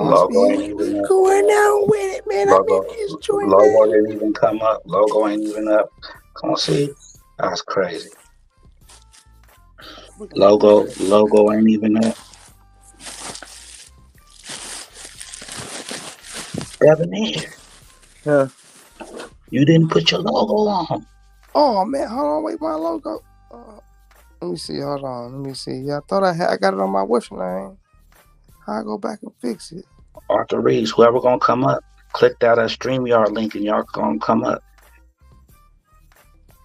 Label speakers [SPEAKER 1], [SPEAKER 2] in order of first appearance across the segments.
[SPEAKER 1] must
[SPEAKER 2] Logo
[SPEAKER 1] be
[SPEAKER 2] ain't even up.
[SPEAKER 1] going on with it, man. I'm in
[SPEAKER 2] Logo,
[SPEAKER 1] this joint,
[SPEAKER 2] logo
[SPEAKER 1] man.
[SPEAKER 2] didn't even come up. Logo ain't even up. Come on, see, that's crazy. Logo ain't even up. Debonair,
[SPEAKER 1] Yeah.
[SPEAKER 2] you didn't put your logo on.
[SPEAKER 1] Oh man, hold on, wait, my logo. Let me see. Hold on. Let me see. Yeah, I thought I got it on my what's name. I'll go back and fix it.
[SPEAKER 2] Arthur Reeves, whoever gonna come up, click that StreamYard link and y'all gonna come up.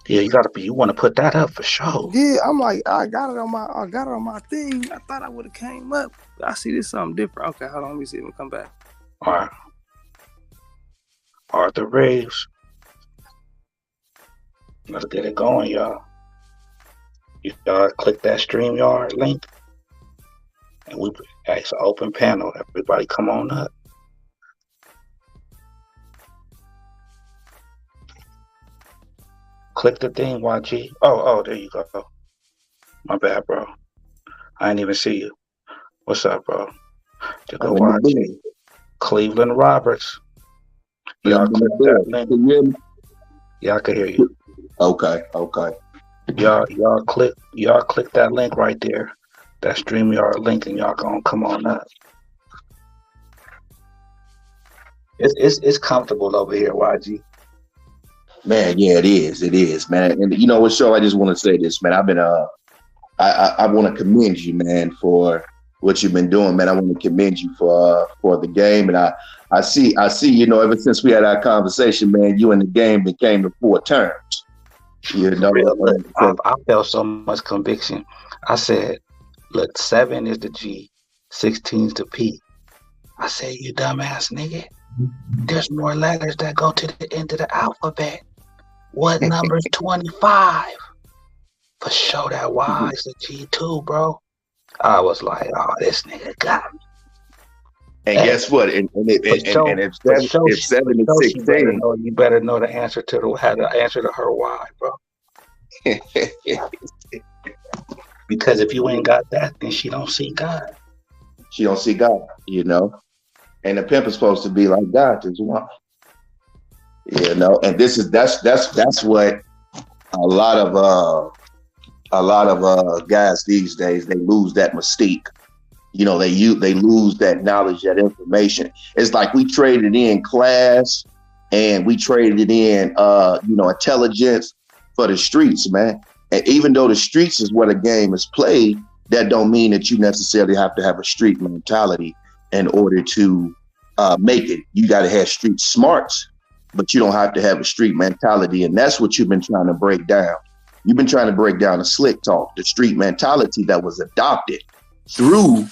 [SPEAKER 2] Yeah, you want to put that up for sure.
[SPEAKER 1] Yeah, I'm like, I got it on my thing. I thought I would have came up. I see this something different. Okay, hold on. Let me see. Let me come back.
[SPEAKER 2] All right. Arthur Reeves. Let's get it going, y'all. Y'all click that StreamYard link. And it's an open panel. Everybody come on up. Click the thing, YG. Oh, there you go. My bad, bro. I didn't even see you. What's up, bro? To go YG. Cleveland Roberts. Y'all click that link. Yeah, I can hear you.
[SPEAKER 3] Okay.
[SPEAKER 2] Y'all click that link right there. That StreamYard link, and y'all gonna come on up. It's comfortable over here, YG.
[SPEAKER 3] Man, yeah, it is, man. And you know what, Show? I just want to say this, man. I've been I want to commend you, man, for what you've been doing, man. I want to commend you for the game, and I see, you know, ever since we had our conversation, man, you and the game became the four terms. You know,
[SPEAKER 2] I felt so much conviction. I said, look, 7 is the G, 16 is the P. I said, you dumbass nigga. There's more letters that go to the end of the alphabet. What number is 25? For sure that Y is the G2, bro. I was like, oh, this nigga got me.
[SPEAKER 3] And guess what? And if 7 is 16,
[SPEAKER 2] you better know the answer to her why, bro. Because if you ain't got that, then she don't see God.
[SPEAKER 3] She don't see God, you know. And the pimp is supposed to be like God as well. You know, and that's what a lot of guys these days, they lose that mystique. You know, they lose that knowledge, that information. It's like we traded in class and we traded in intelligence for the streets, man. And even though the streets is where the game is played, that don't mean that you necessarily have to have a street mentality in order to make it. You got to have street smarts, but you don't have to have a street mentality. And that's what you've been trying to break down. You've been trying to break down the slick talk, the street mentality that was adopted through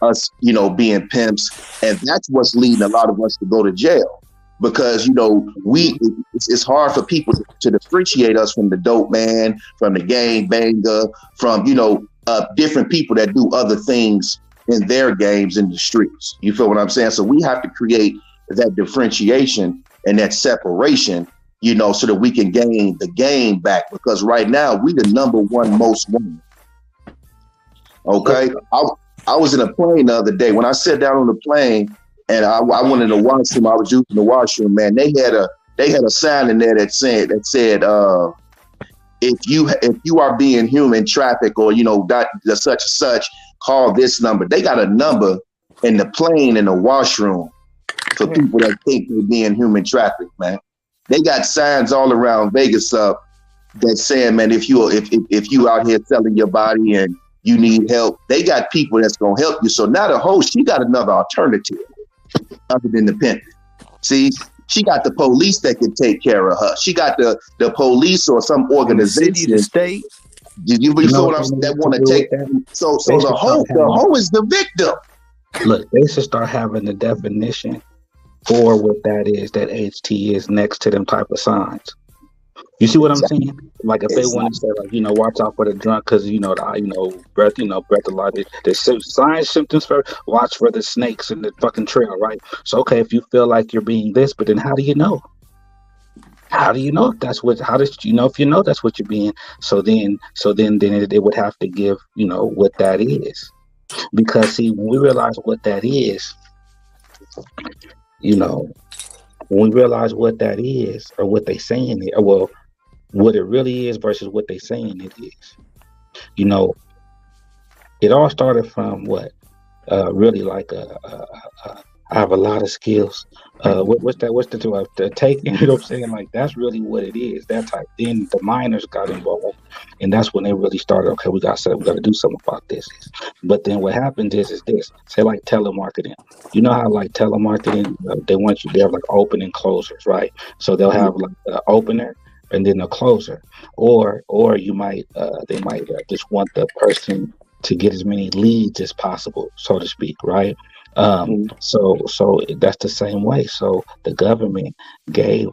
[SPEAKER 3] us, you know, being pimps. And that's what's leading a lot of us to go to jail. Because, you know, it's hard for people to differentiate us from the dope man, from the gang banger, from, you know, different people that do other things in their games in the streets. You feel what I'm saying? So we have to create that differentiation and that separation, you know, so that we can gain the game back. Because right now we the number one most wanted. Okay. I was in a plane the other day. When I sat down on the plane and I went in the washroom, I was using the washroom, man. They had a sign in there that said if you are being human trafficked or, you know, that such and such, call this number. They got a number in the plane in the washroom for people that think they're being human trafficked, man. They got signs all around Vegas up that saying, man, if you out here selling your body and you need help, they got people that's gonna help you. So now the host, she got another alternative other than the pimp. See, she got the police that can take care of her. She got the police or some organization.
[SPEAKER 1] The city, the state.
[SPEAKER 3] You feel what I'm saying? That want to take. So the hoe is the victim.
[SPEAKER 2] Look, they should start having the definition for what that is. That HT is next to them type of signs. You see what I'm saying? Like if they want to say, like, you know, watch out for the drunk because breathalyzer. The signs, symptoms for watch for the snakes in the fucking trail, right? So okay, if you feel like you're being this, but then how do you know? How do you know if that's what? How does you know if you know that's what you're being? So then it would have to give, you know, what that is, because see, when we realize what that is, You know, when we realize what that is, or what they saying it, or well, what it really is versus what they saying it is. You know, it all started from what really like I have a lot of skills. What's that? What's the taking? You know what I'm saying? Like that's really what it is. That type. Then the miners got involved, and that's when they really started. Okay, we got to do something about this. But then what happens is this. Say like telemarketing. You know how like telemarketing, they want you. They have like open and closers, right? So they'll have like an opener and then a closer, or you might they might just want the person to get as many leads as possible, so to speak, right? So that's the same way. So the government gave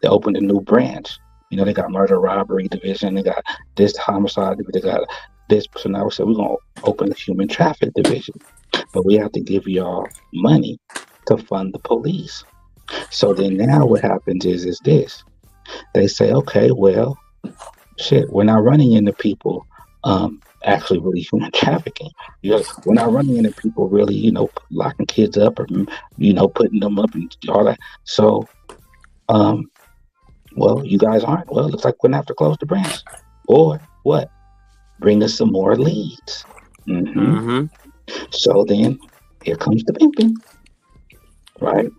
[SPEAKER 2] they opened a new branch. You know, they got murder robbery division, they got this homicide, they got this. So now we said we're gonna open the human traffic division, but we have to give y'all money to fund the police. So then now what happens is this. They say, okay, well, shit, we're not running into people actually really human trafficking. We're not running into people really, locking kids up or putting them up and all that. So well, you guys aren't. Well, it looks like we're gonna have to close the branch. Or what? Bring us some more leads. So then here comes the pimping. Right?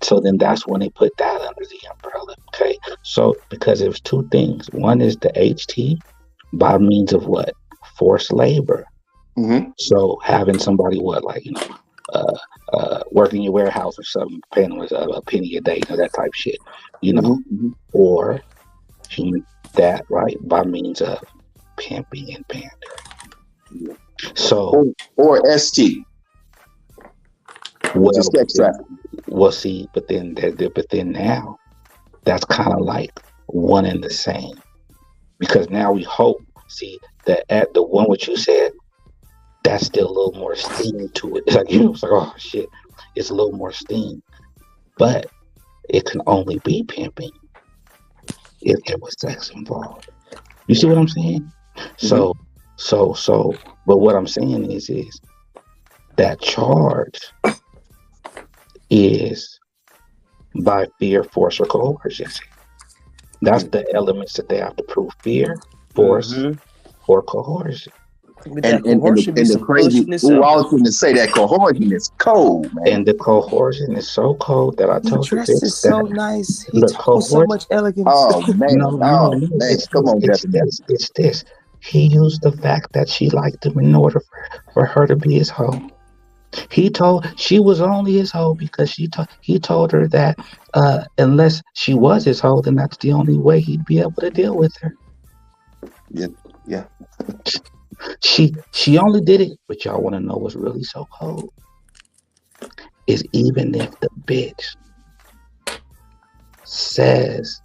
[SPEAKER 2] So then that's when they put that under the umbrella. Okay. So because there's two things. One is the HT by means of what? Forced labor. So having somebody work in your warehouse or something, paying them a penny a day, that type shit, or human that right by means of pimping and pandering. So
[SPEAKER 3] or ST.
[SPEAKER 2] Well, sex trafficking. Well, see, but then now that's kind of like one and the same, because now we hope that at the one what you said, that's still a little more steam to it. It's like it's like, oh shit, it's a little more steam, but it can only be pimping if there was sex involved. You see what I'm saying? So, but what I'm saying is that charge is by fear, force, or coercion. That's the elements that they have to prove: fear, force, or coercion.
[SPEAKER 3] And the crazy, I was going to say that coercion is cold, man.
[SPEAKER 2] And the coercion is so cold that I told you this.
[SPEAKER 1] Is so nice. He talks with so much elegance.
[SPEAKER 3] Oh man, man. Come on,
[SPEAKER 2] it's this. He used the fact that she liked him in order for her to be his hoe. She was only his hoe because he told her that unless she was his hoe, then that's the only way he'd be able to deal with her.
[SPEAKER 3] Yeah.
[SPEAKER 2] She only did it, but y'all want to know what's really so cold? Is even if the bitch says,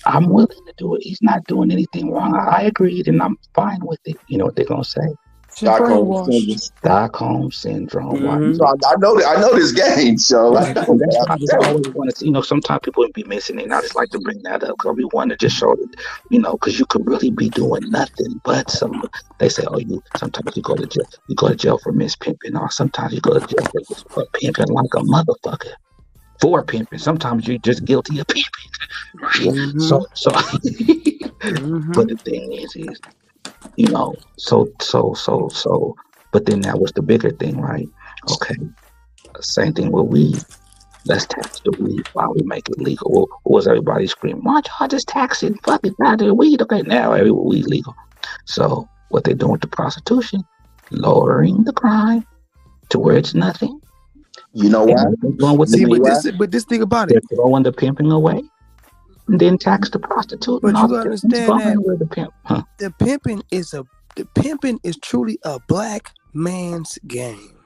[SPEAKER 2] I'm willing to do it, he's not doing anything wrong, I agreed and I'm fine with it. You know what they're going to say? Stockholm syndrome.
[SPEAKER 3] So I know this game, so
[SPEAKER 2] that's why I just always want to see. Sometimes people would be missing it. And I just like to bring that up because we want to just show that, because you could really be doing nothing but some. They say, sometimes you go to jail. You go to jail for mispimping, or sometimes you go to jail for pimping like a motherfucker. For pimping, sometimes you're just guilty of pimping. Right? So. But the thing is. But then that was the bigger thing, right? Okay, same thing with weed. Let's tax the weed while we make it legal. What was everybody screaming? Why don't y'all just tax it? Fuck it, not the weed. Okay, now every weed legal. So what they doing with the prostitution? Lowering the crime to where it's nothing.
[SPEAKER 3] You know why?
[SPEAKER 1] But this thing about it,
[SPEAKER 2] they're throwing the pimping away. And then tax the prostitute.
[SPEAKER 1] But you understand that
[SPEAKER 2] the pimp.
[SPEAKER 1] The pimping is truly a black man's game.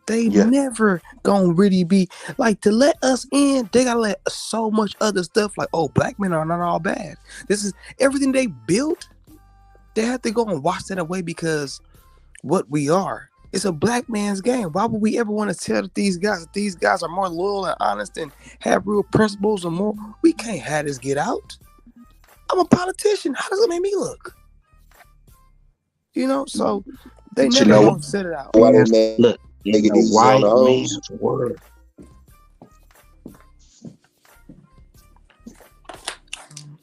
[SPEAKER 1] They never gonna really be like, to let us in. They gotta let so much other stuff like, black men are not all bad. This is everything they built. They have to go and wash that away because what we are. It's a black man's game. Why would we ever want to tell these guys are more loyal and honest and have real principles and more? We can't have this get out. I'm a politician. How does it make me look? So they never want to set it out.
[SPEAKER 2] Look,
[SPEAKER 3] Take
[SPEAKER 4] In
[SPEAKER 3] it
[SPEAKER 4] a
[SPEAKER 3] easy on the
[SPEAKER 4] white
[SPEAKER 3] hoes.
[SPEAKER 4] man's world.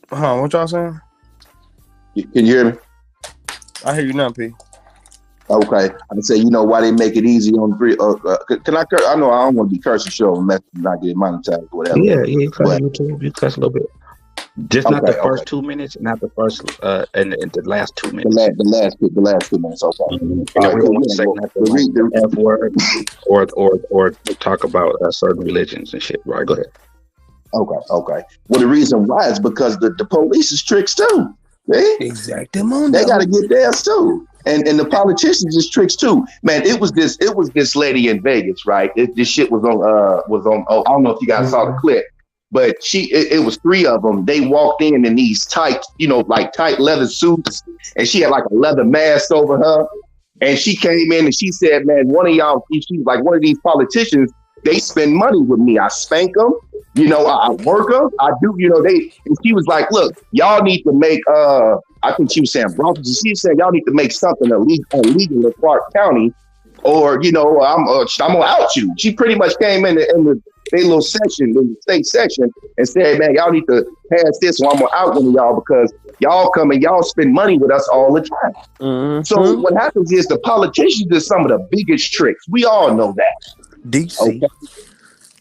[SPEAKER 1] What y'all saying?
[SPEAKER 3] Can you hear me?
[SPEAKER 1] I hear you now, P.
[SPEAKER 3] Okay. I say, you know why they make it easy on free? Can I curse? I know I don't want to be cursing show and not get monetized or whatever.
[SPEAKER 4] Yeah, you cuss
[SPEAKER 3] But
[SPEAKER 4] YouTube, you cuss a little bit. Just not the first 2 minutes, not the first and the last 2 minutes.
[SPEAKER 3] The last 2 minutes. Okay.
[SPEAKER 4] And then we don't want to say nothing like the F word or talk about certain religions and shit. Right, go ahead.
[SPEAKER 3] Okay. Well, the reason why is because the police is tricks too.
[SPEAKER 1] Exactmundo.
[SPEAKER 3] They got to get theirs too. And the politicians is tricks too. Man, it was this lady in Vegas, right? This shit was on. Oh, I don't know if you guys saw the clip, but it was 3 of them. They walked in these tight, like tight leather suits, and she had like a leather mask over her. And she came in and she said, "Man, one of y'all," she's like, "One of these politicians, they spend money with me. I spank them, I work them. I do, And she was like, "Look, y'all need to make." I think she was saying Bronx. She said, "Y'all need to make something illegal in Clark County, or I'm gonna out you." She pretty much came in the little section, in the state section, and said, "Man, y'all need to pass this, or I'm gonna out one of y'all because y'all come and y'all spend money with us all the time."
[SPEAKER 1] Mm-hmm.
[SPEAKER 3] So what happens is the politicians do some of the biggest tricks. We all know that.
[SPEAKER 1] DC.
[SPEAKER 3] Okay.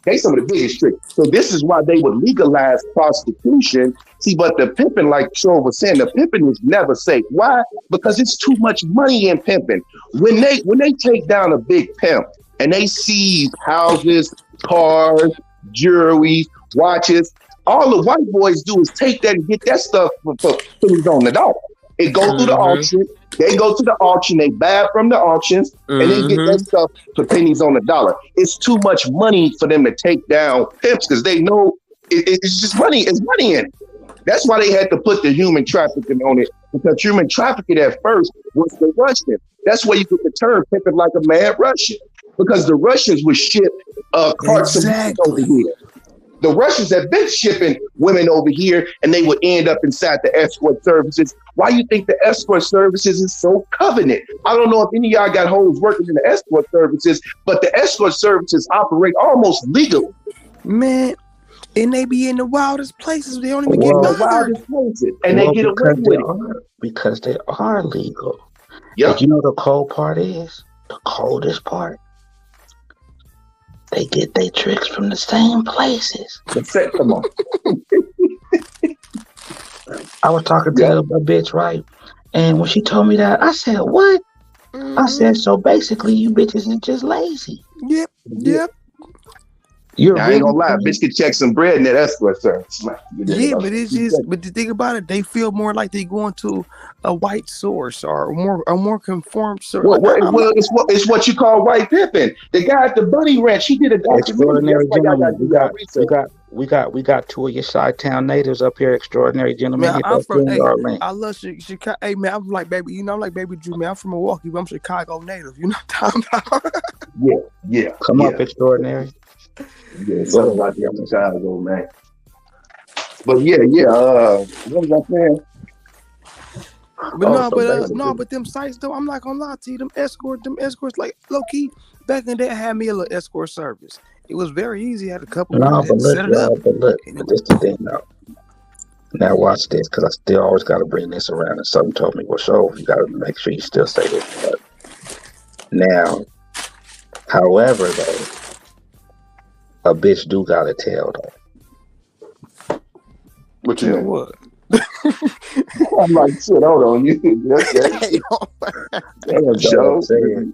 [SPEAKER 3] They some of the biggest tricks. So this is why they would legalize prostitution. See, but the pimping, like Sean was saying, the pimping is never safe. Why? Because it's too much money in pimping. When they take down a big pimp and they seize houses, cars, jewelry, watches, all the white boys do is take that and get that stuff for pennies on the dollar. It goes through the auction. They go to the auction, they buy it from the auctions, and they get that stuff for pennies on the dollar. It's too much money for them to take down pimps because they know it's just money. It's money in it. That's why they had to put the human trafficking on it, because human trafficking at first was the Russian. That's where you get the term pimping like a mad Russian, because the Russians would ship carts of women over here. The Russians have been shipping women over here, and they would end up inside the escort services. Why you think the escort services is so covenant? I don't know if any of y'all got hoes working in the escort services, but the escort services operate almost legally.
[SPEAKER 1] Man, and they be in the wildest places. They don't even get bothered.
[SPEAKER 3] Wildest places, and they get away with it.
[SPEAKER 4] Because they are legal.
[SPEAKER 3] Yep.
[SPEAKER 4] But you know the cold part is? The coldest part? They get their tricks from the same places.
[SPEAKER 3] Come on.
[SPEAKER 4] I was talking to a bitch, right? And when she told me that, I said, "What?" I said, "So basically, you bitches is just lazy."
[SPEAKER 1] Yep.
[SPEAKER 4] You're
[SPEAKER 3] I ain't gonna lie, bitch could check some bread in that escort service.
[SPEAKER 1] Yeah, but it's just, but the thing about it, they feel more like they going to a white source or a more conformed source.
[SPEAKER 3] Well, it's what you call white pimping. The guy at the Bunny Ranch, he did a
[SPEAKER 4] extraordinary gentleman. We got 2 of your Chi-Town natives up here, extraordinary gentlemen.
[SPEAKER 1] Man, I'm from. I love Chicago. Hey man, I'm like baby. I'm like baby Drew. Man, I'm from Milwaukee, but I'm Chicago native. You know what I'm talking
[SPEAKER 3] about? Yeah.
[SPEAKER 4] Come up, extraordinary.
[SPEAKER 3] Yeah, something like that from Chicago, man. But what was I saying?
[SPEAKER 1] But but them sites though, I'm not gonna lie to you, them escorts, like low key. Back in the day, I had me a little escort service. It was very easy. I had a couple.
[SPEAKER 4] But look, this the thing now. Now watch this, because I still always got to bring this around. And something told me, well, so you got to make sure you still say this. But now, however, though, a bitch do got to tell though.
[SPEAKER 3] What you know?
[SPEAKER 1] What?
[SPEAKER 3] I'm like, shit, hold on.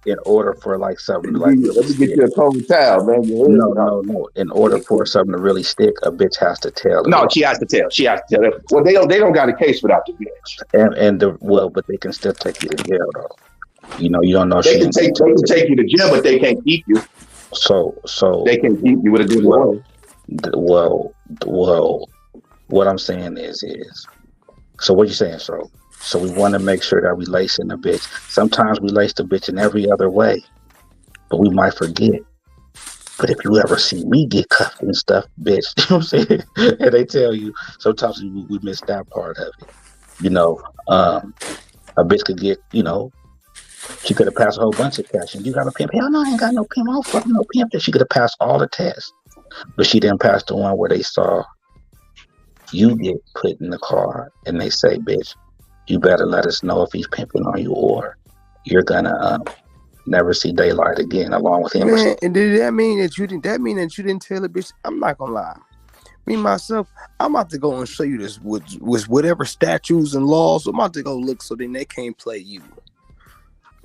[SPEAKER 4] In order for like something like
[SPEAKER 3] let me get you a cold towel, man.
[SPEAKER 4] No. In order for something to really stick, a bitch has to tell.
[SPEAKER 3] No, she has to tell. Well, they don't got a case without the bitch.
[SPEAKER 4] But they can still take you to jail though. You don't know.
[SPEAKER 3] They can take you to jail, but they can't keep you.
[SPEAKER 4] So
[SPEAKER 3] they can keep you with a good lawyer.
[SPEAKER 4] Well, what I'm saying is so what you saying, so we want to make sure that we lace in the bitch. Sometimes we lace the bitch in every other way, but we might forget. But if you ever see me get cuffed and stuff, bitch, you know what I'm saying? And they tell you, sometimes we miss that part of it. A bitch could get, She could have passed a whole bunch of tests. And you got a pimp? Hell no, I ain't got no pimp. I don't fucking no pimp. She could have passed all the tests. But she didn't pass the one where they saw you get put in the car and they say, bitch, you better let us know if he's pimping on you or you're gonna never see daylight again along with him.
[SPEAKER 1] Man, and did that mean that you didn't tell the bitch? I'm not gonna lie. Me myself, I'm about to go and show you this with whatever statutes and laws. I'm about to go look so then they can't play you.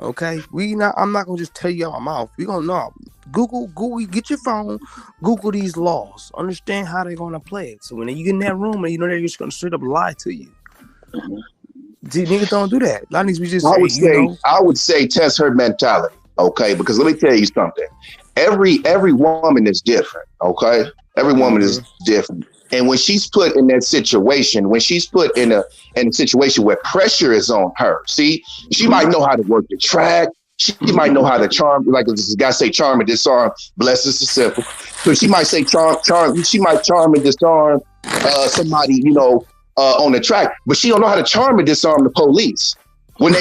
[SPEAKER 1] Okay, I'm not gonna just tell you out my mouth. We gonna know. Google, get your phone, Google these laws. Understand how they're gonna play it. So when you get in that room and you know they're just gonna straight up lie to you. See, niggas don't do that. A lot of these we just
[SPEAKER 3] I would say test her mentality, okay? Because let me tell you something. Every woman is different, okay? Every woman is different. And when she's put in that situation, when she's put in a situation where pressure is on her, see, she might know how to work the track. She might know how to charm, like this guy say, charm and disarm. Bless us, is simple. So she might say charm. She might charm and disarm somebody, on the track, but she don't know how to charm and disarm the police when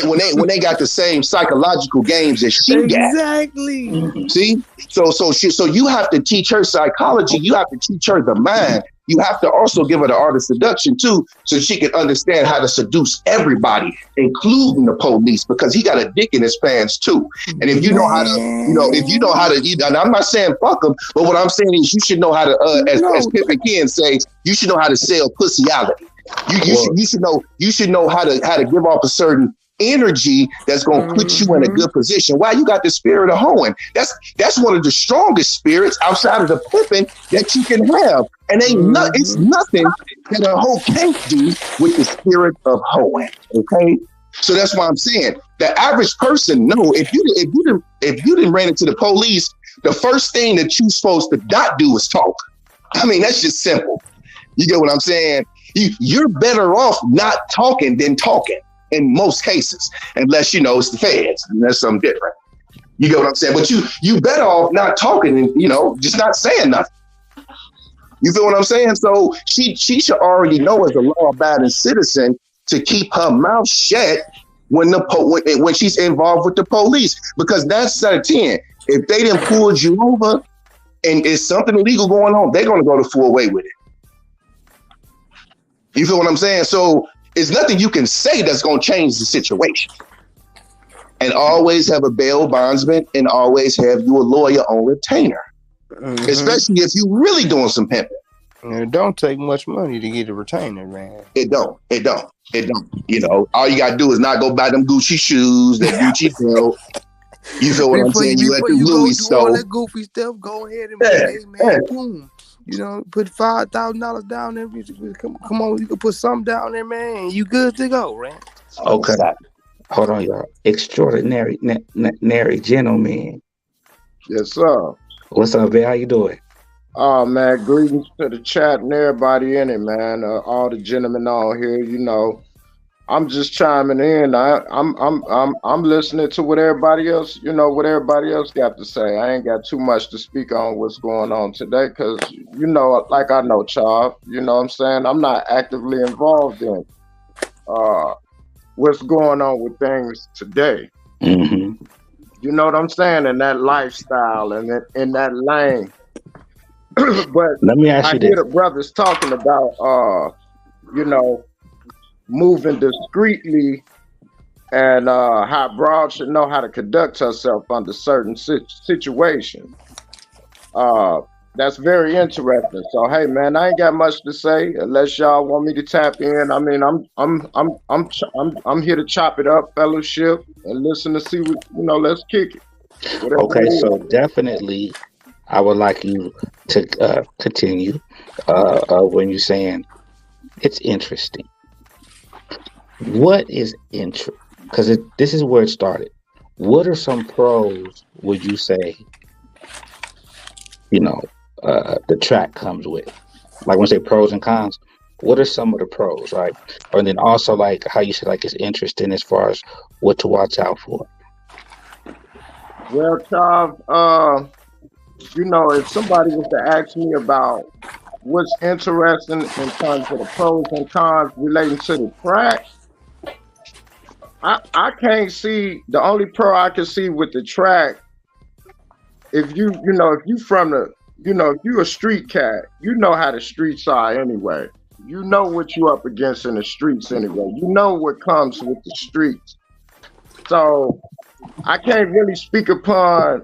[SPEAKER 3] they got the same psychological games that she got.
[SPEAKER 1] Exactly.
[SPEAKER 3] See, so you have to teach her psychology. You have to teach her the mind. You have to also give her the art of seduction too, so she can understand how to seduce everybody, including the police, because he got a dick in his pants too. And if you know how to, and I'm not saying fuck him, but what I'm saying is you should know how to, as Pimping Ken say, you should know how to sell pussyality. You should know how to give off a certain energy that's going to put you in a good position. Why? You got the spirit of hoeing. That's one of the strongest spirits outside of the pimping that you can have. And it's nothing that a hoe can't do with the spirit of hoeing. Okay, so that's why I'm saying the average person if you didn't ran into the police, the first thing that you're supposed to not do is talk. I mean, that's just simple. You get what I'm saying? You're better off not talking than talking in most cases, unless it's the feds and that's something different. You get what I'm saying? But you better off not talking and just not saying nothing. You feel what I'm saying? So she should already know as a law-abiding citizen to keep her mouth shut when she's involved with the police, because that's 9 out of 10. If they didn't pull you over and there's something illegal going on, they're gonna go the full way with it. You feel what I'm saying? So it's nothing you can say that's going to change the situation. And always have a bail bondsman and always have you a lawyer on retainer, especially if you're really doing some pimping.
[SPEAKER 1] It don't take much money to get a retainer, man.
[SPEAKER 3] It don't. All you got to do is not go buy them Gucci shoes, that Gucci belt. You feel what I'm saying? You at the Louis store.
[SPEAKER 1] All that goofy stuff, go ahead and boom. Put $5,000 down there. Come on, you can put something down there, man. You good to go, man.
[SPEAKER 4] Okay. Hold on, y'all. Extraordinary gentleman.
[SPEAKER 5] Yes, sir.
[SPEAKER 4] What's up, man? How you doing?
[SPEAKER 5] Oh, man, greetings to the chat and everybody in it, man. All the gentlemen on here, I'm just chiming in. I'm listening to what everybody else, got to say. I ain't got too much to speak on what's going on today, because like I know, Chav, you know what I'm saying? I'm not actively involved in what's going on with things today.
[SPEAKER 4] Mm-hmm.
[SPEAKER 5] You know what I'm saying? In that lifestyle and in that lane. But
[SPEAKER 4] let me ask you this.
[SPEAKER 5] I hear the brothers talking about moving discreetly and how broad should know how to conduct herself under certain situations. That's very interesting. So hey, man, I ain't got much to say unless y'all want me to tap in. I mean, I'm here to chop it up, fellowship, and listen to see what let's kick it. Whatever
[SPEAKER 4] okay, so definitely, I would like you to continue when you're saying it's interesting. What is interest? Because this is where it started. What are some pros would you say, the track comes with? Like when you say pros and cons, what are some of the pros, right? And then also like how you said like it's interesting as far as what to watch out for.
[SPEAKER 5] Well, Chav, if somebody was to ask me about what's interesting in terms of the pros and cons relating to the track, I can't see the only pro I can see with the track. If if you from the if you a street cat, you know how the streets are anyway. You know what you up against in the streets anyway. You know what comes with the streets. So I can't really speak upon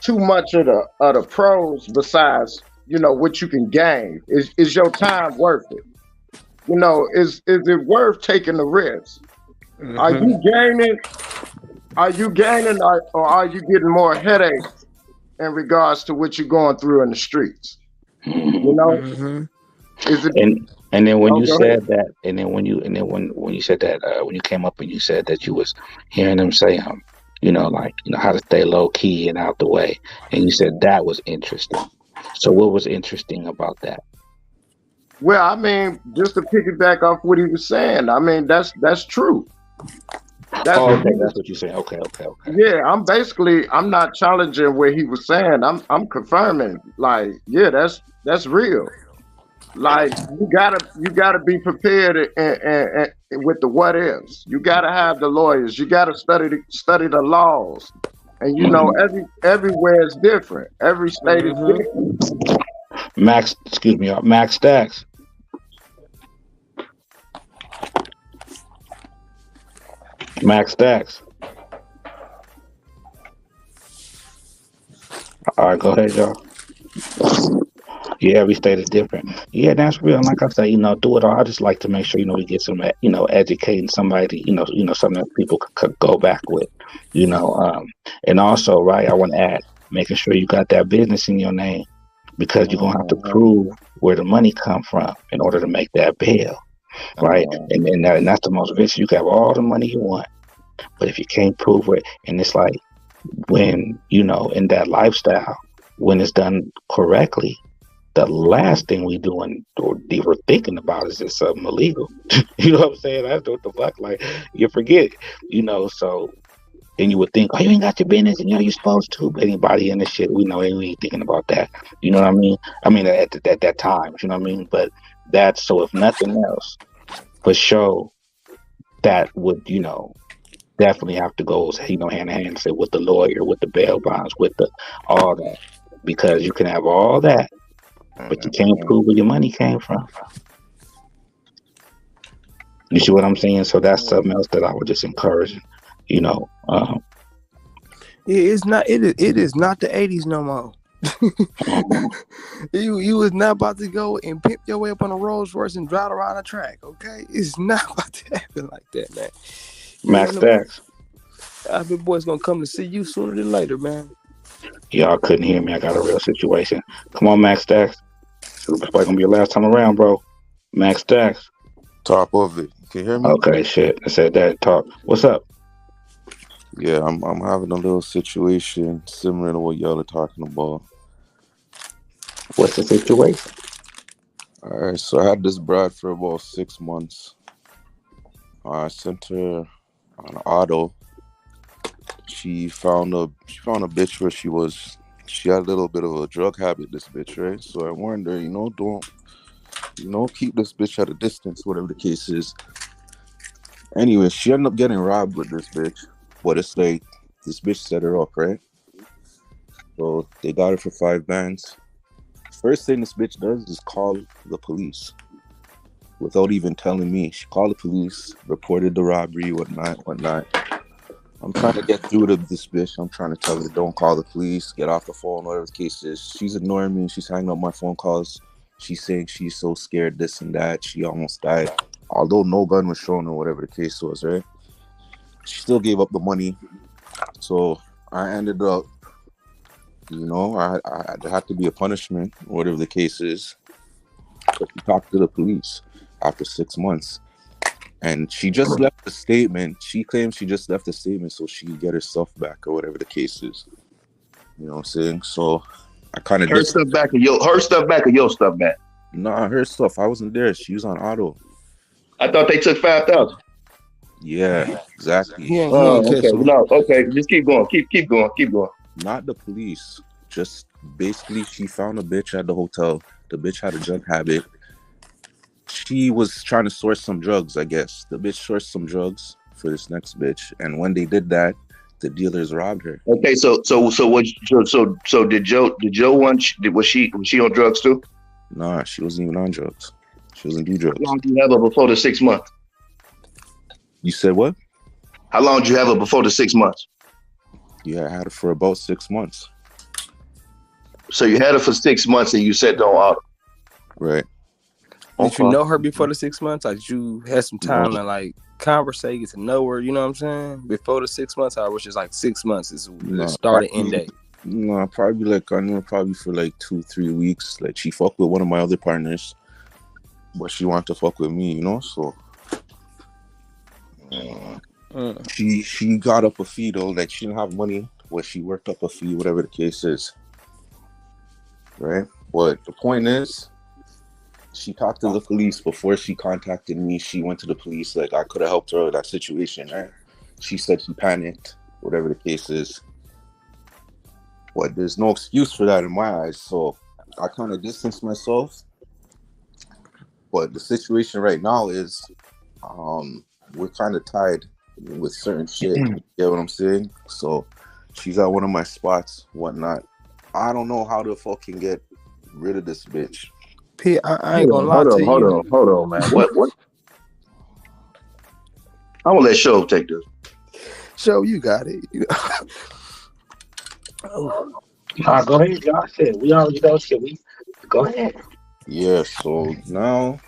[SPEAKER 5] too much of the pros besides what you can gain. Is your time worth it? Is it worth taking the risk? Are
[SPEAKER 1] Mm-hmm.
[SPEAKER 5] you gaining? Are you gaining, or are you getting more headaches in regards to what you're going through in the streets? You
[SPEAKER 4] Mhm.
[SPEAKER 5] know,
[SPEAKER 1] Mm-hmm.
[SPEAKER 5] is it?
[SPEAKER 4] And then when
[SPEAKER 5] Oh,
[SPEAKER 4] you
[SPEAKER 5] go ahead.
[SPEAKER 4] said that, and then when you said that, when you came up and you said that you was hearing them say, like how to stay low key and out the way, and you said that was interesting. So what was interesting about that?
[SPEAKER 5] Well, I mean, just to piggyback off what he was saying, I mean that's true. That's
[SPEAKER 4] Oh, okay, that's what you're saying. Okay, okay, okay.
[SPEAKER 5] yeah. I'm not challenging what he was saying. I'm confirming. Like, yeah, that's real. Like you gotta be prepared with the what ifs. You gotta have the lawyers. You gotta study the laws. And
[SPEAKER 4] Hmm.
[SPEAKER 5] everywhere is different. Every state is
[SPEAKER 1] Mm-hmm.
[SPEAKER 5] different.
[SPEAKER 4] Max, excuse me, Max Stacks. Max Stacks. All right, go ahead, y'all. Yeah, every state is different. Yeah, that's real. And like I say, do it all. I just like to make sure, we get some, educating somebody, something that people could go back with, and also, right, I want to add, making sure you got that business in your name because you're gonna have to
[SPEAKER 5] Mhm,
[SPEAKER 4] prove where the money come from in order to make that bail, right? And that's the most vicious. You can have all the money you want, but if you can't prove it, and it's like when in that lifestyle, when it's done correctly, the last thing we doing or we're thinking about is this something illegal. You know what I'm saying? That's what the fuck. Like you forget, So and you would think, oh, you ain't got your business, and you're supposed to. But anybody in this shit, we know we ain't thinking about that. You know what I mean? I mean at that time, you know what I mean? But that's so if nothing else, for sure, that would definitely have to go hand in hand, say with the lawyer, with the bail bonds, with the all that, because you can have all that, but you can't
[SPEAKER 5] mhm.
[SPEAKER 4] prove where your money came from. You see what I'm saying? So that's something else that I would just encourage. You know, um,
[SPEAKER 1] It's not. It is not the '80s no more. You was not about to go and pimp your way up on a Rolls Royce and drive around the track. Okay, it's not about to happen like that, man. You
[SPEAKER 4] Max
[SPEAKER 1] know,
[SPEAKER 4] Stacks,
[SPEAKER 1] the boys gonna come to see you sooner than later, man.
[SPEAKER 4] y'all couldn't hear me. I got a real situation. Come on, Max Stacks. It's probably gonna be your last time around, bro. Max Stacks.
[SPEAKER 6] Top of it. Can you hear me?
[SPEAKER 4] Okay, shit. I said that talk. What's up?
[SPEAKER 6] Yeah, I'm having a little situation similar to what y'all are talking about.
[SPEAKER 4] What's the situation?
[SPEAKER 6] All right, so I had this bride for about 6 months. I sent her on auto. She found a bitch where she had a little bit of a drug habit. This bitch, right? So I warned her, don't keep this bitch at a distance, whatever the case is. Anyway, she ended up getting robbed with this bitch, but it's like this bitch set her up, right? So they got her for 5 bands. First thing this bitch does is call the police without even telling me. She called the police, reported the robbery, whatnot, whatnot. I'm trying to get through to this bitch. I'm trying to tell her, don't call the police, get off the phone, whatever the case is. She's ignoring me. She's hanging up my phone calls. She's saying she's so scared, this and that. She almost died. Although no gun was shown or whatever the case was, right? She still gave up the money. So I ended up, there had to be a punishment, whatever the case is. So she talked to the police after 6 months. And she just left a statement. She claims she just left a statement so she can get her stuff back or whatever the case is. You know what I'm saying? So I kind of
[SPEAKER 3] Her
[SPEAKER 6] did.
[SPEAKER 3] stuff back or your stuff back.
[SPEAKER 6] Nah, her stuff. I wasn't there. She was on auto.
[SPEAKER 3] I thought they took 5,000.
[SPEAKER 6] Yeah, exactly.
[SPEAKER 1] He ain't
[SPEAKER 3] Oh,
[SPEAKER 1] catch
[SPEAKER 3] okay.
[SPEAKER 1] him.
[SPEAKER 3] No, okay. Just keep going. Keep going. Keep going.
[SPEAKER 6] Not the police. Just basically, she found a bitch at the hotel. The bitch had a drug habit. She was trying to source some drugs, I guess. The bitch sourced some drugs. for this next bitch. And when they did that, the dealers robbed her.
[SPEAKER 3] Okay, so did Joe was she on drugs too?
[SPEAKER 6] Nah, she wasn't even on drugs. She doesn't do drugs.
[SPEAKER 3] How long did you have her before the 6 months?
[SPEAKER 6] You said what?
[SPEAKER 3] How long did you have her before the 6 months?
[SPEAKER 6] Yeah, I had her for about 6 months.
[SPEAKER 3] So you had her for 6 months and you said don't auto.
[SPEAKER 6] Right.
[SPEAKER 1] Did you know her before the 6 months? Like, did you had some time
[SPEAKER 3] No.
[SPEAKER 1] to like conversate, get to know her? You know what I'm saying? Before the 6 months, or was just like 6 months is the start and end date?
[SPEAKER 6] No, probably like I knew her probably for like 2-3 weeks. Like she fucked with one of my other partners, but she wanted to fuck with me, you know. So she got up a fee though. Like she didn't have money, but she worked up a fee, whatever the case is. Right. But the point is, she talked to the police before she contacted me. She went to the police. Like I could have helped her with that situation. Right? She said she panicked, whatever the case is. But there's no excuse for that in my eyes. So I kind of distanced myself. But the situation right now is we're kind of tied with certain shit. You get what I'm saying? So she's at one of my spots, whatnot. I don't know how to fucking get rid of this bitch.
[SPEAKER 1] P, I ain't gonna lie to you.
[SPEAKER 3] Hold on, man. What? I'm gonna let Show take this.
[SPEAKER 1] Show you got it.
[SPEAKER 4] Nah, go ahead, y'all. Shit, we already know shit. Go ahead.
[SPEAKER 6] Yeah, so now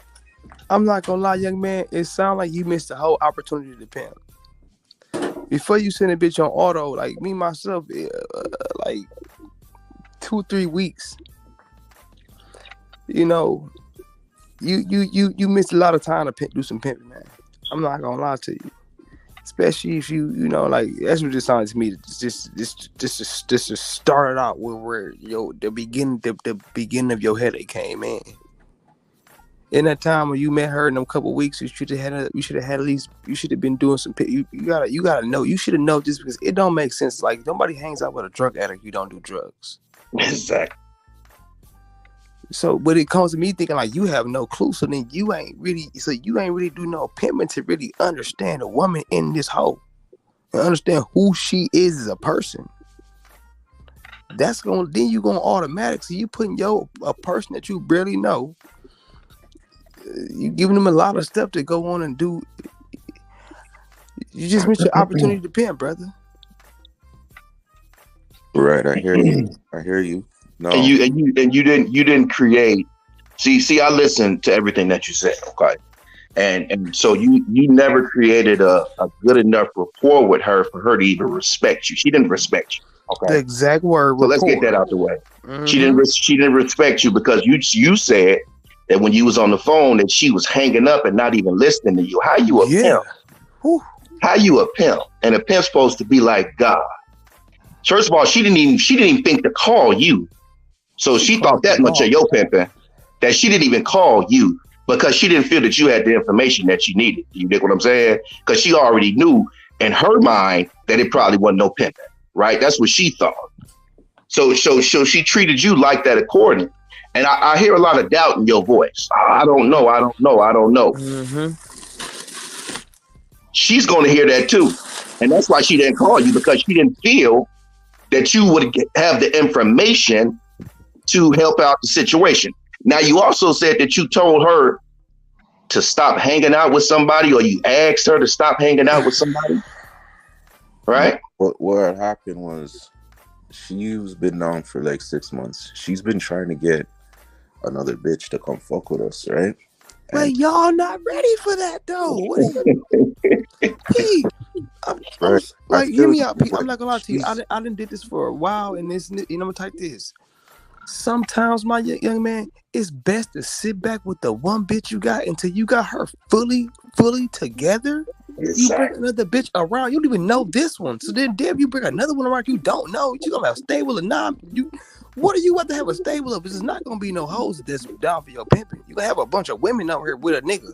[SPEAKER 1] I'm not gonna lie, young man. It sounds like you missed the whole opportunity to pimp. Before you send a bitch on auto, like me myself, like 2-3 weeks. You know, you missed a lot of time to do some pimping, man. I'm not gonna lie to you. Especially if you know, like that's what it sounds to me. Just to start it out where the beginning of your headache came in. In that time when you met her in them couple weeks, you should have had at least. You should have been doing some. You gotta know. You should have known this because it don't make sense. Like nobody hangs out with a drug addict. You don't do drugs.
[SPEAKER 3] Exactly.
[SPEAKER 1] So when it comes to me thinking like you have no clue, so then you ain't really do no pimping to really understand a woman in this hole and understand who she is as a person. Then you gonna automatically you putting a person that you barely know, you giving them a lot of stuff to go on and do. You just missed your opportunity to pimp, brother.
[SPEAKER 6] right, I hear you. No.
[SPEAKER 3] And you didn't create. See, I listened to everything that you said, okay? And so you never created a good enough rapport with her for her to even respect you. She didn't respect you. Okay.
[SPEAKER 1] The exact word.
[SPEAKER 3] So let's get that out the way.
[SPEAKER 1] Mm-hmm.
[SPEAKER 3] She didn't respect you because you said that when you was on the phone that she was hanging up and not even listening to you. How you a pimp?
[SPEAKER 1] Whew.
[SPEAKER 3] How you a pimp? And a pimp's supposed to be like God. First of all, she didn't even think to call you. So she thought that much of your pimping that she didn't even call you because she didn't feel that you had the information that she needed. You get what I'm saying? Because she already knew in her mind that it probably wasn't no pimping, right? That's what she thought. So she treated you like that accordingly. And I hear a lot of doubt in your voice. I don't know.
[SPEAKER 1] Mm-hmm.
[SPEAKER 3] She's going to hear that too. And that's why she didn't call you because she didn't feel that you would have the information to help out the situation. Now, you also said that you told her to stop hanging out with somebody or you asked her to stop hanging out with somebody, right?
[SPEAKER 6] What had happened was she's been down for like 6 months. She's been trying to get another bitch to come fuck with us, right?
[SPEAKER 1] But y'all not ready for that though. What are you? P,
[SPEAKER 6] Right.
[SPEAKER 1] like, hear me out, P. I'm not gonna lie to you. I done did this for a while, and this, you know, I'm gonna type this. Sometimes, my young man, it's best to sit back with the one bitch you got until you got her fully together.
[SPEAKER 3] Exactly.
[SPEAKER 1] You bring another bitch around, you don't even know this one. So then, you bring another one around you don't know. You gonna have stable or not? What are you about to have a stable of? It's not gonna be no hoes that's down for your pimping. You gonna have a bunch of women over here with a nigga.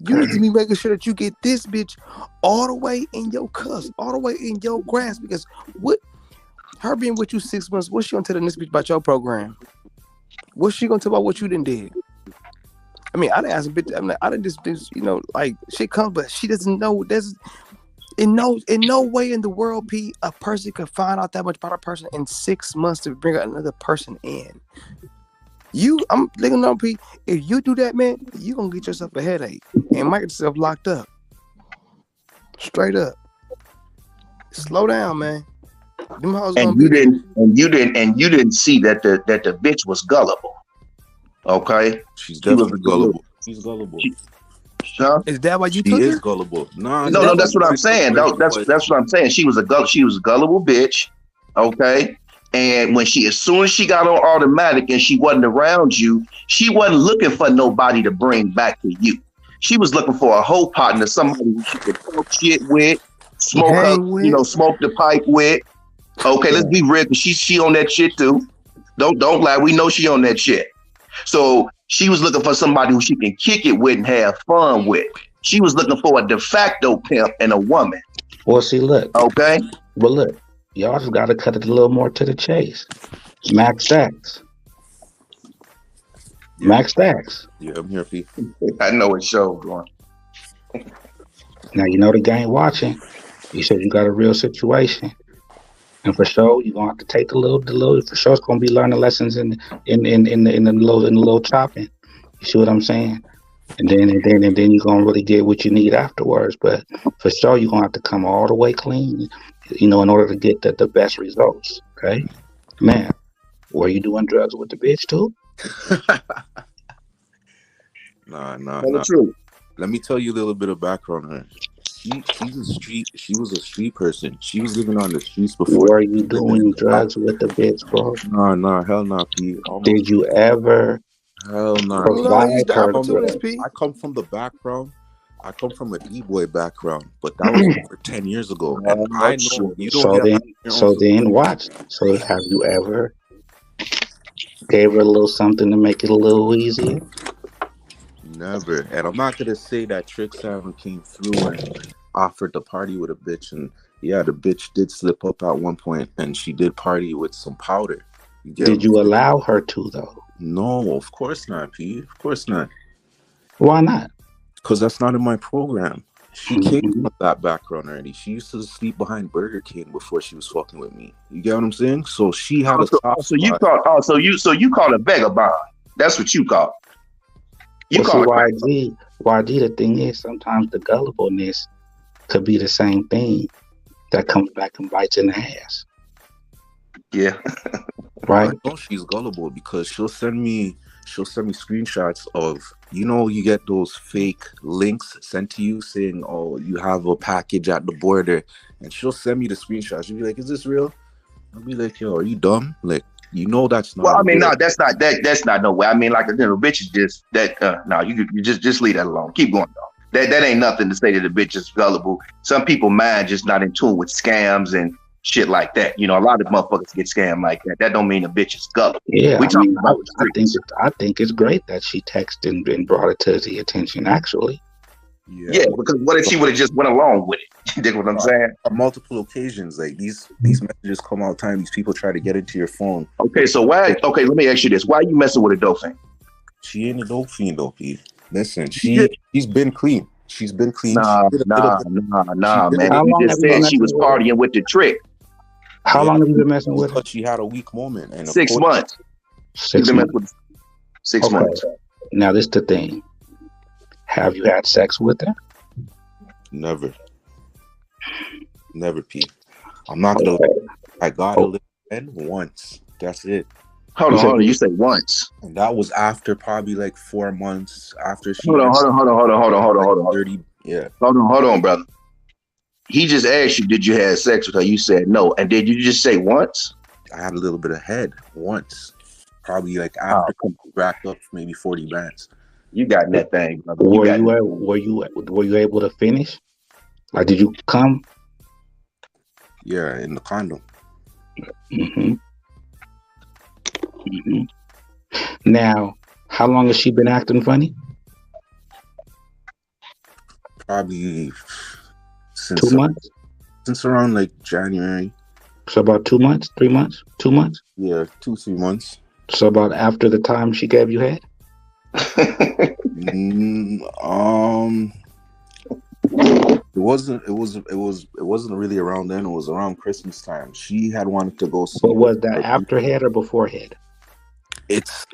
[SPEAKER 1] You need to be making sure that you get this bitch all the way in your cuffs, all the way in your grasp. Because what her being with you 6 months, what's she gonna tell the next bitch about your program? What's she gonna tell about what you done did? I mean, I didn't ask a bitch. I mean, I didn't just like shit comes, but she doesn't know. There's in no way in the world, P, a person could find out that much about a person in 6 months to bring another person in. I'm letting know, P. If you do that, man, you gonna get yourself a headache and might get yourself locked up. Straight up. Slow down, man. Them hoes
[SPEAKER 3] And
[SPEAKER 1] gonna
[SPEAKER 3] you
[SPEAKER 1] be there.
[SPEAKER 3] you didn't see that the bitch was gullible. Okay,
[SPEAKER 6] She's
[SPEAKER 3] she was
[SPEAKER 6] definitely gullible. She's gullible.
[SPEAKER 3] huh?
[SPEAKER 1] Is that why you
[SPEAKER 6] She
[SPEAKER 1] took
[SPEAKER 6] is
[SPEAKER 1] her?
[SPEAKER 6] gullible. Nah,
[SPEAKER 1] Is
[SPEAKER 3] No,
[SPEAKER 1] that
[SPEAKER 3] no,
[SPEAKER 1] why
[SPEAKER 3] that's
[SPEAKER 1] you
[SPEAKER 3] what
[SPEAKER 1] took
[SPEAKER 3] I'm saying. No, that's what I'm saying. She was a gullible bitch. Okay. And as soon as she got on automatic and she wasn't around you, she wasn't looking for nobody to bring back to you. She was looking for a whole partner, somebody who she could talk shit with, smoke her,
[SPEAKER 1] hang with?
[SPEAKER 3] smoke the pipe with. Okay, let's be real, because she on that shit too. Don't lie. We know she on that shit. So she was looking for somebody who she can kick it with and have fun with. She was looking for a de facto pimp and a woman.
[SPEAKER 4] Well, see, look.
[SPEAKER 3] Okay.
[SPEAKER 4] Well, look. Y'all just got to cut it a little more to the chase. Max Stacks.
[SPEAKER 6] Yeah.
[SPEAKER 4] Max Stacks.
[SPEAKER 6] Yeah, I'm here, P.
[SPEAKER 3] I know it's show going.
[SPEAKER 4] Now, you know the game watching. You said you got a real situation. And for sure, you're gonna have to take the little. For sure, it's gonna be learning lessons in the little chopping. You see what I'm saying? And then you're gonna really get what you need afterwards. But for sure, you're gonna have to come all the way clean, in order to get the best results. Okay, man. Were you doing drugs with the bitch too?
[SPEAKER 6] Nah.
[SPEAKER 3] Tell the truth.
[SPEAKER 6] Let me tell you a little bit of background on her. She was a street person. She was living on the streets before.
[SPEAKER 4] Were you doing drugs with the bitch, bro?
[SPEAKER 6] Nah, hell nah, P.
[SPEAKER 4] Did you ever
[SPEAKER 6] Hell nah.
[SPEAKER 1] No,
[SPEAKER 4] provide
[SPEAKER 1] use the
[SPEAKER 4] her
[SPEAKER 1] opportunities,
[SPEAKER 4] drugs?
[SPEAKER 1] P.
[SPEAKER 6] I come from the background. I come from a D-boy background, but that was over 10 years ago. And I know you don't
[SPEAKER 4] So
[SPEAKER 6] get
[SPEAKER 4] then,
[SPEAKER 6] your own
[SPEAKER 4] so then,
[SPEAKER 6] support.
[SPEAKER 4] watch. So have you ever gave her a little something to make it a little easier?
[SPEAKER 6] Never. And I'm not gonna say that Trick Seven came through and offered to party with a bitch. And yeah, the bitch did slip up at one point, and she did party with some powder. You get
[SPEAKER 4] Did
[SPEAKER 6] what I'm
[SPEAKER 4] you
[SPEAKER 6] saying?
[SPEAKER 4] allow her to though?
[SPEAKER 6] No, of course not, P. Of course not.
[SPEAKER 4] Why not?
[SPEAKER 6] Because that's not in my program. She came
[SPEAKER 4] Mhm.
[SPEAKER 6] from that background already. She used to sleep behind Burger King before she was fucking with me. You get what I'm saying? So she had a soft
[SPEAKER 3] So you
[SPEAKER 6] spot.
[SPEAKER 3] call you call a vagabond. That's what you call. You
[SPEAKER 4] Well, see,
[SPEAKER 3] call it.
[SPEAKER 4] YG. The thing is, sometimes the gullibleness could be the same thing that comes back and bites in the ass,
[SPEAKER 3] Yeah.
[SPEAKER 4] right?
[SPEAKER 6] I know she's gullible because she'll send me screenshots of, you get those fake links sent to you saying, oh, you have a package at the border, and she'll send me the screenshots. She'll be like, is this real? I'll be like, yo, are you dumb? Like, that's
[SPEAKER 3] Well,
[SPEAKER 6] not
[SPEAKER 3] I mean,
[SPEAKER 6] real.
[SPEAKER 3] no, that's not no way. I mean, like bitch is just that. No, you just leave that alone. Keep going though. That ain't nothing to say that the bitch is gullible. Some people mind just not in tune with scams and shit like that. A lot of motherfuckers get scammed like that. That don't mean a bitch is gullible.
[SPEAKER 4] Yeah,
[SPEAKER 3] We
[SPEAKER 4] I mean,
[SPEAKER 3] talking about the streets.
[SPEAKER 4] I think it's great that she texted and brought it to the attention. Actually,
[SPEAKER 3] Yeah, because what if she would have just went along with it? You dig what I'm saying?
[SPEAKER 6] On multiple occasions, like these messages come all the time. These people try to get into your phone.
[SPEAKER 3] Okay, so why? Okay, let me ask you this: why are you messing with a dolphin?
[SPEAKER 6] She ain't a dope fiend though, P. Listen, she's been clean. She's been clean. She
[SPEAKER 3] Nah,
[SPEAKER 6] did a little bit.
[SPEAKER 3] man.
[SPEAKER 4] how
[SPEAKER 3] You
[SPEAKER 4] long have
[SPEAKER 3] just
[SPEAKER 4] you been
[SPEAKER 3] said she
[SPEAKER 4] messing
[SPEAKER 3] was
[SPEAKER 4] with her?
[SPEAKER 3] partying with the trick.
[SPEAKER 4] How
[SPEAKER 6] Yeah,
[SPEAKER 4] long have you been messing with her?
[SPEAKER 6] because she had a weak moment, and
[SPEAKER 3] 6 months. You've
[SPEAKER 4] 6
[SPEAKER 3] been
[SPEAKER 4] months.
[SPEAKER 3] messing with 6
[SPEAKER 4] Okay.
[SPEAKER 3] months.
[SPEAKER 4] Now this the thing. Have you had sex with her?
[SPEAKER 6] never, P. I'm not gonna.
[SPEAKER 4] Okay.
[SPEAKER 6] I got a little head once. That's it,
[SPEAKER 3] Hold
[SPEAKER 4] You said
[SPEAKER 3] on. You say once.
[SPEAKER 6] and that was after probably like 4 months after she
[SPEAKER 3] Hold on.
[SPEAKER 6] 30. Yeah,
[SPEAKER 3] Hold on, brother. He just asked you, did you have sex with her? You said no. And did you just say once?
[SPEAKER 6] I had a little bit of head once, probably like
[SPEAKER 3] Oh,
[SPEAKER 6] after racked up maybe 40 bands.
[SPEAKER 3] you got that thing, brother.
[SPEAKER 4] were you able to finish? Like, did you come?
[SPEAKER 6] Yeah, in the condom.
[SPEAKER 4] Mm-hmm. Mm-hmm. Now, how long has she been acting funny?
[SPEAKER 6] Probably
[SPEAKER 4] 2
[SPEAKER 6] since
[SPEAKER 4] months.
[SPEAKER 6] since around like January.
[SPEAKER 4] So about 2 months, 3 months, 2 months.
[SPEAKER 6] Yeah, 2-3 months.
[SPEAKER 4] So about after the time she gave you head.
[SPEAKER 6] It wasn't. It wasn't really around then. It was around Christmas time. She had wanted to go see
[SPEAKER 4] But
[SPEAKER 6] one
[SPEAKER 4] was
[SPEAKER 6] of
[SPEAKER 4] that
[SPEAKER 6] her
[SPEAKER 4] after
[SPEAKER 6] people.
[SPEAKER 4] head or before head?
[SPEAKER 6] It's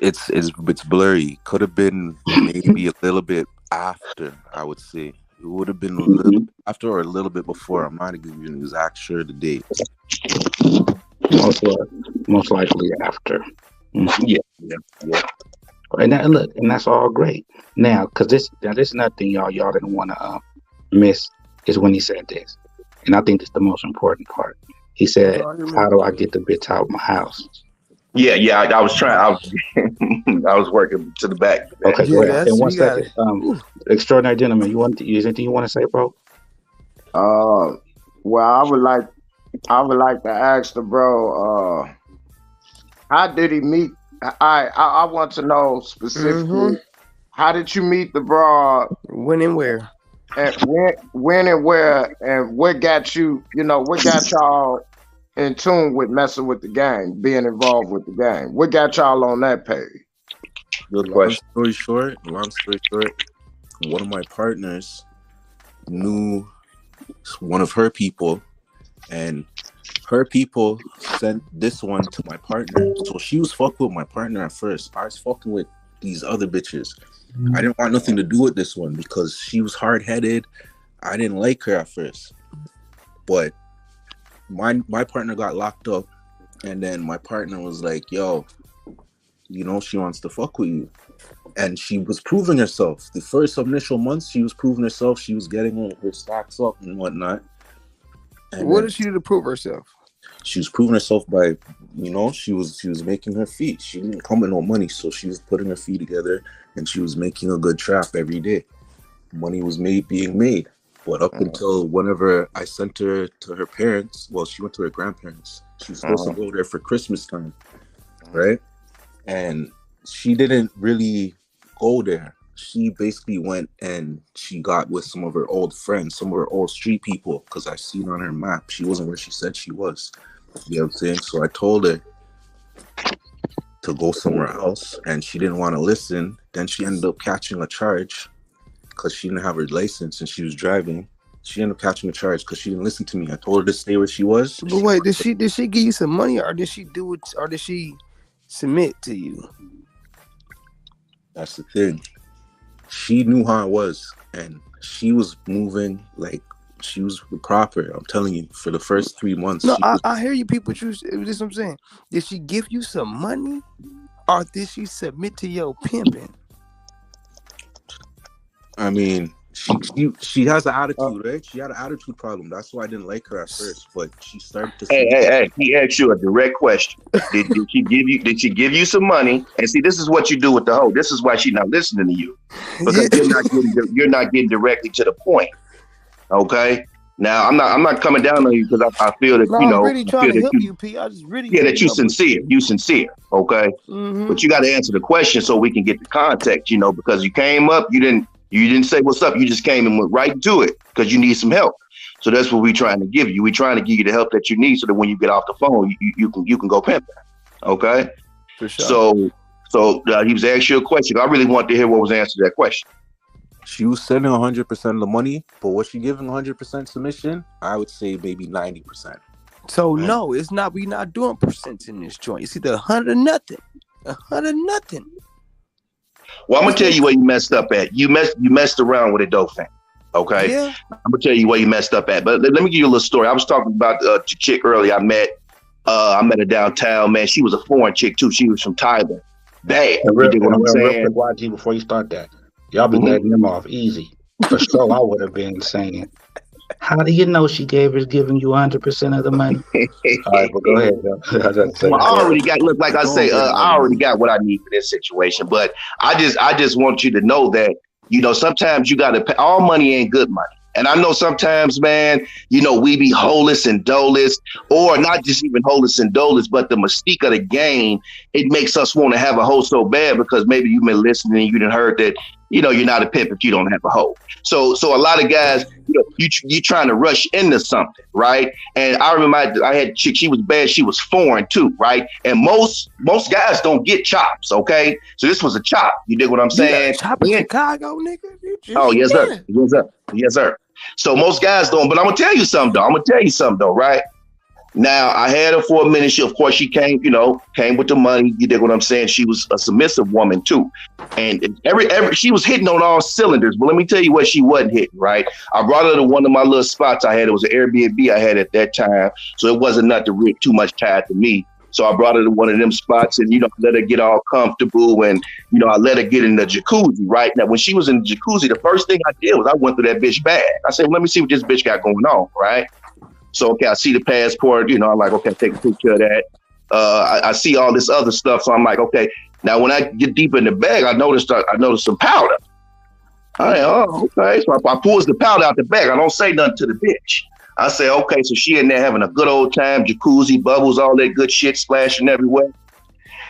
[SPEAKER 6] blurry. Could have been maybe a little bit after. I would say it would have been a little bit after or a little bit before. I'm not even exact sure the date.
[SPEAKER 4] Most likely after.
[SPEAKER 3] Yeah, yeah, yeah.
[SPEAKER 4] And that, look, and that's all great. Now, because this is nothing y'all didn't want to miss is when he said this, and I think it's the most important part. He said, "How do I get the bitch out of my house?"
[SPEAKER 3] Yeah, yeah. I was trying. I was, I was working to the back. Man.
[SPEAKER 4] Okay, go
[SPEAKER 1] Yeah,
[SPEAKER 4] ahead. In
[SPEAKER 1] that's
[SPEAKER 4] one
[SPEAKER 1] we got it.
[SPEAKER 4] second, extraordinary gentleman, is anything you want to say, bro?
[SPEAKER 5] Well, I would like to ask the bro, how did he meet? I want to know specifically, how did you meet the broad,
[SPEAKER 1] When and where?
[SPEAKER 5] and when and where, and what got you, what got y'all in tune with messing with the game, being involved with the game? What got y'all on that page?
[SPEAKER 3] Good
[SPEAKER 6] Long
[SPEAKER 3] question.
[SPEAKER 6] story short, one of my partners knew one of her people, and her people sent this one to my partner. So she was fucking with my partner at first. I was fucking with these other bitches. I didn't want nothing to do with this one because she was hard-headed. I didn't like her at first. But my partner got locked up, and then my partner was like, yo, she wants to fuck with you. And she was proving herself. The first initial months, she was proving herself. She was getting her stacks up and whatnot. And
[SPEAKER 1] what did she do to prove herself?
[SPEAKER 6] She was proving herself by, she was making her feet. She didn't come with no money, so she was putting her feet together, and she was making a good trap every day. Money was being made. But up until whenever I sent her to her parents, well, she went to her grandparents. She was supposed to go there for Christmas time, right? And she didn't really go there. She basically went and she got with some of her old friends, some of her old street people, because I seen on her map she wasn't where she said she was. You know what I'm saying? So I told her to go somewhere else, and she didn't want to listen. Then she ended up catching a charge because she didn't have her license and she was driving. She ended up catching a charge because she didn't listen to me. I told her to stay where she was.
[SPEAKER 1] But wait, did she give you some money, or did she do it, or did she submit to you?
[SPEAKER 6] That's the thing. She knew how I was, and she was moving like she was proper. I'm telling you, for the first 3 months.
[SPEAKER 1] No, I hear you. People choose. This is what I'm saying. Did she give you some money, or did she submit to your pimping?
[SPEAKER 6] I mean, she has an attitude, right? She had an attitude problem. That's why I didn't like her at first. But she started to.
[SPEAKER 3] Hey! He asked you a direct question. Did she give you some money? And see, this is what you do with the hoe. This is why she's not listening to you, because you're not getting directly to the point. Okay. Now I'm not coming down on you because I feel that
[SPEAKER 1] I'm really trying to help you, P. I just really
[SPEAKER 3] that you sincere. You sincere. Okay. But you got to answer the question so we can get the context. Because you came up, you didn't say what's up. You just came and went right to it because you need some help. So that's what we're trying to give you. We're trying to give you the help that you need so that when you get off the phone, you can go pimp. Okay.
[SPEAKER 1] For sure.
[SPEAKER 3] So he was asking you a question. I really want to hear what was the answer to that question.
[SPEAKER 6] She was sending 100% of the money, but was she giving 100% submission? I would say maybe 90%.
[SPEAKER 1] So right? No, it's not. We not doing percents in this joint. It's either 100 or nothing. 100 nothing.
[SPEAKER 3] Well, I'm gonna tell you where you messed up at. You messed around with a dope fan. Okay.
[SPEAKER 1] Yeah.
[SPEAKER 3] I'm gonna tell you where you messed up at. But let me give you a little story. I was talking about the chick earlier. I met her downtown. Man, she was a foreign chick too. She was from Thailand. Bad.
[SPEAKER 4] Real quick, YG, before you start that, y'all be letting them off easy. For sure, I would have been saying, how do you know she giving you 100% of the money? All right, but go ahead.
[SPEAKER 3] Well, I already got. Look, like I say, I already got what I need for this situation. But I just want you to know that sometimes you got to pay. All money ain't good money. And I know sometimes, man, we be holeless and doleless, or not just even holeless and doleless, but the mystique of the game, it makes us want to have a hoe so bad because maybe you've been listening and you done heard that, you're not a pimp if you don't have a hoe. So a lot of guys, you trying to rush into something, right? And I remember I had a chick, she was bad, she was foreign too, right? And most guys don't get chops, okay? So this was a chop. You dig what I'm
[SPEAKER 1] You got a
[SPEAKER 3] saying?
[SPEAKER 1] chop in Chicago, nigga?
[SPEAKER 3] Oh, yes, sir. Yes, sir. Yes, sir. So most guys don't, but I'm gonna tell you something though, right? Now I had her for a minute. She came, came with the money. You dig what I'm saying? She was a submissive woman too, and every she was hitting on all cylinders. But let me tell you what she wasn't hitting. Right? I brought her to one of my little spots I had. It was an Airbnb I had at that time, so it wasn't nothing too much tied to me. So I brought her to one of them spots, and let her get all comfortable, and I let her get in the jacuzzi. Right now, when she was in the jacuzzi, the first thing I did was I went through that bitch bag. I said, "Let me see what this bitch got going on." Right? So, okay, I see the passport, I'm like, okay, take a picture of that. I see all this other stuff. So I'm like, okay, now when I get deep in the bag, I noticed some powder. Okay. So I pulls the powder out the bag. I don't say nothing to the bitch. I say, okay, so she in there having a good old time, jacuzzi, bubbles, all that good shit splashing everywhere.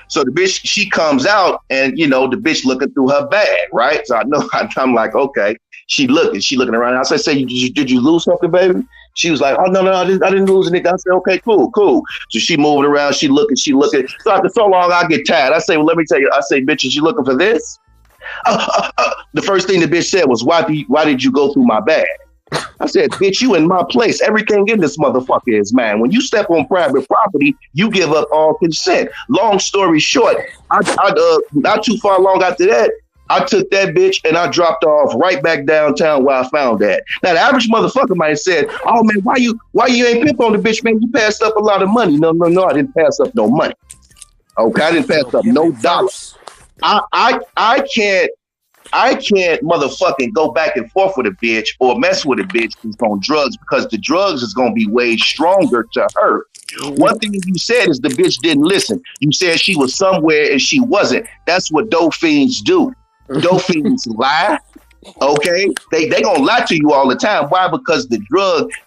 [SPEAKER 3] So the bitch, she comes out and, the bitch looking through her bag, right? So I know, I'm like, okay, she looking around. I say, did you lose something, baby? She was like, oh, no, I didn't lose anything. I said, okay, cool. So she moving around, she looking. So after so long, I get tired. I say, well, let me tell you. I say, bitch, is you looking for this? The first thing the bitch said was, why did you go through my bag? I said, bitch, you in my place. Everything in this motherfucker is mine. When you step on private property, you give up all consent. Long story short, I not too far long after that, I took that bitch and I dropped her off right back downtown where I found that. Now the average motherfucker might have said, "Oh man, why you ain't pimp on the bitch, man? You passed up a lot of money." No, I didn't pass up no money. Okay, I didn't pass up no dollars. I can't motherfucking go back and forth with a bitch or mess with a bitch who's on drugs, because the drugs is gonna be way stronger to her. One thing you said is the bitch didn't listen. You said she was somewhere and she wasn't. That's what dope fiends do. Dope fiends lie. Okay, they gonna lie to you all the time. Why? Because the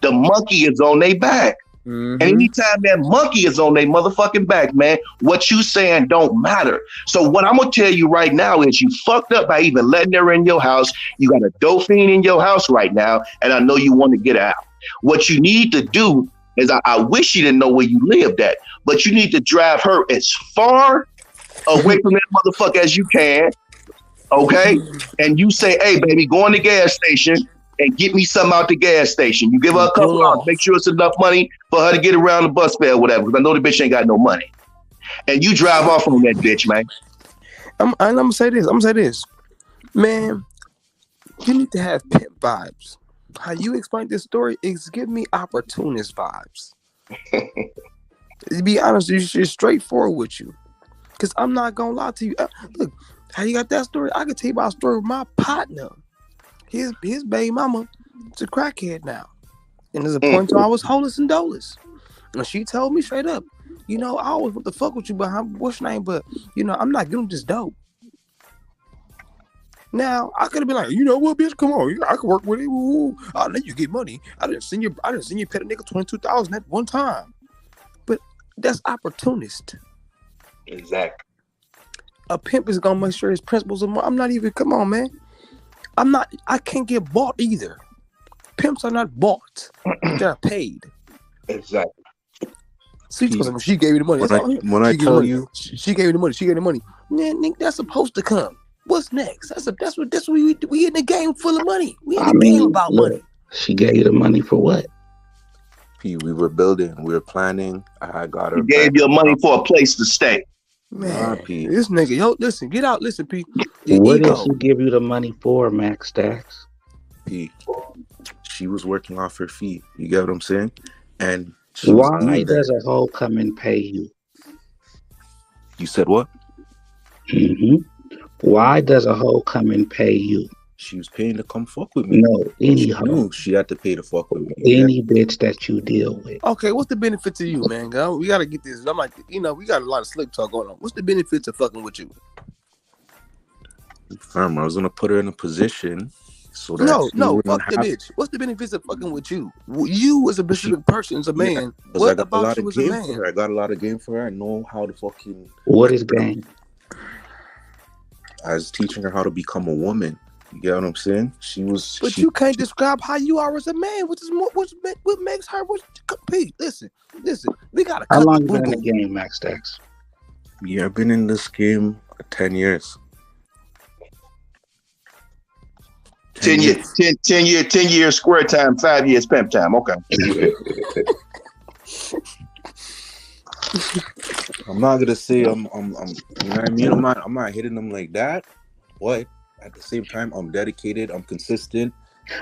[SPEAKER 3] monkey is on their back. Mm-hmm. And anytime that monkey is on their motherfucking back, man, what you saying don't matter. So what I'm gonna tell you right now is you fucked up by even letting her in your house. You got a dope fiend in your house right now, and I know you want to get out. What you need to do is, I wish you didn't know where you lived at, but you need to drive her as far away from that motherfucker as you can. Okay, and you say, "Hey, baby, go in the gas station and get me something out the gas station." You give her a couple of, make sure it's enough money for her to get around the bus fare or whatever, because I know the bitch ain't got no money. And you drive off on that bitch, man.
[SPEAKER 1] I'm gonna say this, man. You need to have pimp vibes. How you explain this story is giving me opportunist vibes. To be honest, you're straightforward with you, because I'm not gonna lie to you. Look, how you got that story? I can tell you about a story with my partner. His baby mama is a crackhead now. And there's a point where I was holeless and doleless. And she told me straight up, I always want to fuck with you, but what's your name? But, I'm not giving this dope. Now, I could have been like, you know what, bitch, come on. I can work with it. Ooh, I'll let you get money. I didn't send you pay a nigga $22,000 at one time. But that's opportunist.
[SPEAKER 3] Exactly.
[SPEAKER 1] A pimp is going to make sure his principles are more. I'm not even, come on, man. I can't get bought either. Pimps are not bought. They're paid.
[SPEAKER 3] Exactly.
[SPEAKER 1] See, she gave me the money.
[SPEAKER 6] When I tell you,
[SPEAKER 1] she gave me the money. She gave me the money. Man, Nick, that's supposed to come. What's next? That's what we in the game full of money. We in the game about money.
[SPEAKER 4] She gave you the money for what?
[SPEAKER 6] P, we were building, we were planning. I got her.
[SPEAKER 3] He gave you money for a place to stay.
[SPEAKER 1] Man, this nigga, listen, get out, listen, P.
[SPEAKER 4] What did she give you the money for, Max Stacks?
[SPEAKER 6] P, she was working off her feet. You get what I'm saying? And
[SPEAKER 4] why does a hoe come and pay you?
[SPEAKER 6] You said what?
[SPEAKER 4] Mm-hmm. Why does a hoe come and pay you?
[SPEAKER 6] She was paying to come fuck with me.
[SPEAKER 4] No, any hoe.
[SPEAKER 6] She had to pay to fuck with me.
[SPEAKER 4] Any bitch that you deal with.
[SPEAKER 1] Okay, what's the benefit to you, man? We gotta get this. I'm like, we got a lot of slick talk going on. What's the benefit to fucking with you?
[SPEAKER 6] Fam, I was gonna put her in a position so that
[SPEAKER 1] no, fuck the bitch. What's the benefits of fucking with you? You as a specific person, as a man. What about you as a man?
[SPEAKER 6] I got a lot of game for her. I know how to fucking.
[SPEAKER 4] What is game?
[SPEAKER 6] I was teaching her how to become a woman. You get what I'm saying? She was.
[SPEAKER 1] But you can't describe how you are as a man, which is what makes her. Pete, listen. We gotta
[SPEAKER 4] How
[SPEAKER 1] cut
[SPEAKER 4] long
[SPEAKER 1] the
[SPEAKER 4] you
[SPEAKER 1] boo
[SPEAKER 4] been in the
[SPEAKER 1] boo.
[SPEAKER 4] game, Max Stacks?
[SPEAKER 6] Yeah, I've been in this game 10 years.
[SPEAKER 3] 10 years square time, 5 years pimp time. Okay.
[SPEAKER 6] I'm not gonna say I'm you know what I mean? I'm not hitting them like that, but at the same time I'm dedicated, I'm consistent.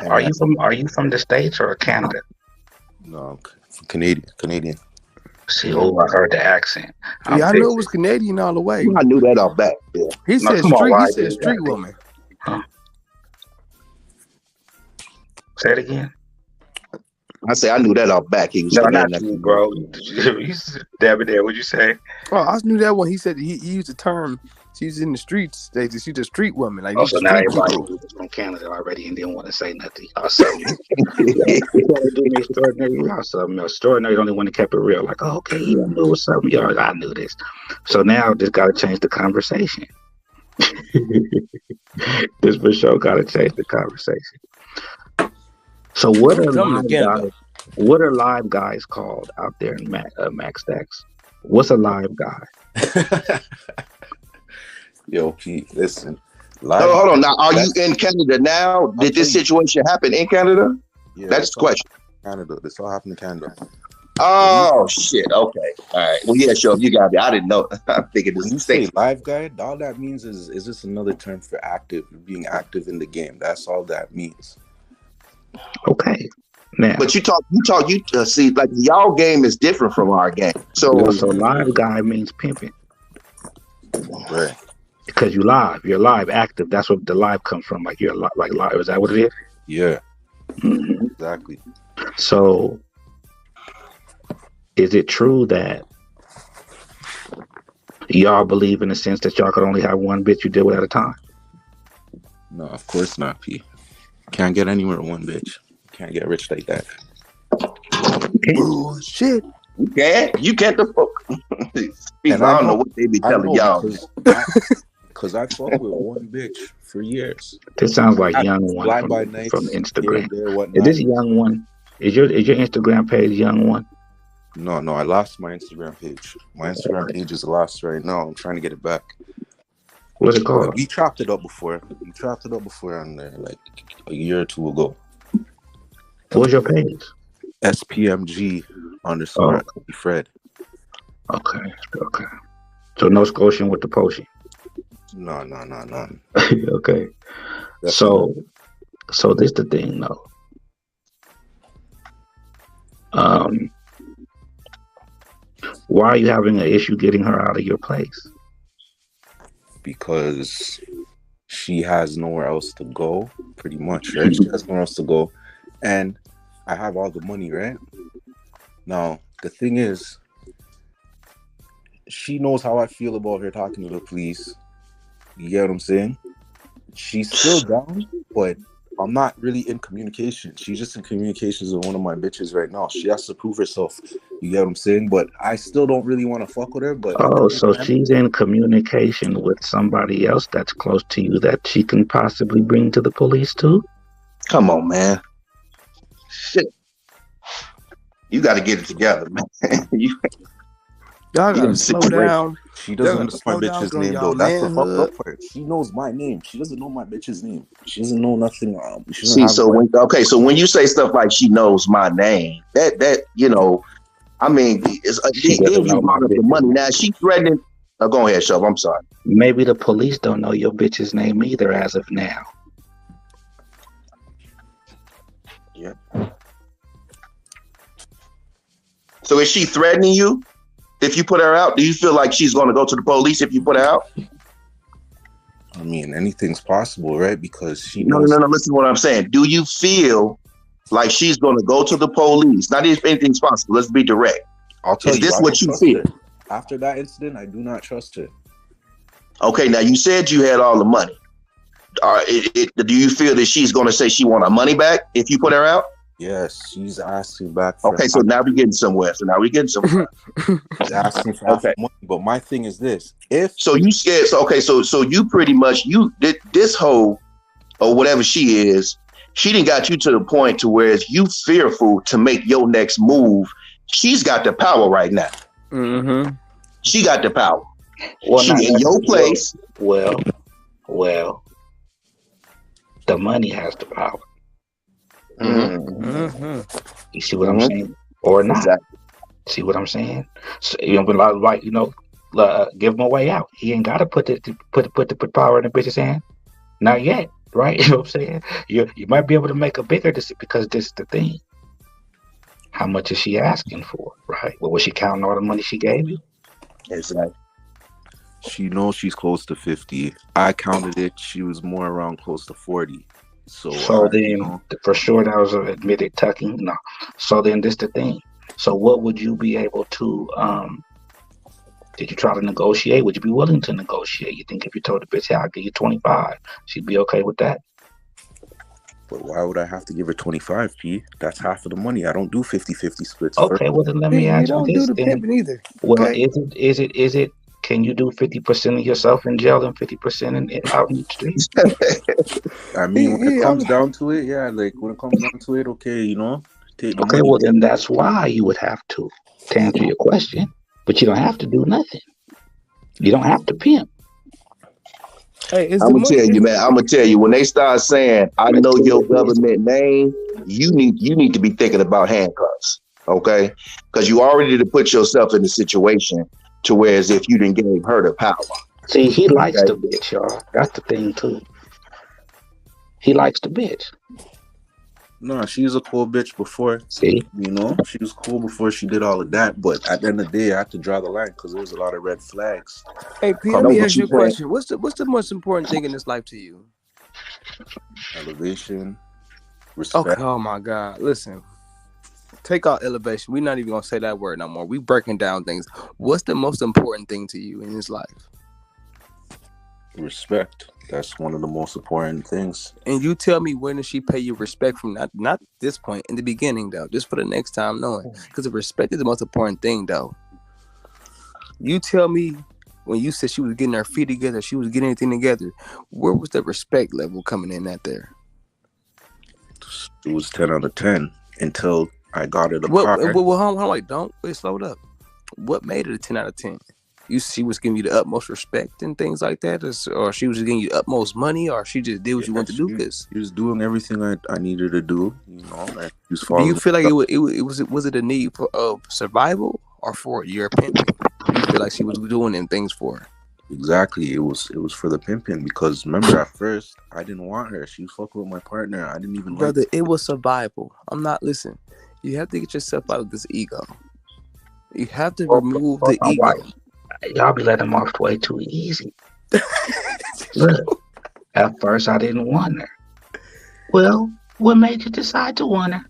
[SPEAKER 6] And
[SPEAKER 4] Are you from the States or Canada?
[SPEAKER 6] No, I'm Canadian.
[SPEAKER 4] See, oh, I heard the accent.
[SPEAKER 1] Yeah, I
[SPEAKER 4] big.
[SPEAKER 1] knew it was Canadian all the way.
[SPEAKER 3] I knew that off back. Yeah.
[SPEAKER 1] He
[SPEAKER 4] No,
[SPEAKER 1] said
[SPEAKER 4] come on,
[SPEAKER 1] street. He
[SPEAKER 4] why
[SPEAKER 1] said
[SPEAKER 4] you
[SPEAKER 1] street
[SPEAKER 4] gotta be?
[SPEAKER 1] woman.
[SPEAKER 4] Huh? Say it again.
[SPEAKER 3] I say I knew that off back. He was
[SPEAKER 4] No,
[SPEAKER 3] Canadian.
[SPEAKER 4] not you, bro. Dabba there. What'd you say?
[SPEAKER 1] Oh, I knew that one. He said he used the term. She's in the streets. She's a street woman. Like
[SPEAKER 4] Also,
[SPEAKER 1] these
[SPEAKER 4] now
[SPEAKER 1] street
[SPEAKER 4] everybody
[SPEAKER 1] people.
[SPEAKER 4] who's from Canada already and didn't want to say nothing. Something. You gotta do me extraordinary. Y'all something else. Extraordinary, the only one that kept it real. Like, oh, okay, yeah, I knew it was something. Y'all, I knew this. So now just gotta change the conversation. This for sure gotta change the conversation. So what are live guys called out there in Max Stacks? What's a live guy?
[SPEAKER 6] Yo, Pete, listen.
[SPEAKER 3] Hold on. Now, are you in Canada now? Did this situation happen in Canada?
[SPEAKER 6] Yeah,
[SPEAKER 3] that's the question.
[SPEAKER 6] Canada. This all happened in Canada.
[SPEAKER 3] Oh shit. Okay. All right. Well, yeah, sure. You got me. I didn't know. I'm thinking this.
[SPEAKER 6] When you say live guy, all that means is this another term for active, being active in the game. That's all that means.
[SPEAKER 4] Okay. Now,
[SPEAKER 3] but you see, like y'all game is different from our game. So
[SPEAKER 4] live guy means pimping,
[SPEAKER 6] right?
[SPEAKER 4] Because you're live, active. That's what the live comes from. Like you're live. Is that what it is?
[SPEAKER 6] Yeah.
[SPEAKER 4] Mm-hmm.
[SPEAKER 6] Exactly.
[SPEAKER 4] So, is it true that y'all believe in the sense that y'all could only have one bitch you deal with at a time?
[SPEAKER 6] No, of course not, P. Can't get anywhere with one bitch. Can't get rich like that.
[SPEAKER 1] Bullshit.
[SPEAKER 3] You can't the fuck. I don't know what they be telling y'all.
[SPEAKER 6] Because I fuck with one bitch for years.
[SPEAKER 4] This sounds like young one from Instagram. Is this young one? Is your Instagram page young one?
[SPEAKER 6] No, I lost my Instagram page. My Instagram page is lost right now. I'm trying to get it back.
[SPEAKER 4] What's it called?
[SPEAKER 6] We chopped it up before. On there like a year or two ago.
[SPEAKER 4] What's your page?
[SPEAKER 6] SPMG _ Fred. Okay.
[SPEAKER 4] So no Scotian with the potion.
[SPEAKER 6] No.
[SPEAKER 4] Okay. So this the thing though. Why are you having an issue getting her out of your place?
[SPEAKER 6] Because she has nowhere else to go, pretty much, right? She has nowhere else to go. And I have all the money, right? Now, the thing is, she knows how I feel about her talking to the police. You get what I'm saying? She's still down, but I'm not really in communication. She's just in communications with one of my bitches right now. She has to prove herself. You get what I'm saying? But I still don't really want to fuck with her. But
[SPEAKER 4] so she's in communication with somebody else that's close to you that she can possibly bring to the police too?
[SPEAKER 3] Come on, man. Shit. You got to get it together, man.
[SPEAKER 1] Y'all gotta slow down.
[SPEAKER 6] She doesn't know my bitch's name though. That's the fucked up part. She knows my name. She doesn't know my bitch's name. She doesn't know nothing.
[SPEAKER 3] So when you say stuff like she knows my name, that you know, I mean, then you brought up the money. Now she threatening. Go ahead, Shove. I'm sorry.
[SPEAKER 4] Maybe the police don't know your bitch's name either as of now.
[SPEAKER 3] Yeah. So is she threatening you? If you put her out, do you feel like she's going to go to the police if you put her out?
[SPEAKER 6] I mean, anything's possible, right? Because she knows.
[SPEAKER 3] No. Listen to what I'm saying. Do you feel like she's going to go to the police? Not if anything's possible. Let's be direct.
[SPEAKER 6] I'll tell you.
[SPEAKER 3] Is this what you feel?
[SPEAKER 6] After that incident, I do not trust her.
[SPEAKER 3] Okay, now you said you had all the money. Do you feel that she's going to say she want her money back if you put her out?
[SPEAKER 6] Yes, she's asking back.
[SPEAKER 3] Okay, so now we're getting somewhere.
[SPEAKER 6] She's asking for money, but my thing is this: so you pretty much this hoe
[SPEAKER 3] or whatever she is, she didn't got you to the point to where you fearful to make your next move. She's got the power right now.
[SPEAKER 1] Mm-hmm.
[SPEAKER 3] She got the power.
[SPEAKER 2] Well,
[SPEAKER 3] She
[SPEAKER 2] not
[SPEAKER 3] in your
[SPEAKER 2] necessarily.
[SPEAKER 3] place.
[SPEAKER 2] Well, the money has the power.
[SPEAKER 3] Mm-hmm.
[SPEAKER 1] Mm-hmm.
[SPEAKER 2] You see what I'm saying? Or not?
[SPEAKER 3] Exactly.
[SPEAKER 2] See what I'm saying? So, like give him a way out. He ain't got to put power in the bitch's hand. Not yet, right? You know what I'm saying? You might be able to make a bigger decision because this is the thing. How much is she asking for, right? Well, was she counting all the money she gave you?
[SPEAKER 3] Exactly.
[SPEAKER 6] She knows she's close to 50. I counted it. She was more around close to 40. So,
[SPEAKER 2] So then, for sure, that was an admitted tucking. No. So then, this the thing. So, what would you be able to? Did you try to negotiate? Would you be willing to negotiate? You think if you told the bitch, "Hey, I'll give you 25," she'd be okay with that?
[SPEAKER 6] but why would I have to give her 25, P? That's half of the money. I don't do 50-50 splits first.
[SPEAKER 2] Okay, well then let me
[SPEAKER 1] You
[SPEAKER 2] ask you
[SPEAKER 1] don't do
[SPEAKER 2] this
[SPEAKER 1] the
[SPEAKER 2] then.
[SPEAKER 1] pimping either.
[SPEAKER 2] Well,
[SPEAKER 1] Okay.
[SPEAKER 2] is it? Can you do 50% of yourself in jail and 50% out in the streets?
[SPEAKER 6] I mean, when it comes down to it, yeah, like when it comes down to it, okay, take the
[SPEAKER 2] Okay,
[SPEAKER 6] money.
[SPEAKER 2] well then that's why you would have to answer your question. But you don't have to do nothing. You don't have to pimp.
[SPEAKER 1] Hey, is
[SPEAKER 3] I'm
[SPEAKER 1] the
[SPEAKER 3] gonna
[SPEAKER 1] money?
[SPEAKER 3] tell you, man. I'm gonna tell you when they start saying, "I know your government name," you need to be thinking about handcuffs, okay? Because you already to put yourself in a situation to where as if you didn't give her the power.
[SPEAKER 2] See, he likes
[SPEAKER 3] Okay?
[SPEAKER 2] the bitch, y'all. That's the thing too. He likes the bitch.
[SPEAKER 6] No, she was a cool bitch before.
[SPEAKER 2] See,
[SPEAKER 6] She was cool before she did all of that. But at the end of the day, I had to draw the line because there was a lot of red flags.
[SPEAKER 1] Hey, P, let
[SPEAKER 3] No,
[SPEAKER 1] me
[SPEAKER 3] but
[SPEAKER 1] ask you
[SPEAKER 3] you
[SPEAKER 1] a
[SPEAKER 3] can't.
[SPEAKER 1] question. What's the most important thing in this life to you?
[SPEAKER 6] Elevation, respect.
[SPEAKER 1] Okay. Oh my God. Listen. Take out elevation. We're not even gonna say that word no more. We breaking down things. What's the most important thing to you in this life?
[SPEAKER 6] Respect. That's one of the most important things.
[SPEAKER 1] And you tell me, when does she pay you respect from? Not this point, in the beginning though, just for the next time knowing, because the respect is the most important thing though. You tell me, when you said she was getting her feet together, she was getting everything together, where was the respect level coming in at there?
[SPEAKER 6] It was 10 out of 10 until I got her the
[SPEAKER 1] What?
[SPEAKER 6] car.
[SPEAKER 1] Well, hold on, like, don't wait, slow it up. What made it a 10 out of 10? She was giving you the utmost respect and things like that, or she was giving you the utmost money, or she just did what you wanted to do? Because
[SPEAKER 6] She was doing everything I needed to do. And she was
[SPEAKER 1] do
[SPEAKER 6] following.
[SPEAKER 1] you feel like was it a need for survival or for your pimping? You feel like she was doing them things for her?
[SPEAKER 6] Exactly. It was for the pimping because remember at first I didn't want her. She was fucking with my partner. I didn't even
[SPEAKER 1] Brother,
[SPEAKER 6] like
[SPEAKER 1] it was survival. I'm not listening. You have to get yourself out of this ego. You have to remove the
[SPEAKER 2] my
[SPEAKER 1] ego.
[SPEAKER 2] wife. Y'all be letting them off way too easy. Look, at first I didn't want her. Well, what made you decide to want her?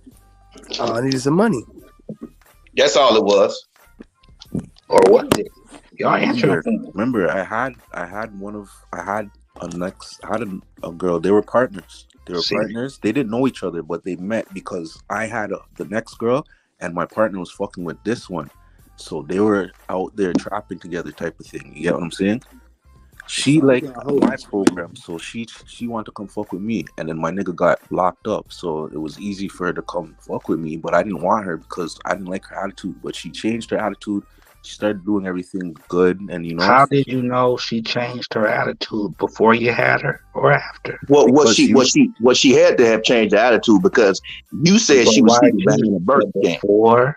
[SPEAKER 1] I needed some money.
[SPEAKER 3] That's all it was.
[SPEAKER 2] Or was it? Y'all answer.
[SPEAKER 6] Remember, I had a girl. They were partners. They didn't know each other, but they met because I had the next girl, and my partner was fucking with this one. So they were out there trapping together, type of thing. You get what I'm saying? She liked my program, so she wanted to come fuck with me, and then my nigga got locked up, so it was easy for her to come fuck with me. But I didn't want her because I didn't like her attitude. But she changed her attitude. She started doing everything good, and
[SPEAKER 2] How did you know she changed her attitude before you had her or after?
[SPEAKER 3] Well, what she had to have changed the attitude because you said she was sleeping behind a Burger King.
[SPEAKER 2] Before,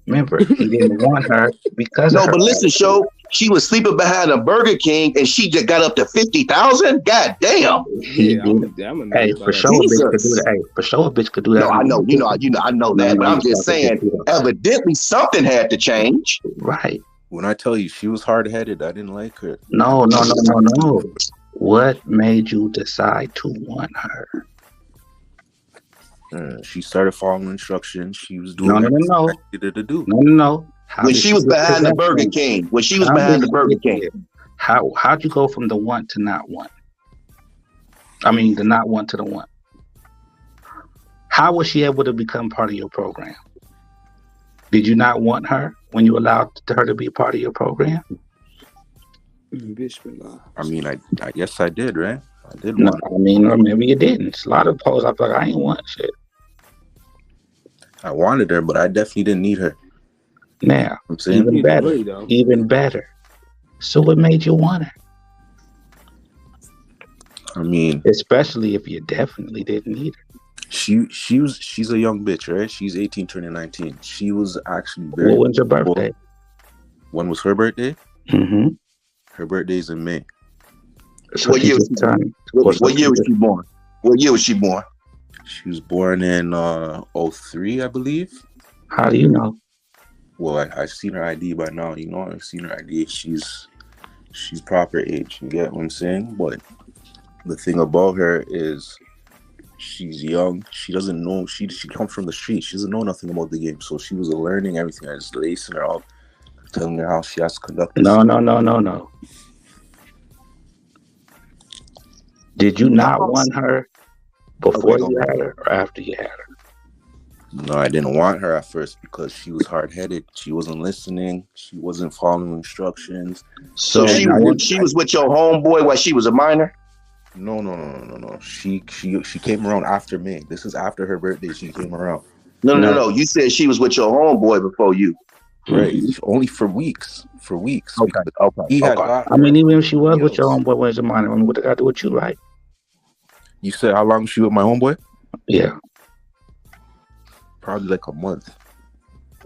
[SPEAKER 2] remember, he didn't want her because of her.
[SPEAKER 3] No, but listen, show she was sleeping behind a Burger King and she just got up to 50,000. God damn!
[SPEAKER 2] He did. Hey, for sure, a bitch could do that. Hey, for sure, a bitch could do that.
[SPEAKER 3] No, I know, I know that, but I'm just saying, evidently something had to change.
[SPEAKER 2] Right.
[SPEAKER 6] When I tell you she was hard-headed, I didn't like her.
[SPEAKER 2] No. What made you decide to want her?
[SPEAKER 6] She started following instructions. She was doing
[SPEAKER 2] no.
[SPEAKER 6] I needed to do.
[SPEAKER 2] No.
[SPEAKER 3] When she was behind the Burger King.
[SPEAKER 2] How'd you go from the want to not want? I mean, the not want to the want. How was she able to become part of your program? Did you not want her when you allowed her to be part of your program?
[SPEAKER 6] I mean, I guess I did, right? I did
[SPEAKER 4] No,
[SPEAKER 6] want her.
[SPEAKER 4] I mean, or maybe you didn't. A lot of posts, I feel like I ain't want shit.
[SPEAKER 6] I wanted her, but I definitely didn't need her.
[SPEAKER 4] Now,
[SPEAKER 6] I'm saying,
[SPEAKER 1] You
[SPEAKER 4] even
[SPEAKER 1] need the
[SPEAKER 4] better,
[SPEAKER 1] money though.
[SPEAKER 4] even better. So what made you want her?
[SPEAKER 6] I mean,
[SPEAKER 4] Especially if you definitely didn't need her.
[SPEAKER 6] she's a young bitch, right? She's 18, turning 19. She was actually
[SPEAKER 4] What
[SPEAKER 6] very
[SPEAKER 4] was your
[SPEAKER 6] cool.
[SPEAKER 4] birthday?
[SPEAKER 6] When was her birthday?
[SPEAKER 4] Mm-hmm.
[SPEAKER 6] Her birthday's in May.
[SPEAKER 4] So
[SPEAKER 3] What
[SPEAKER 4] she
[SPEAKER 3] year was
[SPEAKER 4] just
[SPEAKER 3] she born?
[SPEAKER 4] turned. Or so
[SPEAKER 3] What
[SPEAKER 4] she
[SPEAKER 3] year was
[SPEAKER 4] just,
[SPEAKER 3] she born? What year was she born?
[SPEAKER 6] She was born in 03, I believe.
[SPEAKER 4] how do you know?
[SPEAKER 6] Well, I've seen her ID by now. You know, I've seen her ID. She's proper age. You get what I'm saying? But the thing about her is she's young. She doesn't know. She comes from the street. She doesn't know nothing about the game. So she was learning everything. I was lacing her up, telling her how she has to conduct
[SPEAKER 4] No,
[SPEAKER 6] herself.
[SPEAKER 4] no, no, no, no. Did you
[SPEAKER 3] No.
[SPEAKER 4] not want her
[SPEAKER 3] Okay,
[SPEAKER 4] before
[SPEAKER 3] go
[SPEAKER 4] you
[SPEAKER 3] ahead.
[SPEAKER 4] had her or after you had her?
[SPEAKER 6] No, I didn't want her at first because she was hard headed. She wasn't listening. She wasn't following instructions.
[SPEAKER 3] So
[SPEAKER 4] And
[SPEAKER 6] And
[SPEAKER 4] I want
[SPEAKER 3] she was with your homeboy while she was a minor?
[SPEAKER 6] no. She came around after May. This is after her birthday. She came around.
[SPEAKER 4] no.
[SPEAKER 3] No. You said she was with your homeboy before you.
[SPEAKER 6] Right.
[SPEAKER 4] Mhm.
[SPEAKER 6] Only for weeks. For weeks.
[SPEAKER 3] Okay,
[SPEAKER 6] Because
[SPEAKER 3] okay,
[SPEAKER 6] he had
[SPEAKER 3] okay.
[SPEAKER 6] got
[SPEAKER 4] I
[SPEAKER 6] her
[SPEAKER 4] mean, even if
[SPEAKER 6] from
[SPEAKER 4] she was
[SPEAKER 6] somebody
[SPEAKER 4] with your
[SPEAKER 6] else.
[SPEAKER 4] homeboy when she was a minor, I mean, what they got to do with you, right?
[SPEAKER 6] You said how long was she with my homeboy?
[SPEAKER 4] Yeah.
[SPEAKER 6] Probably like a month.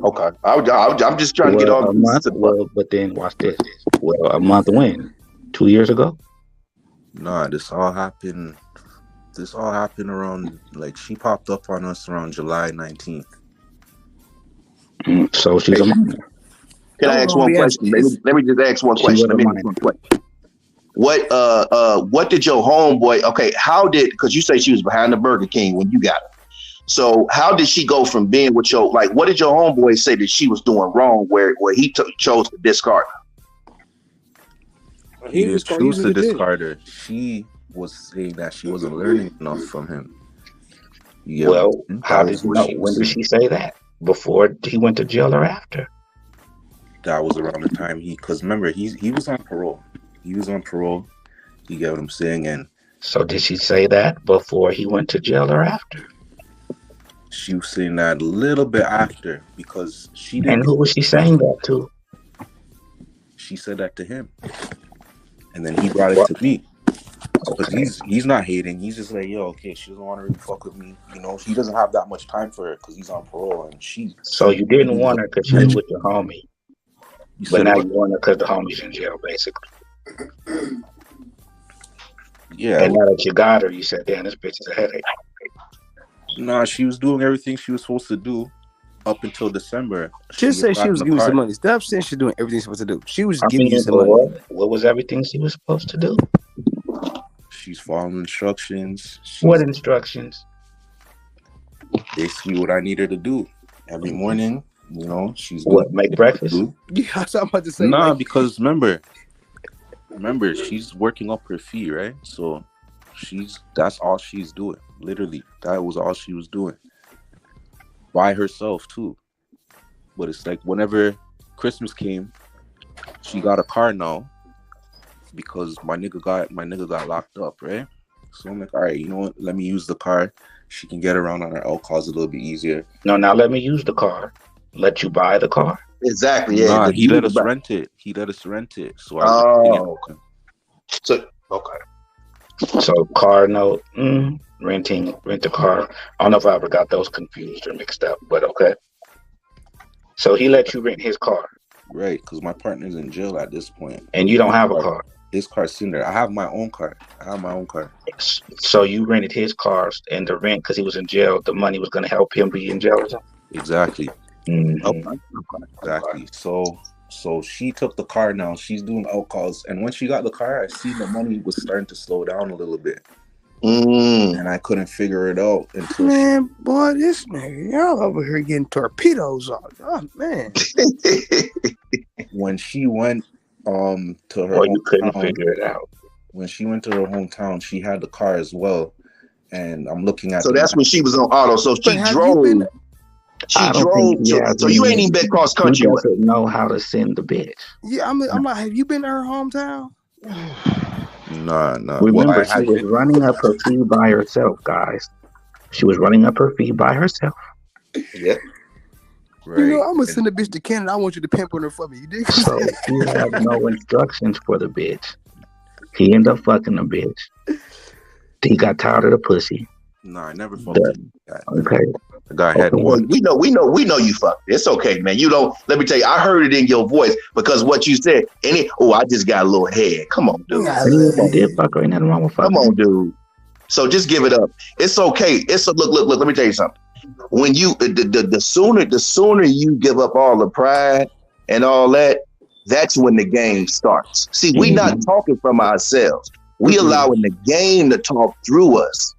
[SPEAKER 3] Okay. I'm just trying to get
[SPEAKER 4] Well,
[SPEAKER 3] all the
[SPEAKER 4] a
[SPEAKER 3] pieces
[SPEAKER 4] month.
[SPEAKER 3] to the puzzle.
[SPEAKER 4] Well, but then watch this. Well, a month when? 2 years ago?
[SPEAKER 6] Nah, this all happened around like she popped up on us around July 19th.
[SPEAKER 4] So she's a minor.
[SPEAKER 3] Can
[SPEAKER 1] I
[SPEAKER 3] I
[SPEAKER 1] was
[SPEAKER 3] ask
[SPEAKER 1] gonna
[SPEAKER 3] one
[SPEAKER 1] be
[SPEAKER 3] question?
[SPEAKER 1] asking. It's
[SPEAKER 3] Let me just ask one
[SPEAKER 4] She
[SPEAKER 3] question.
[SPEAKER 4] was
[SPEAKER 3] Let
[SPEAKER 4] a
[SPEAKER 3] me ask
[SPEAKER 4] minor.
[SPEAKER 3] one question. What did your homeboy, okay, how did, because you say she was behind the Burger King when you got her. So how did she go from being with your, like, what did your homeboy say that she was doing wrong where he chose to discard
[SPEAKER 6] He
[SPEAKER 1] he was
[SPEAKER 6] didn't
[SPEAKER 1] just gonna use
[SPEAKER 6] choose
[SPEAKER 1] her
[SPEAKER 6] to
[SPEAKER 1] to dick.
[SPEAKER 6] discard her. She was saying that she wasn't learning enough from him. You get what I'm
[SPEAKER 4] Well,
[SPEAKER 6] saying?
[SPEAKER 4] how
[SPEAKER 6] That
[SPEAKER 4] did
[SPEAKER 6] was
[SPEAKER 4] you
[SPEAKER 6] what
[SPEAKER 4] know?
[SPEAKER 6] she was
[SPEAKER 4] When did
[SPEAKER 6] saying.
[SPEAKER 4] she say that? Before he went to jail or after?
[SPEAKER 6] That was around the time because remember he was on parole. He was on parole. You get what I'm saying? And
[SPEAKER 4] So did she say that before he went to jail or after?
[SPEAKER 6] she was saying that a little bit after because she
[SPEAKER 4] And
[SPEAKER 6] didn't
[SPEAKER 4] who
[SPEAKER 6] get
[SPEAKER 4] was she
[SPEAKER 6] enough.
[SPEAKER 4] saying that to?
[SPEAKER 6] She said that to him, and then he brought it
[SPEAKER 4] What?
[SPEAKER 6] to me because
[SPEAKER 4] Okay.
[SPEAKER 6] he's not hating. He's just like, yo, okay, she doesn't want to really fuck with me. You know, he doesn't have that much time for her because he's on parole, and she
[SPEAKER 4] So
[SPEAKER 6] said
[SPEAKER 4] you didn't
[SPEAKER 6] he was
[SPEAKER 4] want her because she was with your homie,
[SPEAKER 6] You
[SPEAKER 4] but
[SPEAKER 6] said
[SPEAKER 4] now
[SPEAKER 6] what?
[SPEAKER 4] you want her because the homie's in jail, basically.
[SPEAKER 6] Yeah.
[SPEAKER 4] And now that you got her, you said, "Damn, this bitch is a headache."
[SPEAKER 6] Nah, she was doing everything she was supposed to do up until December. She
[SPEAKER 1] Just
[SPEAKER 6] was
[SPEAKER 1] say she
[SPEAKER 6] back in
[SPEAKER 1] was
[SPEAKER 6] the
[SPEAKER 1] giving you some
[SPEAKER 6] car.
[SPEAKER 1] money. Stop saying she's doing everything she's supposed to do. She was
[SPEAKER 4] I
[SPEAKER 1] giving you
[SPEAKER 4] mean,
[SPEAKER 1] some
[SPEAKER 4] but
[SPEAKER 1] money.
[SPEAKER 4] what was everything she was supposed to do?
[SPEAKER 6] She's following instructions.
[SPEAKER 4] What
[SPEAKER 6] She's
[SPEAKER 4] instructions?
[SPEAKER 6] basically what I need her to do every morning. You know, she's doing
[SPEAKER 4] What, make
[SPEAKER 6] what she
[SPEAKER 4] breakfast?
[SPEAKER 6] do.
[SPEAKER 1] Yeah, that's what I'm about to say.
[SPEAKER 6] Nah,
[SPEAKER 1] Like,
[SPEAKER 6] because remember, she's working up her fee, right? So that's all she's doing. Literally, that was all she was doing by herself too. But it's like whenever Christmas came, she got a car now because my nigga got locked up, right? So I'm like, all right, you know what? Let me use the car. She can get around on her outcalls a little bit easier.
[SPEAKER 4] No, now let me use the car. Let you buy the car.
[SPEAKER 3] exactly? Yeah,
[SPEAKER 6] Nah,
[SPEAKER 3] the
[SPEAKER 6] he let
[SPEAKER 3] use
[SPEAKER 6] us
[SPEAKER 3] about.
[SPEAKER 6] rent it. He let us rent it. So I was renting it
[SPEAKER 3] Oh,
[SPEAKER 6] from him.
[SPEAKER 3] so okay.
[SPEAKER 4] So car note, rent a car. I don't know if I ever got those confused or mixed up, but okay. So he let you rent his car,
[SPEAKER 6] Right, because my partner's in jail at this point.
[SPEAKER 4] and you don't
[SPEAKER 6] His
[SPEAKER 4] have a
[SPEAKER 6] car,
[SPEAKER 4] car.
[SPEAKER 6] his car's in there. I have my own car.
[SPEAKER 4] So you rented his car, and the rent because he was in jail. The money was going to help him be in jail or something.
[SPEAKER 6] Exactly.
[SPEAKER 4] Mm-hmm.
[SPEAKER 3] Okay, okay.
[SPEAKER 6] Exactly. So she took the car now. She's doing outcalls. And when she got the car, I seen the money was starting to slow down a little bit.
[SPEAKER 3] Mm.
[SPEAKER 6] And I couldn't figure it out until
[SPEAKER 1] man, boy, this nigga, y'all over here getting torpedoes off. Oh man.
[SPEAKER 6] when she went to her
[SPEAKER 4] Or you couldn't
[SPEAKER 6] hometown.
[SPEAKER 4] figure it out.
[SPEAKER 6] When she went to her hometown, she had the car as well. And I'm looking at
[SPEAKER 3] So
[SPEAKER 6] the
[SPEAKER 3] that's when
[SPEAKER 6] map.
[SPEAKER 3] she was on auto. So
[SPEAKER 1] But
[SPEAKER 3] she
[SPEAKER 1] have you
[SPEAKER 3] drove.
[SPEAKER 1] been
[SPEAKER 3] She
[SPEAKER 4] I don't think
[SPEAKER 3] drove
[SPEAKER 4] he
[SPEAKER 3] to. So you ain't
[SPEAKER 4] hasn't.
[SPEAKER 3] even been cross
[SPEAKER 4] He
[SPEAKER 3] country
[SPEAKER 4] doesn't know how to send the bitch.
[SPEAKER 1] yeah, I'm like, have you been to her hometown?
[SPEAKER 6] Nah. Well,
[SPEAKER 4] Remember,
[SPEAKER 6] I
[SPEAKER 4] she
[SPEAKER 6] had
[SPEAKER 4] was
[SPEAKER 6] videos.
[SPEAKER 4] running up her fee by herself, guys. She was running up her fee by herself.
[SPEAKER 3] Yep.
[SPEAKER 1] You know,
[SPEAKER 6] Right.
[SPEAKER 1] I'm gonna
[SPEAKER 6] And
[SPEAKER 1] send a bitch to Canada. I want you to pimp on her for me. You dig?
[SPEAKER 4] So he had no instructions for the bitch. He ended up fucking the bitch. He got tired of the pussy.
[SPEAKER 6] nah, I never fucked
[SPEAKER 4] The,
[SPEAKER 6] a guy.
[SPEAKER 4] okay.
[SPEAKER 6] The guy had
[SPEAKER 4] Okay.
[SPEAKER 3] Well,
[SPEAKER 6] one.
[SPEAKER 3] we know you fucked. It's okay, man. You don't. Let me tell you, I heard it in your voice because what you said. I just got a little head. Come on, dude.
[SPEAKER 1] I
[SPEAKER 4] And
[SPEAKER 1] love
[SPEAKER 4] he
[SPEAKER 3] Come
[SPEAKER 4] did
[SPEAKER 1] it.
[SPEAKER 4] fuck her. Ain't nothing wrong with
[SPEAKER 3] Come
[SPEAKER 4] fucking her.
[SPEAKER 3] on, dude. So just give it up. It's okay. It's a look. Let me tell you something. When you the sooner you give up all the pride and all that, that's when the game starts. See, we not
[SPEAKER 4] Mm-hmm.
[SPEAKER 3] talking from ourselves. We
[SPEAKER 1] Mm-mm.
[SPEAKER 3] allowing the game to talk through us.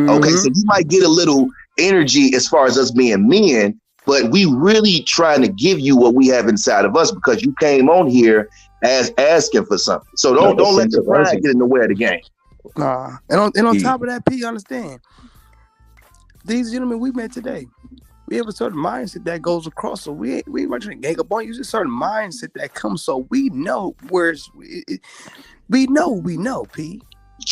[SPEAKER 3] Okay, so
[SPEAKER 1] Mm-hmm.
[SPEAKER 3] you might get a little energy as far as us being men, but we really trying to give you what we have inside of us because you came on here as asking for something. So
[SPEAKER 4] Like a
[SPEAKER 3] don't let
[SPEAKER 4] sense
[SPEAKER 3] the
[SPEAKER 4] of
[SPEAKER 3] pride get in
[SPEAKER 4] urgency.
[SPEAKER 3] the way of the game.
[SPEAKER 1] Nah. And on
[SPEAKER 6] P.
[SPEAKER 1] top of that, P, understand. These gentlemen we met today, we have a certain mindset that goes across. So we ain't trying to gang up on you. It's a certain mindset that comes. So we know we know, P.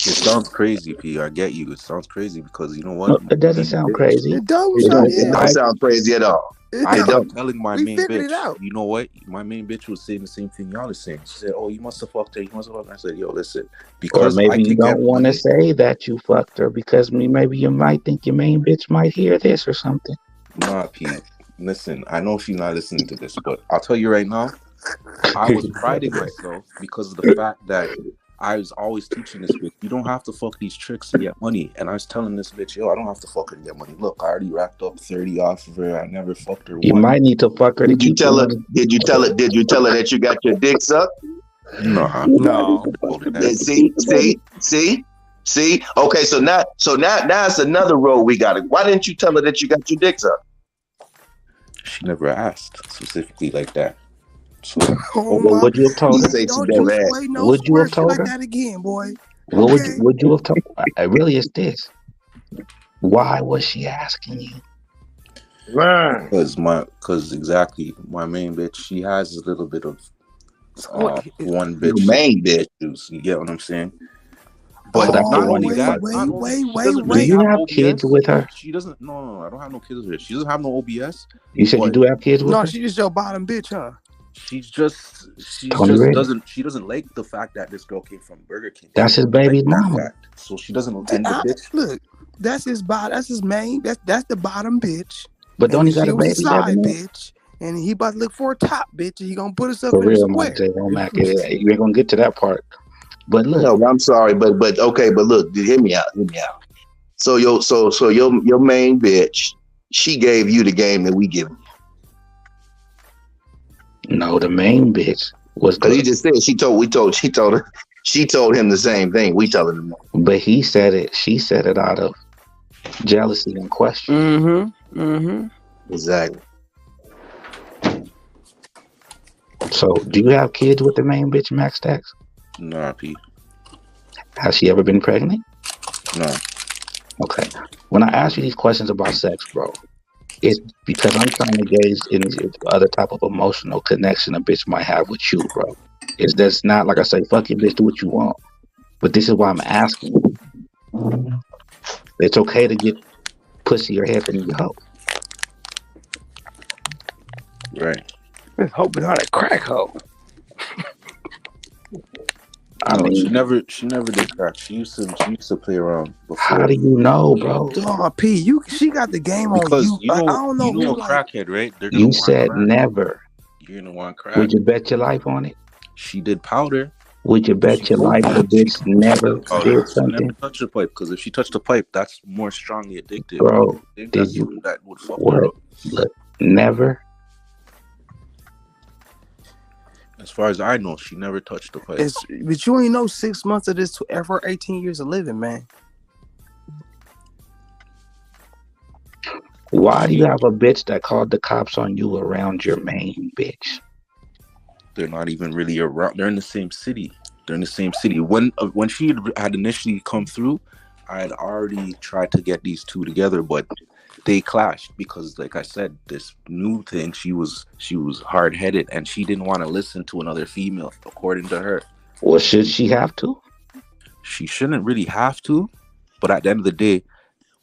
[SPEAKER 6] It sounds crazy, P. I get you. It sounds crazy because you know what?
[SPEAKER 4] No,
[SPEAKER 6] My
[SPEAKER 4] it doesn't
[SPEAKER 6] main
[SPEAKER 4] sound
[SPEAKER 6] bitch.
[SPEAKER 4] crazy.
[SPEAKER 1] It don't
[SPEAKER 3] It
[SPEAKER 1] sound,
[SPEAKER 3] don't.
[SPEAKER 4] Because
[SPEAKER 3] It don't
[SPEAKER 1] yeah.
[SPEAKER 3] sound crazy at all.
[SPEAKER 1] It
[SPEAKER 6] I
[SPEAKER 3] It
[SPEAKER 1] don't.
[SPEAKER 3] don't.
[SPEAKER 6] kept telling my
[SPEAKER 1] We
[SPEAKER 6] main
[SPEAKER 1] figured it
[SPEAKER 6] bitch,
[SPEAKER 1] out.
[SPEAKER 6] you know what? My main bitch was saying the same thing y'all is saying. She said, "Oh, you must have fucked her. You must have fucked her." I said, "Yo, listen,
[SPEAKER 4] or
[SPEAKER 6] because I
[SPEAKER 4] maybe you
[SPEAKER 6] can
[SPEAKER 4] don't
[SPEAKER 6] get
[SPEAKER 4] want to
[SPEAKER 6] money."
[SPEAKER 4] say that you fucked her because maybe you might think your main bitch might hear this or something.
[SPEAKER 6] Nah, P. Listen, I know she's not listening to this, but I'll tell you right now, I was priding myself because of the fact that I was always teaching this bitch, you don't have to fuck these tricks to get money. And I was telling this bitch, yo, I don't have to fuck her to get money. Look, I already racked up 30 off of her. I never fucked her
[SPEAKER 4] You
[SPEAKER 6] once.
[SPEAKER 4] might need to fuck her to
[SPEAKER 3] Did you
[SPEAKER 4] keep the
[SPEAKER 3] tell her?
[SPEAKER 4] money.
[SPEAKER 3] Did you tell her? Did you tell her that you got your dick sucked?
[SPEAKER 6] Nah,
[SPEAKER 4] You might need
[SPEAKER 1] No.
[SPEAKER 4] to fuck
[SPEAKER 6] told her
[SPEAKER 4] her
[SPEAKER 6] that.
[SPEAKER 4] just to keep the money.
[SPEAKER 3] See. Okay, so now it's another road we got. Why didn't you tell her that you got your dick sucked?
[SPEAKER 6] She never asked specifically like that. So,
[SPEAKER 1] Oh
[SPEAKER 4] Well,
[SPEAKER 1] my.
[SPEAKER 4] would you have told
[SPEAKER 3] He
[SPEAKER 4] her?
[SPEAKER 3] say she
[SPEAKER 1] Don't you
[SPEAKER 3] never asked.
[SPEAKER 1] say no
[SPEAKER 4] Would you
[SPEAKER 1] square
[SPEAKER 4] have
[SPEAKER 1] shit
[SPEAKER 4] told
[SPEAKER 1] like
[SPEAKER 4] her?
[SPEAKER 1] that again, boy.
[SPEAKER 4] What would you
[SPEAKER 1] Okay.
[SPEAKER 4] would you have told? Really, it's this. Why was she asking you?
[SPEAKER 3] Man,
[SPEAKER 6] because exactly, my main bitch, she has a little bit of
[SPEAKER 1] Oh,
[SPEAKER 6] one
[SPEAKER 3] your
[SPEAKER 6] bitch
[SPEAKER 3] main bitch.
[SPEAKER 6] issues. You get what I'm saying?
[SPEAKER 4] So
[SPEAKER 6] But
[SPEAKER 4] that's the
[SPEAKER 6] not
[SPEAKER 1] oh,
[SPEAKER 4] one
[SPEAKER 6] only
[SPEAKER 4] you
[SPEAKER 1] wait,
[SPEAKER 6] that,
[SPEAKER 4] fucked.
[SPEAKER 1] wait,
[SPEAKER 6] not only
[SPEAKER 1] wait,
[SPEAKER 6] she
[SPEAKER 1] wait,
[SPEAKER 6] doesn't
[SPEAKER 4] Do
[SPEAKER 6] really
[SPEAKER 1] wait.
[SPEAKER 4] you
[SPEAKER 6] have
[SPEAKER 4] have kids
[SPEAKER 6] OBS.
[SPEAKER 4] with her?
[SPEAKER 6] She doesn't. No, I don't have no kids with her. She doesn't have no OBS.
[SPEAKER 4] You said you
[SPEAKER 6] But
[SPEAKER 4] do have kids with
[SPEAKER 1] No,
[SPEAKER 4] her?
[SPEAKER 1] she just your bottom bitch, huh?
[SPEAKER 6] she
[SPEAKER 4] Tony
[SPEAKER 6] just
[SPEAKER 4] Red.
[SPEAKER 6] doesn't like the fact that this girl came from Burger King. She
[SPEAKER 4] That's his
[SPEAKER 6] doesn't like
[SPEAKER 4] baby's
[SPEAKER 6] that
[SPEAKER 4] mama.
[SPEAKER 6] fact. So she doesn't. And the bitch,
[SPEAKER 1] Look, that's his bottom. That's his main. That's the bottom bitch.
[SPEAKER 4] But don't
[SPEAKER 1] And
[SPEAKER 4] he got
[SPEAKER 1] she
[SPEAKER 4] a
[SPEAKER 1] was a
[SPEAKER 4] baby daddy
[SPEAKER 1] side
[SPEAKER 4] now?
[SPEAKER 1] bitch. And he about to look for a top bitch. And he gonna put himself
[SPEAKER 4] For
[SPEAKER 1] in the
[SPEAKER 4] real, Mike
[SPEAKER 1] square.
[SPEAKER 4] J. Womack. You ain't gonna get to that part. But look,
[SPEAKER 3] No, I'm sorry, but okay, but look, hear me out. Hear me out. So your main bitch, she gave you the game that we give you.
[SPEAKER 4] no, the main bitch was
[SPEAKER 3] Because he
[SPEAKER 4] the.
[SPEAKER 3] just said she told him the same thing. We telling him.
[SPEAKER 4] But he said it. She said it out of jealousy and question.
[SPEAKER 1] Mm-hmm. Mm-hmm.
[SPEAKER 3] Exactly.
[SPEAKER 4] So, do you have kids with the main bitch, Max Stacks?
[SPEAKER 6] nah, P,
[SPEAKER 4] Has she ever been pregnant?
[SPEAKER 6] nah.
[SPEAKER 4] Okay. When I ask you these questions about sex, bro, it's because I'm trying to gauge any other type of emotional connection a bitch might have with you, bro. It's that's not like I say, fuck your bitch, do what you want. But this is why I'm asking you. It's okay to get pussy or head from your hoe.
[SPEAKER 6] Right.
[SPEAKER 1] Just hoping on a crack hole.
[SPEAKER 4] I
[SPEAKER 6] No,
[SPEAKER 4] mean,
[SPEAKER 6] she never did crack. She used to play around
[SPEAKER 4] how
[SPEAKER 6] before.
[SPEAKER 4] do you know, bro?
[SPEAKER 1] Dog, P, she got the game on
[SPEAKER 6] Because
[SPEAKER 1] you. Like, I don't know
[SPEAKER 6] you know
[SPEAKER 1] who
[SPEAKER 6] a
[SPEAKER 1] like.
[SPEAKER 6] crackhead, right? They're gonna
[SPEAKER 4] You
[SPEAKER 6] want
[SPEAKER 4] said
[SPEAKER 6] crack.
[SPEAKER 4] never.
[SPEAKER 6] You're gonna want
[SPEAKER 4] Would
[SPEAKER 6] crack.
[SPEAKER 4] you bet your life on it?
[SPEAKER 6] She did powder.
[SPEAKER 4] Would you
[SPEAKER 6] She
[SPEAKER 4] bet your
[SPEAKER 6] told
[SPEAKER 4] life
[SPEAKER 6] me
[SPEAKER 4] the bitch
[SPEAKER 6] she
[SPEAKER 4] never
[SPEAKER 6] did powder.
[SPEAKER 4] did
[SPEAKER 6] She never
[SPEAKER 4] something?
[SPEAKER 6] touched the pipe because if she touched the pipe, that's more strongly addictive. I
[SPEAKER 4] Bro,
[SPEAKER 6] think
[SPEAKER 4] did
[SPEAKER 6] that's
[SPEAKER 4] you
[SPEAKER 6] something that would fuck her
[SPEAKER 4] what?
[SPEAKER 6] up.
[SPEAKER 4] Look, never.
[SPEAKER 6] As far as I know, she never touched the pipe.
[SPEAKER 1] But you ain't know 6 months of this for 18 years of living, man.
[SPEAKER 4] Why do you have a bitch that called the cops on you around your main bitch?
[SPEAKER 6] They're not even really around. They're in the same city. They're in the same city. When she had initially come through, I had already tried to get these two together, but they clashed because, like I said, this new thing. She was hard headed, and she didn't want to listen to another female, according to her.
[SPEAKER 4] Or should she have to?
[SPEAKER 6] she shouldn't really have to, but at the end of the day,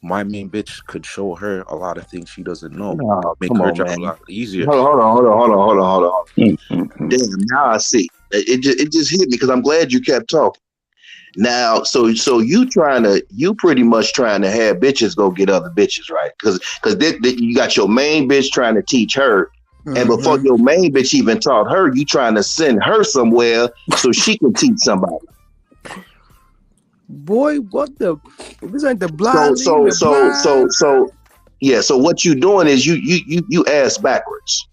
[SPEAKER 6] my main bitch could show her a lot of things she doesn't know,
[SPEAKER 3] No,
[SPEAKER 6] make
[SPEAKER 3] come
[SPEAKER 6] her
[SPEAKER 3] on,
[SPEAKER 6] job a
[SPEAKER 3] man.
[SPEAKER 6] lot easier.
[SPEAKER 3] Hold on.
[SPEAKER 1] Mm-mm-mm.
[SPEAKER 3] Damn, now I see. It just hit me because I'm glad you kept talking. Now, so you pretty much trying to have bitches go get other bitches, right? Because you got your main bitch trying to teach her, and before your main bitch even taught her, you trying to send her somewhere so she can teach somebody.
[SPEAKER 1] Boy, what the? This ain't the
[SPEAKER 3] So
[SPEAKER 1] blind leading
[SPEAKER 3] so
[SPEAKER 1] the
[SPEAKER 3] so so
[SPEAKER 1] blind.
[SPEAKER 3] so yeah. So what you doing is you ass backwards.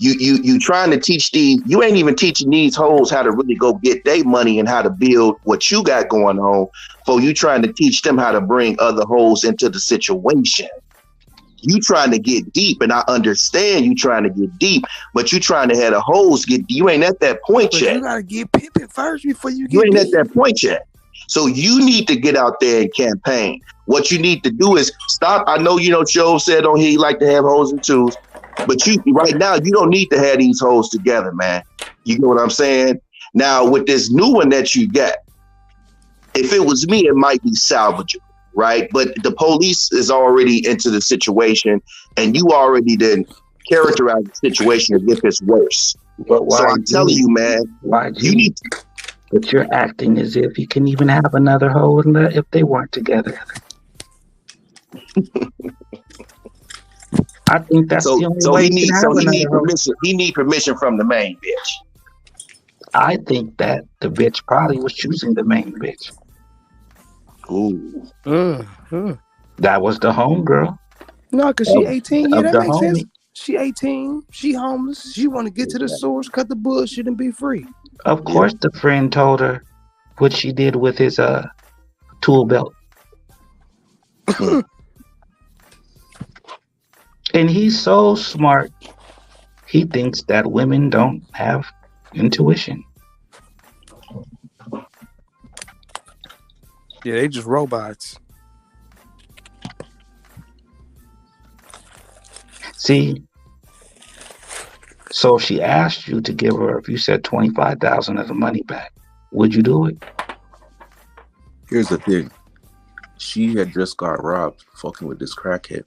[SPEAKER 3] You trying to teach these. You ain't even teaching these hoes how to really go get their money and how to build what you got going on. For you trying to teach them how to bring other hoes into the situation. You trying to get deep, and I understand you trying to get deep, but you trying to have the hoes get. You ain't at that point
[SPEAKER 1] But
[SPEAKER 3] yet.
[SPEAKER 1] you gotta get pimping first before you
[SPEAKER 3] You
[SPEAKER 1] get
[SPEAKER 3] ain't at
[SPEAKER 1] deep.
[SPEAKER 3] that point yet. So you need to get out there and campaign. What you need to do is stop. I know Joe said on here he like to have hoes and twos, but you right now you don't need to have these hoes together, man. You know what I'm saying? Now with this new one that you got, if it was me, it might be salvageable, right? But the police is already into the situation, and you already then characterize the situation as if it's worse.
[SPEAKER 4] But
[SPEAKER 3] So
[SPEAKER 4] why
[SPEAKER 3] I'm telling
[SPEAKER 4] you?
[SPEAKER 3] you, man,
[SPEAKER 4] Why
[SPEAKER 3] you
[SPEAKER 4] you?
[SPEAKER 3] need
[SPEAKER 4] But you're acting as if you can even have another hoe if they weren't together. I think that's the only
[SPEAKER 3] so
[SPEAKER 4] way
[SPEAKER 3] he
[SPEAKER 4] you can
[SPEAKER 3] needs
[SPEAKER 4] have another hoe.
[SPEAKER 3] permission. He need permission from the main bitch.
[SPEAKER 4] I think that the bitch probably was choosing the main bitch.
[SPEAKER 3] Ooh.
[SPEAKER 1] Mm-hmm.
[SPEAKER 4] That was the homegirl
[SPEAKER 1] No, cause she
[SPEAKER 4] of,
[SPEAKER 1] 18. Yeah,
[SPEAKER 4] of
[SPEAKER 1] that
[SPEAKER 4] the
[SPEAKER 1] makes sense.
[SPEAKER 4] homie.
[SPEAKER 1] She 18. She homeless. She want to get to the source, cut the bullshit, and be free.
[SPEAKER 4] Of
[SPEAKER 3] Yeah.
[SPEAKER 4] course, the friend told her what she did with his tool belt. And he's so smart, he thinks that women don't have intuition.
[SPEAKER 1] Yeah, they just robots.
[SPEAKER 4] See, so if she asked you to give her, if you said 25,000 of the money back, would you do it?
[SPEAKER 6] Here's the thing. She had just got robbed fucking with this crackhead.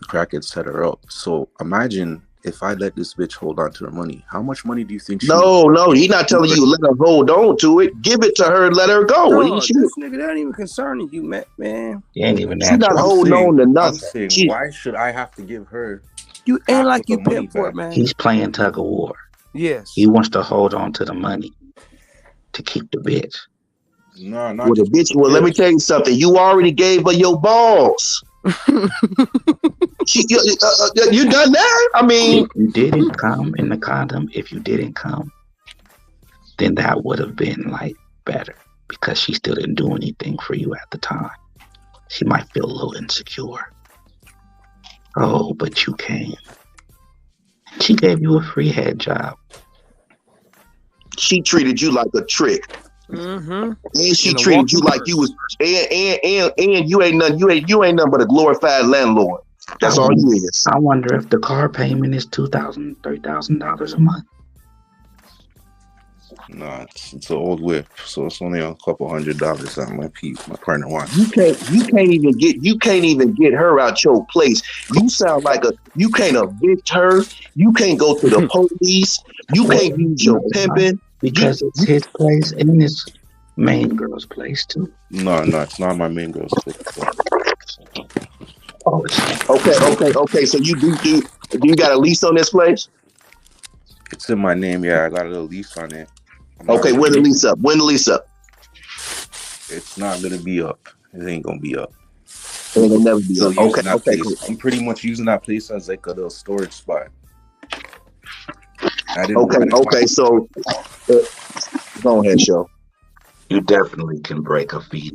[SPEAKER 6] The crackhead set her up. So imagine if I let this bitch hold on to her money. How much money do you think she
[SPEAKER 3] No, he's not telling you let her hold on to it. Give it to her and let her go.
[SPEAKER 1] No, this nigga, that ain't even concerning you, man.
[SPEAKER 4] He ain't even
[SPEAKER 3] She not
[SPEAKER 4] answering.
[SPEAKER 3] holding on to
[SPEAKER 6] I'm
[SPEAKER 3] nothing.
[SPEAKER 6] saying, why should I have to give her
[SPEAKER 1] You ain't
[SPEAKER 6] half
[SPEAKER 1] like
[SPEAKER 6] of
[SPEAKER 1] you
[SPEAKER 6] the money
[SPEAKER 1] pimp for it,
[SPEAKER 6] back?
[SPEAKER 1] man.
[SPEAKER 4] He's playing tug of war.
[SPEAKER 1] Yes.
[SPEAKER 4] He wants to hold on to the money to keep the bitch.
[SPEAKER 6] No, not
[SPEAKER 3] Well, the
[SPEAKER 6] just
[SPEAKER 3] bitch.
[SPEAKER 6] the
[SPEAKER 3] Well, let me
[SPEAKER 6] bitch.
[SPEAKER 3] tell you something. You already gave her your balls. You done that? I mean,
[SPEAKER 4] If you didn't come in the condom, if you didn't come, then that would have been like better because she still didn't do anything for you at the time. She might feel a little insecure. Oh, but you came. She gave you a free head job.
[SPEAKER 3] she treated you like a trick,
[SPEAKER 1] Mm-hmm.
[SPEAKER 3] and she
[SPEAKER 1] And a
[SPEAKER 3] treated you
[SPEAKER 1] walking
[SPEAKER 3] like you
[SPEAKER 1] purse.
[SPEAKER 3] was, and you ain't nothing. You ain't nothing but a glorified landlord.
[SPEAKER 4] I
[SPEAKER 3] That's all
[SPEAKER 4] wonder,
[SPEAKER 3] you is.
[SPEAKER 4] I wonder if the car payment is $2,000, $3,000 a month.
[SPEAKER 6] Nah, it's an old whip, so it's only a couple $100 that my partner wants.
[SPEAKER 3] You can't even get her out your place. You sound like you can't evict her. You can't go to the police. You
[SPEAKER 4] Well,
[SPEAKER 3] can't use
[SPEAKER 4] you
[SPEAKER 3] your
[SPEAKER 4] know why?
[SPEAKER 3] pimping.
[SPEAKER 4] Because it's his place and his main girl's place too.
[SPEAKER 6] No, it's not my main girl's place.
[SPEAKER 4] Oh, it's not.
[SPEAKER 3] Okay. So do you got a lease on this place?
[SPEAKER 6] It's in my name, yeah. I got a little lease on it. I'm not
[SPEAKER 3] Okay,
[SPEAKER 6] really
[SPEAKER 3] when the
[SPEAKER 6] using
[SPEAKER 3] lease
[SPEAKER 6] it.
[SPEAKER 3] up? When the lease up?
[SPEAKER 6] It's not gonna be up. It ain't gonna be up.
[SPEAKER 3] It'll never be
[SPEAKER 6] Still
[SPEAKER 3] up. Okay,
[SPEAKER 6] using that place.
[SPEAKER 3] cool.
[SPEAKER 6] I'm pretty much using that place as like a little storage spot. I didn't want it.
[SPEAKER 3] Okay. So uh, go ahead, show.
[SPEAKER 4] You definitely can break a fee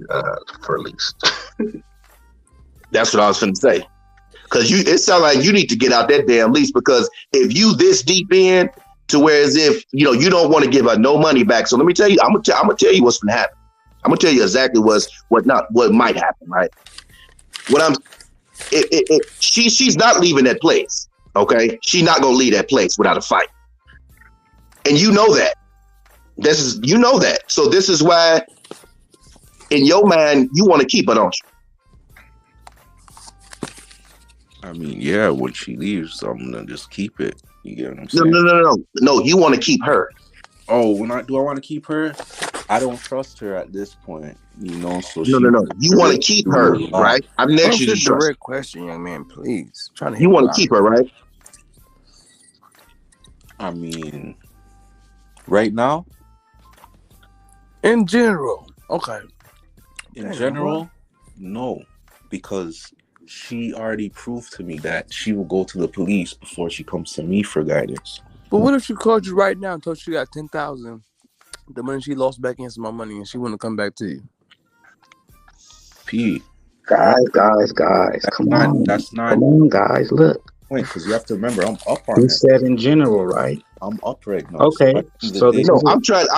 [SPEAKER 4] for lease.
[SPEAKER 3] That's what I was going to say. Because it sounds like you need to get out that damn lease. Because if you this deep in to where as if you don't want to give her no money back. So let me tell you, I'm gonna tell you what's going to happen. I'm gonna tell you exactly what might happen. Right? She's not leaving that place. Okay, she's not gonna leave that place without a fight, and you know that. This is, you know that. So this is why, in your mind, you want to keep her, don't you?
[SPEAKER 6] I mean, yeah, when she leaves, I'm gonna just keep it. You get what I'm
[SPEAKER 3] No,
[SPEAKER 6] saying?
[SPEAKER 3] no, no, no, no. You want to keep her.
[SPEAKER 6] Oh, when I want to keep her, I don't trust her at this point. You know, so
[SPEAKER 3] No,
[SPEAKER 6] she
[SPEAKER 3] no, no. You want
[SPEAKER 6] really
[SPEAKER 3] to keep
[SPEAKER 6] doing
[SPEAKER 3] her,
[SPEAKER 6] a lot.
[SPEAKER 3] right? I'm next
[SPEAKER 1] Answer
[SPEAKER 3] to
[SPEAKER 1] the
[SPEAKER 3] you, trust.
[SPEAKER 1] direct question, young man, please. I'm trying to
[SPEAKER 3] You
[SPEAKER 1] help you
[SPEAKER 3] want to
[SPEAKER 1] out
[SPEAKER 3] keep
[SPEAKER 1] here.
[SPEAKER 3] her, right?
[SPEAKER 6] I mean, right now,
[SPEAKER 1] In general, okay.
[SPEAKER 6] in
[SPEAKER 1] Damn, boy.
[SPEAKER 6] general, no, because she already proved to me that she will go to the police before she comes to me for guidance.
[SPEAKER 1] But what if she called you right now and told you she got 10,000, the money she lost back against my money, and she want to come back to you?
[SPEAKER 6] P, remember,
[SPEAKER 4] Guys,
[SPEAKER 6] that's not
[SPEAKER 4] come on, guys. Look,
[SPEAKER 6] point because you have to remember I'm up
[SPEAKER 4] he
[SPEAKER 6] on her.
[SPEAKER 4] said in general, right?
[SPEAKER 6] I'm up right now. So
[SPEAKER 4] Okay,
[SPEAKER 6] at the end of
[SPEAKER 4] so
[SPEAKER 6] the
[SPEAKER 4] this
[SPEAKER 6] day,
[SPEAKER 3] No,
[SPEAKER 4] is it.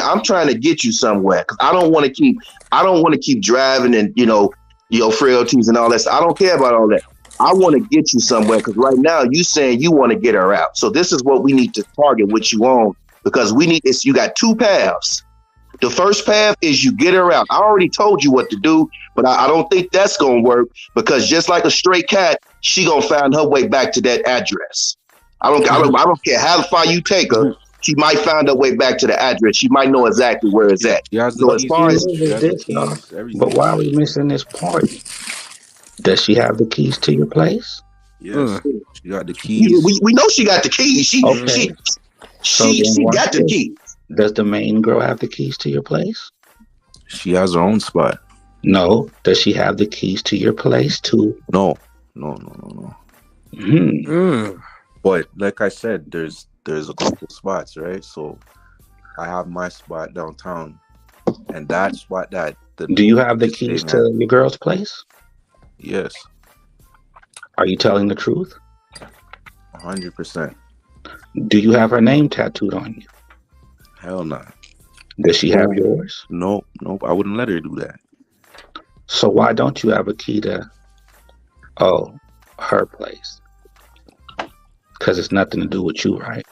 [SPEAKER 3] I'm trying to get you somewhere because I don't want to keep driving and your frailties and all that. I don't care about all that. I want to get you somewhere because right now you saying you want to get her out. So this is what we need to target with you on because we need this. You got two paths. The first path is you get her out. I already told you what to do, but I don't think that's gonna work because just like a stray cat, she gonna find her way back to that address. I don't care how far you take her. She might find her way back to the address. She might know exactly where it's
[SPEAKER 6] yeah,
[SPEAKER 3] at.
[SPEAKER 6] she has the
[SPEAKER 3] So as
[SPEAKER 6] keys
[SPEAKER 3] far
[SPEAKER 6] too.
[SPEAKER 3] as
[SPEAKER 6] She
[SPEAKER 4] Is
[SPEAKER 6] has the
[SPEAKER 4] this, y'all?
[SPEAKER 6] keys,
[SPEAKER 4] But
[SPEAKER 6] everything.
[SPEAKER 4] why are we missing this part? Does she have the keys to your place?
[SPEAKER 6] Yes, she got the
[SPEAKER 3] we,
[SPEAKER 6] keys.
[SPEAKER 3] we know she got the keys.
[SPEAKER 4] Okay, so then
[SPEAKER 3] She
[SPEAKER 4] watch
[SPEAKER 3] got the
[SPEAKER 4] this.
[SPEAKER 3] keys.
[SPEAKER 4] Does the main girl have the keys to your place?
[SPEAKER 6] She has her own spot.
[SPEAKER 4] No. Does she have the keys to your place too?
[SPEAKER 6] No, no.
[SPEAKER 4] Hmm.
[SPEAKER 6] But like I said, there's a couple spots, right? So I have my spot downtown, and that spot that the
[SPEAKER 4] Do
[SPEAKER 6] new
[SPEAKER 4] you have the
[SPEAKER 6] is
[SPEAKER 4] keys
[SPEAKER 6] staying
[SPEAKER 4] to
[SPEAKER 6] at.
[SPEAKER 4] your girl's place?
[SPEAKER 6] Yes,
[SPEAKER 4] Are you telling the truth?
[SPEAKER 6] 100%.
[SPEAKER 4] Do you have her name tattooed on you?
[SPEAKER 6] Hell nah.
[SPEAKER 4] Does she have yours?
[SPEAKER 6] Nope. I wouldn't let her do that.
[SPEAKER 4] So why don't you have a key to her place? Because it's nothing to do with you, right?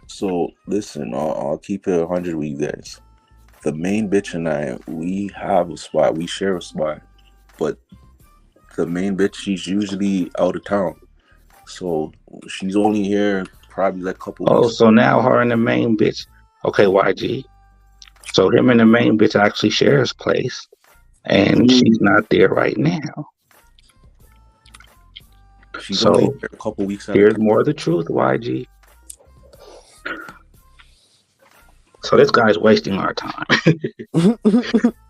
[SPEAKER 6] So listen, I'll keep it 100 with you guys. The main bitch and I, we have a spot. We share a spot, but the main bitch, she's usually out of town, so she's only here probably like a couple
[SPEAKER 4] Oh,
[SPEAKER 6] weeks.
[SPEAKER 4] so now her and the main bitch. Okay, YG. So him and the main bitch actually share his place, and she's not there right now.
[SPEAKER 6] She's
[SPEAKER 4] So
[SPEAKER 6] only here a couple weeks at a
[SPEAKER 4] here's
[SPEAKER 6] time.
[SPEAKER 4] more of the truth, YG. So this guy's wasting our time.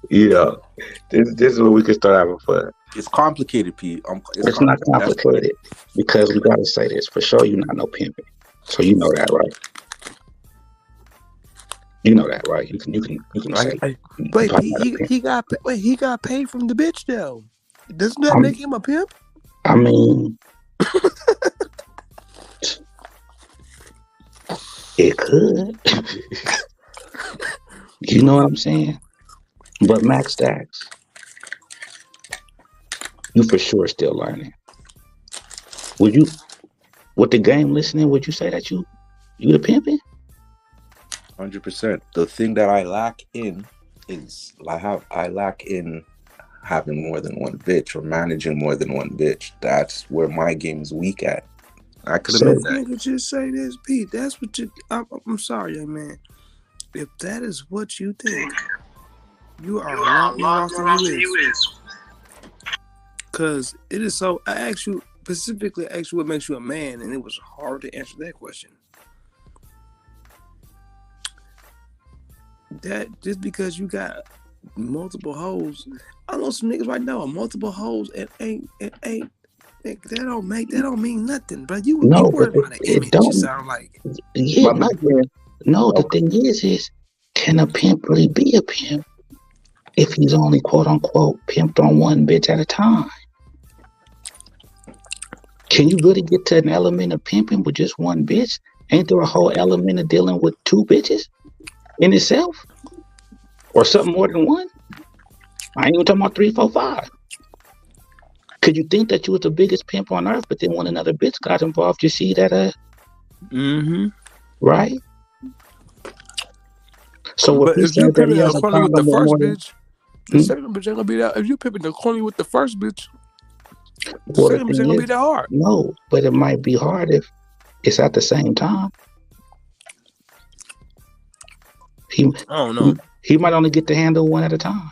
[SPEAKER 4] This is where we can start having fun.
[SPEAKER 6] It's complicated, Pete.
[SPEAKER 4] It's not complicated because we gotta say this for sure. You're not no pimping, so you know that, right? You know that, right? You can say.
[SPEAKER 1] Wait, he got paid from the bitch though. Doesn't that make him a pimp?
[SPEAKER 4] I mean, it could. You know what I'm saying? But Max Stacks, you for sure still learning. Would you, with the game listening, would you say that you the pimping?
[SPEAKER 6] 100%. The thing that I lack in is I lack in having more than one bitch or managing more than one bitch. That's where my game is weak at. I could admit that.
[SPEAKER 1] Nigga, just say this, Pete. That's what you. I'm sorry, young man. If that is what you think, you are a lot more off than you is. Because it is so. I asked you specifically. Asked you what makes you a man, and it was hard to answer that question. That just because you got multiple hoes, I know some niggas right now are multiple hoes and ain't. That don't mean nothing, but you worried about an image.
[SPEAKER 4] Don't.
[SPEAKER 1] You sound like
[SPEAKER 4] No, the thing is, can a pimp really be a pimp if he's only quote unquote pimped on one bitch at a time? Can you really get to an element of pimping with just one bitch? Ain't there a whole element of dealing with two bitches in itself, or something more than one? I ain't even talking about 3, 4, 5. Could you think that you was the biggest pimp on earth, but then when another bitch got involved, you see that? Right?
[SPEAKER 3] So if
[SPEAKER 1] But
[SPEAKER 3] he
[SPEAKER 1] if you
[SPEAKER 3] said that he
[SPEAKER 1] pimping the
[SPEAKER 3] has a
[SPEAKER 1] corny with the
[SPEAKER 3] problem with
[SPEAKER 1] first
[SPEAKER 3] more than,
[SPEAKER 1] bitch, the
[SPEAKER 3] hmm?
[SPEAKER 1] second bitch ain't gonna be that. If you pimping the corny with the first bitch, the
[SPEAKER 3] Well, the
[SPEAKER 1] second bitch
[SPEAKER 3] thing
[SPEAKER 1] ain't gonna be
[SPEAKER 3] is,
[SPEAKER 1] that hard.
[SPEAKER 3] no, but it might be hard if it's at the same time. He
[SPEAKER 1] I don't know.
[SPEAKER 3] he might only get to handle one at a time.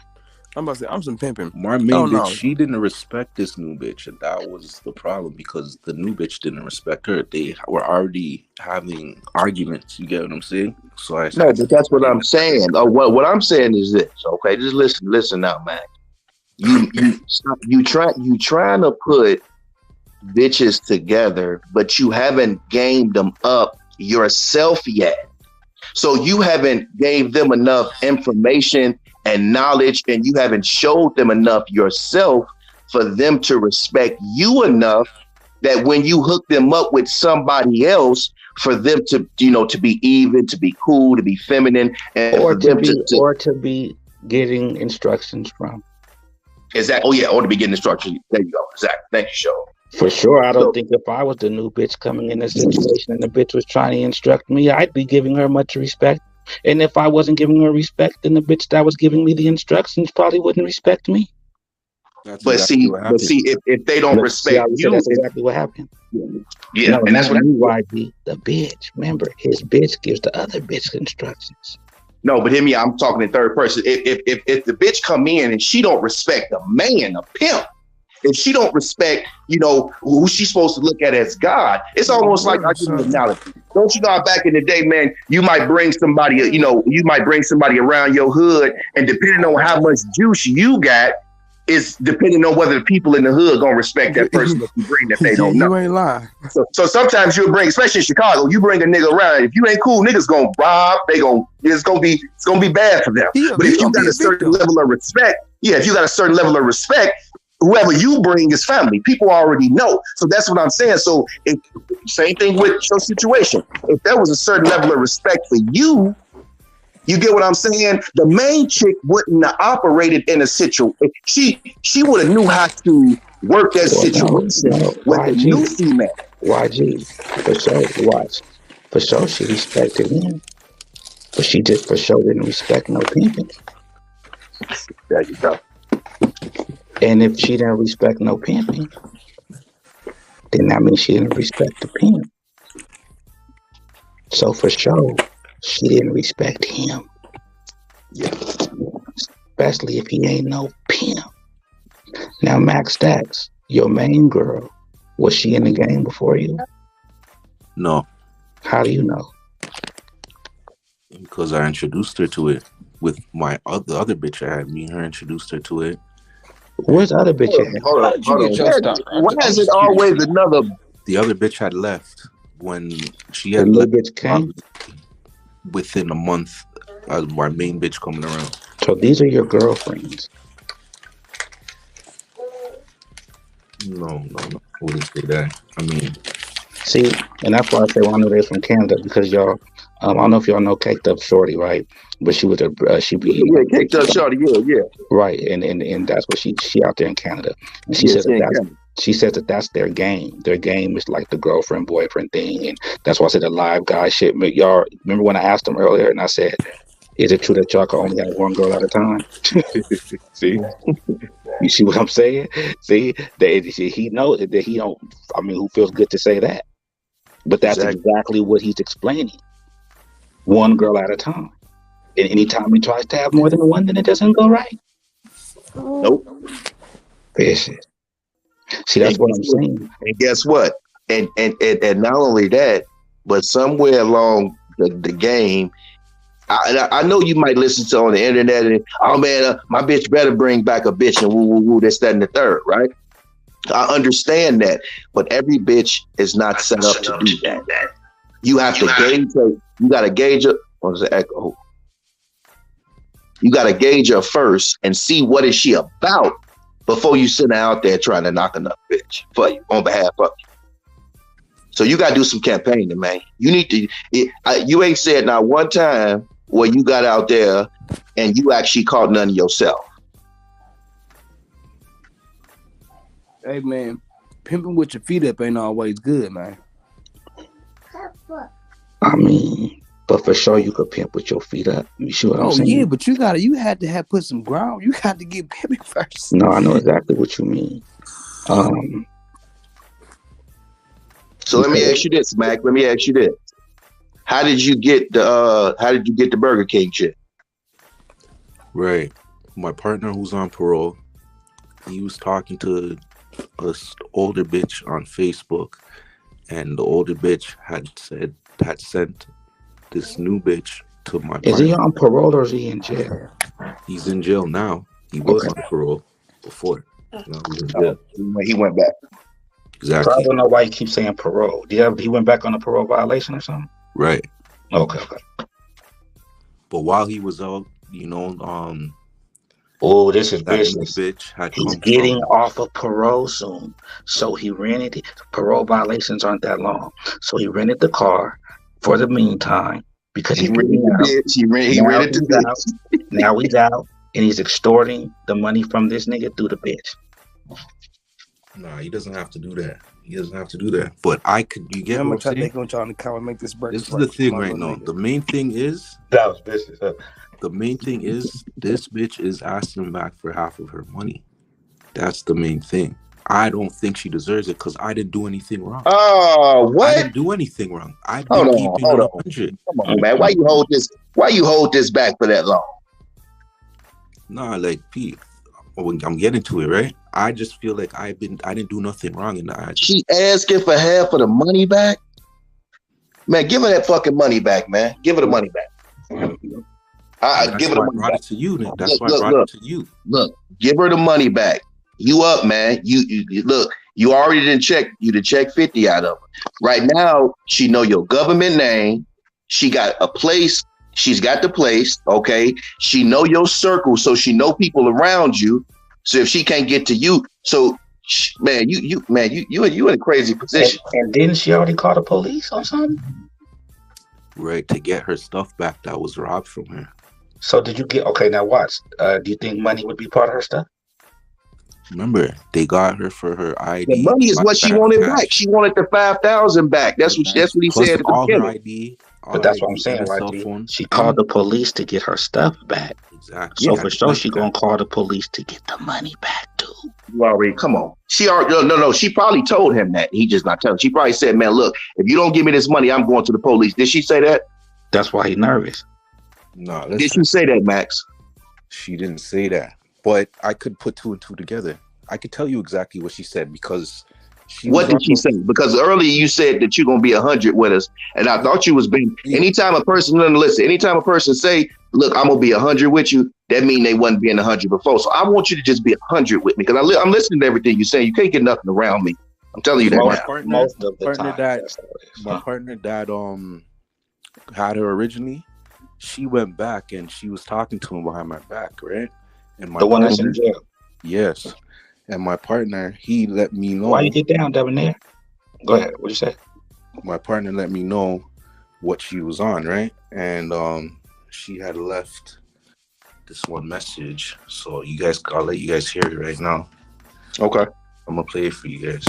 [SPEAKER 1] I'm about to say I'm some pimping.
[SPEAKER 6] My
[SPEAKER 1] Oh
[SPEAKER 6] main bitch,
[SPEAKER 1] no.
[SPEAKER 6] she didn't respect this new bitch, and that was the problem because the new bitch didn't respect her. They were already having arguments. You get what I'm saying? So I
[SPEAKER 3] No,
[SPEAKER 6] had
[SPEAKER 3] but
[SPEAKER 6] to
[SPEAKER 3] that's what
[SPEAKER 6] explain
[SPEAKER 3] I'm
[SPEAKER 6] that to her.
[SPEAKER 3] saying. What I'm saying is this. Okay, just listen now, man. You trying to put bitches together, but you haven't gamed them up yourself yet. So you haven't gave them enough information and knowledge, and you haven't showed them enough yourself for them to respect you enough that when you hook them up with somebody else, for them to, to be even, to be cool, to be feminine, and for them
[SPEAKER 4] to be getting instructions from.
[SPEAKER 3] exactly. Oh yeah, or to be getting instructions. There you go. Exactly. Thank you, Show.
[SPEAKER 4] For sure, I don't
[SPEAKER 3] So,
[SPEAKER 4] think if I was the new bitch coming in a situation and the bitch was trying to instruct me, I'd be giving her much respect. And if I wasn't giving her respect, then the bitch that was giving me the instructions probably wouldn't respect me.
[SPEAKER 6] That's
[SPEAKER 3] but
[SPEAKER 6] exactly
[SPEAKER 3] see,
[SPEAKER 6] what happened.
[SPEAKER 3] if they don't
[SPEAKER 4] Look, see how
[SPEAKER 3] respect
[SPEAKER 4] you said
[SPEAKER 3] you,
[SPEAKER 4] that's exactly what happened.
[SPEAKER 3] yeah,
[SPEAKER 4] No,
[SPEAKER 3] and that's
[SPEAKER 4] not
[SPEAKER 3] what.
[SPEAKER 4] me, YG. The bitch. Remember, his bitch gives the other bitch instructions.
[SPEAKER 3] No, but hear me. I'm talking in third person. If the bitch come in and she don't respect the man, a pimp, if she don't respect, who she's supposed to look at as God, it's almost like I
[SPEAKER 1] Word,
[SPEAKER 3] give you an
[SPEAKER 1] son.
[SPEAKER 3] analogy. Don't you know how back in the day, man, you might bring somebody, around your hood, and depending on how much juice you got, is depending on whether the people in the hood gonna respect that person that you bring that they
[SPEAKER 1] Yeah,
[SPEAKER 3] don't know.
[SPEAKER 1] you ain't lying.
[SPEAKER 3] So sometimes you'll bring, especially in Chicago, you bring a nigga around. If you ain't cool, niggas gonna rob. It's gonna be bad for them. But
[SPEAKER 1] He
[SPEAKER 3] if you
[SPEAKER 1] gonna
[SPEAKER 3] got
[SPEAKER 1] be
[SPEAKER 3] a
[SPEAKER 1] a
[SPEAKER 3] certain
[SPEAKER 1] victim.
[SPEAKER 3] level of respect, yeah, if you got a certain level of respect, whoever you bring is family. People already know. So that's what I'm saying. So same thing with your situation. If there was a certain level of respect for you, you get what I'm saying? The main chick wouldn't have operated in a situation. She would have knew how to work that
[SPEAKER 4] Well,
[SPEAKER 3] situation
[SPEAKER 4] no,
[SPEAKER 3] with the new
[SPEAKER 4] YG.
[SPEAKER 3] female.
[SPEAKER 4] YG. For sure, watch. For sure, she respected him, but she just for sure didn't respect no pimping.
[SPEAKER 3] There you go.
[SPEAKER 4] And if she didn't respect no pimping, then that means she didn't respect the pimp. So for sure, she didn't respect him,
[SPEAKER 3] Yeah.
[SPEAKER 4] especially if he ain't no pimp. Now, Max Stacks, your main girl, was she in the game before you?
[SPEAKER 6] No,
[SPEAKER 4] How do you know?
[SPEAKER 6] because I introduced her to it with the other bitch I had. Me and her introduced her to it,
[SPEAKER 4] Where's the other bitch
[SPEAKER 3] Hold
[SPEAKER 4] at?
[SPEAKER 3] on, hold
[SPEAKER 1] How
[SPEAKER 3] on,
[SPEAKER 1] did you
[SPEAKER 3] hold
[SPEAKER 1] get
[SPEAKER 3] on.
[SPEAKER 1] your start?
[SPEAKER 3] Why
[SPEAKER 1] I'm
[SPEAKER 3] is it
[SPEAKER 1] just curious.
[SPEAKER 3] always another?
[SPEAKER 6] the other bitch had left when she
[SPEAKER 4] The
[SPEAKER 6] had
[SPEAKER 4] new
[SPEAKER 6] left.
[SPEAKER 4] bitch came?
[SPEAKER 6] Probably within a month of my main bitch coming around.
[SPEAKER 4] So these are your girlfriends.
[SPEAKER 6] No, I wouldn't say that. I mean,
[SPEAKER 4] See, and that's why I say well, I know they're from Canada because y'all. I don't know if y'all know Caked Up Shorty, right? But she was she be
[SPEAKER 3] Yeah, kicked up shorty. Yeah, yeah,
[SPEAKER 4] right, and that's what she out there in Canada, and she
[SPEAKER 3] yeah.
[SPEAKER 4] says
[SPEAKER 3] She
[SPEAKER 4] that
[SPEAKER 3] ain't
[SPEAKER 4] that's
[SPEAKER 3] coming.
[SPEAKER 4] she says that that's their game. Their game is like the girlfriend boyfriend thing, and that's why I said the live guy shit. But y'all remember when I asked them earlier, and I said, "Is it true that y'all can only have one girl at a time?" See, you see what I'm saying? See that he knows that he don't. I mean, who feels good to say that? But that's
[SPEAKER 3] Exactly.
[SPEAKER 4] exactly what he's explaining. One girl at a time. And anytime he tries to have more than one, then it doesn't go right.
[SPEAKER 3] Nope.
[SPEAKER 4] Fishy. See, that's
[SPEAKER 3] And
[SPEAKER 4] what
[SPEAKER 3] guess
[SPEAKER 4] I'm
[SPEAKER 3] what?
[SPEAKER 4] saying.
[SPEAKER 3] And guess what? And not only that, but somewhere along the game, I know you might listen to on the internet and oh man, my bitch better bring back a bitch and woo woo woo this that and the third, right? I understand that, but every bitch is not set up to do that. You have to gauge her. You got to gauge her. What is the echo? You got to gauge her first and see what is she about before you send her out there trying to knock another bitch for you on behalf of you. So you got to do some campaigning, man. You need to. You ain't said not one time where you got out there and you actually caught none of yourself.
[SPEAKER 1] Hey man, pimping with your feet up ain't always good, man.
[SPEAKER 4] I mean, But for sure, you could pimp with your feet up. You see what I'm
[SPEAKER 1] Oh yeah,
[SPEAKER 4] saying?
[SPEAKER 1] but you had to have put some ground. You got to get pimping first.
[SPEAKER 4] No, I know exactly what you mean. Um,
[SPEAKER 3] So let me ask you this, Mac. Let me ask you this. How did you get the Burger King chick?
[SPEAKER 6] Right. My partner who's on parole, he was talking to a older bitch on Facebook, and the older bitch had sent this new bitch to my
[SPEAKER 4] is he
[SPEAKER 6] partner.
[SPEAKER 4] on parole or is he in jail?
[SPEAKER 6] He's in jail now. He was
[SPEAKER 4] Okay.
[SPEAKER 6] on parole before. Now he's in
[SPEAKER 3] Oh,
[SPEAKER 6] jail.
[SPEAKER 3] he went back.
[SPEAKER 4] So I
[SPEAKER 6] Exactly.
[SPEAKER 4] don't know why you keep saying parole. He went back on a parole violation or something?
[SPEAKER 6] Right.
[SPEAKER 4] Okay.
[SPEAKER 6] But while he was out,
[SPEAKER 4] Oh, this is
[SPEAKER 6] that new
[SPEAKER 4] business.
[SPEAKER 6] bitch had
[SPEAKER 4] He's
[SPEAKER 6] come
[SPEAKER 4] getting
[SPEAKER 6] from.
[SPEAKER 4] off of parole soon. So he rented it. Parole violations aren't that long. So he rented the car for the meantime because
[SPEAKER 3] He
[SPEAKER 4] he's
[SPEAKER 3] rented
[SPEAKER 4] getting
[SPEAKER 3] the
[SPEAKER 4] out.
[SPEAKER 3] bitch. He
[SPEAKER 4] Now
[SPEAKER 3] rented the
[SPEAKER 4] he's out.
[SPEAKER 3] bitch.
[SPEAKER 4] Now he's out. And he's extorting the money from this nigga through the bitch.
[SPEAKER 6] Nah, he doesn't have to do that. He doesn't have to do that. But you get
[SPEAKER 1] I'm
[SPEAKER 6] what
[SPEAKER 1] gonna
[SPEAKER 6] I'm
[SPEAKER 1] try
[SPEAKER 6] saying?
[SPEAKER 1] to make y'all in the comment make this breakfast.
[SPEAKER 6] This is the thing
[SPEAKER 1] my
[SPEAKER 6] right
[SPEAKER 1] little
[SPEAKER 6] now.
[SPEAKER 1] nigga.
[SPEAKER 6] The main thing is,
[SPEAKER 4] That was business.
[SPEAKER 6] this bitch is asking back for half of her money. That's the main thing. I don't think she deserves it because I didn't do anything wrong.
[SPEAKER 3] Oh,
[SPEAKER 6] I
[SPEAKER 3] what?
[SPEAKER 6] didn't do anything wrong. I've
[SPEAKER 3] Hold
[SPEAKER 6] been
[SPEAKER 3] on,
[SPEAKER 6] keeping
[SPEAKER 3] hold
[SPEAKER 6] it
[SPEAKER 3] on.
[SPEAKER 6] 100.
[SPEAKER 3] Come on, man. Why you hold this? Why you hold this back for that long?
[SPEAKER 6] Nah, like Pete, I'm getting to it, right? I just feel like I didn't do nothing wrong in the eyes.
[SPEAKER 3] She asking for half of the money back? Man, give her that fucking money back, man. Give her the money back.
[SPEAKER 6] That's
[SPEAKER 3] Give her
[SPEAKER 6] why
[SPEAKER 3] the
[SPEAKER 6] I
[SPEAKER 3] money
[SPEAKER 6] brought
[SPEAKER 3] back.
[SPEAKER 6] it to you. Nick. That's
[SPEAKER 3] Look,
[SPEAKER 6] why I
[SPEAKER 3] look,
[SPEAKER 6] brought
[SPEAKER 3] look,
[SPEAKER 6] it to you.
[SPEAKER 3] look. Give her the money back. You up, man. You look. You already didn't check. You did check 50 out of her. Right now, she know your government name. She got a place. She's got the place. Okay. She know your circle, so she know people around you. So if she can't get to you, so man, you in a crazy position.
[SPEAKER 4] And didn't she already call the police or something?
[SPEAKER 6] Right, to get her stuff back that was robbed from her.
[SPEAKER 4] So did you get okay? Now watch. Do you think money would be part of her stuff?
[SPEAKER 6] Remember, they got her for her
[SPEAKER 3] The
[SPEAKER 6] ID.
[SPEAKER 3] money is what she wanted back. She wanted the 5,000 back. That's what he
[SPEAKER 6] Plus
[SPEAKER 3] said at the
[SPEAKER 6] all her
[SPEAKER 3] beginning.
[SPEAKER 6] ID,
[SPEAKER 4] But that's what I'm saying,
[SPEAKER 6] and a cell
[SPEAKER 4] YG.
[SPEAKER 6] phone.
[SPEAKER 4] She called the police to get her stuff back.
[SPEAKER 6] Exactly.
[SPEAKER 4] So for sure, she gonna call the police to get the money back too.
[SPEAKER 3] You already come on. She already no. She probably told him that. He just not telling. She probably said, "Man, look, if you don't give me this money, I'm going to the police." Did she say that?
[SPEAKER 4] That's why he's nervous.
[SPEAKER 6] No,
[SPEAKER 3] Did she say that, Max?
[SPEAKER 6] She didn't say that, but I could put two and two together. I could tell you exactly what she said because
[SPEAKER 3] What did she say? Because earlier you said that you're gonna be 100 with us, and I thought you was being. Anytime a person anytime a person say, "Look, I'm gonna be 100 with you," that mean they wasn't being 100 before. So I want you to just be 100 with me because I'm listening to everything you're saying. You can't get nothing around me. I'm telling you that now.
[SPEAKER 4] Most of the time.
[SPEAKER 6] My partner that had her originally, she went back and she was talking to him behind my back, right? And my
[SPEAKER 4] the one that's in jail.
[SPEAKER 6] Yes. And my partner, he let me know.
[SPEAKER 4] Why you get down, Debonair? Go ahead. What you say?
[SPEAKER 6] My partner let me know what she was on, right? And she had left this one message. So I'll let you guys hear it right now.
[SPEAKER 3] Okay.
[SPEAKER 6] I'm gonna play it for you guys.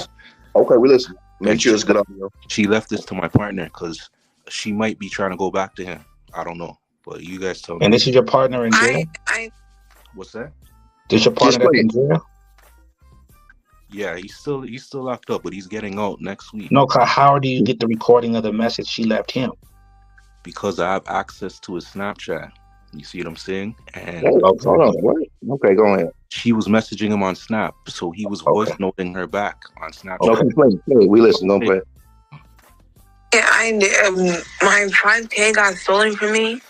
[SPEAKER 3] Okay, we listen. Make sure it's good audio.
[SPEAKER 6] She left this to my partner because she might be trying to go back to him. I don't know. But you guys tell me.
[SPEAKER 4] And this is your partner in jail?
[SPEAKER 6] What's that?
[SPEAKER 4] This your partner that's in jail?
[SPEAKER 6] Yeah, he's still locked up, but he's getting out next week.
[SPEAKER 4] No, how do you get the recording of the message she left him?
[SPEAKER 6] Because I have access to his Snapchat. You see what I'm saying? And
[SPEAKER 3] hold on, what? Okay, go ahead.
[SPEAKER 6] She was messaging him on Snap, so he was voice noting her back on Snapchat.
[SPEAKER 3] Okay, play. We listen. Don't play.
[SPEAKER 7] Yeah, my 5K got stolen from me.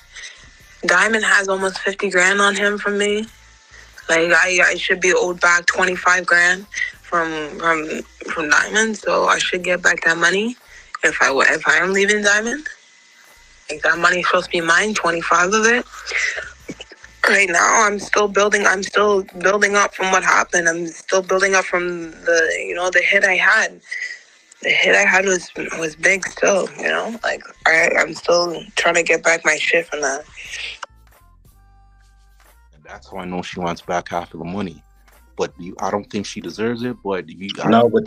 [SPEAKER 7] Diamond has almost 50 grand on him from me. Like I should be owed back 25 grand from Diamond, so I should get back that money if I am leaving Diamond. Like that money is supposed to be mine, 25 of it. Right now, I'm still building up from what happened. I'm still building up from the hit I had. The hit I had was big still, Like I'm still trying to get back my shit from that.
[SPEAKER 6] And that's how I know she wants back half of the money. but I don't think she deserves it. But
[SPEAKER 4] no, but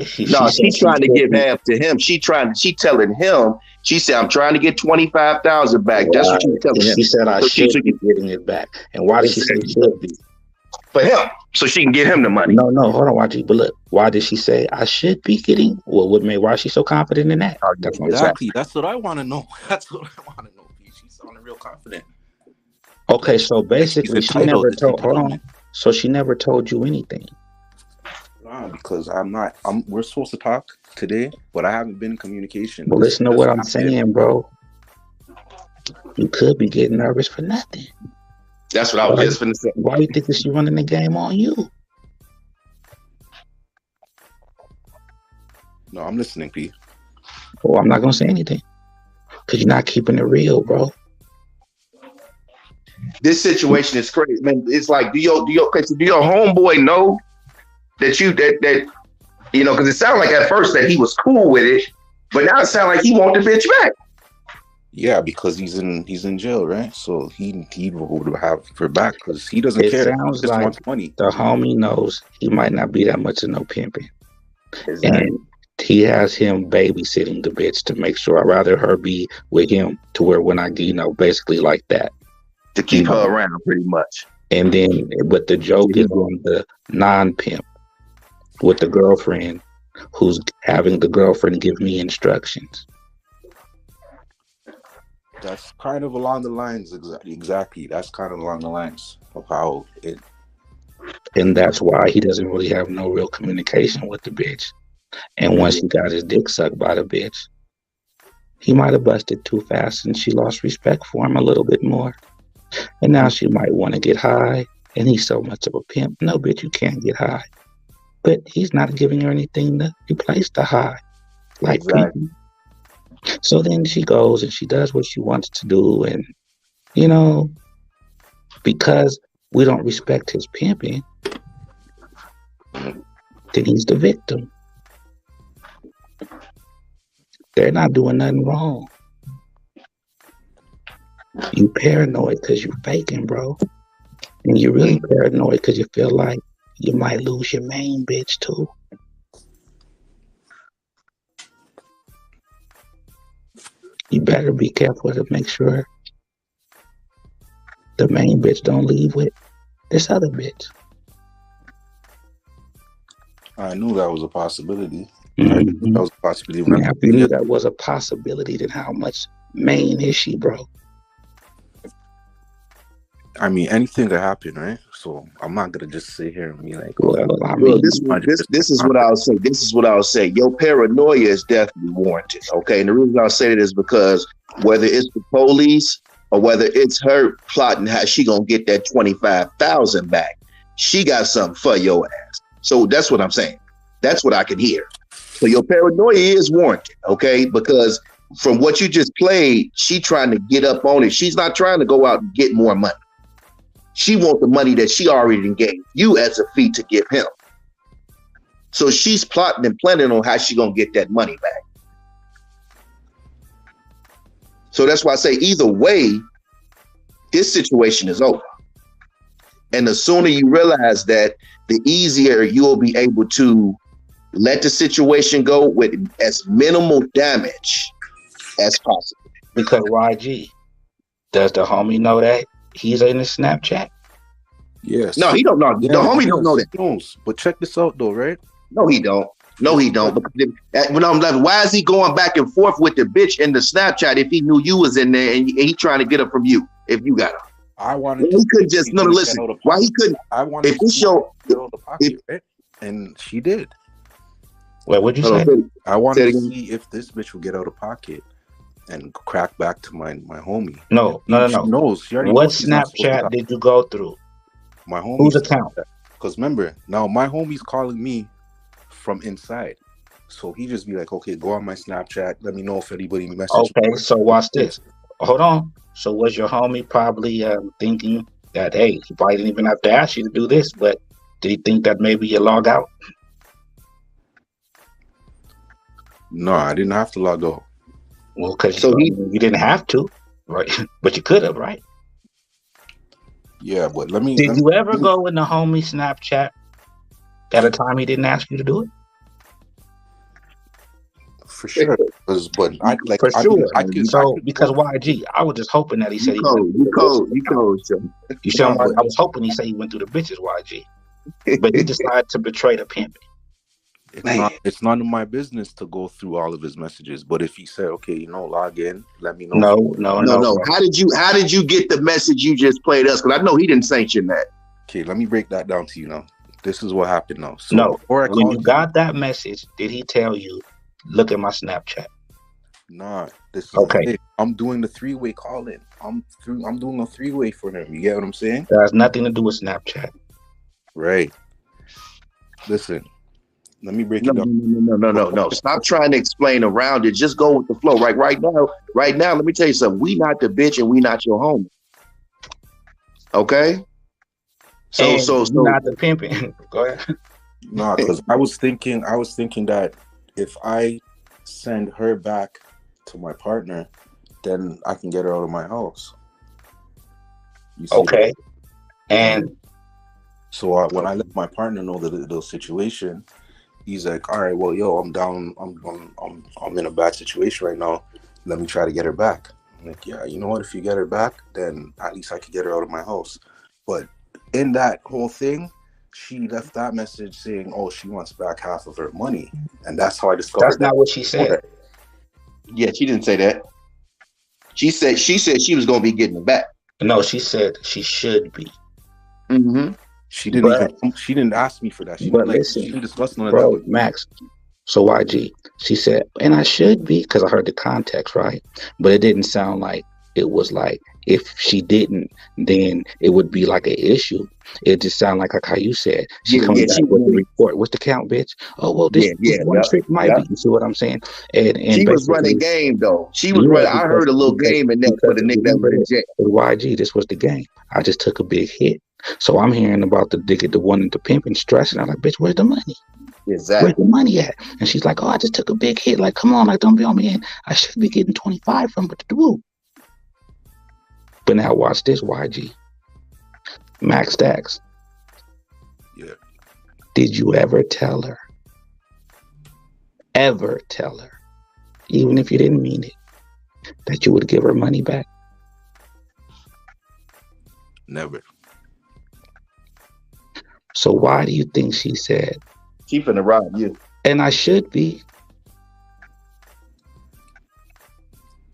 [SPEAKER 4] she
[SPEAKER 3] No,
[SPEAKER 4] said
[SPEAKER 3] she's
[SPEAKER 4] she
[SPEAKER 3] trying to
[SPEAKER 4] should
[SPEAKER 3] give
[SPEAKER 4] be.
[SPEAKER 3] half to him. She telling him. She said, "I'm trying to get 25,000 back." That's what she's
[SPEAKER 4] Right.
[SPEAKER 3] telling him.
[SPEAKER 4] She said I
[SPEAKER 3] So she
[SPEAKER 4] should be getting it back. And why did she say
[SPEAKER 3] exactly
[SPEAKER 4] should be?
[SPEAKER 3] for him, so she can get him the money.
[SPEAKER 4] No, hold on, YG. But look, why did she say I should be getting? Well, what made why is she so confident in that? That's what I'm saying.
[SPEAKER 6] Exactly. That's what I want to know. That's what I want to know. She's sounding real confident.
[SPEAKER 4] Okay, so
[SPEAKER 6] Like
[SPEAKER 4] basically,
[SPEAKER 6] she's
[SPEAKER 4] she
[SPEAKER 6] entitled.
[SPEAKER 4] never
[SPEAKER 6] It's
[SPEAKER 4] told. Hold on.
[SPEAKER 6] entitlement.
[SPEAKER 4] So she never told you anything.
[SPEAKER 6] Nah, because we're supposed to talk today, but I haven't been in communication.
[SPEAKER 4] Well, listen to what I'm saying, bro. You could be getting nervous for nothing.
[SPEAKER 3] That's what I was just finna say.
[SPEAKER 4] Why do you think that she running the game on you?
[SPEAKER 6] No, I'm listening, P.
[SPEAKER 4] Well, I'm not gonna say anything because you're not keeping it real, bro.
[SPEAKER 3] This situation is crazy, man. It's like, do your homeboy know that you know? Because it sounded like at first that he was cool with it, but now it sounds like he want the bitch back.
[SPEAKER 6] Yeah, because he's in jail, right? So he would have her back because he doesn't care.
[SPEAKER 4] It sounds
[SPEAKER 6] he just
[SPEAKER 4] like
[SPEAKER 6] wants money.
[SPEAKER 4] The homie knows he might not be that much of no pimping,
[SPEAKER 3] Exactly.
[SPEAKER 4] and he has him babysitting the bitch to make sure I'd rather her be with him to where when I, basically like that.
[SPEAKER 3] To keep her around, pretty much.
[SPEAKER 4] And then, but the joke is on the non-pimp with the girlfriend who's having the girlfriend give me instructions.
[SPEAKER 6] That's kind of along the lines, exactly. That's kind of along the lines of how it.
[SPEAKER 4] And that's why he doesn't really have no real communication with the bitch. And once he got his dick sucked by the bitch, he might have busted too fast and she lost respect for him a little bit more. And now she might want to get high, and he's so much of a pimp. No, bitch, you can't get high. But he's not giving her anything to replace the high, like
[SPEAKER 3] exactly.
[SPEAKER 4] Pimping. So then she goes and she does what she wants to do, and because we don't respect his pimping, then he's the victim. They're not doing nothing wrong. You paranoid because you faking, bro. And you're really paranoid because you feel like you might lose your main bitch too. You better be careful to make sure the main bitch don't leave with this other bitch.
[SPEAKER 6] I knew that was a possibility.
[SPEAKER 4] Mm-hmm.
[SPEAKER 6] I knew that was a possibility.
[SPEAKER 4] Now, if you knew that was a possibility, then how much main is she, bro?
[SPEAKER 6] I mean, anything could happen, right? So I'm not gonna just sit here and be like,
[SPEAKER 3] well, I mean, this is what I'll say. This is what I'll say. Your paranoia is definitely warranted. Okay, and the reason I'll say that is because whether it's the police or whether it's her plotting how she gonna get that 25,000 back, she got something for your ass. So that's what I'm saying. That's what I can hear. So your paranoia is warranted, okay? Because from what you just played, she trying to get up on it. She's not trying to go out and get more money. She wants the money that she already gave you as a fee to give him. So she's plotting and planning on how she gonna get that money back. So that's why I say either way, this situation is over. And the sooner you realize that, the easier you'll be able to let the situation go with as minimal damage as possible.
[SPEAKER 4] Because YG, does the homie know that he's in the Snapchat?
[SPEAKER 6] Yes.
[SPEAKER 3] No, he don't know.
[SPEAKER 6] Yeah,
[SPEAKER 3] the homie don't know that.
[SPEAKER 6] He knows. But check this out though, right?
[SPEAKER 3] No, he don't. No, he don't. When I'm like, why is he going back and forth with the bitch in the Snapchat if he knew you was in there and he trying to get her from you if you got her?
[SPEAKER 6] I wanted.
[SPEAKER 3] He could just listen. Why he couldn't?
[SPEAKER 6] I wanted.
[SPEAKER 3] If he show
[SPEAKER 6] the pocket, right? And she did.
[SPEAKER 4] Wait, what'd you say?
[SPEAKER 6] I wanted to see if this bitch would get out of pocket and crack back to my homie.
[SPEAKER 4] No.
[SPEAKER 6] She knows. She already
[SPEAKER 4] what
[SPEAKER 6] knows
[SPEAKER 4] Snapchat did you go through?
[SPEAKER 6] My homie's
[SPEAKER 4] whose account?
[SPEAKER 6] Because remember, now my homie's calling me from inside. So he just be like, okay, go on my Snapchat. Let me know if anybody messages.
[SPEAKER 4] Okay, so watch this. Hold on. So was your homie probably thinking that, hey, he probably didn't even have to ask you to do this, but did he think that maybe you log out?
[SPEAKER 6] No, I didn't have to log out.
[SPEAKER 4] Well, because you didn't have to, right? But you could have, right?
[SPEAKER 6] Yeah, but let
[SPEAKER 2] Did
[SPEAKER 6] me
[SPEAKER 2] you ever go in the homie Snapchat at a time he didn't ask you to do it?
[SPEAKER 6] for sure. But I like
[SPEAKER 2] For
[SPEAKER 6] I mean
[SPEAKER 2] sure.
[SPEAKER 6] I
[SPEAKER 2] So
[SPEAKER 6] could
[SPEAKER 2] because
[SPEAKER 6] go.
[SPEAKER 2] YG, I was just hoping that he said he went through
[SPEAKER 3] You
[SPEAKER 2] the
[SPEAKER 3] cold,
[SPEAKER 2] bitches
[SPEAKER 3] you
[SPEAKER 2] account.
[SPEAKER 3] cold, Joe.
[SPEAKER 2] You see,
[SPEAKER 6] Nah, but
[SPEAKER 2] I was hoping he said he went through the bitches, YG. But he decided to betray the pimp.
[SPEAKER 3] Man,
[SPEAKER 6] it's none of my business to go through all of his messages. But if he said, okay, log in, let me know if you
[SPEAKER 3] no.
[SPEAKER 2] Bro.
[SPEAKER 3] How did you get the message you just played us? Because I know he didn't sanction that.
[SPEAKER 6] okay, let me break that down to you now. This is what happened now. So
[SPEAKER 2] No.
[SPEAKER 6] before I
[SPEAKER 2] When you
[SPEAKER 6] called you,
[SPEAKER 2] got that message, did he tell you, look at my Snapchat?
[SPEAKER 6] nah, this is the
[SPEAKER 2] Okay.
[SPEAKER 6] thing. I'm doing the three-way calling. I'm doing a three-way for him. You get what I'm saying?
[SPEAKER 2] That has nothing to do with Snapchat.
[SPEAKER 6] Right. Listen, let me break
[SPEAKER 3] No,
[SPEAKER 6] it down.
[SPEAKER 3] no. Stop trying to explain around it. Just go with the flow. Right now, let me tell you something. We not the bitch and we not your homie. Okay? So
[SPEAKER 2] And you're not the pimping. Go ahead.
[SPEAKER 6] Nah, because I was thinking that if I send her back to my partner, then I can get her out of my house. You see?
[SPEAKER 2] Okay. And
[SPEAKER 6] so when I let my partner know the situation, he's like, "All right, well, yo, I'm down. I'm in a bad situation right now. Let me try to get her back." I'm like, "Yeah, you know what? If you get her back, then at least I could get her out of my house." But in that whole thing, she left that message saying, "Oh, she wants back half of her money," and that's how I discovered
[SPEAKER 2] that's not what she said.
[SPEAKER 3] yeah, she didn't say that. She said she was gonna be getting it back.
[SPEAKER 2] No, she said she should be.
[SPEAKER 3] Mm-hmm.
[SPEAKER 6] She didn't ask me for that. She didn't discuss none of that with me.
[SPEAKER 2] Max. So YG, she said, and I should be, because I heard the context, right? But it didn't sound like it was like if she didn't, then it would be like an issue. It just sounded like how you said. She comes back with the report. What's the count, bitch? Oh well, this one trick might be. You see what I'm saying? And
[SPEAKER 3] she was running game though. She was running. I heard a little game in that for the nigga that was in jail.
[SPEAKER 2] YG, this was the game. I just took a big hit. So I'm hearing about the one into pimping, stressing. I'm like, bitch, where's the money?
[SPEAKER 3] Exactly.
[SPEAKER 2] Where's the money at? And she's like, oh, I just took a big hit. Like, come on, like, don't be on me. And I should be getting 25 from it to do. But now watch this, YG. Max Stacks.
[SPEAKER 6] Yeah.
[SPEAKER 2] Did you ever tell her? Ever tell her, even if you didn't mean it, that you would give her money back?
[SPEAKER 6] Never.
[SPEAKER 2] So why do you think she said,
[SPEAKER 3] she finna rob you?
[SPEAKER 2] And I should be.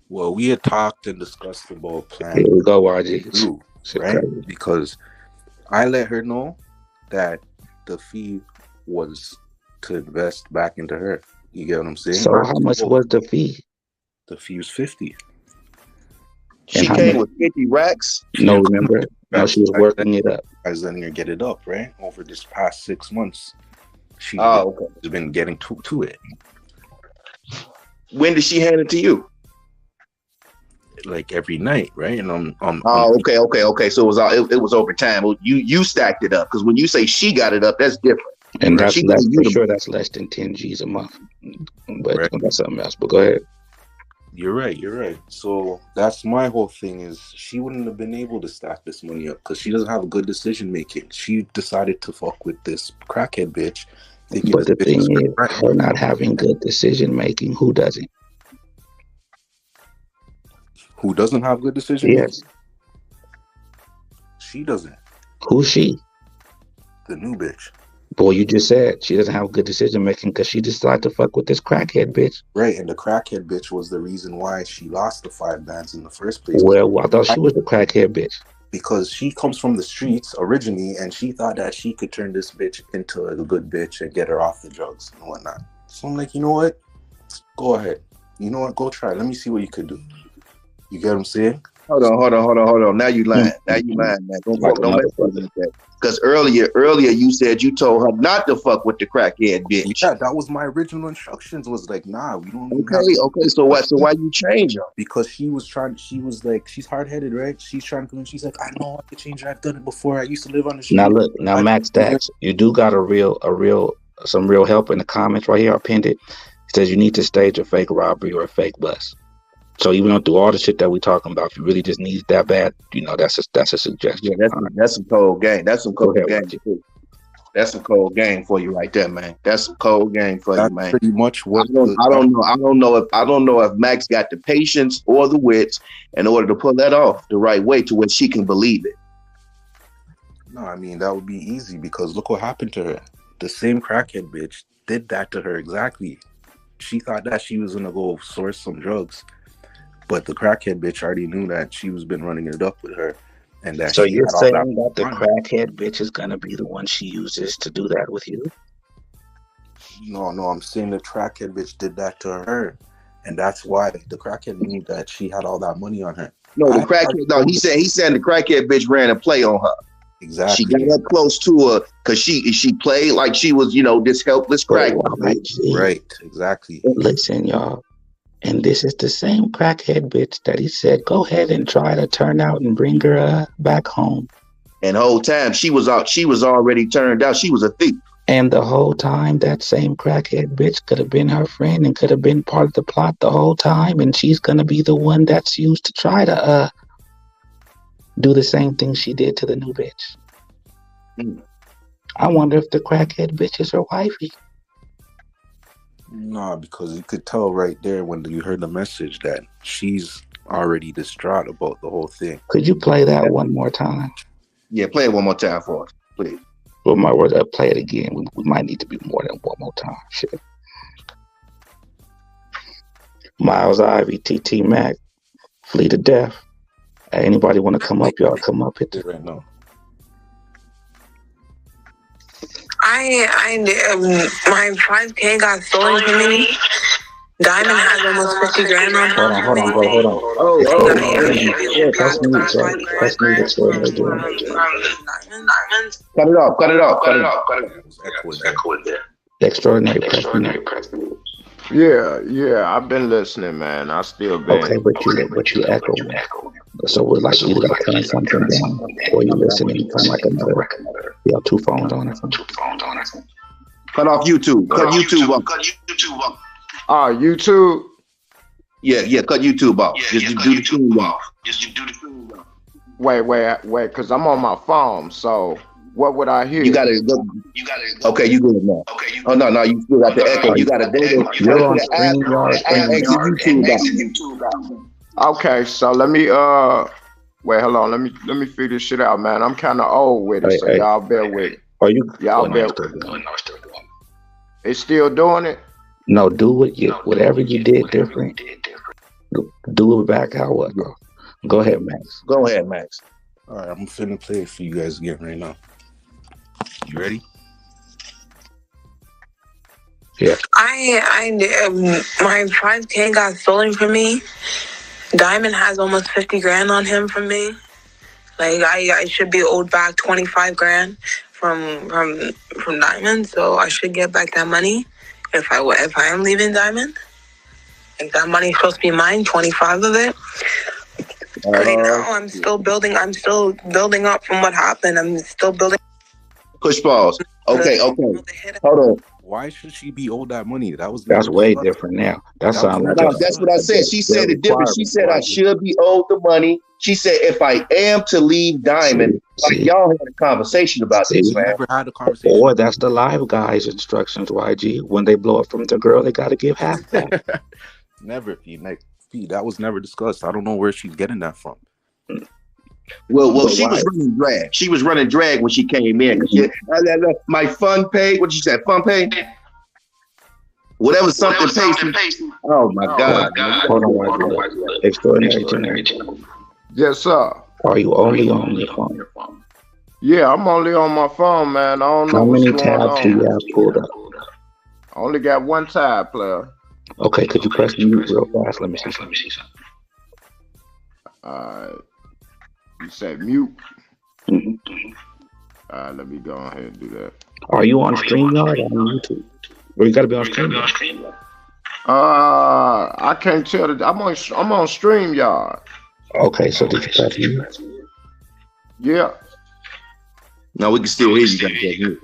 [SPEAKER 6] Well, we had talked and discussed about plans.
[SPEAKER 2] Here we go, RG.
[SPEAKER 6] Right? Because I let her know that the fee was to invest back into her. You get what I'm saying?
[SPEAKER 2] So how much was the fee?
[SPEAKER 6] The fee was 50.
[SPEAKER 3] She came with 50 racks?
[SPEAKER 2] No, remember? No, she was working it up.
[SPEAKER 6] I was letting her get it up, right? Over this past 6 months. She's been getting to it.
[SPEAKER 3] When did she hand it to you?
[SPEAKER 6] Like every night, right? And
[SPEAKER 3] okay. So it was over time. You stacked it up, because when you say she got it up, that's different.
[SPEAKER 2] And that's less, for sure. That's less than 10 G's a month. But that's something else. But go ahead.
[SPEAKER 6] You're right. So that's my whole thing is she wouldn't have been able to stack this money up because she doesn't have a good decision making. She decided to fuck with this crackhead bitch.
[SPEAKER 2] But the thing is, her not having good decision making, who doesn't?
[SPEAKER 6] Who doesn't have good decision making?
[SPEAKER 2] Yes.
[SPEAKER 6] She doesn't.
[SPEAKER 2] Who's she?
[SPEAKER 6] The new bitch.
[SPEAKER 2] Boy, you just said she doesn't have good decision making because she decided to fuck with this crackhead bitch.
[SPEAKER 6] Right, and the crackhead bitch was the reason why she lost the 5 bands in the first place.
[SPEAKER 2] Well, I thought she was the crackhead bitch.
[SPEAKER 6] Because she comes from the streets originally, and she thought that she could turn this bitch into a good bitch and get her off the drugs and whatnot. So I'm like, you know what? Go ahead. You know what? Go try. Let me see what you could do. You get what I'm saying?
[SPEAKER 3] Hold on. Now you lying. Man. Don't mess with that. Because earlier you said you told her not to fuck with the crackhead bitch.
[SPEAKER 6] Yeah, that was my original instructions. Was like, nah, we don't.
[SPEAKER 3] Okay. So why you change her?
[SPEAKER 6] Because she was like, she's hard headed, right? She's trying to. She's like, I know I could change her. I've done it before. I used to live on the street.
[SPEAKER 2] Now look, Max Stacks, you do got some real help in the comments right here. I pinned it. It says you need to stage a fake robbery or a fake bus.
[SPEAKER 4] So even though through all the shit that we talking about, if you really just need it that bad, that's a suggestion.
[SPEAKER 3] Yeah, that's some cold game. That's some cold game.
[SPEAKER 4] Too.
[SPEAKER 3] That's some cold game for you right there, man. That's some cold game for
[SPEAKER 6] That's
[SPEAKER 3] you, man.
[SPEAKER 6] pretty much what
[SPEAKER 3] I don't know if Max got the patience or the wits in order to pull that off the right way to where she can believe it.
[SPEAKER 6] No, I mean that would be easy because look what happened to her. The same crackhead bitch did that to her exactly. She thought that she was gonna go source some drugs, but the crackhead bitch already knew that she was been running it up with her. And that
[SPEAKER 4] so you're saying that the crackhead bitch is gonna be the one she uses to do that with you?
[SPEAKER 6] No, I'm saying the crackhead bitch did that to her, and that's why the crackhead knew that she had all that money on her.
[SPEAKER 3] No, the crackhead. No, he's saying the crackhead bitch ran a play on her.
[SPEAKER 6] Exactly.
[SPEAKER 3] She got up close to her because she played like she was, this helpless crack.
[SPEAKER 6] Right. Exactly.
[SPEAKER 4] Listen, y'all. And this is the same crackhead bitch that he said, go ahead and try to turn out and bring her back home.
[SPEAKER 3] And the whole time she was already turned out. She was a thief.
[SPEAKER 4] And the whole time that same crackhead bitch could have been her friend and could have been part of the plot the whole time. And she's going to be the one that's used to try to do the same thing she did to the new bitch. I wonder if the crackhead bitch is her wifey.
[SPEAKER 6] No, because you could tell right there when you heard the message that she's already distraught about the whole thing.
[SPEAKER 4] Could you play that one more time?
[SPEAKER 3] Yeah, play it one more time for us, please.
[SPEAKER 4] Well, my words, I'll play it again. We might need to be more than one more time. Shit. Miles Ivy, TT Mac, Flee to Death. Hey, anybody want to come up? Y'all come up. Hit this right now.
[SPEAKER 7] My 5K got stolen from me. Diamond has almost 50 grand on him.
[SPEAKER 4] Hold on. Press mute extraordinary doing.
[SPEAKER 3] Cut it off.
[SPEAKER 4] Extraordinary press mute.
[SPEAKER 5] Yeah, I've been listening, man. I still been.
[SPEAKER 4] Okay, but you echo. So we're like either gotta turn something down or you listening from like another. You have two phones on it.
[SPEAKER 3] Cut off YouTube. Cut YouTube up.
[SPEAKER 5] YouTube?
[SPEAKER 3] Yeah, cut YouTube off. Just do the tune off.
[SPEAKER 5] Wait, because I'm on my phone, so what would I hear?
[SPEAKER 3] You gotta go. Okay, you good now. Oh no, you still got the echo. You gotta go to YouTube.
[SPEAKER 5] Okay, so let me wait, hold on. Let me figure this shit out, man. I'm kind of old with it, so y'all bear with it.
[SPEAKER 4] Are you?
[SPEAKER 5] Y'all bear with it. It's still doing it?
[SPEAKER 4] No, do whatever you did different. Do it back how what? Go ahead, Max.
[SPEAKER 3] Go ahead, Max.
[SPEAKER 6] All right, I'm finna play it for you guys again right now. You ready?
[SPEAKER 4] Yeah.
[SPEAKER 7] My 5K got stolen from me. Diamond has almost 50 grand on him from me. Like I should be owed back 25 grand from Diamond, so I should get back that money if I am leaving Diamond. Like that money's supposed to be mine, 25 of it. Right now, I'm still building up from what happened. I'm still building.
[SPEAKER 3] Push pause. Okay. Hold on.
[SPEAKER 6] Why should she be owed that money?
[SPEAKER 4] That's way different now. That's what
[SPEAKER 3] I said. She said it different. She said I should be owed the money. She said if I am to leave Diamond, y'all had a conversation about this, man.
[SPEAKER 6] Never had a conversation.
[SPEAKER 4] Or that's the live guy's instructions, YG. When they blow up from the girl, they got to give half back.
[SPEAKER 6] Never, that was never discussed. I don't know where she's getting that from.
[SPEAKER 3] Well, she was running drag. She was running drag when she came in. My fun pay. What you said? Fun pay. Whatever something pays. Oh my God!
[SPEAKER 4] Hold on, extraordinary.
[SPEAKER 5] Yes, sir.
[SPEAKER 4] Are you only on your phone?
[SPEAKER 5] Yeah, I'm only on my phone, man. I don't know
[SPEAKER 4] how many
[SPEAKER 5] what's
[SPEAKER 4] tabs do you have pulled up?
[SPEAKER 5] I only got one tab, player.
[SPEAKER 4] Okay, could you press mute real fast? Let me see something.
[SPEAKER 5] You said mute?
[SPEAKER 4] Mm-hmm.
[SPEAKER 5] Let me go ahead and do that.
[SPEAKER 4] Are you on StreamYard or on YouTube? Or you gotta be on StreamYard?
[SPEAKER 5] I can't tell. I'm on StreamYard.
[SPEAKER 4] Okay, so did you press mute?
[SPEAKER 5] Yeah.
[SPEAKER 3] No, we can still hear you.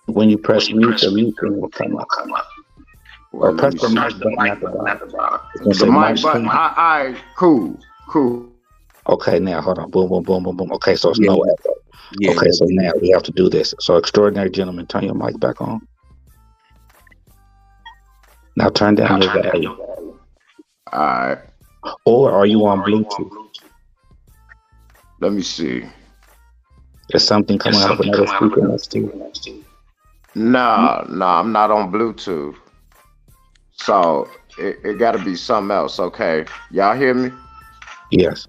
[SPEAKER 4] When you press mute, the mute thing will come up.
[SPEAKER 5] Well, let
[SPEAKER 3] press
[SPEAKER 5] me
[SPEAKER 3] the
[SPEAKER 5] see.
[SPEAKER 3] mic button at the bottom. It's gonna
[SPEAKER 5] The
[SPEAKER 3] say mic
[SPEAKER 5] mic button.
[SPEAKER 3] tune.
[SPEAKER 5] Cool.
[SPEAKER 3] Okay, now hold on. Boom, boom, boom, boom, boom. Okay, so it's
[SPEAKER 4] Yeah,
[SPEAKER 3] no echo.
[SPEAKER 4] yeah.
[SPEAKER 3] Okay, so now we have to do this. So, extraordinary gentleman, turn your mic back on. Now turn down your volume.
[SPEAKER 5] All right.
[SPEAKER 3] Or are you on Bluetooth?
[SPEAKER 5] Let me see.
[SPEAKER 3] There's something coming out of another speaker next to you.
[SPEAKER 5] Nah, I'm not on Bluetooth. So it got to be something else. Okay, y'all hear me?
[SPEAKER 3] Yes.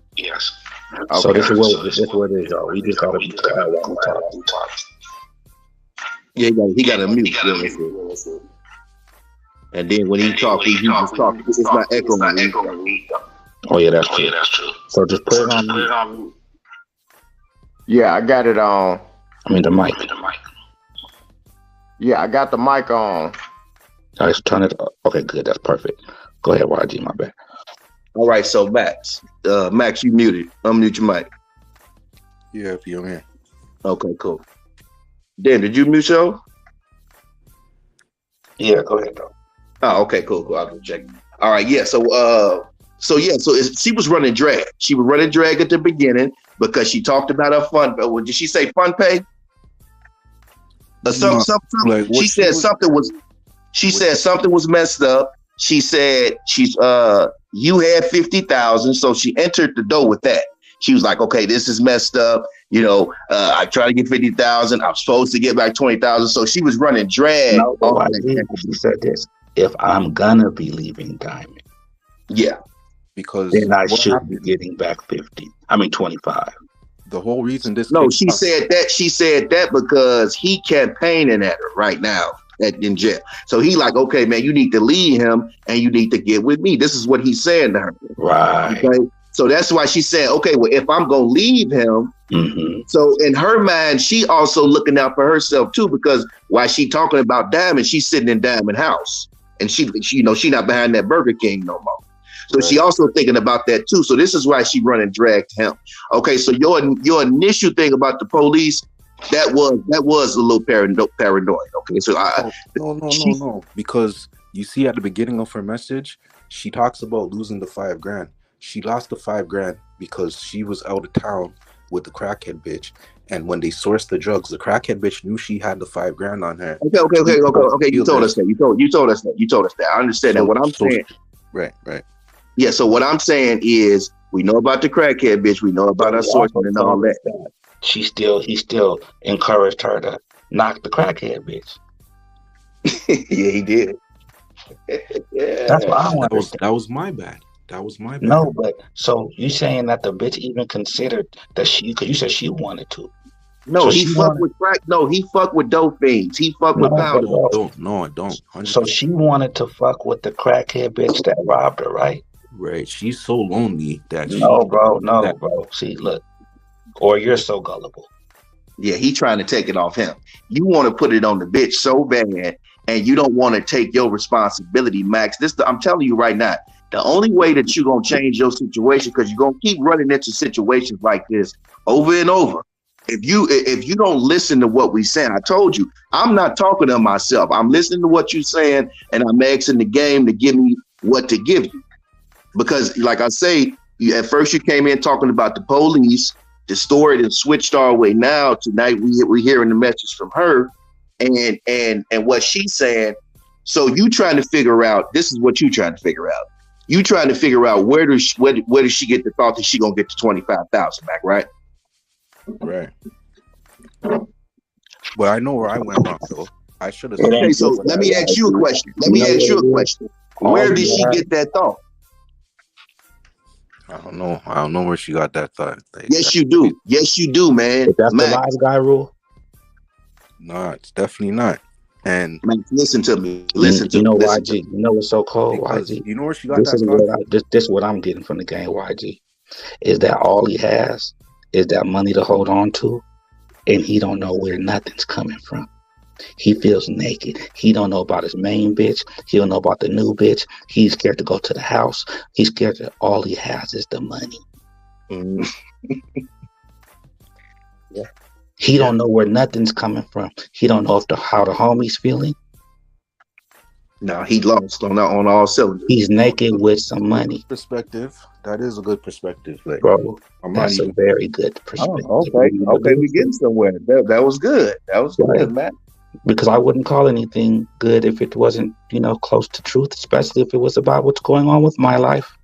[SPEAKER 3] So
[SPEAKER 5] Okay.
[SPEAKER 3] this is what it is, y'all. We just gotta be quiet while we talk.
[SPEAKER 4] Yeah, he got a mute. And then when he talks, he just talks. It's not echoing.
[SPEAKER 3] Oh yeah, that's true. So just put it on mute.
[SPEAKER 5] Yeah, I got it on.
[SPEAKER 3] I mean the mic.
[SPEAKER 5] Yeah, I got the mic on.
[SPEAKER 3] All right, so turn it up. Okay, good. That's perfect. Go ahead, YG. My bad.
[SPEAKER 4] All right, so Max, you muted. Unmute your mic.
[SPEAKER 6] Yeah, I'm here.
[SPEAKER 4] Okay, cool. Dan, did you mute your?
[SPEAKER 3] Yeah, go ahead, though.
[SPEAKER 4] Oh, okay, cool. I'll go check. All right, yeah. So she was running drag. She was running drag at the beginning because she talked about her fun. Well, did she say fun pay? Something.
[SPEAKER 6] Like
[SPEAKER 4] She said something was. She said something was messed up. She said you had 50,000, so she entered the door with that. She was like, okay, this is messed up. I tried to get 50,000. I'm supposed to get back 20,000. So she was running drag.
[SPEAKER 3] No, she said this. If I'm gonna be leaving Diamond,
[SPEAKER 4] yeah,
[SPEAKER 6] because
[SPEAKER 3] then I should be getting back 25.
[SPEAKER 6] The whole reason this.
[SPEAKER 4] No, she said that. She said that because he campaigning at her right now in jail. So he like, okay, man, you need to leave him and you need to get with me. This is what he's saying to her.
[SPEAKER 3] Right.
[SPEAKER 4] Okay. So that's why she said, okay, well, if I'm gonna leave him, so in her mind, she also looking out for herself too, because while she talking about Diamond, she's sitting in Diamond house, and she not behind that Burger King no more. So she also thinking about that too. So this is why she running drag to him. Okay, so your initial thing about the police, that was a little paranoid. Okay, so
[SPEAKER 6] no, because you see at the beginning of her message, she talks about losing the $5,000. She lost the $5,000 because she was out of town with the crackhead bitch, and when they sourced the drugs, the crackhead bitch knew she had the $5,000 on her.
[SPEAKER 4] Okay. You told us that. You told us that. I understand that. What I'm saying,
[SPEAKER 6] right.
[SPEAKER 4] Yeah. So what I'm saying is, we know about the crackhead bitch. We know about her sourcing and all that.
[SPEAKER 3] He still encouraged her to knock the crackhead bitch.
[SPEAKER 4] Yeah, he did.
[SPEAKER 3] Yeah. That's what I want.
[SPEAKER 6] That was my bad.
[SPEAKER 3] No, but so you saying that the bitch even considered that because you said she wanted to.
[SPEAKER 4] No, so he fucked with crack. No, he fucked with dope fiends. He fucked with powder.
[SPEAKER 6] No, I don't. 100%.
[SPEAKER 3] So she wanted to fuck with the crackhead bitch that robbed her, right?
[SPEAKER 6] Right. She's so lonely that
[SPEAKER 3] No, bro. See, look, or you're so gullible.
[SPEAKER 4] Yeah, he trying to take it off him. You want to put it on the bitch so bad, and you don't want to take your responsibility, Max. I'm telling you right now. The only way that you're going to change your situation, because you're going to keep running into situations like this over and over. If you don't listen to what we saying, I told you, I'm not talking to myself. I'm listening to what you're saying, and I'm asking the game to give me what to give you. Because like I say, at first you came in talking about the police, the story that switched our way. Now tonight we're hearing the message from her and what she's saying. So you trying to figure out, this is what you trying to figure out. You trying to figure out where does she get the thought that she gonna get the 25,000 back, right?
[SPEAKER 6] Right. Well, I know where I went wrong, though. I should have.
[SPEAKER 4] Okay, so let me ask you a question. Where did she get that thought?
[SPEAKER 6] I don't know where she got that thought. Like,
[SPEAKER 4] yes, you do. Yes, you do, man.
[SPEAKER 3] If that's Max. The live guy rule?
[SPEAKER 6] No, it's definitely not. And
[SPEAKER 4] Max, listen to me.
[SPEAKER 3] You know, YG. You know what's so cold, YG?
[SPEAKER 6] You know where she got that thought?
[SPEAKER 3] This is what I'm getting from the game, YG. Is that all he has is that money to hold on to, and he don't know where nothing's coming from. He feels naked. He don't know about his main bitch. He don't know about the new bitch. He's scared to go to the house. He's scared that all he has is the money.
[SPEAKER 4] Yeah.
[SPEAKER 3] He don't know where nothing's coming from. He don't know how the homie's feeling. No, he lost on all cylinders.
[SPEAKER 4] He's naked with some money,
[SPEAKER 6] Perspective. That is a good perspective. Like,
[SPEAKER 4] bro.
[SPEAKER 6] I'm not
[SPEAKER 4] That's a
[SPEAKER 6] even.
[SPEAKER 4] very good
[SPEAKER 3] Oh,
[SPEAKER 4] perspective.
[SPEAKER 3] okay, okay, we getting somewhere. That was good. That was
[SPEAKER 4] Right.
[SPEAKER 3] good, man.
[SPEAKER 4] Because I wouldn't call anything good if it wasn't, close to truth, especially if it was about what's going on with my life.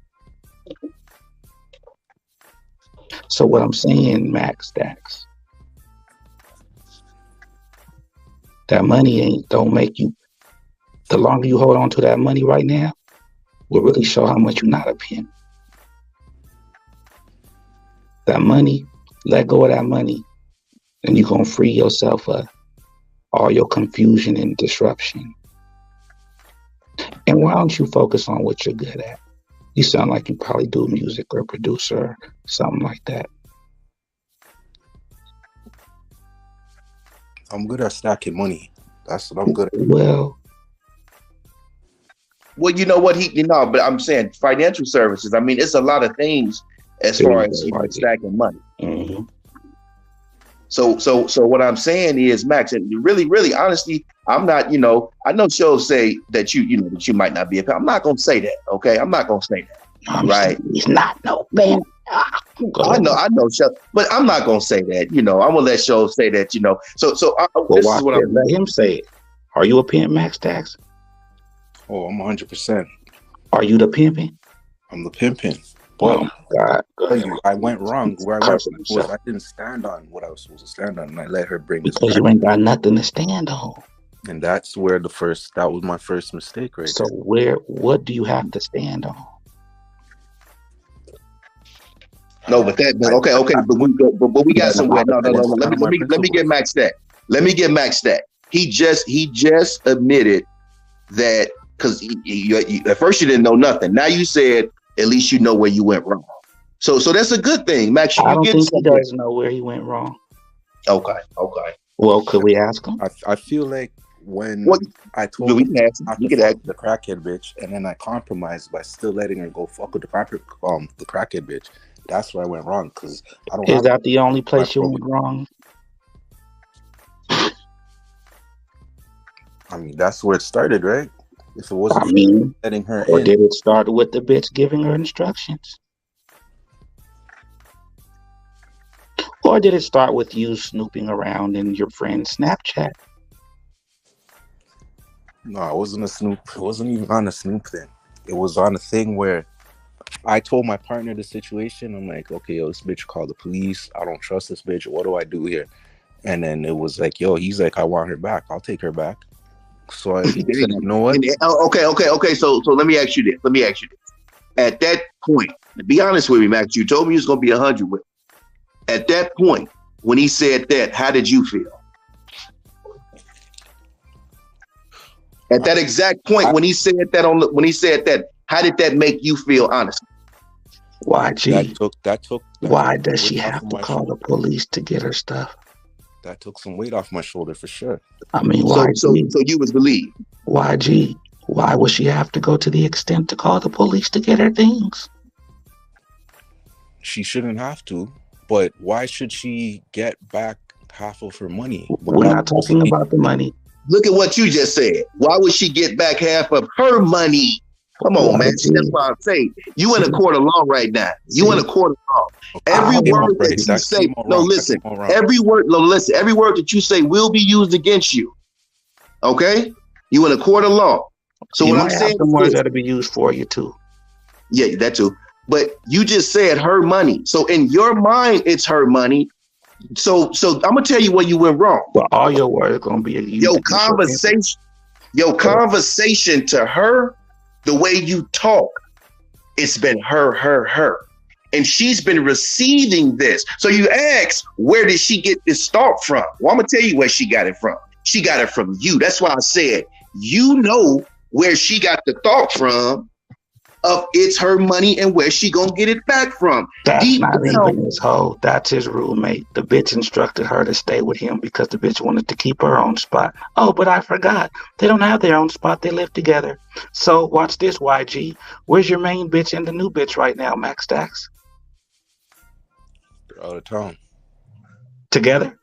[SPEAKER 4] So what I'm saying, Max Stacks, that money don't make you. The longer you hold on to that money right now, will really show how much you're not a pimp. That money, let go of that money, and you're gonna free yourself of all your confusion and disruption. And why don't you focus on what you're good at? You sound like you probably do music or producer or something like that.
[SPEAKER 6] I'm good at stacking money. That's what I'm good at.
[SPEAKER 4] Well,
[SPEAKER 3] you know what but I'm saying financial services. I mean, it's a lot of things as far as stacking money.
[SPEAKER 4] Mm-hmm.
[SPEAKER 3] So what I'm saying is, Max, and really, honestly, I'm not. I know shows say that that you might not be a pimp. I'm not gonna say that. Okay, I'm not gonna say that. Right?
[SPEAKER 4] He's not no man.
[SPEAKER 3] I know, show, but I'm not gonna say that. I'm gonna let shows say that. So
[SPEAKER 4] this is what I'm. Let him say it. Are you a pimp, Max Tax?
[SPEAKER 6] Oh, I'm 100%.
[SPEAKER 4] Are you the pimping?
[SPEAKER 6] I'm the pimping. But I went wrong. Where I went was I didn't stand on what I was supposed to stand on, and I let her bring
[SPEAKER 4] because you ain't got nothing to stand on.
[SPEAKER 6] And that's where that was my first mistake, right?
[SPEAKER 4] So what do you have to stand on?
[SPEAKER 3] No, but but we got somewhere. No. Let me get Max that. Let me get Max that. He just admitted that because at first you didn't know nothing. Now you said at least you know where you went wrong. So that's a good thing, Max.
[SPEAKER 4] I don't think he does know where he went wrong.
[SPEAKER 3] Okay.
[SPEAKER 4] Well, could we ask him?
[SPEAKER 6] I feel like when I told him
[SPEAKER 3] you could ask
[SPEAKER 6] the crackhead bitch, and then I compromised by still letting her go fuck with the crackhead bitch. That's where I went wrong because I don't.
[SPEAKER 4] Is that the only place you went wrong?
[SPEAKER 6] I mean, that's where it started, right? If it wasn't letting her
[SPEAKER 4] or
[SPEAKER 6] in.
[SPEAKER 4] Did it start with the bitch giving her instructions? Or did it start with you snooping around in your friend's Snapchat?
[SPEAKER 6] No, it wasn't a snoop. It wasn't even on a snoop thing. It was on a thing where I told my partner the situation. I'm like, okay, yo, this bitch called the police. I don't trust this bitch. What do I do here? And then it was like, yo, he's like, I want her back. I'll take her back. So I said, you know what?
[SPEAKER 3] Okay. So let me ask you this. At that point, to be honest with me, Max, you told me you was gonna be 100 with him. At that point, when he said that, how did you feel? At that exact point, when he said that, how did that make you feel? Honestly,
[SPEAKER 4] why?
[SPEAKER 6] That took.
[SPEAKER 4] Why does she have to call the police to get her stuff?
[SPEAKER 6] That took some weight off my shoulder for sure.
[SPEAKER 4] I mean,
[SPEAKER 3] why? So you was believed.
[SPEAKER 4] YG, why would she have to go to the extent to call the police to get her things?
[SPEAKER 6] She shouldn't have to, but why should she get back half of her money?
[SPEAKER 4] We're not talking about the money.
[SPEAKER 3] Look at what you just said. Why would she get back half of her money? Come on, man. That's why I'm saying you in a court of law right now. You in a court of law. Every word that you say, listen. Every word that you say will be used against you. Okay? You in a court of law. So what I'm saying,
[SPEAKER 4] some words that'll be used for you too.
[SPEAKER 3] Yeah, that too. But you just said her money. So in your mind, it's her money. So I'm gonna tell you where you went wrong.
[SPEAKER 4] But all your words are gonna be
[SPEAKER 3] your conversation to her, the way you talk, it's been her. And she's been receiving this. So you ask, where did she get this thought from? Well, I'm gonna tell you where she got it from. She got it from you. That's why I said, you know where she got the thought from of it's her money and where she gonna get it back from.
[SPEAKER 4] That's not even his hoe. That's his roommate. The bitch instructed her to stay with him because the bitch wanted to keep her own spot. Oh, but I forgot. They don't have their own spot. They live together. So watch this, YG. Where's your main bitch and the new bitch right now, Max Stacks?
[SPEAKER 6] They're out of town.
[SPEAKER 4] Together?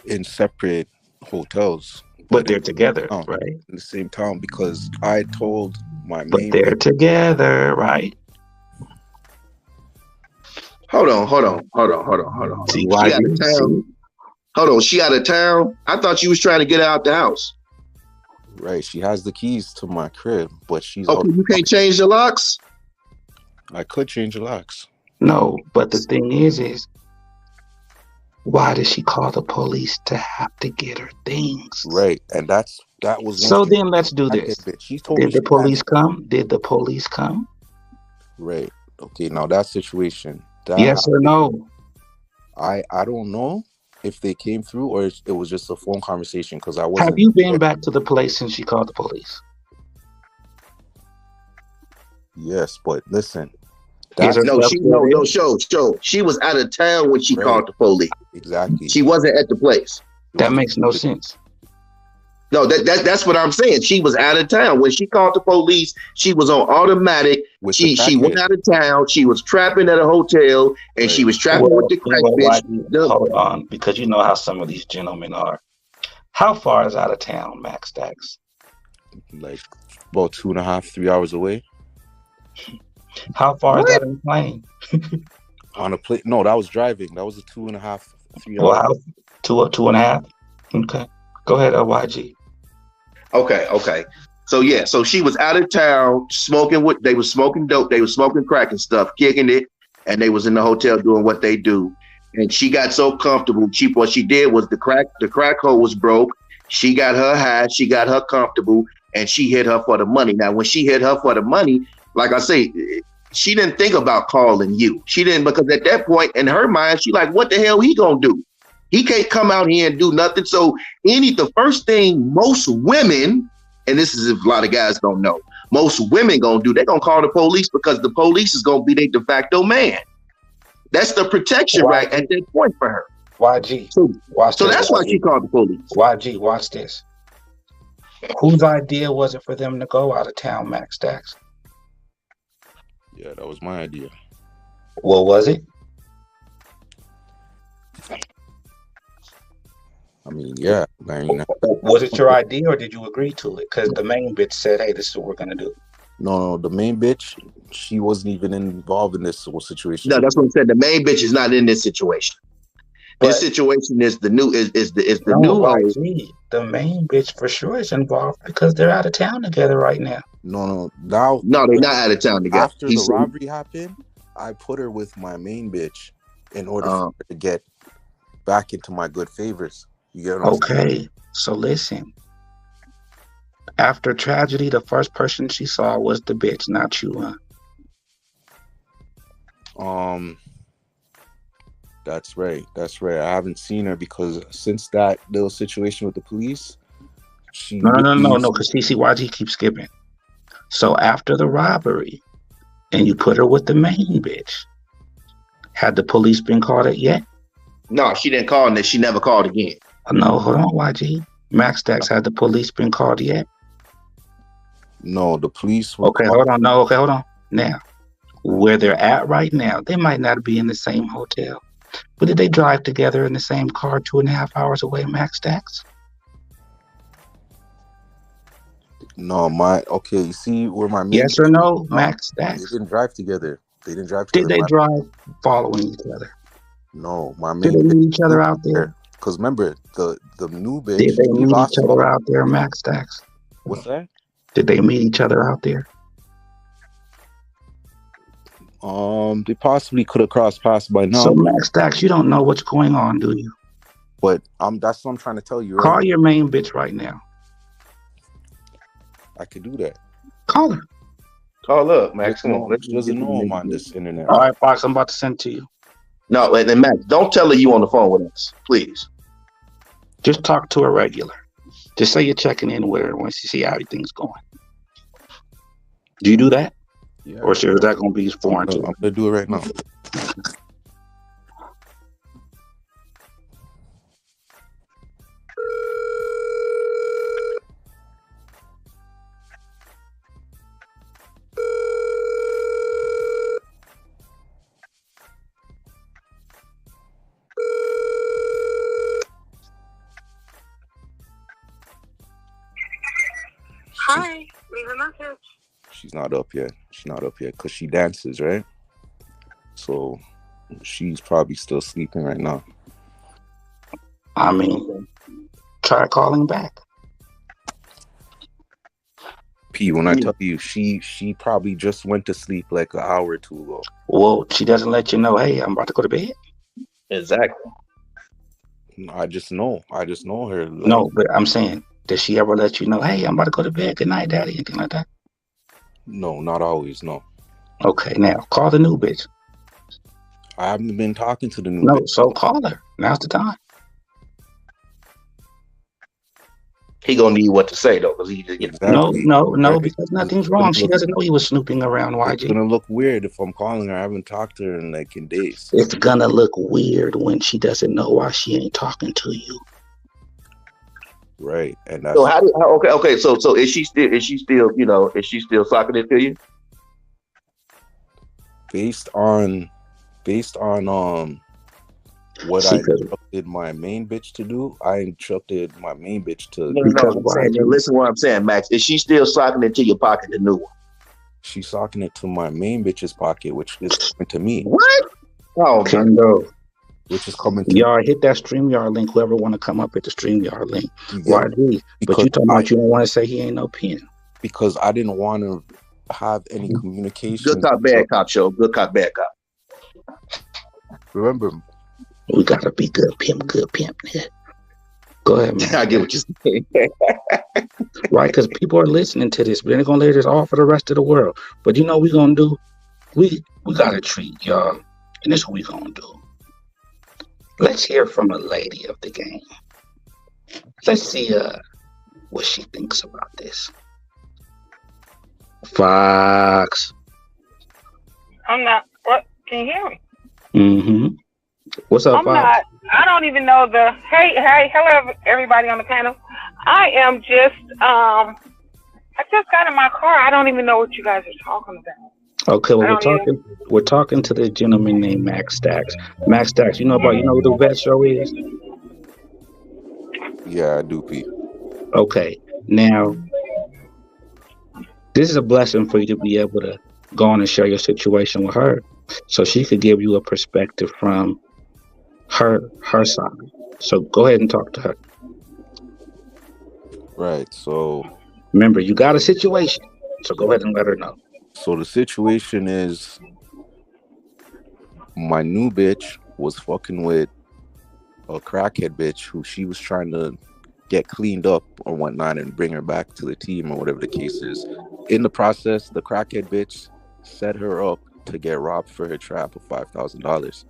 [SPEAKER 6] In separate hotels.
[SPEAKER 3] But they're together,
[SPEAKER 6] town,
[SPEAKER 3] right?
[SPEAKER 6] in the same town, because I told my
[SPEAKER 3] But
[SPEAKER 6] main
[SPEAKER 3] they're
[SPEAKER 6] bitch.
[SPEAKER 3] together, right?
[SPEAKER 5] Hold on, hold on, hold on, hold on, hold on, hold on.
[SPEAKER 3] See,
[SPEAKER 5] She out of
[SPEAKER 3] YG?
[SPEAKER 5] town.
[SPEAKER 3] See?
[SPEAKER 5] Hold on, she out of town. I thought you was trying to get out the house.
[SPEAKER 6] Right, she has the keys to my crib, but she's out.
[SPEAKER 5] Okay, you can't change the locks.
[SPEAKER 6] I could change the locks.
[SPEAKER 3] No, but the thing is, why did she call the police to have to get her things?
[SPEAKER 6] Right, and that was one
[SPEAKER 3] So then let's do
[SPEAKER 6] crackhead
[SPEAKER 3] this.
[SPEAKER 6] bitch. She told me
[SPEAKER 3] Did
[SPEAKER 6] she
[SPEAKER 3] the
[SPEAKER 6] had
[SPEAKER 3] police come? Did the police come?
[SPEAKER 6] right. Okay, now that situation that
[SPEAKER 3] Yes or
[SPEAKER 6] happened.
[SPEAKER 3] no?
[SPEAKER 6] I don't know if they came through or it was just a phone conversation because I
[SPEAKER 3] Have
[SPEAKER 6] wasn't
[SPEAKER 3] you
[SPEAKER 6] there.
[SPEAKER 3] been back to the place since she called the police?
[SPEAKER 6] Yes, but listen,
[SPEAKER 3] Is her
[SPEAKER 6] that's
[SPEAKER 5] No,
[SPEAKER 3] stuff
[SPEAKER 5] she
[SPEAKER 3] still
[SPEAKER 5] no
[SPEAKER 3] there?
[SPEAKER 5] no show show. She was out of town when she
[SPEAKER 6] right.
[SPEAKER 5] called the police.
[SPEAKER 6] Exactly.
[SPEAKER 5] She wasn't at the place.
[SPEAKER 6] It
[SPEAKER 3] That
[SPEAKER 6] was
[SPEAKER 3] makes no sense.
[SPEAKER 5] No, that's what I'm saying. She was out of town when she called the police. She was on automatic.
[SPEAKER 6] with the
[SPEAKER 5] She went
[SPEAKER 6] crackhead.
[SPEAKER 5] out of town. She was trapping at a hotel, and she
[SPEAKER 6] Right.
[SPEAKER 5] was trapping with the crack bitch.
[SPEAKER 4] Hold on, because you know how some of these gentlemen are. How far is out of town, Max Stacks?
[SPEAKER 6] Like about 2.5, 3 hours away.
[SPEAKER 4] How far is
[SPEAKER 5] What?
[SPEAKER 4] that in the plane?
[SPEAKER 6] On a plane. No, that was driving. That was a 2.5, 3
[SPEAKER 4] Well,
[SPEAKER 6] hours.
[SPEAKER 4] how, two and a half. Okay, go ahead, YG.
[SPEAKER 5] Okay. So yeah, so she was out of town smoking what they was smoking dope, they was smoking crack and stuff, kicking it, and they was in the hotel doing what they do. And she got so comfortable. What she did was the crack hole was broke. She got her high, she got her comfortable, and she hit her for the money. Now, when she hit her for the money, like I say, she didn't think about calling you. She didn't, because at that point in her mind, she like, what the hell he gonna do? He can't come out here and do nothing. So the first thing most women, and this is if a lot of guys don't know, most women gonna do, they're gonna call the police because the police is gonna be their de facto man. That's the protection right at that point for her.
[SPEAKER 4] YG,
[SPEAKER 5] So
[SPEAKER 4] watch this.
[SPEAKER 5] that's why she called the police.
[SPEAKER 4] YG, watch this. Whose idea was it for them to go out of town, Max Stacks?
[SPEAKER 6] Yeah, that was my idea.
[SPEAKER 4] What was it?
[SPEAKER 6] I mean, yeah. I mean,
[SPEAKER 4] Was it your idea or did you agree to it? Because the main bitch said, hey, this is what we're going to do.
[SPEAKER 6] no, the main bitch, she wasn't even involved in this whole situation.
[SPEAKER 5] No, that's what I said. The main bitch is not in this situation. This situation is the new new hole.
[SPEAKER 4] YG, the main bitch for sure is involved because they're out of town together right now.
[SPEAKER 6] No. Now,
[SPEAKER 5] No, they're not out of town together.
[SPEAKER 6] after the robbery happened, I put her with my main bitch in order for her to get back into my good favors. You get what I'm saying?
[SPEAKER 4] Okay, so listen. After tragedy, the first person she saw was the bitch, not you, huh?
[SPEAKER 6] That's right. I haven't seen her because since that little situation with the police, she
[SPEAKER 4] No, because CCYG keeps skipping. So after the robbery, and you put her with the main bitch, had the police been called yet?
[SPEAKER 5] No, she didn't call, and she never called again.
[SPEAKER 4] No, hold on, YG. Max Stacks, had the police been called yet?
[SPEAKER 6] No, the police were
[SPEAKER 4] Okay, hold on. Now, where they're at right now, they might not be in the same hotel. But did they drive together in the same car 2.5 hours away, Max Stacks?
[SPEAKER 6] No, you see where my main
[SPEAKER 4] Yes or no, Max Stacks?
[SPEAKER 6] They didn't drive together.
[SPEAKER 4] Did they drive following each other?
[SPEAKER 6] No, my main
[SPEAKER 4] Did they meet each other out there?
[SPEAKER 6] Because remember, the new bitch.
[SPEAKER 4] Did they meet each other out there, Max Stacks?
[SPEAKER 6] What's that?
[SPEAKER 4] Did they meet each other out there?
[SPEAKER 6] They possibly could have crossed paths by now.
[SPEAKER 4] So Max Stacks, you don't know what's going on, do you?
[SPEAKER 6] But that's what I'm trying to tell you.
[SPEAKER 4] Call your main bitch right now.
[SPEAKER 6] I could do that.
[SPEAKER 4] Call her.
[SPEAKER 5] Call up, Max. Come on.
[SPEAKER 6] She doesn't know I'm on this internet.
[SPEAKER 4] All right, Fox, I'm about to send to you.
[SPEAKER 5] No, and Max, don't tell her you on the phone with us, please.
[SPEAKER 4] Just talk to her regular. Just say you're checking in with her once you see how everything's going. Do you do that?
[SPEAKER 6] Yeah.
[SPEAKER 4] Or is that going to be foreign to her?
[SPEAKER 6] I'm going to do it right now.
[SPEAKER 7] leave a message.
[SPEAKER 6] She's not up yet. She's not up yet because she dances, right? So she's probably still sleeping right now.
[SPEAKER 4] I mean, try calling back.
[SPEAKER 6] P, when I tell you, she probably just went to sleep like an hour or two ago.
[SPEAKER 4] Well, she doesn't let you know, hey, I'm about to go to bed.
[SPEAKER 3] Exactly.
[SPEAKER 6] I just know her. Like,
[SPEAKER 4] No, but I'm saying, does she ever let you know, hey, I'm about to go to bed, good night, daddy, anything like that?
[SPEAKER 6] no, not always. No,
[SPEAKER 4] Okay, now call the new bitch.
[SPEAKER 6] I haven't been talking to the new
[SPEAKER 4] No,
[SPEAKER 6] bitch.
[SPEAKER 4] so call her. Now's the time.
[SPEAKER 3] He gonna need what to say though, because he just get
[SPEAKER 6] Exactly.
[SPEAKER 4] No,
[SPEAKER 6] Right?
[SPEAKER 4] because nothing's wrong. She doesn't know he was snooping around
[SPEAKER 6] It's
[SPEAKER 4] YG.
[SPEAKER 6] gonna look weird if I'm calling her. I haven't talked to her in like in days.
[SPEAKER 4] It's gonna look weird when she doesn't know why she ain't talking to you.
[SPEAKER 6] Right, and that's
[SPEAKER 3] so okay. So is she still is she still sucking it to you?
[SPEAKER 6] based on what
[SPEAKER 4] See,
[SPEAKER 6] I instructed my main bitch to do. I instructed my main bitch to.
[SPEAKER 3] No.
[SPEAKER 4] because
[SPEAKER 3] I'm saying,
[SPEAKER 4] YG,
[SPEAKER 3] listen to what I'm saying, Max. Is she still sucking it to your pocket, the new one?
[SPEAKER 6] She's socking it to my main bitch's pocket, which is coming to me.
[SPEAKER 3] What? Oh,
[SPEAKER 4] Kendo,
[SPEAKER 6] Which is coming to
[SPEAKER 4] y'all hit that StreamYard link. Whoever want to come up at the StreamYard link.
[SPEAKER 6] me. You get it?
[SPEAKER 4] YG, but you talking about you don't want to say he ain't no pin.
[SPEAKER 6] Because I didn't want to have any communication.
[SPEAKER 3] good cop, bad cop show. Good cop, bad cop.
[SPEAKER 6] Remember,
[SPEAKER 4] We gotta be good pimp. Yeah. Go ahead, man.
[SPEAKER 3] I get what you're saying.
[SPEAKER 4] Right, because people are listening to this, but they're gonna hear this all for the rest of the world. But you know what we gonna do? We gotta treat y'all, and this is what we gonna do. Let's hear from a lady of the game. Let's see what she thinks about this. Fox.
[SPEAKER 8] I'm not. What? Can you hear me?
[SPEAKER 4] Mm-hmm. What's up,
[SPEAKER 8] I'm
[SPEAKER 4] Fox?
[SPEAKER 8] not. I don't even know the. Hey, hello, everybody on the panel. I am just. I just got in my car. I don't even know what you guys are talking about.
[SPEAKER 4] Okay, well we're talking to this gentleman named Max Stacks. Max Stacks, you know who the vet show is?
[SPEAKER 6] yeah, I do, P.
[SPEAKER 4] Okay. Now, this is a blessing for you to be able to go on and share your situation with her, so she could give you a perspective from her side. So go ahead and talk to her.
[SPEAKER 6] Right. So
[SPEAKER 4] remember, you got a situation, so go ahead and let her know.
[SPEAKER 6] So the situation is, my new bitch was fucking with a crackhead bitch who she was trying to get cleaned up or whatnot and bring her back to the team or whatever the case is. In the process, the crackhead bitch set her up to get robbed for her trap of $5,000.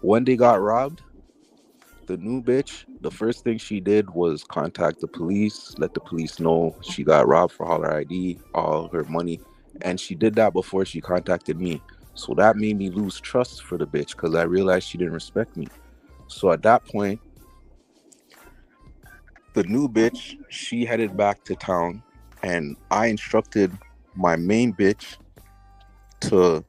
[SPEAKER 6] When they got robbed, the new bitch, the first thing she did was contact the police, let the police know she got robbed for all her ID, all her money, and she did that before she contacted me. So that made me lose trust for the bitch because I realized she didn't respect me. So at that point, the new bitch, she headed back to town, and I instructed my main bitch to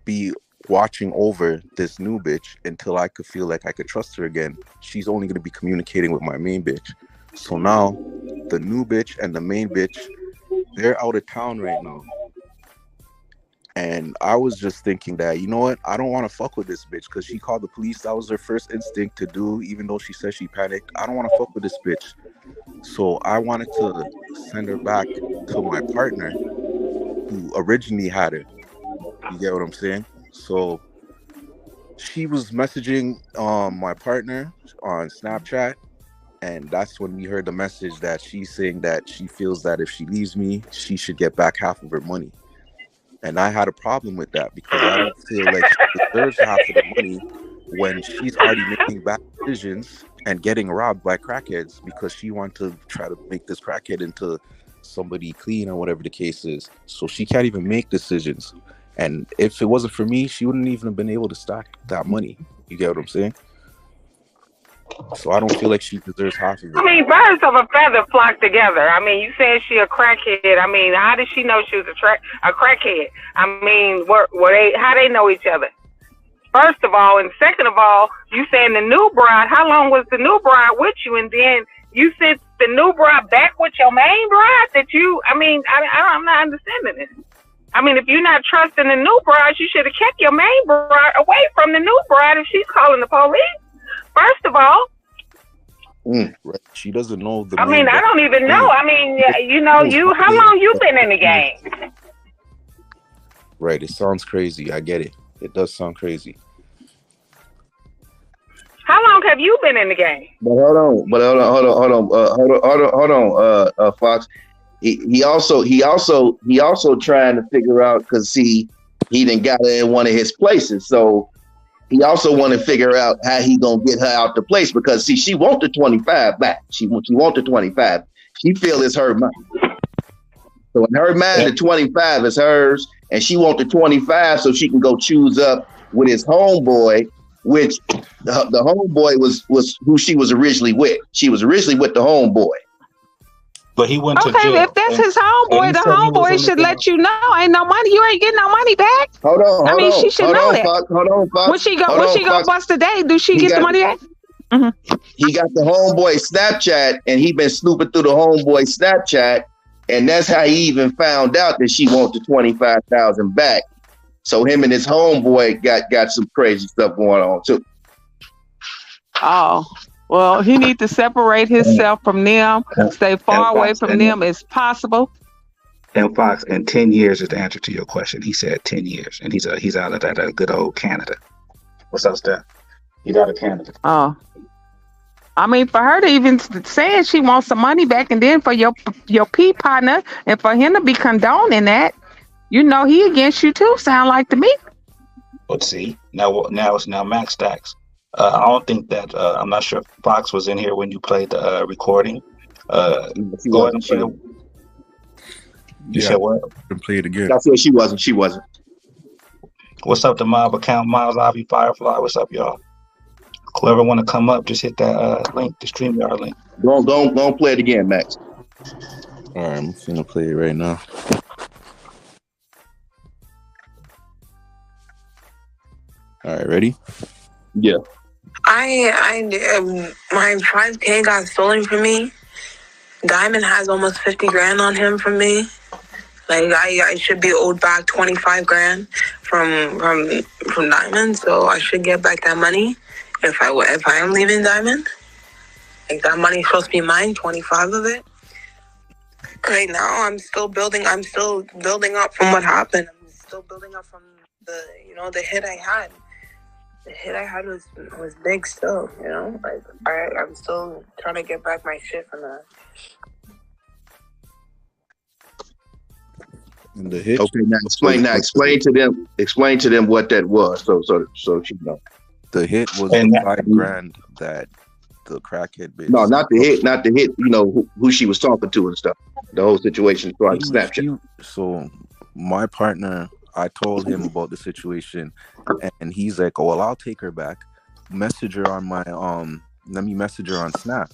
[SPEAKER 6] be watching over this new bitch until I could feel like I could trust her again. She's only going to be communicating with my main bitch. So now the new bitch and the main bitch, they're out of town right now. And I was just thinking that, you know what? I don't want to fuck with this bitch because she called the police. That was her first instinct to do, even though she said she panicked. I don't want to fuck with this bitch. So I wanted to send her back to my partner who originally had her. You get what I'm saying? So she was messaging my partner on Snapchat, and that's when we heard the message that she's saying that she feels that if she leaves me, she should get back half of her money. And I had a problem with that because I don't feel like she deserves half of the money when she's already making bad decisions and getting robbed by crackheads because she wants to try to make this crackhead into somebody clean or whatever the case is. So she can't even make decisions. And if it wasn't for me, she wouldn't even have been able to stack that money. You get what I'm saying? So I don't feel like she deserves half of it.
[SPEAKER 8] I mean, birds of a feather flock together. I mean, you saying she a crackhead. I mean, how did she know she was a crackhead? I mean, how they know each other? First of all, and second of all, you saying the new bride. How long was the new bride with you? And then you sent the new bride back with your main bride that you, I'm not understanding this. I mean, if you're not trusting the new bride, you should have kept your main bride away from the new bride if she's calling the police. First of all.
[SPEAKER 6] Right. She doesn't know the
[SPEAKER 8] I mean, I don't even know. I mean, how long you been in the game?
[SPEAKER 6] Right. It sounds crazy. I get it. It does sound crazy.
[SPEAKER 8] How long have you been in the game?
[SPEAKER 3] But hold on, Fox. He also trying to figure out, because he didn't got her in one of his places, so he also want to figure out how he gonna get her out the place, because she want the 25 back. She want the 25. She feel it's her money. So in her mind, the 25 is hers, and she want the 25 so she can go choose up with his homeboy, which the homeboy was who she was originally with. She was originally with the homeboy.
[SPEAKER 2] But he went to jail.
[SPEAKER 7] Okay, if that's his homeboy, the homeboy should let you know. Ain't no money. You ain't getting no money back.
[SPEAKER 3] Hold on.
[SPEAKER 7] She should know that.
[SPEAKER 3] Hold on, Fox.
[SPEAKER 7] When she go bust a day, do she get the money back? Mm-hmm.
[SPEAKER 3] He got the homeboy Snapchat, and he been snooping through the homeboy Snapchat, and that's how he even found out that she wants the 25,000 back. So him and his homeboy got some crazy stuff going on too.
[SPEAKER 7] Oh, well, he needs to separate himself from them, stay far away from them as possible.
[SPEAKER 4] And Fox, in 10 years is the answer to your question. He said 10 years, and he's out of that good old Canada. What's up, Steph? He's out of Canada.
[SPEAKER 7] Oh, I mean, for her to even say she wants some money back, and then for your P partner, and for him to be condoning that, he against you too. Sound like to me.
[SPEAKER 2] Let's see. Now it's Max Stacks. I don't think that I'm not sure if Fox was in here when you played the recording. Go ahead and play. You said what?
[SPEAKER 6] And play it again.
[SPEAKER 3] I said she wasn't.
[SPEAKER 2] What's up, the mob account? Miles Ivy Firefly. What's up, y'all? Whoever want to come up, just hit that link, the StreamYard link.
[SPEAKER 3] Go play it again, Max.
[SPEAKER 6] All right, I'm gonna play it right now. All right, ready?
[SPEAKER 3] Yeah.
[SPEAKER 7] My 5K got stolen from me. Diamond has almost 50 grand on him from me. Like I should be owed back 25 grand from Diamond, so I should get back that money if I am leaving Diamond. Like that money's supposed to be mine, 25 of it. Right now, I'm still building up from what happened. I'm still building up from the hit I had. The hit I had was big still, Like I'm still trying to get back my shit from that.
[SPEAKER 6] And the hit.
[SPEAKER 3] Okay, now explain to them what that was, so she know.
[SPEAKER 6] The hit was the $5,000 that the crackhead bitch.
[SPEAKER 3] No, not the hit. Who she was talking to and stuff. The whole situation on Snapchat.
[SPEAKER 6] So my partner, I told him about the situation, and he's like, "Oh, well, I'll take her back. Message her on my let me message her on Snap."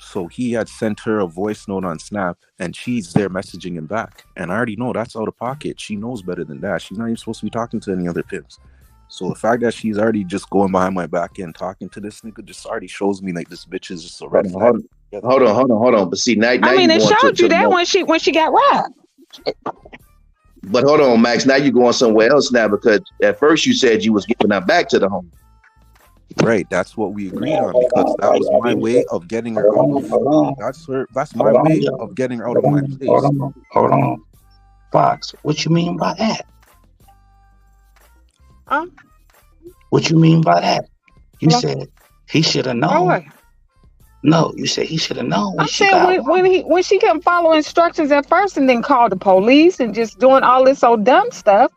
[SPEAKER 6] So he had sent her a voice note on Snap, and she's there messaging him back. And I already know that's out of pocket. She knows better than that. She's not even supposed to be talking to any other pimps. So the fact that she's already just going behind my back and talking to this nigga just already shows me like this bitch is just a red flag.
[SPEAKER 3] Hold on. But see, now
[SPEAKER 7] it showed you that when she got robbed.
[SPEAKER 3] But hold on, Max. Now you're going somewhere else now, because at first you said you was giving her back to the home.
[SPEAKER 6] Right, that's what we agreed on, because that was my way of getting her out. That's my way of getting her out of my place.
[SPEAKER 2] Hold on, Fox. What you mean by that? What you mean by that? You said he should have known. No, you said he should have known.
[SPEAKER 7] I'm saying when she kept following instructions at first and then called the police and just doing all this old dumb stuff,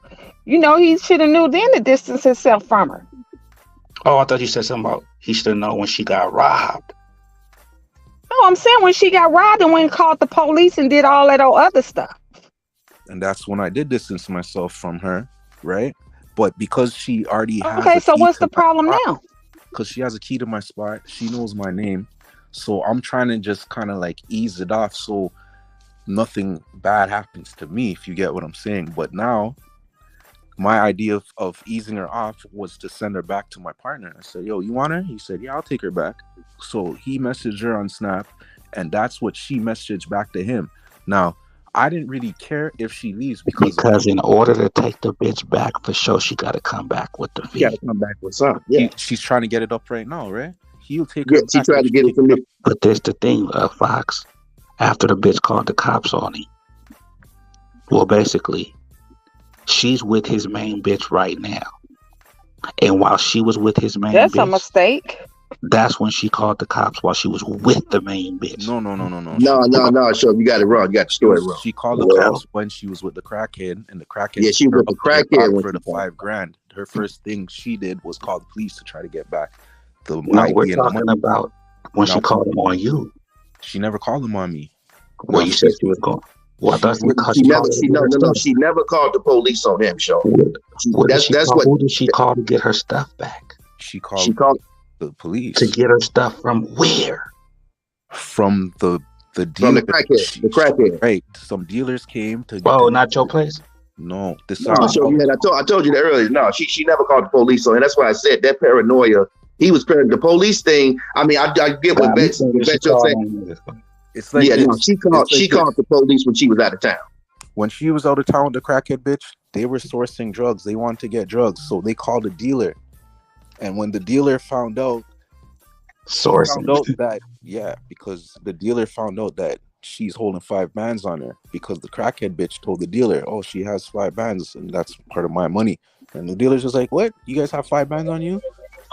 [SPEAKER 7] he should have knew then to distance himself from her.
[SPEAKER 2] Oh, I thought you said something about he should have known when she got robbed.
[SPEAKER 7] No, I'm saying when she got robbed and when called the police and did all that old other stuff.
[SPEAKER 6] And that's when I did distance myself from her, right? But because she already has
[SPEAKER 7] okay, so what's the problem now?
[SPEAKER 6] Because she has a key to my spot, she knows my name, so I'm trying to just kind of like ease it off so nothing bad happens to me, if you get what I'm saying. But now My idea of easing her off was to send her back to my partner. I said, yo, you want her? He said, yeah, I'll take her back. So he messaged her on Snap, and that's what she messaged back to him. Now, I didn't really care if she leaves
[SPEAKER 4] because in order to take the bitch back for sure, she got to come back with the
[SPEAKER 3] You
[SPEAKER 4] fee.
[SPEAKER 3] got to come back with something. Yeah.
[SPEAKER 6] she's trying to get it up right now, right? He'll take
[SPEAKER 3] Yeah,
[SPEAKER 6] her
[SPEAKER 3] she
[SPEAKER 6] back.
[SPEAKER 3] tried to get it from me.
[SPEAKER 4] But there's the thing, Fox. After the bitch called the cops on him, well, basically, she's with his main bitch right now. And while she was with his main
[SPEAKER 8] That's a
[SPEAKER 4] bitch,
[SPEAKER 8] mistake.
[SPEAKER 4] that's when she called the cops while she was with the main bitch.
[SPEAKER 6] No.
[SPEAKER 3] No. So you got it wrong. You got the story wrong.
[SPEAKER 6] She called the cops when she was with the crackhead, and the crackhead.
[SPEAKER 3] Yeah, she was with the crackhead
[SPEAKER 6] for the $5,000. Her first thing she did was call the police to try to get back the
[SPEAKER 4] No,
[SPEAKER 6] ID
[SPEAKER 4] we're
[SPEAKER 6] and the
[SPEAKER 4] talking
[SPEAKER 6] money.
[SPEAKER 4] about when she called him on you.
[SPEAKER 6] She never called them on me.
[SPEAKER 4] Well, you said she was going. Well, I thought
[SPEAKER 3] She never called the police on him, Sean.
[SPEAKER 4] Who did she call to get her stuff back?
[SPEAKER 6] She called the police
[SPEAKER 4] to get her stuff from where?
[SPEAKER 6] From the dealer.
[SPEAKER 3] From the crackhead.
[SPEAKER 6] Right. Some dealers came to.
[SPEAKER 4] Oh, not your place.
[SPEAKER 6] No,
[SPEAKER 3] I told you that earlier. No, she never called the police on him. That's why I said that paranoia. He was the police thing. I mean, I get what Bet's saying.
[SPEAKER 6] It's like
[SPEAKER 3] she called the police when she was out of town.
[SPEAKER 6] When she was out of town with the crackhead bitch, they were sourcing drugs. They wanted to get drugs, so they called a dealer. And when the dealer found out that, because the dealer found out that she's holding 5 bands on her, because the crackhead bitch told the dealer, oh, she has 5 bands and that's part of my money. And the dealer's just like, what? You guys have 5 bands on you?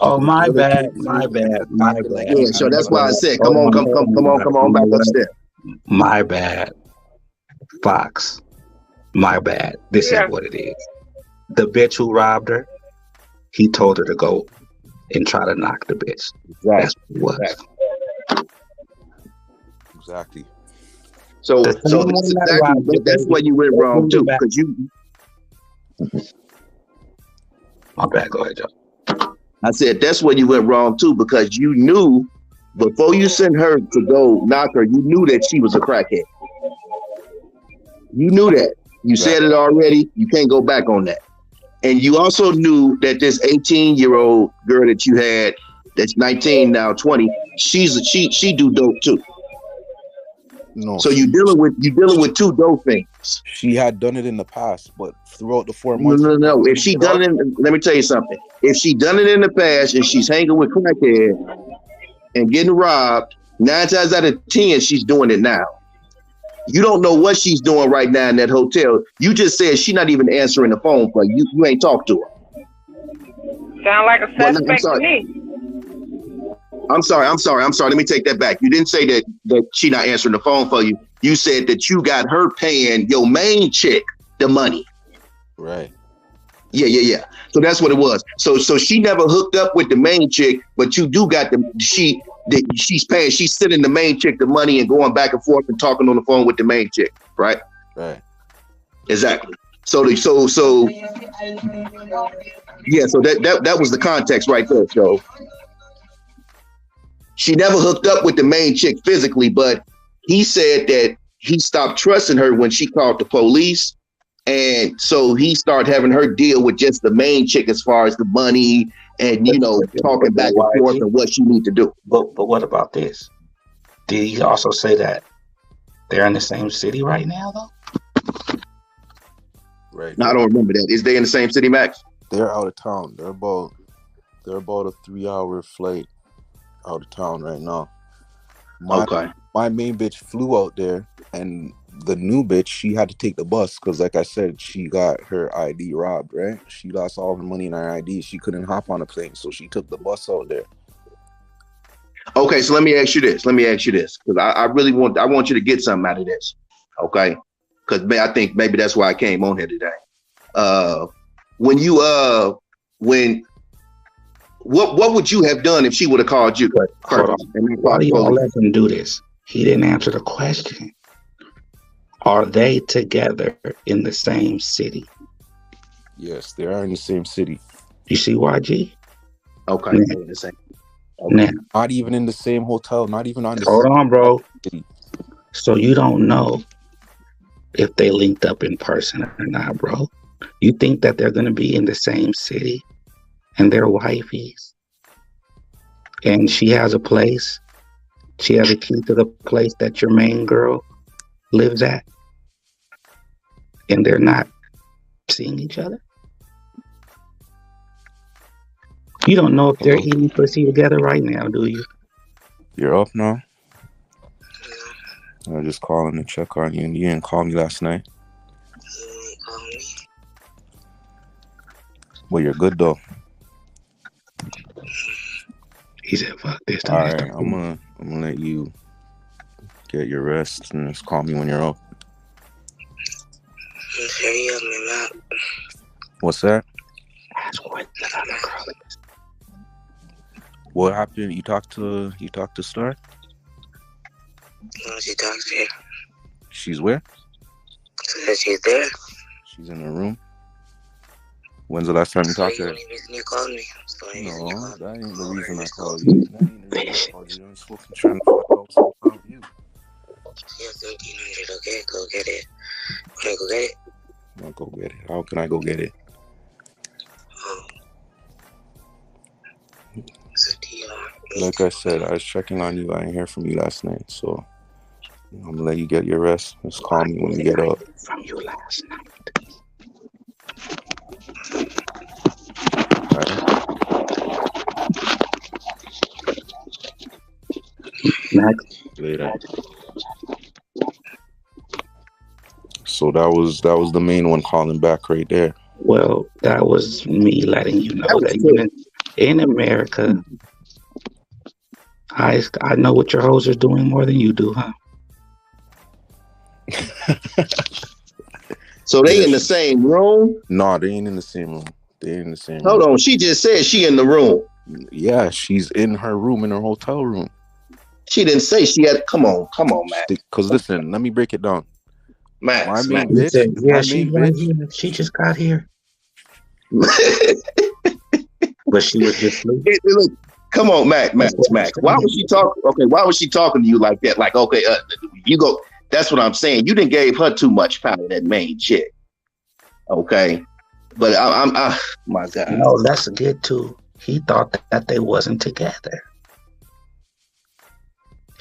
[SPEAKER 4] Oh, my bad.
[SPEAKER 3] Yeah, so that's why I said, come on back upstairs.
[SPEAKER 4] My bad, Fox. My bad. This is what it is. The bitch who robbed her, he told her to go and try to knock the bitch. That's what it was.
[SPEAKER 6] Exactly.
[SPEAKER 3] So that's where you went wrong too, because you.
[SPEAKER 4] My bad. Go ahead, Joe.
[SPEAKER 3] I said that's where you went wrong too, because you knew before you sent her to go knock her, you knew that she was a crackhead. You knew that. You said it already. You can't go back on that. And you also knew that this 18-year-old girl that you had, that's 19 now, 20, she do dope too.
[SPEAKER 6] No.
[SPEAKER 3] So you dealing with 2 dope things.
[SPEAKER 6] She had done it in the past, but throughout the 4 months.
[SPEAKER 3] No. If she done it, let me tell you something. If she done it in the past and she's hanging with crackhead and getting robbed, 9 times out of 10 she's doing it now. You don't know what she's doing right now in that hotel. You just said she's not even answering the phone for you. You ain't talked to her.
[SPEAKER 8] Sound like a suspect to me.
[SPEAKER 3] I'm sorry. Let me take that back. You didn't say that she not answering the phone for you. You said that you got her paying your main chick the money.
[SPEAKER 6] Right.
[SPEAKER 3] Yeah. So that's what it was. So she never hooked up with the main chick, but you do got she's paying. She's sending the main chick the money and going back and forth and talking on the phone with the main chick, right?
[SPEAKER 6] Right.
[SPEAKER 3] Exactly. So yeah. So that was the context right there. So she never hooked up with the main chick physically, but he said that he stopped trusting her when she called the police. And so he started having her deal with just the main chick as far as the money and, talking back and forth and what she need to do.
[SPEAKER 4] But what about this? Did he also say that they're in the same city right now, though?
[SPEAKER 6] Right.
[SPEAKER 3] No, I don't remember that. Is they in the same city, Max?
[SPEAKER 6] They're out of town. They're about a 3-hour flight out of town right now. My main bitch flew out there, and the new bitch, she had to take the bus because, like I said, she got her ID robbed, right? She lost all her money in her ID. She couldn't hop on a plane, so she took the bus out there.
[SPEAKER 3] Okay, so let me ask you this, because I want you to get something out of this, okay? Because I think maybe that's why I came on here today. What would you have done if she would have called you?
[SPEAKER 4] Why do y'all let him do this? He didn't answer the question. Are they together in the same city?
[SPEAKER 6] Yes, they are in the same city.
[SPEAKER 4] You see YG?
[SPEAKER 3] Okay.
[SPEAKER 4] Now,
[SPEAKER 6] not even in the same hotel, not even on the
[SPEAKER 4] hold
[SPEAKER 6] same
[SPEAKER 4] on, bro.
[SPEAKER 6] city.
[SPEAKER 4] So you don't know if they linked up in person or not, bro. You think that they're going to be in the same city and they're wifeys and she has a place, she has a key to the place that your main girl lives at, and they're not seeing each other? You don't know if they're
[SPEAKER 6] Hello?
[SPEAKER 4] eating pussy together right now, do you?
[SPEAKER 6] You're up now? I was just calling to check on you. You didn't call me last night. Well, you're good though.
[SPEAKER 4] He said, "Fuck this."
[SPEAKER 6] All right, I'm gonna let you get your rest and just call me when you're up. What's that? What happened? You talked to Star?
[SPEAKER 7] No, she talks here.
[SPEAKER 6] She's where?
[SPEAKER 7] She's there.
[SPEAKER 6] She's in the room. When's the last time you talked to her?
[SPEAKER 7] The reason you called me.
[SPEAKER 6] No, that ain't the reason I called you. That ain't the reason I called you. I'm just fucking trying to find out something about you.
[SPEAKER 7] She has 1,300. Okay, go get it. Wanna go get it?
[SPEAKER 6] I'll go get it. How can I go get it? Like I said, I was checking on you. I didn't hear from you last night, so I'm gonna let you get your rest. Just call me when you get up.
[SPEAKER 4] From you last night.
[SPEAKER 6] All right.
[SPEAKER 4] Max.
[SPEAKER 6] Later. So that was the main one calling back right there.
[SPEAKER 4] Well, that was me letting you know that in America, I know what your hoes are doing more than you do, huh?
[SPEAKER 3] So they in the same room?
[SPEAKER 6] No, they ain't in the same room. They ain't in the same
[SPEAKER 3] Hold
[SPEAKER 6] room.
[SPEAKER 3] on, she just said she in the room.
[SPEAKER 6] Yeah, she's in her room, in her hotel room.
[SPEAKER 3] She didn't say she had. Come on, Max.
[SPEAKER 6] Because listen, let me break it down.
[SPEAKER 3] Max,
[SPEAKER 6] my main
[SPEAKER 3] Max.
[SPEAKER 6] bitch.
[SPEAKER 4] Yeah,
[SPEAKER 6] my
[SPEAKER 4] she's
[SPEAKER 6] main
[SPEAKER 4] right
[SPEAKER 6] bitch.
[SPEAKER 4] here. She just got here. But she was just sleeping.
[SPEAKER 3] Look, come on, Max. Why was she talking? Okay, why was she talking to you like that? Like, okay, you go. That's what I'm saying. You didn't gave her too much power, that main chick. Okay, but I'm my God.
[SPEAKER 4] No, that's good too. He thought that they wasn't together.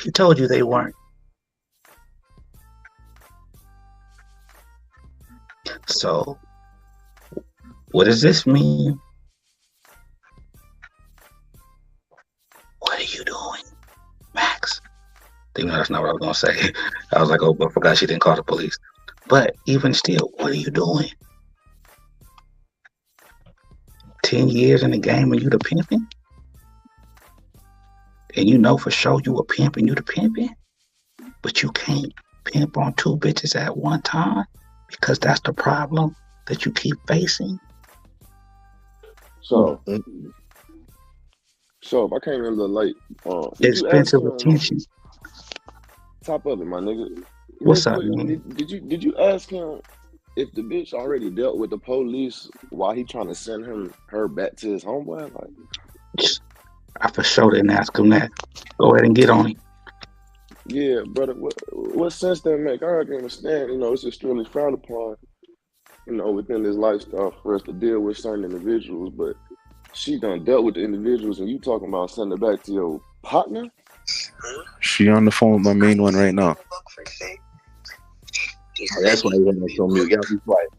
[SPEAKER 4] He told you they weren't. So, what does this mean? What are you doing, Max? No, that's not what I was gonna say. I was like, oh, but I forgot she didn't call the police. But even still, what are you doing? 10 years in the game and you the pimping? And you know for sure you a pimp and you the pimping? But you can't pimp on two bitches at one time because that's the problem that you keep facing.
[SPEAKER 9] So if I came in a little late,
[SPEAKER 4] Expensive attention.
[SPEAKER 9] Top of it, my nigga.
[SPEAKER 4] What's up, man?
[SPEAKER 9] Did you ask him if the bitch already dealt with the police while he trying to send her back to his homeboy? Like,
[SPEAKER 4] I for sure didn't ask him that. Go ahead and get on it.
[SPEAKER 9] Yeah, brother. What sense that make? I can understand. It's extremely frowned upon. Within this lifestyle for us to deal with certain individuals, but she done dealt with the individuals, and you talking about sending it back to your partner?
[SPEAKER 6] She on the phone with my main one right now.
[SPEAKER 3] That's why he went on mute. Y'all be quiet.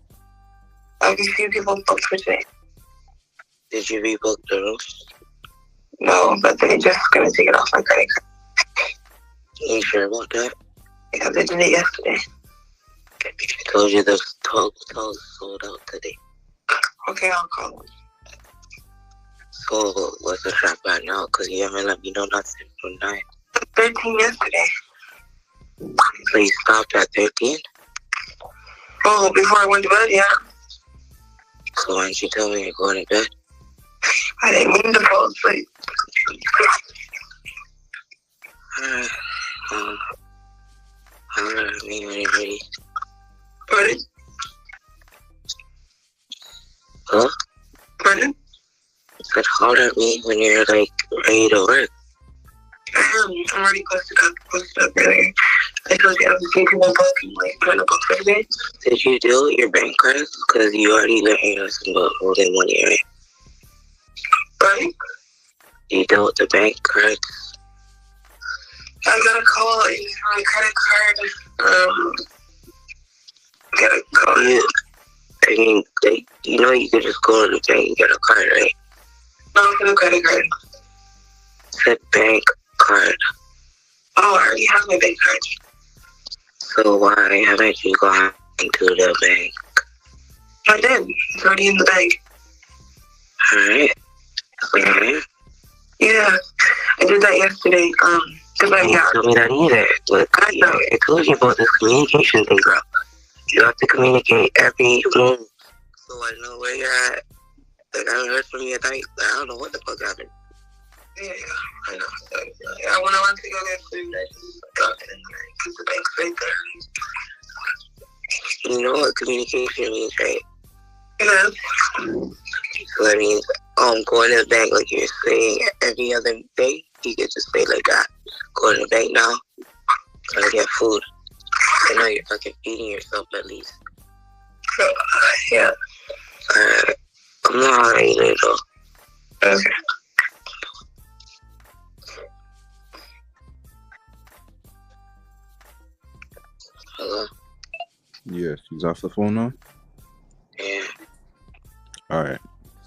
[SPEAKER 7] Have you seen people booked for today? Did you rebook the room? No, but they're just gonna take it off my credit card. You sure about that? Because I did it yesterday. I told you the hotel sold out today. Okay, I'll call them. So, what's the trap right now? Because you haven't let me know nothing from 9. 13 yesterday. So you stopped at 13? Oh, before I went to bed, yeah. So why didn't you tell me you're going to bed? I didn't mean to fall asleep. Holler at me when you're ready. Pardon? Huh? Pardon? I said holler at me when you're ready to work. I'm already posted up earlier. I told you I was thinking about booking, like, trying to book for today. Did you deal with your bank cards? Because you already letting us about holding money, right? Right? You deal with the bank cards. I got a call for my credit card. Gotta call you. I mean, you could just go to the bank and get a card, right? No, for the credit card. The bank card. Oh, I already have my bank card. So why haven't you gone to the bank? I did. It's already in the bank. Alright. Okay. Yeah, I did that yesterday. Cause I didn't tell me that either. Look, I told you about this communication thing, girl. You have to communicate every move, so I know where you're at. Like, I haven't heard from you at night. I don't know what the fuck happened. Yeah, I know. So, yeah, when I went to go get food, I just dropped it in there because the bank's right there. You know what communication means, right? Yeah. So that means going to the bank like you're saying every other day. You get to say like that. Go to the bank now. Gotta get food. I know you're fucking feeding yourself at least. Yeah. Alright. I'm not alright though. Okay. Hello?
[SPEAKER 6] Yeah, she's off the phone now?
[SPEAKER 7] Yeah.
[SPEAKER 6] Alright.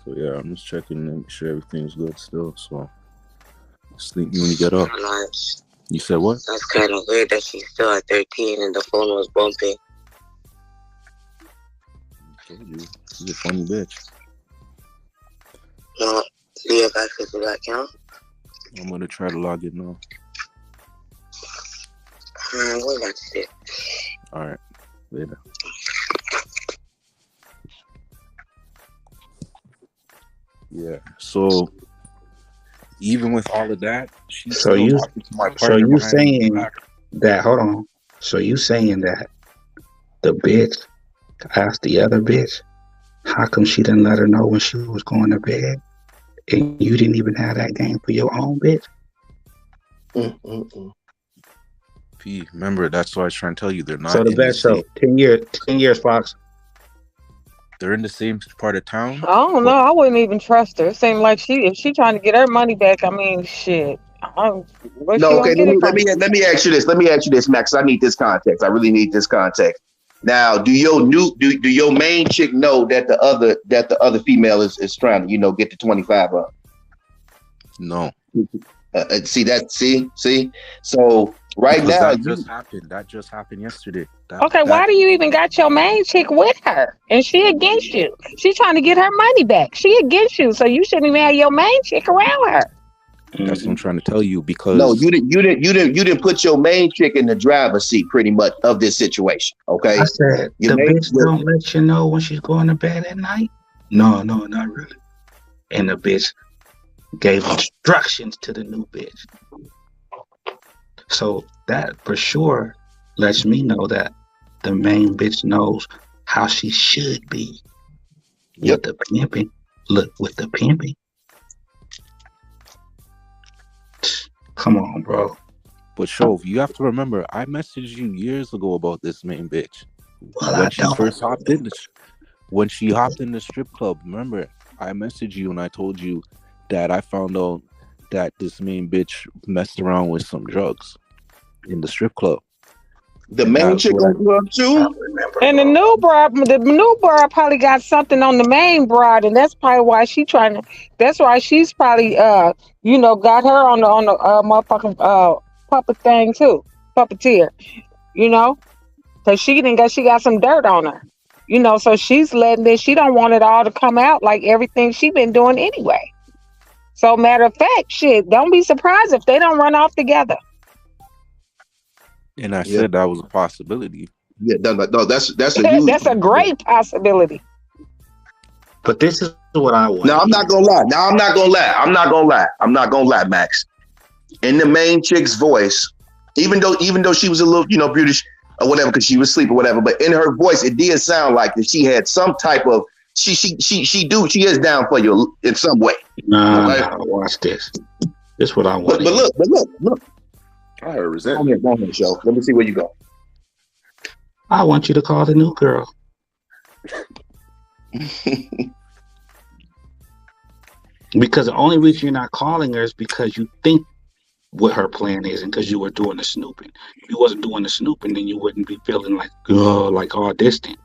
[SPEAKER 6] So yeah, I'm just checking to make sure everything's good still, so sleep when you get up. You said what?
[SPEAKER 7] That's kind of weird that she's still at 13 and the phone was bumping.
[SPEAKER 6] I told you, she's a funny bitch.
[SPEAKER 7] No, do you have access to that account?
[SPEAKER 6] I'm gonna try to log in now.
[SPEAKER 7] What about it?
[SPEAKER 6] Alright, later. Yeah, so even with all of that, she's
[SPEAKER 4] So
[SPEAKER 6] still
[SPEAKER 4] you,
[SPEAKER 6] talking to my
[SPEAKER 4] so
[SPEAKER 6] partner
[SPEAKER 4] you
[SPEAKER 6] behind my
[SPEAKER 4] saying
[SPEAKER 6] back.
[SPEAKER 4] that? Hold on. So you saying that the bitch asked the other bitch, how come she didn't let her know when she was going to bed, and you didn't even have that game for your own bitch?
[SPEAKER 6] P, remember, that's why I was trying to tell you, they're not
[SPEAKER 4] So the
[SPEAKER 6] in the
[SPEAKER 4] best show,
[SPEAKER 6] same.
[SPEAKER 4] 10 years, Fox.
[SPEAKER 6] They're in the same part of town.
[SPEAKER 8] I don't know. I wouldn't even trust her. It seemed like if she trying to get her money back, I mean, shit. Where she
[SPEAKER 3] No,
[SPEAKER 8] gonna
[SPEAKER 3] okay.
[SPEAKER 8] get it
[SPEAKER 3] Let
[SPEAKER 8] from?
[SPEAKER 3] me ask you this. Let me ask you this, Max. I need this context. I really need this context. Now, do your main chick know that the other female is trying to get the 25 up?
[SPEAKER 6] No.
[SPEAKER 3] See. So right
[SPEAKER 6] Because
[SPEAKER 3] now,
[SPEAKER 6] that just happened. That just happened yesterday.
[SPEAKER 8] Okay, why do you even got your main chick with her? And she against you. She trying to get her money back. She against you, so you shouldn't even have your main chick around her.
[SPEAKER 6] That's what I'm trying to tell you. Because
[SPEAKER 3] no, you didn't put your main chick in the driver's seat pretty much of this situation. Okay,
[SPEAKER 4] I said the bitch don't let you know when she's going to bed at night. No, not really. And the bitch gave instructions to the new bitch. So that for sure lets me know that the main bitch knows how she should be. With the pimping. Look, with the pimping. Come on, bro.
[SPEAKER 6] But Shove, you have to remember, I messaged you years ago about this main bitch.
[SPEAKER 4] Well,
[SPEAKER 6] when she first hopped in when she hopped in the strip club, remember, I messaged you and I told you that I found out that this main bitch messed around with some drugs in the strip club.
[SPEAKER 3] The main chick on club too?
[SPEAKER 8] And the new broad probably got something on the main broad, and that's probably why she's probably got her on the motherfucking puppet thing too. Puppeteer. Cause she got some dirt on her. So she's letting it, she don't want it all to come out like everything she been doing anyway. So matter of fact, shit, don't be surprised if they don't run off together.
[SPEAKER 6] And I said that was a possibility.
[SPEAKER 3] Yeah, no, that's a huge
[SPEAKER 8] that's a great possibility.
[SPEAKER 4] But this is what I want.
[SPEAKER 3] Now I'm not gonna lie, Max. In the main chick's voice, even though she was a little, British or whatever, because she was asleep or whatever, but in her voice, it did sound like that she had some type of she is down for you in some way.
[SPEAKER 4] Nah, watch this. This is what I want.
[SPEAKER 3] But look.
[SPEAKER 9] I heard resentment.
[SPEAKER 3] Go ahead, show. Let me see where you go.
[SPEAKER 4] I want you to call the new girl. Because the only reason you're not calling her is because you think what her plan is, and because you were doing the snooping. If you wasn't doing the snooping, then you wouldn't be feeling like all distant.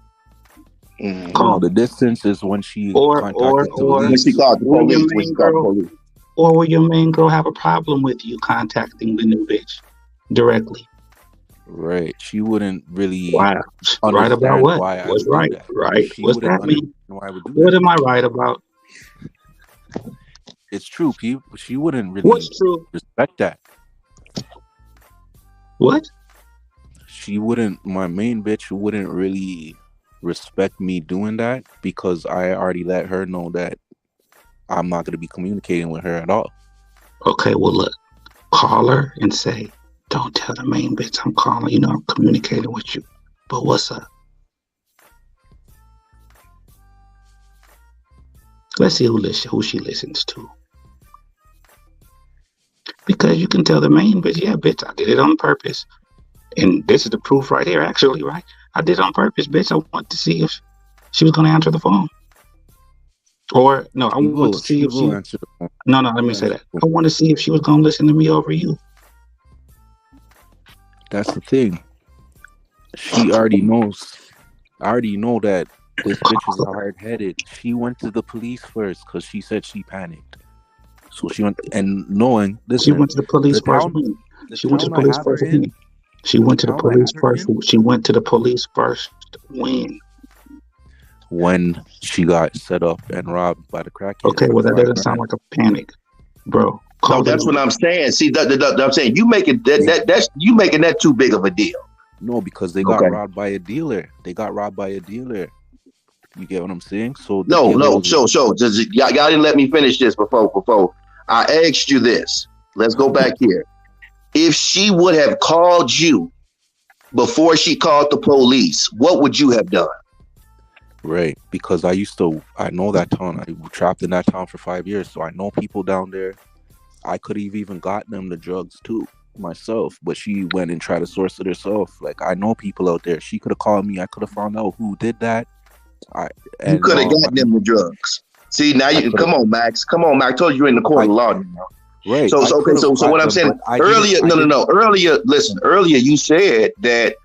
[SPEAKER 6] No, the distance is when she contacted the police.
[SPEAKER 3] When she called the police.
[SPEAKER 4] Or will your main girl have a problem with you contacting the new bitch directly?
[SPEAKER 6] Right. She wouldn't really
[SPEAKER 4] right about what?
[SPEAKER 6] Why
[SPEAKER 4] What's right?
[SPEAKER 6] That.
[SPEAKER 4] Right. What's that mean?
[SPEAKER 6] Why I would do
[SPEAKER 4] what
[SPEAKER 6] that.
[SPEAKER 4] Am I right about?
[SPEAKER 6] It's true, Pete. She wouldn't really respect that.
[SPEAKER 4] What?
[SPEAKER 6] She wouldn't. My main bitch wouldn't really respect me doing that because I already let her know that I'm not going to be communicating with her at all.
[SPEAKER 4] Okay, well, look. Call her and say, don't tell the main bitch I'm calling. You know I'm communicating with you. But what's up? Let's see who she listens to. Because you can tell the main bitch, yeah, bitch, I did it on purpose. And this is the proof right here, actually, right? I did it on purpose, bitch. I want to see if she was going to answer the phone. Or, no, I want to see if she... answer the phone. No, let me say that. I want to see if she was going to listen to me over you.
[SPEAKER 6] That's the thing. She already knows. I already know that this bitch is hard-headed. She went to the police first because she said she panicked. So she went, and knowing this,
[SPEAKER 4] she went to the police first. She went to the police first. She went to the police first. She went to the police first.
[SPEAKER 6] When she got set up and robbed by the crackhead.
[SPEAKER 4] Okay, well that doesn't sound like a panic, bro.
[SPEAKER 3] No, that's what I'm saying. See, I'm saying you making that's you making that too big of a deal.
[SPEAKER 6] No, because they got robbed by a dealer. You get what I'm saying? So
[SPEAKER 3] y'all didn't let me finish this before I asked you this. Let's go back here. If she would have called you before she called the police, what would you have done?
[SPEAKER 6] Right, because I know that town. I was trapped in that town for 5 years, so I know people down there. I could have even got them the drugs too myself, but she went and tried to source it herself. Like, I know people out there. She could have called me. I could have found out who did that.
[SPEAKER 3] You could have gotten them the drugs. See, now you come on, Max. I told you you're in the court of law now.
[SPEAKER 6] Right.
[SPEAKER 3] So what I'm saying earlier, earlier you said that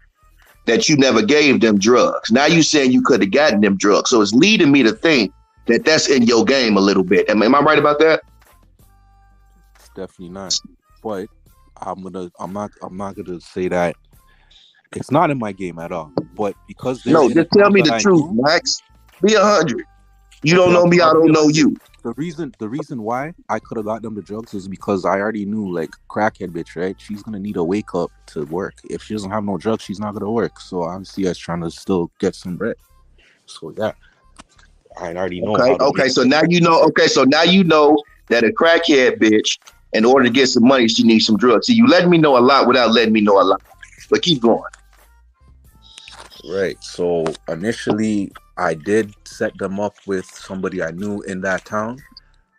[SPEAKER 3] you never gave them drugs. Now you saying you could have gotten them drugs. So it's leading me to think that that's in your game a little bit. Am I right about that?
[SPEAKER 6] It's definitely not. But I'm not gonna say that it's not in my game at all. But because
[SPEAKER 3] just tell me the truth, Max. Be 100. You don't know me, I don't know you.
[SPEAKER 6] The reason why I could have got them the drugs is because I already knew, like, crackhead bitch, right? She's gonna need a wake up to work. If she doesn't have no drugs, she's not gonna work. So obviously, I was trying to still get some bread. So yeah, I already know.
[SPEAKER 3] Okay. So now you know. Okay. So now you know that a crackhead bitch, in order to get some money, she needs some drugs. See, you letting me know a lot without letting me know a lot. But keep going.
[SPEAKER 6] Right. So initially, I did set them up with somebody I knew in that town,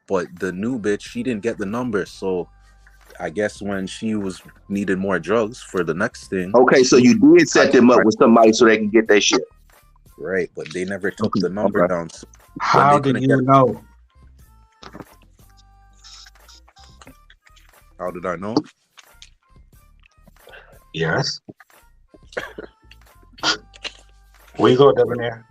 [SPEAKER 6] but the new bitch, she didn't get the number. So I guess when she needed more drugs for the next thing.
[SPEAKER 3] Okay, so you did set them up with somebody so they can get their shit.
[SPEAKER 6] Right, but they never took the number down. So
[SPEAKER 4] how did you know?
[SPEAKER 6] How did I know?
[SPEAKER 4] Yes. Where you go, Debonair?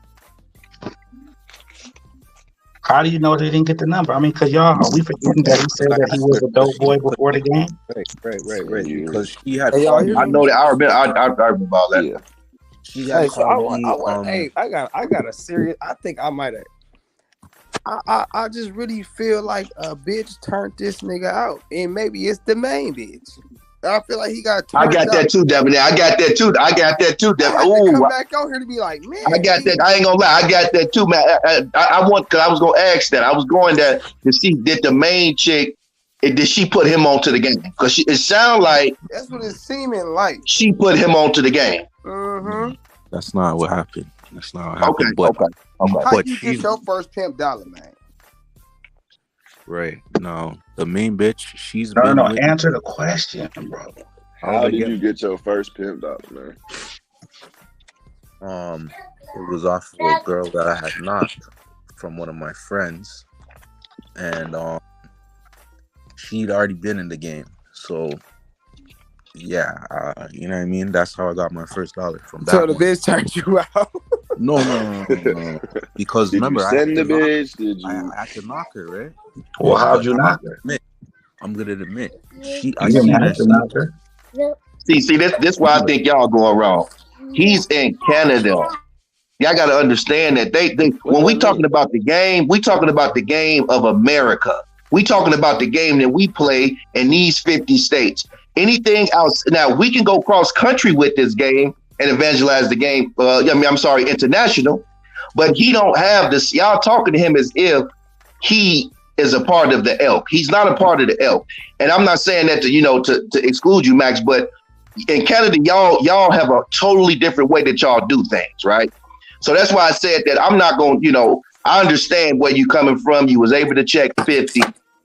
[SPEAKER 4] How do you know they didn't get the number? I mean, because y'all, are we forgetting that he said that he was a dope boy before the game?
[SPEAKER 6] Right.
[SPEAKER 9] Yeah.
[SPEAKER 6] Because she had.
[SPEAKER 3] I know that. I remember all that.
[SPEAKER 9] Yeah.
[SPEAKER 6] She had
[SPEAKER 1] I got a serious. I think I might have. I just really feel like a bitch turned this nigga out, and maybe it's the main bitch. I feel like he got.
[SPEAKER 3] I got that too, Devin. I got that too.
[SPEAKER 1] Come back out here to be like, man.
[SPEAKER 3] I got that. I ain't gonna lie. I got that too, man. I want, because I was gonna ask that. I was going to see, did the main chick, did she put him onto the game? Because it sound like
[SPEAKER 1] that's what it's seeming like.
[SPEAKER 3] She put him onto the game.
[SPEAKER 1] Mm-hmm.
[SPEAKER 6] That's not what happened. Okay.
[SPEAKER 1] How you get your first pimp dollar, man?
[SPEAKER 6] Right. No, the main bitch, she's
[SPEAKER 4] no. Answer the question, bro.
[SPEAKER 9] How did you get your first pimp dollar,
[SPEAKER 6] man? It was off of a girl that I had knocked from one of my friends, and she'd already been in the game, so yeah, you know what I mean. That's how I got my first dollar from that.
[SPEAKER 1] So the bitch turned you out.
[SPEAKER 6] No. Because
[SPEAKER 9] did
[SPEAKER 6] remember,
[SPEAKER 9] you send the bitch? Did you?
[SPEAKER 6] I had to knock her, right?
[SPEAKER 4] Well, how'd you knock her?
[SPEAKER 6] I'm gonna admit,
[SPEAKER 4] You didn't have to knock her.
[SPEAKER 3] See, this why I think y'all going wrong. He's in Canada. Y'all got to understand that they when we talking about the game, we talking about the game of America. We talking about the game that we play in these 50 states. Anything else? Now we can go cross country with this game and evangelize the game. International, but he don't have this. Y'all talking to him as if he is a part of the elk. He's not a part of the elk. And I'm not saying that to exclude you, Max, but in Canada, y'all have a totally different way that y'all do things, right? So that's why I said that I'm not going, I understand where you coming from. You was able to check 50.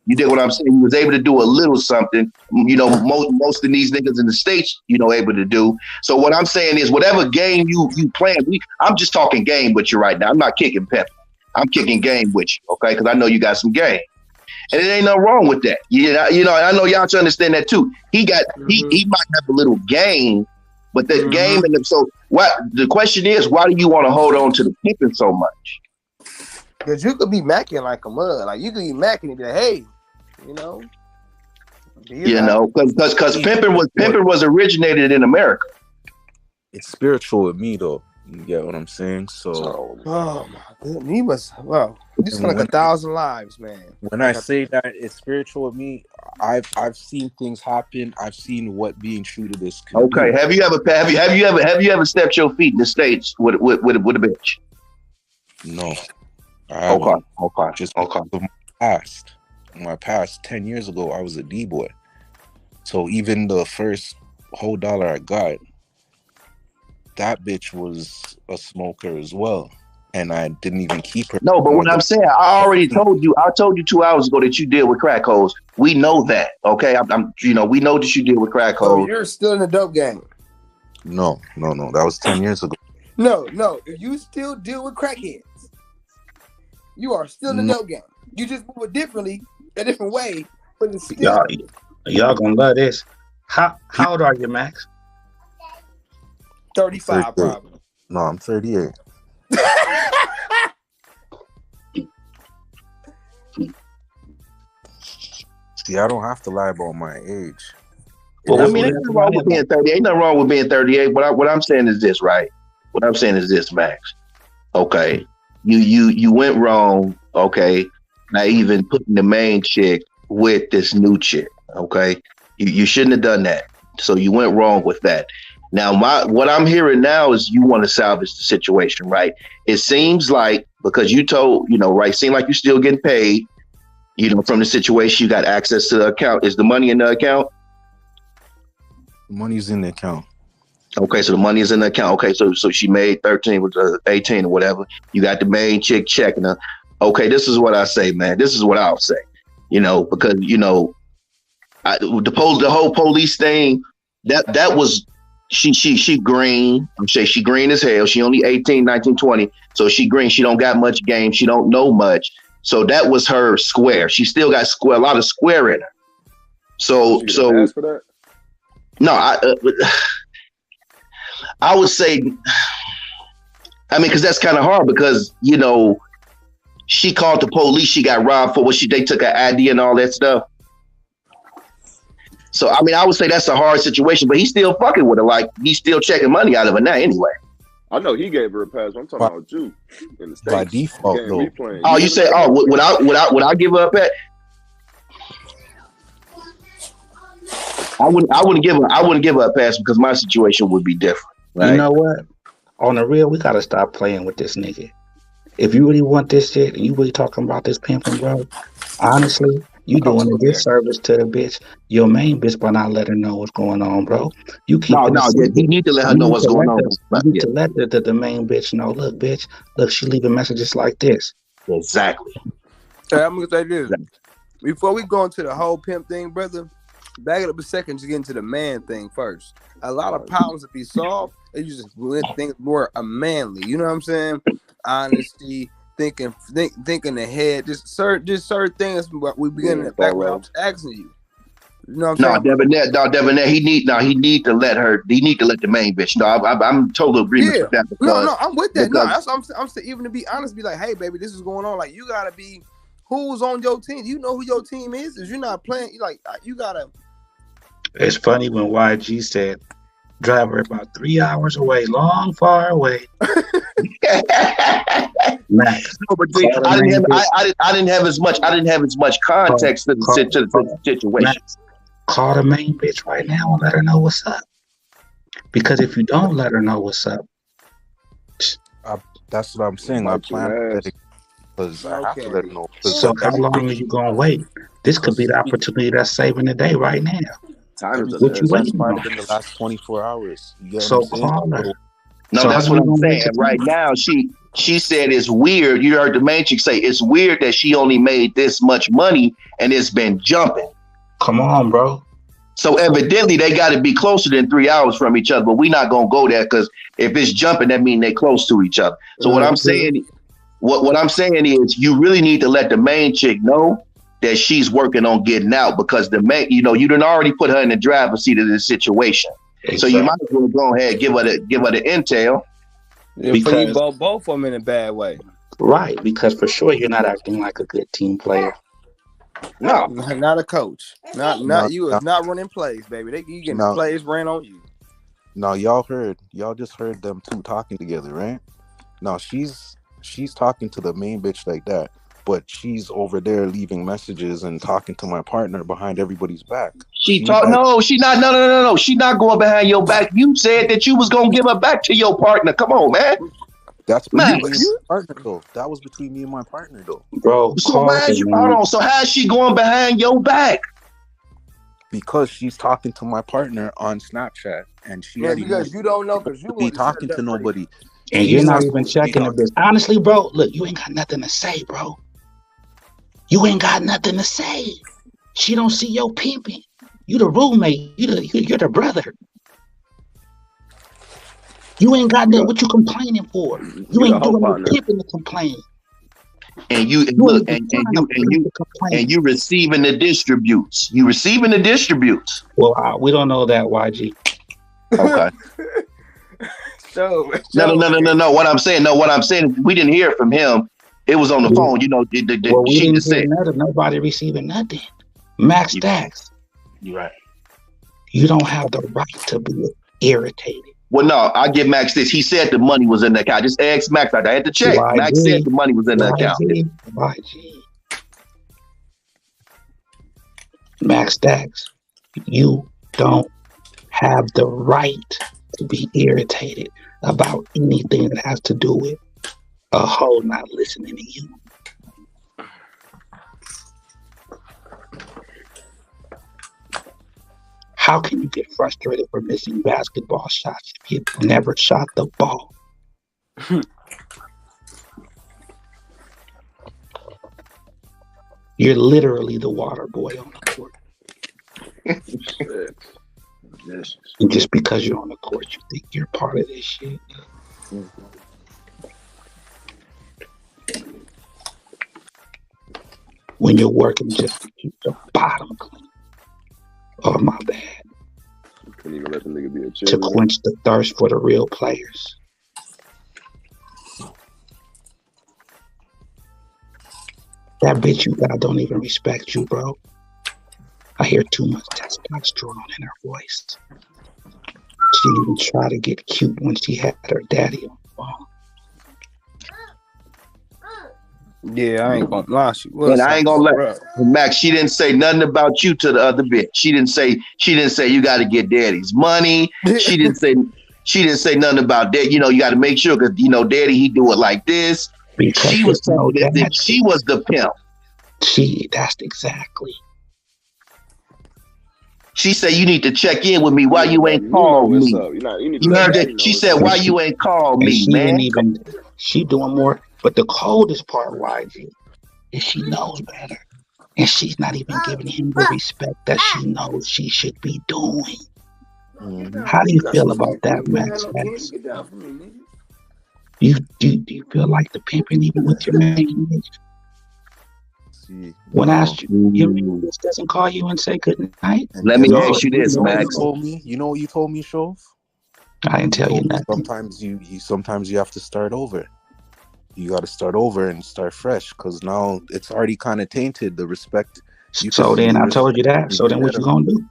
[SPEAKER 3] You did what I'm saying. You was able to do a little something, most of these niggas in the States, able to do. So what I'm saying is whatever game you playing, I'm just talking game with you right now. I'm not kicking pep. I'm kicking game with you, okay? Because I know you got some game. And it ain't nothing wrong with that. I know y'all should understand that too. He might have a little game, but that game, and so what the question is, why do you want to hold on to the pimping so much?
[SPEAKER 1] Because you could be macking like a mud. Like you could be macking and be like, hey,
[SPEAKER 3] because pimping was originated in America.
[SPEAKER 6] It's spiritual with me though. You get what I'm saying? So
[SPEAKER 1] oh my goodness, he was just like 1,000 lives, man.
[SPEAKER 6] When I say that it's spiritual with me, I've seen things happen. I've seen what being true to this.
[SPEAKER 3] Okay, have you ever stepped your feet in the States with a bitch?
[SPEAKER 6] No.
[SPEAKER 3] Okay.
[SPEAKER 6] Just my past 10 years ago, I was a D-boy. So even the first whole dollar I got, that bitch was a smoker as well. And I didn't even keep her.
[SPEAKER 3] No, but what I'm saying, I told you 2 hours ago that you deal with crack hoes. We know that, okay? We know that you deal with crack hoes.
[SPEAKER 1] So you're still in the dope game.
[SPEAKER 6] No. That was 10 years ago.
[SPEAKER 1] No. If you still deal with crackheads, you are still in the dope game. You just move it differently, a different way, but it's still.
[SPEAKER 4] Y'all gonna love this. How old are you, Max?
[SPEAKER 1] 35, probably.
[SPEAKER 6] No, I'm 38. See, I don't have to lie about my age.
[SPEAKER 3] Well, ain't nothing wrong with being 30. Ain't nothing wrong with being 38. What I'm saying is this, right? What I'm saying is this, Max. Okay, you went wrong. Okay, not even putting the main chick with this new chick. Okay, you shouldn't have done that. So you went wrong with that. Now, what I'm hearing now is you want to salvage the situation, right? It seems like because you told, right? Seems like you're still getting paid, from the situation. You got access to the account. Is the money in the account?
[SPEAKER 6] Money's in the account.
[SPEAKER 3] Okay, so the money is in the account. Okay, so she made 13, 18 or whatever. You got the main chick checking her. Okay, this is what I say, man. This is what I'll say. Because the whole police thing, that was. She green. I'm saying she green as hell. She only 18, 19, 20. So she green. She don't got much game. She don't know much. So that was her square. She still got a lot of square in her. So
[SPEAKER 9] ask for that?
[SPEAKER 3] No, I would say, because that's kind of hard because, she called the police. She got robbed for they took her ID and all that stuff. So, I would say that's a hard situation, but he's still fucking with her. Like, he's still checking money out of her now anyway.
[SPEAKER 9] I know he gave her a pass. I'm talking about you in the States.
[SPEAKER 6] By default, though.
[SPEAKER 3] Oh, you say, would I give her a pass? I wouldn't give her a pass because my situation would be different. Right?
[SPEAKER 4] You know what? On the real, we gotta stop playing with this nigga. If you really want this shit and you really talking about this pimping, bro, honestly, you doing a disservice to the bitch. Your main bitch by not let her know what's going on, bro. You keep
[SPEAKER 3] you need to let her know what's going on.
[SPEAKER 4] You need to let the main bitch know. Look, bitch. Look, she leaving messages like this.
[SPEAKER 3] Exactly.
[SPEAKER 1] Hey, I'm gonna say this before we go into the whole pimp thing, brother. back it up a second to get into the man thing first. A lot of problems to be solved, and you just think more manly. You know what I'm saying? Honesty, thinking ahead. Just certain things. We begin back when I was asking you. You know what I'm saying?
[SPEAKER 3] Debonair, he need to let her. He need to let the main bitch. No, I'm total agreement with that.
[SPEAKER 1] No, I'm with that. No, that's I'm saying. Even to be honest, be like, hey, baby, this is going on. Like, you gotta be who's on your team. You know who your team is. If you're not playing, you gotta.
[SPEAKER 4] It's funny when YG said, "Drive her about 3 hours away, long far away." Max,
[SPEAKER 3] no, but I didn't have as much context to the situation.
[SPEAKER 4] Max, call the main bitch right now and let her know what's up. Because if you don't let her know what's up,
[SPEAKER 6] that's what I'm saying. I plan that because I have to let her know.
[SPEAKER 4] So how long are you gonna wait? This could be the opportunity that's saving the day right now.
[SPEAKER 6] What you waiting on? In the last 24 hours.
[SPEAKER 4] So call her.
[SPEAKER 3] No, so that's what I'm saying. Right now, she said it's weird. You heard the main chick say it's weird that she only made this much money and it's been jumping.
[SPEAKER 4] Come on, bro.
[SPEAKER 3] So evidently they got to be closer than 3 hours from each other, but we're not gonna go there because if it's jumping, that means they're close to each other. So what I'm saying is you really need to let the main chick know that she's working on getting out because the main, you done already put her in the driver's seat of this situation. Exactly. So you might as well go ahead and give her the intel.
[SPEAKER 1] Because both of them in a bad way.
[SPEAKER 4] Right, because for sure you're not acting like a good team player.
[SPEAKER 1] No, not a coach. Not you. Is not running plays, baby. You getting plays ran on you.
[SPEAKER 6] Now y'all just heard them two talking together, right? Now she's talking to the main bitch like that, but she's over there leaving messages and talking to my partner behind everybody's back.
[SPEAKER 3] She's not going behind your back. You said that you was gonna give her back to your partner. Come on, man.
[SPEAKER 6] That's between me and my partner, though. That was between me and my partner, though.
[SPEAKER 4] Bro,
[SPEAKER 3] so how's she going behind your back?
[SPEAKER 6] Because she's talking to my partner on Snapchat, and she
[SPEAKER 1] because you don't know because you
[SPEAKER 6] be talking to nobody,
[SPEAKER 4] and you're not even checking the business. Honestly, bro, look, you ain't got nothing to say, bro. You ain't got nothing to say. She don't see your pimping. You the roommate. You're the brother. You ain't got nothing. What you complaining for? You ain't doing no pimping to complain.
[SPEAKER 3] And you receiving the distributes. You receiving the distributes.
[SPEAKER 4] Well, we don't know that, YG.
[SPEAKER 3] Okay. No. What I'm saying, we didn't hear it from him. It was on the phone.
[SPEAKER 4] We didn't hear nothing. Nobody receiving nothing. Max Dax.
[SPEAKER 3] You're right.
[SPEAKER 4] You don't have the right to be irritated.
[SPEAKER 3] Well, no, I give Max this. He said the money was in the account. Just ask Max. I had to check. YG, Max said the money was in the account.
[SPEAKER 4] YG. Max Dax, you don't have the right to be irritated about anything that has to do with a hoe not listening to you. How can you get frustrated for missing basketball shots if you never shot the ball? You're literally the water boy on the court. And just because you're on the court, you think you're part of this shit. When you're working just to keep the bottom clean. Oh, my bad.
[SPEAKER 9] Couldn't even let the nigga be a cheerleader.
[SPEAKER 4] To quench the thirst for the real players. That bitch you got don't even respect you, bro. I hear too much testosterone in her voice. She even tried to get cute when she had her daddy on the phone.
[SPEAKER 1] Yeah, I ain't gonna lie.
[SPEAKER 3] And I ain't gonna let Max. She didn't say nothing about you to the other bitch. She didn't say you got to get daddy's money. She didn't say nothing about that. You got to make sure because daddy he do it like this. Because she was telling that she was the pimp.
[SPEAKER 4] That's exactly.
[SPEAKER 3] She said you need to check in with me. Why you ain't called me? You heard that? She said why you ain't called me, man.
[SPEAKER 4] She doing more. But the coldest part, YG, is she knows better. and she's not even giving him the respect that she knows she should be doing.
[SPEAKER 6] Mm-hmm.
[SPEAKER 4] How do you feel about that, Max? Max? Do you feel like the pimping even with your main bitch?
[SPEAKER 6] See,
[SPEAKER 4] When I
[SPEAKER 6] now,
[SPEAKER 4] asked you, your main bitch doesn't call you and say good night?
[SPEAKER 6] and
[SPEAKER 3] Let
[SPEAKER 6] you
[SPEAKER 3] me
[SPEAKER 6] know
[SPEAKER 3] ask
[SPEAKER 6] what
[SPEAKER 3] you
[SPEAKER 6] you
[SPEAKER 3] this,
[SPEAKER 6] know what you
[SPEAKER 3] Max.
[SPEAKER 6] told me? You know what you told me, Shove?
[SPEAKER 4] I didn't
[SPEAKER 6] You
[SPEAKER 4] tell you
[SPEAKER 6] told me
[SPEAKER 4] nothing.
[SPEAKER 6] sometimes you have to start over. You got to start over and start fresh, because now it's already kind of tainted the respect. You can
[SPEAKER 4] So
[SPEAKER 6] see
[SPEAKER 4] then
[SPEAKER 6] the
[SPEAKER 4] I told you
[SPEAKER 6] respect
[SPEAKER 4] that.
[SPEAKER 6] you
[SPEAKER 4] So
[SPEAKER 6] get
[SPEAKER 4] then what you
[SPEAKER 6] better.
[SPEAKER 4] gonna do?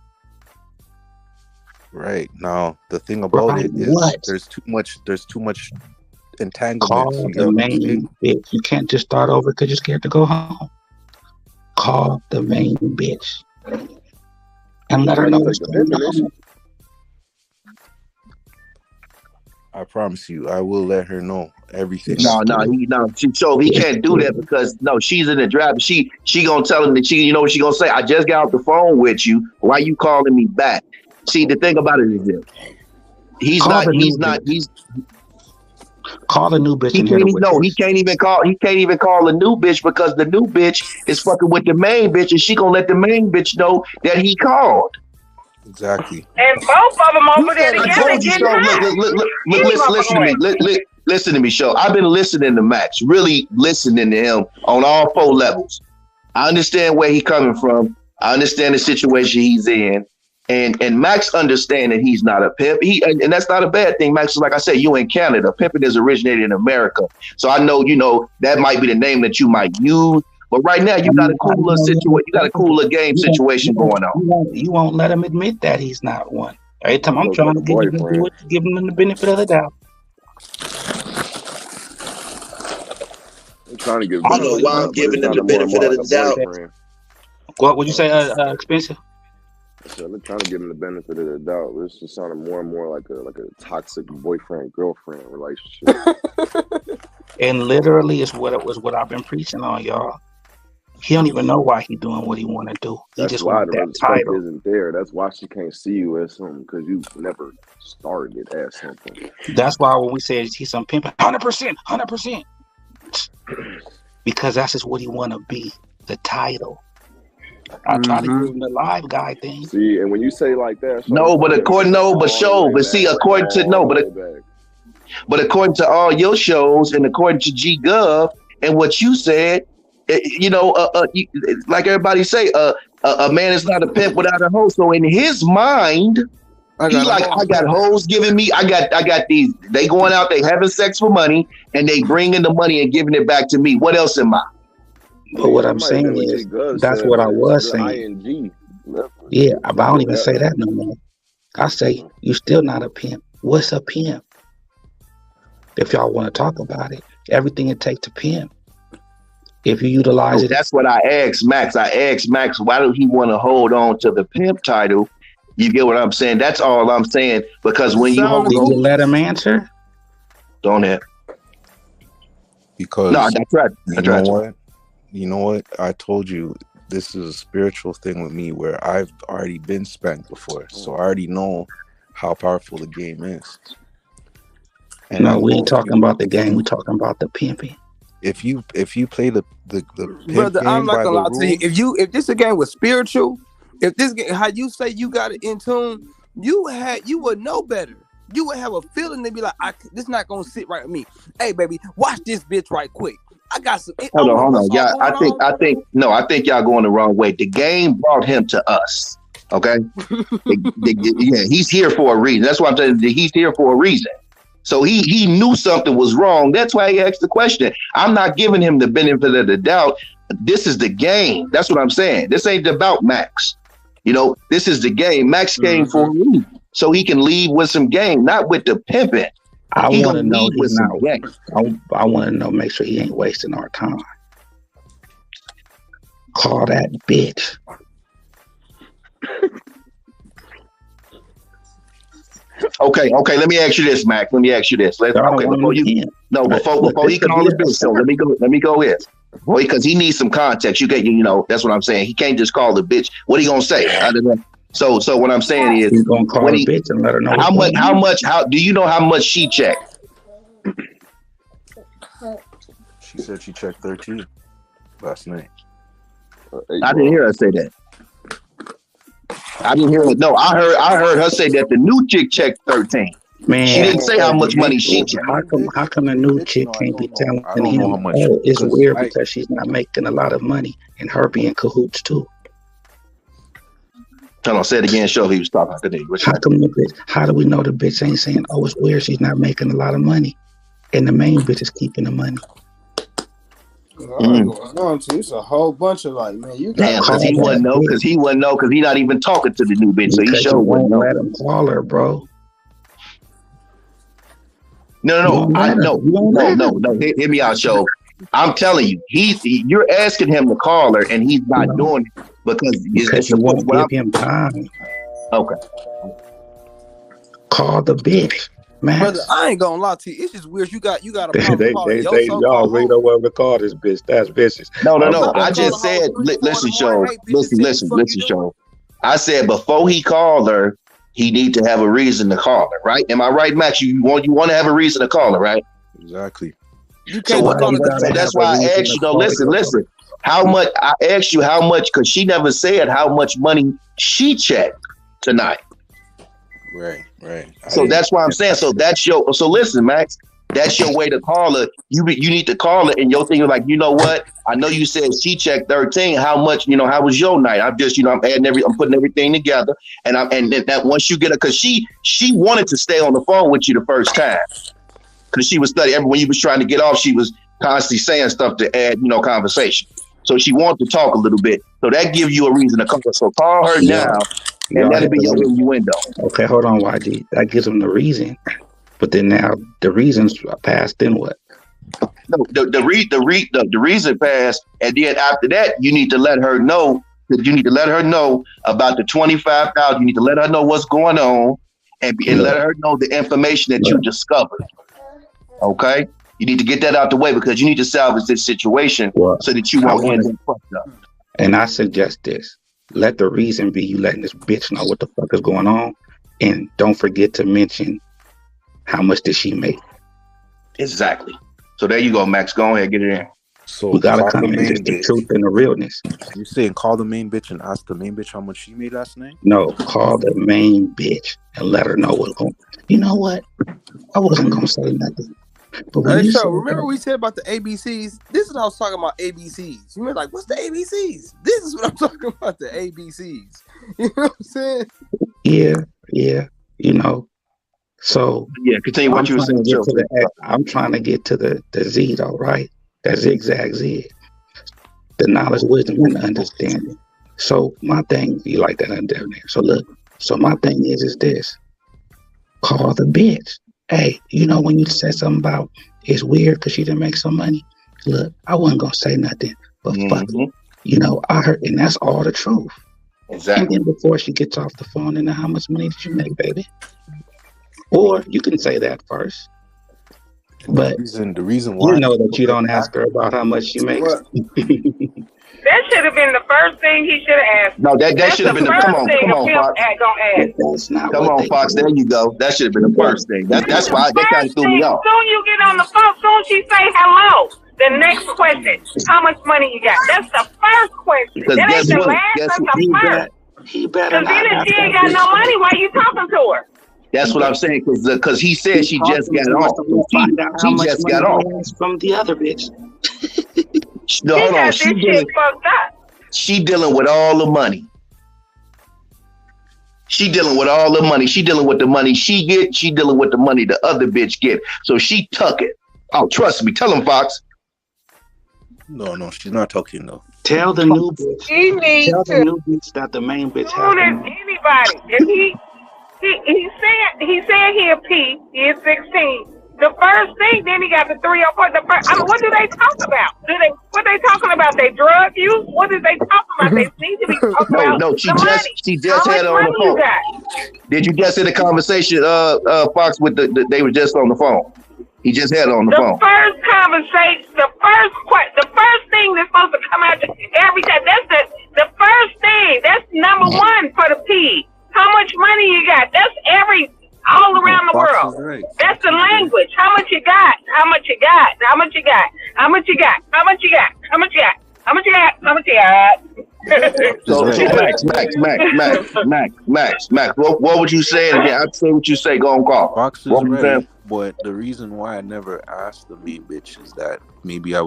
[SPEAKER 6] Right now, the thing about
[SPEAKER 4] Right,
[SPEAKER 6] it is
[SPEAKER 4] what?
[SPEAKER 6] there's too much entanglements.
[SPEAKER 4] Call
[SPEAKER 6] You
[SPEAKER 4] the
[SPEAKER 6] get what I'm saying?
[SPEAKER 4] main bitch. You can't just start over because you're scared to go home. Call the main bitch and
[SPEAKER 9] She
[SPEAKER 4] let her
[SPEAKER 9] trying
[SPEAKER 4] know
[SPEAKER 9] to
[SPEAKER 4] what's
[SPEAKER 9] take the
[SPEAKER 4] going
[SPEAKER 9] pimping, is she?
[SPEAKER 4] on.
[SPEAKER 6] I promise you, I will let her know everything
[SPEAKER 3] No,
[SPEAKER 6] after
[SPEAKER 3] no,
[SPEAKER 6] this.
[SPEAKER 3] he can't do that because no, she's in the draft. She gonna tell him that you know what she gonna say. I just got off the phone with you. Why you calling me back? See, the thing about it is this.
[SPEAKER 4] Call the new bitch. Call the new bitch
[SPEAKER 3] He
[SPEAKER 4] and hit
[SPEAKER 3] can't
[SPEAKER 4] her
[SPEAKER 3] even
[SPEAKER 4] with
[SPEAKER 3] no,
[SPEAKER 4] this.
[SPEAKER 3] he can't even call a new bitch because the new bitch is fucking with the main bitch and she gonna let the main bitch know that he called.
[SPEAKER 6] Exactly.
[SPEAKER 8] And both of them
[SPEAKER 1] You
[SPEAKER 8] over there
[SPEAKER 1] said
[SPEAKER 3] I
[SPEAKER 1] the
[SPEAKER 8] together
[SPEAKER 3] told you
[SPEAKER 1] both.
[SPEAKER 3] so.
[SPEAKER 8] getting high.
[SPEAKER 3] Look,
[SPEAKER 8] Any
[SPEAKER 3] listen
[SPEAKER 8] motherfucking
[SPEAKER 3] to me.
[SPEAKER 8] way.
[SPEAKER 3] Listen to me, show. I've been listening to Max, really listening to him on all four levels. I understand where he's coming from. I understand the situation he's in. And Max understand that he's not a pimp. And that's not a bad thing. Max is like I said, you in Canada. Pimping is originated in America. So I know, that might be the name that you might use. But right now you got a
[SPEAKER 4] How you
[SPEAKER 3] cooler
[SPEAKER 4] know he
[SPEAKER 3] situation.
[SPEAKER 4] ain't
[SPEAKER 3] You got a
[SPEAKER 4] acceptable?
[SPEAKER 3] cooler game situation going on.
[SPEAKER 4] You won't let him admit that he's not one. Every time
[SPEAKER 9] He
[SPEAKER 4] I'm
[SPEAKER 9] looks like
[SPEAKER 4] trying
[SPEAKER 9] a
[SPEAKER 4] to give him
[SPEAKER 9] boyfriend.
[SPEAKER 4] the benefit of the doubt.
[SPEAKER 9] I'm trying to give
[SPEAKER 3] I don't
[SPEAKER 9] benefit
[SPEAKER 3] know
[SPEAKER 9] of the
[SPEAKER 3] why I'm
[SPEAKER 9] doubt, but it
[SPEAKER 3] giving him the
[SPEAKER 9] sounded more and
[SPEAKER 3] benefit
[SPEAKER 9] more
[SPEAKER 3] of
[SPEAKER 9] like
[SPEAKER 3] the
[SPEAKER 9] a
[SPEAKER 3] doubt.
[SPEAKER 9] boyfriend.
[SPEAKER 4] What would you say, Spencer?
[SPEAKER 9] I said, I'm trying to give him the benefit of the doubt. This just sounded more and more like a toxic boyfriend girlfriend relationship.
[SPEAKER 4] And literally is what I've been preaching on, y'all. He don't even know why he doing what he want to do. He
[SPEAKER 9] That's
[SPEAKER 4] just
[SPEAKER 9] why
[SPEAKER 4] want
[SPEAKER 9] the
[SPEAKER 4] that
[SPEAKER 9] respect
[SPEAKER 4] title.
[SPEAKER 9] isn't there. That's why she can't see you as something because you never started as something.
[SPEAKER 4] That's why when we say he's some pimping, 100%, because that's just what he want to be, the title. I try to give him the live guy thing.
[SPEAKER 9] See, and when you say like that, so you
[SPEAKER 3] No, but
[SPEAKER 9] sound like you
[SPEAKER 3] according
[SPEAKER 9] go
[SPEAKER 3] no, but
[SPEAKER 9] all the
[SPEAKER 3] show,
[SPEAKER 9] way
[SPEAKER 3] but see,
[SPEAKER 9] back,
[SPEAKER 3] according to no,
[SPEAKER 9] all the way back.
[SPEAKER 3] but according to all your shows and according to G-Gov and what you said, like everybody say, a man is not a pimp without a hoe. So in his mind,
[SPEAKER 1] I
[SPEAKER 3] he
[SPEAKER 1] got a
[SPEAKER 3] like,
[SPEAKER 1] whole
[SPEAKER 3] I got hoes giving me, I got these. They going out, they having sex for money, and they bringing the money and giving it back to me. What else am I?
[SPEAKER 4] But
[SPEAKER 9] See,
[SPEAKER 4] what
[SPEAKER 9] that
[SPEAKER 4] I'm
[SPEAKER 9] might have
[SPEAKER 4] saying
[SPEAKER 9] been what G
[SPEAKER 4] is,
[SPEAKER 9] Gov
[SPEAKER 4] that's
[SPEAKER 9] said,
[SPEAKER 4] what I
[SPEAKER 9] but it's
[SPEAKER 4] was
[SPEAKER 9] still
[SPEAKER 4] saying.
[SPEAKER 9] ing.
[SPEAKER 4] Yeah, but I don't
[SPEAKER 9] With
[SPEAKER 4] even
[SPEAKER 9] that,
[SPEAKER 4] say that no more. I say, you still not a pimp. What's a pimp? If y'all want to talk about it, everything it takes to pimp. If you utilize
[SPEAKER 3] So
[SPEAKER 4] it,
[SPEAKER 3] that's what I asked Max. I asked Max, why do he want to hold on to the pimp title? You get what I'm saying? That's all I'm saying. Because when you
[SPEAKER 1] sound
[SPEAKER 3] hold
[SPEAKER 4] did
[SPEAKER 3] on,
[SPEAKER 4] you let him answer?
[SPEAKER 3] don't have. No, I
[SPEAKER 6] Because
[SPEAKER 3] tried. I
[SPEAKER 6] you know
[SPEAKER 3] tried to.
[SPEAKER 6] what? You know what? I told you this is a spiritual thing with me where I've already been spanked before. So I already know how powerful the game is. And I
[SPEAKER 4] No, we
[SPEAKER 6] know
[SPEAKER 4] ain't talking about the game. We talking about the pimping.
[SPEAKER 6] if you play the pimp
[SPEAKER 1] brother. I'm
[SPEAKER 6] game
[SPEAKER 1] not
[SPEAKER 6] by
[SPEAKER 1] gonna
[SPEAKER 6] the
[SPEAKER 1] lie to you.
[SPEAKER 6] rules,
[SPEAKER 1] If this again was spiritual, if this game, how you say you got it in tune, you would know better. You would have a feeling to be like, this not gonna sit right with me. Hey, baby, watch this bitch right quick. I got some. I don't know
[SPEAKER 3] Hold
[SPEAKER 1] what's
[SPEAKER 3] on.
[SPEAKER 1] all
[SPEAKER 3] Yeah,
[SPEAKER 1] going on.
[SPEAKER 3] I think y'all going the wrong way. The game brought him to us. Okay. Yeah, he's here for a reason. That's why I'm saying he's here for a reason. So he knew something was wrong. That's why he asked the question. I'm not giving him the benefit of the doubt. This is the game. That's what I'm saying. This ain't about Max. This is the game. Max came for a reason. So he can leave with some game, not with the pimping.
[SPEAKER 4] I
[SPEAKER 3] He
[SPEAKER 4] want
[SPEAKER 3] gonna
[SPEAKER 4] to know
[SPEAKER 3] leave
[SPEAKER 4] he's
[SPEAKER 3] with
[SPEAKER 4] not.
[SPEAKER 3] some game.
[SPEAKER 4] I want to know. Make sure he ain't wasting our time. Call that bitch.
[SPEAKER 3] Okay. Let me ask you this, Mac. Let me ask you this.
[SPEAKER 4] I don't want him to pimp. Look,
[SPEAKER 3] Before
[SPEAKER 4] this
[SPEAKER 3] he
[SPEAKER 4] could be
[SPEAKER 3] calls
[SPEAKER 4] the
[SPEAKER 3] the bitch. So let me go here. Boy, because he needs some context. That's what I'm saying. He can't just call the bitch. What he gonna say? So what I'm saying is,
[SPEAKER 4] He's gonna call
[SPEAKER 3] when
[SPEAKER 4] the
[SPEAKER 3] he,
[SPEAKER 4] bitch and let her know what's going on.
[SPEAKER 3] how do you know how much she checked?
[SPEAKER 6] she said she checked 13 last night.
[SPEAKER 3] I didn't hear her say that. I didn't hear it. No, I heard her say that the new chick checked 13.
[SPEAKER 1] Man,
[SPEAKER 3] she didn't say how much money she checked.
[SPEAKER 1] How come the new chick can't be telling
[SPEAKER 6] I don't
[SPEAKER 1] him?
[SPEAKER 6] know how much.
[SPEAKER 1] Oh, it's weird because she's not making a lot of money, and her being cahoots too.
[SPEAKER 3] Hold on, say it again. Show he was talking to me.
[SPEAKER 1] How do we know the bitch ain't saying, "Oh, it's weird she's not making a lot of money," and the main bitch is keeping the money?
[SPEAKER 10] It's a whole bunch of like, man, you got
[SPEAKER 3] because he wouldn't know, because he not even talking to the new bitch, so he sure wouldn't know.
[SPEAKER 1] Let him call her, bro.
[SPEAKER 3] No. Hear me out, show. I'm telling you, you're asking him to call her, and he's not doing it because
[SPEAKER 1] you won't give him time.
[SPEAKER 3] Okay.
[SPEAKER 1] Call the bitch, man.
[SPEAKER 10] Brother, I ain't gonna lie to you. It's just weird. You got a
[SPEAKER 1] problem. Y'all we don't ever call this bitch. That's vicious.
[SPEAKER 3] No. I just said, listen, show. Listen, show. I said before he called her, he need to have a reason to call her, right? Am I right, Max? You want to have a reason to call her, right?
[SPEAKER 6] Exactly.
[SPEAKER 10] You can't
[SPEAKER 3] so that's why I asked you. No, listen. How much? I asked you how much because she never said how much money she checked tonight.
[SPEAKER 6] Right.
[SPEAKER 3] So that's why I'm saying. So that's your. So listen, Max. That's your way to call her. You need to call her, and your thing is like, you know what? I know you said she checked 13. How much? How was your night? I'm just, I'm adding I'm putting everything together, and that once you get her, because she wanted to stay on the phone with you the first time, because she was studying. When you was trying to get off, she was constantly saying stuff to add, conversation. So she wanted to talk a little bit. So that gives you a reason to call her. So call her now, and that'll be your innuendo.
[SPEAKER 1] Okay, hold on, YG. That gives them the reason. But then now the reasons passed. Then what?
[SPEAKER 3] No, the reason passed, and then after that, you need to let her know. You need to let her know about the 25,000. You need to let her know what's going on, and let her know the information that you discovered. Okay, you need to get that out the way because you need to salvage this situation so that you won't end up fucked up.
[SPEAKER 1] And I suggest this: let the reason be you letting this bitch know what the fuck is going on, and don't forget to mention. How much did she make?
[SPEAKER 3] Exactly. So there you go, Max. Go ahead, get it in.
[SPEAKER 1] So we gotta come in just the truth and the realness.
[SPEAKER 6] You saying call the main bitch and ask the main bitch how much she made last night?
[SPEAKER 1] No, call the main bitch and let her know what's going. You know what? I wasn't gonna say nothing. But
[SPEAKER 10] remember we said about the ABCs? This is what I was talking about ABCs. You were like, what's the ABCs? This is what I'm talking about, the ABCs. You know what I'm saying?
[SPEAKER 1] Yeah. So
[SPEAKER 3] continue what you were saying.
[SPEAKER 1] I'm trying to get to the Z though, right? That zigzag Z. The knowledge, wisdom, and understanding. So my thing, you like that down there. So look, my thing is this. Call the bitch. Hey, when you said something about it's weird because she didn't make some money. Look, I wasn't gonna say nothing, but fuck it. I heard, and that's all the truth.
[SPEAKER 3] Exactly.
[SPEAKER 1] And then before she gets off the phone, and how much money did you make, baby? Or you can say that first. But
[SPEAKER 6] the reason why
[SPEAKER 1] that you don't ask her about how much she makes.
[SPEAKER 8] That should have been the first thing he should have asked.
[SPEAKER 3] No, that should have been the come on, Fox.
[SPEAKER 1] That's not
[SPEAKER 3] come on, Fox. There you go. That should have been the first thing. That's why that kind of threw me off.
[SPEAKER 8] Soon you get on the phone, soon she say hello. The next question, how much money you got? That's the first question. That ain't the last, that's the first.
[SPEAKER 1] He better not.
[SPEAKER 8] Because then if she ain't got no money, why you talking to her?
[SPEAKER 3] That's what I'm saying, because he said she just got off. She just got off
[SPEAKER 1] from the other bitch.
[SPEAKER 3] No, hold on. She dealing with all the money. She dealing with all the money. She dealing with the money she get. She dealing with the money the other bitch get. So she tuck it. Oh, trust me. Tell him, Fox.
[SPEAKER 6] No, she's not talking though.
[SPEAKER 1] Tell the new bitch.
[SPEAKER 8] He needs
[SPEAKER 1] Tell the new bitch that the main bitch has the money.
[SPEAKER 8] Anybody. If he said he a P. He is 16. The first thing, then he got the 304. What do they talk about? What they talking about? They drug use? What is they talking about? They need to be talking about.
[SPEAKER 3] No, she just had her on the phone. Did you just hear the conversation, Fox? They were just on the phone. He just had it on the phone.
[SPEAKER 8] The first conversation, the first thing that's supposed to come out every time. That's the first thing. That's number one for the P. How much money you got? That's all around the world. Right. That's the language. How much you got? How much you got? How much you got? How much you got? How much you got? How much you got? How much you got? How much you got?
[SPEAKER 3] So
[SPEAKER 6] ready.
[SPEAKER 3] Max. What would you say? And again, I'd say what you say. Go on, call.
[SPEAKER 6] Fox is
[SPEAKER 3] What would you
[SPEAKER 6] ready,
[SPEAKER 3] say?
[SPEAKER 6] but the reason why I never asked the main bitch is that maybe I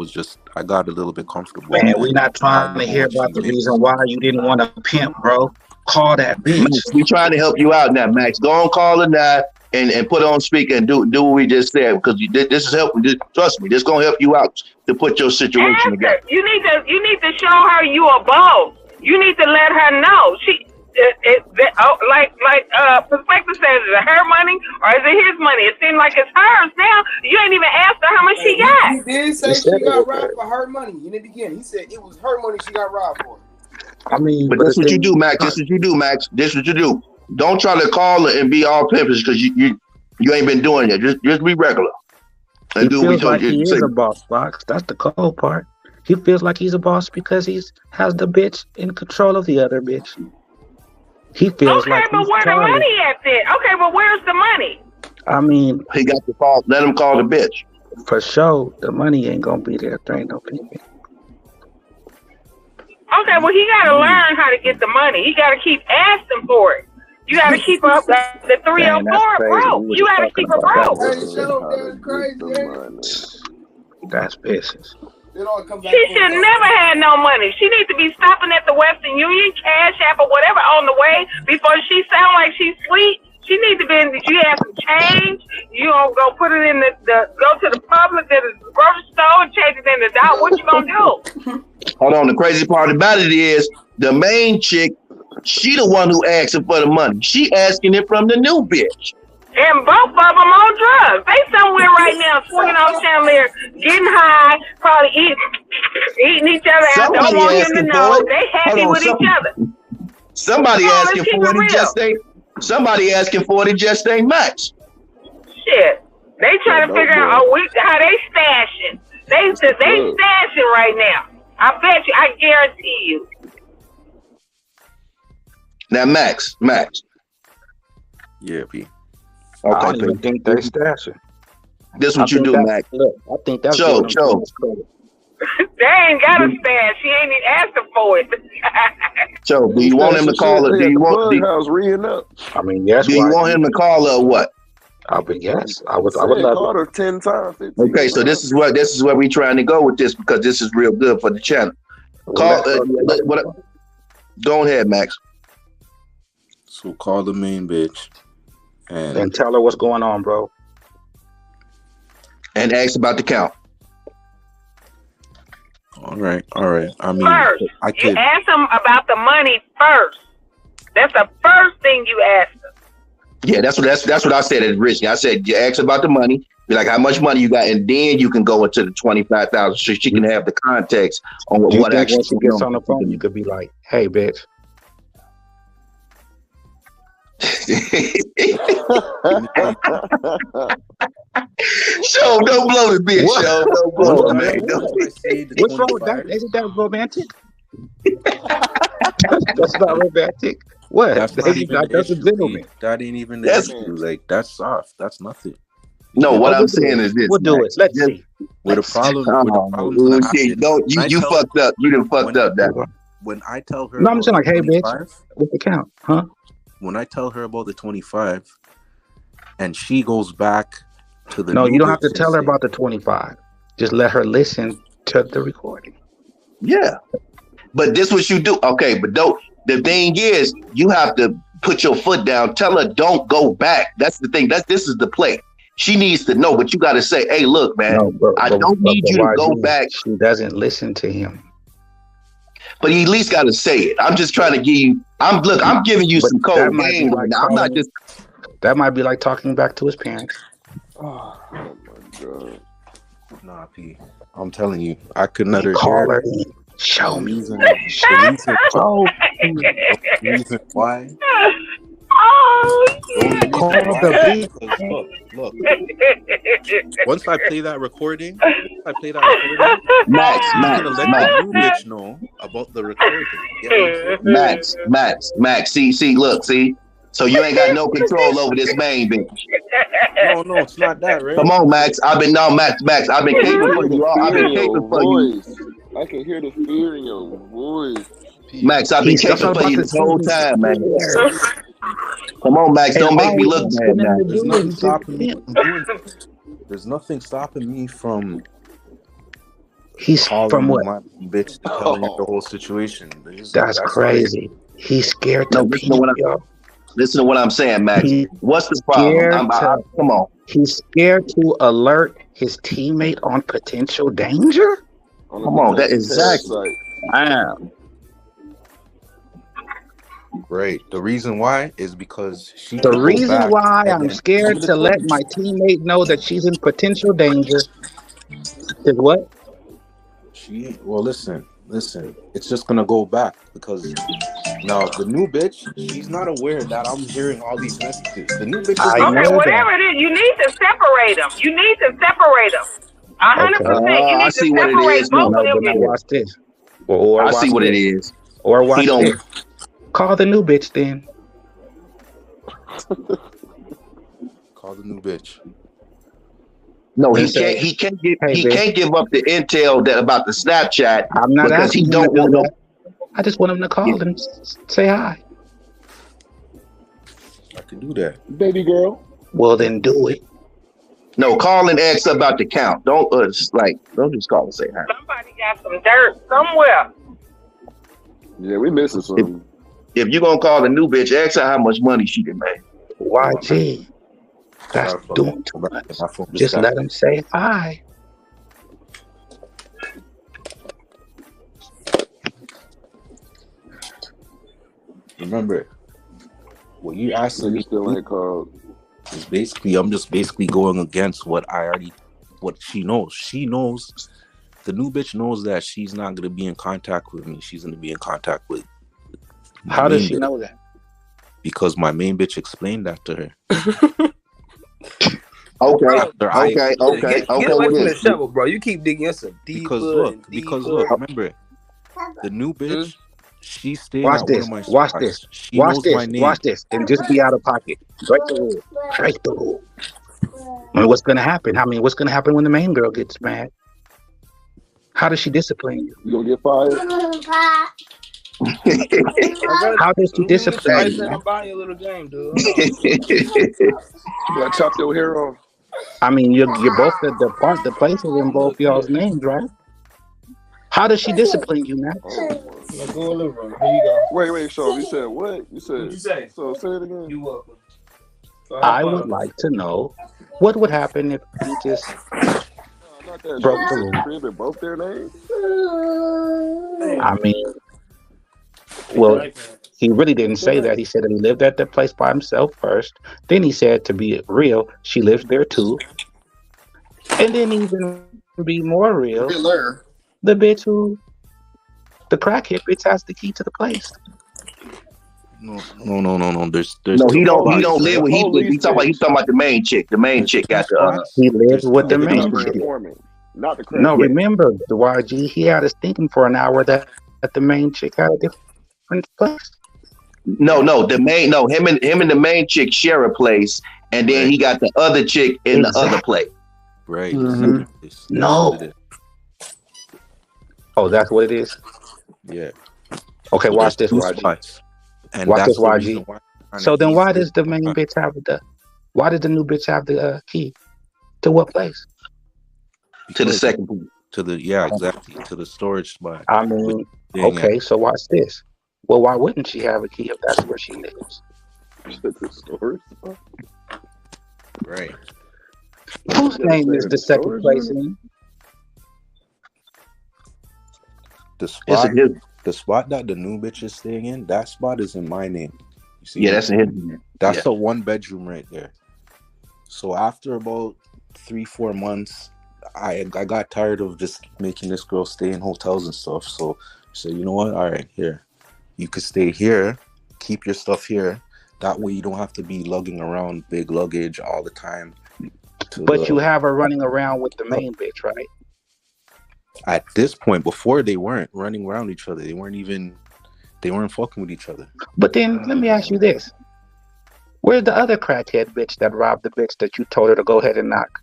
[SPEAKER 6] got a little bit comfortable.
[SPEAKER 4] Man, we not
[SPEAKER 6] I
[SPEAKER 4] trying to
[SPEAKER 6] know
[SPEAKER 4] hear
[SPEAKER 6] what she
[SPEAKER 4] about the
[SPEAKER 6] makes.
[SPEAKER 4] reason why you didn't want to pimp, bro. Call that bitch.
[SPEAKER 3] Max, we trying to help you out now, Max. Go on, call her now, and put it on speaker and do what we just said, because this is helping. Trust me, this gonna help you out to put your situation
[SPEAKER 8] Ask her.
[SPEAKER 3] together.
[SPEAKER 8] You need to show her you a boss. You need to let her know Perspective says, is it her money or is it his money? It seems like it's hers now. You ain't even asked her how much she got.
[SPEAKER 10] He did say she got robbed for her money in the beginning. He said it was her money she got robbed for.
[SPEAKER 4] I mean,
[SPEAKER 3] But this what you do, Max. This what you do, Max. This what you do. Don't try to call her and be all pimpish because you ain't been doing it. Just be regular. And
[SPEAKER 4] he
[SPEAKER 3] do what we
[SPEAKER 4] feels
[SPEAKER 3] told
[SPEAKER 4] like
[SPEAKER 3] you.
[SPEAKER 4] he is a boss, Fox. That's the cold part. He feels like he's a boss because has the bitch in control of the other bitch. He feels
[SPEAKER 8] okay,
[SPEAKER 4] like
[SPEAKER 8] but where the money at then? Okay, but where's the money?
[SPEAKER 4] I mean,
[SPEAKER 3] he got the call. Let him call the bitch.
[SPEAKER 4] For sure, the money ain't gonna be there if there ain't no pimping.
[SPEAKER 8] Okay, well he gotta learn how to get the money. He gotta keep asking for it. You gotta keep up the 304, bro. You gotta keep it broke.
[SPEAKER 4] That's business.
[SPEAKER 8] She should never had no money. She needs to be stopping at the Western Union, Cash App, or whatever on the way before she sound like she's sweet. She needs to be in. You have some change. You gonna go put it in go to the public, to the grocery store, and change it in the dollar. What you gonna do?
[SPEAKER 3] Hold on. The crazy part about it is the main chick. She the one who asking for the money. She asking it from the new bitch.
[SPEAKER 8] And both of them on drugs. They somewhere right now swinging on chandelier, getting high, probably eating each other out. Don't want him to know. They happy with each other.
[SPEAKER 3] Somebody asking for it, somebody asking for it, just ain't much.
[SPEAKER 8] Shit. They trying to figure out how they stashing. They stashing right now. I bet you, I guarantee you.
[SPEAKER 3] Now, Max.
[SPEAKER 6] Yeah, P.
[SPEAKER 4] Okay, I don't even think they stashing.
[SPEAKER 3] This what you do, Max.
[SPEAKER 4] Look, I think that's
[SPEAKER 3] show.
[SPEAKER 8] They ain't got a stash. She ain't even asking for it.
[SPEAKER 3] So, do you want him to call her? Do you want
[SPEAKER 4] I mean, yes.
[SPEAKER 3] Do you want him to call her or what?
[SPEAKER 4] I mean, yes. I would love
[SPEAKER 9] call her 10 times. 15
[SPEAKER 3] okay, so this is where we trying to go with this because this is real good for the channel. Call. Go ahead, Max.
[SPEAKER 6] So call the main bitch
[SPEAKER 4] and tell her what's going on, bro.
[SPEAKER 3] And ask about the count.
[SPEAKER 6] All right. I mean,
[SPEAKER 8] first, you ask them about the money first. That's the first thing you ask them.
[SPEAKER 3] Yeah, that's what I said at Rich. I said you ask about the money, be like how much money you got, and then you can go into the 25,000 so she can have the context on what actually
[SPEAKER 4] once she gets on the phone. You could be like, "Hey, bitch."
[SPEAKER 3] Show, don't blow the bitch, show. Don't blow it, man.
[SPEAKER 4] What's wrong with that? Isn't that romantic? That's not romantic. What? That's a gentleman.
[SPEAKER 6] That ain't even the issue. Like, that's soft. That's nothing.
[SPEAKER 3] No, what I'm saying is this.
[SPEAKER 4] We'll do it. Let's see.
[SPEAKER 6] With a problem.
[SPEAKER 3] You fucked up. You done fucked up that.
[SPEAKER 6] When I tell her,
[SPEAKER 4] no, I'm just like, hey, bitch, what's the count, huh?
[SPEAKER 6] When I tell her about the 25, and she goes back to the.
[SPEAKER 4] No, you don't have to tell her about the 25. Just let her listen to the recording.
[SPEAKER 3] Yeah, but this what you do. Okay, but don't. The thing is, you have to put your foot down. Tell her don't go back. That's the thing. This is the play. She needs to know, but you got to say, "Hey, look, man, I don't need you to go back."
[SPEAKER 4] She doesn't listen to him.
[SPEAKER 3] But you at least got to say it. I'm just trying to give you. I'm giving you some cold game. Like, I'm not just.
[SPEAKER 4] That might be like talking back to his parents.
[SPEAKER 9] Oh my god.
[SPEAKER 6] Nah, P. I'm telling you, I could never
[SPEAKER 4] call her. Show me.
[SPEAKER 6] Reason why.
[SPEAKER 8] Call
[SPEAKER 6] the look. Once I play that recording,
[SPEAKER 3] Max,
[SPEAKER 6] I'm gonna let the new bitch know about the recording.
[SPEAKER 3] Max. See, look. So you ain't got no control over this main bitch.
[SPEAKER 6] No, it's not that, right?
[SPEAKER 3] Come on, Max. Max. I've been caping for you all. I've been caping for you.
[SPEAKER 9] I can hear the fear in your voice.
[SPEAKER 3] Max, I've been
[SPEAKER 10] That's
[SPEAKER 3] caping
[SPEAKER 10] what
[SPEAKER 3] for
[SPEAKER 10] I'm
[SPEAKER 3] you
[SPEAKER 10] about to
[SPEAKER 3] this
[SPEAKER 10] say.
[SPEAKER 3] whole
[SPEAKER 10] He's
[SPEAKER 3] time, man.
[SPEAKER 10] scared.
[SPEAKER 3] Come on, Max.
[SPEAKER 10] And
[SPEAKER 3] Don't make
[SPEAKER 10] all
[SPEAKER 3] me
[SPEAKER 10] he
[SPEAKER 3] look
[SPEAKER 10] wants
[SPEAKER 3] bad
[SPEAKER 10] for them
[SPEAKER 3] now.
[SPEAKER 10] to
[SPEAKER 6] There's
[SPEAKER 10] do
[SPEAKER 6] nothing
[SPEAKER 10] is just
[SPEAKER 6] stopping me
[SPEAKER 10] pimp.
[SPEAKER 6] from doing. There's nothing stopping me from
[SPEAKER 10] He's from
[SPEAKER 6] calling
[SPEAKER 10] what?
[SPEAKER 6] my bitch and telling her the whole situation.
[SPEAKER 10] That's
[SPEAKER 6] That's not it.
[SPEAKER 10] crazy. He's scared
[SPEAKER 3] No,
[SPEAKER 10] to pimp, y'all.
[SPEAKER 3] listen to what I'm saying, Max.
[SPEAKER 10] He's
[SPEAKER 3] What's the problem?
[SPEAKER 10] scared to.
[SPEAKER 3] Come on.
[SPEAKER 10] He's scared to alert his teammate on potential danger.
[SPEAKER 9] On a
[SPEAKER 3] Come on. That
[SPEAKER 9] detached terrorist
[SPEAKER 3] exactly.
[SPEAKER 9] site.
[SPEAKER 10] Wow.
[SPEAKER 6] Right. The reason why is because she
[SPEAKER 10] The
[SPEAKER 6] could go
[SPEAKER 10] reason
[SPEAKER 6] back
[SPEAKER 10] why
[SPEAKER 6] and
[SPEAKER 10] I'm
[SPEAKER 6] then I'm
[SPEAKER 10] scared
[SPEAKER 6] gonna
[SPEAKER 10] to
[SPEAKER 6] tell
[SPEAKER 10] let
[SPEAKER 6] you
[SPEAKER 10] my teammate know that she's in potential danger is what?
[SPEAKER 6] listen. It's just gonna go back because now the new bitch, she's not aware that I'm hearing all these messages. The new bitch is
[SPEAKER 10] I
[SPEAKER 6] not.
[SPEAKER 8] Okay,
[SPEAKER 10] know that.
[SPEAKER 8] whatever it is, you need to separate them. You need to separate them.
[SPEAKER 10] Okay.
[SPEAKER 8] 100%. You
[SPEAKER 3] I
[SPEAKER 8] need to
[SPEAKER 3] see what it
[SPEAKER 8] separate
[SPEAKER 3] is.
[SPEAKER 8] both
[SPEAKER 3] No,
[SPEAKER 8] of
[SPEAKER 10] No,
[SPEAKER 8] them
[SPEAKER 10] but now
[SPEAKER 8] bitches.
[SPEAKER 10] watch this. Or
[SPEAKER 3] I see
[SPEAKER 10] watch
[SPEAKER 3] what it
[SPEAKER 10] this.
[SPEAKER 3] is.
[SPEAKER 10] Or
[SPEAKER 3] He
[SPEAKER 10] watch
[SPEAKER 3] don't.
[SPEAKER 10] this. Call the new bitch then.
[SPEAKER 6] Call the new bitch.
[SPEAKER 3] No,
[SPEAKER 10] And
[SPEAKER 3] he
[SPEAKER 10] say,
[SPEAKER 3] can't. He can't give.
[SPEAKER 10] hey,
[SPEAKER 3] He
[SPEAKER 10] bitch,
[SPEAKER 3] can't give up the intel that about the Snapchat
[SPEAKER 10] I'm not
[SPEAKER 3] because he
[SPEAKER 10] asking him to
[SPEAKER 3] don't
[SPEAKER 10] do
[SPEAKER 3] want no.
[SPEAKER 10] that. I just want him to call and say hi.
[SPEAKER 6] I can do that.
[SPEAKER 9] Baby girl.
[SPEAKER 10] Well, then do it.
[SPEAKER 3] No, call and ask about the count. Don't don't just call and say hi.
[SPEAKER 8] Somebody got some dirt somewhere.
[SPEAKER 9] Yeah, we missing something.
[SPEAKER 3] If you're gonna call the new bitch, ask her how much money she can make.
[SPEAKER 10] YG. That's doing too much. Just let him say hi.
[SPEAKER 6] Remember, what you asking me
[SPEAKER 9] Still ain't called.
[SPEAKER 6] is basically, I'm just basically going against what she knows. She knows, the new bitch knows that she's not going to be in contact with me. She's going to be in contact with my
[SPEAKER 10] How does
[SPEAKER 6] main
[SPEAKER 10] she
[SPEAKER 6] bitch.
[SPEAKER 10] know that?
[SPEAKER 6] Because my main bitch explained that to her.
[SPEAKER 3] Okay.
[SPEAKER 10] Get away from the shovel, bro. You keep digging us deeper.
[SPEAKER 6] Because look, remember, the new bitch, she's staying
[SPEAKER 10] Watch
[SPEAKER 6] at
[SPEAKER 10] this.
[SPEAKER 6] one of my
[SPEAKER 10] Watch
[SPEAKER 6] spots.
[SPEAKER 10] this.
[SPEAKER 6] She
[SPEAKER 10] Watch
[SPEAKER 6] knows
[SPEAKER 10] this.
[SPEAKER 6] my name.
[SPEAKER 10] Watch this. And just be out of pocket. Break the rule. Break the rule. I mean, what's going to happen? What's going to happen when the main girl gets mad? How does she discipline you?
[SPEAKER 9] You gonna get fired?
[SPEAKER 10] How does she discipline you?
[SPEAKER 1] I'm buying you a little game, dude.
[SPEAKER 9] You gotta chop your hair off.
[SPEAKER 10] I mean, you're both the places in both y'all's names, right? How does she discipline you, man?
[SPEAKER 1] Let's go a little room. Here you go.
[SPEAKER 9] Wait, Sean. You said what? You said.
[SPEAKER 1] What'd you say?
[SPEAKER 9] So say it again.
[SPEAKER 1] You welcome.
[SPEAKER 10] I would like to know what would happen if he just
[SPEAKER 9] Not that.
[SPEAKER 10] broke
[SPEAKER 9] You
[SPEAKER 10] the
[SPEAKER 9] said
[SPEAKER 10] rule.
[SPEAKER 9] the crib in both their names.
[SPEAKER 10] I mean, well, he really didn't say that. He said that he lived at that place by himself first. Then he said, to be real, she lives there too. And then even be more real, the bitch the crackhead bitch has the key to the place.
[SPEAKER 6] No. There's
[SPEAKER 3] No, he don't
[SPEAKER 9] live
[SPEAKER 3] with. He's talking about the main chick. The main chick got the.
[SPEAKER 10] He lives with the main
[SPEAKER 9] Undercover
[SPEAKER 10] chick.
[SPEAKER 9] informant, not the crack.
[SPEAKER 10] No, remember the YG. He had us thinking for an hour that the main chick had a different place.
[SPEAKER 3] No, him and the main chick share a place, and then he got the other chick in the other place.
[SPEAKER 6] Right.
[SPEAKER 10] Mm-hmm. No. Oh, that's what it is?
[SPEAKER 6] Yeah.
[SPEAKER 10] Okay,
[SPEAKER 6] So
[SPEAKER 10] watch this, YG.
[SPEAKER 6] And
[SPEAKER 10] watch
[SPEAKER 6] that's
[SPEAKER 10] this, YG. So then why does the main bitch have why did the new bitch have the key? To what place?
[SPEAKER 3] To the second place.
[SPEAKER 6] Exactly. To the storage spot.
[SPEAKER 10] I mean, okay, so watch this. Well, why wouldn't she have a key if that's where she lives?
[SPEAKER 9] The storage spot?
[SPEAKER 6] Right.
[SPEAKER 10] Whose name is the second place in?
[SPEAKER 6] The spot that the new bitch is staying in, that spot is in my name. You see?
[SPEAKER 3] Yeah, that's in his name.
[SPEAKER 6] That's a 1-bedroom right there. So after about 3-4 months, I got tired of just making this girl stay in hotels and stuff. So I said, you know what? All right, here. You could stay here, keep your stuff here. That way you don't have to be lugging around big luggage all the time.
[SPEAKER 10] But you have her running around with the main bitch, right?
[SPEAKER 6] At this point, before they weren't running around each other. They weren't fucking with each other.
[SPEAKER 10] But then let me ask you this. Where's the other crackhead bitch that robbed the bitch that you told her to go ahead and knock?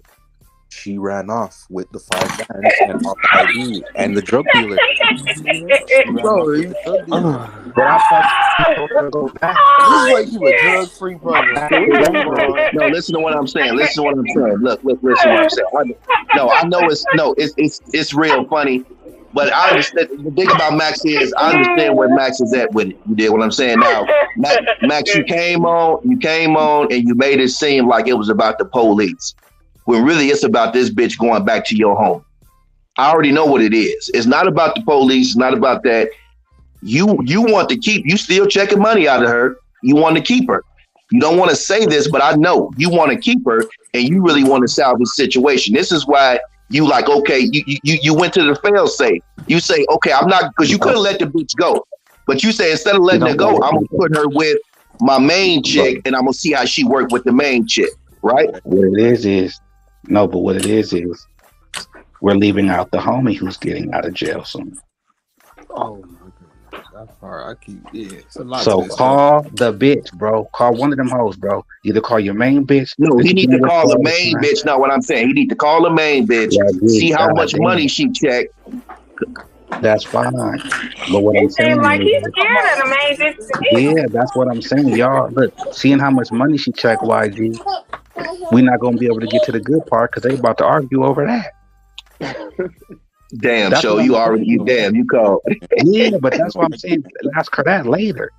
[SPEAKER 6] She ran off with the 5 bands and all the ID and the drug dealer. She ran off with the drug dealer.
[SPEAKER 10] But I thought you told her to go back.
[SPEAKER 1] This is like you a drug-free brother.
[SPEAKER 3] No, listen to what I'm saying. Listen to what I'm saying. Look, listen to what I'm saying. I know it's real funny, but I understand. The thing about Max is I understand where Max is at with it. You did what I'm saying. Now, Max, you came on, and you made it seem like it was about the police, when really it's about this bitch going back to your home. I already know what it is. It's not about the police. It's not about that. You want to keep. You still checking money out of her. You want to keep her. You don't want to say this, but I know you want to keep her, and you really want to salvage the situation. This is why you like, okay, you went to the fail safe. You say, okay, I'm not, because you couldn't let the bitch go. But you say, instead of letting her go, I'm going to put her with my main chick, and I'm going to see how she worked with the main chick, right?
[SPEAKER 10] What it is we're leaving out the homie who's getting out of jail soon.
[SPEAKER 1] Oh, my goodness. That part, it's a lot.
[SPEAKER 10] So call the bitch, bro. Call one of them hoes, bro. Either call your main bitch.
[SPEAKER 3] No, he need to call the main bitch. No, what I'm saying, he need to call the main bitch, see how much money she checked.
[SPEAKER 10] That's fine. But what I'm saying,
[SPEAKER 8] like he's scared of the main bitch.
[SPEAKER 10] Yeah, that's what I'm saying, y'all. Look, seeing how much money she checked, YG, we're not gonna be able to get to the good part because they about to argue over that.
[SPEAKER 3] Damn, that's show you called.
[SPEAKER 10] Yeah, but that's what I'm saying. Ask her that later.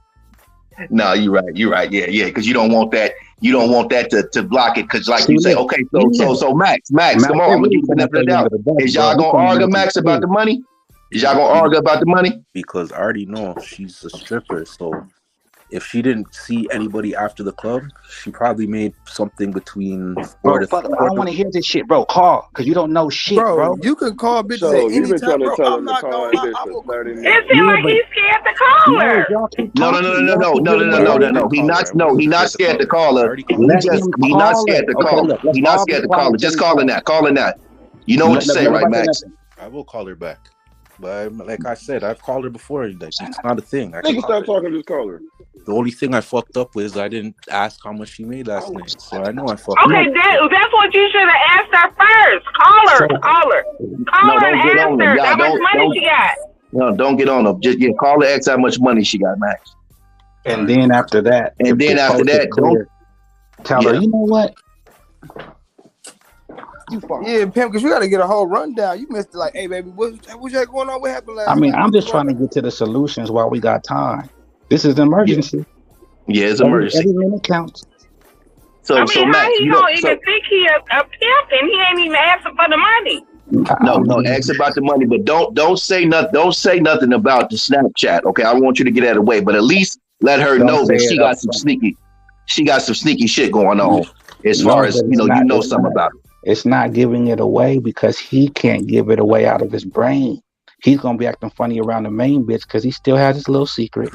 [SPEAKER 3] No, you're right. Yeah, because you don't want that. You don't want that to block it, because like you say, okay, so Max, come on, I'm gonna give you the benefit of the doubt. Is y'all gonna argue, Max, about the money? Is y'all gonna argue about the money?
[SPEAKER 6] Because I already know she's a stripper, so if she didn't see anybody after the club, she probably made something between
[SPEAKER 10] bro, I don't want to hear this shit, bro. Call, because you don't know shit, bro.
[SPEAKER 1] You can call bitches
[SPEAKER 9] So
[SPEAKER 1] at
[SPEAKER 9] you've
[SPEAKER 1] any
[SPEAKER 9] been
[SPEAKER 1] time,
[SPEAKER 9] trying to
[SPEAKER 1] bro.
[SPEAKER 9] tell
[SPEAKER 1] I'm
[SPEAKER 9] him to
[SPEAKER 1] not
[SPEAKER 9] call
[SPEAKER 1] gonna
[SPEAKER 9] that
[SPEAKER 1] lie.
[SPEAKER 9] bitch for 30 minutes.
[SPEAKER 8] It seems like he's scared to call her.
[SPEAKER 3] No. He's not scared to call her. He's not scared to call her. He's not scared to call her. Just call her now. You know what to say, right, Max?
[SPEAKER 6] I will call her back. But like I said, I've called her before. Like, it's not a thing.
[SPEAKER 9] Nigga, stop talking. Just call her.
[SPEAKER 6] The only thing I fucked up with is I didn't ask how much she made last night. So I know I fucked
[SPEAKER 8] up. Okay, that's what you should have asked her first. Call her and ask her how much money she got.
[SPEAKER 3] No, don't get on her. Just call her, ask how much money she got, Max.
[SPEAKER 10] And then after that,
[SPEAKER 3] don't
[SPEAKER 10] tell her, you know what?
[SPEAKER 1] Yeah, Pimp, because you got to get a whole rundown. You missed it. Like, hey, baby, what's that going on? What happened last night?
[SPEAKER 10] I'm just trying to get to the solutions while we got time. This is an emergency.
[SPEAKER 3] Yeah, it's an emergency.
[SPEAKER 10] Every minute counts.
[SPEAKER 3] So
[SPEAKER 8] Max, how he don't even think he a pimp, and he ain't even asking for the money.
[SPEAKER 3] No, ask about the money, but don't say nothing. Don't say nothing about the Snapchat. Okay, I want you to get out of the way, but at least let her know that she got some sneaky shit going on. As far as you know something about it.
[SPEAKER 10] It's not giving it away because he can't give it away out of his brain. He's gonna be acting funny around the main bitch because he still has his little secret.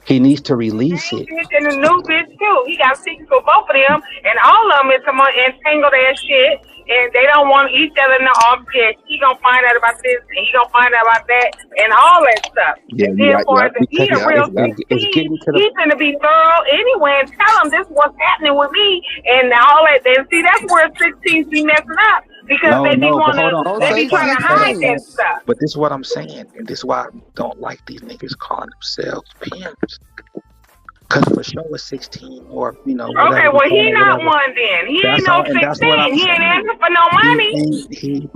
[SPEAKER 10] He needs to release it.
[SPEAKER 8] And the new bitch too. He got secrets for both of them, and all of them is some entangled ass shit. And they don't want each other in the arms. Yeah, he gonna find out about this, and he gonna find out about that, and all that stuff.
[SPEAKER 3] Yeah,
[SPEAKER 8] and therefore, he a real he's gonna be thorough anyway and tell him this is what's happening with me, and all that. And see, that's where 16 be messing up because they be trying to hide that stuff.
[SPEAKER 10] But this is what I'm saying, and this is why I don't like these niggas calling themselves pimps. Because for sure a 16 or,
[SPEAKER 8] Okay, well, he not one then. He ain't no 16. He ain't asking for no money.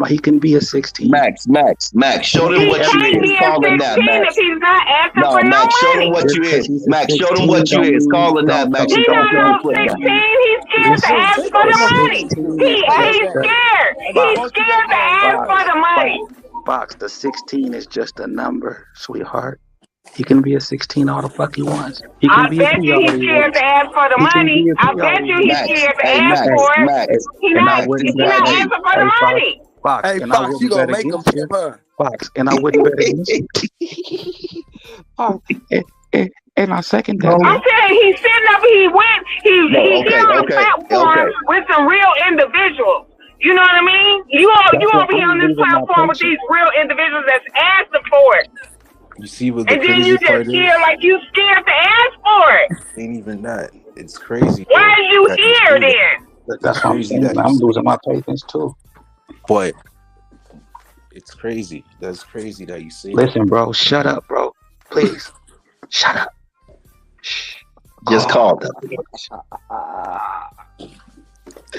[SPEAKER 10] He can be a 16.
[SPEAKER 3] Max, show them what you is. Call him that, Max.
[SPEAKER 8] If he's not asking for no
[SPEAKER 3] Max, show
[SPEAKER 8] money.
[SPEAKER 3] them what you is. Max, show them what you is. Call him that, Max.
[SPEAKER 8] He's not no 16. He's scared to ask for the money. He's scared. He's scared to ask for the money.
[SPEAKER 10] Box, the 16 is just a number, sweetheart. He can be a 16 all the fuck he wants.
[SPEAKER 8] I bet you he's scared to ask for the money. I bet you he's scared to ask for it. He's not asking for the money.
[SPEAKER 10] Fox,
[SPEAKER 1] hey, Fox, you gonna make him pimp her.
[SPEAKER 10] Fox, and I wouldn't bet against you. And I second that.
[SPEAKER 8] I'm saying he's sitting up, he's here on the platform with some real individuals. You know what I mean? You won't be on this platform with these real individuals that's asking for it.
[SPEAKER 6] You see what the
[SPEAKER 8] and then you just feel like you scared to ask for it.
[SPEAKER 6] Ain't even that. It's crazy.
[SPEAKER 8] Why are you here then?
[SPEAKER 10] That's what I'm
[SPEAKER 6] crazy
[SPEAKER 10] saying.
[SPEAKER 6] that you
[SPEAKER 10] I'm
[SPEAKER 6] say
[SPEAKER 10] losing my
[SPEAKER 6] that.
[SPEAKER 10] patience too.
[SPEAKER 6] But it's crazy. That's crazy that you say that.
[SPEAKER 10] Listen, bro, shut up, bro. Please, shut up. Shh.
[SPEAKER 3] Just call them.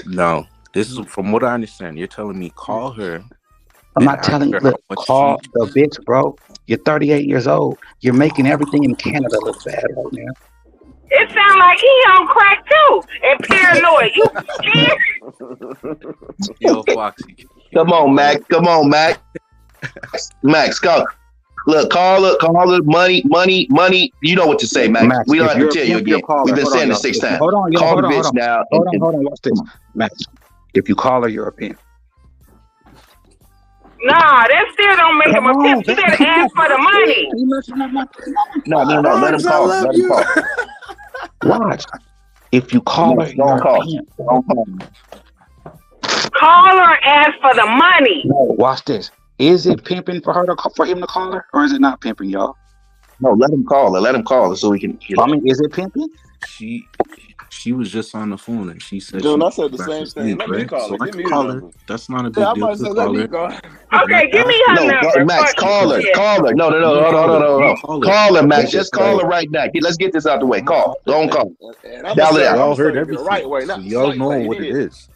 [SPEAKER 6] Now, this is from what I understand. You're telling me call her
[SPEAKER 10] I'm
[SPEAKER 6] and
[SPEAKER 10] not
[SPEAKER 6] ask
[SPEAKER 10] telling you.
[SPEAKER 6] her how
[SPEAKER 10] Look,
[SPEAKER 6] much
[SPEAKER 10] call the bitch, bro. You're 38 years old. You're making everything in Canada look bad right now.
[SPEAKER 8] It sounds like he on crack too and paranoid. You scared?
[SPEAKER 6] Yo, Foxy.
[SPEAKER 3] Come on, Max. Come on, Max. Max, go. Look, call her, money. You know what to say, Max.
[SPEAKER 10] Max,
[SPEAKER 3] We don't
[SPEAKER 10] if
[SPEAKER 3] have to
[SPEAKER 10] you're a
[SPEAKER 3] tell you
[SPEAKER 10] pimp, you'll
[SPEAKER 3] again.
[SPEAKER 10] call
[SPEAKER 3] We've
[SPEAKER 10] her.
[SPEAKER 3] been
[SPEAKER 10] Hold on,
[SPEAKER 3] saying it
[SPEAKER 10] y'all.
[SPEAKER 3] 6 times.
[SPEAKER 10] Hold on, y'all.
[SPEAKER 3] Call
[SPEAKER 10] Hold
[SPEAKER 3] the
[SPEAKER 10] on, hold
[SPEAKER 3] bitch
[SPEAKER 10] on.
[SPEAKER 3] now.
[SPEAKER 10] Hold on. Watch this. Max, if you call her, you're a pimp.
[SPEAKER 8] Nah, that still don't make him
[SPEAKER 10] Come
[SPEAKER 8] a
[SPEAKER 10] on,
[SPEAKER 8] pimp. You
[SPEAKER 10] man.
[SPEAKER 8] better
[SPEAKER 10] Come
[SPEAKER 8] ask
[SPEAKER 10] on.
[SPEAKER 8] for the money.
[SPEAKER 10] You messing up my
[SPEAKER 3] No. Let him
[SPEAKER 1] Fox, I
[SPEAKER 3] call.
[SPEAKER 1] love
[SPEAKER 3] Let him
[SPEAKER 1] you.
[SPEAKER 3] call.
[SPEAKER 10] watch. If you call
[SPEAKER 3] Max,
[SPEAKER 10] her,
[SPEAKER 3] don't
[SPEAKER 10] you're a
[SPEAKER 3] call.
[SPEAKER 10] pimp.
[SPEAKER 3] Don't call.
[SPEAKER 8] Call her and ask for the money.
[SPEAKER 10] No, watch this. Is it pimping for him to call her, or is it not pimping, y'all?
[SPEAKER 3] No, let him call her. Let him call her so we can.
[SPEAKER 10] I mean, is it pimping?
[SPEAKER 6] She was just on the phone and she said
[SPEAKER 9] June,
[SPEAKER 6] she
[SPEAKER 9] I said the
[SPEAKER 6] back
[SPEAKER 9] same
[SPEAKER 6] to
[SPEAKER 9] thing.
[SPEAKER 6] sleep,
[SPEAKER 9] Let me
[SPEAKER 6] right?
[SPEAKER 9] call
[SPEAKER 6] So
[SPEAKER 9] her.
[SPEAKER 6] I
[SPEAKER 9] Give
[SPEAKER 6] could
[SPEAKER 9] me the
[SPEAKER 6] call her.
[SPEAKER 9] number.
[SPEAKER 6] That's not a
[SPEAKER 9] Yeah,
[SPEAKER 6] big
[SPEAKER 9] I
[SPEAKER 6] deal
[SPEAKER 9] might
[SPEAKER 6] to
[SPEAKER 9] say let
[SPEAKER 6] call
[SPEAKER 9] me
[SPEAKER 6] her.
[SPEAKER 9] call.
[SPEAKER 6] And I
[SPEAKER 8] Okay, give me
[SPEAKER 6] asked
[SPEAKER 8] her
[SPEAKER 6] her.
[SPEAKER 3] No,
[SPEAKER 8] number.
[SPEAKER 3] Max,
[SPEAKER 8] Fuck
[SPEAKER 3] call her.
[SPEAKER 8] shit.
[SPEAKER 3] Call her. No.
[SPEAKER 6] I'm gonna call her. I'm gonna
[SPEAKER 3] No.
[SPEAKER 6] call her.
[SPEAKER 3] Call her, Max.
[SPEAKER 10] Let's
[SPEAKER 3] Just
[SPEAKER 10] say,
[SPEAKER 3] call her right now. Let's get this out the way.
[SPEAKER 6] I'm gonna call
[SPEAKER 3] Call.
[SPEAKER 6] her.
[SPEAKER 3] Don't call.
[SPEAKER 9] And I'm gonna
[SPEAKER 3] Dial it
[SPEAKER 9] say,
[SPEAKER 3] out.
[SPEAKER 9] I'm
[SPEAKER 6] Y'all
[SPEAKER 9] gonna
[SPEAKER 6] heard
[SPEAKER 9] say it the right
[SPEAKER 6] everything,
[SPEAKER 9] way,
[SPEAKER 6] so
[SPEAKER 9] not the
[SPEAKER 6] y'all
[SPEAKER 9] slight
[SPEAKER 6] know
[SPEAKER 9] way. You
[SPEAKER 6] what it
[SPEAKER 9] did.
[SPEAKER 6] is.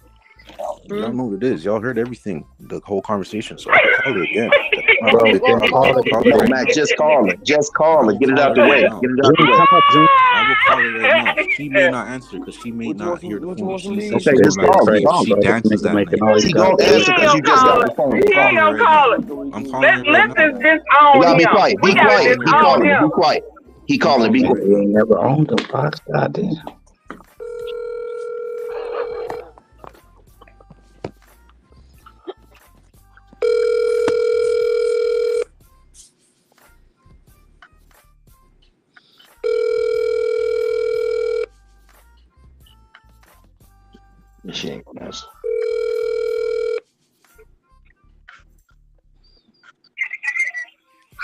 [SPEAKER 6] Y'all know what it is. Y'all heard everything, the whole conversation. So I could call her again. That's not a
[SPEAKER 10] bro,
[SPEAKER 6] big
[SPEAKER 9] Go
[SPEAKER 10] just
[SPEAKER 9] ahead,
[SPEAKER 6] problem.
[SPEAKER 10] call
[SPEAKER 9] call
[SPEAKER 6] I
[SPEAKER 10] her.
[SPEAKER 6] could
[SPEAKER 9] her.
[SPEAKER 6] call her
[SPEAKER 3] No,
[SPEAKER 6] right
[SPEAKER 3] Max,
[SPEAKER 6] now.
[SPEAKER 3] just call her. Just call
[SPEAKER 6] I
[SPEAKER 3] her.
[SPEAKER 6] will
[SPEAKER 3] Get it
[SPEAKER 6] call
[SPEAKER 3] out
[SPEAKER 6] her
[SPEAKER 3] the
[SPEAKER 6] right
[SPEAKER 3] way.
[SPEAKER 6] now.
[SPEAKER 3] Get it out the
[SPEAKER 10] June,
[SPEAKER 3] way.
[SPEAKER 10] come up, June.
[SPEAKER 6] I will call her right now. She may not answer because she may
[SPEAKER 9] What you want
[SPEAKER 6] not
[SPEAKER 9] some?
[SPEAKER 6] hear the
[SPEAKER 9] What you
[SPEAKER 6] phone.
[SPEAKER 9] want some
[SPEAKER 6] She says
[SPEAKER 9] leads?
[SPEAKER 3] Okay,
[SPEAKER 6] she's
[SPEAKER 10] This
[SPEAKER 3] just
[SPEAKER 6] going on
[SPEAKER 10] is
[SPEAKER 6] a
[SPEAKER 3] call her.
[SPEAKER 6] date.
[SPEAKER 10] crazy,
[SPEAKER 3] Call
[SPEAKER 6] She
[SPEAKER 3] her.
[SPEAKER 10] bro. This
[SPEAKER 6] dances
[SPEAKER 10] nigga
[SPEAKER 6] that
[SPEAKER 10] making
[SPEAKER 6] night.
[SPEAKER 10] all these
[SPEAKER 3] She
[SPEAKER 10] goddamn
[SPEAKER 3] gonna
[SPEAKER 8] He
[SPEAKER 3] answer
[SPEAKER 8] ain't
[SPEAKER 3] because
[SPEAKER 8] gonna
[SPEAKER 3] you
[SPEAKER 10] excuses.
[SPEAKER 3] just got
[SPEAKER 8] call
[SPEAKER 3] off
[SPEAKER 8] her.
[SPEAKER 3] the phone.
[SPEAKER 6] I'm
[SPEAKER 8] He ain't
[SPEAKER 6] calling her
[SPEAKER 8] gonna
[SPEAKER 6] right
[SPEAKER 8] call
[SPEAKER 6] now.
[SPEAKER 8] her.
[SPEAKER 9] What's the
[SPEAKER 6] I'm
[SPEAKER 9] weekend?
[SPEAKER 6] calling her right
[SPEAKER 8] Let's
[SPEAKER 6] now.
[SPEAKER 8] just
[SPEAKER 3] You
[SPEAKER 8] disown
[SPEAKER 3] gotta be
[SPEAKER 8] him.
[SPEAKER 3] quiet.
[SPEAKER 8] We
[SPEAKER 3] Be
[SPEAKER 6] I'm
[SPEAKER 8] gotta
[SPEAKER 6] calling
[SPEAKER 3] quiet.
[SPEAKER 6] her
[SPEAKER 3] He
[SPEAKER 6] right
[SPEAKER 8] disown
[SPEAKER 3] calling.
[SPEAKER 6] now.
[SPEAKER 3] Be
[SPEAKER 8] him.
[SPEAKER 3] quiet. He
[SPEAKER 6] I'm
[SPEAKER 3] calling. Be
[SPEAKER 6] calling her
[SPEAKER 10] Nigga,
[SPEAKER 3] quiet.
[SPEAKER 6] right
[SPEAKER 10] we
[SPEAKER 6] now.
[SPEAKER 10] ain't never owned them, Fox. Goddamn.
[SPEAKER 3] She ain't gonna answer.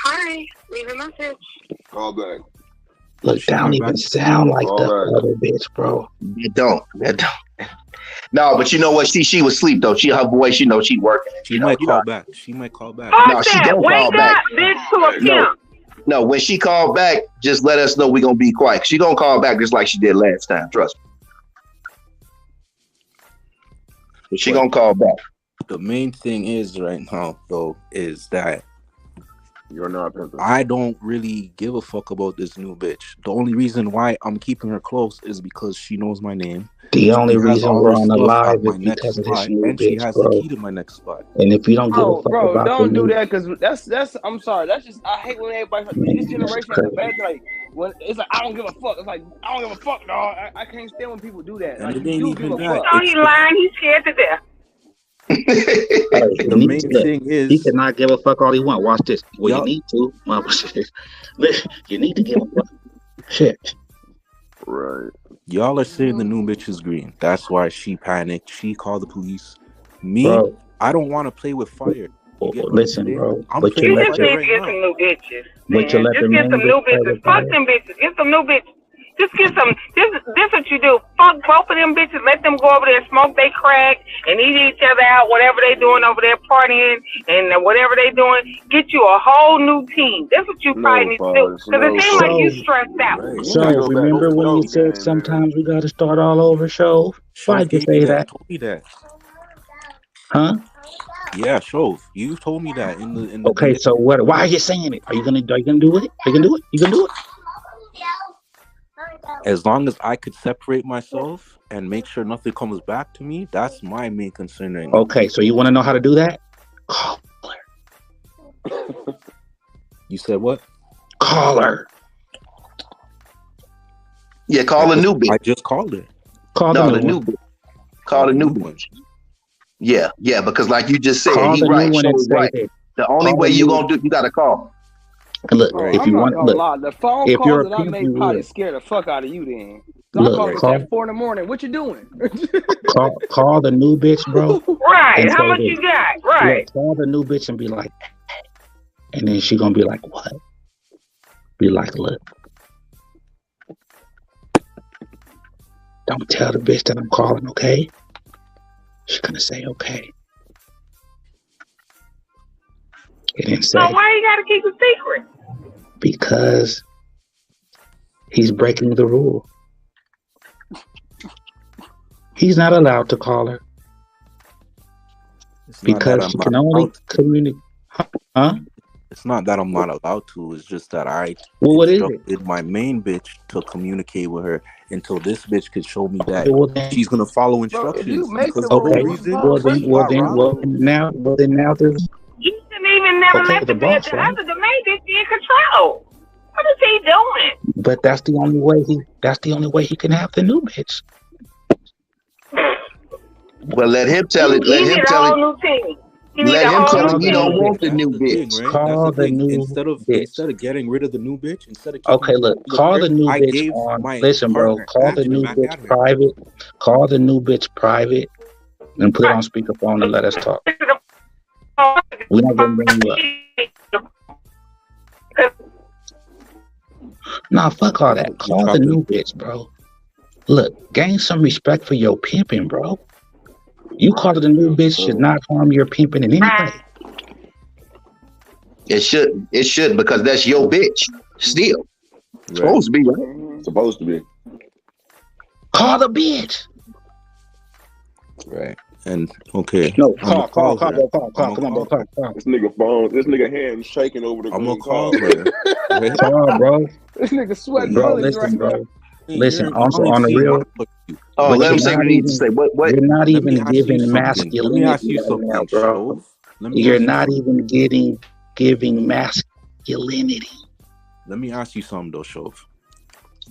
[SPEAKER 7] Hi, leave a message.
[SPEAKER 9] Call back.
[SPEAKER 10] Look,
[SPEAKER 6] She
[SPEAKER 10] that don't
[SPEAKER 6] not
[SPEAKER 10] even
[SPEAKER 6] back.
[SPEAKER 10] sound like
[SPEAKER 9] Call
[SPEAKER 10] the
[SPEAKER 9] back.
[SPEAKER 10] other bitch, bro.
[SPEAKER 3] It don't. It don't. No, but you know what? She was asleep though. Her voice, she working.
[SPEAKER 6] She might call back. She might call back.
[SPEAKER 3] No,
[SPEAKER 8] Fuck
[SPEAKER 3] she
[SPEAKER 8] that.
[SPEAKER 3] gonna
[SPEAKER 8] Wake
[SPEAKER 3] call back.
[SPEAKER 8] up, bitch, to a
[SPEAKER 3] No,
[SPEAKER 8] pimp.
[SPEAKER 3] no. When she called back, just let us know we gonna be quiet. She gonna call back just like she did last time. Trust me. She
[SPEAKER 6] But
[SPEAKER 3] gonna call back.
[SPEAKER 6] the main thing is right now, though, is that
[SPEAKER 9] You're not pimping.
[SPEAKER 6] I don't really give a fuck about this new bitch. The only reason why I'm keeping her close is because she knows my name.
[SPEAKER 10] The only
[SPEAKER 6] She has
[SPEAKER 10] reason
[SPEAKER 6] all
[SPEAKER 10] we're
[SPEAKER 6] her
[SPEAKER 10] on the
[SPEAKER 6] stuff
[SPEAKER 10] live
[SPEAKER 6] at
[SPEAKER 10] is
[SPEAKER 6] my next
[SPEAKER 10] because of this
[SPEAKER 6] spot,
[SPEAKER 10] new
[SPEAKER 6] and she
[SPEAKER 10] bitch,
[SPEAKER 6] has the
[SPEAKER 10] bro.
[SPEAKER 6] key to my next spot.
[SPEAKER 10] And if you don't give a fuck
[SPEAKER 11] Bro,
[SPEAKER 10] about the
[SPEAKER 11] don't do
[SPEAKER 10] new,
[SPEAKER 11] that because that's. I'm sorry. That's just. I hate when everybody. This
[SPEAKER 10] this is
[SPEAKER 11] generation has a
[SPEAKER 10] crazy.
[SPEAKER 11] bad thing. Like when it's like I don't give a fuck. It's like I don't give a fuck, dog. I can't stand when people do that.
[SPEAKER 6] And
[SPEAKER 11] Like
[SPEAKER 6] it
[SPEAKER 11] you
[SPEAKER 6] ain't
[SPEAKER 11] do give
[SPEAKER 6] even
[SPEAKER 11] a
[SPEAKER 6] that.
[SPEAKER 11] fuck.
[SPEAKER 8] No, he
[SPEAKER 6] It's
[SPEAKER 8] lying. He's scared to death.
[SPEAKER 10] Hey,
[SPEAKER 6] the main
[SPEAKER 10] look,
[SPEAKER 6] thing
[SPEAKER 10] he
[SPEAKER 6] is
[SPEAKER 10] cannot give a fuck all he want. Watch this. Well, you
[SPEAKER 6] y'all
[SPEAKER 10] need to. Listen, you need to give a fuck. Shit.
[SPEAKER 9] Right.
[SPEAKER 6] y'all are saying the new bitch is green. That's why she panicked. She called the police. Me,
[SPEAKER 10] Bro,
[SPEAKER 6] I don't want to play with fire. You get what I'm
[SPEAKER 10] listen,
[SPEAKER 6] saying?
[SPEAKER 10] bro.
[SPEAKER 6] I'm
[SPEAKER 10] But you
[SPEAKER 6] playing
[SPEAKER 8] You
[SPEAKER 6] with
[SPEAKER 10] let
[SPEAKER 8] just
[SPEAKER 10] your
[SPEAKER 6] fire
[SPEAKER 8] need to
[SPEAKER 6] right
[SPEAKER 8] get
[SPEAKER 6] now.
[SPEAKER 8] some new bitches,
[SPEAKER 10] but you
[SPEAKER 8] man.
[SPEAKER 10] let the
[SPEAKER 8] Just get
[SPEAKER 10] main
[SPEAKER 8] some
[SPEAKER 10] bitch
[SPEAKER 8] new
[SPEAKER 10] play
[SPEAKER 8] bitches.
[SPEAKER 10] with
[SPEAKER 8] Fuck
[SPEAKER 10] fire.
[SPEAKER 8] them bitches. Get some new bitches. Just get some. This what you do. Fuck both of them bitches. Let them go over there, smoke they crack, and eat each other out. Whatever they doing over there, partying and whatever they doing. Get you a whole new team. That's what you
[SPEAKER 9] No,
[SPEAKER 8] probably need to do.
[SPEAKER 9] Fox.
[SPEAKER 8] Cause it
[SPEAKER 9] No,
[SPEAKER 8] seems like
[SPEAKER 9] Fox.
[SPEAKER 8] you
[SPEAKER 10] So,
[SPEAKER 8] stressed out.
[SPEAKER 6] Right.
[SPEAKER 9] You need to
[SPEAKER 10] so
[SPEAKER 9] go back to
[SPEAKER 10] remember
[SPEAKER 9] the
[SPEAKER 10] when you
[SPEAKER 9] dope
[SPEAKER 10] said
[SPEAKER 9] game, nigga.
[SPEAKER 10] sometimes we got to start all over, show? Why'd
[SPEAKER 6] Shove
[SPEAKER 10] you
[SPEAKER 6] gave me
[SPEAKER 10] say
[SPEAKER 6] that.
[SPEAKER 10] that?
[SPEAKER 6] Told me that.
[SPEAKER 10] Huh?
[SPEAKER 6] Yeah, Shove. You told me that in the
[SPEAKER 10] Okay,
[SPEAKER 6] DM.
[SPEAKER 10] so what? Why are you saying it? Are you gonna do it? Are you gonna do it? You gonna do it?
[SPEAKER 6] As long as I could separate myself and make sure nothing comes back to me, that's my main concern right now.
[SPEAKER 10] Okay, so you want to know how to do that? Call her.
[SPEAKER 6] You said what?
[SPEAKER 10] Call her.
[SPEAKER 3] Yeah, call a new
[SPEAKER 6] I
[SPEAKER 3] bitch.
[SPEAKER 6] just called her.
[SPEAKER 10] Call the
[SPEAKER 3] No,
[SPEAKER 10] new
[SPEAKER 3] the new
[SPEAKER 10] one.
[SPEAKER 3] bitch.
[SPEAKER 6] Oh,
[SPEAKER 3] Call the
[SPEAKER 6] the
[SPEAKER 3] new
[SPEAKER 6] new one.
[SPEAKER 3] bitch. Yeah, because like you just said,
[SPEAKER 10] Call
[SPEAKER 3] he
[SPEAKER 10] the new
[SPEAKER 3] right.
[SPEAKER 10] one
[SPEAKER 3] Show
[SPEAKER 10] and
[SPEAKER 3] is
[SPEAKER 10] say
[SPEAKER 3] right.
[SPEAKER 10] this.
[SPEAKER 3] The only
[SPEAKER 10] Call
[SPEAKER 3] way
[SPEAKER 10] the
[SPEAKER 3] you
[SPEAKER 10] new.
[SPEAKER 3] gonna do, you gotta call.
[SPEAKER 10] Look,
[SPEAKER 11] Bro,
[SPEAKER 6] Right.
[SPEAKER 10] if
[SPEAKER 11] I'm
[SPEAKER 10] you
[SPEAKER 11] not
[SPEAKER 10] want,
[SPEAKER 11] gonna
[SPEAKER 10] look,
[SPEAKER 11] lie. The phone
[SPEAKER 10] if
[SPEAKER 11] calls
[SPEAKER 10] you're a
[SPEAKER 11] that I
[SPEAKER 10] pimp,
[SPEAKER 11] made
[SPEAKER 10] you
[SPEAKER 11] probably
[SPEAKER 10] would.
[SPEAKER 11] scare the fuck out of you. Then I
[SPEAKER 10] Look,
[SPEAKER 11] call a
[SPEAKER 6] Right.
[SPEAKER 11] bitch at 4 a.m. What you doing?
[SPEAKER 10] call the new bitch, bro,
[SPEAKER 8] Right.
[SPEAKER 10] and
[SPEAKER 8] How
[SPEAKER 10] say
[SPEAKER 8] much
[SPEAKER 10] this.
[SPEAKER 8] you got?
[SPEAKER 10] Look,
[SPEAKER 8] Right.
[SPEAKER 10] call the new bitch and be like, and then she gonna be like, what? Be like, look, don't tell the bitch that I'm calling, okay? She's gonna say, okay. He didn't
[SPEAKER 8] So
[SPEAKER 10] say
[SPEAKER 8] why you gotta keep a secret?
[SPEAKER 10] because he's breaking the rule. He's not allowed to call her
[SPEAKER 6] It's not that
[SPEAKER 10] because
[SPEAKER 6] I'm
[SPEAKER 10] she
[SPEAKER 6] not
[SPEAKER 10] can only
[SPEAKER 6] allowed to.
[SPEAKER 10] communicate. Huh?
[SPEAKER 6] It's not that I'm not allowed to. It's just that I
[SPEAKER 10] Well, what is it?
[SPEAKER 6] instructed my main bitch to communicate with her until this bitch could show me that
[SPEAKER 10] Okay, well then,
[SPEAKER 6] she's gonna follow
[SPEAKER 11] Bro, if you
[SPEAKER 6] instructions.
[SPEAKER 11] make the
[SPEAKER 6] Because the whole
[SPEAKER 10] okay.
[SPEAKER 11] rule, what's
[SPEAKER 6] reason
[SPEAKER 11] wrong? First
[SPEAKER 6] she
[SPEAKER 11] of all,
[SPEAKER 6] got robbed.
[SPEAKER 10] Well then now there's
[SPEAKER 8] You shouldn't even never
[SPEAKER 10] okay
[SPEAKER 8] let
[SPEAKER 10] the
[SPEAKER 8] the
[SPEAKER 10] boss, right?
[SPEAKER 8] other the main bitch be in control. What is he doing?
[SPEAKER 10] But that's the only way he can have the new bitch.
[SPEAKER 3] Well, let him tell it. Let
[SPEAKER 8] He
[SPEAKER 3] him
[SPEAKER 8] need a
[SPEAKER 3] tell it.
[SPEAKER 8] whole new team. He need
[SPEAKER 3] Let
[SPEAKER 8] a
[SPEAKER 3] him
[SPEAKER 8] whole
[SPEAKER 3] tell
[SPEAKER 8] new
[SPEAKER 3] it. You don't
[SPEAKER 8] team.
[SPEAKER 3] want the
[SPEAKER 6] That's
[SPEAKER 3] new
[SPEAKER 6] the thing,
[SPEAKER 3] bitch.
[SPEAKER 6] right? That's
[SPEAKER 10] Call
[SPEAKER 6] the
[SPEAKER 10] the
[SPEAKER 6] thing.
[SPEAKER 10] new bitch.
[SPEAKER 6] Instead of getting rid of the new bitch, instead of kicking
[SPEAKER 10] Okay,
[SPEAKER 6] her
[SPEAKER 10] look,
[SPEAKER 6] with
[SPEAKER 10] call
[SPEAKER 6] her,
[SPEAKER 10] the new
[SPEAKER 6] I
[SPEAKER 10] bitch
[SPEAKER 6] gave
[SPEAKER 10] on.
[SPEAKER 6] my
[SPEAKER 10] Listen, bro,
[SPEAKER 6] partner
[SPEAKER 10] call the
[SPEAKER 6] action
[SPEAKER 10] new
[SPEAKER 6] back
[SPEAKER 10] bitch
[SPEAKER 6] at her.
[SPEAKER 10] private. Call the new bitch private and put it on speakerphone and let us talk. We're not gonna bring you up. Nah, fuck all that.
[SPEAKER 6] You
[SPEAKER 10] Call the
[SPEAKER 6] chopping?
[SPEAKER 10] new bitch, bro. Look, gain some respect for your pimping, bro. You call it a new bitch should not harm your pimping in any way.
[SPEAKER 3] It should. It should because that's your bitch. Still
[SPEAKER 6] Right.
[SPEAKER 3] supposed to be right.
[SPEAKER 9] Mm-hmm. Supposed to be.
[SPEAKER 10] Call the bitch.
[SPEAKER 6] Right. And okay,
[SPEAKER 10] No,
[SPEAKER 6] I'm gonna
[SPEAKER 10] call,
[SPEAKER 6] call her.
[SPEAKER 10] call. Come on, bro, call.
[SPEAKER 9] This nigga phone. This nigga hand shaking over the
[SPEAKER 6] I'm gonna
[SPEAKER 9] green
[SPEAKER 6] call
[SPEAKER 9] card.
[SPEAKER 6] her. Right?
[SPEAKER 10] Call, bro.
[SPEAKER 11] This nigga sweating
[SPEAKER 10] Bro,
[SPEAKER 11] bullets right
[SPEAKER 10] listen,
[SPEAKER 11] now.
[SPEAKER 10] bro. Listen,
[SPEAKER 6] You
[SPEAKER 10] also
[SPEAKER 6] only
[SPEAKER 10] on the
[SPEAKER 6] seen
[SPEAKER 10] real,
[SPEAKER 6] my point of view.
[SPEAKER 3] Oh,
[SPEAKER 6] But
[SPEAKER 3] let
[SPEAKER 10] you're
[SPEAKER 3] him say what
[SPEAKER 10] not
[SPEAKER 3] he needs to
[SPEAKER 10] even
[SPEAKER 3] say. What?
[SPEAKER 10] you're not
[SPEAKER 6] let me
[SPEAKER 10] even
[SPEAKER 6] ask you
[SPEAKER 10] giving
[SPEAKER 6] something. Let me ask
[SPEAKER 10] masculinity
[SPEAKER 6] you
[SPEAKER 10] right now,
[SPEAKER 6] something,
[SPEAKER 10] bro.
[SPEAKER 6] Shove. Let me
[SPEAKER 10] You're
[SPEAKER 6] ask you
[SPEAKER 10] not
[SPEAKER 6] something.
[SPEAKER 10] even giving masculinity.
[SPEAKER 6] Let me ask you something though, Shove.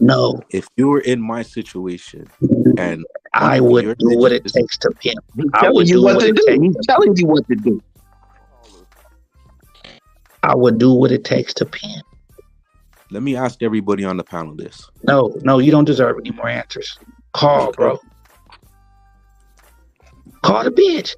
[SPEAKER 10] No,
[SPEAKER 6] If you were in my situation and one
[SPEAKER 10] I
[SPEAKER 6] of
[SPEAKER 10] would
[SPEAKER 6] your
[SPEAKER 10] do what it
[SPEAKER 6] bitches,
[SPEAKER 10] takes to pimp.
[SPEAKER 3] He's
[SPEAKER 10] I
[SPEAKER 3] telling
[SPEAKER 10] would
[SPEAKER 3] you
[SPEAKER 10] do
[SPEAKER 3] what
[SPEAKER 10] what
[SPEAKER 3] to
[SPEAKER 10] it
[SPEAKER 3] do.
[SPEAKER 10] takes.
[SPEAKER 3] He's telling you what to do.
[SPEAKER 10] I would do what it takes to pimp.
[SPEAKER 6] let me ask everybody on the panel this.
[SPEAKER 10] No, you don't deserve any more answers. Call, bro. Call the bitch.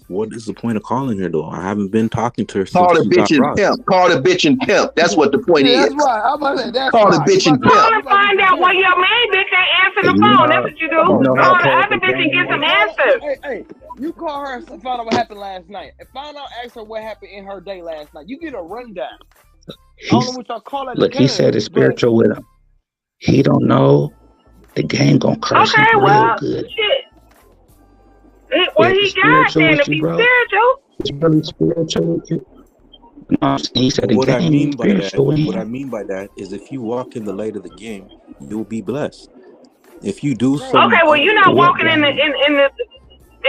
[SPEAKER 6] What is the point of calling her though? I haven't been talking to her
[SPEAKER 3] Call
[SPEAKER 6] since
[SPEAKER 3] the
[SPEAKER 6] she
[SPEAKER 3] bitch
[SPEAKER 6] got
[SPEAKER 3] and
[SPEAKER 6] robbed.
[SPEAKER 3] pimp. Call the bitch and pimp. That's what the point
[SPEAKER 11] Yeah,
[SPEAKER 3] is.
[SPEAKER 11] that's right. I'm about to say that's
[SPEAKER 3] Call the
[SPEAKER 11] right.
[SPEAKER 3] bitch and
[SPEAKER 8] Call
[SPEAKER 3] pimp.
[SPEAKER 8] and find out why your main bitch ain't answering the
[SPEAKER 10] You
[SPEAKER 8] phone.
[SPEAKER 10] know,
[SPEAKER 8] That's what you do.
[SPEAKER 10] you know how
[SPEAKER 8] Call the
[SPEAKER 10] cold
[SPEAKER 8] other
[SPEAKER 10] the
[SPEAKER 8] bitch and
[SPEAKER 10] game
[SPEAKER 8] get some
[SPEAKER 10] is.
[SPEAKER 8] answers.
[SPEAKER 11] Hey, you call her and find out what happened last night. And find out, ask her what happened in her day last night. You get a rundown. I don't know what y'all call it.
[SPEAKER 10] Look, he said it's spiritual with him. He don't know the game gonna curse him
[SPEAKER 8] Okay,
[SPEAKER 10] real
[SPEAKER 8] well,
[SPEAKER 10] good.
[SPEAKER 8] shit. What
[SPEAKER 10] If
[SPEAKER 8] he
[SPEAKER 10] it's
[SPEAKER 8] got
[SPEAKER 10] spiritual
[SPEAKER 8] then?
[SPEAKER 10] with
[SPEAKER 8] If
[SPEAKER 10] you,
[SPEAKER 8] he's
[SPEAKER 10] bro,
[SPEAKER 8] spiritual,
[SPEAKER 10] it's really spiritual with you. No, he said the
[SPEAKER 6] What I
[SPEAKER 10] game
[SPEAKER 6] mean
[SPEAKER 10] is
[SPEAKER 6] by that,
[SPEAKER 10] spiritual with
[SPEAKER 6] what I
[SPEAKER 10] him.
[SPEAKER 6] mean by that is if you walk in the light of the game, you'll be blessed. If you do
[SPEAKER 11] Bro,
[SPEAKER 6] some
[SPEAKER 8] okay. Well, you're not
[SPEAKER 10] What
[SPEAKER 8] walking in the
[SPEAKER 10] game?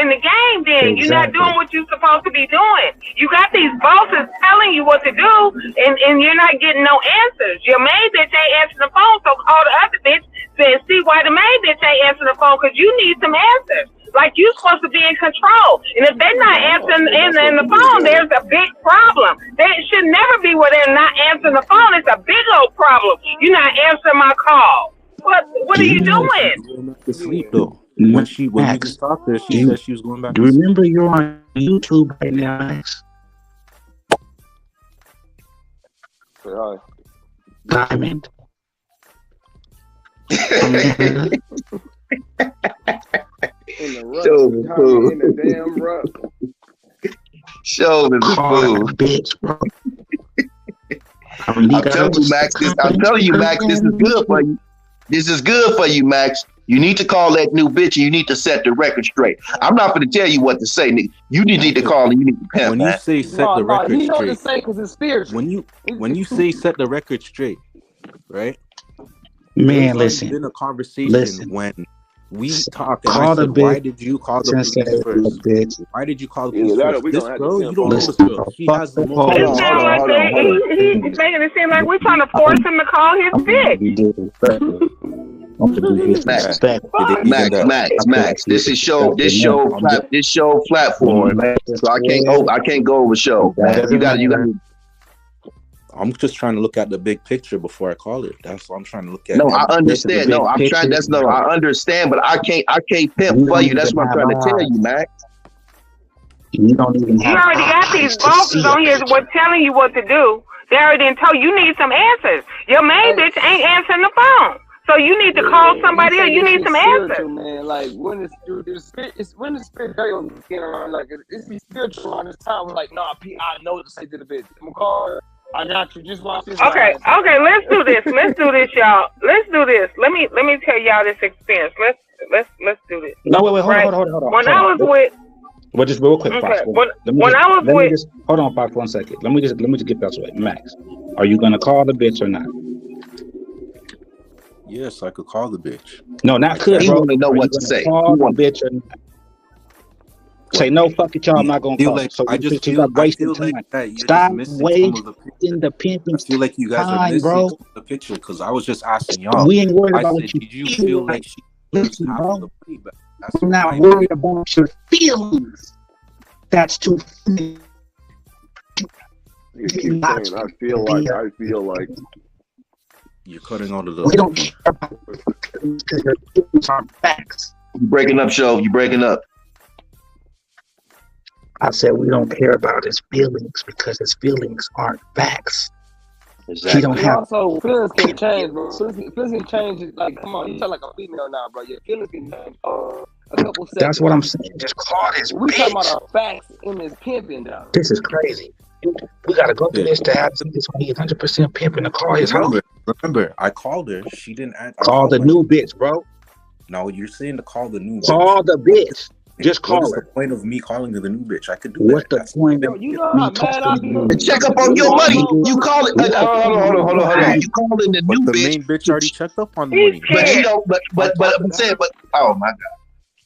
[SPEAKER 8] in the game. Then you're not doing
[SPEAKER 10] Exactly.
[SPEAKER 8] what you're supposed to be doing. You got these bosses telling you what to do, and you're not getting no answers. Your main bitch ain't answering the phone, so call the other bitch and see why the main bitch ain't answering the phone because you need some answers. Like you're supposed to be in control, and if they're not answering in the phone, there's a big problem. They should never be where they're not answering the phone. It's a big old problem. You're not answering my call. What are you
[SPEAKER 6] she said she
[SPEAKER 8] doing?
[SPEAKER 6] was going back to sleep
[SPEAKER 11] yeah.
[SPEAKER 6] though. When you just
[SPEAKER 10] Max,
[SPEAKER 6] talked to her, she
[SPEAKER 10] do
[SPEAKER 6] said she was going back to
[SPEAKER 10] you
[SPEAKER 6] sleep.
[SPEAKER 10] remember you're on YouTube right now, Max?
[SPEAKER 9] Say hi.
[SPEAKER 10] Diamond. Remember that?
[SPEAKER 11] In the rut.
[SPEAKER 3] Show me
[SPEAKER 11] Tommy
[SPEAKER 3] food.
[SPEAKER 11] in the damn rut.
[SPEAKER 3] Show me the
[SPEAKER 10] Call
[SPEAKER 3] food.
[SPEAKER 10] that bitch, bro. I mean, he
[SPEAKER 3] I'm
[SPEAKER 10] got
[SPEAKER 3] telling you, Max. I'm telling you, Max. This is good for you. This is good for you, Max. You need to call that new bitch and you need to set the record straight. I'm not going to tell you what to say, nigga. You need to call and you need to pimp,
[SPEAKER 6] When you
[SPEAKER 3] man.
[SPEAKER 6] say set the
[SPEAKER 11] No,
[SPEAKER 6] record
[SPEAKER 11] he know what to
[SPEAKER 6] straight,
[SPEAKER 11] say because it's spiritual.
[SPEAKER 6] when you say set the record straight, right?
[SPEAKER 10] Man,
[SPEAKER 6] There's already been a conversation
[SPEAKER 10] listen.
[SPEAKER 6] when we talked and I
[SPEAKER 10] Call the
[SPEAKER 6] said, why
[SPEAKER 10] bitch
[SPEAKER 6] did you call the
[SPEAKER 10] and say,
[SPEAKER 6] police first?
[SPEAKER 10] bitch.
[SPEAKER 6] Why did you call the
[SPEAKER 9] Either
[SPEAKER 6] police
[SPEAKER 9] that or
[SPEAKER 6] first?
[SPEAKER 9] we
[SPEAKER 6] This
[SPEAKER 9] gonna have to
[SPEAKER 6] girl,
[SPEAKER 9] send
[SPEAKER 6] you don't know
[SPEAKER 9] folks.
[SPEAKER 6] this girl. She has the most
[SPEAKER 3] Hold
[SPEAKER 8] It
[SPEAKER 3] on,
[SPEAKER 8] sounds like
[SPEAKER 3] hold on.
[SPEAKER 8] he's making it seem like we're trying to force him to call his bitch.
[SPEAKER 3] Max,
[SPEAKER 6] even that.
[SPEAKER 3] Max. This show platform, man. So I can't go over show, man. You got.
[SPEAKER 6] I'm just trying to look at the big picture before I call it. That's what I'm trying to look at.
[SPEAKER 3] No, I understand. No, I'm trying. I understand, but I can't pimp for you. That's what I'm trying to tell you, Max.
[SPEAKER 10] You don't even
[SPEAKER 8] You already got these bosses on here what telling you what to do. They already told you need some answers. Your main bitch ain't answering the phone. So you need to call somebody else. You need some answers.
[SPEAKER 11] Man. Like when it's when the spirit girl getting around, like it's be spiritual on this time. Like, nah, I know to say to the bitch. I'm call. I got you. Just watch this.
[SPEAKER 8] Okay, let's do this. Let's do this, y'all. Let's do this. Let me tell y'all this experience. Let's do this.
[SPEAKER 10] No, wait, hold on.
[SPEAKER 8] When I was with.
[SPEAKER 10] Well, just real quick, Fox. Hold on, Fox, 1 second. Let me just get that straight. Max, are you gonna call the bitch or not?
[SPEAKER 6] Yes, I could call the bitch.
[SPEAKER 10] No, not could.
[SPEAKER 3] He want to know what to say.
[SPEAKER 10] Call the bitch or not? Say no, fuck it, y'all. I'm not gonna call.
[SPEAKER 6] Like,
[SPEAKER 10] so
[SPEAKER 6] I feel
[SPEAKER 10] time.
[SPEAKER 6] like that you're
[SPEAKER 10] Stop
[SPEAKER 6] just
[SPEAKER 10] wasting the pimping.
[SPEAKER 6] I feel like you guys are missing the picture because I was just asking y'all.
[SPEAKER 10] We ain't worried about what
[SPEAKER 6] did you feel like she
[SPEAKER 10] listen, bro?
[SPEAKER 6] The money back?
[SPEAKER 10] I'm not worried about your feelings. That's too.
[SPEAKER 9] You keep saying, I feel like.
[SPEAKER 6] You're cutting all of the.
[SPEAKER 10] We don't care about your feelings are facts.
[SPEAKER 3] You breaking up, show. You breaking up.
[SPEAKER 10] I said we don't care about his feelings because his feelings aren't facts.
[SPEAKER 3] Exactly.
[SPEAKER 10] He don't have.
[SPEAKER 11] Also, feelings can change, bro. Feelings can change. Like, come on, you sound like a female now, bro. Your feelings can change. A couple seconds.
[SPEAKER 10] That's what I'm saying. Just call this
[SPEAKER 11] we
[SPEAKER 10] bitch.
[SPEAKER 11] talking about our facts in this pimping, though.
[SPEAKER 10] This is crazy. We gotta go through this to have this when he's 100% pimping to call his house.
[SPEAKER 6] Remember, I called her. She didn't answer.
[SPEAKER 10] Call the new bitch, bro.
[SPEAKER 6] No, you're saying to call the new bitch.
[SPEAKER 10] Call the bitch. Just call her.
[SPEAKER 6] What's the point of me calling her the new bitch? I could do
[SPEAKER 10] What's
[SPEAKER 6] that.
[SPEAKER 10] the point of
[SPEAKER 11] you know how mad I be?
[SPEAKER 3] Check up on your money. You call it. Hold on. You calling the new
[SPEAKER 6] the
[SPEAKER 3] bitch?
[SPEAKER 6] Main bitch already checked up on the money.
[SPEAKER 3] But you don't. But I'm saying. But oh my god.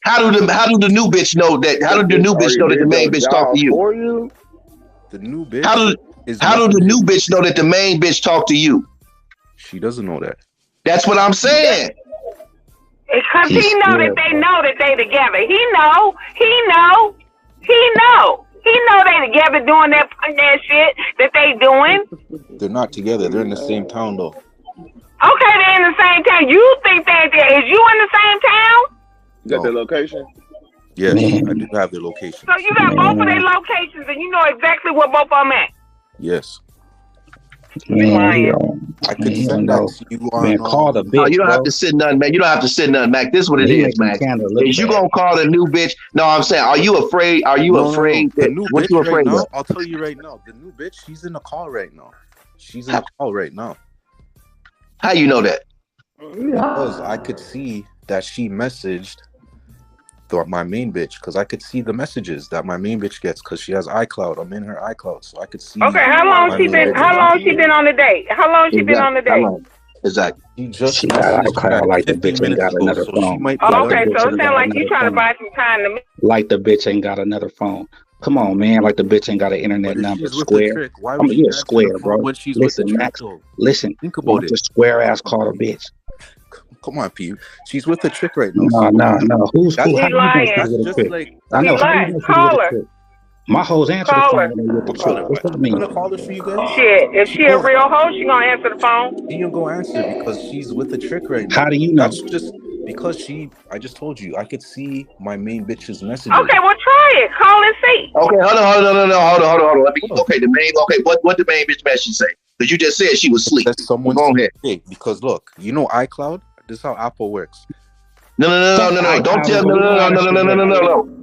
[SPEAKER 3] How do the new bitch know that? How do the new bitch know that the main bitch talk to you?
[SPEAKER 6] The new bitch.
[SPEAKER 3] How do the new bitch know that the main bitch talk to you?
[SPEAKER 6] She doesn't know that.
[SPEAKER 3] That's what I'm saying.
[SPEAKER 8] Because he know that they together. He know they together doing that shit that they doing.
[SPEAKER 6] They're not together. They're in the same town though.
[SPEAKER 8] Okay, they're in the same town. You think that is you in the same town?
[SPEAKER 9] You got their location?
[SPEAKER 6] Yes, I do have their location.
[SPEAKER 8] So you got both of their locations and you know exactly where both of them at?
[SPEAKER 6] Yes.
[SPEAKER 10] Man,
[SPEAKER 6] I could send that to you on.
[SPEAKER 10] Man, call the bitch.
[SPEAKER 3] No, you don't have to send nothing, man. You don't have to send nothing, Mac. This is what it is, Mac. Is you gonna call the new bitch? No, I'm saying, are you afraid? Are you afraid?
[SPEAKER 6] The new
[SPEAKER 3] what
[SPEAKER 6] bitch
[SPEAKER 3] you afraid
[SPEAKER 6] right
[SPEAKER 3] of?
[SPEAKER 6] now, I'll tell you right now. The new bitch, she's in the call right now. She's in the call right now.
[SPEAKER 3] How you know that?
[SPEAKER 6] Because I could see that she messaged my main bitch, because I could see the messages that my main bitch gets because she has iCloud. I'm in her iCloud, so I could see.
[SPEAKER 8] Okay, how long she been on the date? How long she been on the date?
[SPEAKER 3] Exactly.
[SPEAKER 6] She
[SPEAKER 10] got iCloud like the bitch ain't got another phone.
[SPEAKER 8] Okay, so it sounds like you trying to buy some time to me.
[SPEAKER 10] Like the bitch ain't got another phone. Come on, man. Like the bitch ain't got an internet number. Square. You're a square, bro. Listen, Max. Listen.
[SPEAKER 6] Think about it.
[SPEAKER 10] Just square ass call a bitch.
[SPEAKER 6] Come on, P. She's with the chick right now.
[SPEAKER 10] No. Who's
[SPEAKER 6] that's
[SPEAKER 8] lying?
[SPEAKER 6] That's just like
[SPEAKER 10] I know.
[SPEAKER 8] Call her.
[SPEAKER 10] My hoes answer the phone when they with the chick. What's that mean?
[SPEAKER 6] I'm gonna call her for you guys.
[SPEAKER 8] Shit, if she a real hoe, she gonna answer the phone.
[SPEAKER 6] She ain't gonna answer because she's with the trick right now.
[SPEAKER 10] How do you know?
[SPEAKER 6] That's just because I just told you, I could see my main bitch's messages.
[SPEAKER 8] Okay, well try it. Call and see.
[SPEAKER 3] Okay, hold on. Let me. Okay, what the main bitch message say? Because you just said she was asleep. Go ahead.
[SPEAKER 6] Because look, you know iCloud. This is how Apple works.
[SPEAKER 3] No. Don't tell me. No.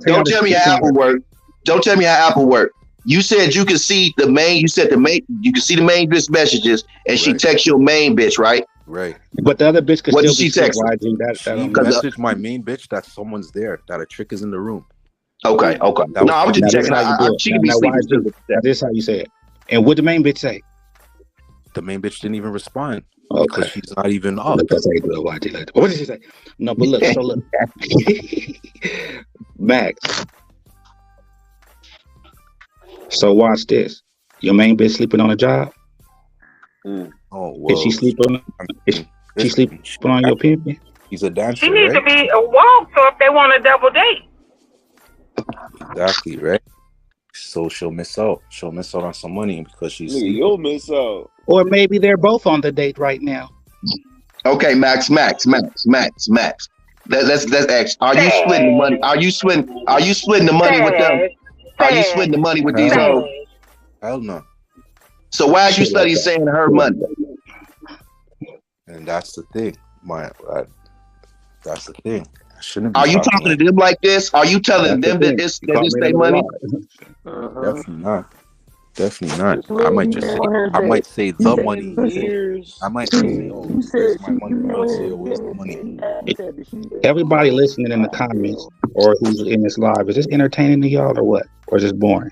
[SPEAKER 3] Don't tell me how Apple works. Don't tell me how Apple works. You said you can see the main. You said you can see the main bitch messages, and she texts your main bitch, right?
[SPEAKER 6] Right.
[SPEAKER 10] But the other bitch could
[SPEAKER 3] what
[SPEAKER 10] still
[SPEAKER 3] did she text?
[SPEAKER 6] She messaged my main bitch that someone's there, that a trick is in the room.
[SPEAKER 3] Okay. No, I was just checking. She can be sleeping too.
[SPEAKER 10] This is how you say it. And what the main bitch say?
[SPEAKER 6] The main bitch didn't even respond.
[SPEAKER 10] Okay.
[SPEAKER 6] Because she's not even up.
[SPEAKER 10] What did she say? No, but look. Max. So watch this. Your main bitch sleeping on a job?
[SPEAKER 6] Oh, well.
[SPEAKER 10] Is she sleeping? Is she sleeping on your pimping?
[SPEAKER 6] He's a dancer.
[SPEAKER 8] She needs to be a walk. So if they want a double date.
[SPEAKER 6] Exactly, right? So she'll miss out. She'll miss out on some money because she's.
[SPEAKER 9] You'll miss out.
[SPEAKER 10] Or maybe they're both on the date right now.
[SPEAKER 3] Okay, Max. Let's ask. Are you splitting the money? Are you splitting the money with them? Are you splitting the money with these hoes?
[SPEAKER 6] Hell no.
[SPEAKER 3] So why are you studying saying her money?
[SPEAKER 6] And that's the thing. That's the thing. I shouldn't be
[SPEAKER 3] Are you
[SPEAKER 6] talking
[SPEAKER 3] talking to
[SPEAKER 6] like
[SPEAKER 3] them like this? Are you telling
[SPEAKER 10] That's the
[SPEAKER 3] them that
[SPEAKER 10] thing.
[SPEAKER 3] this
[SPEAKER 10] You
[SPEAKER 3] that
[SPEAKER 10] caught
[SPEAKER 3] this
[SPEAKER 10] me in a
[SPEAKER 3] they
[SPEAKER 10] little
[SPEAKER 3] money?
[SPEAKER 10] lie.
[SPEAKER 6] definitely not. Definitely not.
[SPEAKER 11] Just look, he came on here and
[SPEAKER 6] I
[SPEAKER 11] said,
[SPEAKER 6] might say
[SPEAKER 11] he
[SPEAKER 6] the
[SPEAKER 11] said,
[SPEAKER 6] money.
[SPEAKER 11] listen,
[SPEAKER 6] I might not say, oh,
[SPEAKER 11] he
[SPEAKER 6] where's
[SPEAKER 11] said,
[SPEAKER 6] my
[SPEAKER 11] she
[SPEAKER 6] money.
[SPEAKER 11] came
[SPEAKER 6] I
[SPEAKER 11] on
[SPEAKER 6] might
[SPEAKER 11] here
[SPEAKER 6] say,
[SPEAKER 11] and
[SPEAKER 6] oh, where's the money.
[SPEAKER 11] he said that she
[SPEAKER 10] Everybody listening in the comments or who's in this live, is this entertaining to y'all or what? Or is this boring?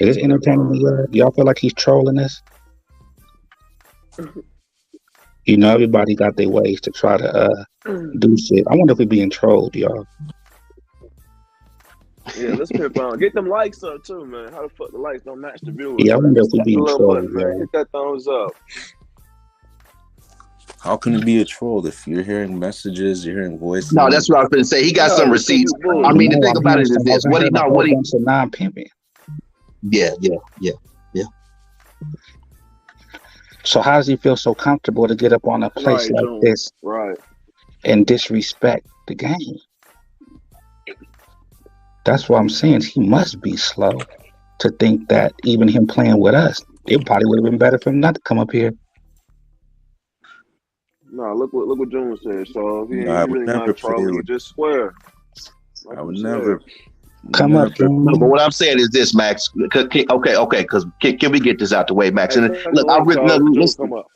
[SPEAKER 10] Is this entertaining to y'all? Y'all feel like he's trolling us? You know, everybody got their ways to try to do shit. I wonder if we being trolled, y'all.
[SPEAKER 9] Yeah, let's pimp on. Get them likes up too, man. How the fuck the likes don't match the viewers,
[SPEAKER 10] Yeah, I
[SPEAKER 9] man?
[SPEAKER 10] wonder if we
[SPEAKER 9] Hit the
[SPEAKER 10] being
[SPEAKER 9] little
[SPEAKER 10] trolled,
[SPEAKER 9] button, man.
[SPEAKER 10] y'all.
[SPEAKER 9] Hit that thumbs up.
[SPEAKER 6] How can it be a troll if you're hearing messages, you're hearing voice
[SPEAKER 3] No,
[SPEAKER 6] notes?
[SPEAKER 3] that's what I was going to say. He got
[SPEAKER 9] No,
[SPEAKER 3] some
[SPEAKER 9] because
[SPEAKER 3] receipts.
[SPEAKER 9] you
[SPEAKER 3] I mean, the
[SPEAKER 9] bullshit.
[SPEAKER 10] No,
[SPEAKER 3] thing
[SPEAKER 10] I'm
[SPEAKER 3] about
[SPEAKER 10] hearing
[SPEAKER 3] it is
[SPEAKER 10] some. I've
[SPEAKER 3] this:
[SPEAKER 10] been
[SPEAKER 3] what he
[SPEAKER 10] hearing a
[SPEAKER 3] no,
[SPEAKER 10] whole
[SPEAKER 3] what he
[SPEAKER 10] bunch of non-pimping.
[SPEAKER 3] yeah.
[SPEAKER 10] So how does he feel so comfortable to get up on a place
[SPEAKER 9] Right,
[SPEAKER 10] like
[SPEAKER 9] June.
[SPEAKER 10] this
[SPEAKER 9] Right.
[SPEAKER 10] and disrespect the game? That's what I'm saying. He must be slow to think that even him playing with us, it probably would have been better for him not to come up here.
[SPEAKER 9] No, look what June said. So if he
[SPEAKER 6] No, I would
[SPEAKER 9] really not
[SPEAKER 6] never
[SPEAKER 9] a troll,
[SPEAKER 6] play
[SPEAKER 9] he
[SPEAKER 6] with.
[SPEAKER 9] would just swear. Like
[SPEAKER 6] I would
[SPEAKER 9] you
[SPEAKER 6] never,
[SPEAKER 9] said.
[SPEAKER 10] Come up,
[SPEAKER 6] never.
[SPEAKER 3] No, but
[SPEAKER 10] June.
[SPEAKER 3] what I'm saying is this, Max. Okay, because can we get this out the way, Max?
[SPEAKER 9] Hey,
[SPEAKER 3] And
[SPEAKER 9] tap the
[SPEAKER 3] look,
[SPEAKER 9] link,
[SPEAKER 3] no,
[SPEAKER 9] so June come up.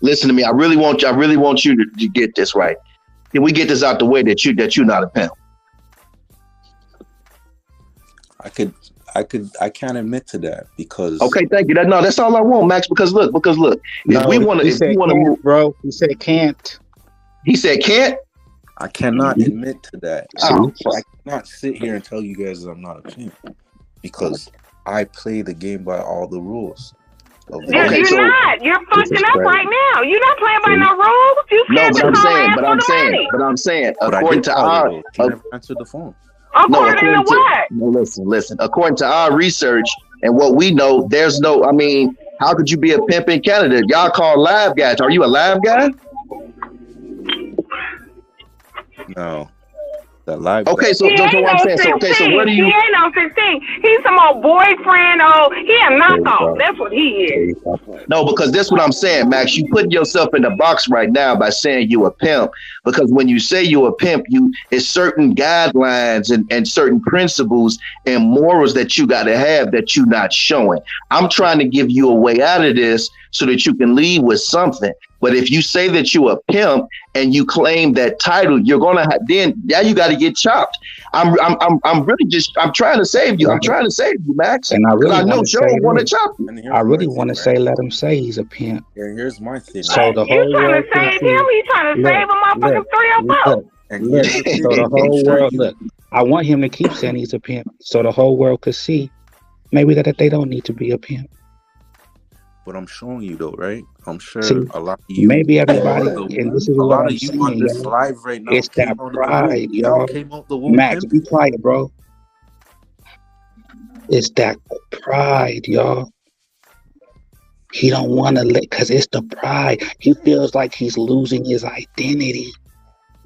[SPEAKER 3] listen to me. I really want you to get this right. Can we get this out the way that you're not a pimp?
[SPEAKER 6] I can't admit to that because
[SPEAKER 3] Okay, thank you. That's all I want, Max. Because look, if
[SPEAKER 10] No,
[SPEAKER 3] we
[SPEAKER 10] he said
[SPEAKER 3] want to move,
[SPEAKER 10] can't, bro. He said can't.
[SPEAKER 3] he said can't.
[SPEAKER 6] I cannot admit to that.
[SPEAKER 10] See?
[SPEAKER 6] I cannot sit here and tell you guys that I'm not a pimp because I play the game by all the rules of the
[SPEAKER 8] You're,
[SPEAKER 3] Okay,
[SPEAKER 6] game.
[SPEAKER 8] you're
[SPEAKER 3] so
[SPEAKER 8] not. You're
[SPEAKER 10] This is
[SPEAKER 8] fucking up
[SPEAKER 10] crazy.
[SPEAKER 8] right now. You're not playing by
[SPEAKER 10] See?
[SPEAKER 8] no rules. You
[SPEAKER 3] no,
[SPEAKER 8] scared
[SPEAKER 3] but
[SPEAKER 8] to
[SPEAKER 3] I'm
[SPEAKER 8] call and
[SPEAKER 3] saying,
[SPEAKER 8] ask for the money.
[SPEAKER 6] But I
[SPEAKER 3] according
[SPEAKER 6] did
[SPEAKER 3] to
[SPEAKER 6] call you
[SPEAKER 3] our
[SPEAKER 6] though. She never answered the phone.
[SPEAKER 8] According to what?
[SPEAKER 3] no, listen. According to our research and what we know, there's no. I mean, how could you be a pimp in Canada? Y'all call live guys. Are you a live guy?
[SPEAKER 6] No, that live guy.
[SPEAKER 3] Okay,
[SPEAKER 8] He
[SPEAKER 3] so
[SPEAKER 8] ain't
[SPEAKER 3] what I'm
[SPEAKER 8] no
[SPEAKER 3] saying. So okay, so where
[SPEAKER 8] 16.
[SPEAKER 3] do
[SPEAKER 8] He
[SPEAKER 3] you?
[SPEAKER 8] ain't no 16. He's some old boyfriend. Oh, he a
[SPEAKER 10] There you
[SPEAKER 8] knockoff.
[SPEAKER 10] go.
[SPEAKER 8] That's what he
[SPEAKER 10] There
[SPEAKER 8] is.
[SPEAKER 10] you go.
[SPEAKER 3] No, because that's what I'm saying, Max. You putting yourself in the box right now by saying you a pimp. Because when you say you a pimp, it's certain guidelines and certain principles and morals that you got to have that you're not showing. I'm trying to give you a way out of this so that you can leave with something. But if you say that you a pimp and you claim that title, you're gonna then you got to get chopped. I'm really just I'm trying to save you. I'm trying to save you, Max,
[SPEAKER 10] And I
[SPEAKER 3] because
[SPEAKER 10] really
[SPEAKER 3] I know
[SPEAKER 10] want to
[SPEAKER 3] Joe
[SPEAKER 10] say
[SPEAKER 3] want to
[SPEAKER 10] this.
[SPEAKER 3] chop you.
[SPEAKER 6] And
[SPEAKER 10] I
[SPEAKER 6] here's
[SPEAKER 10] really
[SPEAKER 6] my
[SPEAKER 10] want
[SPEAKER 6] thing,
[SPEAKER 10] to say,
[SPEAKER 6] right?
[SPEAKER 10] let him say he's a pimp.
[SPEAKER 6] And here's my thing,
[SPEAKER 10] So
[SPEAKER 6] right?
[SPEAKER 10] the
[SPEAKER 8] You
[SPEAKER 10] whole
[SPEAKER 8] trying
[SPEAKER 10] world
[SPEAKER 8] to
[SPEAKER 10] can
[SPEAKER 8] save
[SPEAKER 10] see.
[SPEAKER 8] him? He trying to
[SPEAKER 10] Look,
[SPEAKER 8] save a motherfucker's
[SPEAKER 10] look,
[SPEAKER 8] 304.
[SPEAKER 6] And
[SPEAKER 10] look.
[SPEAKER 6] here's the thing.
[SPEAKER 10] So the
[SPEAKER 6] I'm
[SPEAKER 10] whole
[SPEAKER 6] showing
[SPEAKER 10] world,
[SPEAKER 6] you,
[SPEAKER 10] look. I want him to keep saying he's a pimp, so the whole world could see maybe that they don't need to be a pimp.
[SPEAKER 6] but I'm showing you though, right? I'm
[SPEAKER 10] See,
[SPEAKER 6] sure a lot of you,
[SPEAKER 10] maybe everybody,
[SPEAKER 6] the
[SPEAKER 10] and this
[SPEAKER 6] womb,
[SPEAKER 10] is
[SPEAKER 6] a
[SPEAKER 10] what
[SPEAKER 6] lot
[SPEAKER 10] I'm
[SPEAKER 6] of you on
[SPEAKER 10] saying,
[SPEAKER 6] this
[SPEAKER 10] y'all.
[SPEAKER 6] live right now
[SPEAKER 10] It's that
[SPEAKER 6] came out of the womb.
[SPEAKER 10] pride,
[SPEAKER 6] Y'all
[SPEAKER 10] y'all.
[SPEAKER 6] came out the womb
[SPEAKER 10] Max, be
[SPEAKER 6] pimping.
[SPEAKER 10] quiet, bro. It's that pride, y'all. He don't want to let, cause it's the pride. He feels like he's losing his identity.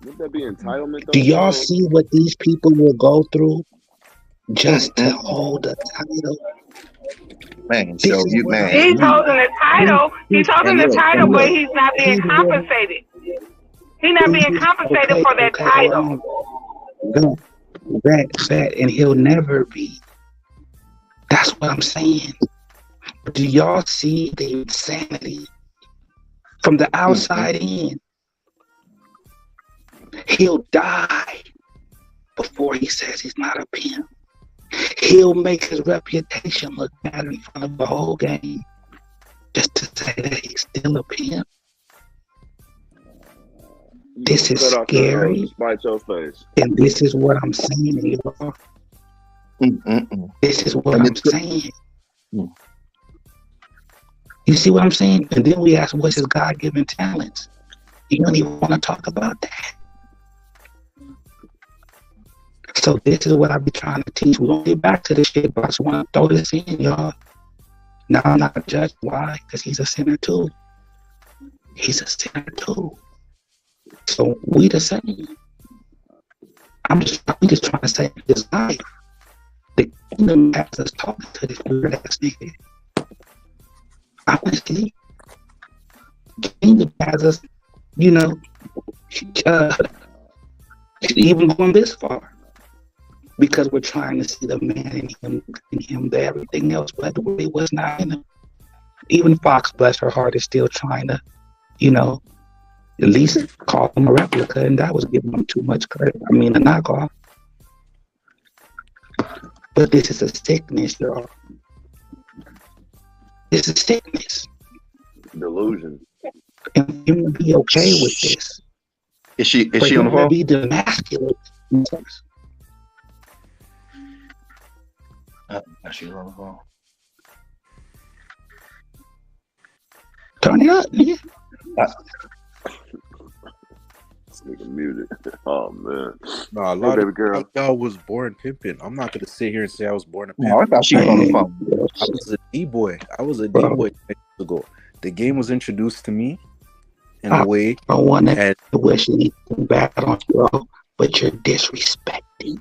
[SPEAKER 9] Wouldn't that be entitlement
[SPEAKER 10] Do
[SPEAKER 9] though,
[SPEAKER 10] y'all
[SPEAKER 9] bro?
[SPEAKER 10] see what these people will go through just to hold a title?
[SPEAKER 3] Man,
[SPEAKER 10] This
[SPEAKER 3] Joe,
[SPEAKER 10] is
[SPEAKER 3] you
[SPEAKER 10] what I'm
[SPEAKER 3] man.
[SPEAKER 8] He's
[SPEAKER 3] You
[SPEAKER 8] holding the title. He's holding
[SPEAKER 3] and
[SPEAKER 8] the title, but
[SPEAKER 3] look.
[SPEAKER 8] he's not being
[SPEAKER 10] He will,
[SPEAKER 8] compensated. He's not being compensated for that
[SPEAKER 10] okay, hold
[SPEAKER 8] title.
[SPEAKER 10] on. No, that, and he'll never be. That's what I'm saying. Do y'all see the insanity from the outside in? He'll die before he says he's not a pimp. He'll make his reputation look bad in front of the whole game just to say that he's still a pimp. This is
[SPEAKER 9] Cut off your nose
[SPEAKER 10] scary,
[SPEAKER 9] despite your face.
[SPEAKER 10] and this is what I'm saying, y'all. This is what I'm saying. You see what I'm saying? And then we ask, what's his God-given talents? You don't even want to talk about that. So this is what I be trying to teach. We're going to get back to this shit, but I just want to throw this in, y'all. Now, I'm not a judge. Why? Because he's a sinner too. He's a sinner too. So we the same. We just trying to save his life. The kingdom has us talking to this weird ass nigga. Honestly, the kingdom has us you know, uh, even going this far. Because we're trying to see the man in him, the everything else, but the way was not in him. Even Fox, bless her heart, is still trying to, you know, at least call him a replica, and that was giving him too much credit. I mean, a knockoff. But this is a sickness, y'all. This is sickness.
[SPEAKER 9] Delusion.
[SPEAKER 10] And for him to be okay with this.
[SPEAKER 3] Is she on the phone?
[SPEAKER 10] Be demasculated.
[SPEAKER 3] She's on the phone.
[SPEAKER 10] Turn it up, nigga.
[SPEAKER 9] This nigga muted. Oh man.
[SPEAKER 6] Nah, a lot of y'all was born pimping. I'm not gonna sit here and say I was born a pimp.
[SPEAKER 3] No, I thought she was on the phone.
[SPEAKER 6] I was a D-boy. I was a D-boy 10 years ago. The game was introduced to me in a way.
[SPEAKER 10] I want to wish anything bad on you, bro, but you're disrespecting.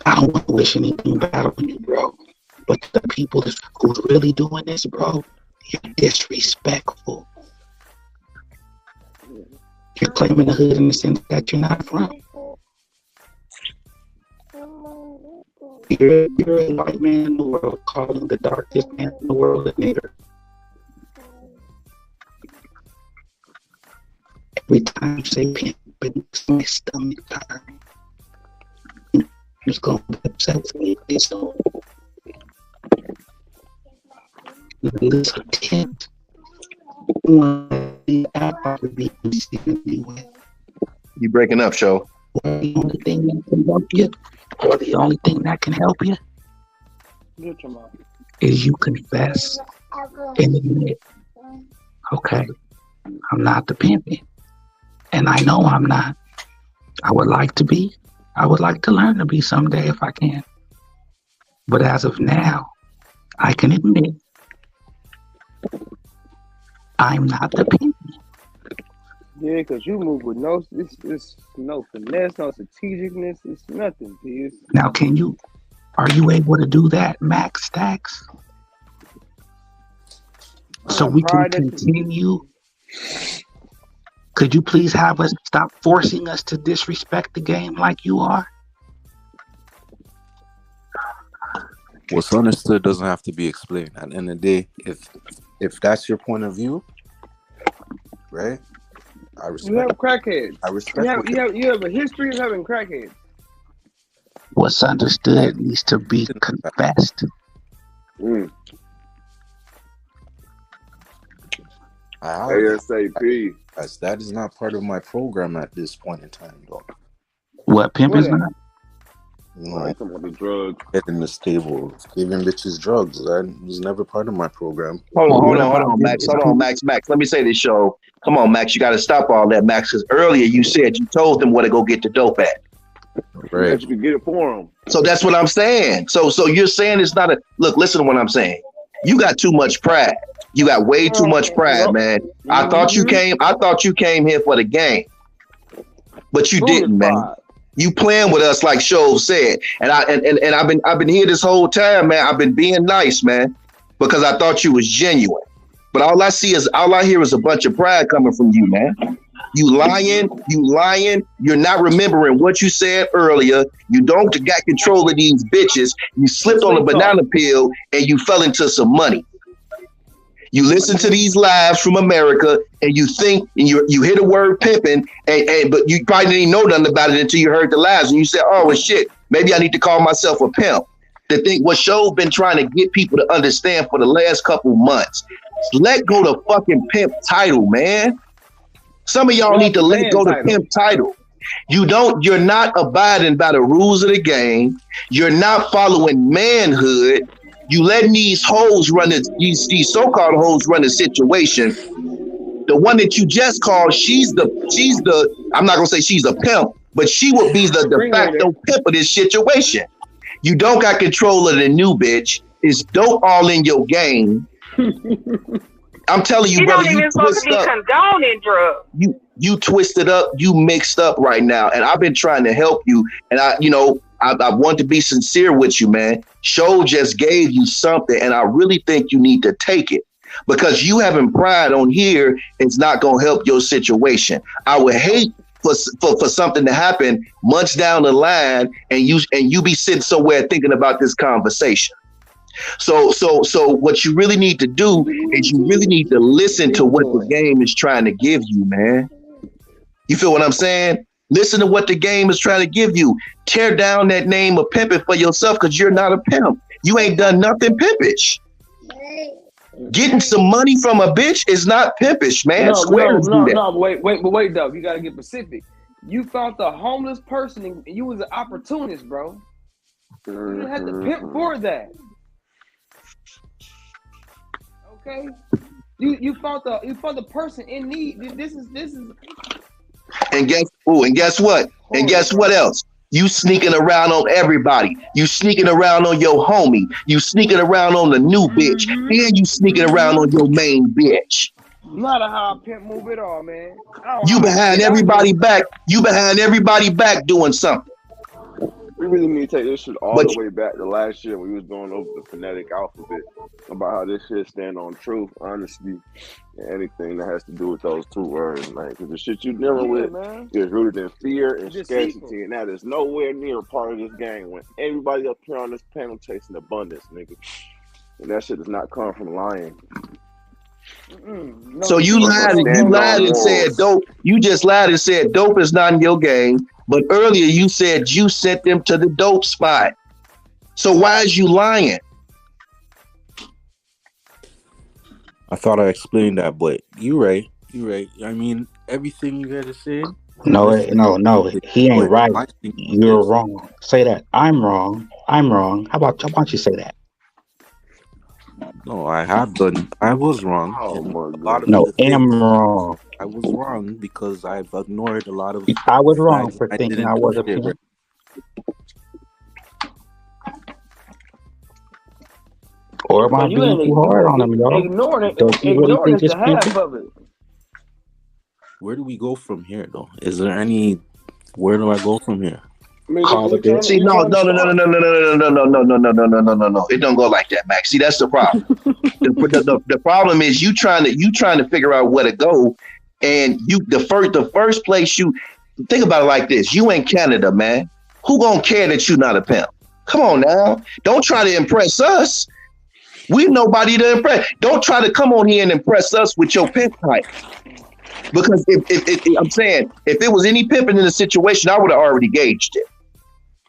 [SPEAKER 10] I don't want to wish anything bad on you, bro. But the people who's really doing this, bro, you're disrespectful. You're claiming the hood in the sense that you're not from. You're a white man in the world calling the darkest man in the world a nigger. Every time you say pimp, it makes my stomach turn. It's going to be upset with me. So, this attempt you
[SPEAKER 3] breaking up, Show.
[SPEAKER 10] The only thing that can help you, or the only thing that can help you, is you confess and admit, okay, I'm not the pimping, and I know I'm not. I would like to be. I would like to learn to be someday if I can. But as of now, I can admit I'm not the pimp.
[SPEAKER 11] Yeah, because you move with no, it's no finesse, no strategicness, it's nothing, P.
[SPEAKER 10] Now, are you able to do that, Max Stacks? So we can continue. Could you please have us stop forcing us to disrespect the game like you are?
[SPEAKER 6] What's understood doesn't have to be explained. At the end of the day, if that's your point of view, right? I respect.
[SPEAKER 11] You have crackheads.
[SPEAKER 6] I respect.
[SPEAKER 11] You have a history of having crackheads.
[SPEAKER 10] What's understood needs to be confessed.
[SPEAKER 9] ASAP.
[SPEAKER 6] That is not part of my program at this point in time, though.
[SPEAKER 10] What, pimp is not?
[SPEAKER 6] No,
[SPEAKER 9] come on, the drugs.
[SPEAKER 6] Getting the stable, giving bitches drugs. That was never part of my program.
[SPEAKER 3] Hold on, Max. Max. Let me say this, Show. Come on, Max. You got to stop all that, Max. Because earlier you said you told them where to go get the dope at.
[SPEAKER 6] Right.
[SPEAKER 9] That you could get it for them.
[SPEAKER 3] So that's what I'm saying. So you're saying it's not a look. Listen to what I'm saying. You got too much pride. You got way too much pride, man. I thought you came here for the game, but you didn't, man. You playing with us like Show said, and I've been here this whole time, man. I've been being nice, man, because I thought you was genuine. But all I hear is a bunch of pride coming from you, man. You lying. You're not remembering what you said earlier. You don't got control of these bitches. You slipped on a banana peel and you fell into some money. You listen to these lives from America and you think, and you hear the word pimping, but you probably didn't know nothing about it until you heard the lives and you said, oh, well, shit, maybe I need to call myself a pimp. The thing what Show been trying to get people to understand for the last couple months. Let go the fucking pimp title, man. Some of y'all need to let go the pimp title. You're not abiding by the rules of the game. You're not following manhood. You letting these hoes run these so-called hoes run the situation. The one that you just called, she's the I'm not gonna say she's a pimp, but she would be the de facto pimp of this situation. You don't got control of the new bitch. It's dope all in your game. I'm telling you, brother,
[SPEAKER 8] you don't even supposed to be condoning drugs.
[SPEAKER 3] You twisted up, you mixed up right now, and I've been trying to help you. And I want to be sincere with you, man. Show just gave you something, and I really think you need to take it. because you having pride on here is not going to help your situation. I would hate for something to happen months down the line and you be sitting somewhere thinking about this conversation. So what you really need to do is you really need to listen to what the game is trying to give you, man. You feel what I'm saying? Listen to what the game is trying to give you. Tear down that name of pimping for yourself, because you're not a pimp. You ain't done nothing pimpish. Getting some money from a bitch is not pimpish, man.
[SPEAKER 11] No, wait, though. You gotta get specific. You found the homeless person and you was an opportunist, bro. You didn't have to pimp for that. Okay? You found the person in need. This is
[SPEAKER 3] And guess what? And guess what else? You sneaking around on everybody. You sneaking around on your homie. You sneaking around on the new bitch. And you sneaking around on your main bitch.
[SPEAKER 11] Not a how pimp move at all, man.
[SPEAKER 3] You behind everybody back. You behind everybody back doing something.
[SPEAKER 9] We really need to take this shit all the way back to last year when we was going over the phonetic alphabet about how this shit stand on truth, honesty, and anything that has to do with those two words, man. Because the shit you dealing with is rooted in fear and scarcity, and that is nowhere near a part of this game when everybody up here on this panel chasing abundance, nigga. And that shit does not come from lying.
[SPEAKER 3] So you lied and said dope. You just lied and said dope is not in your game. But earlier you said you sent them to the dope spot. So why is you lying?
[SPEAKER 6] I thought I explained that, but you're right. I mean, everything you guys said.
[SPEAKER 10] No, he ain't right. You're wrong. Say that. I'm wrong. How about you say that?
[SPEAKER 6] No, I have done. I was wrong.
[SPEAKER 9] Oh my
[SPEAKER 10] God. No, am wrong.
[SPEAKER 6] I was wrong because I've ignored a lot of.
[SPEAKER 10] I was wrong for thinking I was a pimp. Or am I being too hard on him, y'all?
[SPEAKER 11] Ignoring is the half of it.
[SPEAKER 6] Where do we go from here, though? Is there any? Where do I go from here?
[SPEAKER 3] Call the bitch. See, no. It don't go like that, Max. See, that's the problem. the problem is you trying to figure out where to go, and the first place you think about it like this. You in Canada, man. Who gonna care that you not a pimp? Come on now. Don't try to impress us. We nobody to impress. Don't try to come on here and impress us with your pimp type. Because if I'm saying if it was any pimping in the situation, I would have already gauged it.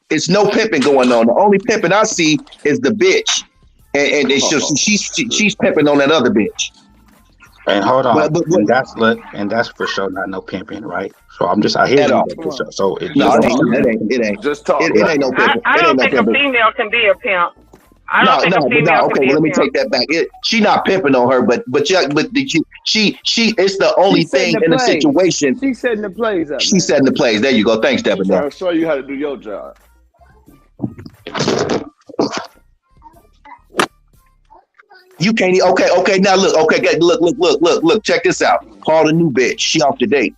[SPEAKER 3] It's no pimping going on. The only pimping I see is the bitch, and she's pimping on that other bitch.
[SPEAKER 10] And hold on, and that's for sure not no pimping, right? So I'm just out here. So it
[SPEAKER 3] ain't. Just talk. It ain't no pimping.
[SPEAKER 8] I don't think a female can be a pimp.
[SPEAKER 3] Okay. Well, let me take that back. She not pimping on her, but she. It's the only thing in the situation.
[SPEAKER 11] She's setting the plays up.
[SPEAKER 3] She's setting the plays. There you go. Thanks, Devin.
[SPEAKER 9] Trying to show you how to do your job.
[SPEAKER 3] You can't. Okay. Now look. Okay. Look. Check this out. Call the new bitch. She off the date.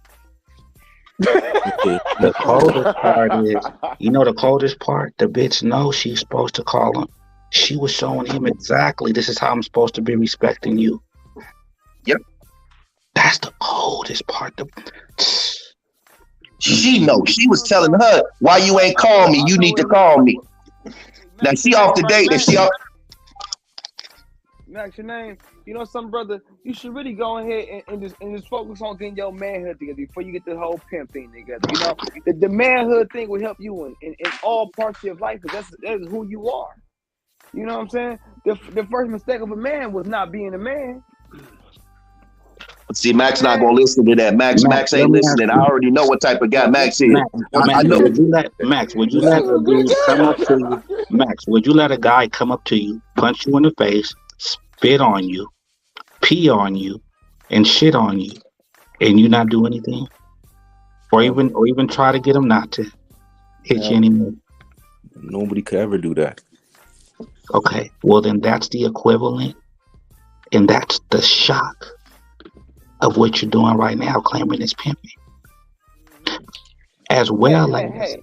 [SPEAKER 10] The coldest part is, the coldest part. The bitch knows she's supposed to call him. She was showing him exactly. This is how I'm supposed to be respecting you.
[SPEAKER 3] Yep.
[SPEAKER 10] That's the coldest part.
[SPEAKER 3] She know. She was telling her, why you ain't call me? You need to call me. Now she off the date. If she off.
[SPEAKER 11] Max, your name. Some brother, you should really go ahead and just focus on getting your manhood together before you get the whole pimp thing together. The manhood thing will help you in all parts of your life, because that is who you are. You know what I'm saying? The first mistake of a man was not being a man.
[SPEAKER 3] See, Max not gonna listen to that. Max ain't listening. I already know what type of guy Max is. I know.
[SPEAKER 10] Would you let a dude come up to you? Max, would you let a guy come up to you, punch you in the face, spit on you, pee on you, and shit on you, and you not do anything, or even try to get him not to hit you anymore?
[SPEAKER 6] Nobody could ever do that.
[SPEAKER 10] Okay, well then that's the equivalent, and that's the shock of what you're doing right now, claiming it's pimping, as well as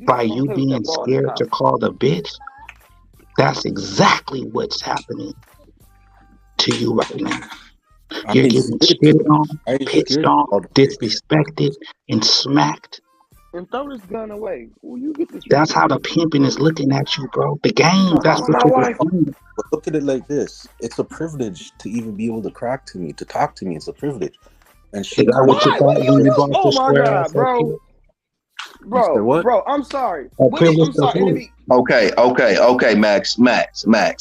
[SPEAKER 10] by you being scared to call the bitch. That's exactly what's happening to to you right now.
[SPEAKER 6] I
[SPEAKER 10] You're
[SPEAKER 6] ain't
[SPEAKER 10] getting
[SPEAKER 6] scared.
[SPEAKER 10] shit on,
[SPEAKER 6] I ain't
[SPEAKER 10] pissed
[SPEAKER 6] scared
[SPEAKER 10] on,
[SPEAKER 6] all the way.
[SPEAKER 10] disrespected, and smacked.
[SPEAKER 11] And throw this gun away. Who you get this
[SPEAKER 10] That's
[SPEAKER 11] from?
[SPEAKER 10] how the pimping is looking at you, bro. The game,
[SPEAKER 11] Talking
[SPEAKER 10] that's
[SPEAKER 11] about
[SPEAKER 10] what
[SPEAKER 11] my
[SPEAKER 10] you're
[SPEAKER 11] wife.
[SPEAKER 10] doing.
[SPEAKER 6] But look at it like this: it's a privilege to even be able to crack to me, to talk to me. It's a privilege. And she
[SPEAKER 10] Is that
[SPEAKER 6] comes.
[SPEAKER 10] what you
[SPEAKER 11] What? What
[SPEAKER 10] thought
[SPEAKER 11] do you
[SPEAKER 10] when you
[SPEAKER 11] do?
[SPEAKER 10] brought
[SPEAKER 11] Oh
[SPEAKER 10] your
[SPEAKER 11] my
[SPEAKER 10] square ass
[SPEAKER 11] God,
[SPEAKER 10] up here?
[SPEAKER 11] bro.
[SPEAKER 6] You said what?
[SPEAKER 11] Bro, I'm sorry.
[SPEAKER 10] A
[SPEAKER 11] What do you,
[SPEAKER 10] privilege
[SPEAKER 11] I'm
[SPEAKER 10] to
[SPEAKER 11] sorry. And
[SPEAKER 10] who?
[SPEAKER 3] Okay, Max.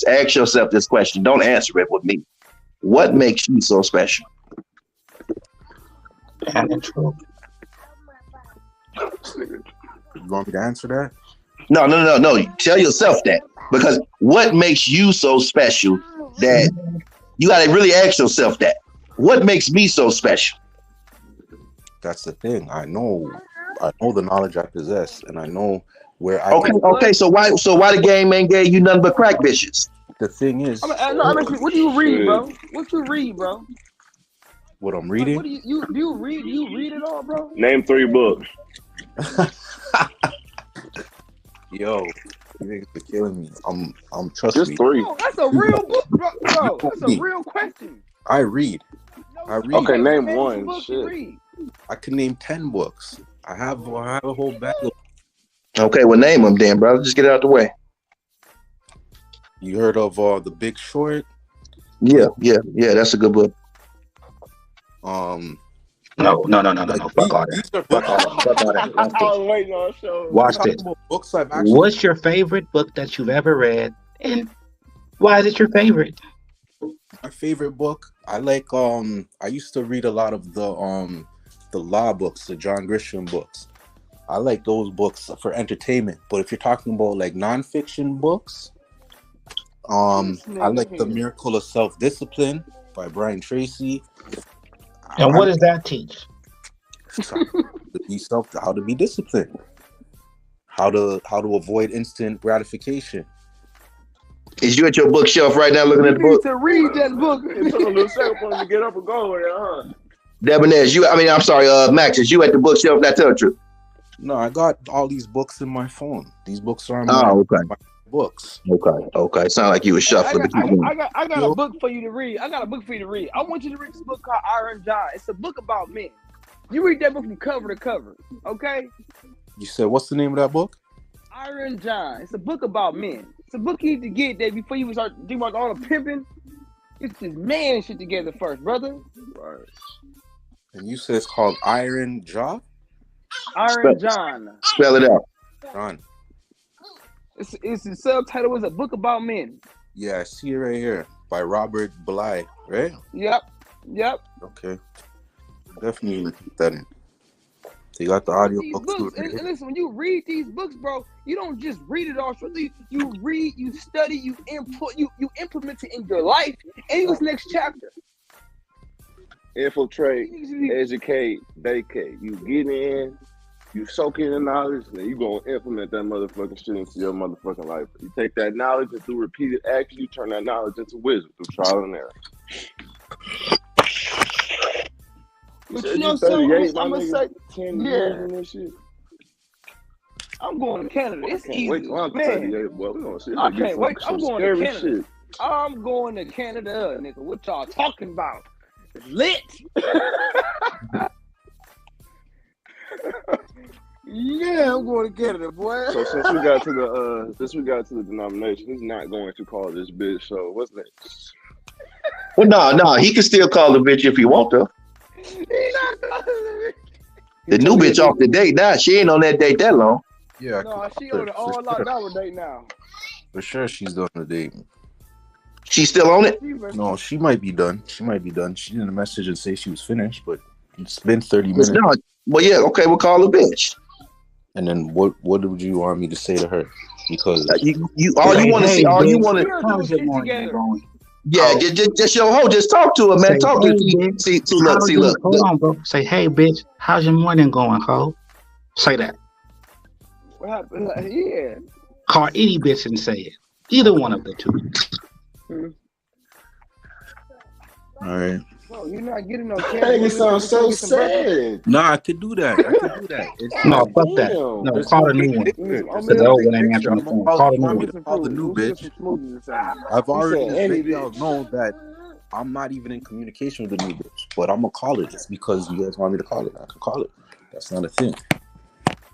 [SPEAKER 3] Ask yourself this question. Don't answer it with me. What makes you so special?
[SPEAKER 10] And in truth.
[SPEAKER 6] You want me to answer that?
[SPEAKER 3] No. Tell yourself that. Because what makes you so special that you got to really ask yourself that. What makes me so special?
[SPEAKER 6] That's the thing. I know the knowledge I possess, and I know where I
[SPEAKER 3] Okay,
[SPEAKER 6] can.
[SPEAKER 3] okay. So why the game ain't gave you nothing but crack bitches?
[SPEAKER 6] The thing is,
[SPEAKER 11] I'm asking, what do you read, bro? What you read, bro?
[SPEAKER 6] what I'm
[SPEAKER 11] Like,
[SPEAKER 6] reading.
[SPEAKER 11] what do you read? Do you read it all, bro?
[SPEAKER 9] Name 3 books.
[SPEAKER 6] Yo, you niggas are killing me. I'm trust
[SPEAKER 9] Just
[SPEAKER 6] me.
[SPEAKER 9] 3.
[SPEAKER 11] Oh, that's a real book, bro. That's a real question.
[SPEAKER 6] I read. I read.
[SPEAKER 9] Okay, name
[SPEAKER 11] Name
[SPEAKER 9] one.
[SPEAKER 11] some books you
[SPEAKER 9] Shit.
[SPEAKER 11] read.
[SPEAKER 6] I can name 10 books. I have a whole bag of.
[SPEAKER 3] Okay, well, name them then, brother. Just get it out the way.
[SPEAKER 6] You heard of The Big Short?
[SPEAKER 3] Yeah. That's a good book.
[SPEAKER 4] No.
[SPEAKER 6] Like,
[SPEAKER 4] Fuck all that.
[SPEAKER 6] these are
[SPEAKER 4] Fuck all that. Fuck all that. Watch
[SPEAKER 9] I
[SPEAKER 4] this.
[SPEAKER 9] was waiting on a show.
[SPEAKER 10] Watch this.
[SPEAKER 6] books I've actually.
[SPEAKER 10] What's your favorite book that you've ever read? And why is it your favorite?
[SPEAKER 6] My favorite book. I like. I used to read a lot of the law books, the John Grisham books. I like those books for entertainment. But if you're talking about like nonfiction books, I like The Miracle of Self-Discipline by Brian Tracy.
[SPEAKER 10] And what does that teach?
[SPEAKER 6] How to be disciplined, how to avoid instant gratification.
[SPEAKER 3] Is you at your bookshelf right now looking at the
[SPEAKER 11] You need
[SPEAKER 3] book?
[SPEAKER 11] to read that book.
[SPEAKER 9] It took a little second for him to get up and go with it, huh?
[SPEAKER 3] Debonair, Max, is you at the bookshelf? Now tell the truth.
[SPEAKER 6] No, I got all these books in my phone. These books are my books.
[SPEAKER 3] Okay. Sound like you was shuffling.
[SPEAKER 11] I got a book for you to read. I want you to read this book called Iron John. It's a book about men. You read that book from cover to cover, okay?
[SPEAKER 6] You said, what's the name of that book?
[SPEAKER 11] Iron John. It's a book about men. It's a book you need to get there before you start doing all the pimping. Get this man shit together first, brother.
[SPEAKER 9] Right.
[SPEAKER 6] And you said it's called Iron Jaw?
[SPEAKER 11] Iron John.
[SPEAKER 3] Spell it out.
[SPEAKER 6] John.
[SPEAKER 11] It's the subtitle is a book about men.
[SPEAKER 6] Yeah, I see it right here by Robert Bly, right?
[SPEAKER 11] Yep.
[SPEAKER 6] Okay. Definitely keep that in. So you got the audio
[SPEAKER 11] These
[SPEAKER 6] book
[SPEAKER 11] books,
[SPEAKER 6] too.
[SPEAKER 11] and listen, when you read these books, bro, you don't just read it all strictly. You read, you study, you input, you implement it in your life, and you go to the next chapter.
[SPEAKER 9] Infiltrate, educate, vacate. You get in, you soak in the knowledge, then you gonna implement that motherfucking shit into your motherfucking life. You take that knowledge and through repeated action, you turn that knowledge into wisdom through trial and error.
[SPEAKER 11] But you know something? I'm gonna say,
[SPEAKER 9] 10 years in this shit.
[SPEAKER 11] I'm going to Canada. It's easy,
[SPEAKER 9] wait till I'm
[SPEAKER 11] man.
[SPEAKER 9] 38, boy. We gonna see.
[SPEAKER 11] I can't wait. I'm going to Canada.
[SPEAKER 9] Shit.
[SPEAKER 11] I'm going to Canada, nigga. What y'all talking about? It's lit. Yeah, I'm going to Canada, boy.
[SPEAKER 9] So since we got to the denomination, he's not going to call this bitch. So what's next?
[SPEAKER 3] Well, no, he can still call the bitch if he want to. The new bitch off the date now. She ain't on that date that long.
[SPEAKER 6] Yeah.
[SPEAKER 11] No, she on the all locked out date now.
[SPEAKER 6] For sure she's on the date.
[SPEAKER 3] She's still on it?
[SPEAKER 6] No, she might be done. She didn't message and say she was finished, but it's been 30 minutes.
[SPEAKER 3] No. Well, yeah, okay, we'll call her bitch.
[SPEAKER 6] And then what would you want me to say to her? Because
[SPEAKER 3] you want to see, all you want to. Yeah, just your hoe. Just talk to her, man.
[SPEAKER 10] Say,
[SPEAKER 3] Talk to her. See, look.
[SPEAKER 10] Hold on, bro. Say, hey, bitch, how's your morning going, ho? Say that.
[SPEAKER 11] What happened? Yeah.
[SPEAKER 10] Call any bitch and say it. Either one of the two.
[SPEAKER 6] all right.
[SPEAKER 11] Bro, you're not getting no
[SPEAKER 9] That nigga sounds so sad.
[SPEAKER 6] Nah, I could do that.
[SPEAKER 10] No, fuck that. No, call the new one. Because the old one ain't answering the phone. Call the new one.
[SPEAKER 6] Call the new bitch. I've already let y'all know that I'm not even in communication with the new bitch, but I'm gonna call it just because you guys want me to call it. I can call it. That's not a thing.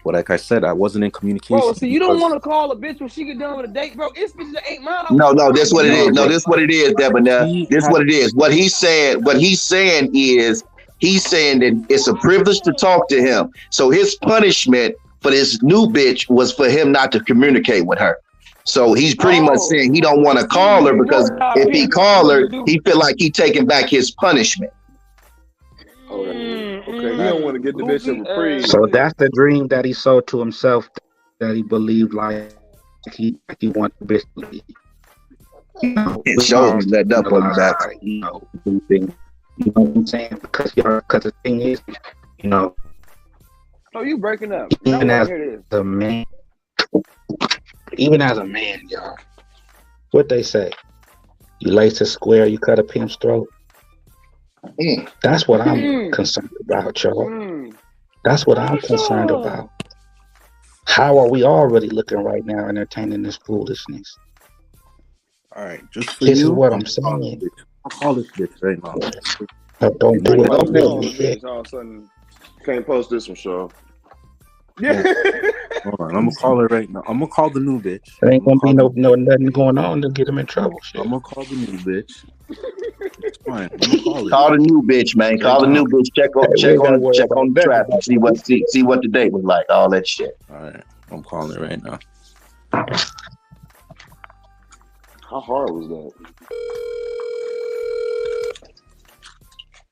[SPEAKER 6] But like I said, I wasn't in communication.
[SPEAKER 11] Bro, see, you don't want to call a bitch when she get done with a date, bro. It's bitches that ain't mine.
[SPEAKER 3] No, that's what it is. No, this what it is, Debonair. This what it is. What he's saying is he's saying that it's a privilege to talk to him. So his punishment for this new bitch was for him not to communicate with her. So he's pretty much saying he don't want to call her because if he call her, he feel like he taking back his punishment.
[SPEAKER 9] Okay, he don't want to get the bitch a reprieve.
[SPEAKER 10] So that's the dream that he sold to himself, that he believed like he wanted the bitch to leave. You know,
[SPEAKER 3] it shows let up on that.
[SPEAKER 10] You know, do things. You know what I'm saying? Because the thing is, you know.
[SPEAKER 11] Oh, you breaking up?
[SPEAKER 10] Even as a man, y'all. What they say? You lace a square, you cut a pimp's throat. That's what I'm concerned about, y'all. That's what I'm concerned about. How are we already looking right now entertaining this foolishness?
[SPEAKER 6] All right, just for
[SPEAKER 10] this
[SPEAKER 6] you,
[SPEAKER 10] is what I'm saying.
[SPEAKER 6] I'll call this bitch right now.
[SPEAKER 10] Don't do it.
[SPEAKER 9] All of a sudden, can't post this one, Shaw.
[SPEAKER 6] Yeah. Hold on, I'm gonna call her right now. I'm gonna call the new bitch.
[SPEAKER 10] There ain't gonna be no nothing going on to get him in trouble. Shit.
[SPEAKER 6] I'm gonna call the new bitch. It's fine. I'm gonna call her.
[SPEAKER 3] Call the new bitch, man. Call the new bitch. Check on the traffic. See what the date was like. All that shit.
[SPEAKER 6] All right, I'm calling her right now.
[SPEAKER 9] How hard was that?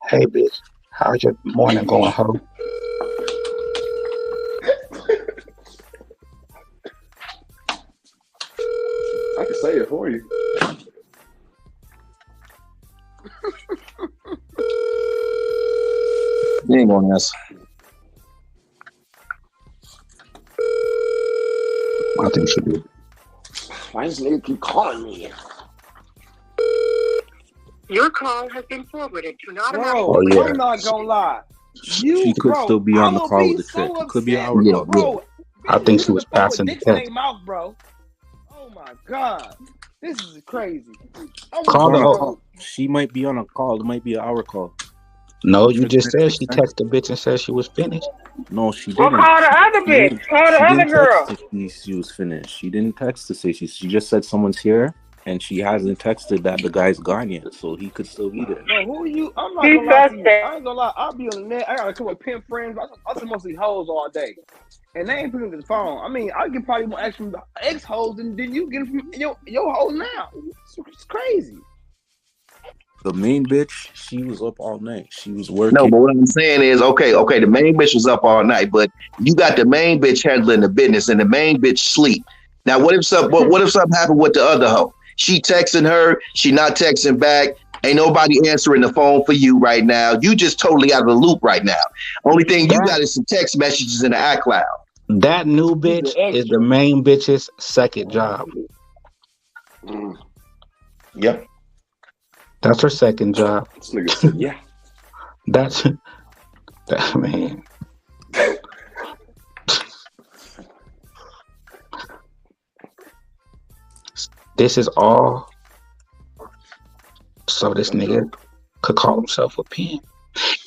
[SPEAKER 10] Hey, bitch. How's your morning going, ho?
[SPEAKER 9] I can say it for you.
[SPEAKER 3] You ain't gonna answer.
[SPEAKER 10] I think she did.
[SPEAKER 9] Why does nigga keep calling me?
[SPEAKER 7] Your call has been forwarded to not
[SPEAKER 11] Bro, I'm not gonna lie.
[SPEAKER 6] She could still be on the call with the chick. It could be our call.
[SPEAKER 11] Bro,
[SPEAKER 10] I think she was passing the test.
[SPEAKER 11] Mouth, bro. Oh my god, this is crazy.
[SPEAKER 6] Call her. She might be on a call. It might be our call.
[SPEAKER 10] No, you just said she texted the bitch and said she was finished.
[SPEAKER 6] No, she didn't.
[SPEAKER 8] Well, call the other bitch. Call the other girl.
[SPEAKER 6] She was finished. She didn't text to say she just said someone's here, and she hasn't texted that the guy's gone yet, so he could still be there.
[SPEAKER 11] No, who are you? I'm not gonna lie to you. I ain't gonna lie. I'll be on the net. I got a couple of pimp friends. I see mostly hoes all day, and they ain't picking up the phone. I mean, I get probably more action from the ex hoes than you get from your hoes now. It's crazy.
[SPEAKER 6] The main bitch, she was up all night. She was working.
[SPEAKER 3] No, but what I'm saying is, okay, the main bitch was up all night, but you got the main bitch handling the business, and the main bitch sleep. Now, what if something happened with the other hoe? She texting her, she not texting back. Ain't nobody answering the phone for you right now. You just totally out of the loop right now. Only thing you got is some text messages in the iCloud.
[SPEAKER 10] That new bitch is the main bitch's second job.
[SPEAKER 3] Yep.
[SPEAKER 10] That's her second job.
[SPEAKER 9] This nigga said, yeah.
[SPEAKER 10] That man. This is all so this nigga could call himself a pimp.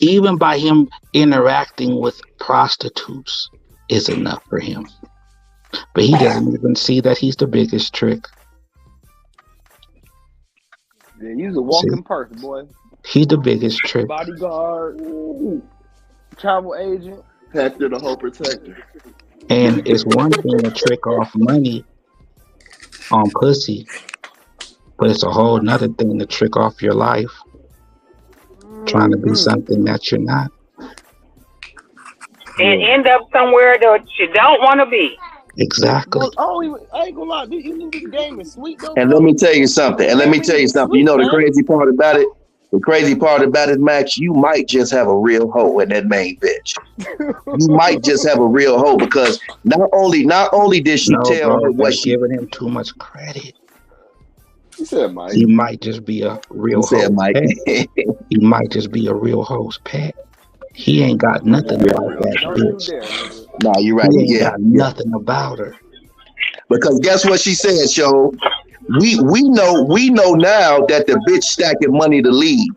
[SPEAKER 10] Even by him interacting with prostitutes is enough for him. But he doesn't even see that he's the biggest trick.
[SPEAKER 11] Yeah, he's a walking person, boy.
[SPEAKER 10] He's the biggest trick.
[SPEAKER 11] Bodyguard, travel agent.
[SPEAKER 9] Hector the whole protector.
[SPEAKER 10] And it's one thing to trick off money on pussy, but it's a whole nother thing to trick off your life, trying to be something that you're not.
[SPEAKER 8] And end up somewhere that you don't want to be.
[SPEAKER 10] Exactly.
[SPEAKER 11] Well, I ain't gonna lie, this game is sweet though.
[SPEAKER 3] And let me tell you something. You know the crazy part about it? The crazy part about it, Max, you might just have a real hoe in that main bitch. You might just have a real hoe because not only did she tell her what she
[SPEAKER 10] giving him too much credit.
[SPEAKER 9] He said Mike.
[SPEAKER 10] He might just be a real host pet. He might just be a real host pet. He ain't got nothing about that bitch.
[SPEAKER 3] Nah, you're right.
[SPEAKER 10] He ain't got nothing about her.
[SPEAKER 3] Because guess what she said, Show? we know now that the bitch stacking money to leave.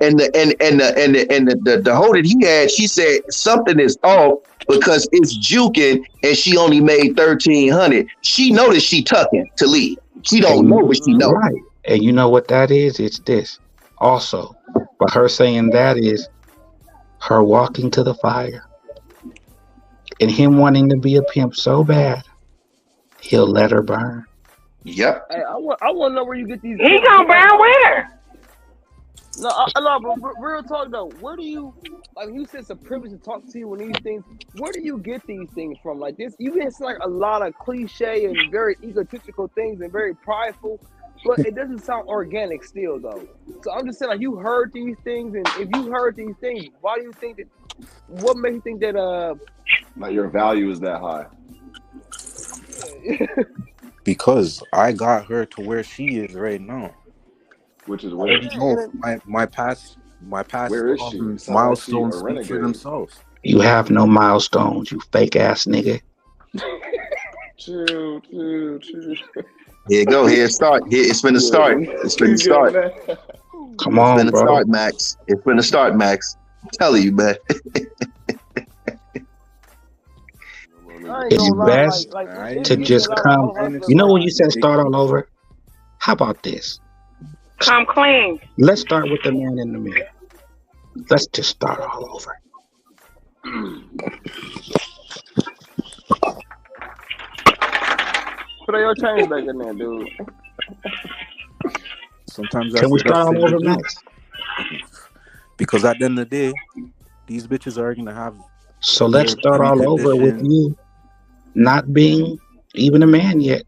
[SPEAKER 3] And the hoe that he had, she said something is off because it's juking and she only made 1,300. She noticed she tucking to leave. She don't know, but she know.
[SPEAKER 10] Right. And you know what that is? It's this. Also, but her saying that is her walking to the fire and him wanting to be a pimp so bad, he'll let her burn.
[SPEAKER 3] Yep.
[SPEAKER 11] Hey, I want to know where you get these.
[SPEAKER 8] He gonna burn with her.
[SPEAKER 11] No, but real talk though. Where do you, like you said, it's a privilege to talk to you on these things. Where do you get these things from? Like this, you get like a lot of cliche and very egotistical things and very prideful, but it doesn't sound organic still though. So I'm just saying, like you heard these things, and if you heard these things, why do you think that? What makes you think that?
[SPEAKER 12] Like your value is that high.
[SPEAKER 6] Because I got her to where she is right now.
[SPEAKER 12] Which is
[SPEAKER 6] I
[SPEAKER 12] where?
[SPEAKER 6] already know my past
[SPEAKER 12] Where is she?
[SPEAKER 6] milestones speak for themselves.
[SPEAKER 10] You have no milestones, you fake ass nigga.
[SPEAKER 12] Chill.
[SPEAKER 3] Here you go. Here it start. Here it's finna start. It's finna start.
[SPEAKER 10] Come on,
[SPEAKER 3] it's finna
[SPEAKER 10] bro.
[SPEAKER 3] start, Max. It's finna start, Max. I'm telling you, man.
[SPEAKER 10] It's best to just come. You know when you said start all over? How about this?
[SPEAKER 8] Come clean.
[SPEAKER 10] Let's start with the man in the mirror. Let's just start all over.
[SPEAKER 11] Put your change back in there, dude.
[SPEAKER 6] Sometimes
[SPEAKER 10] Can we start all over, Max?
[SPEAKER 6] Because at the end of the day, these bitches are gonna have.
[SPEAKER 10] So let's start all over with you not being even a man yet.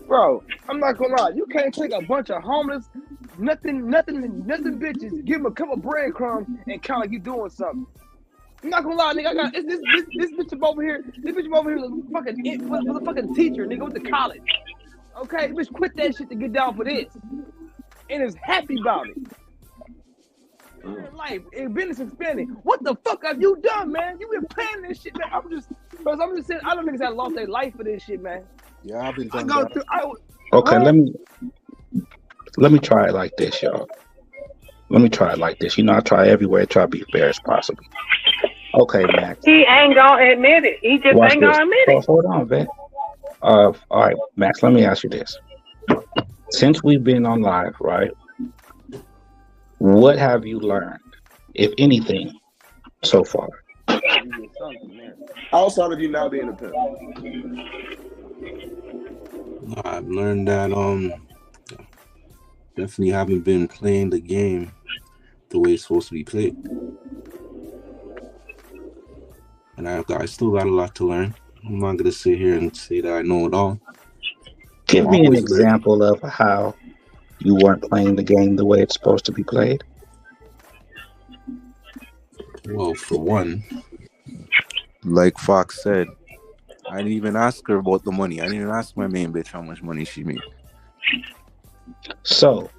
[SPEAKER 11] Bro, I'm not gonna lie. You can't take a bunch of homeless, nothing bitches, give them a couple breadcrumbs and count like you doing something. I'm not gonna lie, nigga. I got this bitch over here. This bitch over here was a fucking teacher, nigga, went to college. Okay, bitch, quit that shit to get down for this, and is happy about it. Life and business expanding. What the fuck have you done, man? You been playing this shit, man. I'm just saying. I don't niggas that lost their life for this shit, man.
[SPEAKER 6] Yeah, I've been done.
[SPEAKER 10] Okay, let me try it like this, y'all. Let me try it like this. You know, I try everywhere, try to be fair as possible. Okay, Max.
[SPEAKER 8] He ain't gonna admit it. He just ain't gonna admit it.
[SPEAKER 10] Hold on, Vic. All right, Max, let me ask you this. Since we've been on live, right? What have you learned, if anything, so far?
[SPEAKER 12] Outside of you now being a pimp.
[SPEAKER 13] I've learned that definitely haven't been playing the game the way it's supposed to be played. And I still got a lot to learn. I'm not gonna sit here and say that I know it all.
[SPEAKER 10] Give me an example of how you weren't playing the game the way it's supposed to be played.
[SPEAKER 13] Well, for one,
[SPEAKER 6] like Fox said, I didn't even ask her about the money. I didn't even ask my main bitch how much money she made.
[SPEAKER 10] So,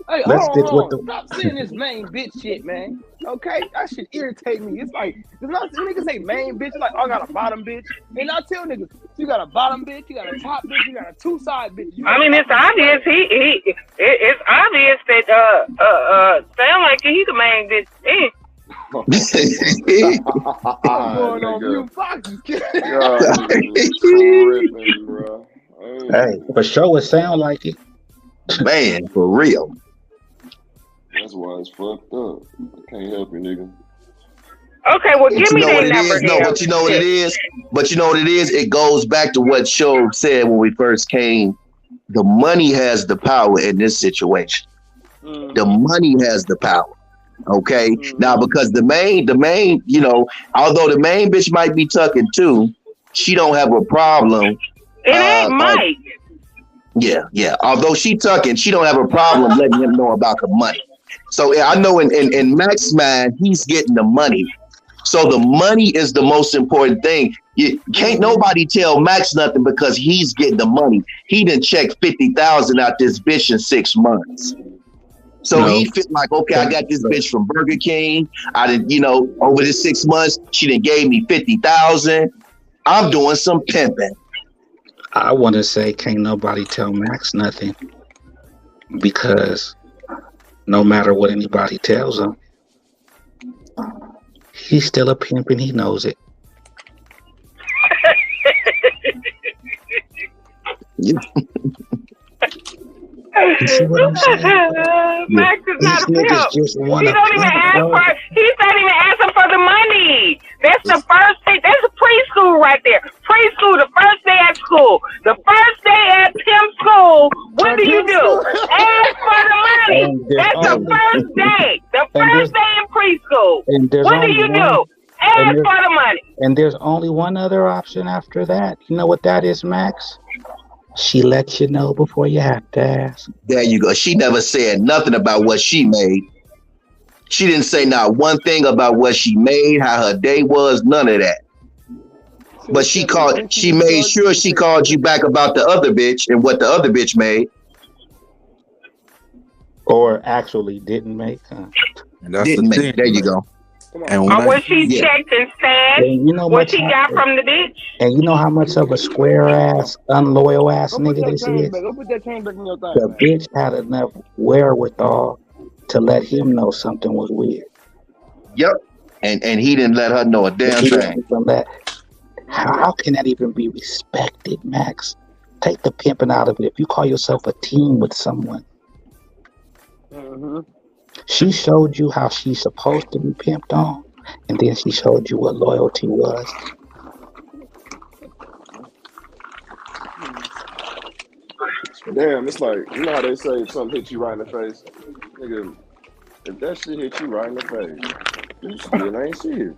[SPEAKER 11] Hey,
[SPEAKER 10] let's stick with
[SPEAKER 11] Stop saying this main bitch shit, man. Okay, that shit irritate me. It's like, niggas say main bitch, like, oh, I got a bottom bitch. And I tell niggas, you got a bottom bitch, you got a top bitch, you got a two side bitch.
[SPEAKER 8] I mean, it's obvious. It's obvious that sound like he's the main bitch.
[SPEAKER 11] Going on you foxes, kid.
[SPEAKER 10] Hey, for sure, it sound like it.
[SPEAKER 3] Man, for real.
[SPEAKER 12] That's why it's fucked up. I can't help you, nigga.
[SPEAKER 8] Okay, well, give me that number.
[SPEAKER 3] No, but you know what it is? But you know what it is? It goes back to what Show said when we first came. The money has the power in this situation. The money has the power. Okay? Now, because the main, you know, although the main bitch might be tucking too, she don't have a problem.
[SPEAKER 8] It ain't Mike.
[SPEAKER 3] Yeah. Although she tucking, she don't have a problem letting him know about the money. So I know in Max's mind, he's getting the money. So the money is the most important thing. You can't nobody tell Max nothing because he's getting the money. He done checked 50,000 out this bitch in 6 months. So he feel like, okay, I got this bitch from Burger King. I didn't, you know, over this 6 months, she done gave me 50,000. I'm doing some pimping.
[SPEAKER 10] I want to say can't nobody tell Max nothing because no matter what anybody tells him, he's still a pimp and he knows it.
[SPEAKER 3] Yeah.
[SPEAKER 10] You see what I'm saying?
[SPEAKER 8] Max is not a
[SPEAKER 10] These niggas
[SPEAKER 8] pimp.
[SPEAKER 10] just want
[SPEAKER 8] He
[SPEAKER 10] to
[SPEAKER 8] don't even
[SPEAKER 10] pimp,
[SPEAKER 8] ask
[SPEAKER 10] bro.
[SPEAKER 8] for. He's not even asking for the money. That's the first thing. That's a preschool right there. Preschool, the first day at school. The first day at pimp school. What do you do? Ask for the money.
[SPEAKER 10] And there's
[SPEAKER 8] That's the
[SPEAKER 10] only
[SPEAKER 8] first day. The
[SPEAKER 10] and there's
[SPEAKER 8] first day in preschool.
[SPEAKER 10] and there's
[SPEAKER 8] What do
[SPEAKER 10] only
[SPEAKER 8] you
[SPEAKER 10] one
[SPEAKER 8] do?
[SPEAKER 10] and
[SPEAKER 8] Ask
[SPEAKER 10] there's
[SPEAKER 8] for the money.
[SPEAKER 10] and there's only one other option after that. You know what that is, Max? She lets you know before you have to ask.
[SPEAKER 3] There you go. She never said nothing about what she made. She didn't say not one thing about what she made, how her day was, none of that. But she made sure she called you back about the other bitch and what the other bitch made.
[SPEAKER 10] Or actually didn't make.
[SPEAKER 6] And that's
[SPEAKER 3] Didn't
[SPEAKER 6] the
[SPEAKER 3] make.
[SPEAKER 6] thing.
[SPEAKER 3] There you go.
[SPEAKER 6] And when
[SPEAKER 8] Or what she
[SPEAKER 3] Yeah.
[SPEAKER 8] checked and said,
[SPEAKER 10] And you know
[SPEAKER 8] what
[SPEAKER 10] much
[SPEAKER 8] she got from the bitch.
[SPEAKER 10] and you know how much of a square ass, unloyal ass
[SPEAKER 11] Go put
[SPEAKER 10] nigga
[SPEAKER 11] that
[SPEAKER 10] this
[SPEAKER 11] chain
[SPEAKER 10] is?
[SPEAKER 11] back. Go put that chain back in your thing,
[SPEAKER 10] The
[SPEAKER 11] man.
[SPEAKER 10] bitch had enough wherewithal to let him know something was weird.
[SPEAKER 3] Yep. And he didn't let her know a damn
[SPEAKER 10] He
[SPEAKER 3] thing.
[SPEAKER 10] didn't even let- how can that even be respected, Max? Take the pimping out of it. If you call yourself a team with someone,
[SPEAKER 11] Mm-hmm.
[SPEAKER 10] she showed you how she's supposed to be pimped on, and then she showed you what loyalty was.
[SPEAKER 9] Damn, it's like, you know how they say if something hit you right in the face? Nigga, if that shit hit you right in the face, you still ain't see it.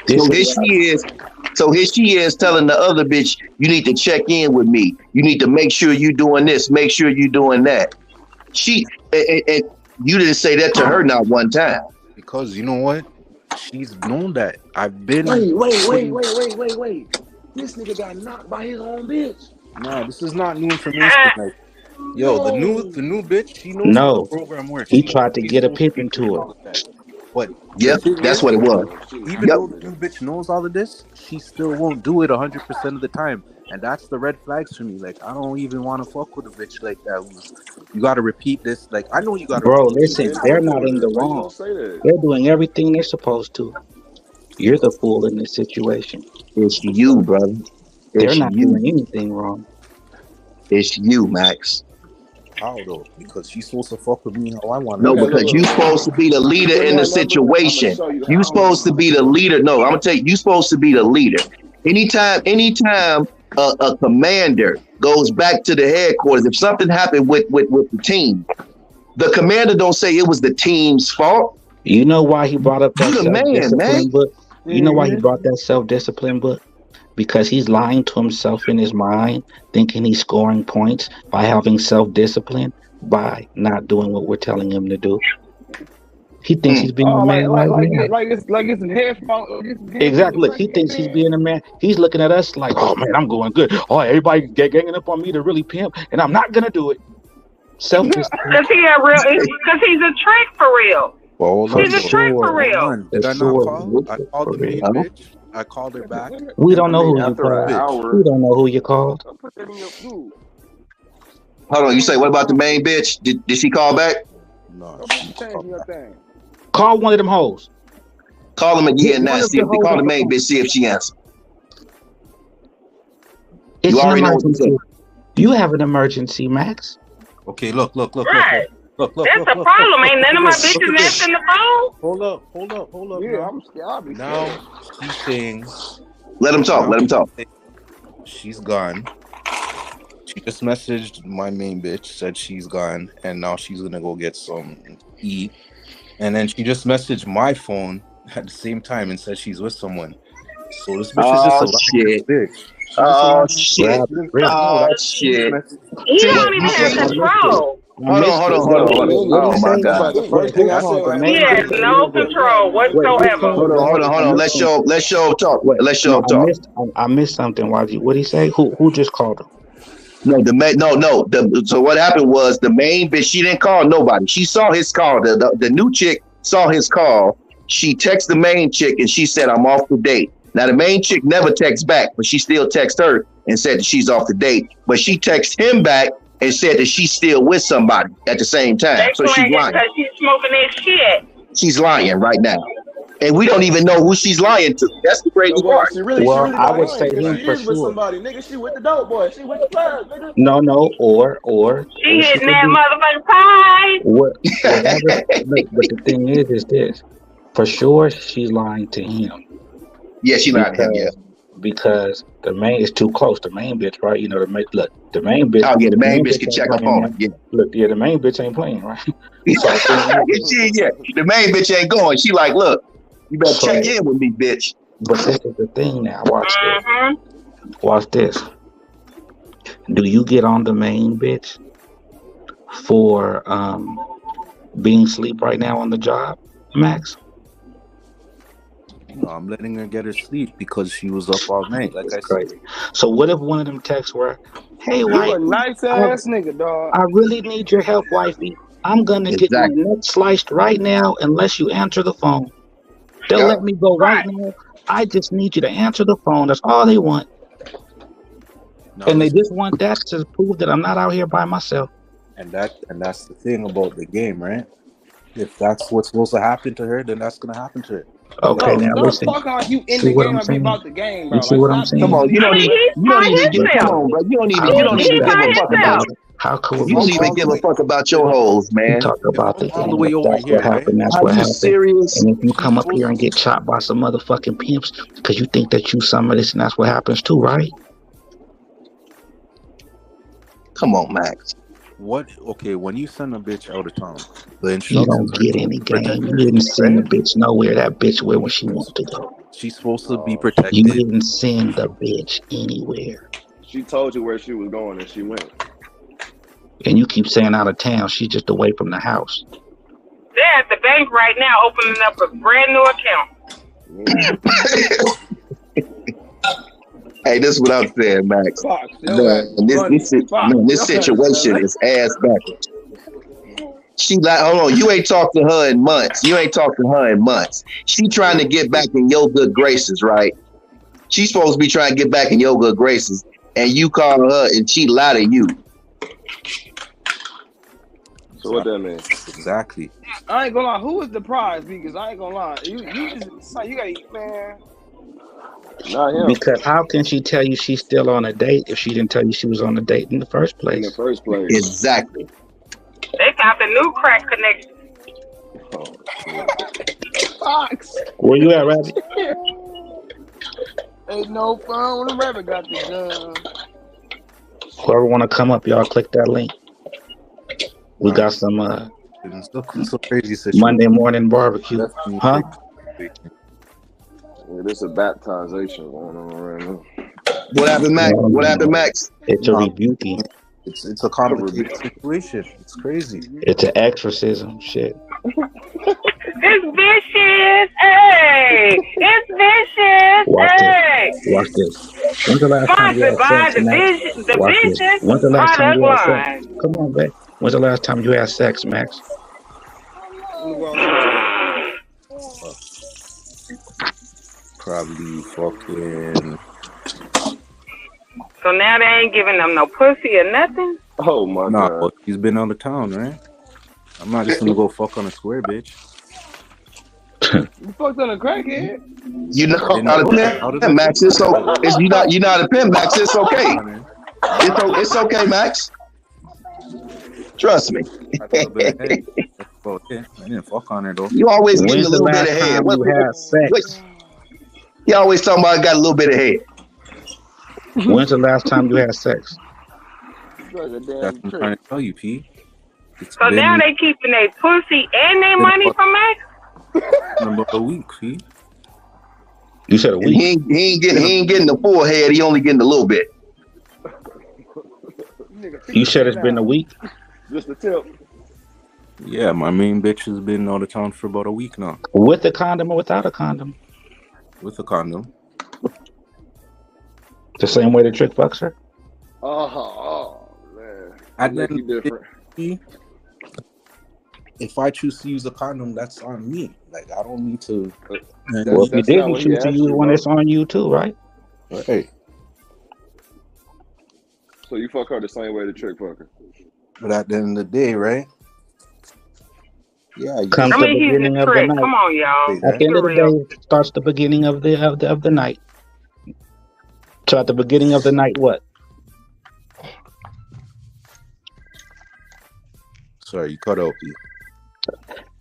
[SPEAKER 10] This
[SPEAKER 3] So here
[SPEAKER 10] is
[SPEAKER 3] she is. So here she is telling the other bitch, you need to check in with me. You need to make sure you doing this, make sure you doing that. And you didn't say that to her not one time.
[SPEAKER 6] because you know what? She's known that. I've been
[SPEAKER 9] Wait. This nigga got knocked by his own bitch.
[SPEAKER 6] No, this is not new information. Like, yo, the new bitch, she knows how the
[SPEAKER 10] no.
[SPEAKER 6] program works.
[SPEAKER 10] He tried to
[SPEAKER 6] She's
[SPEAKER 10] get a
[SPEAKER 6] supposed to
[SPEAKER 10] pimp
[SPEAKER 6] be
[SPEAKER 10] into
[SPEAKER 6] doing
[SPEAKER 10] her.
[SPEAKER 6] all of that. But the
[SPEAKER 3] Yep,
[SPEAKER 6] thing
[SPEAKER 3] that's
[SPEAKER 6] is,
[SPEAKER 3] what it was.
[SPEAKER 6] even
[SPEAKER 3] Yep.
[SPEAKER 6] though the new bitch knows all of this, she still won't do it 100% of the time, and that's the red flags for me. Like, I don't even want to fuck with a bitch like that. You got to repeat this. Like, I know you got to
[SPEAKER 10] Bro,
[SPEAKER 6] repeat
[SPEAKER 9] She
[SPEAKER 6] this.
[SPEAKER 10] listen,
[SPEAKER 9] been
[SPEAKER 10] they're
[SPEAKER 9] fucking
[SPEAKER 10] not
[SPEAKER 9] with
[SPEAKER 10] in
[SPEAKER 9] her.
[SPEAKER 10] the
[SPEAKER 9] Why you
[SPEAKER 10] wrong.
[SPEAKER 9] gonna say that?
[SPEAKER 10] They're doing everything they're supposed to. You're the fool in this situation.
[SPEAKER 3] It's you, brother.
[SPEAKER 10] They're
[SPEAKER 3] It's
[SPEAKER 10] not
[SPEAKER 3] you.
[SPEAKER 10] doing anything wrong.
[SPEAKER 3] It's you, Max.
[SPEAKER 6] How though? Because she's supposed to fuck with me how I want to
[SPEAKER 3] No,
[SPEAKER 9] Okay,
[SPEAKER 6] fuck.
[SPEAKER 3] because
[SPEAKER 9] look.
[SPEAKER 3] you supposed to be the leader
[SPEAKER 9] Give me
[SPEAKER 3] in the
[SPEAKER 9] her number. I'm gonna
[SPEAKER 3] situation.
[SPEAKER 9] show you
[SPEAKER 3] You
[SPEAKER 9] how.
[SPEAKER 3] supposed to be the leader. No, I'm gonna tell you, you supposed to be the leader. Anytime a commander goes back to the headquarters, if something happened with the team, the commander don't say it was the team's fault.
[SPEAKER 10] You know why he brought up
[SPEAKER 3] You
[SPEAKER 10] that
[SPEAKER 3] the man, man.
[SPEAKER 10] self-discipline book? You know why he
[SPEAKER 11] Mm-hmm.
[SPEAKER 10] brought that self-discipline book? Because he's lying to himself in his mind, thinking he's scoring points by having self-discipline, by not doing what we're telling him to do. He thinks he's being
[SPEAKER 11] Oh,
[SPEAKER 10] a man right now.
[SPEAKER 11] like it's a headphone.
[SPEAKER 10] Exactly. Look, he thinks he's being a man. He's looking at us like, oh man, I'm going good. Oh, everybody ganging up on me to really pimp, and I'm not gonna do it. Self-discipline.
[SPEAKER 8] Cause he's a trick for real.
[SPEAKER 6] Well, hold
[SPEAKER 10] For
[SPEAKER 6] on,
[SPEAKER 8] He's a
[SPEAKER 6] though.
[SPEAKER 8] trick for
[SPEAKER 10] sure.
[SPEAKER 8] real.
[SPEAKER 6] Hold on. Did
[SPEAKER 10] For
[SPEAKER 6] I not
[SPEAKER 10] sure.
[SPEAKER 6] call? I called the main
[SPEAKER 3] Huh?
[SPEAKER 6] bitch. I called her back.
[SPEAKER 10] We
[SPEAKER 6] And
[SPEAKER 10] don't
[SPEAKER 6] the
[SPEAKER 10] know
[SPEAKER 6] main
[SPEAKER 10] who you
[SPEAKER 9] After an
[SPEAKER 10] called.
[SPEAKER 9] hour.
[SPEAKER 10] We don't know who you called.
[SPEAKER 11] Put that in your food.
[SPEAKER 3] Hold on, you say what about the main bitch? Did she call back?
[SPEAKER 6] No,
[SPEAKER 11] Go put
[SPEAKER 6] she
[SPEAKER 11] the change
[SPEAKER 6] called
[SPEAKER 11] in your
[SPEAKER 6] back.
[SPEAKER 11] thing.
[SPEAKER 10] Call one of them hoes.
[SPEAKER 3] Call him
[SPEAKER 10] Get
[SPEAKER 3] again now.
[SPEAKER 10] one of
[SPEAKER 3] See
[SPEAKER 10] the
[SPEAKER 3] if they
[SPEAKER 10] hoes
[SPEAKER 3] call
[SPEAKER 10] on
[SPEAKER 3] the
[SPEAKER 10] the
[SPEAKER 3] main
[SPEAKER 10] phone.
[SPEAKER 3] bitch. See if she answers.
[SPEAKER 10] It's
[SPEAKER 3] You
[SPEAKER 10] an
[SPEAKER 3] already know what to say.
[SPEAKER 10] emergency. You have an emergency, Max.
[SPEAKER 6] Okay, look.
[SPEAKER 8] Right.
[SPEAKER 6] Look.
[SPEAKER 8] That's the problem. Ain't none of my bitches
[SPEAKER 6] Look at this.
[SPEAKER 8] answering the phone.
[SPEAKER 6] Hold up.
[SPEAKER 11] Yeah,
[SPEAKER 6] Now,
[SPEAKER 11] I'm scared. I'll be scared.
[SPEAKER 6] now she's saying.
[SPEAKER 3] Let him talk.
[SPEAKER 6] Now
[SPEAKER 3] Let him talk.
[SPEAKER 6] she's gone. She just messaged my main bitch, said she's gone, and now she's gonna go get some eat. And then she just messaged my phone at the same time and said she's with someone. So this bitch is just
[SPEAKER 3] Oh
[SPEAKER 6] a lying
[SPEAKER 3] shit.
[SPEAKER 6] bitch. She's just a
[SPEAKER 3] Oh
[SPEAKER 6] lying
[SPEAKER 3] shit.
[SPEAKER 6] bitch.
[SPEAKER 10] Grab
[SPEAKER 6] She
[SPEAKER 10] it.
[SPEAKER 6] didn't
[SPEAKER 10] Grab it.
[SPEAKER 6] know
[SPEAKER 3] Oh
[SPEAKER 6] that text
[SPEAKER 3] shit.
[SPEAKER 6] message.
[SPEAKER 8] He
[SPEAKER 3] See,
[SPEAKER 8] don't even have
[SPEAKER 10] I missed it.
[SPEAKER 8] control.
[SPEAKER 10] I missed it.
[SPEAKER 3] hold
[SPEAKER 10] What,
[SPEAKER 3] on.
[SPEAKER 10] what did he
[SPEAKER 3] Oh my
[SPEAKER 10] say?
[SPEAKER 3] god.
[SPEAKER 9] But the
[SPEAKER 10] Wait,
[SPEAKER 9] first thing
[SPEAKER 10] who
[SPEAKER 9] I
[SPEAKER 6] That's
[SPEAKER 9] said
[SPEAKER 10] called? The
[SPEAKER 9] when I
[SPEAKER 8] He
[SPEAKER 10] main
[SPEAKER 9] came
[SPEAKER 8] has
[SPEAKER 9] in
[SPEAKER 10] bitch
[SPEAKER 9] here,
[SPEAKER 10] or
[SPEAKER 8] no
[SPEAKER 10] your
[SPEAKER 9] yeah,
[SPEAKER 10] bitch?
[SPEAKER 8] control
[SPEAKER 10] Wait, who
[SPEAKER 8] whatsoever.
[SPEAKER 10] called the main? I
[SPEAKER 3] Hold on.
[SPEAKER 10] missed
[SPEAKER 3] Let's
[SPEAKER 10] him.
[SPEAKER 3] show talk.
[SPEAKER 10] Wait,
[SPEAKER 3] Let's show
[SPEAKER 10] no,
[SPEAKER 3] talk.
[SPEAKER 10] I missed something. Why? What did he say? Who just called him?
[SPEAKER 3] No, no. So what happened was the main bitch. She didn't call nobody. She saw his call. The new chick saw his call. She texted the main chick and she said, "I'm off the date." Now the main chick never texts back, but she still texts her and said that she's off the date. But she texts him back and said that she's still with somebody at the same time.
[SPEAKER 8] They
[SPEAKER 3] So she's
[SPEAKER 8] playing it
[SPEAKER 3] lying.
[SPEAKER 8] because she's smoking that shit.
[SPEAKER 3] She's lying right now. And we don't even know who she's lying to. That's the crazy part.
[SPEAKER 9] She really
[SPEAKER 10] Well,
[SPEAKER 9] not
[SPEAKER 10] I would
[SPEAKER 9] lying,
[SPEAKER 10] say
[SPEAKER 9] 'cause
[SPEAKER 10] him
[SPEAKER 9] she
[SPEAKER 10] for
[SPEAKER 9] is with
[SPEAKER 10] sure.
[SPEAKER 9] somebody, nigga. She with the dope boy. She with the plug, nigga.
[SPEAKER 10] No, or
[SPEAKER 8] She
[SPEAKER 10] what she
[SPEAKER 8] hitting
[SPEAKER 10] could
[SPEAKER 8] that
[SPEAKER 10] do.
[SPEAKER 8] motherfucking pie.
[SPEAKER 10] What but the thing is this. For sure she's lying to him.
[SPEAKER 3] Yeah, she lied to him, yeah.
[SPEAKER 10] Because the main is too close. The main bitch, right? You know, the main bitch.
[SPEAKER 3] Oh, yeah, the main bitch can
[SPEAKER 10] ain't
[SPEAKER 3] check up
[SPEAKER 10] playing,
[SPEAKER 3] on
[SPEAKER 10] man.
[SPEAKER 3] her. Yeah.
[SPEAKER 10] Look, yeah, the main bitch ain't playing, right? So
[SPEAKER 3] the main bitch ain't going. She like, look, you better check in with me, bitch.
[SPEAKER 10] But this is the thing now. Watch this.
[SPEAKER 8] Mm-hmm.
[SPEAKER 10] Watch this. Do you get on the main bitch for being asleep right now on the job, Max?
[SPEAKER 6] No, I'm letting her get her sleep because she was up all night. Like I said.
[SPEAKER 10] So what if one of them texts were, "Hey,
[SPEAKER 11] You
[SPEAKER 10] wife,
[SPEAKER 11] a nice ass nigga, dog.
[SPEAKER 10] I really need your help, wifey. I'm gonna get my neck sliced right now unless you answer the phone. They'll let me go right now. I just need you to answer the phone. That's all they want.
[SPEAKER 6] No,
[SPEAKER 10] and they just want that to prove that I'm not out here by myself.
[SPEAKER 6] And that's the thing about the game, right? If that's what's supposed to happen to her, then that's gonna happen to her.
[SPEAKER 10] Okay, now
[SPEAKER 11] Stop
[SPEAKER 10] listen.
[SPEAKER 11] talking like you in
[SPEAKER 10] See
[SPEAKER 11] the
[SPEAKER 10] what
[SPEAKER 11] game
[SPEAKER 10] I'm
[SPEAKER 11] and be
[SPEAKER 10] saying?
[SPEAKER 11] about the game, bro.
[SPEAKER 10] You see what I'm saying?
[SPEAKER 3] Come on, you don't even come on, bro. You don't even give a fuck about it.
[SPEAKER 10] How cool
[SPEAKER 3] You don't even give a fuck about your hoes, man.
[SPEAKER 10] You talk about the
[SPEAKER 6] all
[SPEAKER 10] game.
[SPEAKER 6] the way
[SPEAKER 10] If
[SPEAKER 6] over
[SPEAKER 10] that's
[SPEAKER 6] here,
[SPEAKER 10] what happened.
[SPEAKER 6] right?
[SPEAKER 10] That's
[SPEAKER 3] Are
[SPEAKER 10] what
[SPEAKER 3] you
[SPEAKER 10] happened.
[SPEAKER 3] serious?
[SPEAKER 10] And if you come up here and get chopped by some motherfucking pimps because you think that you some of this, and that's what happens too, right?
[SPEAKER 3] Come on, Max.
[SPEAKER 6] What? Okay, when you send a bitch out of town, the
[SPEAKER 10] You
[SPEAKER 6] instructions
[SPEAKER 10] don't get any game.
[SPEAKER 6] protect
[SPEAKER 10] You
[SPEAKER 6] her,
[SPEAKER 10] didn't send the
[SPEAKER 6] right?
[SPEAKER 10] bitch nowhere. That bitch where when she wants to go.
[SPEAKER 6] She's supposed to be
[SPEAKER 10] You
[SPEAKER 6] protected.
[SPEAKER 10] didn't send the bitch anywhere.
[SPEAKER 9] She told you where she was going and she went.
[SPEAKER 10] And you keep saying out of town. She's just away from the house.
[SPEAKER 8] They're at the bank right now opening up a brand new account.
[SPEAKER 3] Hey, this is what I'm saying, Max. This situation is ass backwards. She like, hold on, you ain't talked to her in months. She trying to get back in your good graces, right? She's supposed to be trying to get back in your good graces, and you call her and she lie to you.
[SPEAKER 9] So what that means?
[SPEAKER 6] Exactly.
[SPEAKER 11] I ain't gonna lie. Who is the prize? Because I ain't gonna lie. You gotta, man.
[SPEAKER 9] Not him.
[SPEAKER 10] Because how can she tell you she's still on a date if she didn't tell you she was on a date in the first place?
[SPEAKER 9] In the first place.
[SPEAKER 3] Exactly.
[SPEAKER 8] They got the new crack connection.
[SPEAKER 11] Fox.
[SPEAKER 10] Where you at, Rabbit?
[SPEAKER 11] Ain't no fun when the rabbit got the gun.
[SPEAKER 10] Whoever want to come up, y'all click that link. We got some
[SPEAKER 6] It's a crazy situation.
[SPEAKER 10] Monday morning barbecue. Huh?
[SPEAKER 9] Yeah, this is a baptization going on right now.
[SPEAKER 3] What happened, Max? What happened, Max?
[SPEAKER 10] It's a rebuking.
[SPEAKER 6] It's a complicated situation. It's crazy.
[SPEAKER 10] It's an exorcism. Shit.
[SPEAKER 8] It's vicious. Hey, it's vicious. Hey.
[SPEAKER 10] Watch this. When's the last time you had sex? Watch this. When's the last time you had sex? Come on, babe. When's the last time you had sex, Max?
[SPEAKER 6] Probably fucking.
[SPEAKER 8] So now they ain't giving them no pussy or nothing?
[SPEAKER 9] Oh my God.
[SPEAKER 6] But he's been out of town, right? I'm not just gonna go fuck on a square bitch.
[SPEAKER 11] You fucked on a crackhead.
[SPEAKER 3] You know how to pimp, Max. It's so you not a pimp, Max. It's okay. It's okay, Max. Trust me.
[SPEAKER 6] I didn't fuck on her though.
[SPEAKER 3] You always getting a little bit of head.
[SPEAKER 10] You had sex?
[SPEAKER 3] You always talking about got a little bit of head.
[SPEAKER 10] When's the last time you had sex?
[SPEAKER 6] That's what I'm trying to tell you, P.
[SPEAKER 8] So now they keeping their pussy and their money from Max?
[SPEAKER 6] About a week, P.
[SPEAKER 10] You said a week.
[SPEAKER 3] He ain't getting the full head. He only getting a little bit.
[SPEAKER 10] You said it's been a week.
[SPEAKER 9] Just a tip.
[SPEAKER 6] Yeah, my main bitch has been out of town for about a week now.
[SPEAKER 10] With a condom or without a condom?
[SPEAKER 6] With a condom.
[SPEAKER 10] The same way the trick fucks her?
[SPEAKER 9] Oh man.
[SPEAKER 6] And
[SPEAKER 9] then different.
[SPEAKER 6] If I choose to use a condom, that's on me.
[SPEAKER 13] Like I don't need to.
[SPEAKER 10] Well, if you
[SPEAKER 9] That's not
[SPEAKER 10] didn't
[SPEAKER 9] what he
[SPEAKER 10] choose to
[SPEAKER 9] asked
[SPEAKER 10] use
[SPEAKER 9] you,
[SPEAKER 10] one,
[SPEAKER 9] bro.
[SPEAKER 10] that's on you too, right?
[SPEAKER 13] Right.
[SPEAKER 9] So you fuck her the same way the chick fuck her.
[SPEAKER 13] But at the end of the day, right? Yeah, you
[SPEAKER 10] Comes
[SPEAKER 8] I
[SPEAKER 13] just
[SPEAKER 10] the
[SPEAKER 8] mean, he's a
[SPEAKER 10] beginning of the
[SPEAKER 8] trick.
[SPEAKER 10] night.
[SPEAKER 8] Come on, y'all.
[SPEAKER 13] say
[SPEAKER 10] At
[SPEAKER 13] that.
[SPEAKER 10] the end
[SPEAKER 8] Be
[SPEAKER 10] of the
[SPEAKER 8] real.
[SPEAKER 10] day, starts the beginning of the night. So at the beginning of the night, what?
[SPEAKER 13] Sorry, you cut out. P.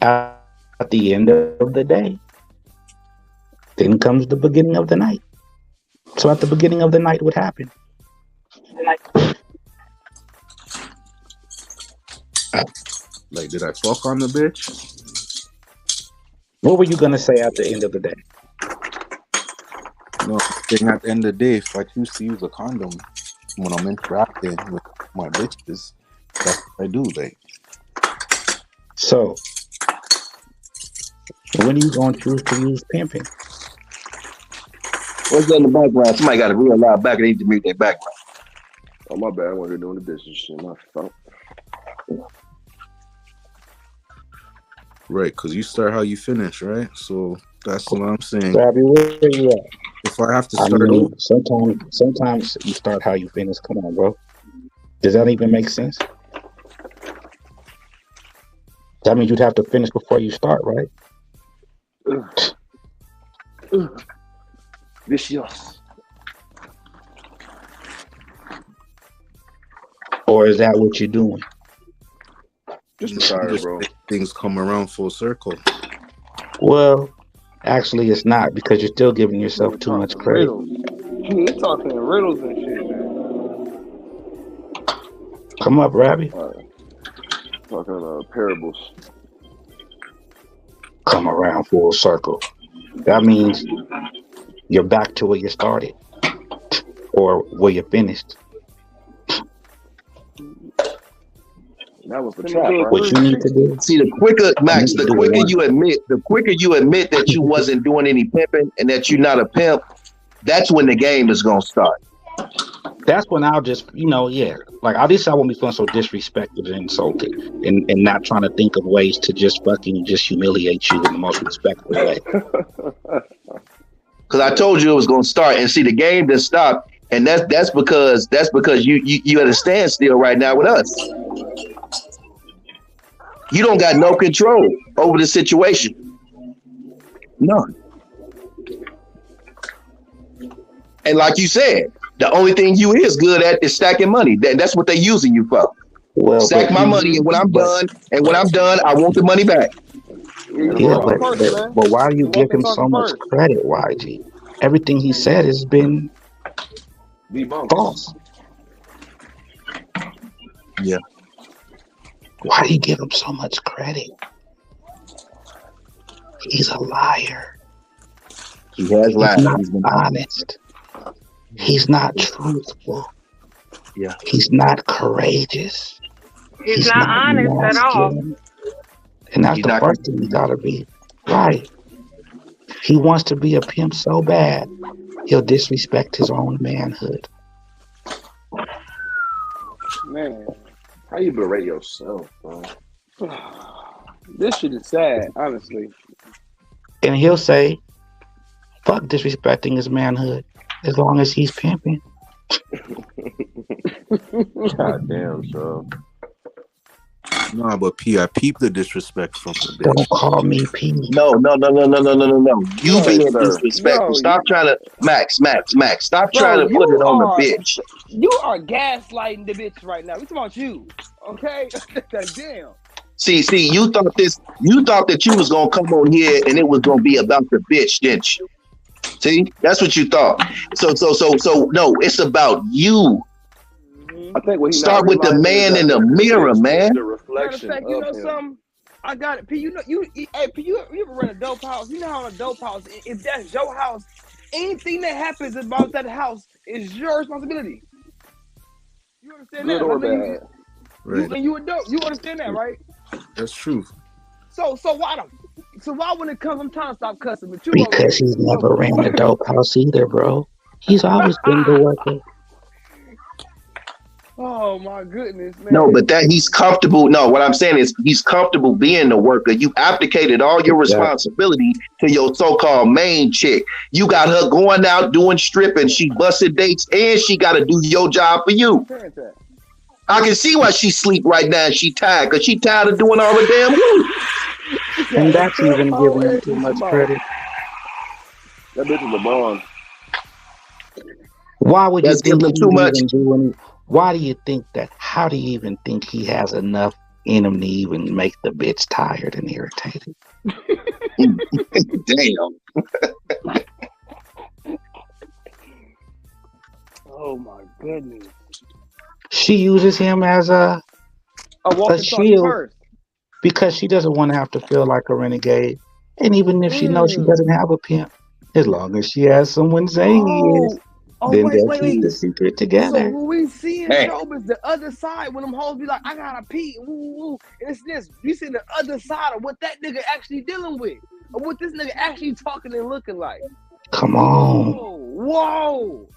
[SPEAKER 10] At the end of the day, then comes the beginning of the night. So at the beginning of the night, what happened?
[SPEAKER 13] Like, did I fuck on the bitch?
[SPEAKER 10] What were you gonna say at the end of the day?
[SPEAKER 13] No, I'm saying at the end of the day, if I choose to use a condom when I'm interacting with my bitches, that's what I do. Like,
[SPEAKER 10] So when are you gonna choose to use pimping?
[SPEAKER 3] What's that in the background? Somebody got a real loud back. They need to mute their background.
[SPEAKER 9] Oh my bad, I wasn't doing the dishes shit. My fault.
[SPEAKER 13] right? Because you start how you finish, right? So that's what I'm saying.
[SPEAKER 10] Gabby, where you at?
[SPEAKER 13] If I have to
[SPEAKER 10] I
[SPEAKER 13] start over,
[SPEAKER 10] mean, sometimes you start how you finish. Come on, bro. Does that even make sense? That means you'd have to finish before you start, right?
[SPEAKER 9] Vicious.
[SPEAKER 10] Or is that what you're doing?
[SPEAKER 9] Just
[SPEAKER 13] just
[SPEAKER 9] retired, bro.
[SPEAKER 13] things come around full circle.
[SPEAKER 10] Well, actually, it's not because you're still giving yourself too much
[SPEAKER 11] Talking
[SPEAKER 10] credit.
[SPEAKER 11] riddles. He talking in riddles and shit, man.
[SPEAKER 10] Come up, Rabbi.
[SPEAKER 9] Talking parables.
[SPEAKER 10] Come around full circle. That means you're back to where you started or where you finished.
[SPEAKER 9] That was the
[SPEAKER 11] Finna
[SPEAKER 9] trap,
[SPEAKER 11] do a
[SPEAKER 9] right?
[SPEAKER 10] What you need to do,
[SPEAKER 3] See, the quicker,
[SPEAKER 10] you
[SPEAKER 3] Max,
[SPEAKER 10] need to
[SPEAKER 3] the
[SPEAKER 10] do
[SPEAKER 3] quicker
[SPEAKER 10] one.
[SPEAKER 3] you admit that you wasn't doing any pimping and that you're not a pimp, that's when the game is gonna start.
[SPEAKER 10] That's when I'll just, yeah. Like, at least I won't be feeling so disrespected and insulted and not trying to think of ways to just fucking just humiliate you in the most respectful way.
[SPEAKER 3] Because I told you it was gonna start, and see, the game just stopped, and that's because you at a standstill right now with us. You don't got no control over the situation. None. And like you said, the only thing you is good at is stacking money. That's what they using you for.
[SPEAKER 10] Well,
[SPEAKER 3] Stack my money, and when I'm done, I want the money back.
[SPEAKER 11] You
[SPEAKER 10] yeah,
[SPEAKER 11] talking first, man.
[SPEAKER 10] but why do you
[SPEAKER 11] You
[SPEAKER 10] give
[SPEAKER 11] walking
[SPEAKER 10] him so
[SPEAKER 11] talking
[SPEAKER 10] much
[SPEAKER 11] first.
[SPEAKER 10] credit, YG? Everything he said has been
[SPEAKER 9] Debunked.
[SPEAKER 10] false.
[SPEAKER 13] Yeah.
[SPEAKER 10] Why do you give him so much credit? He's a liar.
[SPEAKER 3] He has
[SPEAKER 10] He's
[SPEAKER 3] lied.
[SPEAKER 10] not
[SPEAKER 3] He's been
[SPEAKER 10] honest. He's not truthful.
[SPEAKER 3] Yeah.
[SPEAKER 10] He's not courageous.
[SPEAKER 8] He's not honest at all.
[SPEAKER 10] masculine. And that's
[SPEAKER 3] He's
[SPEAKER 10] the
[SPEAKER 3] not.
[SPEAKER 10] first thing you gotta be. Right. He wants to be a pimp so bad, he'll disrespect his own manhood.
[SPEAKER 11] Man,
[SPEAKER 9] How you berate yourself, bro?
[SPEAKER 11] this shit is sad, honestly.
[SPEAKER 10] And he'll say, fuck disrespecting his manhood as long as he's pimping.
[SPEAKER 9] God damn, so.
[SPEAKER 13] Nah, but P, I peep the disrespect from the bitch.
[SPEAKER 10] Don't call me P.
[SPEAKER 3] No. You
[SPEAKER 9] Yes,
[SPEAKER 3] being
[SPEAKER 9] sir.
[SPEAKER 3] disrespectful.
[SPEAKER 11] Yo,
[SPEAKER 3] Stop trying to Max. Stop
[SPEAKER 11] Bro,
[SPEAKER 3] trying to put it on the bitch.
[SPEAKER 11] you are gaslighting the bitch right now. We talking about you, okay? Damn.
[SPEAKER 3] See, you thought that you was gonna come on here and it was gonna be about the bitch, didn't you? See, that's what you thought. So no, it's about you.
[SPEAKER 9] I think what he
[SPEAKER 3] Start with the man in the mirror, man.
[SPEAKER 9] The
[SPEAKER 11] Matter of
[SPEAKER 9] reflection
[SPEAKER 11] fact, you know
[SPEAKER 9] of him.
[SPEAKER 11] something? I got it. P, you ever run a dope house? You know how in a dope house, if that's your house, anything that happens about that house is your responsibility. You understand
[SPEAKER 9] Good
[SPEAKER 11] that?
[SPEAKER 9] or
[SPEAKER 11] I mean,
[SPEAKER 9] bad.
[SPEAKER 13] Right.
[SPEAKER 11] you a dope. You understand that, right?
[SPEAKER 13] That's true.
[SPEAKER 11] So why when it comes, I'm trying to stop cussing, but you over
[SPEAKER 10] Because
[SPEAKER 11] here.
[SPEAKER 10] he's never ran a dope house either, bro. He's always been the worker.
[SPEAKER 11] Oh my goodness,
[SPEAKER 3] No,
[SPEAKER 11] man.
[SPEAKER 3] but that he's comfortable. No, what I'm saying is he's comfortable being the worker. You abdicated all your
[SPEAKER 10] Exactly.
[SPEAKER 3] responsibility to your so-called main chick. You got her going out doing stripping. She busted dates and she got to do your job for you.
[SPEAKER 11] Parent that.
[SPEAKER 3] I can see why she sleep right now and she tired because she tired of doing all the damn work.
[SPEAKER 10] And that's even
[SPEAKER 11] Oh,
[SPEAKER 10] giving him
[SPEAKER 11] and
[SPEAKER 10] too
[SPEAKER 11] some
[SPEAKER 10] much
[SPEAKER 11] more.
[SPEAKER 10] credit.
[SPEAKER 9] That bitch is LeBron.
[SPEAKER 10] Why would you
[SPEAKER 3] That's
[SPEAKER 10] think
[SPEAKER 3] giving him
[SPEAKER 10] he's
[SPEAKER 3] too much.
[SPEAKER 10] even doing? Why do you think that? How do you even think he has enough in him to even make the bitch tired and irritated?
[SPEAKER 3] Damn.
[SPEAKER 11] Oh my goodness.
[SPEAKER 10] She uses him as a
[SPEAKER 11] walkie-talkie
[SPEAKER 10] shield
[SPEAKER 11] purse.
[SPEAKER 10] because she doesn't want to have to feel like a renegade. And even if she knows she doesn't have a pimp, as long as she has someone saying he is, then
[SPEAKER 11] Wait,
[SPEAKER 10] they'll
[SPEAKER 11] wait,
[SPEAKER 10] keep
[SPEAKER 11] wait.
[SPEAKER 10] the secret
[SPEAKER 11] So
[SPEAKER 10] together.
[SPEAKER 11] when we see in
[SPEAKER 3] Hey.
[SPEAKER 11] show is the other side when them hoes be like, I gotta pee, woo, woo, and it's this. We see the other side of what that nigga actually dealing with, or what this nigga actually talking and looking like.
[SPEAKER 10] Come on.
[SPEAKER 11] Whoa.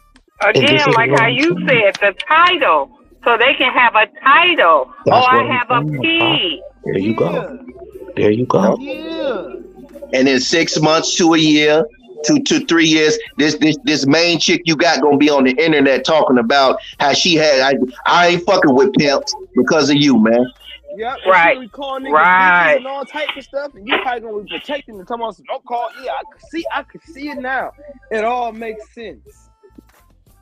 [SPEAKER 8] Again, like how you said, the title, so they can have a title.
[SPEAKER 10] That's
[SPEAKER 8] I
[SPEAKER 10] what
[SPEAKER 8] have
[SPEAKER 10] I'm
[SPEAKER 8] a
[SPEAKER 10] saying,
[SPEAKER 8] P.
[SPEAKER 10] There you go. There you go.
[SPEAKER 11] Yeah.
[SPEAKER 3] And in 6 months to a year, 2 to 3 years, this main chick you got gonna be on the internet talking about how she had. I ain't fucking with pimps because of you, man.
[SPEAKER 11] Yep.
[SPEAKER 8] Right.
[SPEAKER 11] We call niggas
[SPEAKER 8] Right.
[SPEAKER 11] bitches and all type of stuff, and you probably gonna be protecting and talking about some don't call. Yeah, I can see it now. It all makes sense.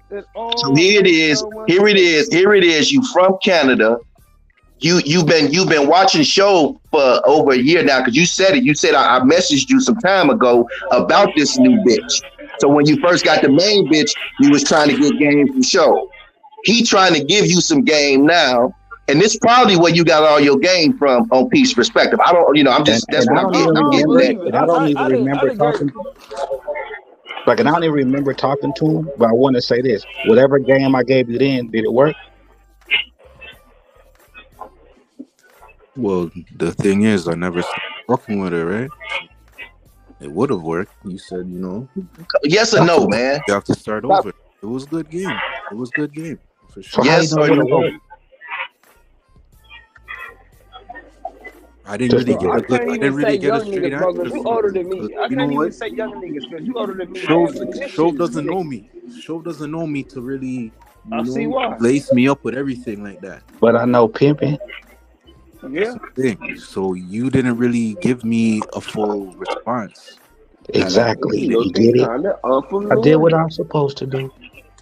[SPEAKER 3] So here it is. Here it is. You from Canada. You've been watching show for over a year now because you said it. You said I messaged you some time ago about this new bitch. So when you first got the main bitch, you was trying to get game from show. He trying to give you some game now, and this probably where you got all your game from on Peace Perspective. I don't, I'm just that's what I'm getting. I'm getting that.
[SPEAKER 10] And I don't even remember talking. Like, and I don't even remember talking to him. But I want to say this: whatever game I gave you then, did it work?
[SPEAKER 13] Well, the thing is, I never started working with her, right? It would have worked. You said,
[SPEAKER 3] Yes or no, man?
[SPEAKER 13] You have to start over. It was good game. It was good game for sure.
[SPEAKER 10] So
[SPEAKER 3] yes or no?
[SPEAKER 13] I didn't really get a good. I didn't really get a straight
[SPEAKER 11] niggas,
[SPEAKER 13] answer.
[SPEAKER 11] you older than me. I
[SPEAKER 13] You
[SPEAKER 11] can't
[SPEAKER 13] know
[SPEAKER 11] even
[SPEAKER 13] what?
[SPEAKER 11] say young niggas because you older than me.
[SPEAKER 13] Shove doesn't know me. Shove doesn't know me to really,
[SPEAKER 11] see why.
[SPEAKER 13] lace me up with everything like that.
[SPEAKER 10] But I know pimping.
[SPEAKER 11] Yeah.
[SPEAKER 13] So you didn't really give me a full response.
[SPEAKER 10] Exactly. You did it. I did what I'm supposed to do.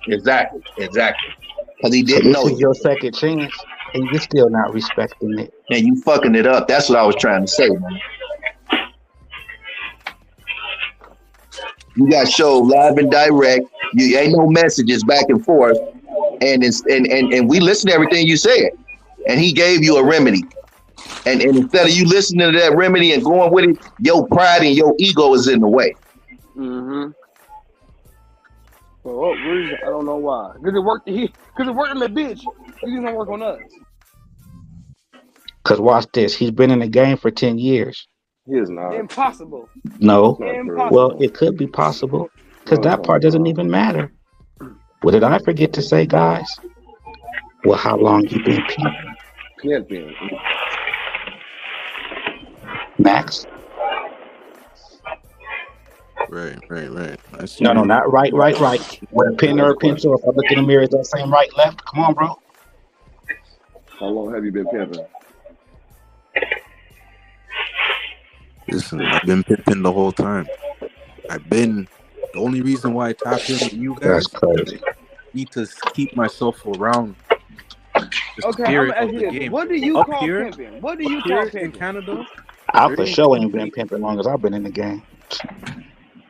[SPEAKER 3] Exactly. Because he
[SPEAKER 10] So
[SPEAKER 3] didn't know
[SPEAKER 10] this is
[SPEAKER 3] you.
[SPEAKER 10] your second chance, and you're still not respecting it.
[SPEAKER 3] And you fucking it up. That's what I was trying to say, man. You got show live and direct. You ain't no messages back and forth. And we listen to everything you said. And he gave you a remedy. And instead of you listening to that remedy and going with it, your pride and your ego is in the way.
[SPEAKER 11] Mm-hmm. For what reason? I don't know why. Because it worked. Because it worked on the bitch. It didn't work on us.
[SPEAKER 10] Because watch this. He's been in the game for 10 years.
[SPEAKER 9] He is not.
[SPEAKER 11] Impossible.
[SPEAKER 10] No.
[SPEAKER 11] Impossible.
[SPEAKER 10] Well, it could be possible. Because that part doesn't even matter. What did I forget to say, guys? Well, how long you been
[SPEAKER 9] pimping?
[SPEAKER 10] Max?
[SPEAKER 13] Right.
[SPEAKER 10] No, not right. With a pen or a pencil, if I look in the mirror, is that same right, left? Come on, bro.
[SPEAKER 9] How long have you been pimping?
[SPEAKER 13] Listen, I've been pimping the whole time. The only reason why I tap in with you guys,
[SPEAKER 10] that's crazy.
[SPEAKER 13] I need to keep myself around the
[SPEAKER 11] Okay,
[SPEAKER 13] spirit
[SPEAKER 11] I'm
[SPEAKER 13] of the
[SPEAKER 11] asking
[SPEAKER 13] game.
[SPEAKER 11] what do you
[SPEAKER 13] Up
[SPEAKER 11] call
[SPEAKER 13] here,
[SPEAKER 11] pimping? What do you call pimping?
[SPEAKER 13] In Canada?
[SPEAKER 10] I for sure ain't been pimping as long as I've been in the game.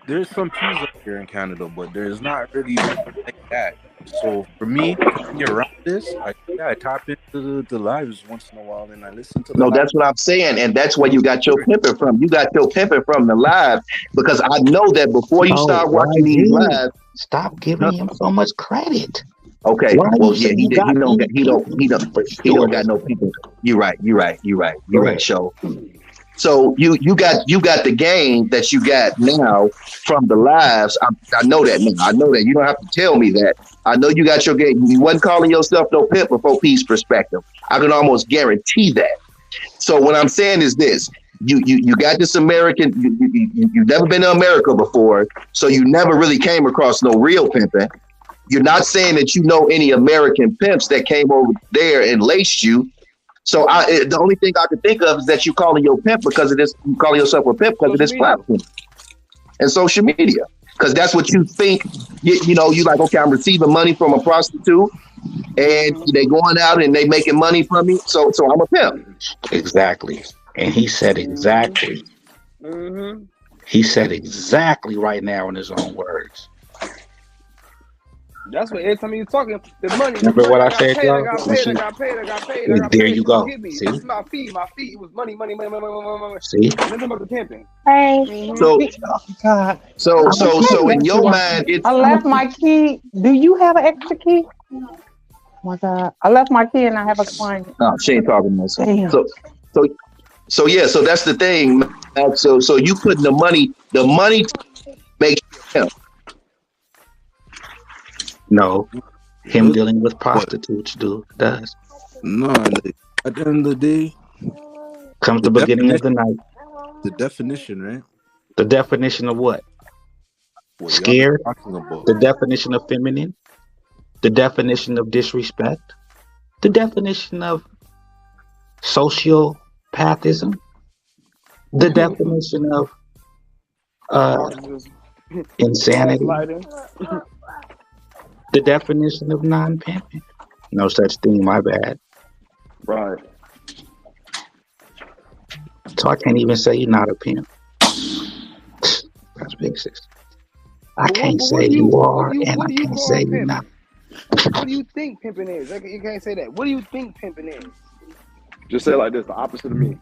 [SPEAKER 13] There's some peas up here in Canada, but there's not really like that. So for me, to be around this, I tap into the lives once in a while and I listen to the lives.
[SPEAKER 3] That's what I'm saying. And that's where you got your pimping from. You got your pimping from the live. Because I know that before you start watching these lives.
[SPEAKER 10] Stop giving him so much credit.
[SPEAKER 3] Okay. Well, yeah, he don't got no people. You're right, show. So you got the game that you got now from the lives. I know that now. I know that. You don't have to tell me that. I know you got your game. You wasn't calling yourself no pimp before peace perspective. I can almost guarantee that. So what I'm saying is this: you got this American. You've never been to America before, so you never really came across no real pimping. You're not saying that you know any American pimps that came over there and laced you. So the only thing I can think of is that you calling your pimp because of this. You calling yourself a pimp because of this platform and social media, because that's what you think. You know, you like, okay, I'm receiving money from a prostitute, and they going out and they making money from me. So I'm a pimp.
[SPEAKER 10] Exactly. And he said exactly.
[SPEAKER 11] Mm-hmm.
[SPEAKER 10] He said exactly right now in his own words.
[SPEAKER 11] That's what every time you talking, the money.
[SPEAKER 10] Remember what I said,
[SPEAKER 11] I
[SPEAKER 10] y'all?
[SPEAKER 11] got paid.
[SPEAKER 10] There you go.
[SPEAKER 11] Give me.
[SPEAKER 10] See?
[SPEAKER 11] This is my fee. It was money.
[SPEAKER 10] See?
[SPEAKER 11] Nothing about the pimping.
[SPEAKER 14] Hey.
[SPEAKER 3] So
[SPEAKER 14] God.
[SPEAKER 3] so in your mind, it's.
[SPEAKER 14] I left my key. Do you have an extra key? Oh my God. I left my key and I have a client.
[SPEAKER 3] No, she ain't talking about something.
[SPEAKER 14] Damn.
[SPEAKER 3] So yeah, so that's the thing. Man. So you putting the money makes you a pimp.
[SPEAKER 10] No. Him dealing with prostitutes does.
[SPEAKER 13] No, like, at the end of the day,
[SPEAKER 10] comes the beginning of the night.
[SPEAKER 13] The definition, right?
[SPEAKER 10] The definition of what? Scared. The definition of feminine. The definition of disrespect. The definition of sociopathism. The definition of insanity. The definition of non-pimping. No such thing, my bad.
[SPEAKER 9] Right.
[SPEAKER 10] So I can't even say you're not a pimp. That's big sis. I can't say you are, and I can't say you're not.
[SPEAKER 11] What do you think pimping is? You can't say that. What do you think pimping is?
[SPEAKER 9] Just say it like this, the opposite of me.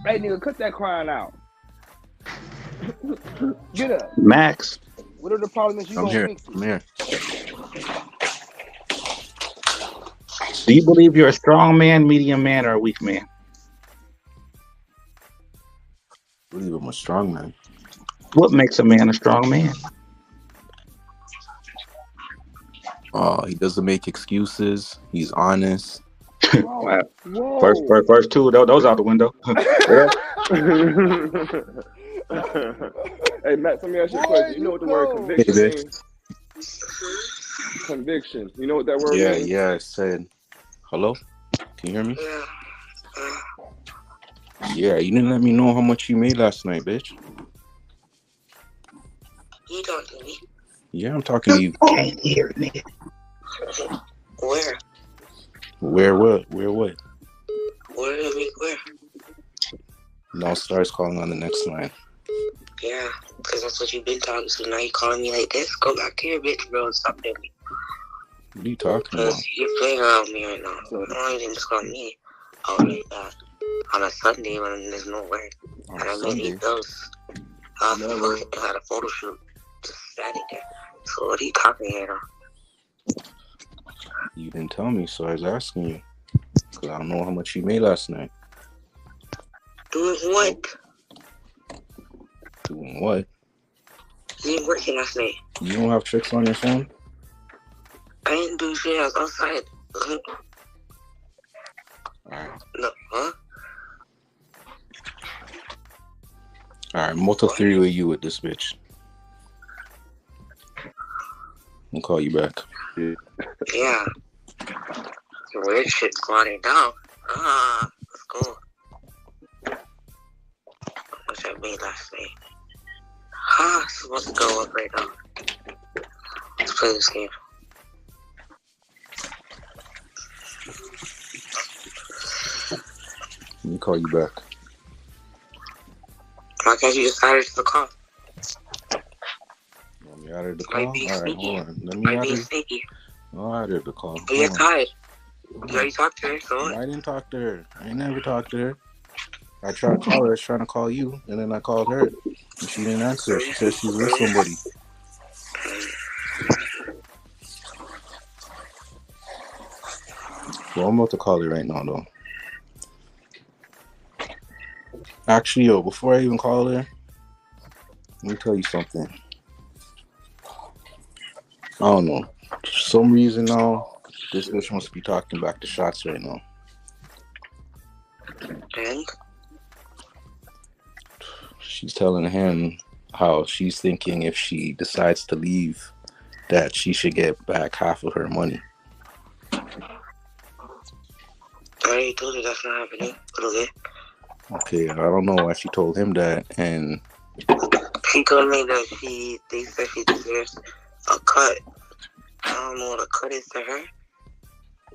[SPEAKER 11] Hey, nigga, cut that crying out. Get up.
[SPEAKER 10] Max.
[SPEAKER 11] Whatever the problem is,
[SPEAKER 13] I'm here. I'm here.
[SPEAKER 10] Do you believe you're a strong man, medium man, or a weak man?
[SPEAKER 13] I believe I'm a strong man.
[SPEAKER 10] What makes a man a strong man?
[SPEAKER 13] He doesn't make excuses. He's honest.
[SPEAKER 10] Wow. First two, those out the window.
[SPEAKER 9] Hey, Matt, let me ask you a question. You know what the word conviction means? Conviction. You know what that word means?
[SPEAKER 13] Yeah, I said. Hello? Can you hear me? Yeah, you didn't let me know how much you made last night, bitch.
[SPEAKER 7] You talking to me?
[SPEAKER 13] Yeah, I'm talking to you.
[SPEAKER 10] Can't hear it, nigga.
[SPEAKER 7] Where?
[SPEAKER 13] Where what? Where what?
[SPEAKER 7] Where?
[SPEAKER 13] No, Star's calling on the next line.
[SPEAKER 7] Yeah, because that's what you've been talking to. Now you calling me like this? Go back here, bitch, bro, and stop doing me.
[SPEAKER 13] What are you talking about?
[SPEAKER 7] You're playing around with me right now. You didn't just call me out like that on a Sunday when there's no work. And I made 8 bills. I had a photo shoot just standing there. So what are you talking here?
[SPEAKER 13] You didn't tell me, so I was asking you. Because I don't know how much you made last night.
[SPEAKER 7] Doing what?
[SPEAKER 13] Doing what?
[SPEAKER 7] You ain't working last night.
[SPEAKER 13] You don't have tricks on your phone?
[SPEAKER 7] I didn't do shit. I was outside.
[SPEAKER 13] Alright.
[SPEAKER 7] No, huh?
[SPEAKER 13] Alright, multi-3 with you with this bitch. I'll call you back.
[SPEAKER 7] Yeah. Some weird shit's going down. Let's go. How much I made last night? Supposed to go up right now. Let's play this game.
[SPEAKER 13] Let me call you back.
[SPEAKER 7] Why can't you just add it to the call?
[SPEAKER 13] You want me out of the call? Alright, hold on. Let me out of
[SPEAKER 7] sneaky.
[SPEAKER 13] I'll out of the call.
[SPEAKER 7] But you're tired. You already talked to her, so what?
[SPEAKER 13] I didn't talk to her. I ain't never talked to her. I tried to call her. I was trying to call you, and then I called her, and she didn't answer. She said she's with somebody. Well, I'm about to call it right now, though. Actually, yo, before I even call her, let me tell you something. I don't know. For some reason now, this bitch must be talking back to shots right now.
[SPEAKER 7] And?
[SPEAKER 13] She's telling him how she's thinking if she decides to leave, that she should get back half of her money.
[SPEAKER 7] I already told you that's not happening. Okay.
[SPEAKER 13] Okay, I don't know why she told him that, and
[SPEAKER 7] she told me that they said she deserves a cut. I don't know what a cut is to her,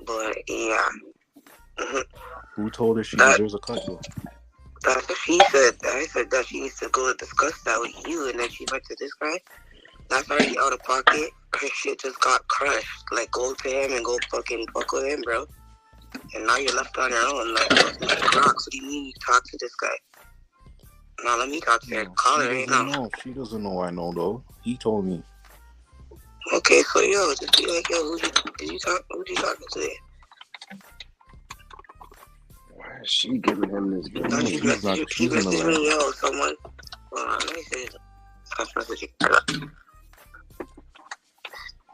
[SPEAKER 7] but yeah.
[SPEAKER 13] Who told her she deserves a cut, though?
[SPEAKER 7] That's what she said. I said that she needs to go and discuss that with you, and then she went to this guy. That's already out of pocket. Her shit just got crushed. Like, go to him and go fucking fuck with him, bro. And now you're left on your own. Like Crocs, what do you mean you talk to this guy? Now let me talk to her. Call her right now.
[SPEAKER 13] She doesn't know I know, though. He told me.
[SPEAKER 7] Okay, so yo, just be like, yo, who you talking to?
[SPEAKER 9] Why is she giving him this game?
[SPEAKER 7] No, she's messaging me, yo, someone. Let me see. That's messaging.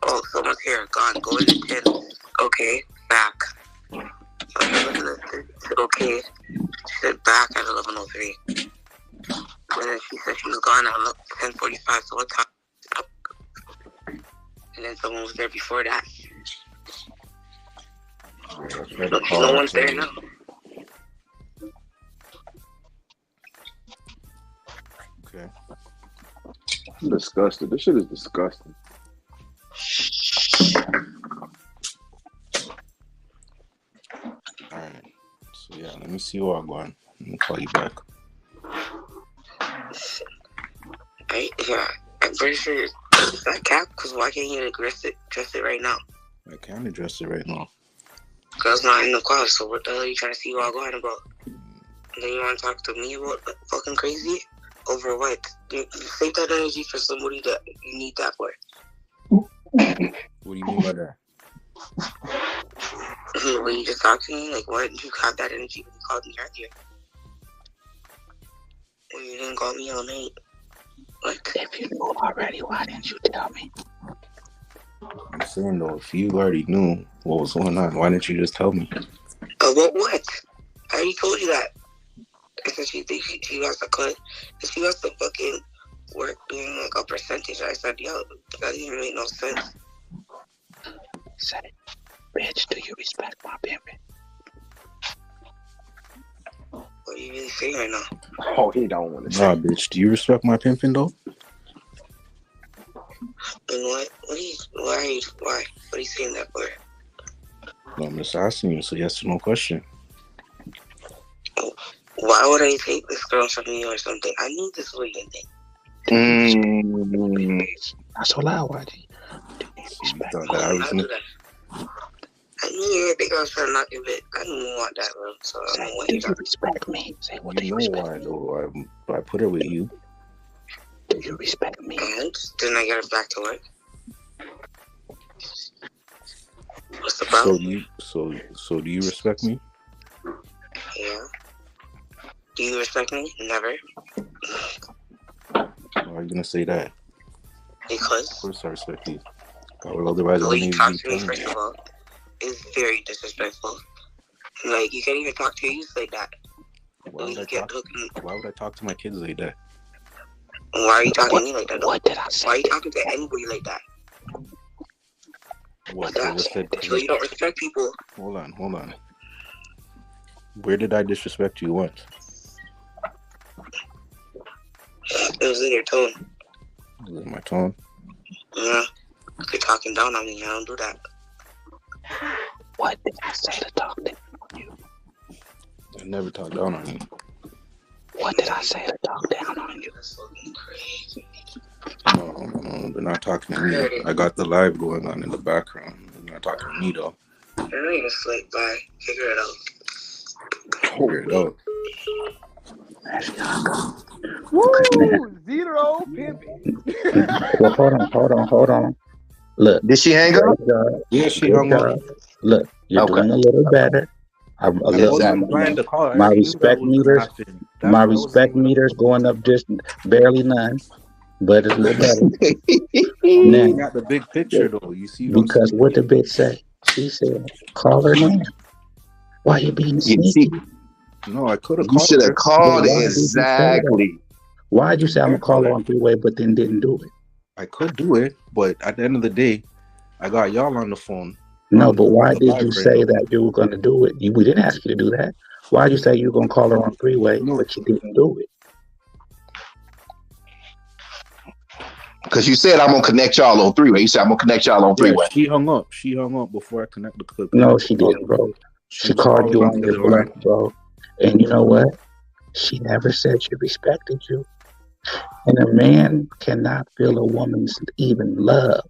[SPEAKER 7] Oh, someone's here. Gone. Go in the 10. Okay, back. Okay. She said back at 11:03. And then she said she was gone at 10:45. So what time? And then someone was there before that. No one's there now.
[SPEAKER 13] Okay.
[SPEAKER 9] I'm disgusted. This shit is disgusting.
[SPEAKER 13] Alright. So yeah, let me see where I'm going. Let me call you back.
[SPEAKER 7] Yeah, I'm pretty sure it's that cap, because why can't you address it right now?
[SPEAKER 13] I can address it right now.
[SPEAKER 7] Because it's not in the call, so what the hell are you trying to see what I'm going about? And then you want to talk to me about fucking crazy? Over what? You save that energy for somebody that you need that for.
[SPEAKER 13] What do you mean by that?
[SPEAKER 7] When you just talk to me, like, why didn't you have that energy when you called me earlier? When you didn't call me all night? Like, if you knew already, why didn't you tell me?
[SPEAKER 13] I'm saying, though, if you already knew what was going on, why didn't you just tell me?
[SPEAKER 7] About what? I already told you that. I said she thinks she has to cut. And she has to fucking work doing like a percentage. I said, yo, that didn't make no sense. I said, bitch, do you respect my pimping? What are you really saying right now?
[SPEAKER 9] Oh, he don't want to say.
[SPEAKER 13] Nah, bitch, do you respect my pimping, though?
[SPEAKER 7] And why? What are you saying that for?
[SPEAKER 13] No, I'm just asking you. So yes or no question.
[SPEAKER 7] Why would I take this girl from you or something? I knew this was your thing.
[SPEAKER 10] Not so loud, YG.
[SPEAKER 7] I knew you think I was trying to knock your bit. I didn't want that, bro. So I don't want you to
[SPEAKER 10] respect me. Say, what do you
[SPEAKER 13] respect me? Though I put her with you.
[SPEAKER 10] Do you respect me?
[SPEAKER 7] And then I get her back to work. What's the problem?
[SPEAKER 13] So do you respect me?
[SPEAKER 7] Yeah. Do you respect me? Never.
[SPEAKER 13] Why are you gonna say that?
[SPEAKER 7] Because.
[SPEAKER 13] Of course I respect you. Otherwise,
[SPEAKER 7] the way you talk to me, first of all, is very disrespectful. Like, you can't even talk to your youth like that.
[SPEAKER 13] Why would I talk to my kids like that?
[SPEAKER 7] Why are you talking to me like that, though?
[SPEAKER 10] What did I say?
[SPEAKER 7] Why are you talking to anybody like that?
[SPEAKER 13] What?
[SPEAKER 7] So you don't respect people.
[SPEAKER 13] Hold on. Where did I disrespect you once?
[SPEAKER 7] It was in your tone.
[SPEAKER 13] It was in my tone?
[SPEAKER 7] Yeah. You're talking down on me. I don't do that.
[SPEAKER 10] What did I say to talk down on you?
[SPEAKER 13] I never talk down on you.
[SPEAKER 10] What did I say to talk down on you?
[SPEAKER 7] That's fucking crazy.
[SPEAKER 13] No, they're not talking to me. I got the live going on in the background. They're not talking to me, though.
[SPEAKER 7] You're not even slick, bye. Figure it out.
[SPEAKER 11] Woo! Zero pimping.
[SPEAKER 10] Well, hold on. Look.
[SPEAKER 3] Did she hang up?
[SPEAKER 10] Yeah, she hung up. Look, You're doing a little better.
[SPEAKER 13] I wasn't implying to call. I
[SPEAKER 10] My
[SPEAKER 13] already knew that
[SPEAKER 10] respect
[SPEAKER 13] was gonna
[SPEAKER 10] meters,
[SPEAKER 13] happen.
[SPEAKER 10] my
[SPEAKER 13] That's why I wasn't
[SPEAKER 10] respect
[SPEAKER 13] even gonna
[SPEAKER 10] meters going up just barely none, but it's a little better.
[SPEAKER 13] I'm
[SPEAKER 10] Now,
[SPEAKER 13] looking at the big picture though. You see what I'm
[SPEAKER 10] because
[SPEAKER 13] saying?
[SPEAKER 10] what the bitch say? She said, "Call her now. Why you being
[SPEAKER 3] You see,
[SPEAKER 10] sneaky?"
[SPEAKER 13] No, I could have
[SPEAKER 3] you
[SPEAKER 13] called
[SPEAKER 3] should have
[SPEAKER 13] her.
[SPEAKER 10] But
[SPEAKER 3] called
[SPEAKER 10] why did you say that?
[SPEAKER 3] exactly.
[SPEAKER 10] Why'd you say I'm
[SPEAKER 13] I
[SPEAKER 10] gonna call
[SPEAKER 13] call
[SPEAKER 10] her
[SPEAKER 13] her.
[SPEAKER 10] on three-way, but then didn't do it?
[SPEAKER 13] I could do it, but at the end of the day, I got y'all on the phone.
[SPEAKER 10] No,
[SPEAKER 13] On
[SPEAKER 10] but why
[SPEAKER 13] the
[SPEAKER 10] did you
[SPEAKER 13] live right
[SPEAKER 10] say
[SPEAKER 13] now.
[SPEAKER 10] that you were gonna do it? We didn't ask you to do that. Why'd you say you were gonna call her on three-way,
[SPEAKER 13] No,
[SPEAKER 10] but you didn't do it?
[SPEAKER 3] Because you said I'm gonna connect y'all on three-way. You said I'm gonna connect y'all on
[SPEAKER 13] yeah,
[SPEAKER 3] three-way.
[SPEAKER 13] she hung up. She hung up before I connected the
[SPEAKER 10] No, she didn't, bro.
[SPEAKER 13] She
[SPEAKER 10] She
[SPEAKER 13] was
[SPEAKER 10] called
[SPEAKER 13] calling
[SPEAKER 10] you
[SPEAKER 13] on
[SPEAKER 10] on
[SPEAKER 13] the
[SPEAKER 10] your
[SPEAKER 13] other
[SPEAKER 10] bluff,
[SPEAKER 13] line.
[SPEAKER 10] bro. And you know what? She never said she respected you. And a man cannot feel a woman's even love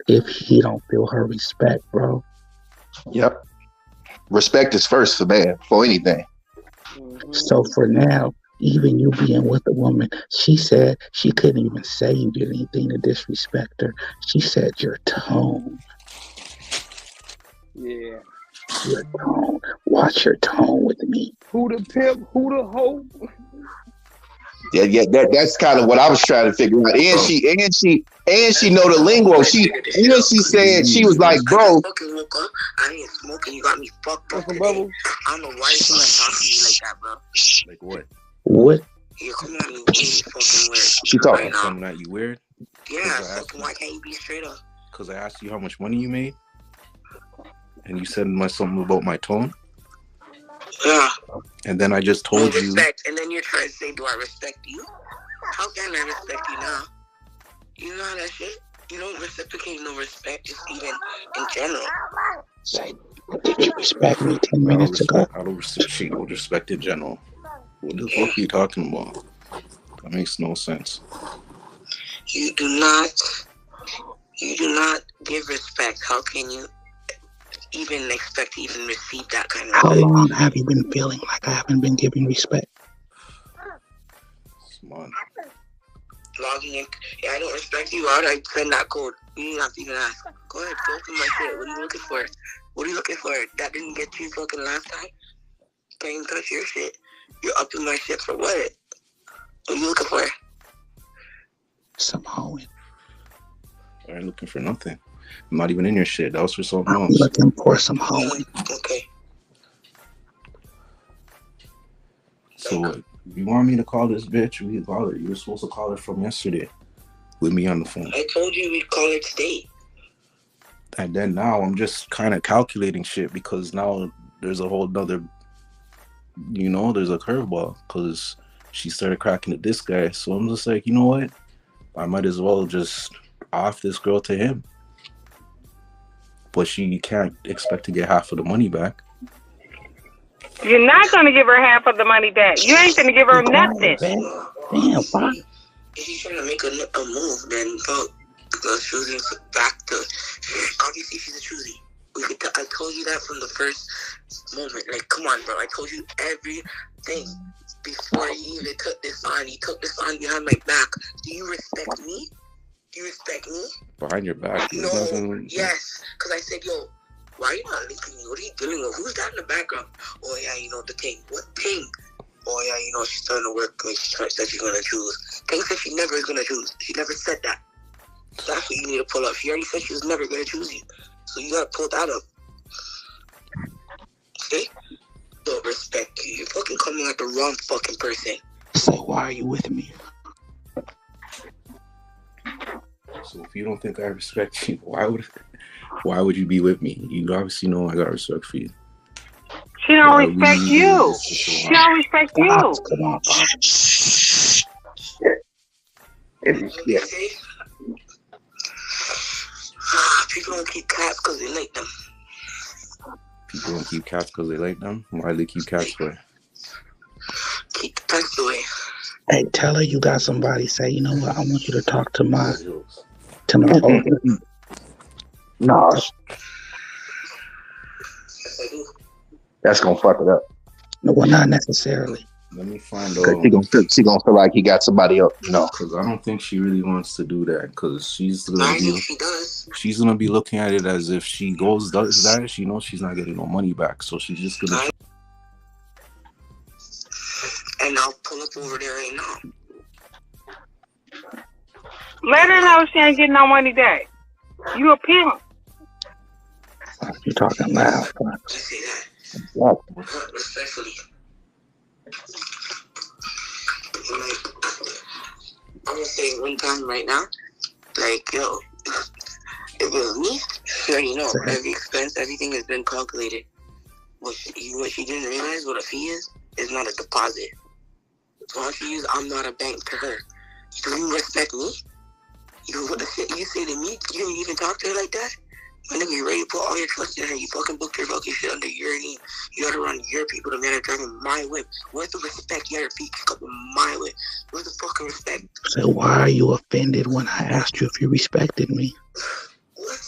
[SPEAKER 10] if he don't feel her respect, bro.
[SPEAKER 3] Yep. Respect is first for man, for anything.
[SPEAKER 10] So for now, even you being with a woman, she said she couldn't even say you did anything to disrespect her. She said your tone.
[SPEAKER 11] Yeah.
[SPEAKER 10] Your tone. Watch your tone with me.
[SPEAKER 11] Who the pimp? Who the hoe?
[SPEAKER 3] Yeah, that's kind of what I was trying to figure out. And she know the lingo. She said she was like, bro.
[SPEAKER 7] I just fucking woke up. I ain't smoking. You got me fucked up today. I don't know why you're talking to me like that, bro.
[SPEAKER 13] Like what?
[SPEAKER 10] What?
[SPEAKER 7] You're coming at me really fucking weird.
[SPEAKER 3] She talking.
[SPEAKER 7] Right now.
[SPEAKER 13] Coming at you weird?
[SPEAKER 7] Yeah, fucking why can't you be straight up?
[SPEAKER 13] Because I asked you how much money you made, and you said something about my tone.
[SPEAKER 7] Yeah.
[SPEAKER 13] And then I just told you.
[SPEAKER 7] Respect, and then you're trying to say, do I respect you? How can I respect you now? You know how that shit? You don't reciprocate no respect, just even in general.
[SPEAKER 10] Say, did you respect me 10 minutes ago?
[SPEAKER 13] I don't reciprocate no respect in general. What the fuck are you talking about? That makes no sense.
[SPEAKER 7] You do not give respect. How can you even expect to even receive that kind of
[SPEAKER 10] How
[SPEAKER 7] respect?
[SPEAKER 10] long have you been feeling like I haven't been giving respect?
[SPEAKER 13] Come on.
[SPEAKER 7] Logging in. Yeah, I don't respect you. How'd I send that code? You didn't have to even ask. Go ahead, go through my shit. What are you looking for? What are you looking for? That didn't get you fucking last time? Can't even touch your shit. You're up in my shit for what? What are you looking for?
[SPEAKER 10] Some hoeing.
[SPEAKER 13] I ain't looking for nothing. I'm not even in your shit. That was for something
[SPEAKER 10] I'm
[SPEAKER 13] else.
[SPEAKER 10] looking for some hoeing.
[SPEAKER 7] Okay.
[SPEAKER 13] So what? You want me to call this bitch? We call her. You were supposed to call her from yesterday with me on the phone.
[SPEAKER 7] I told you we'd call her today.
[SPEAKER 13] And then now I'm just kind of calculating shit because now there's a whole nother, there's a curveball because she started cracking at this guy. So I'm just like, you know what? I might as well just off this girl to him. But she can't expect to get half of the money back.
[SPEAKER 8] You're not going to give her half of the money back. You ain't going to give her nothing.
[SPEAKER 10] Damn, why?
[SPEAKER 7] If she's trying to make a move, then choosing back to. Obviously, she's a choosy. I told you that from the first moment. Like, come on, bro. I told you everything before you even took this on. You took this on behind my back. Do you respect me? Do you respect me?
[SPEAKER 13] Behind your back?
[SPEAKER 7] No. Yes. Because I said, yo, why are you not linking me? What are you dealing with? Who's that in the background? Oh, yeah, the thing. What thing? Oh, yeah, she's starting to work. She said she's going to choose. Thing said she never is going to choose. She never said that. So that's what you need to pull up. She already said she was never going to choose you. So you got to pull that up. Okay? Don't respect you. You're fucking coming at the wrong fucking person.
[SPEAKER 10] So why are you with me?
[SPEAKER 13] So if you don't think I respect you, why would you be with me? You obviously know I got respect for you.
[SPEAKER 8] She don't respect you. She don't respect you.
[SPEAKER 10] Come on,
[SPEAKER 7] Yeah. People don't keep cats because they like them.
[SPEAKER 13] People don't keep cats because they like them? Why do they keep cats for?
[SPEAKER 7] Keep the pets away.
[SPEAKER 10] Hey, tell her you got somebody. Say, you know what? I want you to talk to my owner.
[SPEAKER 3] No. That's gonna fuck it up.
[SPEAKER 10] No, well, not necessarily.
[SPEAKER 13] Let me find
[SPEAKER 3] Because
[SPEAKER 13] out.
[SPEAKER 3] she gonna feel like he got somebody else, you know.
[SPEAKER 13] Because I don't think she really wants to do that. Because she's
[SPEAKER 7] I
[SPEAKER 13] gonna
[SPEAKER 7] think
[SPEAKER 13] be,
[SPEAKER 7] she does.
[SPEAKER 13] she's gonna be looking at it as if she does that, she knows she's not getting no money back. So she's just gonna.
[SPEAKER 7] And I'll pull up over there right now.
[SPEAKER 8] Let her know she ain't getting no money back. You a pimp.
[SPEAKER 10] You talking loud?
[SPEAKER 7] I say that.
[SPEAKER 3] What?
[SPEAKER 7] Respectfully. Like, I'm gonna say one time right now. Like, yo, if it was me, you already know. Every expense, everything has been calculated. What she didn't realize, what a fee is not a deposit. So all she is, I'm not a bank to her. Do you respect me? What the shit you say to me? You didn't even talk to her like that? My nigga, you ready to put all your trust in her. You fucking booked your fucking shit under your name. You gotta run your people. The man are driving my whip. Where's the respect? You gotta feet kick up in my whip. Where's the fucking respect?
[SPEAKER 10] So why are you offended when I asked you if you respected me?
[SPEAKER 7] What?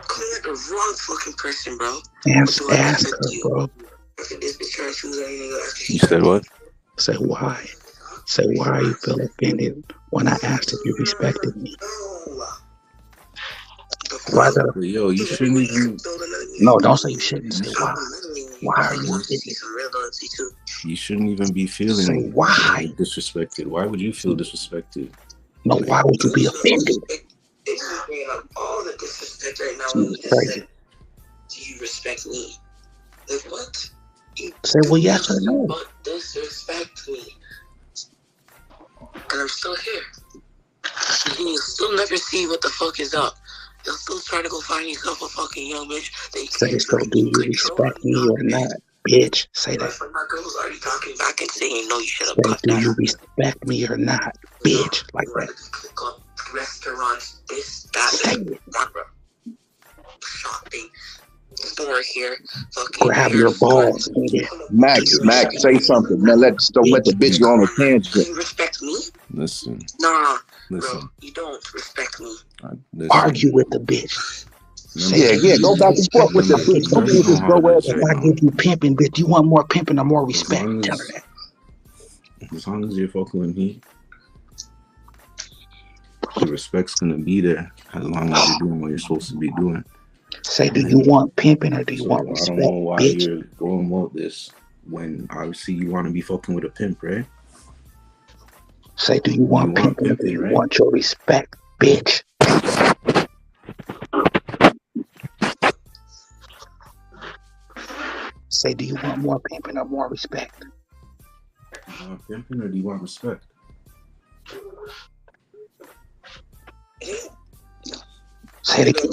[SPEAKER 7] Calling like the wrong fucking person, bro.
[SPEAKER 10] Ask her, bro.
[SPEAKER 13] You said what?
[SPEAKER 10] Say why. Say why you feel offended when I asked if you respected me. Why is that?
[SPEAKER 13] Yo, you shouldn't even.
[SPEAKER 10] No, don't say you shouldn't. Say why. Why are you offended?
[SPEAKER 13] You shouldn't even be feeling
[SPEAKER 10] Say why.
[SPEAKER 13] Disrespected. Why would you feel disrespected?
[SPEAKER 10] No, why would you be offended?
[SPEAKER 7] It's bringing up all the disrespect right now.
[SPEAKER 10] It's crazy.
[SPEAKER 7] Do you respect me? Like what?
[SPEAKER 10] Say well, yes or no.
[SPEAKER 7] But disrespect me. And I'm still here. You still never see what the fuck is up. You'll still try to go find yourself a fucking young bitch.
[SPEAKER 10] Say so, do you respect me or not, bitch? Say that.
[SPEAKER 7] My girl's already talking back and saying, no, you should have
[SPEAKER 10] cut that. Do you respect me or not, bitch? Like that.
[SPEAKER 7] Restaurants, this, that,
[SPEAKER 10] say it.
[SPEAKER 7] Shopping. Store here. Fucking
[SPEAKER 10] grab your balls.
[SPEAKER 3] Max, say something. Man, don't let the bitch go on a tangent.
[SPEAKER 7] Do you respect me?
[SPEAKER 13] Listen.
[SPEAKER 7] Nah,
[SPEAKER 13] listen.
[SPEAKER 7] Bro, you don't respect me.
[SPEAKER 10] Argue with the bitch.
[SPEAKER 3] Yeah, go back and forth with the bitch. Don't do this go where
[SPEAKER 10] if I give you pimping, bitch, you want more pimping or more respect? Tell her that.
[SPEAKER 13] As long as you're fucking with me, the respect's gonna be there as long as you're doing what you're supposed to be doing.
[SPEAKER 10] Say, do you want pimping or do you want respect?
[SPEAKER 13] I don't know why
[SPEAKER 10] bitch?
[SPEAKER 13] you're going about this when obviously you want to be fucking with a pimp, right?
[SPEAKER 10] Say, do you want pimping or do you want your respect, bitch? Say, do you want more pimping or more respect?
[SPEAKER 13] Do you want pimping or do you want respect?
[SPEAKER 10] Say it again.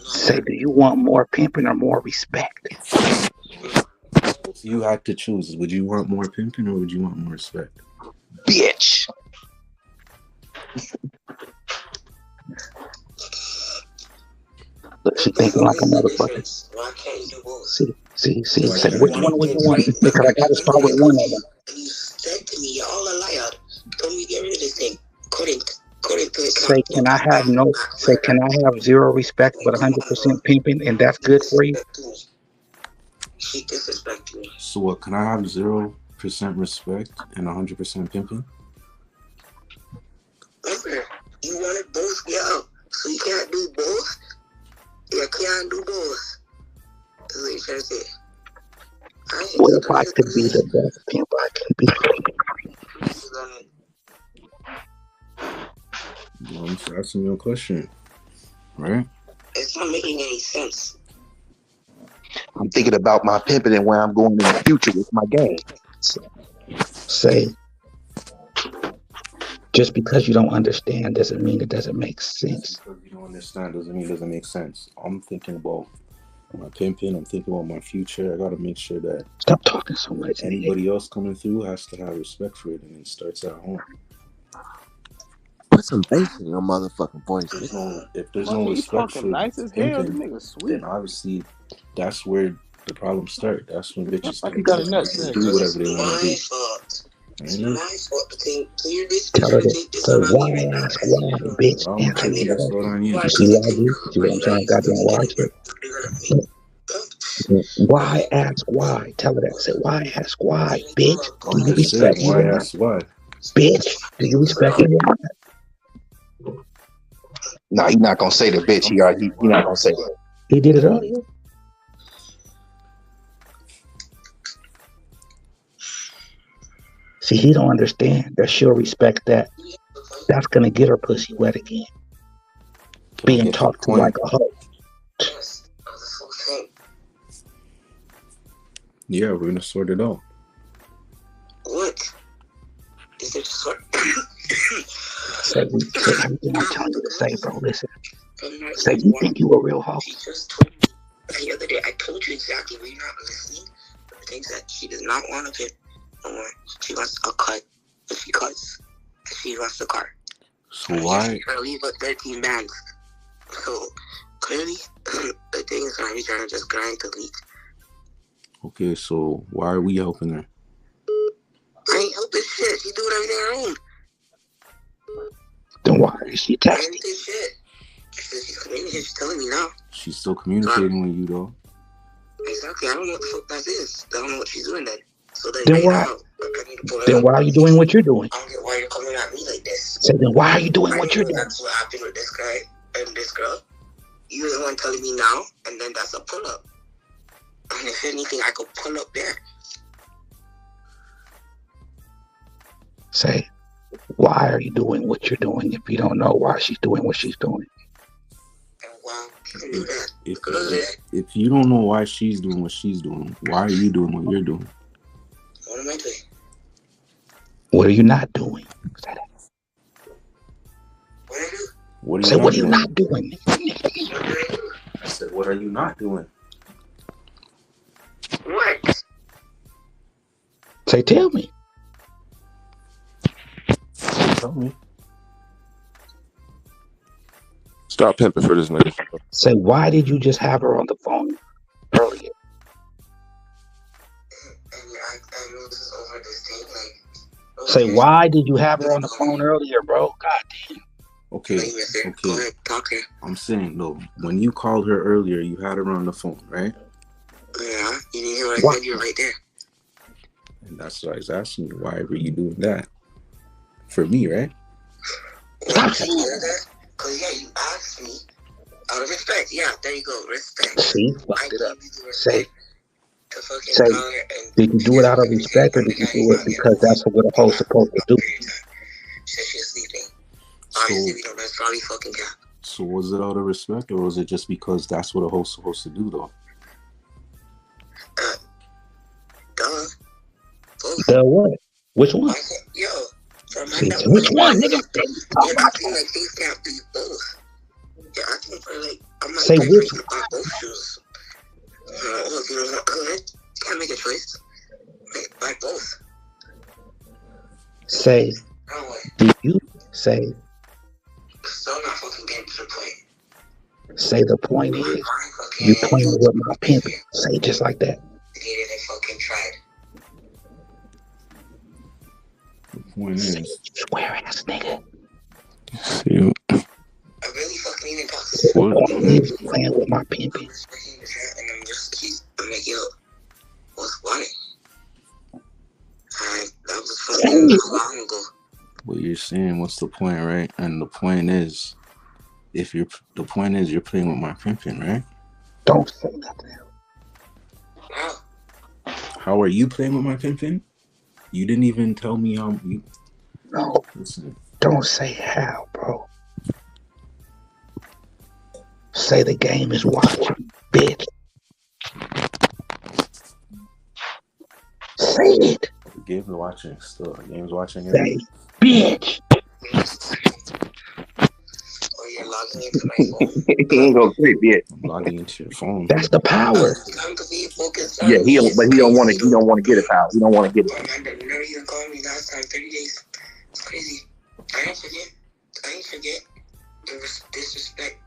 [SPEAKER 10] Say, do you want more pimping or more respect?
[SPEAKER 13] If you had to choose, would you want more pimping or would you want more respect?
[SPEAKER 3] Bitch.
[SPEAKER 10] Look, she thinking like a motherfucker.
[SPEAKER 7] Why can't you do both?
[SPEAKER 10] See. Say, which one would you want? Because I got to start with one of them.
[SPEAKER 7] You said to me, you're all a liar. Told me to get rid of this thing. Couldn't
[SPEAKER 10] say, can I have 0 respect but 100% pimping, and that's good for you?
[SPEAKER 7] She disrespected me.
[SPEAKER 13] So what? Can I have 0% respect and 100% pimping?
[SPEAKER 7] Remember, you wanted both, yeah. So you can't do both. You can't do both. That's what you're trying to say.
[SPEAKER 10] Well, if I could be the best pimp, I can be.
[SPEAKER 13] Well, I'm just asking you a question, right?
[SPEAKER 7] It's not making any sense.
[SPEAKER 3] I'm thinking about my pimping and where I'm going in the future with my game.
[SPEAKER 10] Say, just because you don't understand doesn't mean it doesn't make sense.
[SPEAKER 13] Just because you don't understand doesn't mean it doesn't make sense. I'm thinking about my pimping. I'm thinking about my future. I gotta make sure that
[SPEAKER 10] stop talking so much.
[SPEAKER 13] Anybody else coming through has to have respect for it, and it starts at home.
[SPEAKER 15] Put some bass in your motherfucking voice.
[SPEAKER 13] If there's no respect for
[SPEAKER 11] nice as hell,
[SPEAKER 13] pimping, then obviously that's where the problems start. That's when bitches
[SPEAKER 11] you got a nut
[SPEAKER 13] do whatever they want to do.
[SPEAKER 7] It's my fault to think. So you're
[SPEAKER 10] tell her that. So why ask why, bitch? Answer me.
[SPEAKER 13] Just on you.
[SPEAKER 10] See what I do? See what I'm saying? Goddamn watch it. Why ask why? Tell her that. Say why ask why, bitch? Do
[SPEAKER 6] I'm
[SPEAKER 10] you
[SPEAKER 6] just saying,
[SPEAKER 10] respect me
[SPEAKER 6] why
[SPEAKER 10] or not?
[SPEAKER 6] ask why?
[SPEAKER 10] Bitch, do you respect me or not?
[SPEAKER 3] Nah, he's not gonna say the bitch.
[SPEAKER 6] I'm
[SPEAKER 3] He
[SPEAKER 6] saying,
[SPEAKER 3] not
[SPEAKER 6] why
[SPEAKER 3] gonna
[SPEAKER 6] ask
[SPEAKER 3] say
[SPEAKER 6] why?
[SPEAKER 3] that.
[SPEAKER 10] He did it earlier. See, he don't understand that she'll respect that. That's gonna get her pussy wet again.
[SPEAKER 6] Can I
[SPEAKER 10] Being
[SPEAKER 6] get to the
[SPEAKER 10] talked to like
[SPEAKER 6] point?
[SPEAKER 10] a hoe.
[SPEAKER 6] Yeah, we're gonna sort it out.
[SPEAKER 7] What? Is there sort?
[SPEAKER 10] Say everything I'm telling you to say, bro. Listen. Say you think you a real hoe.
[SPEAKER 7] She just told me the other day. I told you exactly, but you're not listening. The things that she does not want of it no more. She wants a cut. If she cuts, she wants the car.
[SPEAKER 6] So why?
[SPEAKER 7] She's trying to leave with 13 bags. So clearly, the thing is gonna be trying to just grind to leak.
[SPEAKER 6] Okay, so why are we helping her?
[SPEAKER 7] I ain't helping shit. She's doing everything on her own.
[SPEAKER 10] Then why is she texting?
[SPEAKER 7] Anything shit. She's communicating. She's telling me now.
[SPEAKER 6] She's still communicating with you though.
[SPEAKER 7] Exactly. I don't know what the fuck that is. I don't know what she's doing then. So
[SPEAKER 10] Then why? Then why are you doing what you're doing?
[SPEAKER 7] I don't get why you're coming at me like this.
[SPEAKER 10] Say then why are you doing what you're doing?
[SPEAKER 7] That's what happened with this guy and this girl. You're the one telling me now, and then that's a pull up. And if anything, I could pull up there.
[SPEAKER 10] Say, why are you doing what you're doing if you don't know why she's doing what she's doing?
[SPEAKER 7] Well, you can do that.
[SPEAKER 6] If you don't know why she's doing what she's doing, why are you doing what you're doing?
[SPEAKER 7] What am I doing?
[SPEAKER 10] What are you not doing? Say that.
[SPEAKER 7] What are you?
[SPEAKER 6] What are you
[SPEAKER 10] Say,
[SPEAKER 6] not
[SPEAKER 10] what are you
[SPEAKER 6] doing?
[SPEAKER 10] not doing?
[SPEAKER 6] I said, what are you not doing?
[SPEAKER 7] What?
[SPEAKER 10] Say, tell me.
[SPEAKER 6] Tell me.
[SPEAKER 9] Stop pimping for this nigga.
[SPEAKER 10] Say, why did you just have her on the phone earlier? Say, why did you have her on the phone earlier, bro? God damn.
[SPEAKER 6] Okay. I'm saying though, when you called her earlier, you had her on the phone, right?
[SPEAKER 7] Yeah, you didn't hear what I said. You're right there.
[SPEAKER 6] And that's what I was asking you. Why were you doing that? For me, right?
[SPEAKER 10] Stop saying
[SPEAKER 7] that. Because yeah, you asked me out of respect. Yeah, there you go, respect.
[SPEAKER 10] See, fucked it up. Say,
[SPEAKER 7] say,
[SPEAKER 10] did you do it out of respect or did you do it because that's what a hoe's supposed to do?
[SPEAKER 7] She said she's sleeping. Obviously, we don't. That's probably fucking cap.
[SPEAKER 6] So was it out of respect or was it just because that's what a hoe's supposed to do, though?
[SPEAKER 7] Duh.
[SPEAKER 10] The what? Which one?
[SPEAKER 7] Yo,
[SPEAKER 10] which one, nigga?
[SPEAKER 7] You're acting like things can't be both. You're acting for like I'm not
[SPEAKER 10] say which
[SPEAKER 7] buy both shoes. You can't make a choice. Buy both.
[SPEAKER 10] Say, do you say?
[SPEAKER 7] Still not fucking getting to the point.
[SPEAKER 10] Say the point is, you playing with my pimp. Say just like that.
[SPEAKER 7] They fucking tried.
[SPEAKER 6] The point is,
[SPEAKER 10] swear ass nigga.
[SPEAKER 6] See,
[SPEAKER 7] I really fucking even talk to
[SPEAKER 10] what? Playing with my pimp.
[SPEAKER 7] And I'm just I'm like, yo, what's what? That was fucking long ago.
[SPEAKER 6] What you're saying, what's the point, right? And the point is, the point is you're playing with my pimping, right?
[SPEAKER 10] Don't say nothing.
[SPEAKER 6] How are you playing with my pimping? You didn't even tell me how you.
[SPEAKER 10] No.
[SPEAKER 6] Listen.
[SPEAKER 10] Don't say how, bro. Say the game is watching, bitch. Say it.
[SPEAKER 6] The game's watching still. The game's watching.
[SPEAKER 10] Say, bitch.
[SPEAKER 7] Or you're logging into my phone.
[SPEAKER 3] He ain't gonna say bitch.
[SPEAKER 6] I'm logging into your phone.
[SPEAKER 10] That's the power.
[SPEAKER 3] Yeah, he don't want to. He don't want to get it out. He don't want to get it.
[SPEAKER 7] Remember you called me last time, 30 days. It's crazy. I ain't forget. The disrespect.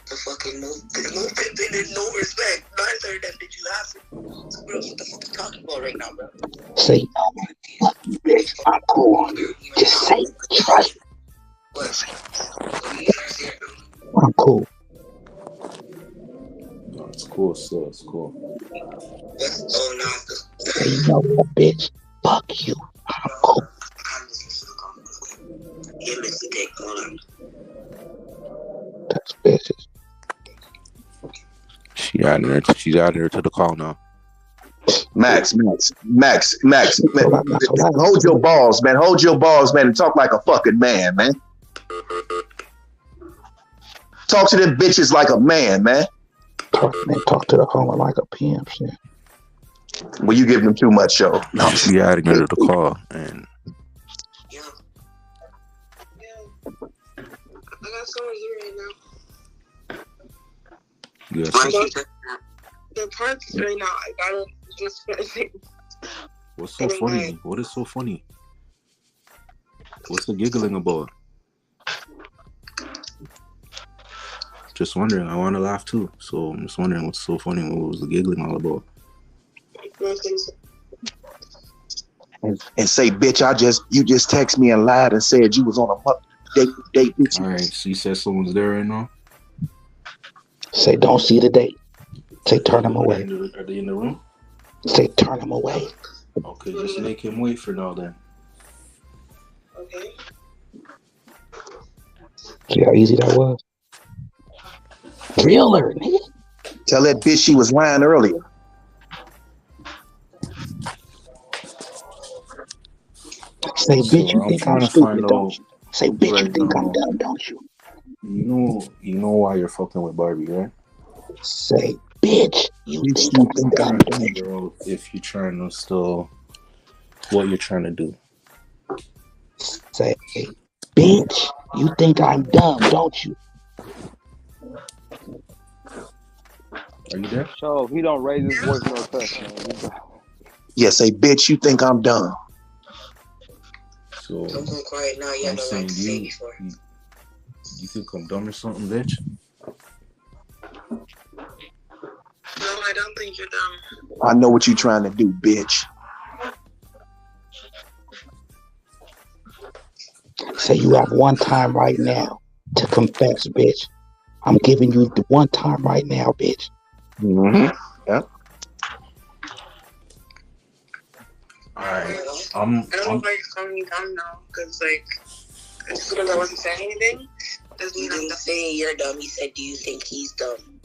[SPEAKER 7] The fucking no respect. No, I heard that. Did you laugh? So, bro, what the fuck are you talking about right now, bro?
[SPEAKER 10] Say, bitch, I'm cool on you. Just say, trust.
[SPEAKER 7] What?
[SPEAKER 10] I'm cool.
[SPEAKER 13] It's cool, still. It's cool.
[SPEAKER 10] Say, you know what, bitch? Fuck you. I'm cool. That's bitches.
[SPEAKER 13] She's adding her to the call now.
[SPEAKER 3] Max. Hold your balls, man. Hold your balls, man, and talk like a fucking man, man. Talk to them bitches like a man, man.
[SPEAKER 10] Talk to the homie like a pimp, shit.
[SPEAKER 3] Well, you giving them too much, yo. No.
[SPEAKER 13] She adding her to the call, and
[SPEAKER 7] I got someone here right now.
[SPEAKER 13] yes.
[SPEAKER 7] The parts right now. I gotta just finish.
[SPEAKER 13] What's so funny? What is so funny? What's the giggling about? Just wondering. I want to laugh too, so I'm just wondering what's so funny. What was the giggling all about?
[SPEAKER 3] And say, bitch, you just text me and lied and said you was on a date. Bitch.
[SPEAKER 13] All right, so you said someone's there right now?
[SPEAKER 10] Say, don't see the date. Say, turn them away.
[SPEAKER 13] Are they in the room?
[SPEAKER 10] Say, turn them away.
[SPEAKER 13] Okay, just make him wait for now then.
[SPEAKER 7] Okay.
[SPEAKER 10] See how easy that was? Drill her, nigga.
[SPEAKER 3] Tell that bitch she was lying earlier.
[SPEAKER 10] Say, bitch, you think I'm stupid, don't you? Say, bitch,
[SPEAKER 13] right
[SPEAKER 10] you think
[SPEAKER 13] now,
[SPEAKER 10] I'm dumb, don't you?
[SPEAKER 13] You know why you're fucking with Barbie, right?
[SPEAKER 10] Say, bitch, you think I'm dumb, don't you?
[SPEAKER 13] If you're trying to still, what you're trying to do.
[SPEAKER 10] Say, bitch, you think I'm dumb, don't you?
[SPEAKER 13] Are you there?
[SPEAKER 11] So he don't raise his voice no touch, man.
[SPEAKER 3] Yeah, say, bitch, you think I'm dumb.
[SPEAKER 13] So I'm saying, you think I'm dumb or something, bitch?
[SPEAKER 7] No, I don't think you're dumb.
[SPEAKER 3] I know what you're trying to do, bitch.
[SPEAKER 10] Say, you have one time right now to confess, bitch. I'm giving you the one time right now, bitch.
[SPEAKER 3] Mm-hmm. Yeah.
[SPEAKER 13] All right.
[SPEAKER 7] I don't know why you're calling me dumb now, because just because I wasn't saying anything doesn't mean I'm saying you're dumb. He said, do you think he's dumb?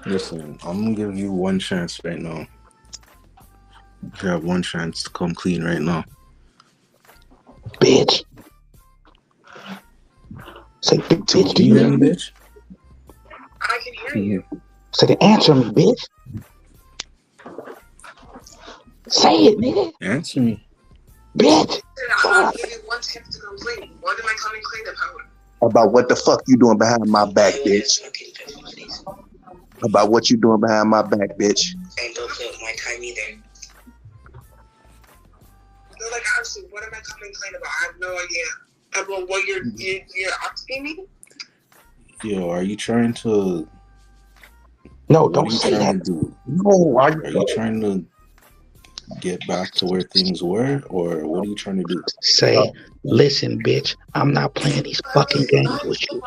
[SPEAKER 13] Listen, I'm gonna give you one chance right now. You have one chance to come clean right now.
[SPEAKER 10] Bitch. Say, bitch, do you hear me,
[SPEAKER 13] bitch?
[SPEAKER 7] I can hear you.
[SPEAKER 10] Say, answer me, bitch. Say it, nigga.
[SPEAKER 13] Answer me.
[SPEAKER 10] Bitch.
[SPEAKER 7] I'm not giving you one chance to complain. What am I coming clean about?
[SPEAKER 3] About what the fuck you doing behind my back, bitch. About what you doing behind my back, bitch.
[SPEAKER 7] And don't put my time either. No, honestly, what am I coming clean about? I have no idea. About what you're asking me?
[SPEAKER 13] Yo, are you trying to?
[SPEAKER 10] No, don't say that.
[SPEAKER 3] No,
[SPEAKER 13] are you trying to get back to where things were, or what are you trying to do?
[SPEAKER 10] Say, listen, bitch, I'm not playing these fucking games with you.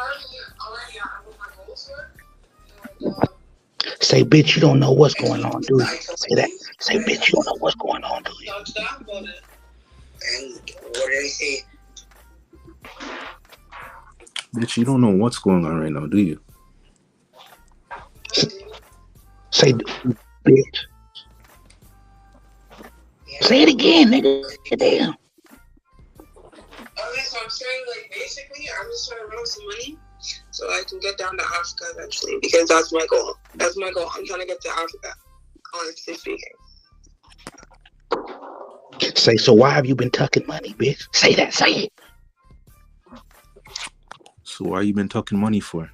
[SPEAKER 10] Say, bitch, you don't know what's going on, do you? Say that. Say, bitch, you don't know what's going on, do you?
[SPEAKER 7] And what did I say?
[SPEAKER 13] Bitch, you don't know what's going on right now, do you?
[SPEAKER 10] Say, bitch. Say it again, nigga. Damn.
[SPEAKER 7] Okay, so I'm saying, basically, I'm just trying to run some money so I can get down to Africa eventually, because that's my goal. That's my goal. I'm trying to get to Africa, honestly speaking.
[SPEAKER 10] Say, so why have you been tucking money, bitch? Say that, say it.
[SPEAKER 13] So why you been tucking money for?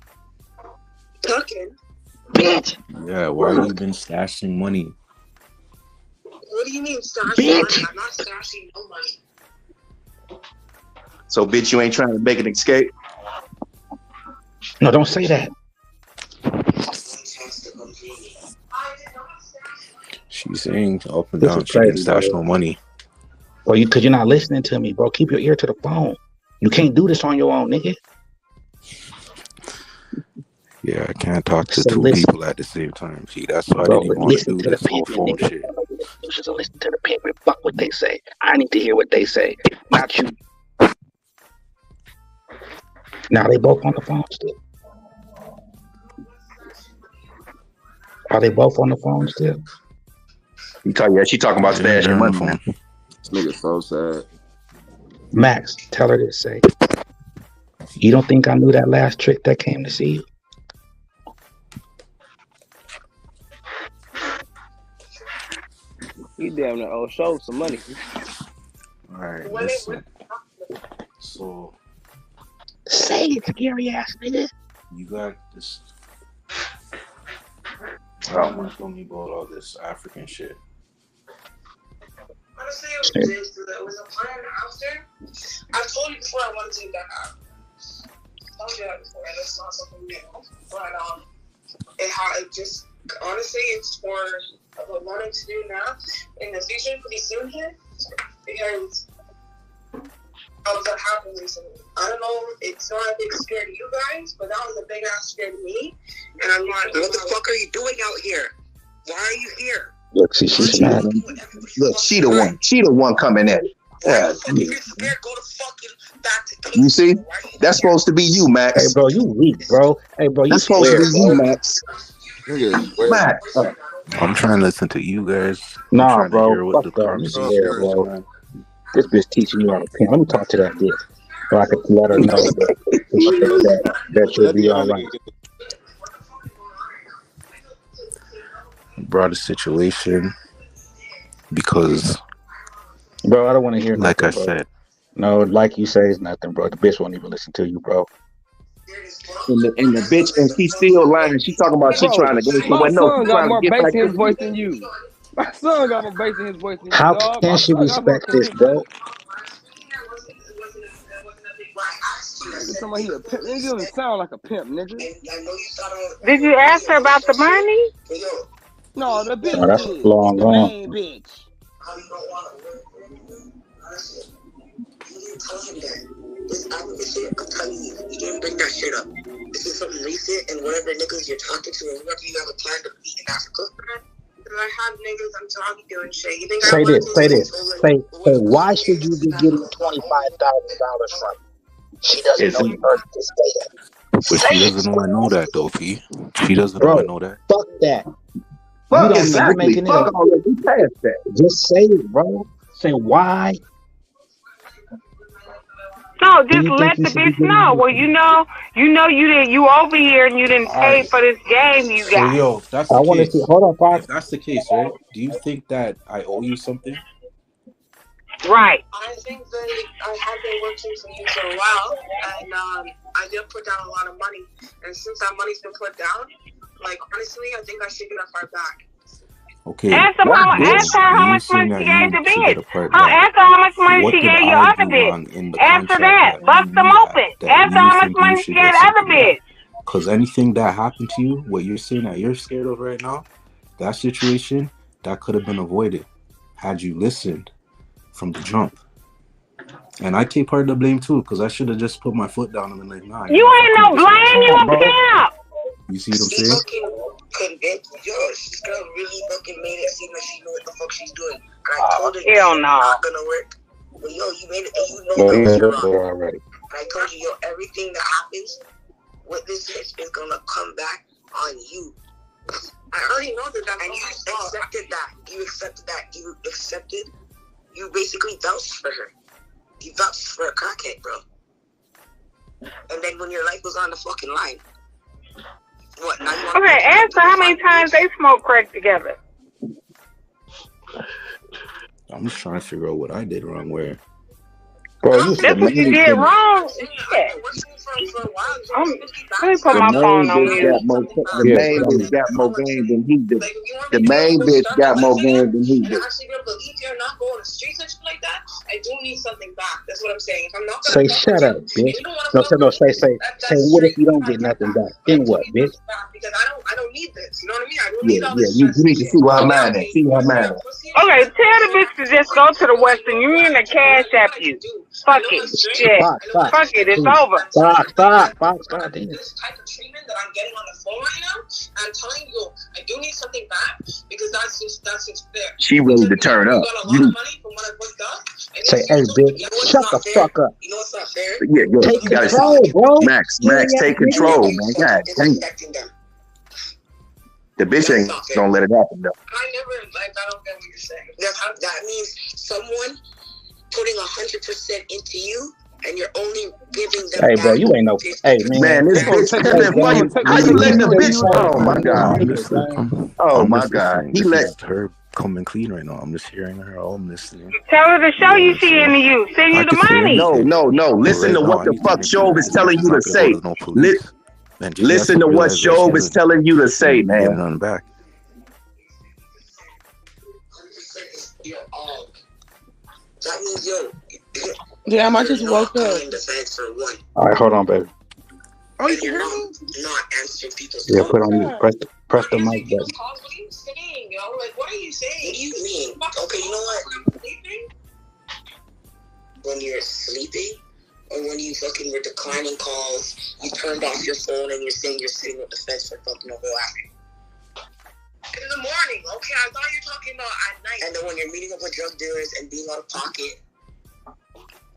[SPEAKER 7] Tucking?
[SPEAKER 10] Bitch.
[SPEAKER 13] Yeah, why you been stashing money?
[SPEAKER 7] What do you mean stashing
[SPEAKER 10] bitch.
[SPEAKER 7] money? I'm not stashing no money.
[SPEAKER 3] So, bitch, you ain't trying to make an escape?
[SPEAKER 10] No, don't say that.
[SPEAKER 13] She's saying up and down she didn't stash no money.
[SPEAKER 10] Well, because you're not listening to me, bro. Keep your ear to the phone. You can't do this on your own, nigga.
[SPEAKER 6] Yeah, I can't talk to
[SPEAKER 10] So
[SPEAKER 6] two
[SPEAKER 10] listen,
[SPEAKER 6] people at the same time. See, that's why I
[SPEAKER 10] bro,
[SPEAKER 6] didn't even want to
[SPEAKER 10] listen
[SPEAKER 6] do
[SPEAKER 10] to the
[SPEAKER 6] this whole
[SPEAKER 10] pimping,
[SPEAKER 6] phone
[SPEAKER 10] nigga.
[SPEAKER 6] shit.
[SPEAKER 4] You should listen to the pimp and fuck what they say. I need to hear what they say, not you.
[SPEAKER 10] Now they both on the phone still. Are they both on the phone still?
[SPEAKER 3] She talking about
[SPEAKER 6] Yeah,
[SPEAKER 3] stashing
[SPEAKER 6] they're on the
[SPEAKER 3] money, man.
[SPEAKER 6] phone.
[SPEAKER 9] This nigga so sad.
[SPEAKER 10] Max, tell her this. Say, you don't think I knew that last trick that came to see you?
[SPEAKER 11] He damn near show some money.
[SPEAKER 6] All right, listen. So
[SPEAKER 10] Say it, scary ass nigga.
[SPEAKER 6] you got this. How much told me about all this African shit?
[SPEAKER 7] Honestly, it was a plan after. I told you before I wanted to do that. I told you that before. That's not something new. But it just honestly, it's for what I'm wanting to do now in the future, pretty soon here, because of what happened recently. I don't know. It's not a big scare to you guys, but that was a big ass scare to me. And I'm not. What the fuck are you doing out here? Why are you here?
[SPEAKER 10] Look, see, she's mad.
[SPEAKER 3] Look, she the one. She the one coming at it. Yeah. You see, that's supposed to be you, Max.
[SPEAKER 10] Hey, bro, you weak, bro. Hey, bro, you
[SPEAKER 3] that's supposed to be you, Max.
[SPEAKER 9] Max.
[SPEAKER 6] I'm trying to listen to you guys.
[SPEAKER 10] Nah,
[SPEAKER 6] trying
[SPEAKER 10] bro,
[SPEAKER 6] to hear what
[SPEAKER 10] fuck
[SPEAKER 6] the
[SPEAKER 10] that.
[SPEAKER 6] conversation
[SPEAKER 10] Yeah,
[SPEAKER 6] is,
[SPEAKER 10] bro.
[SPEAKER 6] man.
[SPEAKER 10] This bitch teaching you how to pimp. Let me talk to that bitch so I can let her know that she'll be all right.
[SPEAKER 6] Brought a situation because,
[SPEAKER 10] bro, I don't want to hear
[SPEAKER 6] like
[SPEAKER 10] nothing,
[SPEAKER 6] I
[SPEAKER 10] bro.
[SPEAKER 6] said.
[SPEAKER 10] No, like you say, is nothing, bro. The bitch won't even listen to you, bro.
[SPEAKER 3] And the bitch, and she still lying. She talking about she trying to go
[SPEAKER 11] My
[SPEAKER 3] somewhere. No,
[SPEAKER 11] son
[SPEAKER 3] she
[SPEAKER 11] got
[SPEAKER 3] trying to
[SPEAKER 11] more
[SPEAKER 3] get
[SPEAKER 11] bass
[SPEAKER 3] back
[SPEAKER 11] in
[SPEAKER 3] to
[SPEAKER 11] his voice than you. My son got more bass in his voice than you,
[SPEAKER 10] How
[SPEAKER 11] dog.
[SPEAKER 10] can
[SPEAKER 11] My
[SPEAKER 10] she
[SPEAKER 11] son got more
[SPEAKER 10] respect this, bro?
[SPEAKER 11] Nigga, somebody he a pimp. Nigga doesn't sound like a pimp, nigga.
[SPEAKER 8] Did you ask her about the money?
[SPEAKER 11] No, the bitch
[SPEAKER 10] Oh, that's
[SPEAKER 11] did.
[SPEAKER 10] long
[SPEAKER 11] The
[SPEAKER 10] gone.
[SPEAKER 11] main bitch.
[SPEAKER 7] You didn't tell him that. This African shit, I'm telling you, you didn't bring that shit up. This is something recent, and whatever niggas you're talking to, or whoever you have a plan to meet in Africa. And I have niggas I'm talking to and shit. You think
[SPEAKER 10] Say this. Say, why should you be getting $25,000 from her? She doesn't know you heard this data.
[SPEAKER 6] But she doesn't know I know that, though, P. She doesn't know I know that.
[SPEAKER 10] Fuck that.
[SPEAKER 3] Fuck
[SPEAKER 10] you don't
[SPEAKER 3] exactly.
[SPEAKER 10] You're making
[SPEAKER 3] Fuck
[SPEAKER 10] it.
[SPEAKER 3] all that. We past that.
[SPEAKER 10] Just say it, bro. Say why.
[SPEAKER 8] No, just let the bitch know. Well, you know you didn't. You over here and you didn't pay for this game you got.
[SPEAKER 6] So, yo, if that's
[SPEAKER 10] I
[SPEAKER 6] the
[SPEAKER 10] want to
[SPEAKER 6] case,
[SPEAKER 10] see. Hold on, Fox.
[SPEAKER 6] if that's the case, right? Do you think that I owe you something?
[SPEAKER 8] Right.
[SPEAKER 7] I think that I have been working for you for a while, and I did put down a lot of money. And since that money's been put down, like honestly, I think I should get a part back.
[SPEAKER 6] Okay.
[SPEAKER 8] Ask her how much money she gave the bitch. Ask her how much money she gave your other bitch. Answer that. Bust them open. Ask her how much money she gave the other bitch.
[SPEAKER 6] Because anything that happened to you, what you're saying that you're scared of right now, that situation, that could have been avoided had you listened from the jump. And I take part of the blame too, because I should have just put my foot down and been like, nah.
[SPEAKER 8] You ain't no blame, you a pimp.
[SPEAKER 6] You see what I'm saying?
[SPEAKER 7] Yo, she's gonna really fucking made it seem like she know what the fuck she's doing. And I told her it's
[SPEAKER 8] hell no.
[SPEAKER 7] not gonna work. But yo, you made it, and you know that was wrong.
[SPEAKER 10] Already.
[SPEAKER 7] And I told you, yo, everything that happens with this bitch is gonna come back on you. I already know that. And you accepted that. You basically vouched for her. You vouched for a crackhead, bro. And then when your life was on the fucking line. What, now you want
[SPEAKER 8] Okay, ask her how many times they smoke crack together.
[SPEAKER 6] I'm just trying to figure out what I did wrong where.
[SPEAKER 10] Bro,
[SPEAKER 8] that's what you did wrong. Shit. Let me put my phone on mute.
[SPEAKER 3] The main bitch got more game than he did. The main bitch got more game than he did.
[SPEAKER 7] Actually gonna believe you're not going to the streets and shit like that, I do need something back. That's what I'm saying. If I'm not
[SPEAKER 10] Say,
[SPEAKER 7] gonna fuck with
[SPEAKER 10] shut up,
[SPEAKER 7] you, and
[SPEAKER 10] bitch.
[SPEAKER 7] you don't want to
[SPEAKER 10] No,
[SPEAKER 7] fuck
[SPEAKER 10] say, no,
[SPEAKER 7] with me,
[SPEAKER 10] say,
[SPEAKER 7] that's
[SPEAKER 10] what if
[SPEAKER 7] straight.
[SPEAKER 10] you don't
[SPEAKER 7] I
[SPEAKER 10] get
[SPEAKER 7] get
[SPEAKER 10] nothing
[SPEAKER 7] that.
[SPEAKER 10] back?
[SPEAKER 7] But I
[SPEAKER 10] Then
[SPEAKER 7] do
[SPEAKER 10] what,
[SPEAKER 7] need
[SPEAKER 10] bitch?
[SPEAKER 7] something back because I don't need this. You know what I mean? I don't
[SPEAKER 3] Yeah,
[SPEAKER 7] need all
[SPEAKER 3] yeah.
[SPEAKER 7] this
[SPEAKER 3] You
[SPEAKER 7] stress
[SPEAKER 3] need
[SPEAKER 7] and
[SPEAKER 3] to
[SPEAKER 7] shit.
[SPEAKER 3] see where I'm
[SPEAKER 7] Yeah,
[SPEAKER 3] at.
[SPEAKER 7] okay,
[SPEAKER 3] See
[SPEAKER 7] you
[SPEAKER 3] where
[SPEAKER 7] want
[SPEAKER 3] I'm
[SPEAKER 7] to be
[SPEAKER 3] at.
[SPEAKER 7] a pussy?
[SPEAKER 8] Okay,
[SPEAKER 7] That's
[SPEAKER 8] tell the
[SPEAKER 7] cool.
[SPEAKER 8] bitch to just go to the Western Union and cash app you. Fuck it. Shit.
[SPEAKER 10] Fox,
[SPEAKER 8] Fuck it. It's
[SPEAKER 10] please.
[SPEAKER 8] over.
[SPEAKER 10] Fox, goddamn.
[SPEAKER 7] This type of treatment that I'm getting on the phone right now, I'm telling you, I do need something back because that's just fair.
[SPEAKER 3] She ready to turn
[SPEAKER 7] You
[SPEAKER 3] up.
[SPEAKER 7] got a lot of money from what I worked up. And
[SPEAKER 10] Say, hey, bitch,
[SPEAKER 7] you know what's
[SPEAKER 10] shut the
[SPEAKER 7] not fair?
[SPEAKER 10] fuck up.
[SPEAKER 7] You know what's not fair?
[SPEAKER 3] Yeah, yo,
[SPEAKER 10] Take
[SPEAKER 3] you gotta
[SPEAKER 10] control, bro.
[SPEAKER 3] Max,
[SPEAKER 10] Scary ass
[SPEAKER 3] take
[SPEAKER 10] nigga.
[SPEAKER 3] control, man. God dang.
[SPEAKER 7] Them.
[SPEAKER 3] The bitch ain't gonna let it happen though.
[SPEAKER 7] I never, like, I don't get what you're saying. That means someone putting 100% into you, and you're only giving them
[SPEAKER 10] Hey, bro,
[SPEAKER 7] back
[SPEAKER 10] you ain't no. Hey,
[SPEAKER 7] 50%.
[SPEAKER 3] Man,
[SPEAKER 10] man.
[SPEAKER 3] this
[SPEAKER 11] It's gonna
[SPEAKER 3] bitch
[SPEAKER 11] take
[SPEAKER 10] Hey,
[SPEAKER 3] telling why
[SPEAKER 11] it's
[SPEAKER 3] you
[SPEAKER 11] gonna
[SPEAKER 10] gang.
[SPEAKER 11] take
[SPEAKER 3] how
[SPEAKER 11] a
[SPEAKER 3] you
[SPEAKER 10] When
[SPEAKER 3] letting
[SPEAKER 10] you
[SPEAKER 3] the
[SPEAKER 11] minute
[SPEAKER 10] say
[SPEAKER 11] for
[SPEAKER 3] bitch
[SPEAKER 11] you to
[SPEAKER 10] something,
[SPEAKER 3] oh my
[SPEAKER 10] you
[SPEAKER 3] god.
[SPEAKER 10] gonna
[SPEAKER 13] I'm
[SPEAKER 10] take it,
[SPEAKER 13] listening.
[SPEAKER 10] gang.
[SPEAKER 3] Oh
[SPEAKER 13] I'm
[SPEAKER 3] my god.
[SPEAKER 13] listening.
[SPEAKER 3] He
[SPEAKER 13] This
[SPEAKER 3] let
[SPEAKER 13] is her coming clean right now. I'm just hearing her. All I'm listening.
[SPEAKER 8] Tell her to show you
[SPEAKER 13] Yeah,
[SPEAKER 8] she
[SPEAKER 13] so
[SPEAKER 8] into you. Send
[SPEAKER 13] I
[SPEAKER 8] you the
[SPEAKER 13] could say
[SPEAKER 8] money.
[SPEAKER 3] no,
[SPEAKER 13] anything,
[SPEAKER 3] no, no.
[SPEAKER 13] but
[SPEAKER 3] Listen
[SPEAKER 13] right
[SPEAKER 3] to
[SPEAKER 13] now,
[SPEAKER 3] what the
[SPEAKER 13] anything
[SPEAKER 3] fuck
[SPEAKER 13] I
[SPEAKER 3] Shove
[SPEAKER 13] can
[SPEAKER 3] is
[SPEAKER 13] listen
[SPEAKER 3] telling
[SPEAKER 13] to
[SPEAKER 3] you to
[SPEAKER 13] talking about
[SPEAKER 3] say.
[SPEAKER 13] is no police. And she has
[SPEAKER 3] Listen
[SPEAKER 13] to
[SPEAKER 3] to what
[SPEAKER 13] realize that
[SPEAKER 3] Shove is telling you to say,
[SPEAKER 13] she
[SPEAKER 3] man.
[SPEAKER 13] getting on back.
[SPEAKER 7] That means, yo,
[SPEAKER 16] Damn, I just woke up.
[SPEAKER 7] the feds for one.
[SPEAKER 10] All right, hold on, baby.
[SPEAKER 16] Oh, you
[SPEAKER 7] And
[SPEAKER 16] can
[SPEAKER 7] you're
[SPEAKER 16] hear me?
[SPEAKER 7] not answering people's
[SPEAKER 10] Yeah,
[SPEAKER 7] calls.
[SPEAKER 16] Oh
[SPEAKER 10] put on mute.
[SPEAKER 16] God.
[SPEAKER 10] Press the
[SPEAKER 7] Not
[SPEAKER 10] mic
[SPEAKER 7] answering
[SPEAKER 10] button.
[SPEAKER 7] people's calls. What are you saying? You know, like, what are you saying? What do you mean? Okay, you know what? When I'm sleeping, when you're sleeping, or when you fucking were declining calls, you turned off your phone and you're saying you're sitting with the feds for fucking a whole hour. In the morning, okay, I thought you were talking about at night. And then when you're meeting up with drug dealers and being out of pocket,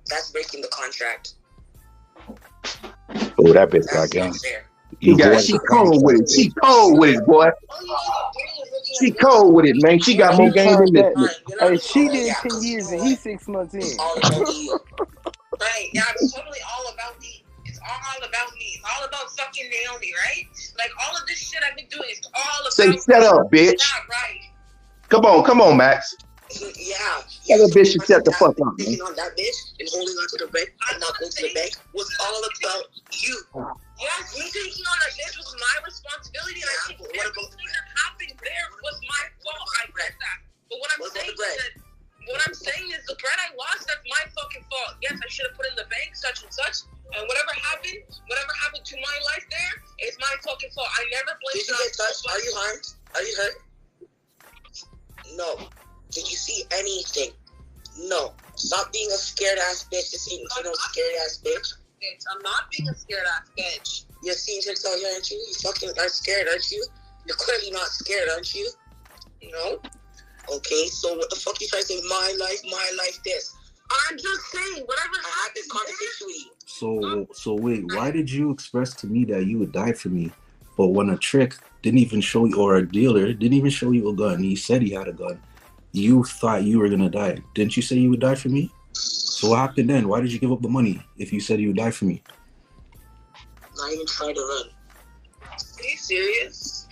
[SPEAKER 7] that's breaking the contract.
[SPEAKER 10] Oh, that bitch got
[SPEAKER 7] That's
[SPEAKER 10] game.
[SPEAKER 7] not fair.
[SPEAKER 10] You void
[SPEAKER 3] She
[SPEAKER 10] the
[SPEAKER 3] cold with
[SPEAKER 10] contract,
[SPEAKER 3] it. She
[SPEAKER 10] bitch.
[SPEAKER 3] cold with it, boy. She cold with it, man. She got
[SPEAKER 11] He
[SPEAKER 3] more game
[SPEAKER 11] turned
[SPEAKER 3] than this
[SPEAKER 11] that.
[SPEAKER 3] bitch.
[SPEAKER 11] Hey, she did
[SPEAKER 7] Yeah,
[SPEAKER 11] 10
[SPEAKER 7] because you
[SPEAKER 11] years
[SPEAKER 7] know
[SPEAKER 11] and
[SPEAKER 7] what?
[SPEAKER 11] he's 6 months
[SPEAKER 7] It's
[SPEAKER 11] in.
[SPEAKER 7] all about you. Right? Yeah, it's totally all about me. It's all about me. It's all about fucking Naomi, right? Like, all of this shit I've been doing is all about
[SPEAKER 3] Say, shut up, bitch.
[SPEAKER 7] Yeah, right.
[SPEAKER 3] Come on, Max.
[SPEAKER 7] Yeah.
[SPEAKER 3] Tell that bitch to shut the fuck up, man.
[SPEAKER 7] Taking on that bitch and holding on to the bank and not going to the bank was all about you. Yes, me taking on that bitch was my responsibility. And I think everything that happened there was my fault. I get that. But what I'm saying is the bread I lost, that's my fucking fault. Yes, I should have put in the bank, such and such. And whatever happened to my life there, it's my fucking fault. I never blamed it on. Did you get touched? Are you harmed? Are you hurt? No. Did you see anything? No. Stop being a scared ass bitch. You're seeing scared ass bitch. I'm not being a scared ass bitch. You're seeing TikTok here, aren't you? You fucking are scared, aren't you? You're clearly not scared, aren't you? No. Okay, so what the fuck you trying to say? My life, this. I'm just saying, whatever I had this conversation with you.
[SPEAKER 13] So wait, why did you express to me that you would die for me, but when a trick didn't even show you, or a dealer didn't even show you a gun, he said he had a gun, you thought you were gonna die? Didn't you say you would die for me? So what happened then? Why did you give up the money if you said you would die for me?
[SPEAKER 7] Not even try to run. Are you serious?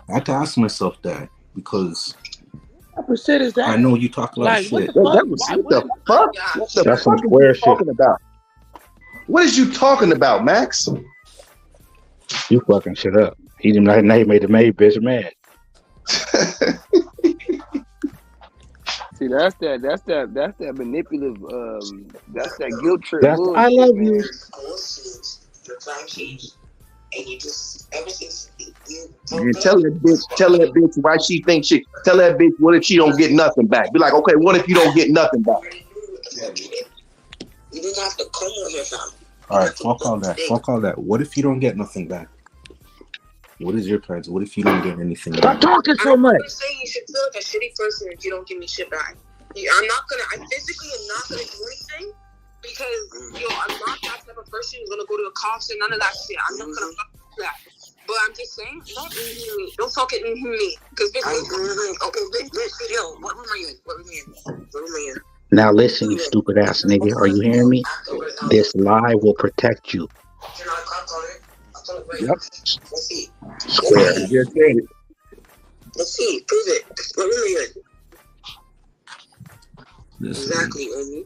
[SPEAKER 13] I had to ask myself that because
[SPEAKER 16] What percent is that?
[SPEAKER 13] I know you talk a lot of
[SPEAKER 16] Like,
[SPEAKER 13] shit.
[SPEAKER 16] what the fuck?
[SPEAKER 3] What the fuck? What the
[SPEAKER 10] That's some
[SPEAKER 3] fuck
[SPEAKER 10] square
[SPEAKER 3] are you
[SPEAKER 10] shit.
[SPEAKER 3] talking about? What is you talking about, Max?
[SPEAKER 10] You fucking shit up. He made the maid bitch mad.
[SPEAKER 11] See, that's that manipulative, that's that guilt trip
[SPEAKER 10] That's
[SPEAKER 11] bullshit,
[SPEAKER 10] I love
[SPEAKER 11] man.
[SPEAKER 10] you.
[SPEAKER 7] Your plan changed. And you just, ever since you
[SPEAKER 3] Man, tell that bitch why she thinks she. Tell that bitch what if she don't get nothing back? Be like, okay, what if you don't get nothing back?
[SPEAKER 7] You didn't have to come on here, fam.
[SPEAKER 13] All right, fuck all that. Fuck all that. What if you don't get nothing back? What is your plans? What if you don't get anything back?
[SPEAKER 10] Stop talking so much.
[SPEAKER 7] I'm saying you should feel like a shitty person if you don't give me shit back. I physically am not gonna do anything because, I'm not that type of person who's gonna go to the cops or none of that shit. I'm not gonna fuck with that. But I'm just saying, don't inhumane me. Don't fucking inhumane me. Because bitch, okay, bitch, yo, what room are you in? What room are you in?
[SPEAKER 10] Now listen, you stupid ass nigga. Are you hearing me? This lie will protect you.
[SPEAKER 7] You're not a cop caller. I'll tell it right.
[SPEAKER 3] Yep.
[SPEAKER 7] Let's see.
[SPEAKER 10] Square.
[SPEAKER 3] You just said it.
[SPEAKER 7] Let's see. Prove it. What room are you in?
[SPEAKER 13] Exactly,
[SPEAKER 7] Omi.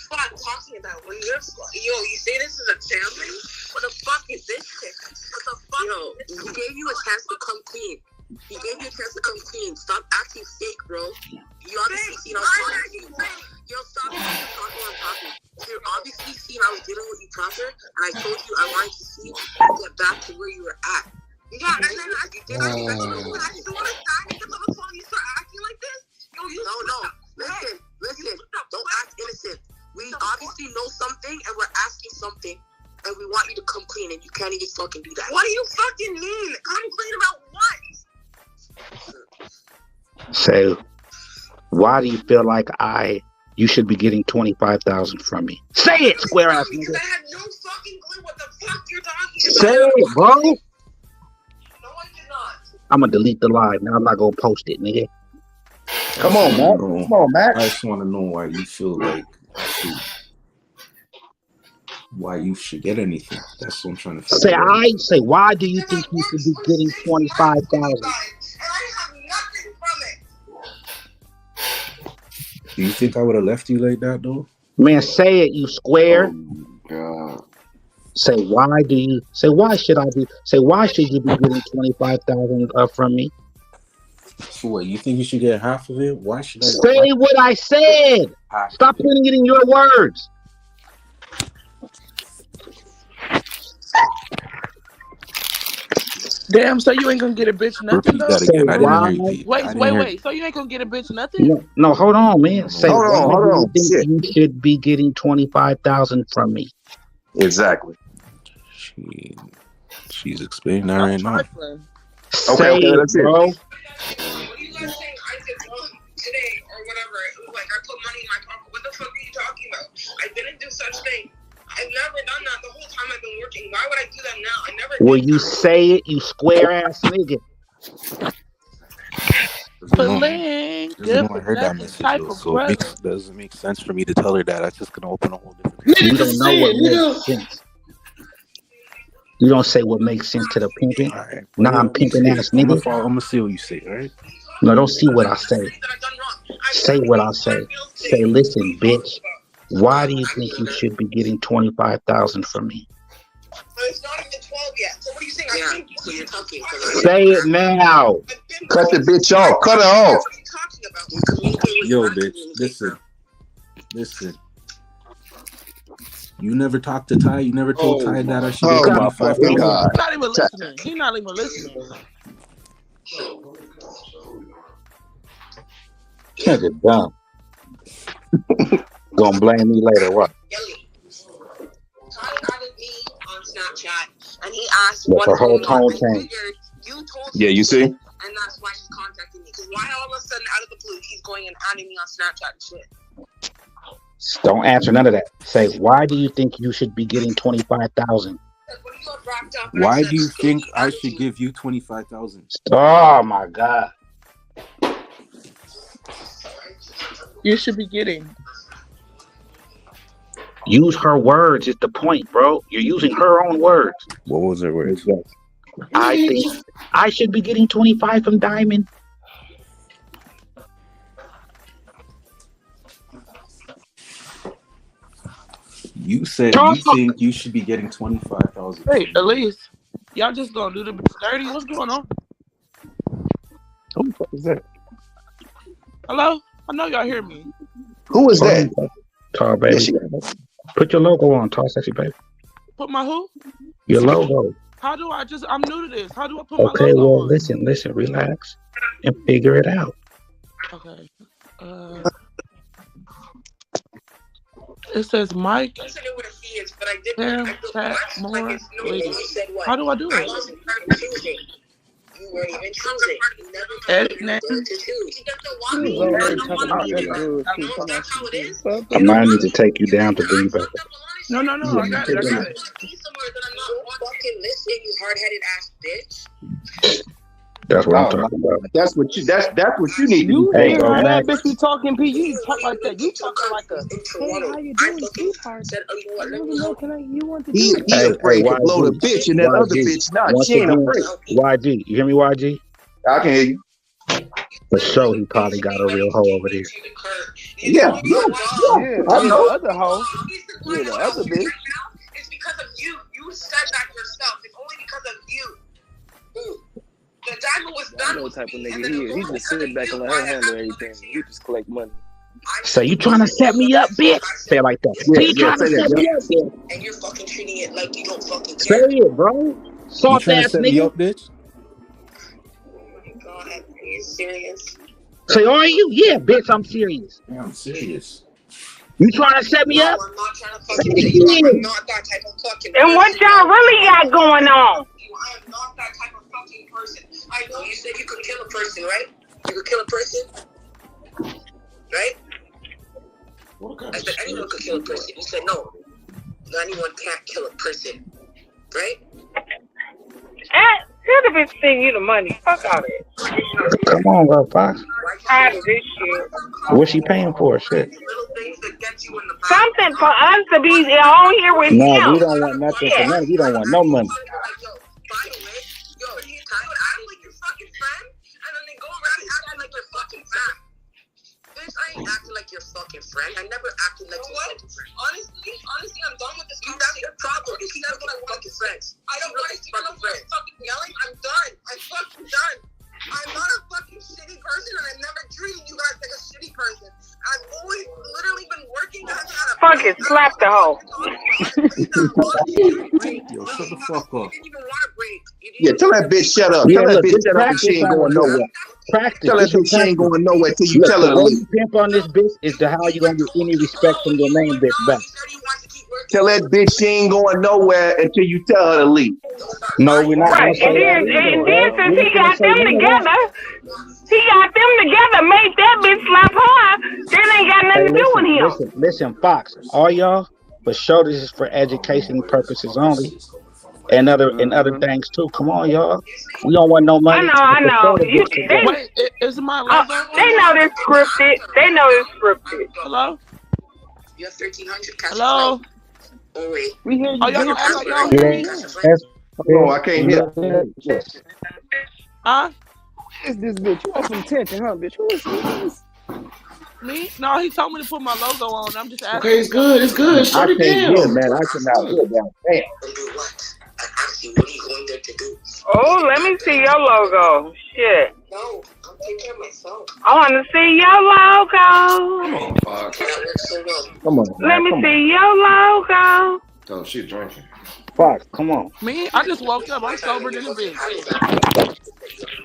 [SPEAKER 7] What I'm talking about. When you say this is a family? What the fuck is this shit? What the fuck? He gave you a chance to come clean. He gave you a chance to come clean. Stop acting fake, bro. You obviously seen I was talking to you. Yo, stop talking while I'm talking. You obviously seen I was dealing with you proper, and I told you I wanted to see you get back to where you were at. Yeah, and then you did. I you know what? I just want to die and get on the phone. You start acting like this. Yo, no. Listen. Don't act innocent. We obviously know something, and we're asking something. And we want you to come clean, and you can't even fucking do that. What do you fucking mean? Come clean about what?
[SPEAKER 10] So, why do you feel like you should be getting 25,000 from me? Say it, square ass nigga.
[SPEAKER 7] Because I have no fucking clue what the fuck you're talking about.
[SPEAKER 10] Say it, bro.
[SPEAKER 7] No, I did not.
[SPEAKER 10] I'm gonna delete the live. Now I'm not gonna post it, nigga.
[SPEAKER 3] Come on, Matt. Come on, Matt.
[SPEAKER 13] I just want to know why you feel like why you should get anything. That's what I'm trying to figure out.
[SPEAKER 10] Say, why do you think you should be getting 25,000?
[SPEAKER 13] Do you think I would have left you like that though?
[SPEAKER 10] Man, say it, you square.
[SPEAKER 9] God.
[SPEAKER 10] Say why should you be getting 25,000 from me?
[SPEAKER 13] So what, you think you should get half of it? Why should I
[SPEAKER 10] say what I said? Stop putting it in your words.
[SPEAKER 16] Damn, so you ain't gonna get a bitch nothing though?
[SPEAKER 13] Again. I didn't hear you.
[SPEAKER 16] Wait. So you ain't gonna get a bitch nothing?
[SPEAKER 10] No, hold on, man. Say
[SPEAKER 3] hold on.
[SPEAKER 10] You should be getting 25,000 from me.
[SPEAKER 3] Exactly.
[SPEAKER 13] She's explaining that right now.
[SPEAKER 3] Okay, that's it.
[SPEAKER 10] Bro.
[SPEAKER 7] What are you guys saying? I did wrong today or whatever. Like I put money in my pocket. What the fuck are you talking about? I didn't do such thing. I've never done that the whole time I've been working. Why would I do that now? I never.
[SPEAKER 10] Will you say it, you square ass nigga?
[SPEAKER 13] I heard that message, so it doesn't make sense for me to tell her that. That's just gonna open a whole different.
[SPEAKER 10] You don't know what makes sense. You don't say what makes sense to the pimping.
[SPEAKER 13] Right.
[SPEAKER 10] I'm pimping ass nigga.
[SPEAKER 13] I'm gonna see what you say, right?
[SPEAKER 10] No, don't see what I say. Say what I say. Say, listen, bitch. Why do you think you should be getting 25,000 from me?
[SPEAKER 7] It's not even 12 yet. So what are you saying? I think so you're talking.
[SPEAKER 10] Say it now.
[SPEAKER 3] Cut the bitch off. Cut her off.
[SPEAKER 7] What are you talking about?
[SPEAKER 13] Yo, bitch. Listen. You never talked to Ty. You never told Ty that I should get 25,000.
[SPEAKER 16] He's not even listening. He's not even listening.
[SPEAKER 10] Nigga dumb. Gonna blame me later, what?
[SPEAKER 7] Ty added me on Snapchat, and he asked
[SPEAKER 10] But her whole tone changed.
[SPEAKER 3] Yeah, you see?
[SPEAKER 7] And that's why he's contacting me. Because why all of a sudden, out of the blue, he's going and adding me on Snapchat and shit?
[SPEAKER 10] Don't answer none of that. Say, why do you think you should be getting 25,000?
[SPEAKER 13] Why do you think I should give you 25,000?
[SPEAKER 10] Oh my God!
[SPEAKER 16] You should be getting.
[SPEAKER 10] Use her words is the point, bro. You're using her own words.
[SPEAKER 13] What was her words?
[SPEAKER 10] I think I should be getting 25 from Diamond.
[SPEAKER 13] You said you think you should be getting 25,000.
[SPEAKER 16] Hey, Elise, y'all just gonna do the bitch dirty? What's going on?
[SPEAKER 10] Who the fuck is that?
[SPEAKER 16] Hello? I know y'all hear me.
[SPEAKER 3] Who is that?
[SPEAKER 10] Tall baby. Put your logo on, tall sexy baby.
[SPEAKER 16] Put my who?
[SPEAKER 10] Your logo.
[SPEAKER 16] How do I I'm new to this. How do I put my logo
[SPEAKER 10] Okay, well,
[SPEAKER 16] on?
[SPEAKER 10] listen, relax and figure it out.
[SPEAKER 16] Okay. It says Mike. Chat more. How do I do it?
[SPEAKER 7] You weren't even choosing. You never
[SPEAKER 16] Edit name.
[SPEAKER 10] I might need to take you down to bring you back.
[SPEAKER 16] No, I got it.
[SPEAKER 7] Fucking listen, you hard-headed ass bitch.
[SPEAKER 10] That's what I'm talking about.
[SPEAKER 3] That's what you need to do.
[SPEAKER 10] Hey,
[SPEAKER 16] go
[SPEAKER 10] back.
[SPEAKER 16] Bitch, be talking P. You talk like that. You talking like a. Hey, how you doing, sweetheart? You want to do it?
[SPEAKER 3] He afraid to blow the bitch, and that other bitch not. She ain't afraid.
[SPEAKER 10] YG, you hear me, YG?
[SPEAKER 3] I can hear you.
[SPEAKER 10] For sure, he probably got a real hoe over there.
[SPEAKER 3] Yeah,
[SPEAKER 16] I know. The other hoe. Yeah, the other bitch.
[SPEAKER 7] It's because of you. You said that yourself. It's only because of you. The
[SPEAKER 11] I know what type of nigga he is. He just sit back and let her handle everything. He just collect money.
[SPEAKER 10] So you trying to set me up, bitch? Say it like that.
[SPEAKER 3] Yeah,
[SPEAKER 10] You trying to
[SPEAKER 3] say that,
[SPEAKER 10] set me up, bitch?
[SPEAKER 7] And you're fucking treating it like you don't fucking
[SPEAKER 10] Say
[SPEAKER 7] care.
[SPEAKER 10] it, bro.
[SPEAKER 13] You
[SPEAKER 10] Soft
[SPEAKER 13] trying to
[SPEAKER 10] ass
[SPEAKER 13] set me
[SPEAKER 10] nigga.
[SPEAKER 13] up, bitch?
[SPEAKER 7] God, are you serious?
[SPEAKER 10] Say, are you? Yeah, bitch, I'm serious.
[SPEAKER 13] Yeah, I'm serious.
[SPEAKER 10] You trying to set me
[SPEAKER 7] No,
[SPEAKER 10] up?
[SPEAKER 7] I'm not trying to fucking set you up. I'm not that type of fucking person.
[SPEAKER 8] And what y'all really got going on?
[SPEAKER 7] I am not that type of fucking person. I know you said you could kill a person, right? You could kill a person, right? I said anyone could kill a person. You said no. Anyone can't kill a person, right?
[SPEAKER 8] Tell the bitch send you the money. Fuck all that.
[SPEAKER 10] Come on, bro, Fox.
[SPEAKER 8] Tired of this shit.
[SPEAKER 10] What's she paying for? Shit.
[SPEAKER 8] Something for us to be on here with
[SPEAKER 10] No, we
[SPEAKER 8] him.
[SPEAKER 10] don't want nothing for
[SPEAKER 8] Yeah.
[SPEAKER 10] money. We don't want no money.
[SPEAKER 7] By the way, yo, you act like your fucking friend, and then they go around acting like your fucking friend. Bitch, I ain't acting like your fucking friend. I never acted like your fucking friend. Honestly, I'm done with this. That's your problem. You never want to fucking friends. I don't want to see no fucking yelling. I'm done. I'm fucking done. I'm not a fucking shitty person, and I never treated you guys like a shitty person. I've always literally been working on a
[SPEAKER 8] Fucking slap the hoe.
[SPEAKER 13] Yo, shut the fuck up.
[SPEAKER 3] Yeah, tell that bitch shut up.
[SPEAKER 10] Yeah,
[SPEAKER 3] Tell that
[SPEAKER 10] look,
[SPEAKER 3] bitch
[SPEAKER 10] this
[SPEAKER 3] shut up and
[SPEAKER 10] practice
[SPEAKER 3] she ain't
[SPEAKER 10] right
[SPEAKER 3] going
[SPEAKER 10] here.
[SPEAKER 3] nowhere.
[SPEAKER 10] Practice.
[SPEAKER 3] Tell that
[SPEAKER 10] This your
[SPEAKER 3] bitch she ain't
[SPEAKER 10] practice.
[SPEAKER 3] going nowhere till you
[SPEAKER 10] Look,
[SPEAKER 3] tell
[SPEAKER 10] the
[SPEAKER 3] her to
[SPEAKER 10] way
[SPEAKER 3] leave.
[SPEAKER 10] you pimp on this bitch is to how you gonna get any respect from your main bitch back.
[SPEAKER 3] Tell that bitch she ain't going nowhere until you tell her to leave.
[SPEAKER 10] No, we're not gonna
[SPEAKER 8] Right.
[SPEAKER 10] say
[SPEAKER 8] And
[SPEAKER 10] that
[SPEAKER 8] then,
[SPEAKER 10] either,
[SPEAKER 8] and
[SPEAKER 10] bro.
[SPEAKER 8] then since
[SPEAKER 10] We
[SPEAKER 8] he
[SPEAKER 10] ain't gonna
[SPEAKER 8] got
[SPEAKER 10] say
[SPEAKER 8] them
[SPEAKER 10] none of that.
[SPEAKER 8] together, made that bitch slap her. Then ain't got
[SPEAKER 10] Hey,
[SPEAKER 8] nothing to do with him.
[SPEAKER 10] listen, Fox. All y'all, but show this is for education purposes only, and other things too. Come on, y'all. We don't want no money.
[SPEAKER 8] I
[SPEAKER 10] But show
[SPEAKER 8] know.
[SPEAKER 10] the bitch together.
[SPEAKER 11] Wait, is my logo?
[SPEAKER 8] They know this scripted. They know it's scripted.
[SPEAKER 11] Hello?
[SPEAKER 7] You have 1,300 cash.
[SPEAKER 11] Hello?
[SPEAKER 7] Oh, wait.
[SPEAKER 11] We hear you. Oh, y'all gonna act like y'all
[SPEAKER 10] Yeah,
[SPEAKER 11] hear me?
[SPEAKER 3] No, I can't hear.
[SPEAKER 11] Huh?
[SPEAKER 16] Who is this bitch? You want some attention, huh, bitch? Who is this?
[SPEAKER 11] Me? No, he told me to put my logo on. I'm just asking.
[SPEAKER 12] Okay, it's good. It's good. Shut
[SPEAKER 3] I
[SPEAKER 12] it
[SPEAKER 3] can't hear,
[SPEAKER 12] down.
[SPEAKER 3] man. I cannot hear down. Damn.
[SPEAKER 7] Do what? I asked you, what are you going there to do?
[SPEAKER 8] Oh, let me see your logo. Shit.
[SPEAKER 7] No, I'm taking care of myself.
[SPEAKER 8] I want to see your logo.
[SPEAKER 12] Come on, Fox.
[SPEAKER 7] That works so well.
[SPEAKER 3] Come on, man.
[SPEAKER 8] Let me
[SPEAKER 3] Come on.
[SPEAKER 8] see your logo.
[SPEAKER 12] Oh, she drinking.
[SPEAKER 10] Fox, come on.
[SPEAKER 11] Me? I just woke up. I'm sober than a bitch.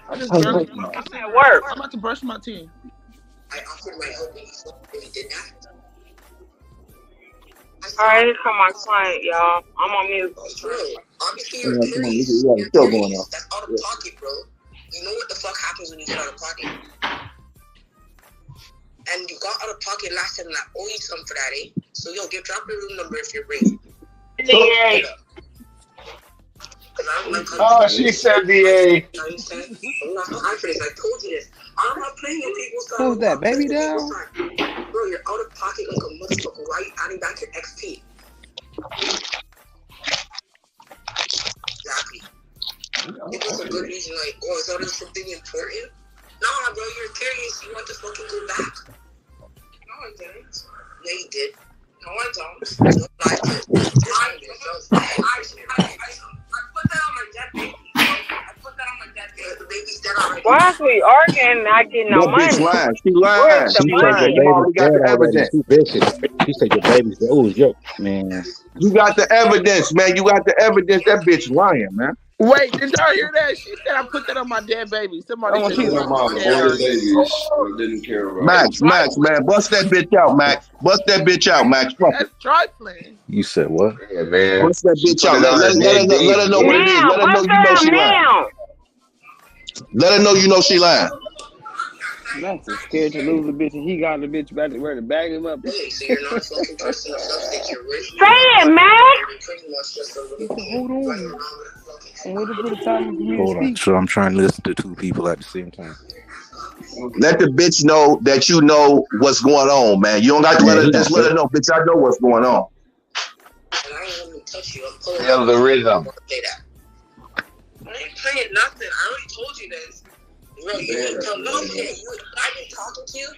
[SPEAKER 11] I just
[SPEAKER 3] Oh,
[SPEAKER 11] barely
[SPEAKER 3] man.
[SPEAKER 11] smoked a
[SPEAKER 8] I'm at
[SPEAKER 11] cigarette.
[SPEAKER 8] work.
[SPEAKER 11] I'm about to brush my teeth.
[SPEAKER 7] I offered my help and you did that.
[SPEAKER 8] All right, here come my client, y'all. I'm on mute.
[SPEAKER 7] Bro, obviously
[SPEAKER 3] Come
[SPEAKER 7] you're
[SPEAKER 3] on, come on.
[SPEAKER 7] curious.
[SPEAKER 3] You got a
[SPEAKER 7] You're
[SPEAKER 3] show going on.
[SPEAKER 7] curious. That's out of pocket, bro. You know what the fuck happens when you get out of pocket? And you got out of pocket last time and I owe you some for that, eh? So yo, drop your room number if you're brave.
[SPEAKER 5] Oh, she said VA.
[SPEAKER 7] I'm not confident. I told you this. I'm not playing with people's time.
[SPEAKER 16] Who's that, baby doll?
[SPEAKER 7] Bro, you're out of pocket like a motherfucker. Why are you adding back your XP? Exactly. Give us a good reason, like, oh, is that something important? Nah, bro, you're curious. You want to fucking go back. No, I didn't. Yeah, you did. No, I don't. No, I did. I put that on my dead baby. I put that on my dead baby. The baby's dead already.
[SPEAKER 8] Why is we arguing and not getting no
[SPEAKER 3] That bitch
[SPEAKER 8] money?
[SPEAKER 3] lying. She lying.
[SPEAKER 8] Where's the
[SPEAKER 3] She
[SPEAKER 10] She said
[SPEAKER 3] lying.
[SPEAKER 10] your
[SPEAKER 3] You
[SPEAKER 8] money?
[SPEAKER 3] already
[SPEAKER 10] baby's
[SPEAKER 3] got
[SPEAKER 10] dead
[SPEAKER 3] the
[SPEAKER 10] already.
[SPEAKER 3] evidence.
[SPEAKER 10] She vicious. She said your baby's dead. Oh, yo, man.
[SPEAKER 3] You got the evidence, man. You got the evidence. That bitch lying, man.
[SPEAKER 11] Wait, did y'all hear that? She said I put that on my dead baby. Somebody said
[SPEAKER 12] Put
[SPEAKER 11] you
[SPEAKER 12] on my aborted babies. I didn't care about.
[SPEAKER 3] Max, man. Bust that bitch out, Max. Bust that bitch out, Max. Fuck it.
[SPEAKER 11] That's trifling.
[SPEAKER 13] You said what?
[SPEAKER 17] Yeah, man.
[SPEAKER 3] Bust that bitch
[SPEAKER 17] Put
[SPEAKER 3] out.
[SPEAKER 17] it
[SPEAKER 3] Let
[SPEAKER 17] on
[SPEAKER 3] her
[SPEAKER 17] her dead
[SPEAKER 3] know what it is.
[SPEAKER 8] Now,
[SPEAKER 3] Let her know
[SPEAKER 8] bust
[SPEAKER 3] you know
[SPEAKER 8] down
[SPEAKER 3] she lying.
[SPEAKER 8] now.
[SPEAKER 3] Let her know you know she lying.
[SPEAKER 16] Max is scared to lose a bitch, and he got the bitch back to where to bag him up.
[SPEAKER 7] Okay, so you're not a fucking person of substance. You're rich.
[SPEAKER 8] Say it, Max.
[SPEAKER 7] Pretty much just a
[SPEAKER 16] He
[SPEAKER 7] little
[SPEAKER 16] said, hold on. I'm waiting for the time for me to
[SPEAKER 13] Hold on.
[SPEAKER 16] speak.
[SPEAKER 13] So I'm trying to listen to two people at the same time.
[SPEAKER 3] Let the bitch know that you know what's going on, man. You don't got to let her. Just let her know, bitch. I know what's going on.
[SPEAKER 7] And I ain't gonna touch you. I'm pulling
[SPEAKER 17] Tell the rhythm.
[SPEAKER 7] play that. I ain't playing nothing. I already told you this. Bro, you didn't tell no shit. I've been talking to you.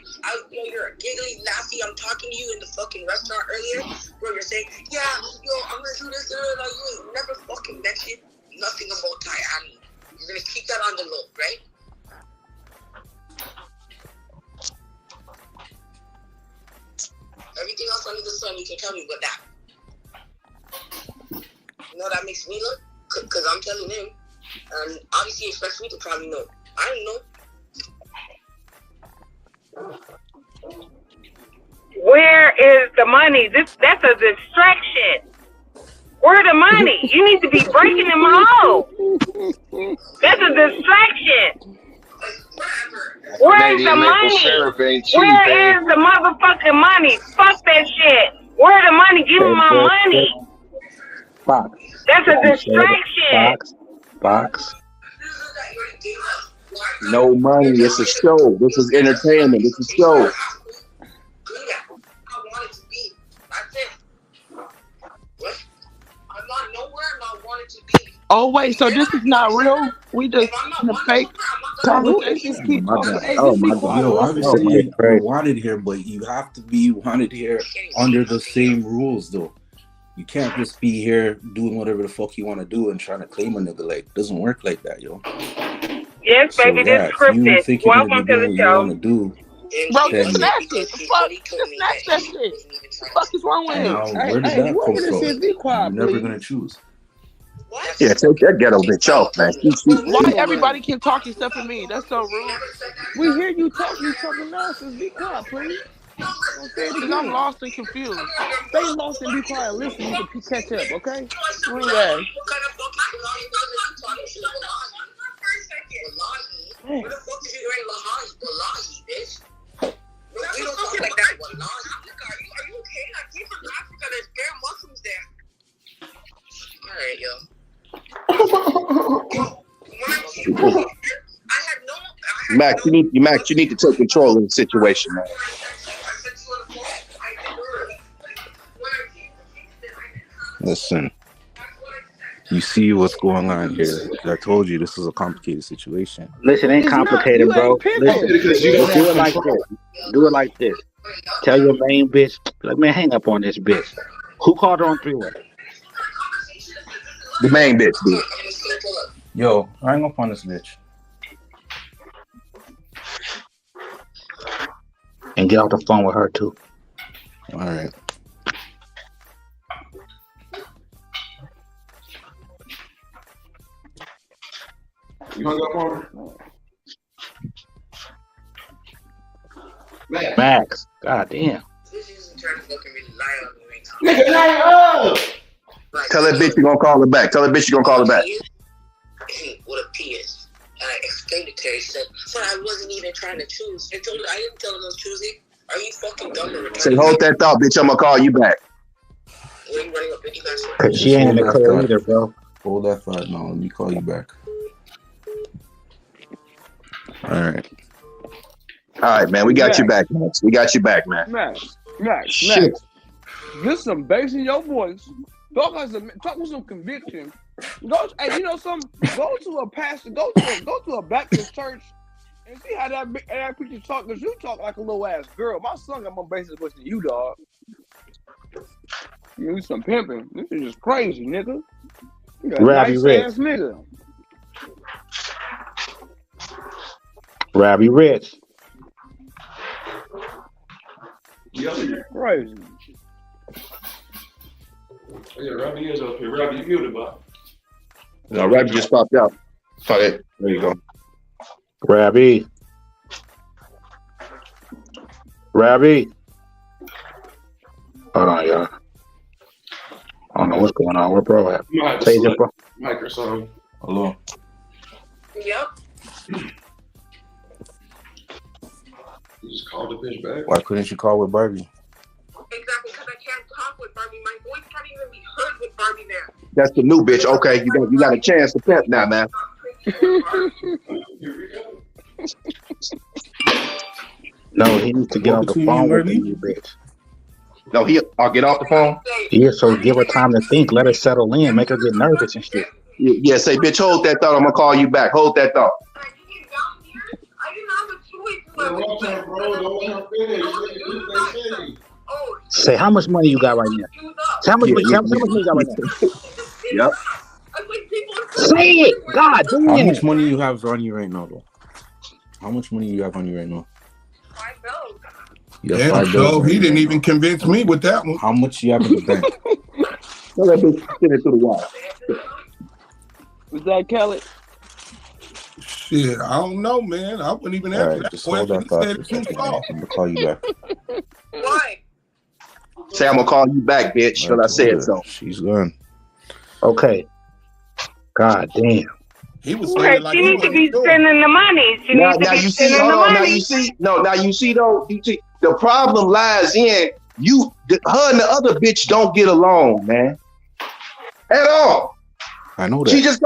[SPEAKER 7] You're a giggly, laughy. I'm talking to you in the fucking restaurant earlier. Bro, you're saying, yeah, yo, I'm gonna do this. You ain't never fucking mentioned nothing about Miami. You're gonna keep that on the low, right? else under the sun you can tell me but that? You know that makes me look? Because I'm telling him. And obviously he expects me to probably know. I don't know.
[SPEAKER 8] Where is the money? That's a distraction. Where the money? You need to be breaking them all. That's a distraction. Where is the money? Where is the motherfucking money? Fuck that shit. Where the money? Give me my money.
[SPEAKER 10] Box.
[SPEAKER 8] That's a distraction.
[SPEAKER 10] Box.
[SPEAKER 3] No money. It's a show. This is entertainment. It's a show.
[SPEAKER 16] Oh wait, so this is not real? We just in a fake conversation. Keep talking. Hey,
[SPEAKER 3] Oh
[SPEAKER 16] just be
[SPEAKER 3] my
[SPEAKER 16] quiet.
[SPEAKER 13] Yo, obviously
[SPEAKER 3] God.
[SPEAKER 13] you're wanted here, but you have to be wanted here under the same rules, though. You can't just be here doing whatever the fuck you want to do and trying to claim a nigga. Like, it doesn't work like that, yo.
[SPEAKER 8] Yes,
[SPEAKER 13] So
[SPEAKER 8] baby,
[SPEAKER 13] yeah,
[SPEAKER 8] this
[SPEAKER 13] if you
[SPEAKER 8] scripted.
[SPEAKER 13] think you're gonna
[SPEAKER 8] Welcome
[SPEAKER 13] be
[SPEAKER 8] to
[SPEAKER 13] doing
[SPEAKER 8] the
[SPEAKER 13] what you
[SPEAKER 8] show.
[SPEAKER 13] want to do,
[SPEAKER 16] Bro,
[SPEAKER 13] then
[SPEAKER 16] just snatch it. The fuck? Just snatch that shit. The fuck is wrong with him?
[SPEAKER 13] now where did
[SPEAKER 16] Hey,
[SPEAKER 13] that come
[SPEAKER 16] whoever this
[SPEAKER 13] from?
[SPEAKER 16] is, be
[SPEAKER 13] You're
[SPEAKER 16] quiet,
[SPEAKER 13] never
[SPEAKER 16] please.
[SPEAKER 13] gonna choose.
[SPEAKER 3] Yeah, take that ghetto bitch off, man.
[SPEAKER 16] Why everybody keep talking stuff to me? That's so rude. We hear you talking nonsense. Be quiet, please. Don't say it because I'm lost and confused. Stay lost and be quiet. Listen, you can catch up, okay? Relax.
[SPEAKER 7] Where the fuck is you in Wallahi, bitch? We don't talk like that. Wallahi. Are you okay? I came from Africa. There's bare Muslims there. Alright, yo.
[SPEAKER 3] Max, you need to take control of the situation, man.
[SPEAKER 13] Listen, you see what's going on here. I told you this is a complicated situation.
[SPEAKER 10] Listen, it ain't complicated, bro. Listen, do it like this. Do it like this. Tell your main bitch, like, man, hang up on this bitch. Who called her on 3-way?
[SPEAKER 3] The main bitch did.
[SPEAKER 13] Yo, hang up on this bitch.
[SPEAKER 10] And get off the phone with her too.
[SPEAKER 13] All right.
[SPEAKER 12] You hung up on her?
[SPEAKER 10] Max, goddamn.
[SPEAKER 12] Nigga, hang up!
[SPEAKER 3] Tell that bitch you're gonna call her back. Tell that bitch you're gonna call her back.
[SPEAKER 7] What a P is. And I explained it to her. She said, but I wasn't even trying to choose. I told her I didn't tell her I was choosing. Are you fucking dumb or retarded?
[SPEAKER 3] Say, hold that thought, bitch. I'm gonna call you back.
[SPEAKER 7] Where are you running up 50 bucks?
[SPEAKER 10] Cause she ain't in the club either, bro.
[SPEAKER 13] Hold that thought now. Let me call you back. All right.
[SPEAKER 3] All right, man. We got you back, Max. We got you back, man.
[SPEAKER 11] Max.
[SPEAKER 3] Shit.
[SPEAKER 11] Get some bass in your voice. Talk with some conviction. Hey, you know something? Go to a pastor. Go to a Baptist church and see how that preacher talk. Cause you talk like a little ass girl. My son got more bass voice than you, dog. You need some pimping. This is just crazy, nigga. You a nice ass nigga.
[SPEAKER 10] Robbie Rich.
[SPEAKER 11] Crazy.
[SPEAKER 12] Yeah, Robbie is up here. Robbie, you muted, bud.
[SPEAKER 3] No, Robbie just popped out. Okay, there you go.
[SPEAKER 10] Robbie. Hold on, y'all. I don't know what's going on. Where bro at? Say it, bro.
[SPEAKER 12] Microsoft.
[SPEAKER 13] Hello.
[SPEAKER 7] Yep.
[SPEAKER 12] You just called the bitch back.
[SPEAKER 13] Why couldn't you call with Barbie?
[SPEAKER 7] Exactly, because I can't talk with Barbie. My voice can't even be heard with Barbie there.
[SPEAKER 3] That's the new bitch. Okay, you got a chance to pimp now, man.
[SPEAKER 10] No, he needs to get off the phone with the new bitch.
[SPEAKER 3] No, I'll get off the phone.
[SPEAKER 10] Yeah, so give her time to think. Let her settle in. Make her get nervous and shit.
[SPEAKER 3] Yeah, say, bitch, hold that thought. I'm gonna call you back. Hold that thought.
[SPEAKER 10] Say, how much money you got right now? Say, how much money you got right now?
[SPEAKER 3] Yep.
[SPEAKER 10] Say it. God damn.
[SPEAKER 13] How much money you have on you right now, though? How much money you have on you right now? You got
[SPEAKER 17] Damn,
[SPEAKER 13] 5 bills
[SPEAKER 17] so he
[SPEAKER 13] ready
[SPEAKER 17] didn't
[SPEAKER 13] right
[SPEAKER 17] even
[SPEAKER 13] now.
[SPEAKER 17] convince me with that one.
[SPEAKER 13] How much you have in the bank?
[SPEAKER 3] Tell that bitch to send it through the wire.
[SPEAKER 11] Was that Kelly?
[SPEAKER 17] Shit, I don't know, man. I wouldn't even
[SPEAKER 13] All
[SPEAKER 17] answer
[SPEAKER 13] right,
[SPEAKER 17] that
[SPEAKER 13] just hold
[SPEAKER 17] question.
[SPEAKER 13] that
[SPEAKER 17] He
[SPEAKER 13] thought
[SPEAKER 17] said
[SPEAKER 13] for a
[SPEAKER 17] it too
[SPEAKER 13] second.
[SPEAKER 17] soft.
[SPEAKER 13] I'm gonna call you back.
[SPEAKER 8] Why?
[SPEAKER 3] Say I'm gonna call you back, bitch,
[SPEAKER 13] I
[SPEAKER 3] because I
[SPEAKER 13] told
[SPEAKER 3] said
[SPEAKER 13] her
[SPEAKER 3] so.
[SPEAKER 13] she's gone.
[SPEAKER 10] Okay. God damn.
[SPEAKER 17] He was saying
[SPEAKER 8] Okay,
[SPEAKER 17] it like
[SPEAKER 8] she
[SPEAKER 17] he
[SPEAKER 8] needs to
[SPEAKER 17] wasn't
[SPEAKER 8] be
[SPEAKER 17] sure.
[SPEAKER 8] spending the money. She
[SPEAKER 3] Now,
[SPEAKER 8] needs to
[SPEAKER 3] now
[SPEAKER 8] be
[SPEAKER 3] you see,
[SPEAKER 8] spending
[SPEAKER 3] hold
[SPEAKER 8] the
[SPEAKER 3] on. Now you
[SPEAKER 8] money.
[SPEAKER 3] see, no, now you see though, the problem lies in her and the other bitch don't get along, man. At all.
[SPEAKER 13] I know
[SPEAKER 3] She
[SPEAKER 13] that.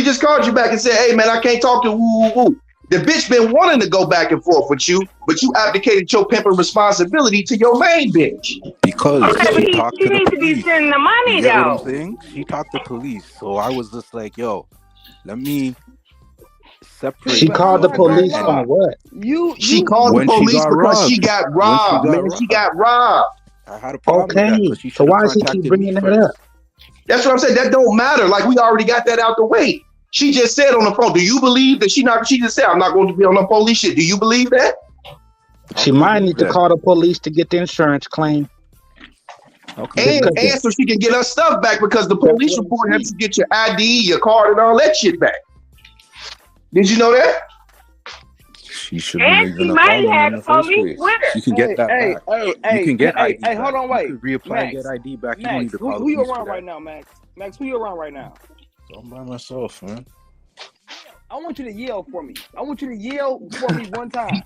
[SPEAKER 3] just called you back and said, hey man, I can't talk to woo woo woo. The bitch been wanting to go back and forth with you, but you abdicated your pimping responsibility to your main bitch.
[SPEAKER 13] Because
[SPEAKER 8] Okay, but
[SPEAKER 13] she talked
[SPEAKER 8] she
[SPEAKER 13] to the
[SPEAKER 8] needs to be
[SPEAKER 13] police.
[SPEAKER 8] spending the
[SPEAKER 13] You
[SPEAKER 8] money
[SPEAKER 13] get what I'm
[SPEAKER 8] though.
[SPEAKER 13] saying? She talked to police. So I was just like, yo, let me separate
[SPEAKER 10] She
[SPEAKER 11] But
[SPEAKER 13] this
[SPEAKER 11] I'm
[SPEAKER 10] called the
[SPEAKER 11] not
[SPEAKER 13] from her.
[SPEAKER 11] gonna
[SPEAKER 10] police
[SPEAKER 13] And
[SPEAKER 10] on
[SPEAKER 11] lie.
[SPEAKER 10] what?
[SPEAKER 3] She called the
[SPEAKER 13] when she
[SPEAKER 3] police
[SPEAKER 13] got
[SPEAKER 3] because she
[SPEAKER 13] robbed,
[SPEAKER 3] got
[SPEAKER 13] when she
[SPEAKER 3] robbed,
[SPEAKER 13] got
[SPEAKER 3] man. She
[SPEAKER 13] robbed,
[SPEAKER 3] got robbed.
[SPEAKER 13] I had a problem with that
[SPEAKER 10] Okay.
[SPEAKER 13] because she
[SPEAKER 10] So
[SPEAKER 13] should have
[SPEAKER 10] why does he keep
[SPEAKER 13] contacted me
[SPEAKER 10] bringing that up?
[SPEAKER 13] first.
[SPEAKER 3] That's what I'm saying. That don't matter. Like we already got that out the way. She just said on the phone, do you believe that she just said, I'm not going to be on the police shit. Do you believe that?
[SPEAKER 10] She might need to call the police to get the insurance claim.
[SPEAKER 3] And so she can get her stuff back because the police report helps you get your ID, your card, and all that shit back. Did you know that?
[SPEAKER 13] She shouldn't
[SPEAKER 8] And
[SPEAKER 13] even
[SPEAKER 8] she
[SPEAKER 13] have
[SPEAKER 8] might
[SPEAKER 13] called them
[SPEAKER 8] have
[SPEAKER 13] in
[SPEAKER 8] the
[SPEAKER 13] the first
[SPEAKER 8] police
[SPEAKER 13] place.
[SPEAKER 8] with her.
[SPEAKER 13] She can get that back. You can get ID
[SPEAKER 11] Hey,
[SPEAKER 13] back.
[SPEAKER 11] hold on, wait.
[SPEAKER 13] You could reapply and
[SPEAKER 11] Max,
[SPEAKER 13] get ID back. You don't
[SPEAKER 11] Max,
[SPEAKER 13] need to call the
[SPEAKER 11] who you
[SPEAKER 13] police for
[SPEAKER 11] around
[SPEAKER 13] that.
[SPEAKER 11] right now, Max? Max, who you around right now?
[SPEAKER 13] I'm by myself, man.
[SPEAKER 11] I want you to yell for me. I want you to yell for me one time.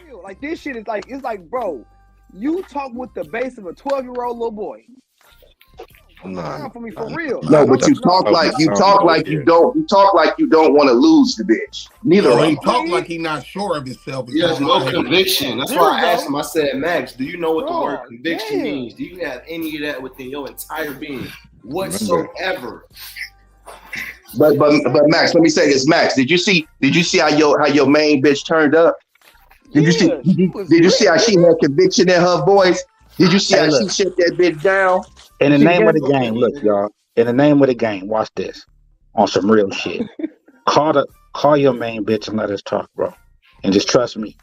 [SPEAKER 11] Real. Like this shit is like, it's like, bro, you talk with the bass of a 12-year-old little boy.
[SPEAKER 13] Nah,
[SPEAKER 11] For me, for real.
[SPEAKER 3] No, but you
[SPEAKER 13] that's
[SPEAKER 3] talk
[SPEAKER 13] how
[SPEAKER 3] like
[SPEAKER 13] it
[SPEAKER 3] you
[SPEAKER 13] sounds
[SPEAKER 3] talk
[SPEAKER 13] out
[SPEAKER 3] like
[SPEAKER 13] there.
[SPEAKER 3] you don't want to lose the bitch. Neither
[SPEAKER 17] No,
[SPEAKER 3] of
[SPEAKER 17] he
[SPEAKER 3] them.
[SPEAKER 17] talked like he not sure of himself.
[SPEAKER 12] He has no conviction. That's why I asked him. I said, Max, do you know what the word conviction means? Do you have any of that within your entire being whatsoever?
[SPEAKER 3] But Max, let me say this, Max. Did you see how your main bitch turned up? Did you see did you see how she had conviction in her voice? Did you see
[SPEAKER 10] Hey,
[SPEAKER 3] how
[SPEAKER 10] look.
[SPEAKER 3] she shut that bitch down?
[SPEAKER 10] In the
[SPEAKER 3] See
[SPEAKER 10] name of the
[SPEAKER 3] that?
[SPEAKER 10] game, look, y'all. In the name of the game, watch this. On some real shit. Call your main bitch and let us talk, bro. And just trust me.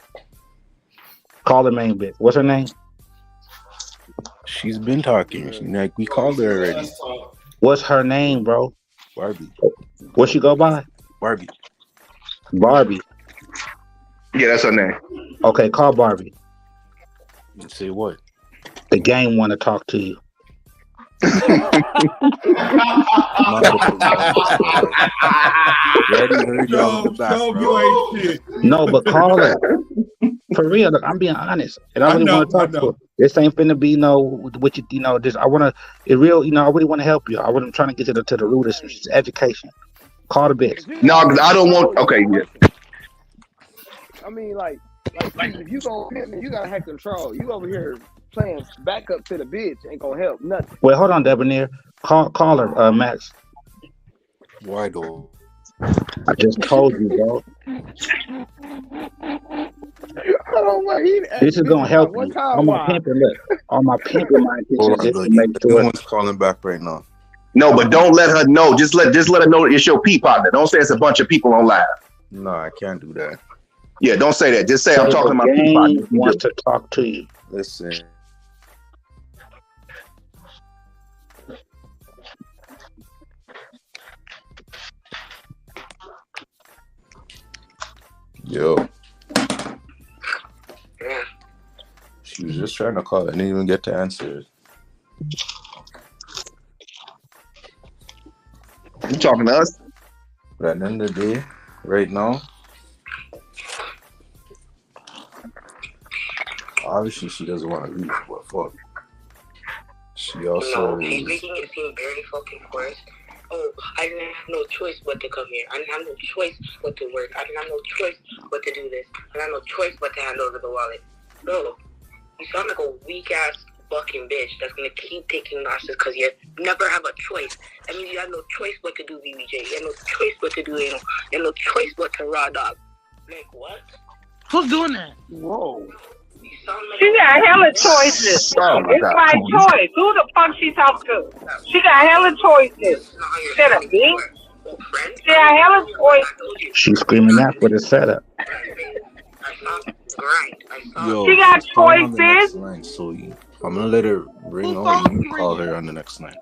[SPEAKER 10] Call the main bitch. What's her name?
[SPEAKER 13] She's been talking. Like we called her already.
[SPEAKER 10] What's her name, bro?
[SPEAKER 13] Barbie.
[SPEAKER 10] What she go by?
[SPEAKER 13] Barbie.
[SPEAKER 10] Barbie.
[SPEAKER 3] Yeah, that's her name.
[SPEAKER 10] Okay, call Barbie.
[SPEAKER 13] And say what?
[SPEAKER 10] The game want to talk to you. No, but call her. For real, look, I'm being honest, and I really want to talk to her. This ain't finna be what you know. This I want to. It real, I really want to help you. I'm trying to get to the root of some education. Call the bitch.
[SPEAKER 3] No, because I don't want. Okay, yeah.
[SPEAKER 11] I mean, like, if you gonna hit me, you gotta have control. You over here playing backup to the bitch ain't gonna help nothing.
[SPEAKER 10] Wait, hold on, Debonair. Call her, Max.
[SPEAKER 13] Why though?
[SPEAKER 10] I just told you, bro. This is gonna help you. On my pimping, look. On my pimping, my intentions is to make
[SPEAKER 13] No
[SPEAKER 10] sure.
[SPEAKER 13] one's calling back right now.
[SPEAKER 3] No, but don't let her know. Just let her know it's your P partner. Don't say it's a bunch of people on live.
[SPEAKER 13] No, I can't do that.
[SPEAKER 3] Yeah, don't say that. Just say I'm talking to my P partner.
[SPEAKER 10] He wants to talk to you.
[SPEAKER 13] Listen. Yo. She was just trying to call. I didn't even get to answer it.
[SPEAKER 3] You talking to us?
[SPEAKER 13] But at the end of the day, right now, obviously she doesn't want to leave, but fuck. She also...
[SPEAKER 7] No, she's making it seem very fucking forced. Oh, I didn't have no choice but to come here. I didn't have no choice but to work. I didn't have no choice but to do this. I didn't have no choice but to hand over the wallet. No, you sound like a weak-ass fucking bitch that's gonna keep taking losses because you never have a choice. That means you have no choice but to do BBJ. You have no choice but to do anal. You have no choice but to raw dog. Like, what?
[SPEAKER 16] Who's doing that?
[SPEAKER 11] Whoa.
[SPEAKER 8] She got hella choices.
[SPEAKER 3] Oh my
[SPEAKER 8] It's
[SPEAKER 3] God.
[SPEAKER 8] by choice. Who the fuck she talk to? She got hella choices. Shut up, bitch. She got hella choices.
[SPEAKER 10] She's screaming that for the setup.
[SPEAKER 13] Yo,
[SPEAKER 8] She got
[SPEAKER 13] she's calling on the next
[SPEAKER 8] choices.
[SPEAKER 13] line, so I'm gonna let her ring
[SPEAKER 16] Whose
[SPEAKER 13] out
[SPEAKER 16] phone
[SPEAKER 13] and you
[SPEAKER 16] you
[SPEAKER 13] call
[SPEAKER 16] ringing?
[SPEAKER 13] her on the next line.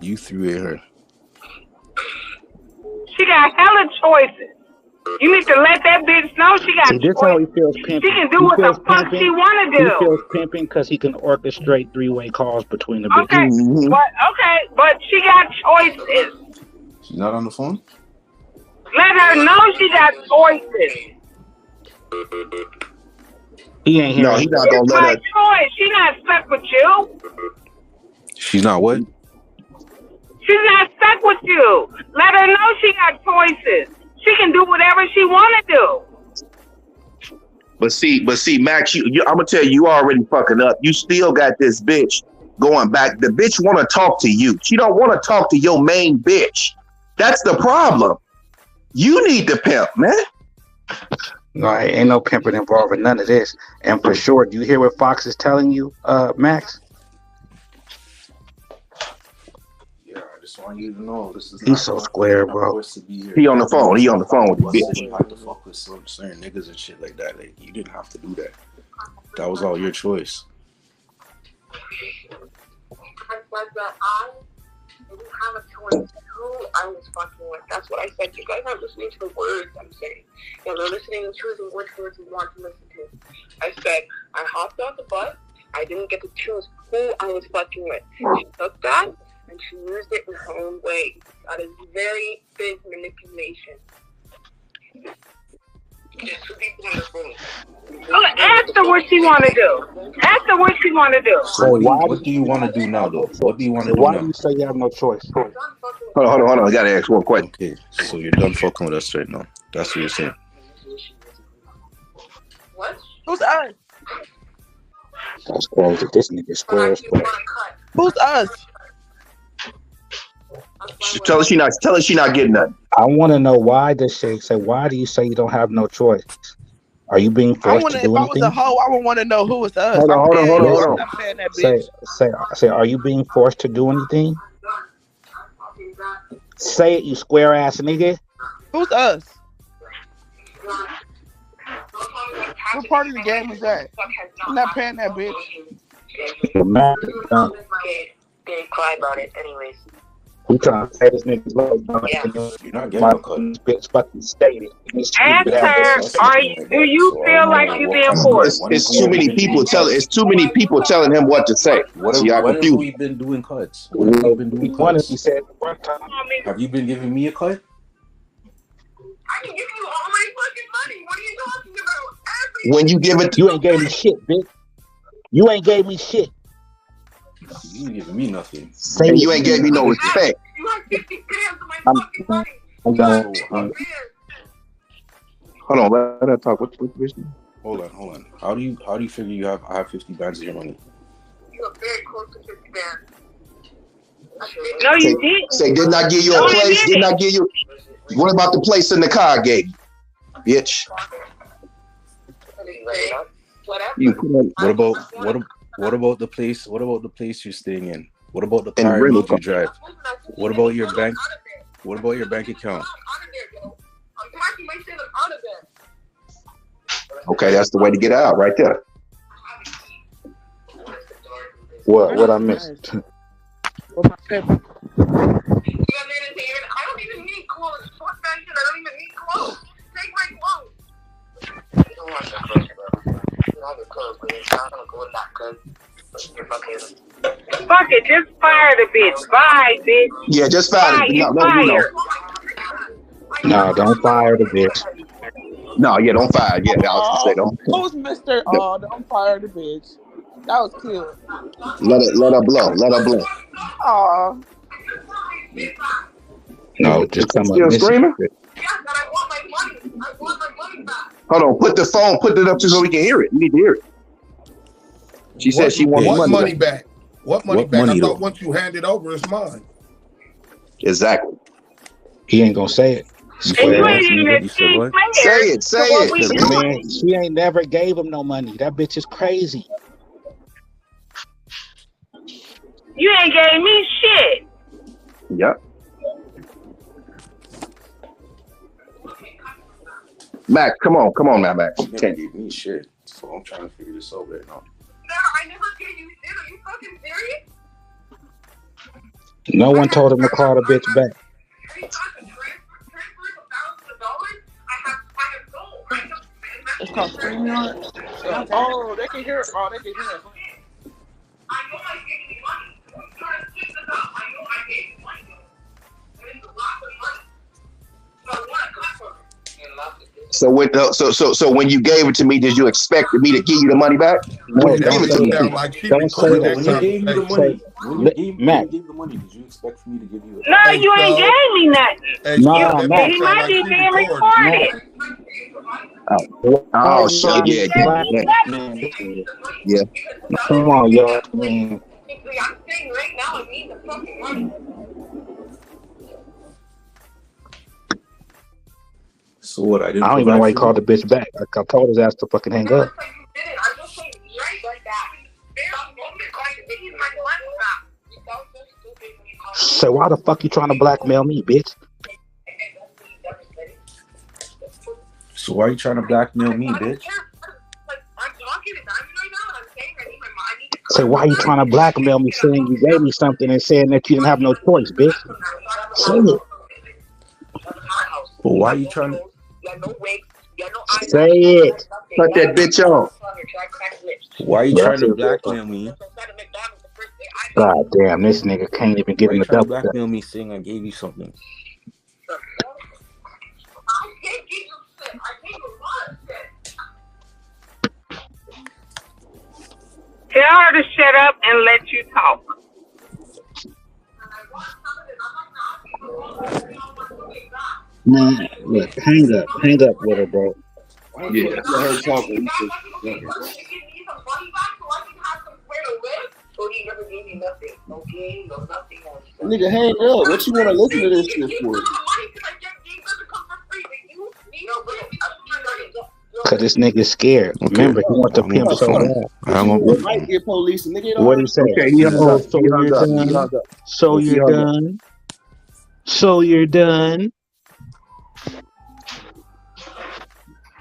[SPEAKER 13] You three-way her.
[SPEAKER 8] She got hella choices. You need to let that bitch know she got
[SPEAKER 10] See, this how he
[SPEAKER 8] choices.
[SPEAKER 10] feels
[SPEAKER 8] She
[SPEAKER 10] pimping.
[SPEAKER 8] can do
[SPEAKER 10] He
[SPEAKER 8] what the
[SPEAKER 10] feels
[SPEAKER 8] fuck she
[SPEAKER 10] pimping.
[SPEAKER 8] wanna
[SPEAKER 10] He
[SPEAKER 8] do.
[SPEAKER 10] feels pimping because he can orchestrate three-way calls between the bitches.
[SPEAKER 8] Okay, but she got choices.
[SPEAKER 13] She's not on the phone?
[SPEAKER 8] Let her know she got choices.
[SPEAKER 10] He ain't
[SPEAKER 3] No,
[SPEAKER 10] hearing
[SPEAKER 3] he's
[SPEAKER 10] you.
[SPEAKER 3] not gonna
[SPEAKER 8] It's
[SPEAKER 3] let
[SPEAKER 8] my
[SPEAKER 3] her.
[SPEAKER 8] choice. She not stuck with you.
[SPEAKER 13] She's not what?
[SPEAKER 8] She's not stuck with you. Let her know she got choices. She can do whatever she wanna do.
[SPEAKER 3] But see, Max, I'm gonna tell you, you already fucking up. You still got this bitch going back. The bitch want to talk to you. She don't want to talk to your main bitch. That's the problem. You need to pimp, man.
[SPEAKER 10] No, ain't no pimping involved in none of this. And for sure, do you hear what Fox is telling you, Max?
[SPEAKER 13] Yeah, I just want you to know this is
[SPEAKER 10] He's
[SPEAKER 13] not
[SPEAKER 10] so square, bro.
[SPEAKER 13] supposed to be here.
[SPEAKER 3] He on the phone. He on the phone with the
[SPEAKER 13] Busted,
[SPEAKER 3] bitch.
[SPEAKER 13] you had to fuck with certain niggas and shit like that. Like, you didn't have to do that. That was all your choice.
[SPEAKER 7] I didn't have a choice who I was fucking with. That's what I said. You guys aren't listening to the words I'm saying. You know, they're listening and choosing which words you want to listen to. I said, I hopped off the bus. I didn't get to choose who I was fucking with. She took that and she used it in her own way. That is very big manipulation.
[SPEAKER 8] Ask her what she wanna do. Ask her what she wanna do.
[SPEAKER 13] So what do you want to do now, though? What do you want to do
[SPEAKER 10] Why
[SPEAKER 13] now?
[SPEAKER 10] do you say you have no choice?
[SPEAKER 3] Hold on. I gotta ask one question.
[SPEAKER 13] Okay, so you're done fucking with us right now. That's what you're saying.
[SPEAKER 7] What?
[SPEAKER 16] Who's us?
[SPEAKER 10] That's crazy. This nigga square as fuck.
[SPEAKER 16] Who's us?
[SPEAKER 3] Tell her she not getting nothing.
[SPEAKER 10] I want to know why does she say? Why do you say you don't have no choice? Are you being
[SPEAKER 16] I
[SPEAKER 10] forced to
[SPEAKER 16] wanna.
[SPEAKER 10] do
[SPEAKER 16] If I was a
[SPEAKER 10] anything?
[SPEAKER 16] hoe, I would want to know who was us.
[SPEAKER 3] Hold on.
[SPEAKER 16] I'm paying that bitch.
[SPEAKER 10] Say, are you being forced to do anything? Say it, you square ass nigga.
[SPEAKER 16] Who's us? What part of the game is that? I'm not paying that bitch.
[SPEAKER 7] They cry about it anyways.
[SPEAKER 10] We trying to say this nigga's life.
[SPEAKER 13] You're not getting a cut.
[SPEAKER 10] Bitch fucking stated.
[SPEAKER 8] Ask her, do you feel like you're being forced?
[SPEAKER 3] It's too many people telling him what to say.
[SPEAKER 13] What
[SPEAKER 3] See, I
[SPEAKER 13] have
[SPEAKER 3] confused.
[SPEAKER 13] we been doing cuts? What have we been doing cuts?
[SPEAKER 10] He said one time.
[SPEAKER 13] Have you been giving me a cut?
[SPEAKER 7] I can give you all my fucking money. What are you talking about?
[SPEAKER 3] When you give it,
[SPEAKER 10] you ain't gave me shit, bitch. You ain't gave me shit.
[SPEAKER 13] You ain't giving me nothing.
[SPEAKER 3] And you ain't gave me no respect.
[SPEAKER 7] You have 50 grams of my fucking money.
[SPEAKER 3] Hold on, let her talk. What
[SPEAKER 13] Hold on. How do you figure I have 50 bands of your money?
[SPEAKER 7] You are very close to 50 bands.
[SPEAKER 8] No, you didn't.
[SPEAKER 3] Say, did not give you a place. Did not give you. What about the place in the car I gave you, bitch?
[SPEAKER 13] What about the place? What about the place you're staying in? What about the car you drive? What about your bank? What about your bank account?
[SPEAKER 3] Okay, that's the way to get out, right there.
[SPEAKER 10] What I missed?
[SPEAKER 16] What's my paper?
[SPEAKER 7] I don't even need clothes. Fuck that shit. I don't even need clothes. Take my clothes. You don't want your clothes, bro. You don't have your clothes, but it's not gonna go in that good. You're fucking.
[SPEAKER 8] Fuck it, just fire the bitch. Bye, bitch.
[SPEAKER 3] Yeah, just fire it.
[SPEAKER 8] You
[SPEAKER 3] No,
[SPEAKER 8] fired.
[SPEAKER 10] No, don't fire the bitch.
[SPEAKER 3] No, yeah, don't fire. Yeah, I was gonna say don't.
[SPEAKER 16] Who's Mr. Don't fire the bitch. That was cute.
[SPEAKER 3] Let her blow. Let her blow.
[SPEAKER 16] Aw.
[SPEAKER 10] No, just come up
[SPEAKER 3] Still screaming?
[SPEAKER 7] I want my money back.
[SPEAKER 3] Hold on, put it up so we can hear it. We need to hear it. She said she wanted money back.
[SPEAKER 17] What money back? I thought once you hand it over, it's mine.
[SPEAKER 3] Exactly.
[SPEAKER 10] He ain't gonna say it.
[SPEAKER 3] Say it.
[SPEAKER 10] Man, she ain't never gave him no money. That bitch is crazy.
[SPEAKER 8] You ain't gave me shit.
[SPEAKER 3] Yep. Max, come on now, Max.
[SPEAKER 13] You never gave me shit, so I'm trying to figure this out right now.
[SPEAKER 8] No, I never gave you shit. Are you fucking serious?
[SPEAKER 10] No one told him to call the bitch back.
[SPEAKER 16] It's called StreamYard. Oh, they can hear. Oh, they can hear us.
[SPEAKER 8] I know I gave you money. I'm trying to fix this up. I know I gave you money. It's a lot of money. So I want to cut from it.
[SPEAKER 3] So when you gave it to me, did you expect me to give you the money back?
[SPEAKER 10] No,
[SPEAKER 3] When you gave it to me,
[SPEAKER 10] don't say that.
[SPEAKER 13] When you gave me the money,
[SPEAKER 10] Matt.
[SPEAKER 13] gave the money, did you expect for me to give you it?
[SPEAKER 8] No, you ain't gave me nothing.
[SPEAKER 10] No, Matt.
[SPEAKER 8] He might be being recorded.
[SPEAKER 3] Oh shit! Yeah.
[SPEAKER 10] Come on, y'all. I mean,
[SPEAKER 8] I'm saying right now, I need the fucking money.
[SPEAKER 13] So what? I
[SPEAKER 10] don't even know why he called the bitch back. I told his ass to fucking hang up. So why the fuck you trying to blackmail me, bitch?
[SPEAKER 13] So why are you trying to blackmail me, bitch?
[SPEAKER 10] So why are you trying to blackmail me, saying you gave me something and saying that you didn't have no choice, bitch? Say it.
[SPEAKER 13] But why are you trying to?
[SPEAKER 10] Say it.
[SPEAKER 3] Cut that bitch off.
[SPEAKER 13] Why are you trying to blackmail me?
[SPEAKER 10] God damn, this nigga can't even give him a double.
[SPEAKER 13] Blackmail me saying I gave you something.
[SPEAKER 8] Tell her to shut up and let you talk.
[SPEAKER 10] Man, look, hang up with her, bro.
[SPEAKER 9] Yeah, let her talk. Nigga, hang up. What you want to listen to this shit for?
[SPEAKER 10] Cause this nigga's scared. Okay. Remember, he wants to pimp so bad.
[SPEAKER 9] Might get police. Nigga,
[SPEAKER 10] what he say?
[SPEAKER 3] Okay, he hung up.
[SPEAKER 10] So you're done. So you're done. So you're done.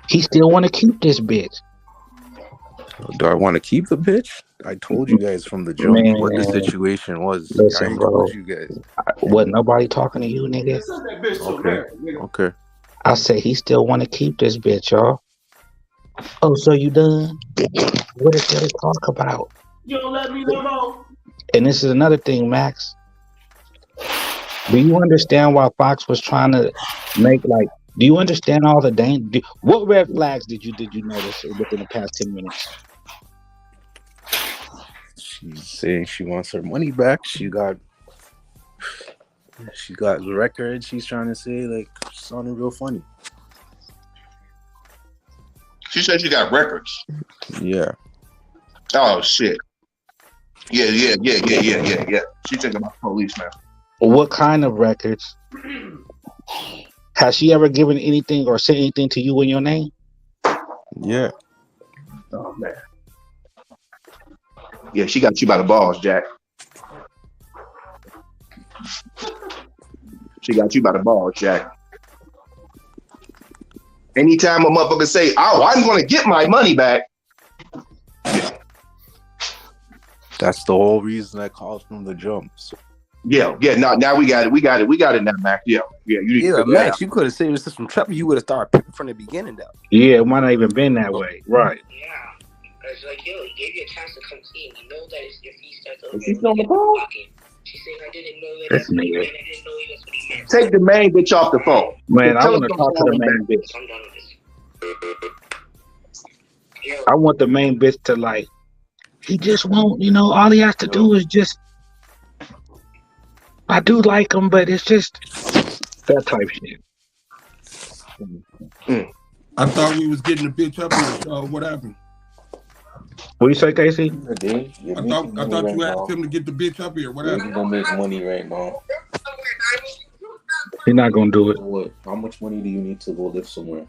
[SPEAKER 10] He still want to keep this bitch.
[SPEAKER 6] Do I want to keep the bitch? I told you guys from the jump what the situation was.
[SPEAKER 10] Listen,
[SPEAKER 6] I ain't
[SPEAKER 10] bro.
[SPEAKER 6] told you guys.
[SPEAKER 10] Wasn't nobody talking to you, nigga.
[SPEAKER 6] Okay.
[SPEAKER 10] I say he still want to keep this bitch, y'all. Oh, so you done? What is there to talk about?
[SPEAKER 9] You don't let me know.
[SPEAKER 10] And this is another thing, Max. Do you understand why Fox was trying to make like? Do you understand all the danger? What red flags did you notice within the past 10 minutes?
[SPEAKER 6] She's saying she wants her money back. She got the record. She's trying to say like sounding real funny.
[SPEAKER 3] She said she got records.
[SPEAKER 6] Yeah.
[SPEAKER 3] Oh shit. Yeah. She thinking about police now.
[SPEAKER 10] What kind of records? Has she ever given anything or said anything to you in your name?
[SPEAKER 6] Yeah.
[SPEAKER 3] Oh man. Yeah, she got you by the balls, Jack. She got you by the balls, Jack. Anytime a motherfucker say, "Oh, I'm going to get my money back,"
[SPEAKER 6] that's the whole reason I called from the jump. So.
[SPEAKER 3] Yeah. Now we got it now, Max. Yeah.
[SPEAKER 1] Yeah, Max, you could have said this is from Trevor. You would have started pimping from the beginning, though.
[SPEAKER 10] Yeah, it might not even been that way, right?
[SPEAKER 7] Yeah, because like, yo, he gave you a chance to come clean. You know that if he starts over,
[SPEAKER 3] she's on the phone.
[SPEAKER 7] She's saying, I didn't know that. That's what he meant. I didn't know he was what he meant.
[SPEAKER 3] Take the main bitch off the phone.
[SPEAKER 10] Man, I want to talk to the main bitch.
[SPEAKER 7] I'm done with this.
[SPEAKER 10] I want the main bitch to like. He just won't, all he has to do is just. I do like him, but it's just that type shit.
[SPEAKER 17] I thought we was getting the bitch up here. So what happened?
[SPEAKER 10] What you say, Casey?
[SPEAKER 17] I thought you asked him to get the bitch up here. What happened?
[SPEAKER 13] He's gonna make money right now.
[SPEAKER 10] He's not gonna do it.
[SPEAKER 13] What? How much money do you need to go live somewhere?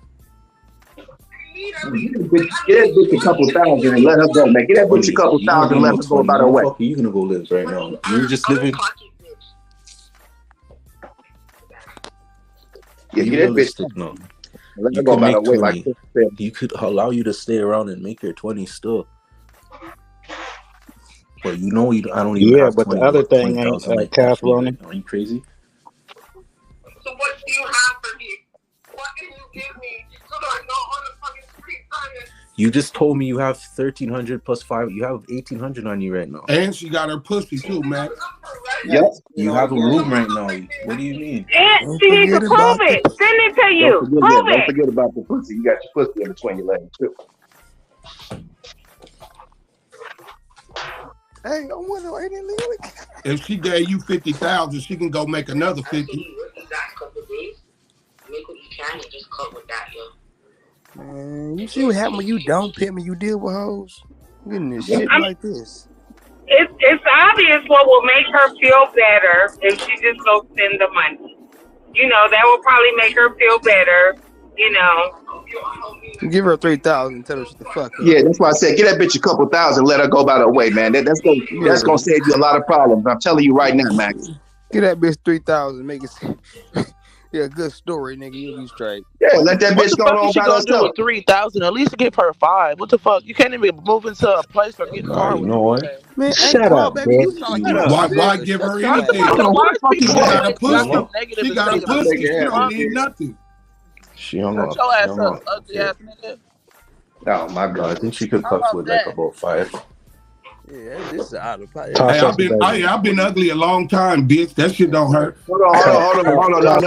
[SPEAKER 3] Get that bitch a couple thousand and let her go, man. Get that bitch a couple thousand and let her go about her way.
[SPEAKER 13] Fuck, you gonna go live right now? You're just living.
[SPEAKER 3] Yeah, get that bitch.
[SPEAKER 13] No.
[SPEAKER 3] Let
[SPEAKER 13] You
[SPEAKER 3] her go
[SPEAKER 13] could
[SPEAKER 3] about her
[SPEAKER 13] make
[SPEAKER 3] way like
[SPEAKER 13] 20.
[SPEAKER 3] Chris said.
[SPEAKER 13] You could allow you to stay around and make your 20 still. But you know, I don't even
[SPEAKER 10] Yeah,
[SPEAKER 13] have
[SPEAKER 10] but the
[SPEAKER 13] 20,
[SPEAKER 10] other
[SPEAKER 13] but
[SPEAKER 10] thing ain't
[SPEAKER 13] 20,000 might catch me right
[SPEAKER 10] Catherine.
[SPEAKER 13] now. Are you crazy?
[SPEAKER 7] So what do you have for me? What can you give me so that I know on the fucking street time?
[SPEAKER 13] You just told me you have 1,300 plus 5. You have 1,800 on you right now.
[SPEAKER 17] And she got her pussy too, Max.
[SPEAKER 3] Yep.
[SPEAKER 13] You have a room right now. What do you mean?
[SPEAKER 8] And
[SPEAKER 1] Don't
[SPEAKER 8] she needs to
[SPEAKER 1] forget
[SPEAKER 8] prove
[SPEAKER 1] about
[SPEAKER 8] it.
[SPEAKER 1] the.
[SPEAKER 8] Send it to
[SPEAKER 3] Don't
[SPEAKER 8] you.
[SPEAKER 3] forget
[SPEAKER 8] Prove
[SPEAKER 3] that. Don't
[SPEAKER 8] it.
[SPEAKER 3] forget about the pussy. You got your pussy in between your legs too.
[SPEAKER 1] Hey, I wonder ain't it legal?
[SPEAKER 17] If she gave you 50,000, she can go make another 50.
[SPEAKER 1] Man, you see what happened when you don't pimp me? You deal with hoes. You getting this shit like this.
[SPEAKER 8] It's obvious what will make her feel better if she just goes spend the money. You know, that will probably make her feel better. You know.
[SPEAKER 1] Give her 3,000. Tell her shut the fuck up.
[SPEAKER 3] Yeah, that's why I said get that bitch a couple thousand, let her go about her way, man. That's gonna save you a lot of problems. I'm telling you right now, Max.
[SPEAKER 1] Get that bitch 3,000. Make it yeah, good story, nigga. You'll be straight.
[SPEAKER 3] Yeah, let that
[SPEAKER 16] What
[SPEAKER 3] bitch
[SPEAKER 16] the
[SPEAKER 3] go
[SPEAKER 16] fuck
[SPEAKER 3] on
[SPEAKER 16] is she
[SPEAKER 3] by
[SPEAKER 16] gonna do
[SPEAKER 3] herself.
[SPEAKER 16] with 3,000? At least give her 5. What the fuck? You can't even move into a place or get far
[SPEAKER 13] You
[SPEAKER 16] with
[SPEAKER 13] know what?
[SPEAKER 16] 3K.
[SPEAKER 1] Man, hey,
[SPEAKER 10] Shut
[SPEAKER 1] Tall
[SPEAKER 10] up,
[SPEAKER 1] baby, you
[SPEAKER 10] bitch.
[SPEAKER 1] sound like you a
[SPEAKER 17] Why
[SPEAKER 1] nigga.
[SPEAKER 17] give
[SPEAKER 1] Shut
[SPEAKER 17] her
[SPEAKER 1] your
[SPEAKER 3] I
[SPEAKER 17] anything?
[SPEAKER 3] don't
[SPEAKER 1] ass
[SPEAKER 3] know
[SPEAKER 1] up.
[SPEAKER 3] who the fuck
[SPEAKER 17] She
[SPEAKER 3] you
[SPEAKER 17] got a
[SPEAKER 3] are.
[SPEAKER 16] Got
[SPEAKER 17] pussy.
[SPEAKER 16] so negative
[SPEAKER 17] She
[SPEAKER 16] and
[SPEAKER 17] got a
[SPEAKER 16] say about
[SPEAKER 17] pussy. She don't
[SPEAKER 16] fuck.
[SPEAKER 17] need nothing.
[SPEAKER 13] She hung
[SPEAKER 16] Shut
[SPEAKER 13] up.
[SPEAKER 16] your
[SPEAKER 13] She
[SPEAKER 16] ass
[SPEAKER 13] hung
[SPEAKER 16] up,
[SPEAKER 13] up.
[SPEAKER 16] ugly ass nigga.
[SPEAKER 3] Oh my
[SPEAKER 13] I
[SPEAKER 3] god.
[SPEAKER 13] think she could
[SPEAKER 16] How
[SPEAKER 13] cuff
[SPEAKER 16] about
[SPEAKER 13] with like
[SPEAKER 16] that?
[SPEAKER 13] about 5.
[SPEAKER 1] Yeah, this is out of pocket.
[SPEAKER 10] Talk
[SPEAKER 17] Hey,
[SPEAKER 1] Yeah.
[SPEAKER 17] I've
[SPEAKER 10] sexy,
[SPEAKER 17] been
[SPEAKER 10] baby.
[SPEAKER 17] I've been ugly a long time, bitch. That shit don't hurt.
[SPEAKER 3] Hold on.
[SPEAKER 10] Talk
[SPEAKER 3] No.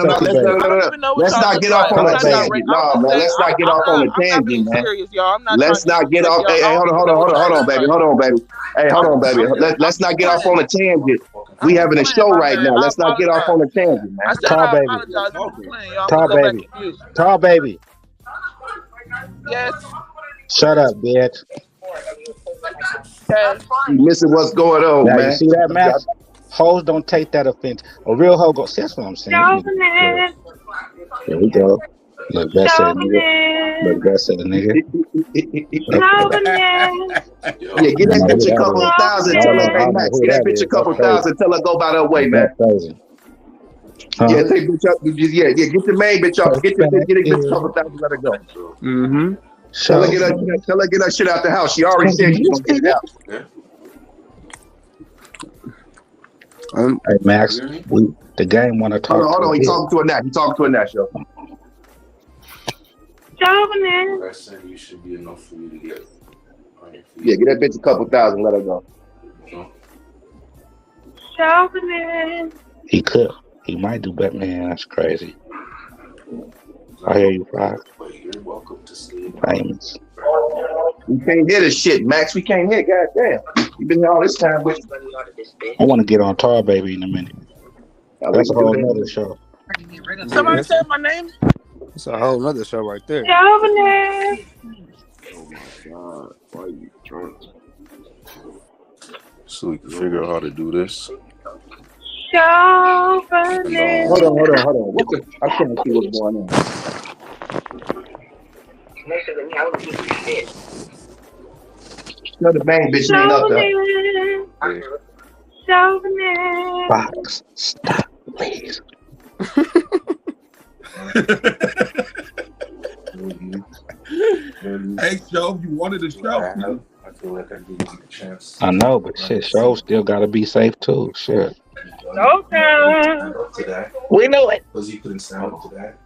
[SPEAKER 10] sexy, baby.
[SPEAKER 16] I don't even know what
[SPEAKER 3] Let's
[SPEAKER 16] y'all
[SPEAKER 3] not
[SPEAKER 16] look
[SPEAKER 3] get off
[SPEAKER 16] like.
[SPEAKER 3] on
[SPEAKER 16] I'm
[SPEAKER 3] a
[SPEAKER 10] Talk
[SPEAKER 16] not
[SPEAKER 10] baby.
[SPEAKER 3] tangent.
[SPEAKER 16] direct. I'm
[SPEAKER 3] No,
[SPEAKER 16] just
[SPEAKER 3] man.
[SPEAKER 16] saying.
[SPEAKER 3] Let's not get off on a
[SPEAKER 16] I'm not being
[SPEAKER 3] tangent, man.
[SPEAKER 16] serious, y'all. I'm not trying
[SPEAKER 3] Let's
[SPEAKER 16] to
[SPEAKER 3] not get
[SPEAKER 16] disrespect
[SPEAKER 3] off.
[SPEAKER 16] y'all.
[SPEAKER 3] Hey,
[SPEAKER 16] I don't even know what y'all
[SPEAKER 3] hold on,
[SPEAKER 16] look
[SPEAKER 3] baby.
[SPEAKER 16] like.
[SPEAKER 3] Hold on, baby. Hey, hold
[SPEAKER 16] I'm
[SPEAKER 3] on, baby.
[SPEAKER 16] I'm
[SPEAKER 3] Let's
[SPEAKER 16] just
[SPEAKER 3] not get off
[SPEAKER 16] playing.
[SPEAKER 3] on a tangent.
[SPEAKER 16] I'm
[SPEAKER 3] We
[SPEAKER 16] just
[SPEAKER 3] having a
[SPEAKER 16] playing,
[SPEAKER 3] show
[SPEAKER 16] my
[SPEAKER 3] right
[SPEAKER 16] man.
[SPEAKER 3] now.
[SPEAKER 16] I
[SPEAKER 3] Let's not get off
[SPEAKER 16] apologize.
[SPEAKER 3] on a tangent,
[SPEAKER 16] I
[SPEAKER 3] man.
[SPEAKER 16] said
[SPEAKER 10] Tall
[SPEAKER 16] I
[SPEAKER 10] baby.
[SPEAKER 16] apologize. I'm just playing, y'all. I'm gonna
[SPEAKER 10] Tall
[SPEAKER 16] go back
[SPEAKER 10] baby.
[SPEAKER 16] on mute.
[SPEAKER 10] Tall baby.
[SPEAKER 16] Yes.
[SPEAKER 10] Shut up, bitch.
[SPEAKER 16] Okay.
[SPEAKER 3] You missing what's going on,
[SPEAKER 10] Now you
[SPEAKER 3] man.
[SPEAKER 10] see that, Max? Hoes don't take that offense. A real hoe go. See, that's what I'm saying. These niggas be real.
[SPEAKER 8] Chauvinist.
[SPEAKER 10] Here we go. Look, that's it, nigga. Look,
[SPEAKER 8] Chauvinist.
[SPEAKER 10] that's it, nigga. Okay.
[SPEAKER 8] Chauvinist.
[SPEAKER 3] Yeah, get
[SPEAKER 10] I
[SPEAKER 3] that
[SPEAKER 10] know who
[SPEAKER 3] bitch a
[SPEAKER 10] that
[SPEAKER 3] couple
[SPEAKER 10] is.
[SPEAKER 3] of thousand.
[SPEAKER 10] I
[SPEAKER 3] Tell her,
[SPEAKER 10] don't know. I
[SPEAKER 3] hey
[SPEAKER 10] don't know
[SPEAKER 3] Max,
[SPEAKER 10] who
[SPEAKER 3] get that
[SPEAKER 10] that
[SPEAKER 3] bitch a
[SPEAKER 10] is. That's
[SPEAKER 3] couple
[SPEAKER 10] crazy.
[SPEAKER 3] thousand. Tell her go about her way, man.
[SPEAKER 10] That's crazy. Huh?
[SPEAKER 3] Yeah, take bitch up. Yeah. Get the main bitch off. Get the bitch a couple thousand. Let her go.
[SPEAKER 1] Mm-hmm.
[SPEAKER 3] Tell her
[SPEAKER 10] So,
[SPEAKER 3] get her shit out the house. She already said she's gonna get it out.
[SPEAKER 10] hey, Max, the game want to talk to
[SPEAKER 3] Hold
[SPEAKER 10] a
[SPEAKER 3] on. He
[SPEAKER 10] bit.
[SPEAKER 3] talking to her now. He talking to her now, show.
[SPEAKER 8] Chauvinist.
[SPEAKER 13] I said you should be enough for you to get on your feet.
[SPEAKER 3] Yeah, get that bitch a couple thousand. Let her go.
[SPEAKER 8] Chauvinist.
[SPEAKER 10] He could. He might do better. Man, that's crazy. I hear you, Five.
[SPEAKER 13] You're welcome to stay.
[SPEAKER 10] Famous.
[SPEAKER 3] We can't hear this shit, Max. We can't hear. Goddamn. You been here all this time, but
[SPEAKER 10] I want to get on Tar Baby in a minute. That's a whole nother show.
[SPEAKER 16] Somebody said my name.
[SPEAKER 1] It's a whole nother show right there.
[SPEAKER 8] Chauvinist.
[SPEAKER 9] Oh my god, why are you drunk?
[SPEAKER 13] So we can figure out how to do this.
[SPEAKER 8] Chauvinist.
[SPEAKER 3] hold on. I can't see what's going on. No, the bang bitch ain't up there.
[SPEAKER 8] Chauvinist.
[SPEAKER 10] Fox, stop, please.
[SPEAKER 17] Hey, show you wanted a show.
[SPEAKER 13] I feel like I gave you a chance.
[SPEAKER 10] I know, but shit, shows still gotta be safe too. Shit.
[SPEAKER 8] Okay.
[SPEAKER 10] We know it.
[SPEAKER 13] Because you couldn't stand up to that,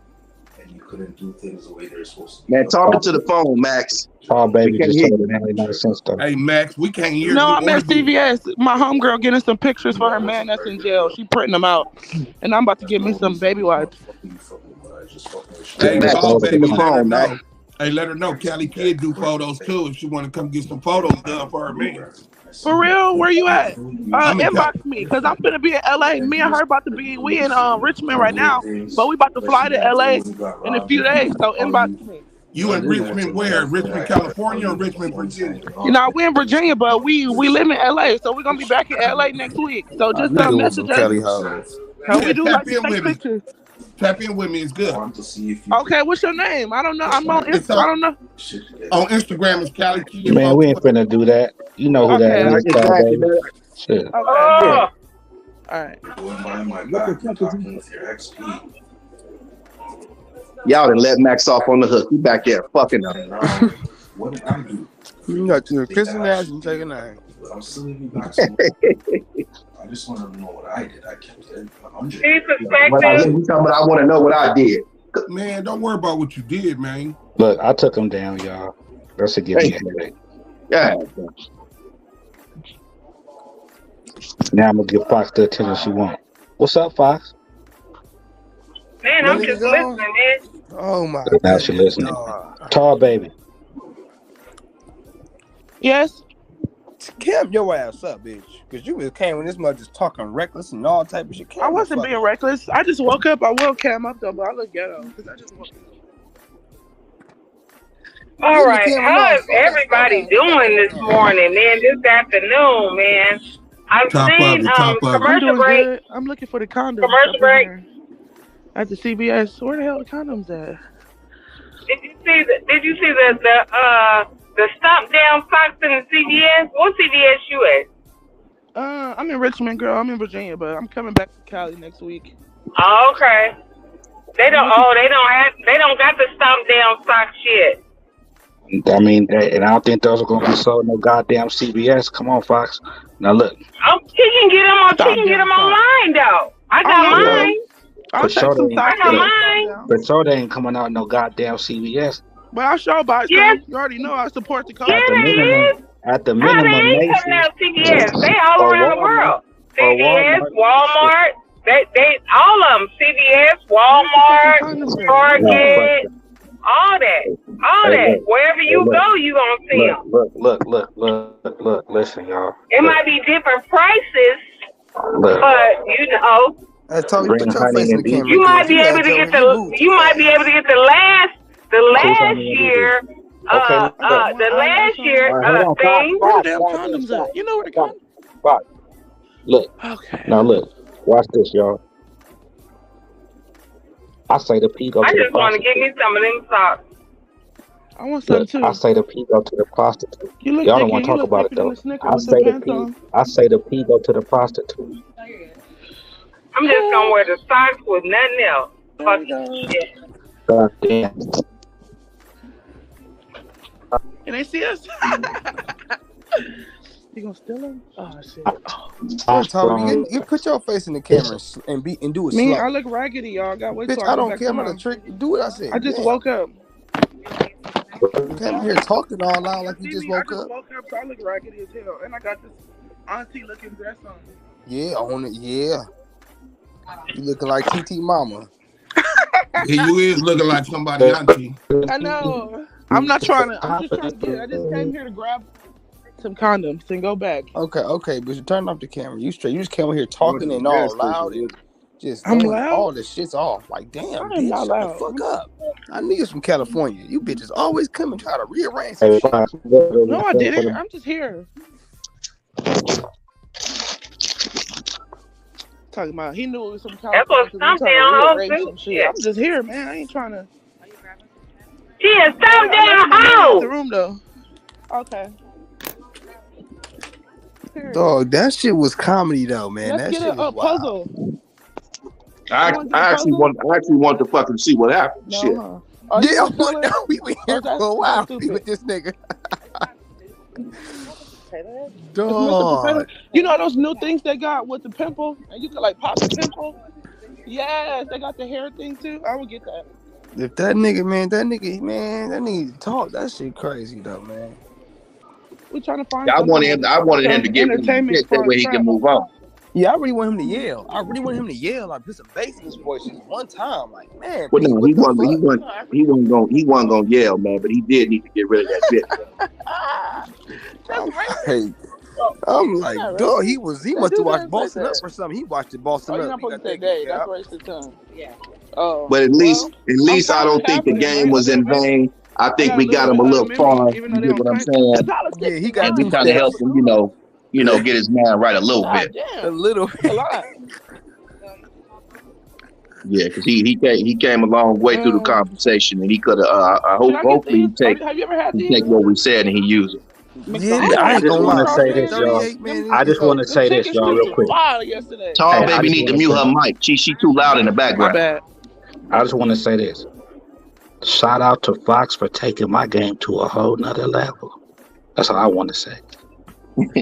[SPEAKER 13] and you couldn't do things the way they're supposed to be.
[SPEAKER 3] Man, talking to the phone, Max.
[SPEAKER 10] Tar Baby
[SPEAKER 3] can't
[SPEAKER 10] just
[SPEAKER 3] hear
[SPEAKER 10] told
[SPEAKER 3] you,
[SPEAKER 10] me
[SPEAKER 3] man.
[SPEAKER 10] 99 cents though.
[SPEAKER 17] Hey, Max, we can't hear
[SPEAKER 16] No,
[SPEAKER 17] you
[SPEAKER 16] I'm
[SPEAKER 17] or
[SPEAKER 16] at CVS. My homegirl getting some pictures for her man that's in jail. She printing them out, and I'm about to get me some baby wipes.
[SPEAKER 17] Hey,
[SPEAKER 3] Max,
[SPEAKER 17] call
[SPEAKER 3] talking to
[SPEAKER 17] baby,
[SPEAKER 3] the
[SPEAKER 17] let her
[SPEAKER 3] phone, Max.
[SPEAKER 17] know. Hey, let her know Cali Kid do photos too if she want to come get some photos done for her man.
[SPEAKER 16] For real? Where you at?
[SPEAKER 17] I'm in
[SPEAKER 16] Inbox me, because I'm gonna be in LA. Me and her about to be, we in Richmond right now, but we about to fly to LA in a few days. So inbox me.
[SPEAKER 17] You in Richmond where? Richmond, California or Richmond, Virginia?
[SPEAKER 16] You know, we're in Virginia, but we live in LA, so we're gonna be back in LA next week. So
[SPEAKER 1] I
[SPEAKER 16] just
[SPEAKER 1] knew there was
[SPEAKER 16] message
[SPEAKER 1] some
[SPEAKER 16] us.
[SPEAKER 1] Kelly hoes.
[SPEAKER 16] We do
[SPEAKER 17] tap
[SPEAKER 16] like to
[SPEAKER 17] in
[SPEAKER 16] take
[SPEAKER 17] with me.
[SPEAKER 16] pictures.
[SPEAKER 17] Tap in with me. It's good.
[SPEAKER 16] Okay, what's your name? I don't know. I'm on Instagram. I don't know.
[SPEAKER 17] On Instagram, it's Cali Kid.
[SPEAKER 10] Man, we ain't finna do that. You know who that
[SPEAKER 16] Okay.
[SPEAKER 10] is, Tar
[SPEAKER 3] Exactly,
[SPEAKER 10] Baby.
[SPEAKER 3] man.
[SPEAKER 10] Shit.
[SPEAKER 16] Okay.
[SPEAKER 8] Oh.
[SPEAKER 16] All right.
[SPEAKER 13] Going behind my back and talking with your XP.
[SPEAKER 3] Y'all done let Max off on the hook. He back there fucking up.
[SPEAKER 1] What did I do? You got to kiss an ass and take a name.
[SPEAKER 3] I just
[SPEAKER 1] want to know what I did. I kept it 100.
[SPEAKER 8] He's suspected.
[SPEAKER 3] I want to know what I did.
[SPEAKER 17] Man, don't worry about what you did, man.
[SPEAKER 10] Look, I took him down, y'all. That's a give me a headache.
[SPEAKER 3] Yeah.
[SPEAKER 10] Now I'm gonna give Fox the attention she wants. What's up, Fox?
[SPEAKER 8] Man, I'm just listening, man.
[SPEAKER 1] Oh my
[SPEAKER 10] God. Now she listening. Tall baby.
[SPEAKER 16] Yes.
[SPEAKER 1] Camp your ass up, bitch. Because you just came when this mother just talking reckless and all type of shit.
[SPEAKER 16] I wasn't being reckless. I just woke up. I will cam up though, but I look ghetto because I just woke up.
[SPEAKER 8] All right, how is everybody doing this morning, man? This afternoon, man. I've seen commercial break.
[SPEAKER 16] Good. I'm looking for the condoms.
[SPEAKER 8] Commercial break
[SPEAKER 16] at the CVS. Where the hell are the condoms at?
[SPEAKER 8] Did you see the stomp down socks in the CVS? What CVS you at?
[SPEAKER 16] I'm in Richmond, girl. I'm in Virginia, but I'm coming back to Cali next week.
[SPEAKER 8] Oh, okay. They don't got the stomp down socks yet.
[SPEAKER 10] I mean, and I don't think those are gonna be sold no goddamn CVS. Come on, Fox. Now look.
[SPEAKER 8] Oh, she can get them online though. I got mine.
[SPEAKER 10] For sure
[SPEAKER 8] they
[SPEAKER 10] ain't coming out no goddamn CVS.
[SPEAKER 16] But I sure buy some.
[SPEAKER 8] Yes.
[SPEAKER 16] You already know I support the cause.
[SPEAKER 8] Yeah,
[SPEAKER 10] at the
[SPEAKER 8] they
[SPEAKER 10] minimum,
[SPEAKER 8] ain't coming out CVS. They all around the world. CVS, Walmart. They all of them. CVS, Walmart, Target. All that. Wherever you go, you gonna see them.
[SPEAKER 10] Look, listen, y'all.
[SPEAKER 8] It might be different prices, but you know. You might be able to get the last year thing.
[SPEAKER 16] Where the damn condoms at? You know where the condoms?
[SPEAKER 10] Look.
[SPEAKER 16] Okay.
[SPEAKER 10] Now look. Watch this, y'all. I say the P go to the prostitute.
[SPEAKER 8] I just want to give me some of them socks.
[SPEAKER 16] I want some too.
[SPEAKER 10] I say the P go to the prostitute. Y'all don't want to talk about it though. I say the P go to the prostitute.
[SPEAKER 8] I'm just gonna wear the socks with nothing else. Fucking shit.
[SPEAKER 10] God damn.
[SPEAKER 16] Can they see us? You gonna steal them? Oh shit.
[SPEAKER 1] Tommy, you put your face in the camera and do it slow.
[SPEAKER 16] Me, I look raggedy, y'all. Got wait.
[SPEAKER 1] Bitch, I don't care about the trick. Do what I said.
[SPEAKER 16] I just woke up.
[SPEAKER 1] You came here talking all loud like you just woke up.
[SPEAKER 16] I just woke up, so I look raggedy as hell, and I got this auntie-looking dress on.
[SPEAKER 1] Yeah, on it. Yeah. You looking like TT Mama.
[SPEAKER 17] Yeah, you is looking like somebody auntie.
[SPEAKER 16] I know. I'm not trying to. I'm just trying to get. I just came here to grab some condoms and go back.
[SPEAKER 1] Okay, but you turn off the camera. You straight. You just came here talking and all loud and just
[SPEAKER 16] I'm loud.
[SPEAKER 1] All this shit's off. Like damn, bitch, shut the fuck up. I knew you from California. You bitches always come and try to rearrange some shit.
[SPEAKER 16] No, I didn't. I'm just here. Talking about he knew it was some California. I'm just here, man. I ain't trying to.
[SPEAKER 8] She is some damn hoe.
[SPEAKER 16] The room though. Okay.
[SPEAKER 1] Dog, that shit was comedy though, man.
[SPEAKER 16] Let's
[SPEAKER 1] that
[SPEAKER 16] get
[SPEAKER 1] shit was
[SPEAKER 16] a puzzle.
[SPEAKER 3] I actually want to fucking see what happened.
[SPEAKER 16] No,
[SPEAKER 3] shit.
[SPEAKER 1] Yeah, we went here for a while with this nigga. Dog.
[SPEAKER 16] You know those new things they got with the pimple, and you can like pop the pimple. Yes, they got the hair thing too. I would get that.
[SPEAKER 1] If that nigga talk. That shit crazy though, man.
[SPEAKER 16] We trying to find.
[SPEAKER 3] I wanted him to get entertainment that way he can move on.
[SPEAKER 1] Yeah, I really want him to yell. Like put some bass in his voice just one time. Like, man.
[SPEAKER 3] Well, no, he wasn't gonna yell, man. But he did need to get rid of that
[SPEAKER 1] bitch. I'm like, dog. He must have watched Boston Up or something. He watched it Boston Up.
[SPEAKER 16] You're not supposed to say gay. That's racist tongue. Yeah. Oh.
[SPEAKER 3] But at least I don't think the game was in vain. I think we got him a little far. You know what I'm saying?
[SPEAKER 1] Yeah, he got.
[SPEAKER 3] We kind of helped him, get his man right a little bit.
[SPEAKER 1] A little bit.
[SPEAKER 16] A lot.
[SPEAKER 3] Yeah, because he came a long way through the conversation, and he could have. Hopefully, take what we said and he used it.
[SPEAKER 1] Yeah,
[SPEAKER 10] I just want to say this, y'all. I just want to say this, y'all, real quick.
[SPEAKER 3] Tall baby need to mute her mic. She too loud in the background.
[SPEAKER 10] I just want to say this.
[SPEAKER 4] Shout out to Fox for taking my game to a whole nother level. That's all I want to say.
[SPEAKER 8] Damn,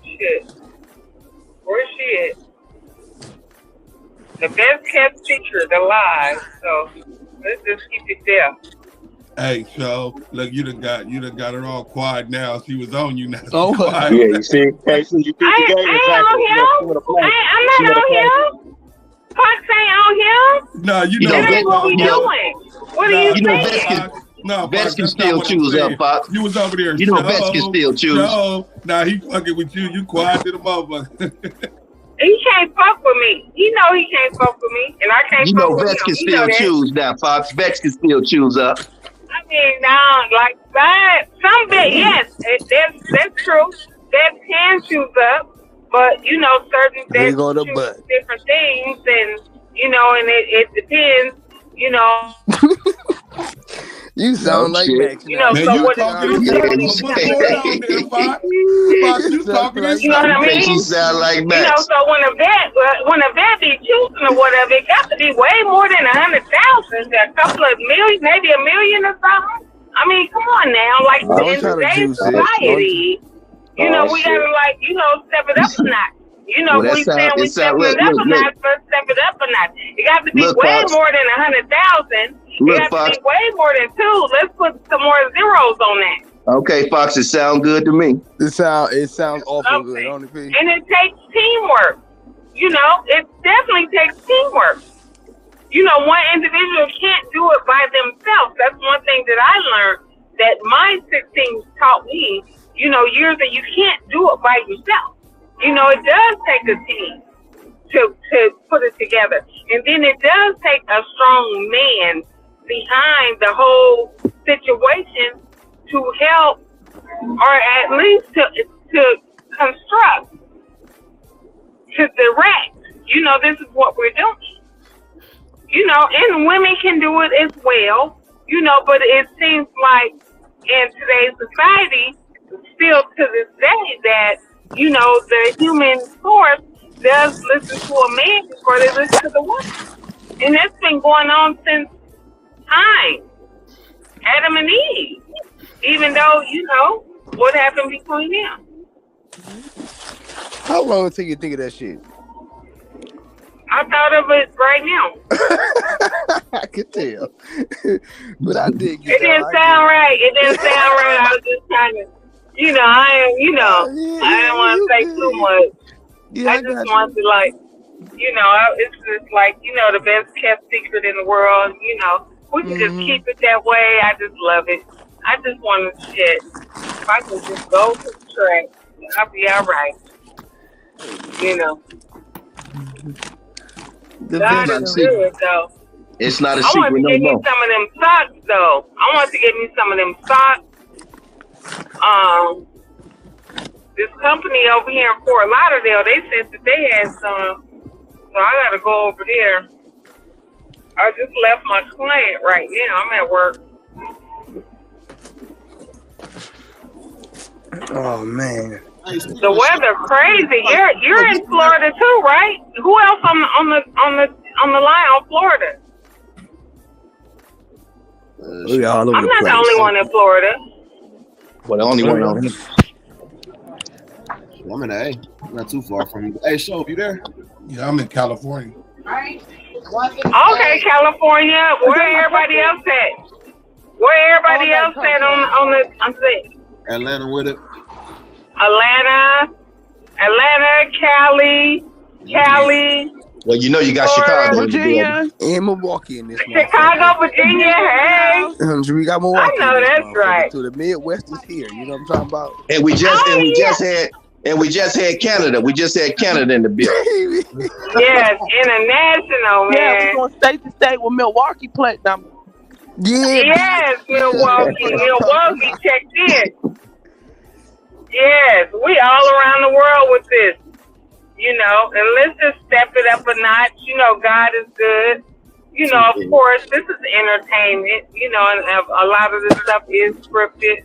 [SPEAKER 8] shit. Where's she at? The best kept secret alive. So let's just keep it there.
[SPEAKER 17] Hey, so look, you done got her all quiet now. She was on you now.
[SPEAKER 1] Oh,
[SPEAKER 17] Quiet.
[SPEAKER 3] Yeah, you see? Hey, so you beat the game
[SPEAKER 8] I
[SPEAKER 3] exactly.
[SPEAKER 8] ain't on him. I'm not on him. Fox ain't on him.
[SPEAKER 17] No, you know
[SPEAKER 8] That ain't what we doing. What are you saying?
[SPEAKER 17] No,
[SPEAKER 3] Best can still choose up, Fox.
[SPEAKER 17] You was over there.
[SPEAKER 3] You know, Best can still choose.
[SPEAKER 17] Nah, he fucking with you. You quiet to the motherfucker.
[SPEAKER 8] He can't fuck with me. He know he can't fuck with me, and I can't
[SPEAKER 3] You
[SPEAKER 8] fuck
[SPEAKER 3] know,
[SPEAKER 8] with
[SPEAKER 3] Best
[SPEAKER 8] him.
[SPEAKER 3] can
[SPEAKER 8] You know
[SPEAKER 3] still
[SPEAKER 8] that.
[SPEAKER 3] choose now, Fox. Best can still choose up.
[SPEAKER 8] I mean, now, like that, some bit, yes, that's true. That can choose up, but you know, certain
[SPEAKER 1] There
[SPEAKER 8] that
[SPEAKER 1] go the
[SPEAKER 8] choose
[SPEAKER 1] butt.
[SPEAKER 8] different things, and you know, and it depends, you know.
[SPEAKER 1] You sound like Max.
[SPEAKER 8] You know,
[SPEAKER 17] Man,
[SPEAKER 8] so
[SPEAKER 17] you
[SPEAKER 8] what
[SPEAKER 17] talking
[SPEAKER 8] is
[SPEAKER 17] to what's going on there, Fox? Fox, you talking
[SPEAKER 1] like
[SPEAKER 8] you know what I mean?
[SPEAKER 3] She sound like
[SPEAKER 8] You know,
[SPEAKER 3] Max.
[SPEAKER 8] so when a vet be choosing or whatever, it got to be way more than 100,000, a couple of million, maybe $1 million or something. I mean, come on now, like in today's society, you know, we gotta like, you know, step it up a notch. You know,
[SPEAKER 3] Well,
[SPEAKER 8] we saying we stepping it up a notch, let's step it up a notch. It got to be way more than 100,000. It got to be way more than 2. Let's put some more zeros on that.
[SPEAKER 3] Okay, Fox, it sound good to me.
[SPEAKER 1] It sounds awful good, don't it, P?
[SPEAKER 8] And it takes teamwork. You know, it definitely takes teamwork. You know, one individual can't do it by themselves. That's one thing that I learned that my 16 taught me, you know, years that you can't do it by yourself. You know, it does take a team to put it together. And then it does take a strong man behind the whole situation to help, or at least to construct, to direct. You know, this is what we're doing. You know, and women can do it as well, you know, but it seems like in today's society, still to this day, that, you know, the human source does listen to a man before they listen to the woman. And that's been going on since time. Adam and Eve. Even though, you know, what happened between them.
[SPEAKER 1] How long until you think of that shit?
[SPEAKER 8] I thought of it right now.
[SPEAKER 1] I could tell. But I did get
[SPEAKER 8] It didn't sound right. It didn't sound right. I was just trying to, you know, I didn't want to say too much.
[SPEAKER 1] Yeah,
[SPEAKER 8] I just wanted to, like, you know, it's just like, you know, the best kept secret in the world. You know, we can just keep it that way. I just love it. I just want to shit. If I can just go to the track, I'll be all right. You know. God is good, though.
[SPEAKER 3] It's not a
[SPEAKER 8] I want
[SPEAKER 3] secret
[SPEAKER 8] to
[SPEAKER 3] no
[SPEAKER 8] get me
[SPEAKER 3] more.
[SPEAKER 8] some of them socks, though. I want to get me some of them socks. This company over here in Fort Lauderdale, they said that they had some, so I got to go over there. I just left my client right now. I'm at work.
[SPEAKER 1] Oh man,
[SPEAKER 8] the weather crazy. You're in Florida too, right? Who else on the line on Florida?
[SPEAKER 1] We all over
[SPEAKER 8] I'm
[SPEAKER 1] the
[SPEAKER 8] not
[SPEAKER 1] place.
[SPEAKER 8] the only one in Florida.
[SPEAKER 3] Well, the only one on here.
[SPEAKER 12] I'm in A. I'm not too far from you. Hey, Show, you there?
[SPEAKER 17] Yeah, I'm in California.
[SPEAKER 8] Okay, California. Where everybody else at? Where everybody else at on the
[SPEAKER 12] Atlanta with it.
[SPEAKER 8] Atlanta, Cali.
[SPEAKER 3] Well, you know you got Chicago,
[SPEAKER 1] Virginia, and Milwaukee in this.
[SPEAKER 8] Chicago, Virginia. Hey,
[SPEAKER 1] we got Milwaukee.
[SPEAKER 8] I know that's right.
[SPEAKER 1] So the Midwest is here. You know what I'm talking about?
[SPEAKER 3] And we just had Canada. We just had Canada in the building.
[SPEAKER 8] Yes, international, man.
[SPEAKER 16] Yeah, we're going state to state with Milwaukee plate number.
[SPEAKER 1] Yeah.
[SPEAKER 8] Yes, Milwaukee checked in. Yes, we all around the world with this, you know, and let's just step it up a notch. You know, God is good. You know, of course, this is entertainment, you know, and a lot of this stuff is scripted,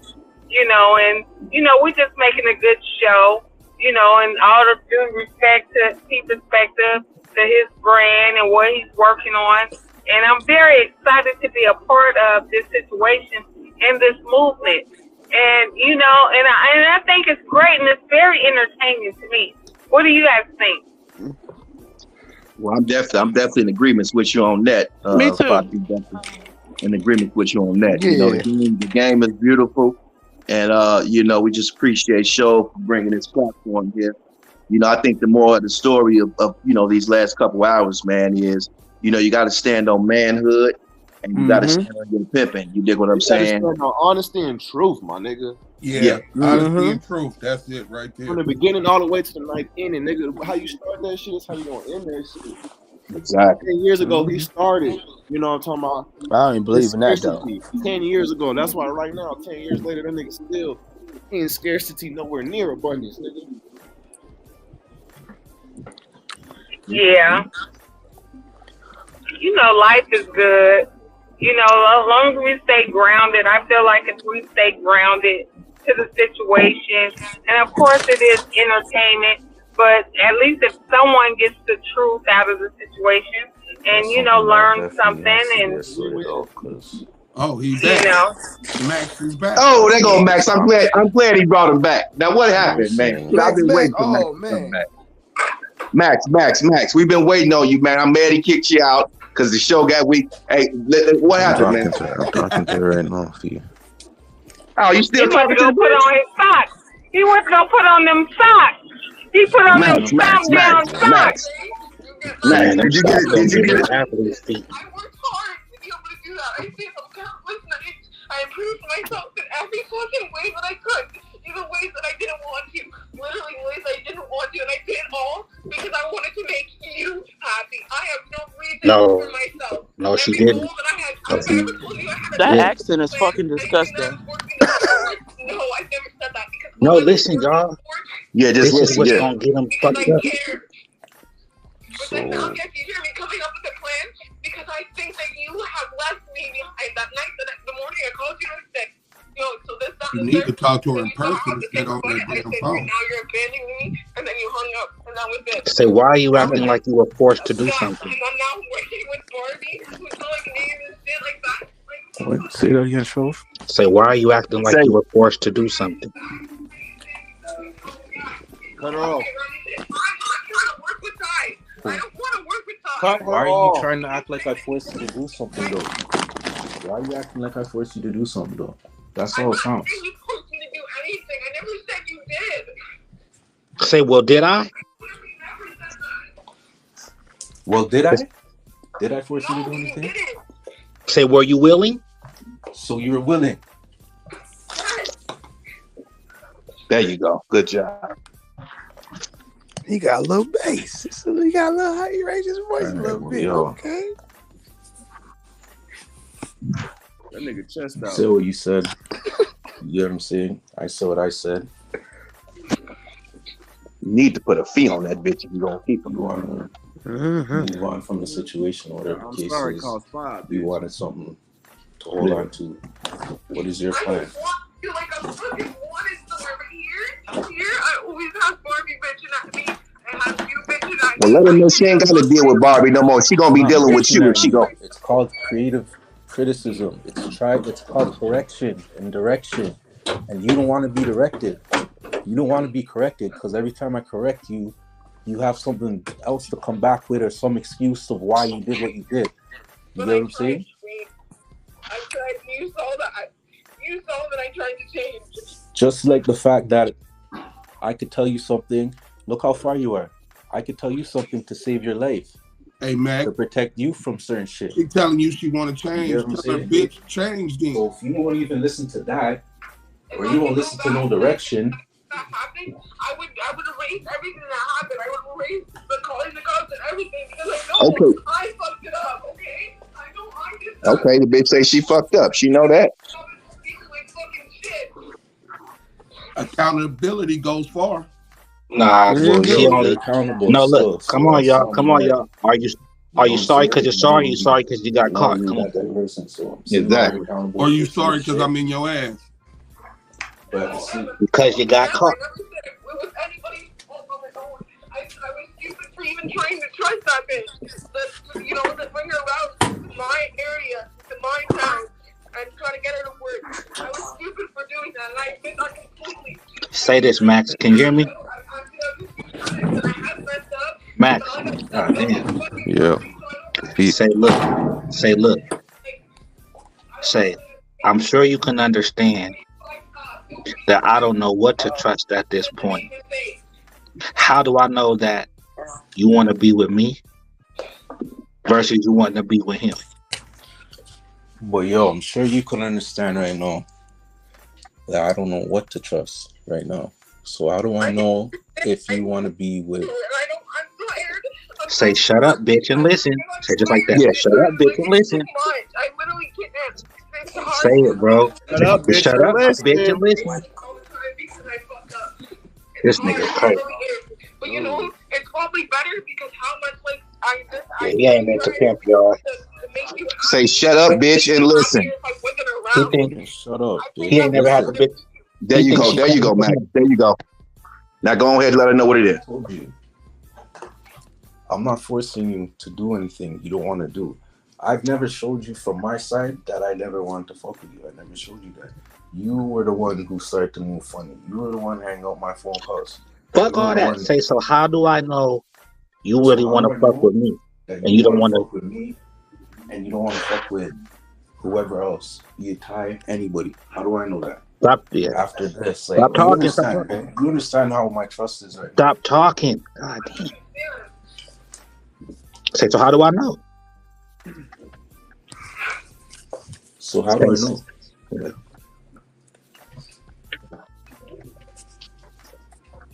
[SPEAKER 8] you know, and, you know, we're just making a good show, you know, and all the due respect to keep perspective, to his brand and what he's working on. And I'm very excited to be a part of this situation and this movement. And you know, and I think it's great and it's very entertaining to me. What do you guys think?
[SPEAKER 3] Well, I'm definitely in agreement with you on that.
[SPEAKER 16] Me too.
[SPEAKER 3] Foxy, definitely in agreement with you on that.
[SPEAKER 1] Yeah.
[SPEAKER 3] You know, the game is beautiful, and you know, we just appreciate Show for bringing this platform here. You know, I think the more of the story of you know these last couple hours, man, is you know you got to stand on manhood and you got to stand on your pimping. You dig what I'm saying?
[SPEAKER 9] Stand on honesty and truth, my nigga.
[SPEAKER 17] Yeah, honesty and truth. That's it right there.
[SPEAKER 9] From the beginning all the way to the ninth inning, nigga. How you start that shit is how you gonna end that shit.
[SPEAKER 3] Exactly.
[SPEAKER 9] 10 years ago, he started. You know what I'm talking about?
[SPEAKER 11] I don't even believe in that though.
[SPEAKER 9] 10 years ago. That's why right now, 10 years later, that nigga still in scarcity, nowhere near abundance, nigga.
[SPEAKER 8] Yeah. You know, life is good. You know, as long as we stay grounded, I feel like if we stay grounded to the situation, and of course it is entertainment, but at least if someone gets the truth out of the situation and, you know, learn something and,
[SPEAKER 17] oh, he's back.
[SPEAKER 8] you know.
[SPEAKER 17] Max is back.
[SPEAKER 3] Oh, there go Max. I'm glad he brought him back. Now what happened, man? I've been waiting for Max to come back. Max, we've been waiting on you, man. I'm mad he kicked you out because the show got weak. Hey, what happened, man?
[SPEAKER 6] I'm talking to her right now for you.
[SPEAKER 3] Oh, you still talking to
[SPEAKER 8] He went to go put on his socks. He went to go put on them socks. He put on them socks.
[SPEAKER 3] Max, did you get it? Did you get it?
[SPEAKER 7] I worked hard to be able to do that. I stayed up countless nights. I improved myself in every fucking way that I could. Even ways that I didn't want to. Literally ways I didn't want to. And I did it all because I wanted to make you happy. I have no reason for myself.
[SPEAKER 10] No, she didn't.
[SPEAKER 16] That accent is fucking disgusting.
[SPEAKER 7] No, I never said that.
[SPEAKER 10] No, listen, y'all.
[SPEAKER 3] Yeah, just
[SPEAKER 10] this is
[SPEAKER 3] listen.
[SPEAKER 10] what's
[SPEAKER 3] Yeah.
[SPEAKER 10] gonna get them fucked up.
[SPEAKER 7] But then now, yes, you hear me coming up with a plan because I think that you have left me behind that night, the morning I called you and said, yo, so this, that,
[SPEAKER 17] You
[SPEAKER 7] and
[SPEAKER 17] need to
[SPEAKER 7] third.
[SPEAKER 17] talk to her in
[SPEAKER 7] And you thought
[SPEAKER 17] person
[SPEAKER 7] I was
[SPEAKER 17] instead
[SPEAKER 7] the
[SPEAKER 17] on
[SPEAKER 7] same
[SPEAKER 17] that
[SPEAKER 7] one. I
[SPEAKER 17] damn
[SPEAKER 7] said,
[SPEAKER 17] phone.
[SPEAKER 7] now you're abandoning me, and then you hung up, and that was it.
[SPEAKER 10] Say, why are you acting like you were forced to do something?
[SPEAKER 7] And I'm now working with Barbie, who's telling names and shit like that.
[SPEAKER 13] What? Say that again, Show.
[SPEAKER 10] Say, why are you acting like you were forced to do something?
[SPEAKER 9] Cut her off.
[SPEAKER 7] I'm not trying to work with Ty. I don't want to work with Ty.
[SPEAKER 9] Cut her
[SPEAKER 13] Why are you
[SPEAKER 9] off.
[SPEAKER 13] trying to act like I forced you to do something, though? Why are you acting like I forced you to do something, though? That's all it sounds.
[SPEAKER 7] I you forced me to do anything. I never said you did.
[SPEAKER 10] Say, well, did I?
[SPEAKER 13] Well, did I? Did I force you to do anything?
[SPEAKER 10] Say, were you willing?
[SPEAKER 13] So you were willing.
[SPEAKER 3] There you go. Good job.
[SPEAKER 1] He got a little bass. So he got a little high. He raised his voice a little bit. Okay.
[SPEAKER 9] That nigga chest out.
[SPEAKER 13] Say what you said. You know what I'm saying? I said what I said.
[SPEAKER 3] You need to put a fee on that bitch if you gonna keep him going.
[SPEAKER 13] Move on from the situation, whatever the case is. We wanted something to hold on to. What is your plan?
[SPEAKER 7] I feel like I'm fucking wanted somewhere, but here, I always have Barbie bitching at me. I have you bitching at me.
[SPEAKER 3] Well, let her know she ain't gotta deal with Barbie no more. She gonna be dealing with you if she go.
[SPEAKER 13] It's called creative criticism. It's called correction and direction. And you don't want to be directed. You don't want to be corrected because every time I correct you, you have something else to come back with or some excuse of why you did what you did. You get what I'm saying?
[SPEAKER 7] I tried. You saw that. You saw that I tried to change.
[SPEAKER 13] Just like the fact that I could tell you something. Look how far you are. I could tell you something to save your life.
[SPEAKER 17] Hey, Mac.
[SPEAKER 13] To protect you from certain shit.
[SPEAKER 17] She telling you she want to change.
[SPEAKER 13] You know what I'm
[SPEAKER 17] Tell her,
[SPEAKER 13] saying?
[SPEAKER 17] bitch, change then.
[SPEAKER 13] So if you won't even listen to that, or you won't listen to no direction.
[SPEAKER 7] That happened, I would erase everything that happened. I would erase the calling the cops and everything because I know I fucked it up. Okay, I know I did that.
[SPEAKER 3] Okay, the bitch say she fucked up. She know that.
[SPEAKER 17] Accountability goes far.
[SPEAKER 10] Nah, well,
[SPEAKER 13] She only accountable.
[SPEAKER 10] No, look, come on, y'all. Are you sorry because you're sorry? You sorry because you got caught? Come on.
[SPEAKER 3] Exactly.
[SPEAKER 17] Or you sorry because I'm in your ass?
[SPEAKER 10] Because you got caught.
[SPEAKER 7] It was anybody's fault on my own. I was stupid for even trying to trust that bitch. To bring her around to my area, to my town, and try to get her to work. I was stupid for doing that, and I admit that completely.
[SPEAKER 2] Say this, Max. Can you hear me? Max. God damn.
[SPEAKER 6] Yeah.
[SPEAKER 2] Say look. Say, I'm sure you can understand that I don't know what to trust at this point. How do I know that you want to be with me versus you want to be with him?
[SPEAKER 13] But yo, I'm sure you can understand right now that I don't know what to trust right now. So how do I know if you want to be with?
[SPEAKER 2] Say, shut up, bitch, and listen. Say just like that.
[SPEAKER 3] Yeah.
[SPEAKER 2] Say, shut up, bitch, and listen.
[SPEAKER 7] I literally kidnapped.
[SPEAKER 2] Say it, bro.
[SPEAKER 11] Shut up, bitch.
[SPEAKER 2] Shut up, bitch, and listen. This nigga crazy.
[SPEAKER 7] But it's probably better because how much
[SPEAKER 2] He ain't meant to pimp, y'all.
[SPEAKER 3] Say shut up, bitch, and listen.
[SPEAKER 2] He think
[SPEAKER 13] Shut up, bitch.
[SPEAKER 2] he ain't never had to bitch.
[SPEAKER 3] There you go. There you go, Max. There you go. Now go ahead and let her know what it is.
[SPEAKER 13] I told you. I'm not forcing you to do anything you don't want to do. I've never showed you from my side that I never wanted to fuck with you. I never showed you that. You were the one who started to move funny. You were the one hanging out my phone calls.
[SPEAKER 2] Fuck all that. Say, so how do I know you really want to fuck with me and you don't want to
[SPEAKER 13] fuck with me and you don't want to fuck with whoever else, be it Ty, anybody? How do I know that?
[SPEAKER 2] Stop there.
[SPEAKER 13] After this,
[SPEAKER 2] Stop talking. Stop talking.
[SPEAKER 13] You understand how my trust is right
[SPEAKER 2] Stop talking. God damn. Say, so how do I know?
[SPEAKER 13] So how do I know?
[SPEAKER 2] Yeah.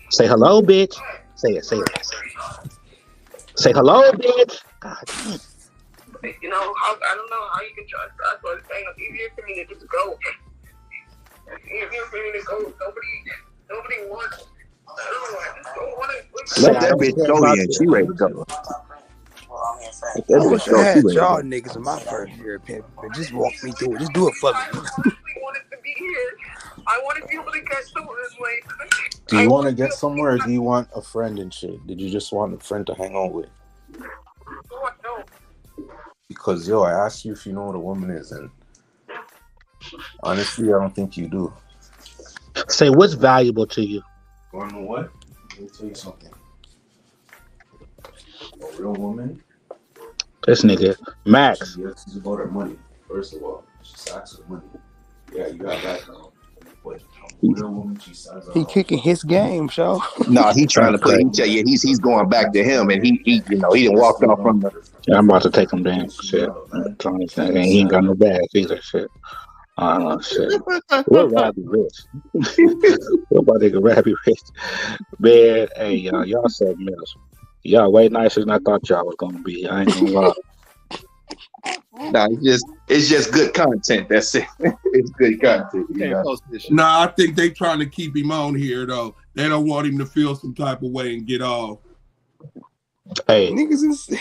[SPEAKER 2] Say hello, bitch. Say it. Say hello, bitch. God damn.
[SPEAKER 7] I don't know how you can trust. That's what I'm saying. It's easier for me to just go. It's easier for me to go. Nobody wants. I don't know. I just don't want to.
[SPEAKER 3] Let that bitch go in. She ready to go.
[SPEAKER 1] I wish I had y'all niggas in my first year of pimping. Just walk me through it. Just do it for me.
[SPEAKER 7] I wanted to be here. I want to be able to get somewhere this way.
[SPEAKER 13] Do you want to get somewhere or do you want a friend and shit? Did you just want a friend to hang out with?
[SPEAKER 7] No.
[SPEAKER 13] Because, yo, I asked you if you know what a woman is, and honestly, I don't think you do.
[SPEAKER 2] Say, what's valuable to you?
[SPEAKER 13] You want to know what? Let me tell you something. A real woman.
[SPEAKER 2] This nigga, Max.
[SPEAKER 13] She's about her money, first of all. She asks for money. Yeah, you got that now. But a real woman, she says,
[SPEAKER 1] he kicking his game, show.
[SPEAKER 3] No, he trying to put. He's going back to him, and he didn't walk off from the.
[SPEAKER 2] Yeah, I'm about to take him down. Shit. And he ain't got no bags either. Shit. Shit. What Robbie Rich? What about nigga Robbie Rich? Man, hey, y'all something else. Y'all way nicer than I thought y'all was gonna be. I ain't gonna lie.
[SPEAKER 3] No, it's just good content. That's it. It's good content.
[SPEAKER 17] Nah, I think they trying to keep him on here though. They don't want him to feel some type of way and get off.
[SPEAKER 2] Hey,
[SPEAKER 1] niggas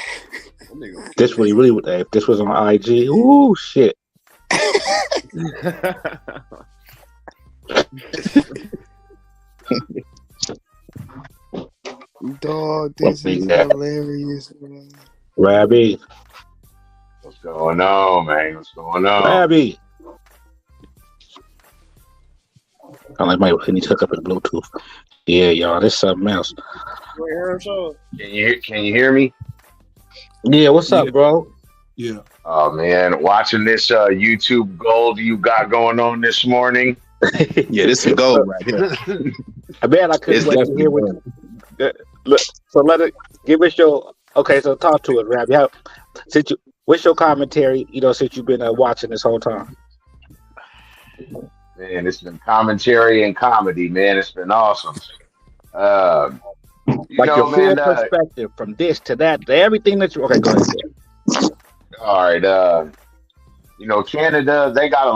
[SPEAKER 2] this what he really would. If this was on IG, ooh shit.
[SPEAKER 1] Dog, this is hilarious, man.
[SPEAKER 2] Rabbi.
[SPEAKER 18] What's going on, man? What's going on?
[SPEAKER 2] Rabbi. I like my need to hook up his Bluetooth. Yeah, y'all, this something else.
[SPEAKER 18] Can you hear me?
[SPEAKER 2] Yeah, what's up, bro?
[SPEAKER 17] Yeah.
[SPEAKER 18] Oh man, watching this YouTube gold you got going on this morning.
[SPEAKER 3] Yeah, this is gold right here.
[SPEAKER 2] Man, I couldn't wait to hear what. Look, so let it give us your. Okay, so talk to it, Rabbi. What's your commentary? Since you've been watching this whole time.
[SPEAKER 18] Man, it's been commentary and comedy, man. It's been awesome.
[SPEAKER 2] Your full perspective from this to that to everything that you. Okay, go ahead.
[SPEAKER 18] All right. Canada, they got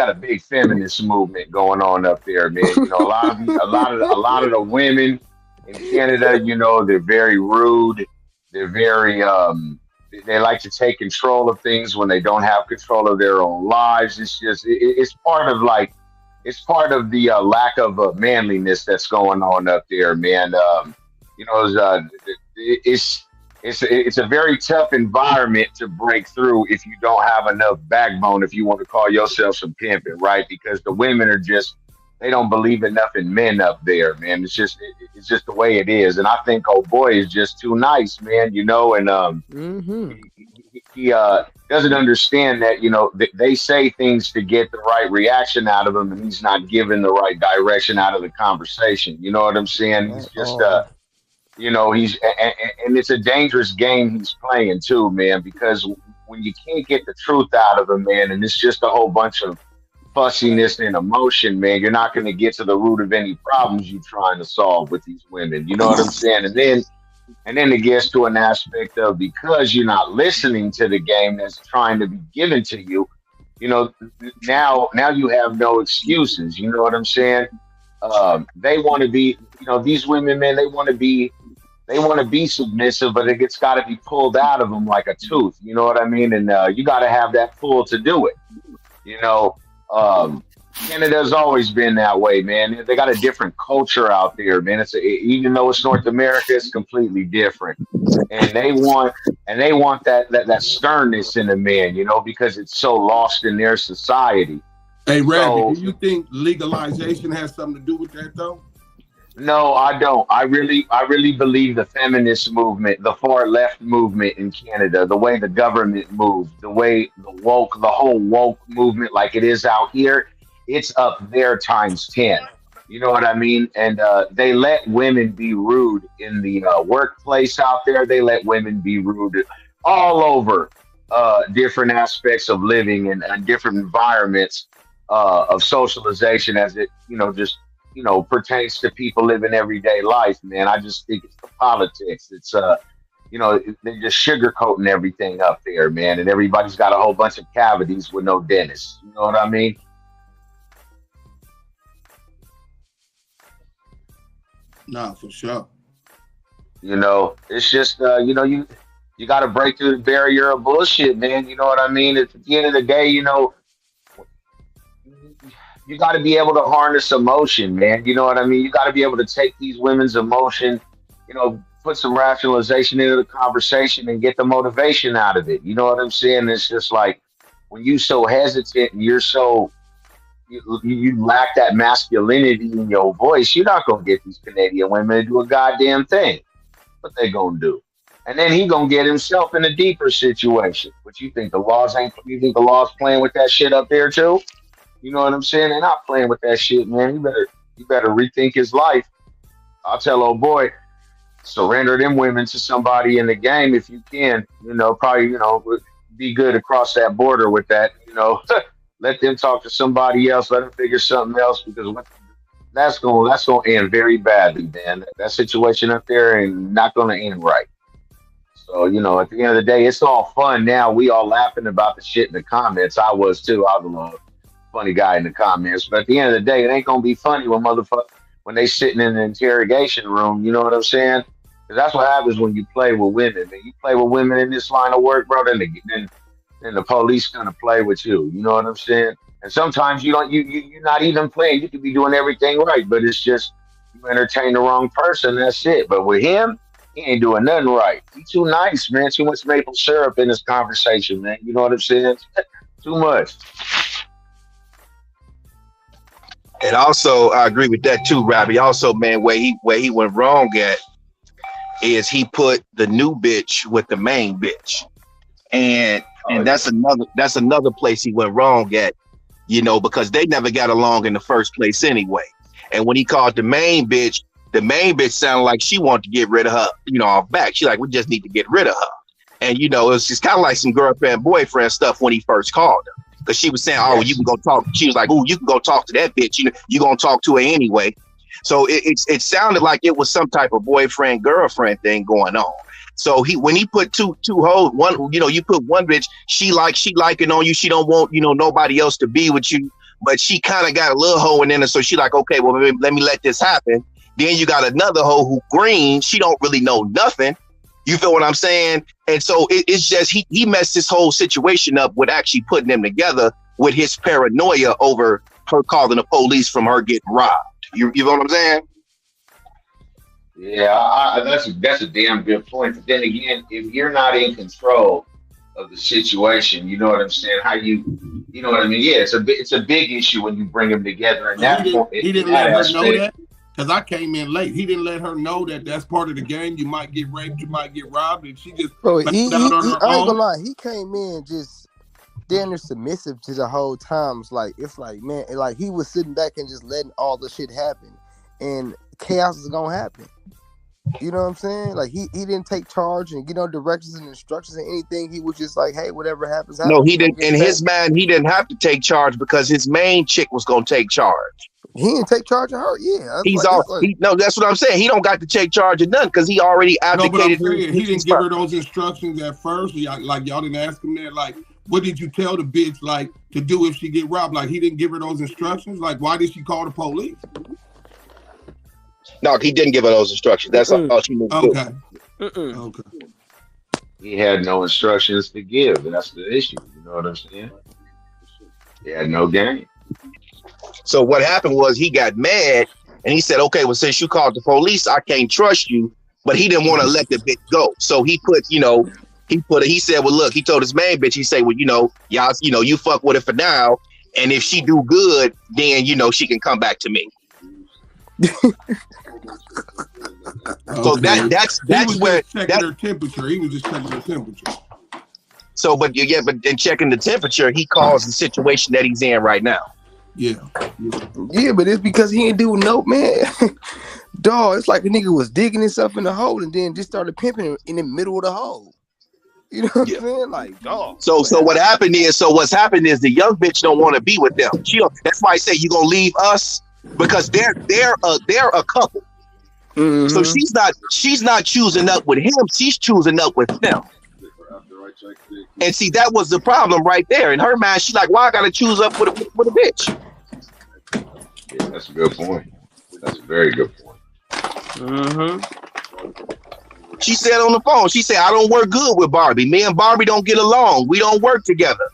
[SPEAKER 18] a big feminist movement going on up there, man. A lot of the women in Canada, they're very rude. They're very they like to take control of things when they don't have control of their own lives. It's just it's part of the lack of manliness that's going on up there, man. You know, it's a very tough environment to break through if you don't have enough backbone, if you want to call yourself some pimping, right? Because the women are just, they don't believe enough in men up there, man. It's just the way it is. And I think old boy is just too nice, man, you know, and he doesn't understand that, you know, they say things to get the right reaction out of him, and he's not giving the right direction out of the conversation. You know what I'm saying? He's just you know, and it's a dangerous game he's playing too, man, because when you can't get the truth out of him, man, and it's just a whole bunch of fussiness and emotion, man, you're not going to get to the root of any problems you're trying to solve with these women. You know what I'm saying? And then it gets to an aspect of, because you're not listening to the game that's trying to be given to you, you know, now you have no excuses. You know what I'm saying? They want to be, you know, these women, man, they want to be submissive, but it's got to be pulled out of them like a tooth. You know what I mean? And you got to have that pull to do it. You know, Canada's always been that way, man. They got a different culture out there, man. Even though it's North America, it's completely different. And they want that sternness in a man, you know, because it's so lost in their society.
[SPEAKER 17] Hey, Ravi, do you think legalization has something to do with that, though?
[SPEAKER 18] No, I don't. I really believe the feminist movement, the far left movement in Canada, the way the government moved, the way the whole woke movement like it is out here, it's up there times 10. You know what I mean? And they let women be rude in the workplace out there. They let women be rude all over different aspects of living and different environments of socialization, as it, you know, just, you know, pertains to people living everyday life, man. I just think it's the politics. It's you know, they're just sugarcoating everything up there, man, and everybody's got a whole bunch of cavities with no dentist. You know what I mean?
[SPEAKER 17] No, for sure.
[SPEAKER 18] You know, it's just you know, you got to break through the barrier of bullshit, man. You know what I mean? At the end of the day, you know, you got to be able to harness emotion, man. You know what I mean? You got to be able to take these women's emotion, you know, put some rationalization into the conversation and get the motivation out of it. You know what I'm saying? It's just like, when you so hesitant and you're so, you lack that masculinity in your voice, you're not going to get these Canadian women to do a goddamn thing. What they going to do? And then he going to get himself in a deeper situation. But you think the laws playing with that shit up there too? You know what I'm saying? They're not playing with that shit, man. You better rethink his life. I'll tell old boy, surrender them women to somebody in the game if you can. You know, probably, you know, be good across that border with that. You know, let them talk to somebody else. Let them figure something else, because that's gonna end very badly, man. That situation up there ain't not gonna end right. So, you know, at the end of the day, it's all fun now. We all laughing about the shit in the comments. I was too. I was a funny guy in the comments. But at the end of the day, it ain't gonna be funny when they sitting in the interrogation room. You know what I'm saying? Because that's what happens when you play with women. Man, you play with women in this line of work, bro. Then the police gonna play with you. You know what I'm saying? And sometimes you're not even playing. You could be doing everything right, but it's just you entertain the wrong person. That's it. But with him, he ain't doing nothing right. He too nice, man. Too much maple syrup in this conversation, man. You know what I'm saying? Too much.
[SPEAKER 3] And also, I agree with that too, Robbie. Also, man, where he went wrong at is he put the new bitch with the main bitch, and that's another place he went wrong at, you know, because they never got along in the first place anyway. And when he called the main bitch sounded like she wanted to get rid of her, you know, off back. She like, we just need to get rid of her. And you know, it's just kind of like some girlfriend boyfriend stuff when he first called her. Because she was saying, oh, you can go talk. She was like, oh, you can go talk to that bitch. You going to talk to her anyway. So it sounded like it was some type of boyfriend girlfriend thing going on. So when he put two hoes, one, you know, you put one bitch, she liking on you. She don't want, you know, nobody else to be with you, but she kind of got a little hoe in her. So she like, okay, well, let me let this happen. Then you got another hoe who green. She don't really know nothing. You feel what I'm saying? And so it's just he messed this whole situation up with actually putting them together with his paranoia over her calling the police from her getting robbed. You know what I'm saying?
[SPEAKER 18] Yeah, that's a damn good point. But then again, if you're not in control of the situation, you know what I'm saying? You know what I mean? Yeah, it's a big issue when you bring them together in
[SPEAKER 17] So
[SPEAKER 18] that point,
[SPEAKER 17] he
[SPEAKER 18] in
[SPEAKER 17] didn't
[SPEAKER 18] that
[SPEAKER 17] let her know
[SPEAKER 18] aspect.
[SPEAKER 17] that because I came in late. He didn't let her know that that's part of the game. You might get raped, you might get robbed, and she just
[SPEAKER 1] Bro,
[SPEAKER 17] found out on her
[SPEAKER 1] I ain't
[SPEAKER 17] own.
[SPEAKER 1] gonna lie. He came in just damn near submissive to the whole time. It's like, man, like he was sitting back and just letting all the shit happen, and chaos is gonna happen. You know what I'm saying? Like he didn't take charge and get no directions and instructions and anything. He was just like, hey, whatever happens,
[SPEAKER 3] No,
[SPEAKER 1] happens.
[SPEAKER 3] he
[SPEAKER 1] We gonna
[SPEAKER 3] didn't.
[SPEAKER 1] get
[SPEAKER 3] In
[SPEAKER 1] it back.
[SPEAKER 3] his mind, he didn't have to take charge because his main chick was gonna take charge.
[SPEAKER 1] He didn't take charge of her. Yeah,
[SPEAKER 3] He's all. No, that's what I'm saying. He don't got to take charge of nothing because he already
[SPEAKER 17] No, but I'm
[SPEAKER 3] abdicated his
[SPEAKER 17] saying he
[SPEAKER 3] duties
[SPEAKER 17] didn't give her
[SPEAKER 3] first.
[SPEAKER 17] those instructions at first. Like y'all didn't ask him that. Like, what did you tell the bitch like to do if she get robbed? Like he didn't give her those instructions. Like, why did she call the police?
[SPEAKER 3] No, he didn't give her those instructions. That's all she knew to do.
[SPEAKER 17] Okay.
[SPEAKER 18] He had no instructions to give. That's the issue. You know what I'm saying? He had no game.
[SPEAKER 3] So what happened was he got mad and he said, "Okay, well, since you called the police, I can't trust you." But he didn't want to let the bitch go, so he said, "Well, look," he told his main bitch, he said, "Well, y'all, you fuck with it for now, and if she do good, then she can come back to me." So that's where
[SPEAKER 17] checking her temperature. He was just checking her temperature.
[SPEAKER 3] So, but in checking the temperature, he caused the situation that he's in right now.
[SPEAKER 17] Yeah,
[SPEAKER 1] but it's because he ain't do no man. Dog, it's like the nigga was digging himself in the hole and then just started pimping in the middle of the hole. You know what I'm saying? Like, dog.
[SPEAKER 3] So what's happened is the young bitch don't want to be with them. That's why I say you gonna leave us because they're a couple.
[SPEAKER 1] Mm-hmm.
[SPEAKER 3] So she's not choosing up with him. She's choosing up with them. And see, that was the problem right there. In her mind, she's like, "Why I gotta choose up with a bitch?"
[SPEAKER 18] Yeah, that's a good point. That's a very good point.
[SPEAKER 1] Mm-hmm.
[SPEAKER 3] She said on the phone, she said, "I don't work good with Barbie. Me and Barbie don't get along. We don't work together."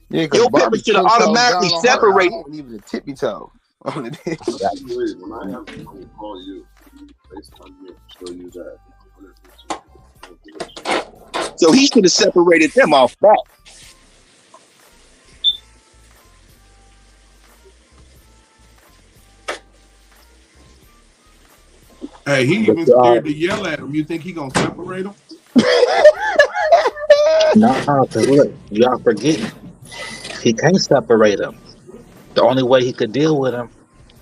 [SPEAKER 1] Yeah,
[SPEAKER 3] your
[SPEAKER 1] Barbie
[SPEAKER 3] pimp should have automatically separated.
[SPEAKER 1] I ain't even a tippy toe on the dick.
[SPEAKER 9] When I have to call you, FaceTime you, show you that.
[SPEAKER 3] So he should have separated them off that.
[SPEAKER 17] Hey, he even scared to yell at him. You think he gonna separate him?
[SPEAKER 10] No, because look, y'all forgetting. He can't separate them. The only way he could deal with him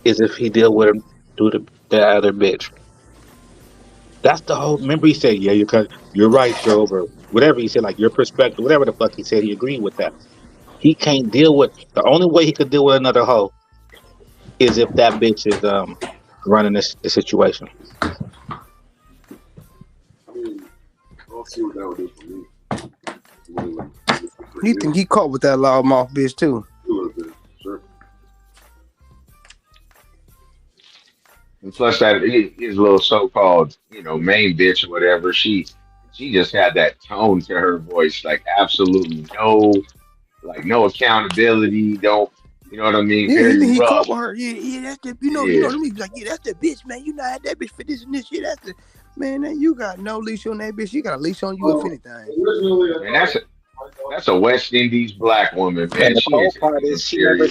[SPEAKER 10] is if he deal with him through the other bitch. That's the whole. Remember, he said, "Yeah, you're right, Joe," or whatever he said, like your perspective, whatever the fuck he said. He agreed with that. He can't deal with. The only way he could deal with another hoe is if that bitch is running the situation.
[SPEAKER 9] I mean, I'll see what that would do for me.
[SPEAKER 1] You think he caught with that loudmouth bitch too?
[SPEAKER 9] A little bit, sure.
[SPEAKER 18] And plus that his little so-called, main bitch or whatever, she just had that tone to her voice, like absolutely no accountability, don't, you know what I mean?
[SPEAKER 1] Yeah,
[SPEAKER 18] very
[SPEAKER 1] he
[SPEAKER 18] rough.
[SPEAKER 1] caught with her. Yeah, that's the you know them niggas like, yeah, that's the bitch, man. You not had that bitch for this and this shit. That's the man. You got no leash on that bitch. She got a leash on you if anything.
[SPEAKER 18] And that's a West Indies black woman, man.
[SPEAKER 10] And the cold part is she never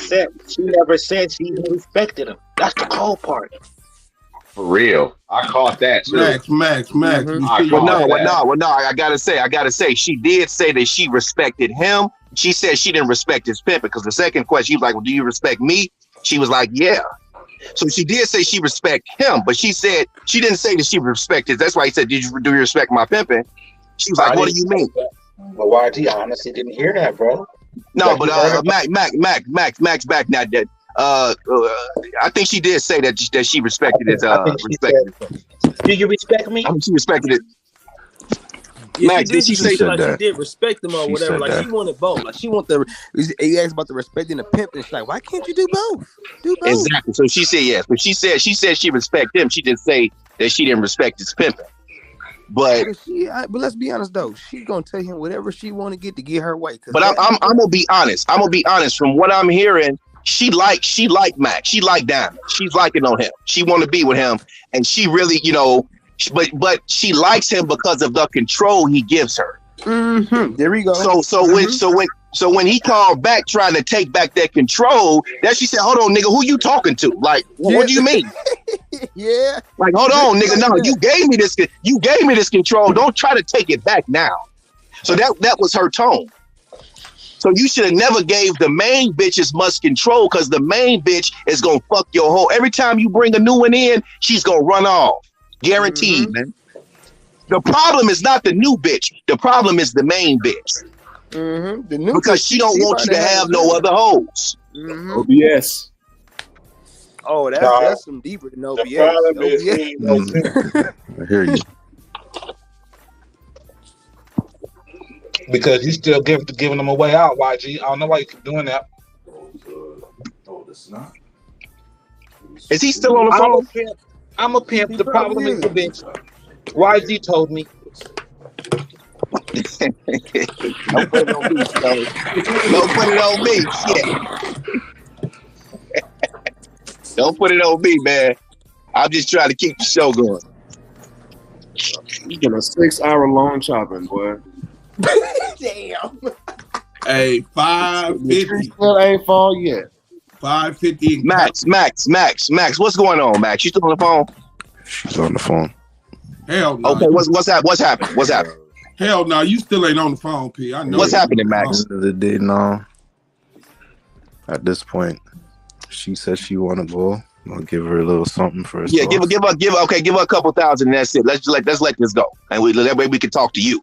[SPEAKER 10] said she even respected him. That's the cold part.
[SPEAKER 18] For real, I caught that too.
[SPEAKER 17] Max.
[SPEAKER 3] Mm-hmm. Well, no. I gotta say, she did say that she respected him. She said she didn't respect his pimp because the second question, he was like, "Well, do you respect me?" She was like, "Yeah." So she did say she respect him, but she said she didn't say that she respected. That's why he said, do you respect my pimping? She was like, "What do you mean?"
[SPEAKER 10] Well, YG, I honestly didn't hear that, bro.
[SPEAKER 3] No, but Max back now. That I think she did say that she respected his
[SPEAKER 10] Do you respect me?
[SPEAKER 3] I mean, she respected it.
[SPEAKER 1] Yeah,
[SPEAKER 3] Max, did she say
[SPEAKER 1] that?
[SPEAKER 3] that?
[SPEAKER 1] She did respect them or
[SPEAKER 3] She
[SPEAKER 1] whatever.
[SPEAKER 3] said
[SPEAKER 1] Like
[SPEAKER 3] that.
[SPEAKER 1] she wanted both. Like she want he asked about the respecting the pimp, and she's like, "Why can't you do both? Do both."
[SPEAKER 3] Exactly. So she said yes, but she said she respect him. She didn't say that she didn't respect his pimping. But
[SPEAKER 1] let's be honest though, she's gonna tell him whatever she want to get her way.
[SPEAKER 3] But I'm gonna be honest. I'm gonna be honest. From what I'm hearing, she like Max. She like Diamond. She's liking on him. She want to be with him, and she really, but she likes him because of the control he gives her.
[SPEAKER 1] There we go.
[SPEAKER 3] So when he called back trying to take back that control, then she said, "Hold on, nigga, who you talking to? Like, what do you mean?"
[SPEAKER 1] Yeah.
[SPEAKER 3] Like, hold on, nigga. No, you gave me this. You gave me this control. Don't try to take it back now. So that was her tone. So you should have never gave the main bitch as much control, because the main bitch is gonna fuck your whole. Every time you bring a new one in, she's gonna run off, guaranteed, man. The problem is not the new bitch. The problem is the main bitch.
[SPEAKER 1] The new
[SPEAKER 3] because she don't want you to have no other hoes.
[SPEAKER 12] OBS.
[SPEAKER 1] Oh, that's some deeper than OBS.
[SPEAKER 6] I hear you.
[SPEAKER 4] Because you still giving them a way out, YG. I don't know why you keep doing that.
[SPEAKER 3] Is he still on the phone?
[SPEAKER 4] I'm a pimp. The problem is the bitch. YG told me.
[SPEAKER 3] Don't put it on me, fellas. Don't put it on me. Shit. Don't put it on me, man. I'm just trying to keep the show going.
[SPEAKER 12] You get a 6-hour long chopping, boy.
[SPEAKER 1] Damn.
[SPEAKER 17] Hey, 550.
[SPEAKER 5] Still ain't fall yet.
[SPEAKER 17] 550.
[SPEAKER 3] Max. What's going on, Max? You still on the phone?
[SPEAKER 6] She's on the phone.
[SPEAKER 17] Hell no.
[SPEAKER 3] Okay, what's happening? What's happening?
[SPEAKER 17] Hell no, you still ain't on the phone, P. I know.
[SPEAKER 3] What's happening, Max?
[SPEAKER 6] At the end of the day, no. At this point, she says she want to go. I'll give her a little something for herself.
[SPEAKER 3] Yeah, give her a couple thousand, and that's it. Let's let this go, and that way we can talk to you.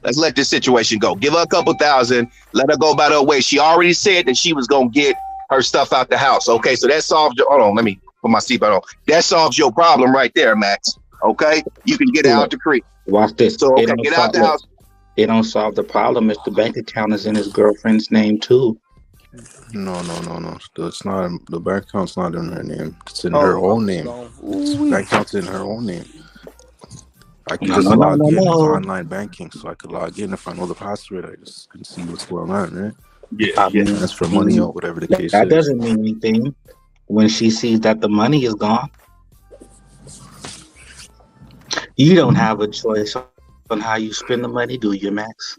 [SPEAKER 3] Let's let this situation go. Give her a couple thousand. Let her go by her way. She already said that she was gonna get her stuff out the house. Okay, so that solves your. Hold on, let me put my seatbelt on. That solves your problem right there, Max. Okay, you can get out the creek.
[SPEAKER 10] Watch this.
[SPEAKER 3] So okay, get out the house.
[SPEAKER 10] It don't solve the problem if the bank account is in his girlfriend's name too.
[SPEAKER 6] No. It's not. The bank account's not in her name. It's in her own name. The bank account's in her own name. I can just log in. It's online banking, so I could log in if I know the password. I just can see what's going on, right?
[SPEAKER 10] Yeah.
[SPEAKER 6] That's for money or whatever the case
[SPEAKER 10] that
[SPEAKER 6] is.
[SPEAKER 10] Doesn't mean anything when she sees that the money is gone. You don't have a choice on how you spend the money, do you, Max?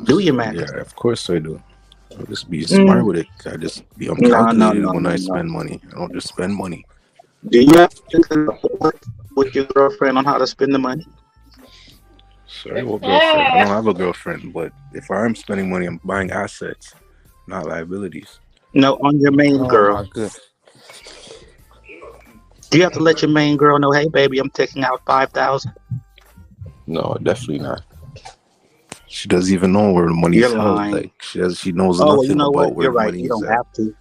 [SPEAKER 10] Do you, Max?
[SPEAKER 6] Yeah, of course I do. I'll just be smart with it. I'm calculated when I spend money. I don't just spend money.
[SPEAKER 10] Do you have to with your girlfriend on how to spend the money?
[SPEAKER 6] Sorry, what girlfriend? I don't have a girlfriend, but if I'm spending money, I'm buying assets, not liabilities.
[SPEAKER 10] No, on your main girl. Do you have to let your main girl know, hey, baby, I'm taking out 5,000?
[SPEAKER 6] No, definitely not. She doesn't even know where the money is held. Like she knows nothing about where the money is.
[SPEAKER 10] You don't have to.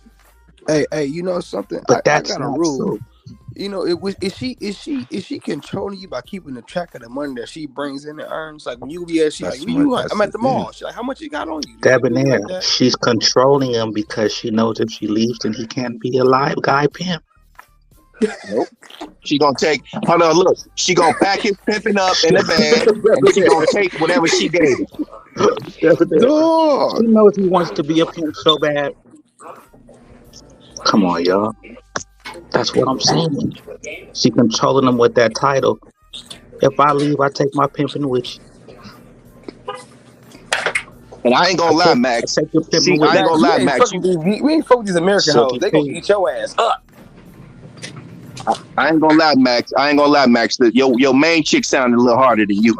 [SPEAKER 1] Hey, you know something?
[SPEAKER 10] But
[SPEAKER 1] I got a rule. You know, is she controlling you by keeping the track of the money that she brings in and earns? Like when you be at, I'm at the mall. She's like, how much you got on you?
[SPEAKER 10] Debonair, like she's controlling him because she knows if she leaves, then he can't be a live guy pimp.
[SPEAKER 3] Nope. She gonna take. Hold on, look. She gonna pack his pimping up in the bag, and she gonna take whatever she gave him.
[SPEAKER 10] She knows he wants to be a pimp so bad. Come on, y'all. That's what I'm saying. She controlling him with that title. If I leave, I take my pimping with you.
[SPEAKER 3] And I ain't gonna lie, Max. I ain't gonna lie, Max.
[SPEAKER 1] We ain't fuck with these American hoes. They gonna eat your ass up.
[SPEAKER 3] I ain't gonna lie, Max. Your main chick sounded a little harder than you.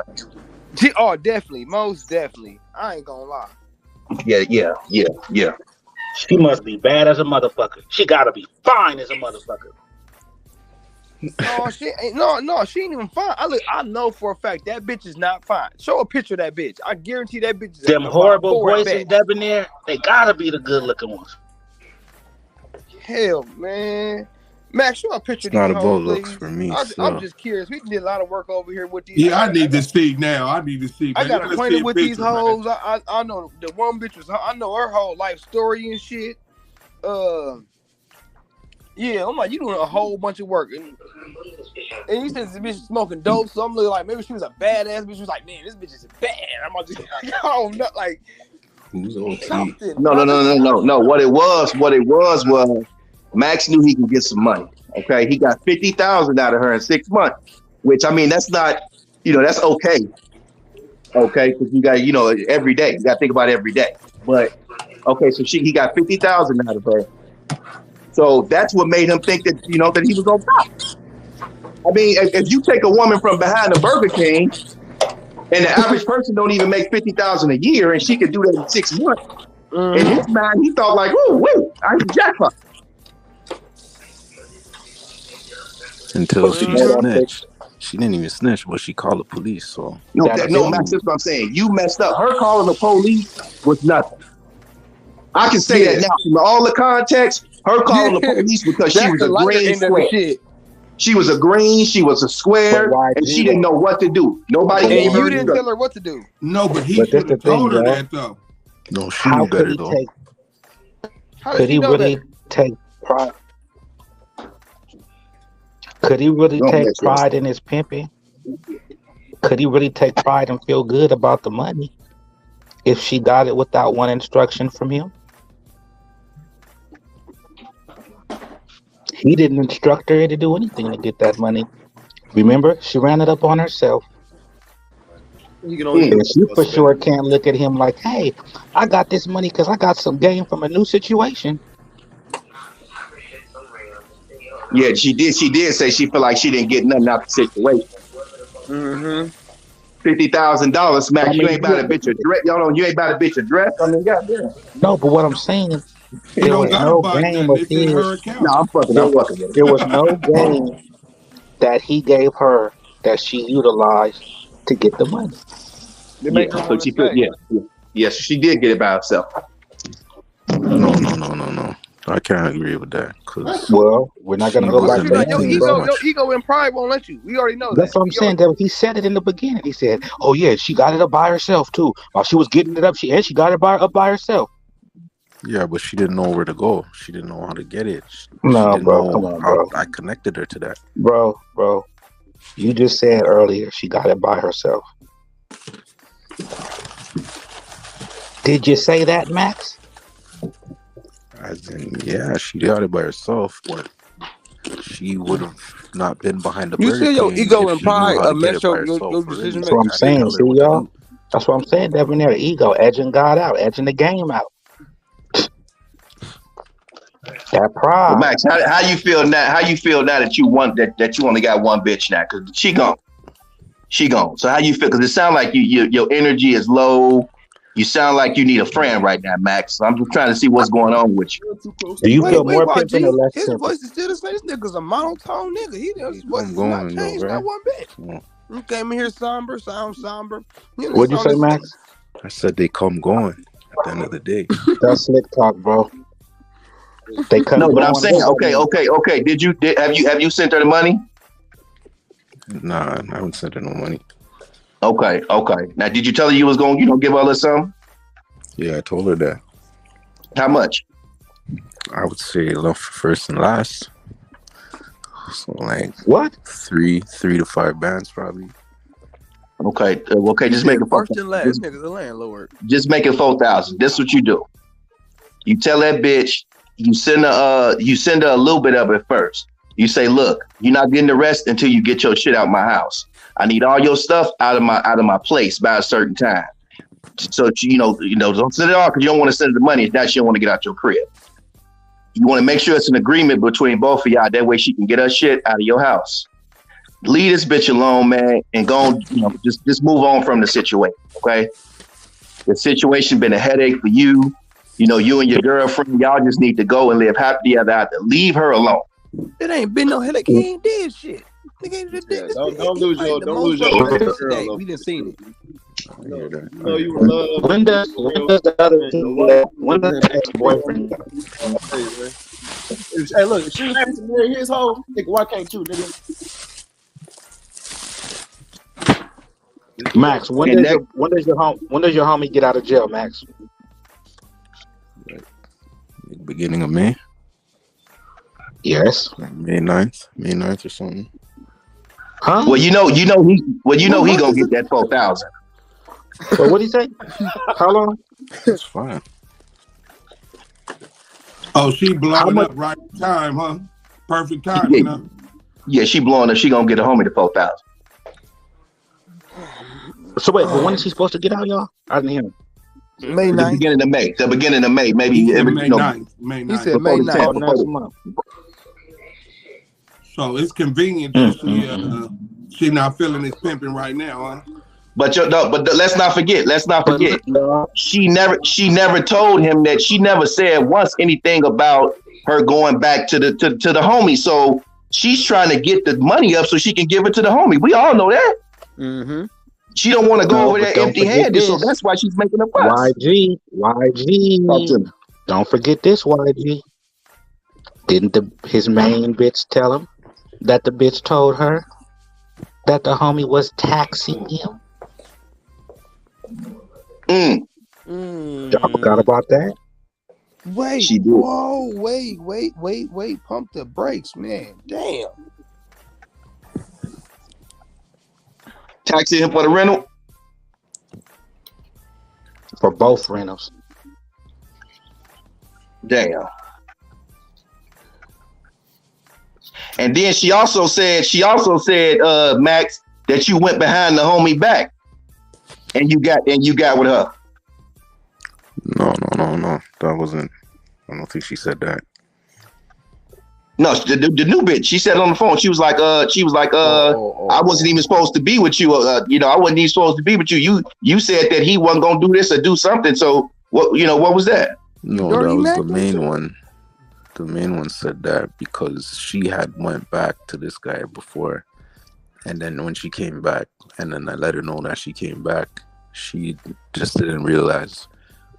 [SPEAKER 1] Oh, definitely, most definitely. I ain't gonna lie.
[SPEAKER 3] Yeah.
[SPEAKER 10] She must be bad as a motherfucker. She gotta be fine as a motherfucker.
[SPEAKER 1] No, she ain't even fine. I know for a fact that bitch is not fine. Show a picture of that bitch. I guarantee that bitch is
[SPEAKER 10] them horrible voices, Debonair. They gotta be the good looking ones.
[SPEAKER 1] Hell, man. Max, show a picture of these
[SPEAKER 6] hoes, not about
[SPEAKER 1] please.
[SPEAKER 6] looks for me.
[SPEAKER 1] I'm just curious. We did a lot of work over here with these.
[SPEAKER 17] Yeah, I need to see now. I
[SPEAKER 1] got acquainted with these hoes. I know the one bitch was. I know her whole life story and shit. Yeah, I'm like, you doing a whole bunch of work, and you said this bitch is smoking dope. So I'm looking like maybe she was a badass bitch. She was like, man, this bitch is bad. I'm just, I don't know, like.
[SPEAKER 6] Who's
[SPEAKER 3] No. What it was Max knew he could get some money. Okay, he got 50,000 out of her in 6 months, which I mean that's not, that's okay. Okay, because you got every day. You got to think about every day. But okay, so he got 50,000 out of her. So that's what made him think that that he was on top. I mean, if you take a woman from behind a Burger King, and the average person don't even make 50,000 a year, and she could do that in 6 months. In his mind, he thought like, "Oh, wait, I can jackpot."
[SPEAKER 6] Until she snitched. She didn't even snitch, but she called the police. So
[SPEAKER 3] no, Max, that's what I'm saying. You messed up. Her calling the police was nothing. I can say that now from all the context. Her calling the police because she was a green square. She was a green. She was a square, and she didn't know what to do. Nobody gave her.
[SPEAKER 1] You didn't tell her what to do.
[SPEAKER 17] No, but he should have told her that though.
[SPEAKER 6] No, she knew better though.
[SPEAKER 10] Could he really take pride? Could he really take pride in his pimping? Could he really take pride and feel good about the money if she got it without one instruction from him? He didn't instruct her to do anything to get that money. Remember, she ran it up on herself. And she for sure can't look at him like, "Hey, I got this money because I got some gain from a new situation."
[SPEAKER 3] Yeah, she did. She did say she felt like she didn't get nothing out the situation. $50,000, Max. You ain't about a bitch a dress. Y'all know you ain't about a bitch a dress. I mean, goddamn.
[SPEAKER 10] No, but what I'm saying, there was no game of his.
[SPEAKER 3] No, I'm fucking.
[SPEAKER 10] There was no game that he gave her that she utilized to get the money.
[SPEAKER 3] So she put, yes, she did get it by herself.
[SPEAKER 6] No. I can't agree with that.
[SPEAKER 10] Well, we're not gonna go back to that.
[SPEAKER 1] Your ego and pride won't let you. We already know
[SPEAKER 10] That's
[SPEAKER 1] that.
[SPEAKER 10] what I'm saying. That he said it in the beginning. He said, "Oh yeah, she got it up by herself too. While she was getting it up, she got it up by herself."
[SPEAKER 6] Yeah, but she didn't know where to go. She didn't know how to get it.
[SPEAKER 10] No, bro, come on, bro.
[SPEAKER 6] I connected her to that.
[SPEAKER 10] Bro, you just said earlier she got it by herself. Did you say that, Max?
[SPEAKER 6] As in, yeah, she got it by herself, but she would have not been behind the Burger King.
[SPEAKER 1] You see your ego and pride
[SPEAKER 6] mess
[SPEAKER 1] your decision making.
[SPEAKER 10] That's what I'm saying. See, y'all? That's what I'm saying. Devin, there, the ego edging God out, edging the game out. That pride.
[SPEAKER 3] Well, Max, how you feel now? How you feel now that you want that you only got one bitch now? Because she gone. So how you feel? Because it sounds like your energy is low. You sound like you need a friend right now, Max. So I'm just trying to see what's going on with you.
[SPEAKER 10] Do you feel more pimping or less
[SPEAKER 1] His
[SPEAKER 10] pimping?
[SPEAKER 1] voice is still the same. This nigga's a monotone nigga. His voice is not changed not one bit. You came in here somber, sound somber.
[SPEAKER 10] What'd you say, Max?
[SPEAKER 6] I said they come going at the end of the day.
[SPEAKER 10] That's slick talk, bro. They come.
[SPEAKER 3] No, but I'm saying, okay. Have you sent her the money?
[SPEAKER 6] Nah, I haven't sent her no money.
[SPEAKER 3] Okay. Now, did you tell her you was going to give her some?
[SPEAKER 6] Yeah, I told her that.
[SPEAKER 3] How much?
[SPEAKER 6] I would say love for first and last. So like
[SPEAKER 10] what?
[SPEAKER 6] 3 to 5 bands probably.
[SPEAKER 3] Okay. Just make it
[SPEAKER 1] first and last. This nigga's a landlord.
[SPEAKER 3] Just make it 4,000. This is what you do. You tell that bitch. You send her a little bit of it first. You say, look, you're not getting the rest until you get your shit out my house. I need all your stuff out of my place by a certain time. So don't send it all because you don't want to send the money. Now she don't want to get out your crib. You want to make sure it's an agreement between both of y'all. That way she can get her shit out of your house. Leave this bitch alone, man, and go on, just move on from the situation. Okay. The situation been a headache for you. You and your girlfriend, y'all just need to go and live happy together out there. Leave her alone.
[SPEAKER 1] It ain't been no headache. He ain't did shit.
[SPEAKER 9] Don't lose your girl.
[SPEAKER 1] We didn't see it.
[SPEAKER 9] You were loved.
[SPEAKER 10] When does the other ex-boyfriend?
[SPEAKER 9] Hey, look, if she happens to marry his hoe, nigga, why can't you, nigga?
[SPEAKER 10] Max, when does your homie get out of jail, Max?
[SPEAKER 6] Beginning of May.
[SPEAKER 10] Yes.
[SPEAKER 6] Like May 9th or something.
[SPEAKER 10] Huh?
[SPEAKER 3] Well, he gonna get that 4,000.
[SPEAKER 10] So what do you say? How long?
[SPEAKER 6] It's fine.
[SPEAKER 17] Oh, she blowing up right in time, huh? Perfect time,
[SPEAKER 3] Yeah, she blowing up. She gonna get a homie to 4,000.
[SPEAKER 10] So wait, but when is he supposed to get out, y'all? I didn't hear him.
[SPEAKER 1] May
[SPEAKER 3] The
[SPEAKER 1] 9th.
[SPEAKER 3] beginning of May. The beginning of May. Maybe
[SPEAKER 17] He said May 9th. May 9th.
[SPEAKER 1] He said May 9th.
[SPEAKER 10] Oh, next month.
[SPEAKER 17] So it's convenient that she not feeling his pimping right now, huh?
[SPEAKER 3] But let's not forget. She never told him that. She never said once anything about her going back to the homie. So she's trying to get the money up so she can give it to the homie. We all know that.
[SPEAKER 1] Mm-hmm.
[SPEAKER 3] She don't want to go over there empty-handed, so that's why she's making a fuss.
[SPEAKER 10] YG. Don't forget this, YG. Didn't his main bitch tell him that the bitch told her that the homie was taxing him? Y'all forgot about that?
[SPEAKER 1] Wait,
[SPEAKER 3] she did.
[SPEAKER 1] Whoa, wait. Pump the brakes, man. Damn.
[SPEAKER 3] Taxing him for the rental?
[SPEAKER 10] For both rentals.
[SPEAKER 3] Damn. And then she also said, Max, that you went behind the homie back and you got with her.
[SPEAKER 6] No. That wasn't. I don't think she said that.
[SPEAKER 3] No, the new bitch. She said it on the phone. She was like, I wasn't even supposed to be with you. I wasn't even supposed to be with you. You said that he wasn't gonna do this or do something. So what was that?
[SPEAKER 6] No, that was the main one. The main one said that because she had went back to this guy before, and then when she came back, and then I let her know that she came back, she just didn't realize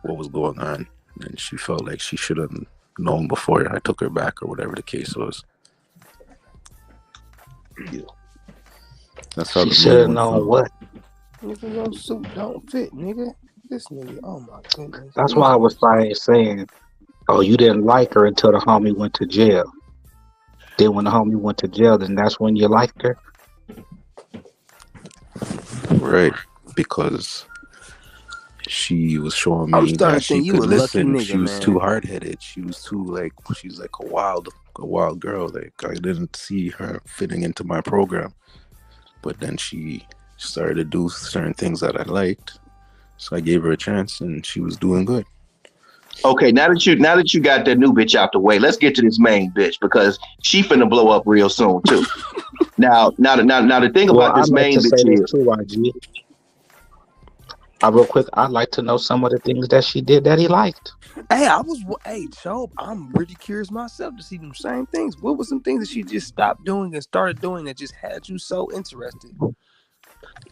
[SPEAKER 6] what was going on, and she felt like she should have known before I took her back or whatever the case was.
[SPEAKER 3] Yeah.
[SPEAKER 6] That's how
[SPEAKER 10] she should have known what.
[SPEAKER 1] Nigga, your suit don't fit, nigga. This nigga, oh my goodness.
[SPEAKER 10] That's why I was saying, oh, you didn't like her until the homie went to jail. Then when the homie went to jail, then that's when you liked her?
[SPEAKER 6] Right, because she was showing me that she could listen. She was too hard-headed. She's like a wild girl. Like, I didn't see her fitting into my program. But then she started to do certain things that I liked. So I gave her a chance and she was doing good.
[SPEAKER 3] Okay, now that you got that new bitch out the way, let's get to this main bitch because she finna blow up real soon too. now the thing about this main bitch is
[SPEAKER 10] too, YG. Real quick, I'd like to know some of the things that she did that he liked.
[SPEAKER 1] Hey, Job, I'm really curious myself to see them same things. What were some things that she just stopped doing and started doing that just had you so interested? No,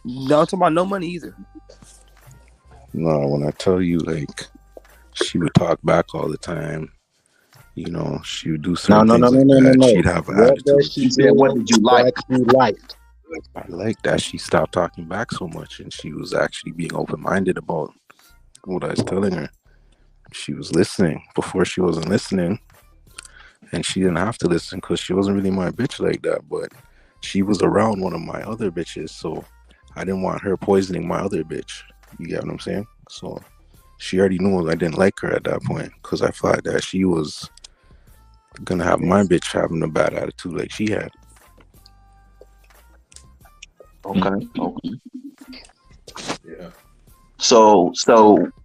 [SPEAKER 1] I'm talking about no money either.
[SPEAKER 6] No, when I tell you, like, she would talk back all the time. She would do certain things like that.
[SPEAKER 10] No.
[SPEAKER 6] She'd have an attitude.
[SPEAKER 3] She said, "What did you like?"
[SPEAKER 10] What you liked.
[SPEAKER 6] I like that she stopped talking back so much and she was actually being open-minded about what I was telling her. She was listening before she wasn't listening, and she didn't have to listen because she wasn't really my bitch like that, but she was around one of my other bitches, so I didn't want her poisoning my other bitch. You get what I'm saying? So she already knew I didn't like her at that point because I thought that she was gonna have my bitch having a bad attitude like she had.
[SPEAKER 3] Okay. Yeah. So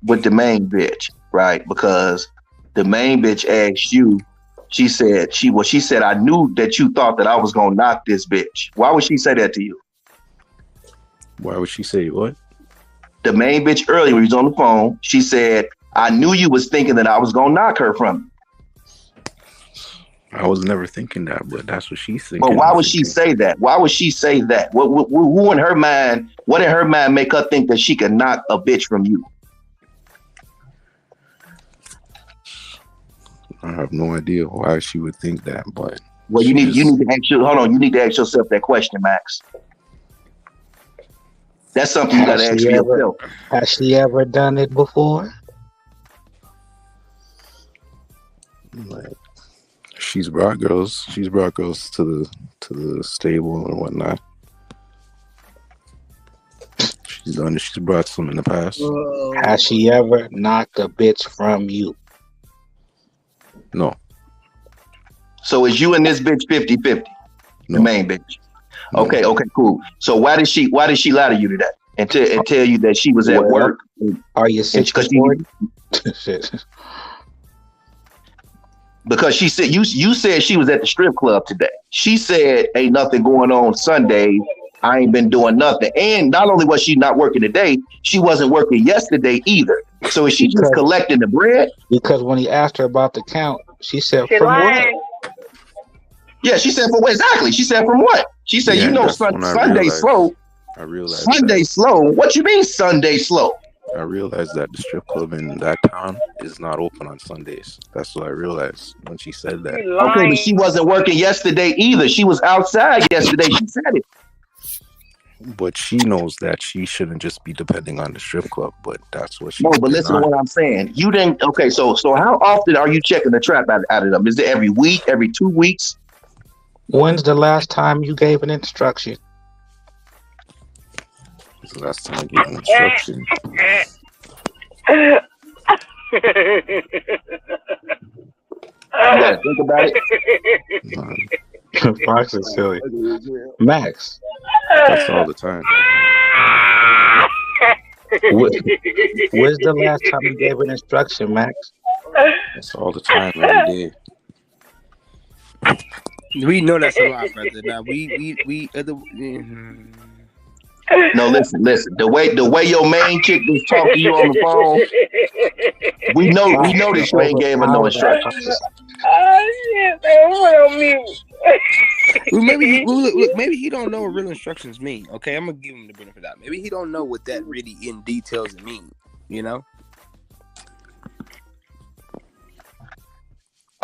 [SPEAKER 3] with the main bitch, right? Because the main bitch asked you, she said, I knew that you thought that I was gonna knock this bitch. Why would she say that to you?
[SPEAKER 6] Why would she say what?
[SPEAKER 3] The main bitch earlier, when he was on the phone, she said, I knew you was thinking that I was gonna knock her from you.
[SPEAKER 6] I was never thinking that, but that's what she's thinking.
[SPEAKER 3] But why would she say that? Why would she say that? Who in her mind, what in her mind make her think that she could knock a bitch from you?
[SPEAKER 6] I have no idea why she would think that, but
[SPEAKER 3] you need to ask yourself that question, Max. That's something you gotta ask yourself.
[SPEAKER 10] Has she ever done it before?
[SPEAKER 6] Like, she's brought girls to the stable and whatnot. She's brought some in the past.
[SPEAKER 10] Has she ever knocked a bitch from you?
[SPEAKER 6] No.
[SPEAKER 3] So is you and this bitch 50-50? The main bitch.
[SPEAKER 6] No.
[SPEAKER 3] Okay, cool. So why did she lie to you today and tell you that she was at work?
[SPEAKER 10] Are you 60-40?
[SPEAKER 3] Shit. Because she said you said she was at the strip club today. She said ain't nothing going on Sunday. I ain't been doing nothing. And not only was she not working today, she wasn't working yesterday either. So is she just collecting the bread?
[SPEAKER 10] Because when he asked her about the count, she said,
[SPEAKER 8] She
[SPEAKER 10] from
[SPEAKER 8] lying.
[SPEAKER 10] what?
[SPEAKER 3] Yeah, she said from what? Exactly. She said from what? She said, Sunday slow.
[SPEAKER 6] I realized
[SPEAKER 3] Sunday slow? What you mean Sunday slow?
[SPEAKER 6] I realized that the strip club in that town is not open on Sundays. That's what I realized when she said that.
[SPEAKER 3] Okay, but she wasn't working yesterday either. She was outside yesterday. She said it.
[SPEAKER 6] But she knows that she shouldn't just be depending on the strip club. But that's what she.
[SPEAKER 3] No, but listen to what I'm saying. You didn't. Okay, so how often are you checking the trap out of them? Is it every week? Every 2 weeks?
[SPEAKER 10] When's the last time you gave an instruction?
[SPEAKER 6] The last time I gave an instruction.
[SPEAKER 3] You gotta think about it.
[SPEAKER 10] Fox is silly. Max.
[SPEAKER 6] That's all the time.
[SPEAKER 10] When's the last time you gave an instruction, Max?
[SPEAKER 6] That's all the time, every day.
[SPEAKER 1] We know that's a lie, brother. Now
[SPEAKER 3] No, listen. The way your main chick was talking to you on the phone, we know that you ain't gave her no instructions.
[SPEAKER 8] Oh shit, they went on mute.
[SPEAKER 1] Well, maybe he don't know what real instructions mean. Okay, I'm gonna give him the benefit of that. Maybe he don't know what that really in details mean. You know.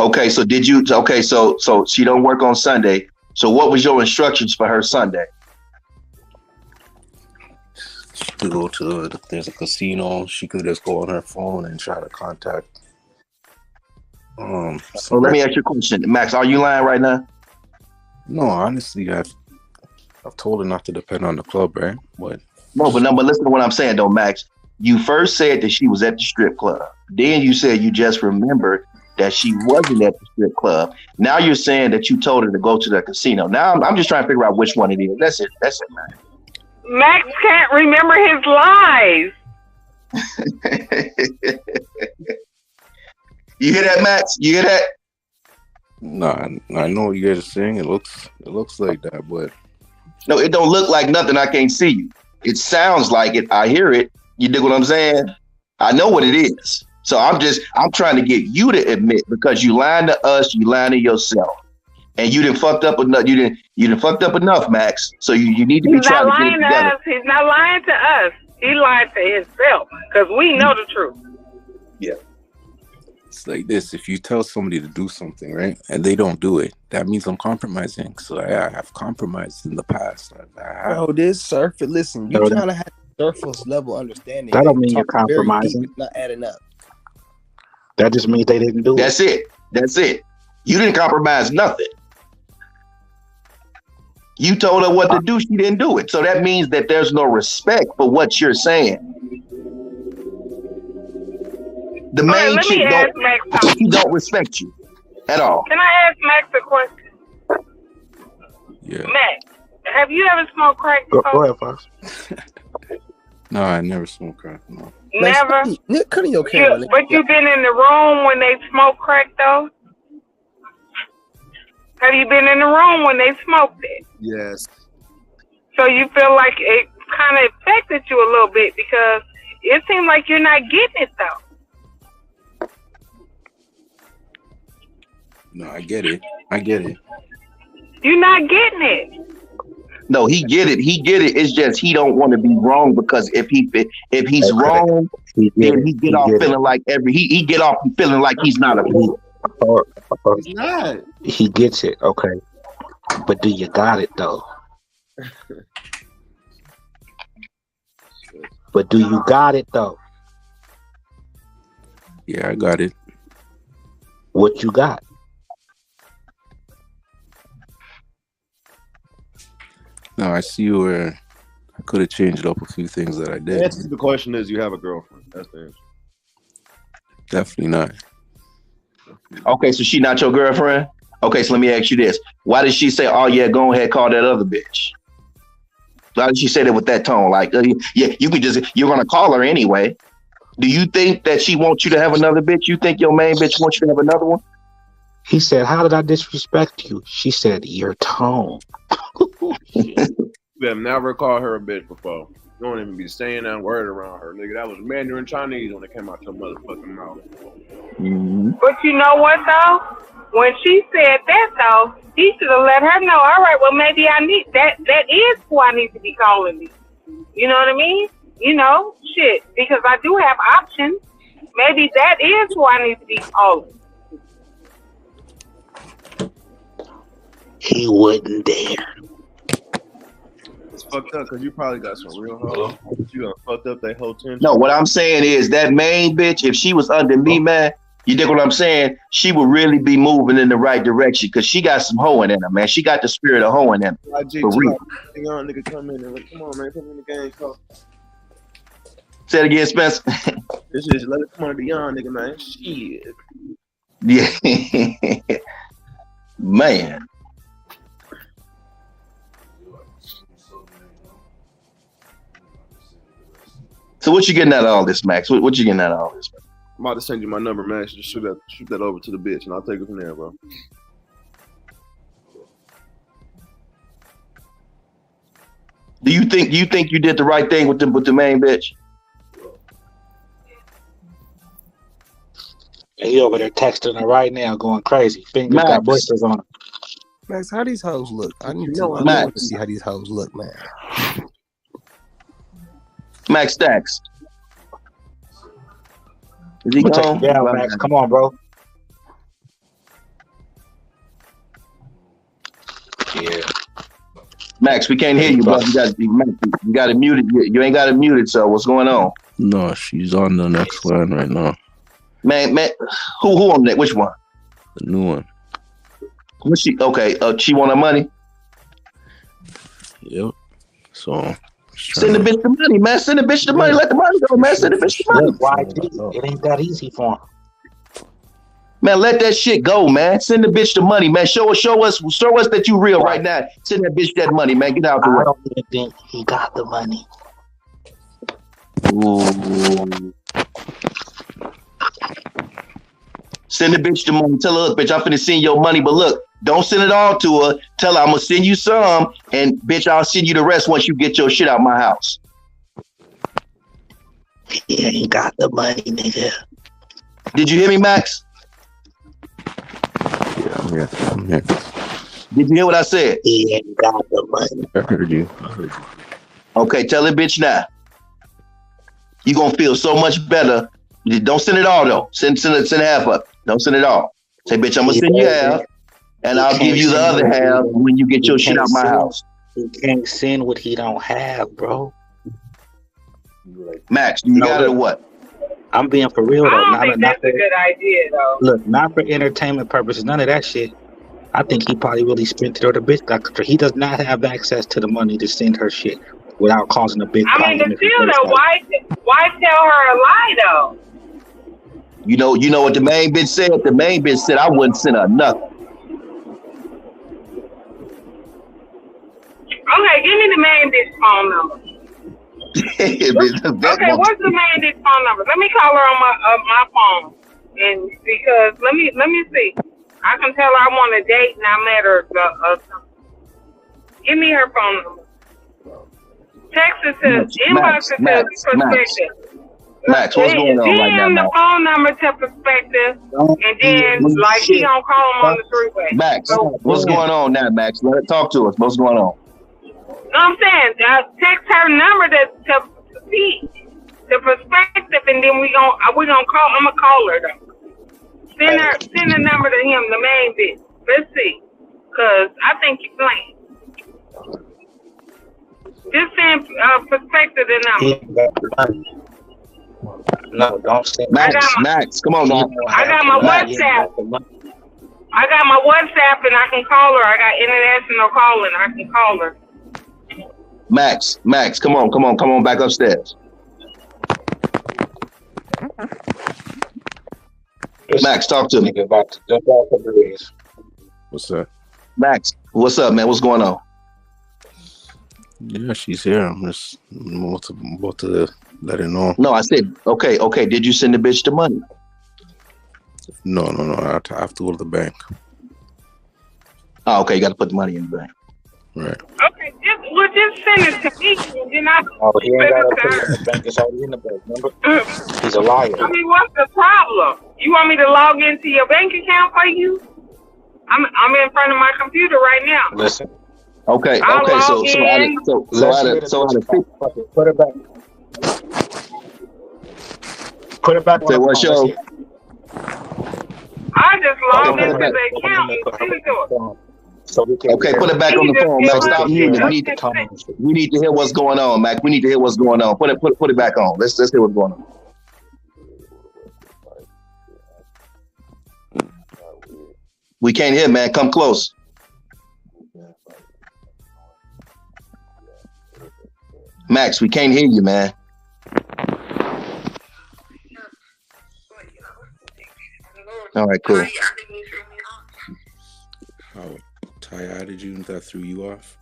[SPEAKER 3] Okay, so did you? Okay, so she don't work on Sunday. So what was your instructions for her Sunday?
[SPEAKER 6] She could go to if there's a casino. She could just go on her phone and try to contact.
[SPEAKER 3] So let me ask you a question, Max. Are you lying right now?
[SPEAKER 6] No, honestly, I've told her not to depend on the club, right? But
[SPEAKER 3] listen to what I'm saying, though, Max. You first said that she was at the strip club. Then you said you just remembered that she wasn't at the strip club. Now you're saying that you told her to go to the casino. Now I'm just trying to figure out which one it is. That's it, man.
[SPEAKER 8] Max can't remember his lies.
[SPEAKER 3] You hear that, Max? You hear that?
[SPEAKER 6] No, I know what you guys are saying. It looks like that, but
[SPEAKER 3] no, it don't look like nothing. I can't see you. It sounds like it. I hear it. You dig what I'm saying? I know what it is. So I'm trying to get you to admit, because you lying to us, you lying to yourself, and you done fucked up enough. You done fucked up enough, Max. So you need to be trying to get it together.
[SPEAKER 8] He's not lying to us. He lied to himself, because we know the truth.
[SPEAKER 3] Yeah.
[SPEAKER 6] It's like this: if you tell somebody to do something, right, and they don't do it, that means I'm compromising. So I have compromised in the past.
[SPEAKER 1] Bro, this surface. Listen, you trying to have surface level understanding.
[SPEAKER 10] That don't mean you're compromising.
[SPEAKER 1] Deep, not adding up.
[SPEAKER 10] That just means they didn't do it.
[SPEAKER 3] That's it. You didn't compromise nothing. You told her what to do. She didn't do it. So that means that there's no respect for what you're saying. The main chick don't respect you at all.
[SPEAKER 8] Can I ask Max a question?
[SPEAKER 6] Yeah.
[SPEAKER 8] Max, have you ever smoked crack before?
[SPEAKER 10] Go ahead, Fox.
[SPEAKER 6] No, I never smoked crack. No.
[SPEAKER 8] Never?
[SPEAKER 1] Cut your camera.
[SPEAKER 8] But you've been in the room when they smoke crack, though? Have you been in the room when they smoked it?
[SPEAKER 12] Yes.
[SPEAKER 8] So you feel like it kind of affected you a little bit, because it seems like you're not getting it, though.
[SPEAKER 6] No, I get it.
[SPEAKER 8] You're not getting it.
[SPEAKER 3] No, he get it. It's just he don't want to be wrong, because if he's wrong, then he get off feeling like he get off feeling like he's not a fool.
[SPEAKER 12] He's not.
[SPEAKER 10] He gets it, okay. But do you got it though? But do you got it though?
[SPEAKER 6] Yeah, I got it.
[SPEAKER 10] What you got?
[SPEAKER 6] No, I see where I could have changed up a few things that I did.
[SPEAKER 12] The answer to the question is you have a girlfriend. That's the answer.
[SPEAKER 6] Definitely not.
[SPEAKER 3] Okay, so she not your girlfriend? Okay, so let me ask you this: why did she say, "Oh yeah, go ahead, call that other bitch"? Why did she say that with that tone? Like, yeah, you're gonna call her anyway. Do you think that she wants you to have another bitch? You think your main bitch wants you to have another one?
[SPEAKER 10] He said, "How did I disrespect you?" She said, "Your tone."
[SPEAKER 9] You have never called her a bitch before. You don't even be saying that word around her, nigga. That was Mandarin Chinese when it came out your motherfucking mouth.
[SPEAKER 3] Mm-hmm.
[SPEAKER 8] But you know what though? When she said that though, he should have let her know. All right, well maybe I need that. That is who I need to be calling me. You know what I mean? You know, shit. Because I do have options. Maybe that is who I need to be calling.
[SPEAKER 10] He wouldn't dare.
[SPEAKER 9] It's fucked up because you probably got some real hoes. You done fucked up that whole tension.
[SPEAKER 3] No, what I'm saying is that main bitch, if she was under me, man, you dig what I'm saying? She would really be moving in the right direction because she got some hoeing in her, man. She got the spirit of hoeing in her. For real.
[SPEAKER 9] Young nigga come in and like, come on, man, put me in the game. Call.
[SPEAKER 3] Say it again, Spencer.
[SPEAKER 9] This is let it come on the young nigga, man. Shit.
[SPEAKER 3] Yeah. Man. So what you getting out of all this, Max? What you getting out of all this, man?
[SPEAKER 9] I'm about to send you my number, Max. Just shoot that over to the bitch, and I'll take it from there, bro.
[SPEAKER 3] Do you think you did the right thing with the main bitch?
[SPEAKER 10] He over there texting her right now, going crazy. Fingers
[SPEAKER 3] Max.
[SPEAKER 10] got blisters on him.
[SPEAKER 1] Max, how these hoes look? I need
[SPEAKER 3] Max.
[SPEAKER 1] to see how these hoes look, man.
[SPEAKER 3] Max Stacks. Is he gone?
[SPEAKER 10] Yeah, Max, come on, bro. Yeah.
[SPEAKER 3] Max, we can't hear you, bro. You got it muted. You ain't got it muted. So what's going on?
[SPEAKER 6] No, she's on the next line right now.
[SPEAKER 3] Man, who on that? Which one?
[SPEAKER 6] The new one.
[SPEAKER 3] What's she? Okay, she want her money.
[SPEAKER 6] Yep. So
[SPEAKER 3] send the bitch the money, man. Send the bitch the money. Let the money go, man. Send the bitch the money.
[SPEAKER 10] It ain't that easy for him.
[SPEAKER 3] Man, let that shit go, man. Send the bitch the money, man. Show us that you real right now. Send that bitch that money, man. Get out the way.
[SPEAKER 10] I don't even think he got the money.
[SPEAKER 3] Ooh. Send the bitch the money. Tell her, look, bitch, I'm finna send your money, but look, don't send it all to her. Tell her I'm gonna send you some, and bitch, I'll send you the rest once you get your shit out my house.
[SPEAKER 10] He ain't got the money, nigga.
[SPEAKER 3] Did you hear me, Max?
[SPEAKER 6] Yeah, I'm here.
[SPEAKER 3] Did you hear what I said?
[SPEAKER 10] He ain't got the money.
[SPEAKER 6] I heard you.
[SPEAKER 3] Okay, tell that bitch now. You gonna feel so much better. Don't send it all though. Send half of it. Don't send it all. Say, bitch, I'm gonna send you half, and I'll give you the other half when you get your shit out my house.
[SPEAKER 10] He can't send what he don't have, bro.
[SPEAKER 3] Max, you got it or what?
[SPEAKER 10] I'm being for real though.
[SPEAKER 8] I don't think that's a good idea though.
[SPEAKER 10] Look, not for entertainment purposes, none of that shit. I think he probably really spent it on the bitch. Like, he does not have access to the money to send her shit without causing a big problem.
[SPEAKER 8] I mean, but still though, why tell her a lie though?
[SPEAKER 3] You know what the main bitch said? The main bitch said I wouldn't send her nothing.
[SPEAKER 8] Okay, give me the main bitch phone number. Okay, what's the main bitch phone number? Let me call her on my phone, and because let me see. I can tell her I want a date, and I met her. Give me her phone number. Text it to inbox it to Perspective.
[SPEAKER 3] Max, what's going on right now?
[SPEAKER 8] DM the phone number to Perspective, and then like he gonna call him on the three-way.
[SPEAKER 3] Max, what's going on now, Max? Let her talk to us. What's going on?
[SPEAKER 8] No, I'm saying text her number to Perspective, and then we gonna call. I'm gonna call her though. Send the number to him, the main bitch. Let's see, cause I think you're playing. Just send Perspective the number.
[SPEAKER 10] No, don't send
[SPEAKER 3] Max, come on now.
[SPEAKER 8] I got my WhatsApp. I got my WhatsApp, and I can call her. I got international calling. I can call her.
[SPEAKER 3] Max, come on, back upstairs. Max, talk to me.
[SPEAKER 10] About to jump off the bridge.
[SPEAKER 6] What's that?
[SPEAKER 3] Max, what's up, man? What's going on?
[SPEAKER 6] Yeah, she's here. I'm just about to let her know.
[SPEAKER 3] No, I said, okay. Did you send the bitch the money?
[SPEAKER 6] No. I have to go to the bank.
[SPEAKER 3] Oh, okay. You got to put the money in the bank.
[SPEAKER 6] Right.
[SPEAKER 8] Okay, just send it to me, and then I
[SPEAKER 10] Oh, he ain't
[SPEAKER 8] send
[SPEAKER 10] got to
[SPEAKER 8] it to
[SPEAKER 10] put it
[SPEAKER 8] her.
[SPEAKER 10] in the bank. It's already in the bank. Remember? He's a liar.
[SPEAKER 8] I mean, what's the problem? You want me to log into your bank account for you? I'm in front of my computer right now.
[SPEAKER 10] Listen.
[SPEAKER 3] Okay.
[SPEAKER 8] I'll log
[SPEAKER 3] So
[SPEAKER 8] in.
[SPEAKER 10] Put it back. Put it back on
[SPEAKER 3] say
[SPEAKER 10] the
[SPEAKER 3] what
[SPEAKER 10] phone. Let's
[SPEAKER 3] show?
[SPEAKER 10] hear it.
[SPEAKER 8] I just logged
[SPEAKER 3] Okay,
[SPEAKER 8] into the account and sent it to her.
[SPEAKER 10] So we can
[SPEAKER 3] Okay, put it back on the phone, Max. Stop muting it. We need to hear what's going on, Max. We need to hear what's going on. Put it back on. Let's hear what's going on. We can't hear, man. Come close. Max, we can't hear you, man. All right, cool.
[SPEAKER 6] How Ty added you and that threw you off?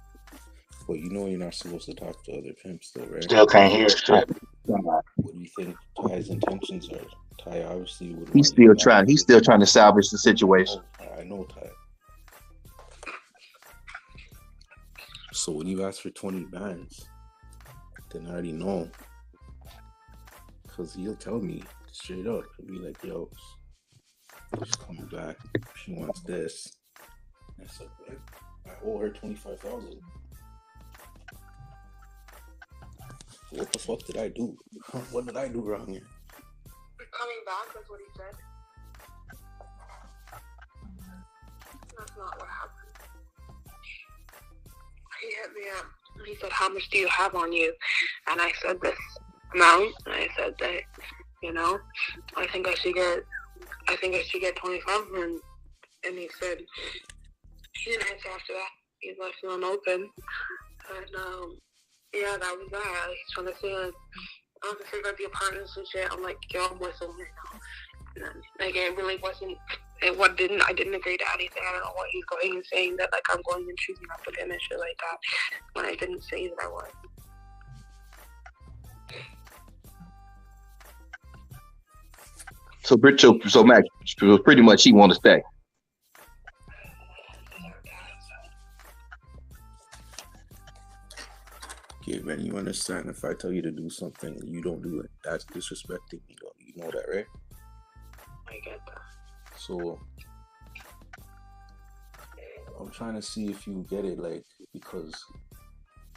[SPEAKER 6] Well, you know you're not supposed to talk to other pimps, though, right?
[SPEAKER 10] Still can't hear shit.
[SPEAKER 6] What do you think Ty's intentions are? Ty obviously would.
[SPEAKER 3] He's still trying. He's still trying to salvage the situation.
[SPEAKER 6] I know Ty. So when you ask for 20 bands, then I already know. Because he'll tell me straight up. He'll be like, yo, she's coming back. She wants this. I said, I owe her 25,000. What the fuck did I do? What did I do wrong here?
[SPEAKER 7] Coming back, that's what he said. That's not what happened. He hit me up. He said, how much do you have on you? And I said this amount. And I said that, I think I should get 25. And he said, he didn't answer after that. He left it unopened. And, yeah, that was that. He's trying to say, I have to figure out the apartments and shit. I'm like, yo, I'm with someone now. And then, like, it really wasn't, I didn't agree to anything. I don't know what he's going and saying that, like, I'm going and choosing up with him and shit like that, when I didn't say that I was.
[SPEAKER 3] So Max, pretty much he want to stay.
[SPEAKER 6] Okay, man, you understand if I tell you to do something and you don't do it, that's disrespecting me, though. You know that, right?
[SPEAKER 7] I get that.
[SPEAKER 6] So, I'm trying to see if you get it, like, because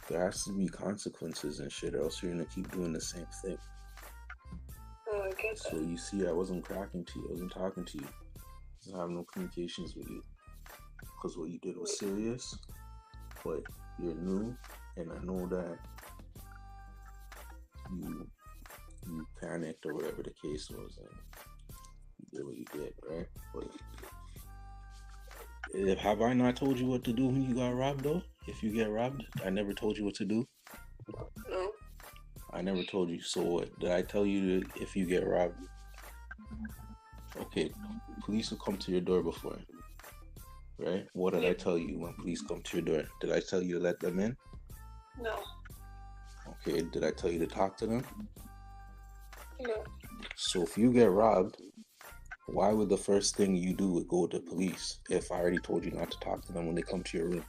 [SPEAKER 6] there has to be consequences and shit, or else you're gonna keep doing the same thing.
[SPEAKER 7] Oh, I get that.
[SPEAKER 6] So, you see, I wasn't cracking to you, I wasn't talking to you, I didn't have no communications with you, because what you did was serious, but you're new. And I know that you panicked or whatever the case was, and you did what you did, right? But have I not told you what to do when you got robbed, though? If you get robbed, I never told you what to do.
[SPEAKER 7] No.
[SPEAKER 6] I never told you. So what? Did I tell you to, if you get robbed? Okay, police will come to your door before, right? What did I tell you when police come to your door? Did I tell you to let them in?
[SPEAKER 7] No.
[SPEAKER 6] Okay, did I tell you to talk to them?
[SPEAKER 7] No.
[SPEAKER 6] So if you get robbed, why would the first thing you do go to police if I already told you not to talk to them when they come to your room?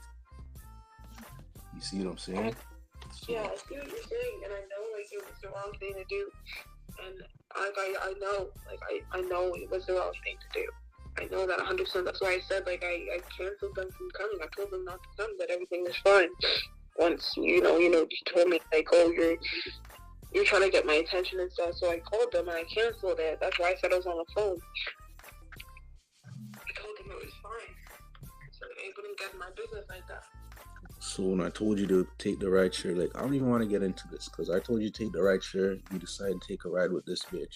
[SPEAKER 6] You see what I'm saying?
[SPEAKER 7] Yeah, I see what you're saying, and I know, like, it was the wrong thing to do. And I know, like, I know it was the wrong thing to do. I know that 100%. That's why I said, like, I canceled them from coming. I told them not to come, but everything was fine. Once, you told me, like, oh, you're trying to get my attention and stuff, so I called them and I canceled it. That's why I said I was on the phone. I told them it was fine. So they wouldn't get my business like that.
[SPEAKER 6] So when I told you to take the ride share, like, I don't even want to get into this, because I told you to take the ride share, you decided to take a ride with this bitch,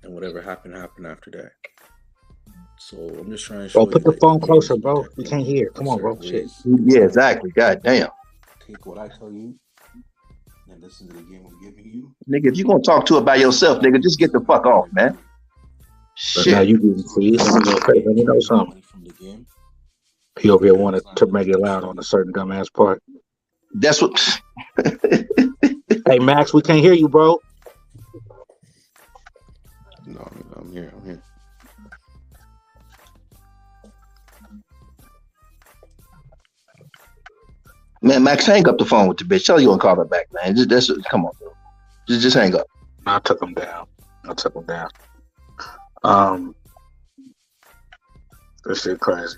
[SPEAKER 6] and whatever happened after that. So I'm just trying to show
[SPEAKER 10] you. Bro, put the phone closer, bro. We can't hear. Come on, bro. Shit.
[SPEAKER 3] Yeah, exactly. God damn.
[SPEAKER 6] Take what I tell you and listen to the game I'm giving you.
[SPEAKER 3] Nigga, if you gonna talk to it by yourself, nigga, just get the fuck off, man. Shit.
[SPEAKER 10] Now you getting free. Let me know something.
[SPEAKER 6] From the game.
[SPEAKER 10] He over here wanted to make it loud on a certain dumbass part.
[SPEAKER 3] That's what.
[SPEAKER 10] Hey Max, we can't hear you, bro.
[SPEAKER 6] No, I'm here.
[SPEAKER 3] Man, Max, hang up the phone with the bitch. Tell her you want to call her back, man. Come on, bro. Just hang up.
[SPEAKER 10] I took him down. This shit crazy.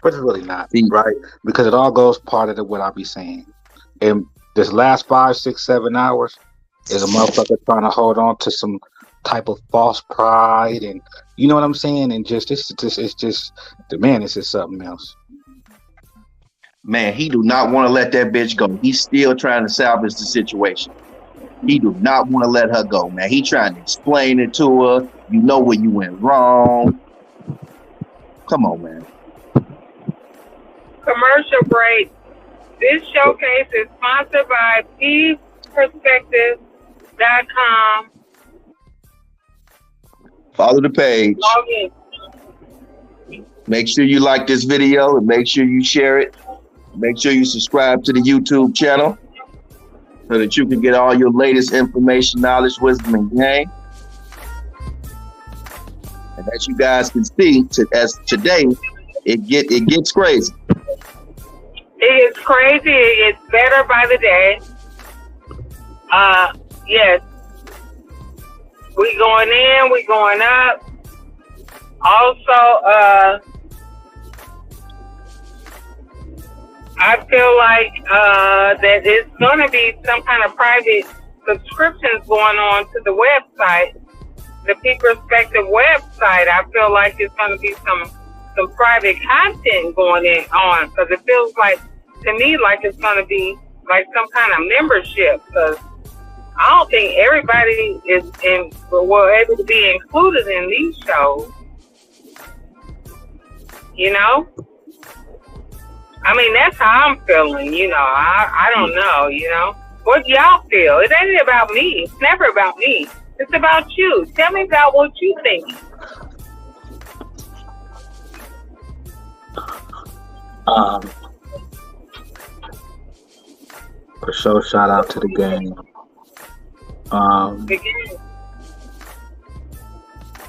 [SPEAKER 10] But it's really not, right? Because it all goes part of what I be saying. And this last 5, 6, 7 hours is a motherfucker trying to hold on to some type of false pride, and you know what I'm saying? And it's just something else.
[SPEAKER 3] Man, he do not want to let that bitch go. He's still trying to salvage the situation. He do not want to let her go, man. He trying to explain it to her. You know where you went wrong. Come on, man.
[SPEAKER 8] Commercial break. This showcase is sponsored by pperspective.com.
[SPEAKER 3] Follow the page.
[SPEAKER 8] Log in.
[SPEAKER 3] Make sure you like this video and make sure you share it. Make sure you subscribe to the YouTube channel so that you can get all your latest information, knowledge, wisdom, and game. And as you guys can see, as today, it gets crazy.
[SPEAKER 8] It is crazy. It's better by the day. Yes. We going in, we going up. Also, I feel like that it's going to be some kind of private subscriptions going on to the website, the Perspective website. I feel like it's going to be some private content going on, because it feels like, to me, like it's going to be like some kind of membership, because I don't think everybody is able to be included in these shows. You know? I mean, that's how I'm feeling, you know. I don't know, you know. What do y'all feel? It ain't about me. It's never about me. It's about you. Tell me about what you think.
[SPEAKER 10] For sure, shout out to the game.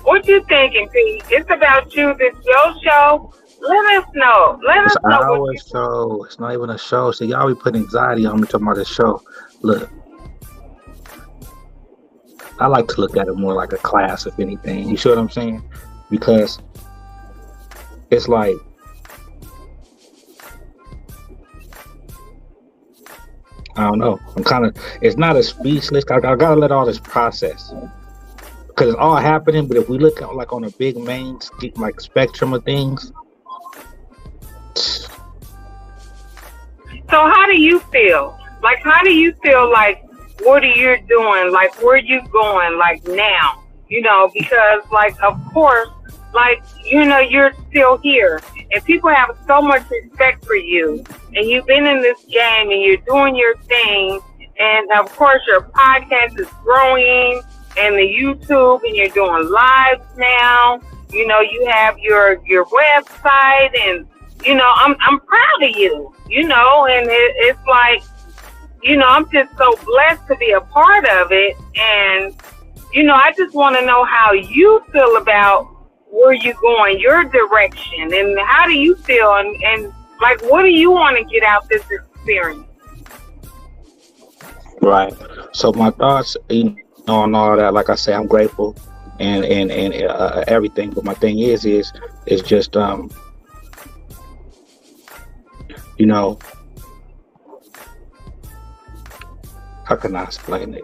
[SPEAKER 8] What you thinking, Pete? It's about you. This your show. Let us know.
[SPEAKER 10] It's our show. It's not even a show. So y'all be putting anxiety on me talking about the show. Look, I like to look at it more like a class, if anything. You see what I'm saying? Because it's like, I don't know. It's not a speechless. I gotta let all this process, because it's all happening. But if we look at like on a big main like spectrum of things.
[SPEAKER 8] So how do you feel? Like, how do you feel like what are you doing? Like, where you going? Like now, you know, because like, of course, like, you know, you're still here and people have so much respect for you, and you've been in this game and you're doing your thing. And of course your podcast is growing, and the YouTube, and you're doing lives now. You know, you have your website, and you know, I'm proud of you, you know, and it's like, you know, I'm just so blessed to be a part of it. And, you know, I just want to know how you feel about where you're going, your direction, and how do you feel, and like, what do you want to get out this experience?
[SPEAKER 10] Right. So my thoughts, you know, on all that, like I say, I'm grateful and everything. But my thing is just, you know, how can I explain it?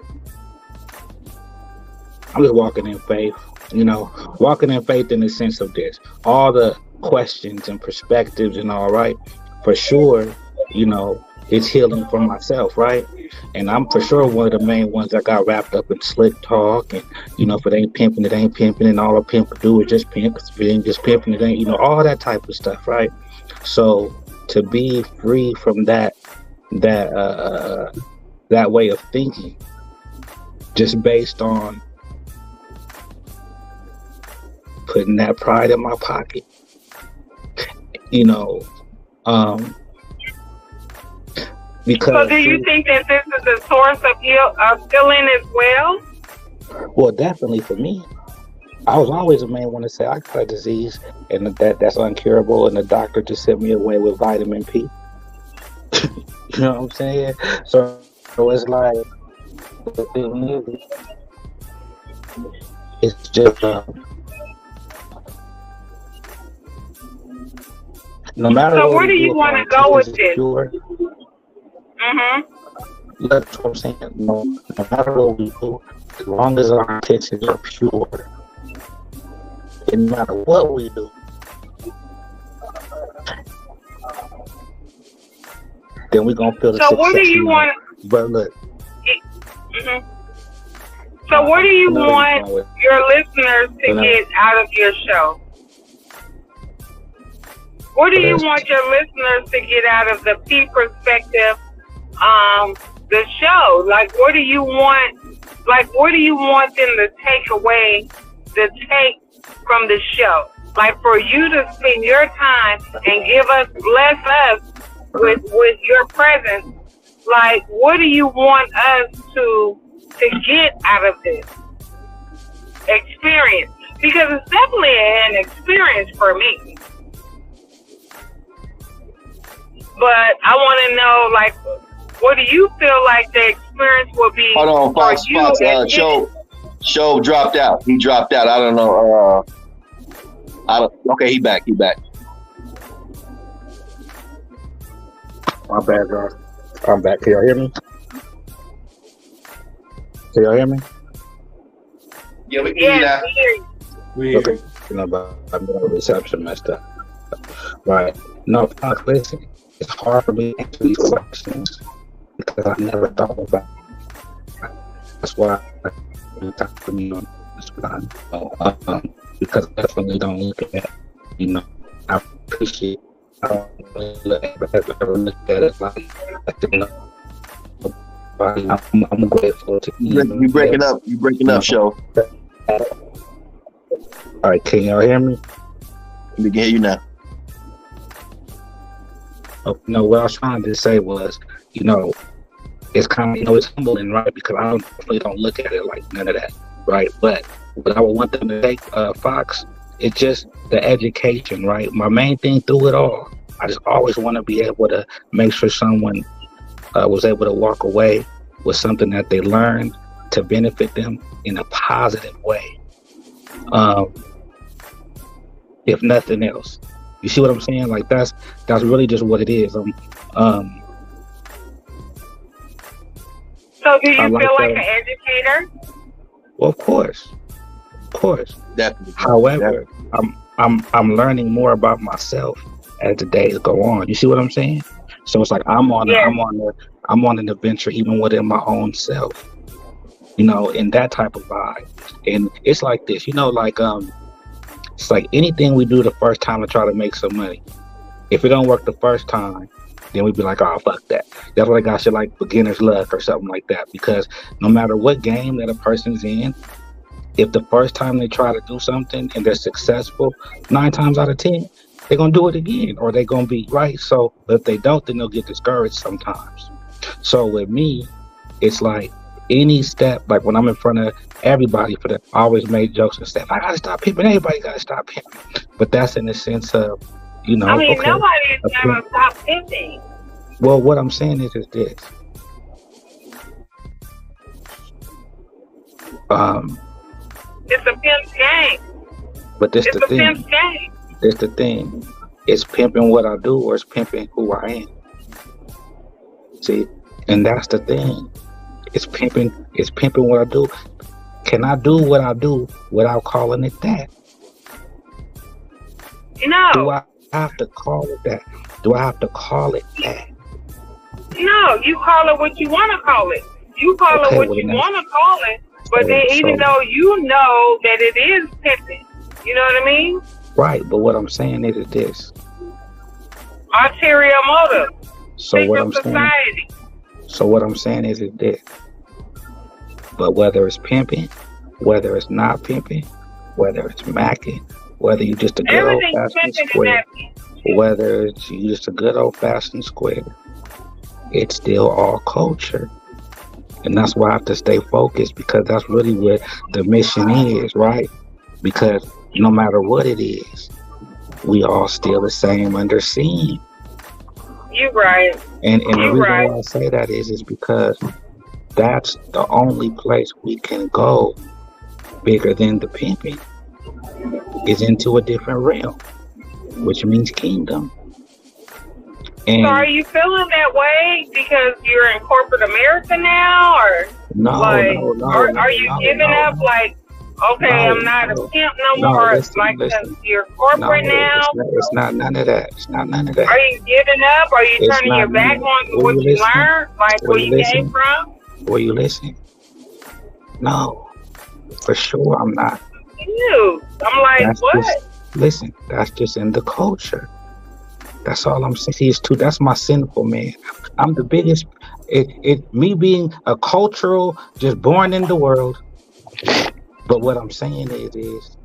[SPEAKER 10] I'm just walking in faith, you know, walking in faith in the sense of this. All the questions and perspectives and all, right? For sure, you know, it's healing for myself, right? And I'm for sure one of the main ones that got wrapped up in slick talk, and, you know, if it ain't pimping, it ain't pimping, and all a pimp do is just pimp. If it ain't just pimping, it ain't, you know, all that type of stuff, right? So to be free from that way of thinking, just based on putting that pride in my pocket You know, um,
[SPEAKER 8] So
[SPEAKER 10] because
[SPEAKER 8] do you
[SPEAKER 10] see,
[SPEAKER 8] think that this is a source of healing as well?
[SPEAKER 10] well, definitely for me, I was always a man when to say I got a disease and that's uncurable, and the doctor just sent me away with vitamin P. You know what I'm saying? So it's like the thing is just no matter
[SPEAKER 8] So
[SPEAKER 10] what
[SPEAKER 8] where
[SPEAKER 10] we
[SPEAKER 8] do
[SPEAKER 10] do,
[SPEAKER 8] you
[SPEAKER 10] if
[SPEAKER 8] want
[SPEAKER 10] our
[SPEAKER 8] to go with
[SPEAKER 10] intentions is
[SPEAKER 8] this?
[SPEAKER 10] pure,
[SPEAKER 8] Mhm.
[SPEAKER 10] that's what I'm saying. No matter what we do, as long as our intentions are pure, and no matter what we do, then we're gonna feel the
[SPEAKER 8] So where do
[SPEAKER 10] success
[SPEAKER 8] you
[SPEAKER 10] we want.
[SPEAKER 8] want?
[SPEAKER 10] But look,
[SPEAKER 8] Mhm. So what do
[SPEAKER 10] I
[SPEAKER 8] you
[SPEAKER 10] know where you're
[SPEAKER 8] want
[SPEAKER 10] going with.
[SPEAKER 8] your listeners to get out of your show? What do you want your listeners to get out of the P perspective, the show? Like, what do you want? Like, what do you want them to take away, to take from the show? Like, for you to spend your time and bless us with your presence. Like, what do you want us to get out of this experience? Because it's definitely an experience for me. But I want to know, like, what do you feel like the experience will be
[SPEAKER 3] Hold on,
[SPEAKER 8] for
[SPEAKER 3] Fox.
[SPEAKER 8] you?
[SPEAKER 3] Show dropped out. He dropped out. I don't know. Okay, he back.
[SPEAKER 10] My bad, guys. I'm back. Can y'all hear me? Can y'all hear me?
[SPEAKER 12] Yeah, we can hear you now.
[SPEAKER 8] We hear you.
[SPEAKER 10] Okay. You know, but I'm the reception messed up. Right. No, Fox, listen. It's hard for me to answer these questions because I never thought about it. That's why you talk to me on this line. Because I definitely don't look at it. You know, I appreciate. I don't really ever look at it like you know. I'm grateful to
[SPEAKER 3] You breaking up. You breaking up, Show.
[SPEAKER 10] All right, can y'all hear me?
[SPEAKER 3] We can hear you now.
[SPEAKER 10] Oh, no, what I was trying to say was, you know, it's kind of, you know, it's humbling, right? Because I really don't look at it like none of that, right? But what I would want them to take, Fox, it's just the education, right? My main thing through it all, I just always want to be able to make sure someone was able to walk away with something that they learned to benefit them in a positive way, if nothing else. You see what I'm saying? Like that's really just what it is.
[SPEAKER 8] So do you feel like an educator?
[SPEAKER 10] Well, of course.
[SPEAKER 3] Definitely.
[SPEAKER 10] However, I'm learning more about myself as the days go on. You see what I'm saying? So it's like I'm on an adventure even within my own self. You know, in that type of vibe. And it's like this, you know, like it's like anything we do the first time to try to make some money. If it don't work the first time, then we'd be like, oh, fuck that. That's why I got shit like beginner's luck or something like that. Because no matter what game that a person's in, if the first time they try to do something and they're successful, 9 times out of 10, they're going to do it again or they're going to be right. So if they don't, then they'll get discouraged sometimes. So with me, it's like any step, like when I'm in front of everybody, I always made jokes and stuff. I got to stop pimping. Everybody got to stop pimping. But that's in the sense of, you know,
[SPEAKER 8] I mean,
[SPEAKER 10] okay,
[SPEAKER 8] nobody is going to stop pimping.
[SPEAKER 10] Well, what I'm saying is this.
[SPEAKER 8] It's a pimp's game.
[SPEAKER 10] But this
[SPEAKER 8] it's
[SPEAKER 10] the
[SPEAKER 8] a
[SPEAKER 10] thing.
[SPEAKER 8] Pimp's game.
[SPEAKER 10] This the thing. It's pimping what I do or it's pimping who I am. See? And that's the thing. It's pimping what I do. Can I do what I do without calling it that?
[SPEAKER 8] No.
[SPEAKER 10] Do I have to call it that? Do I have to call it that?
[SPEAKER 8] No, you call it what you want to call it. You call it what you want to call it. But then even though you know that it is pimping, you know what I mean?
[SPEAKER 10] Right, but what I'm saying is this.
[SPEAKER 8] Ulterior motive.
[SPEAKER 10] So what I'm saying is this. But whether it's pimping, whether it's not pimping, whether it's macking, whether you just a good old fashioned square. whether it's just a good old fashioned square, it's still all culture. And that's why I have to stay focused because that's really what the mission is, right? Because no matter what it is, we all still the same under sin.
[SPEAKER 8] You right.
[SPEAKER 10] And the
[SPEAKER 8] You
[SPEAKER 10] reason
[SPEAKER 8] right.
[SPEAKER 10] why I say that is because that's the only place we can go bigger than the pimping is into a different realm, which means kingdom.
[SPEAKER 8] So
[SPEAKER 10] And
[SPEAKER 8] are you feeling that way because you're in corporate America now, or
[SPEAKER 10] no,
[SPEAKER 8] like,
[SPEAKER 10] no, no,
[SPEAKER 8] are
[SPEAKER 10] no,
[SPEAKER 8] you
[SPEAKER 10] no,
[SPEAKER 8] giving
[SPEAKER 10] no,
[SPEAKER 8] up? Like, okay,
[SPEAKER 10] no,
[SPEAKER 8] I'm not a
[SPEAKER 10] no,
[SPEAKER 8] pimp no
[SPEAKER 10] no,
[SPEAKER 8] more.
[SPEAKER 10] listen,
[SPEAKER 8] Like,
[SPEAKER 10] listen.
[SPEAKER 8] you're
[SPEAKER 10] No,
[SPEAKER 8] corporate now.
[SPEAKER 10] it's not none of that. It's not none of that.
[SPEAKER 8] Are you giving up? Are you
[SPEAKER 10] It's
[SPEAKER 8] turning
[SPEAKER 10] not
[SPEAKER 8] your
[SPEAKER 10] none
[SPEAKER 8] back
[SPEAKER 10] of
[SPEAKER 8] on
[SPEAKER 10] Will
[SPEAKER 8] what
[SPEAKER 10] you
[SPEAKER 8] you
[SPEAKER 10] listen?
[SPEAKER 8] learned, like
[SPEAKER 10] Will
[SPEAKER 8] where
[SPEAKER 10] you
[SPEAKER 8] you came
[SPEAKER 10] listen?
[SPEAKER 8] from?
[SPEAKER 10] Will you listen? No, for sure I'm not.
[SPEAKER 8] You. I'm like,
[SPEAKER 10] That's
[SPEAKER 8] what?
[SPEAKER 10] just listen, that's just in the culture. That's all I'm saying. See, it's too that's my sinful man. I'm the biggest me being a cultural, just born in the world. But what I'm saying is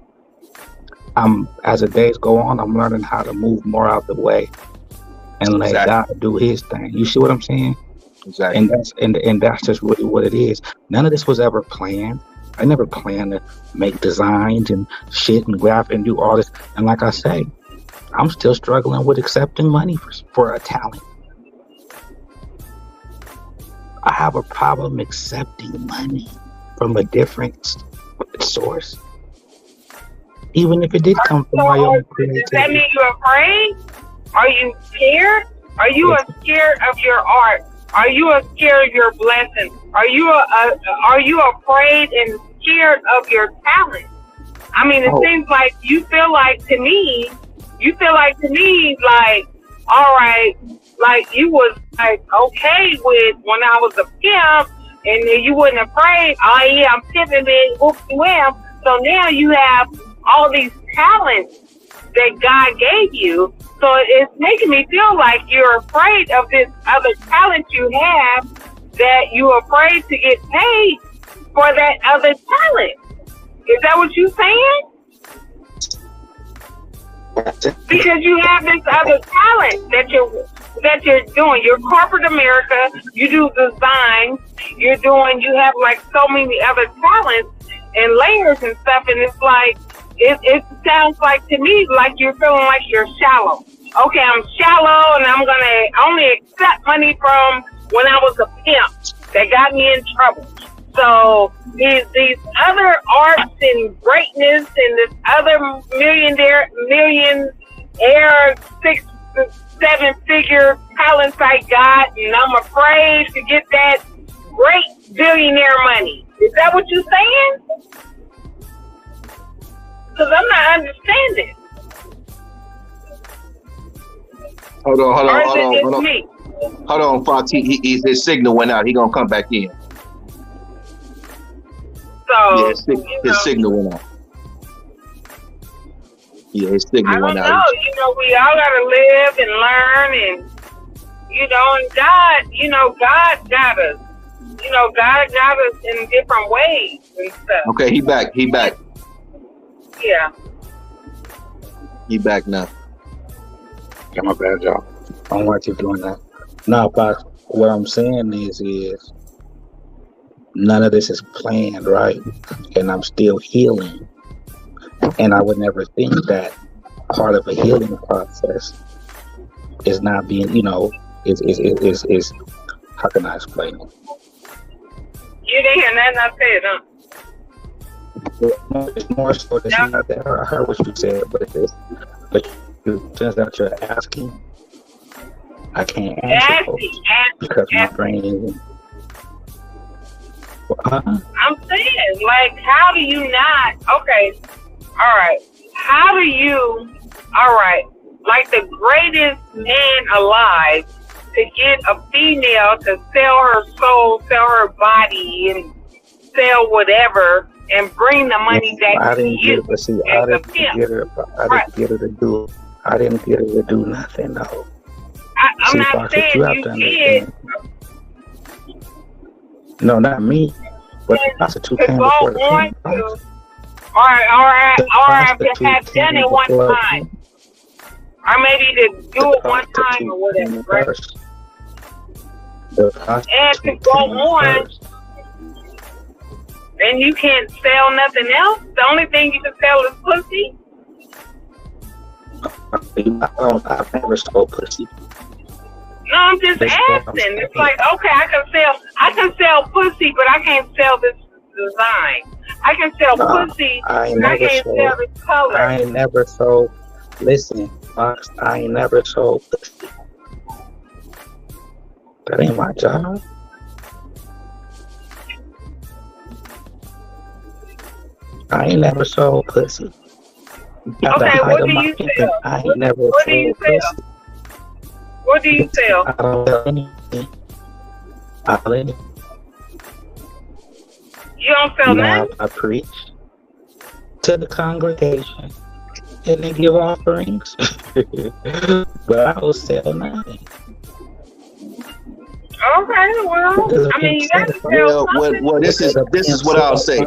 [SPEAKER 10] I'm as the days go on, I'm learning how to move more out the way and let
[SPEAKER 18] Exactly.
[SPEAKER 10] God do his thing. You see what I'm saying?
[SPEAKER 18] Exactly.
[SPEAKER 10] And that's just really what it is. None of this was ever planned. I never planned to make designs and shit and graph and do all this. And like I say, I'm still struggling with accepting money for a talent. I have a problem accepting money from a different source, even if it did come from my own
[SPEAKER 8] Does that
[SPEAKER 10] creativity.
[SPEAKER 8] mean you're afraid? Are you scared? Are you scared of your art? Are you scared of your blessing? Are you afraid and scared of your talent? I mean, it seems like you feel like to me, like, all right, like you was like okay with when I was a pimp, and then you wasn't afraid. Oh yeah, I'm pimping it, whooping wham. So now you have all these talents that God gave you. So it's making me feel like you're afraid of this other talent you have, that you're afraid to get paid for that other talent. Is that what you're saying? Because you have this other talent that you're doing. You're corporate America. You do design. You have like so many other talents and layers and stuff. And it's like, it sounds like to me like you're feeling like you're shallow. Okay, I'm shallow and I'm gonna only accept money from when I was a pimp that got me in trouble. So these other arts and greatness and this other millionaire 6-7 figure talents I got, and I'm afraid to get that great billionaire money. Is that what you're saying? Because I'm not understanding.
[SPEAKER 3] Hold on.
[SPEAKER 8] Me?
[SPEAKER 3] Hold on, Fox. His signal went out. He gonna come back in.
[SPEAKER 8] So
[SPEAKER 3] Yeah, his signal went out. Yeah, his signal went out.
[SPEAKER 8] I don't know. We all gotta live and learn, and and God got us. God got us in different ways and stuff.
[SPEAKER 3] Okay, he back.
[SPEAKER 8] Yeah.
[SPEAKER 3] He back now.
[SPEAKER 10] Yeah, my bad, y'all. I don't like you doing that. No, but what I'm saying is none of this is planned, right? And I'm still healing. And I would never think that part of a healing process is not being, is how can I explain it?
[SPEAKER 8] You didn't hear nothing I said, huh?
[SPEAKER 10] It's more so that I heard what you said, but since that you're asking, I can't answer because my brain isn't.
[SPEAKER 8] I'm saying, like, how do you not? Okay, all right. How do you? All right, like the greatest man alive, to get a female to sell her soul, sell her body, and sell whatever, and bring the money back to you.
[SPEAKER 10] I didn't get her to do. I didn't get her to do nothing though.
[SPEAKER 8] I'm not saying you did.
[SPEAKER 10] No, not me. But the prostitute came before the king.
[SPEAKER 8] Or have done it one time. Or maybe to do it one time or whatever, right?
[SPEAKER 10] The
[SPEAKER 8] And to go on, then you can't sell nothing else. The only thing you can sell is pussy.
[SPEAKER 10] I've never sold pussy.
[SPEAKER 8] No, I'm just asking. It's like, okay, I can sell pussy, but I can't sell this design. I can sell pussy, but I can't sell this color.
[SPEAKER 10] I ain't never sold. Listen, Fox, I ain't never sold pussy. That ain't my job. I ain't never sold pussy.
[SPEAKER 8] Okay, what do you sell?
[SPEAKER 10] I ain't never
[SPEAKER 8] what do you sell?
[SPEAKER 10] pussy.
[SPEAKER 8] What do you sell?
[SPEAKER 10] I don't sell anything.
[SPEAKER 8] You don't sell nothing?
[SPEAKER 10] I preach to the congregation and they give offerings, but I don't sell nothing.
[SPEAKER 8] Okay, well, I mean, you got to sell something.
[SPEAKER 3] Well, this is what I'll say.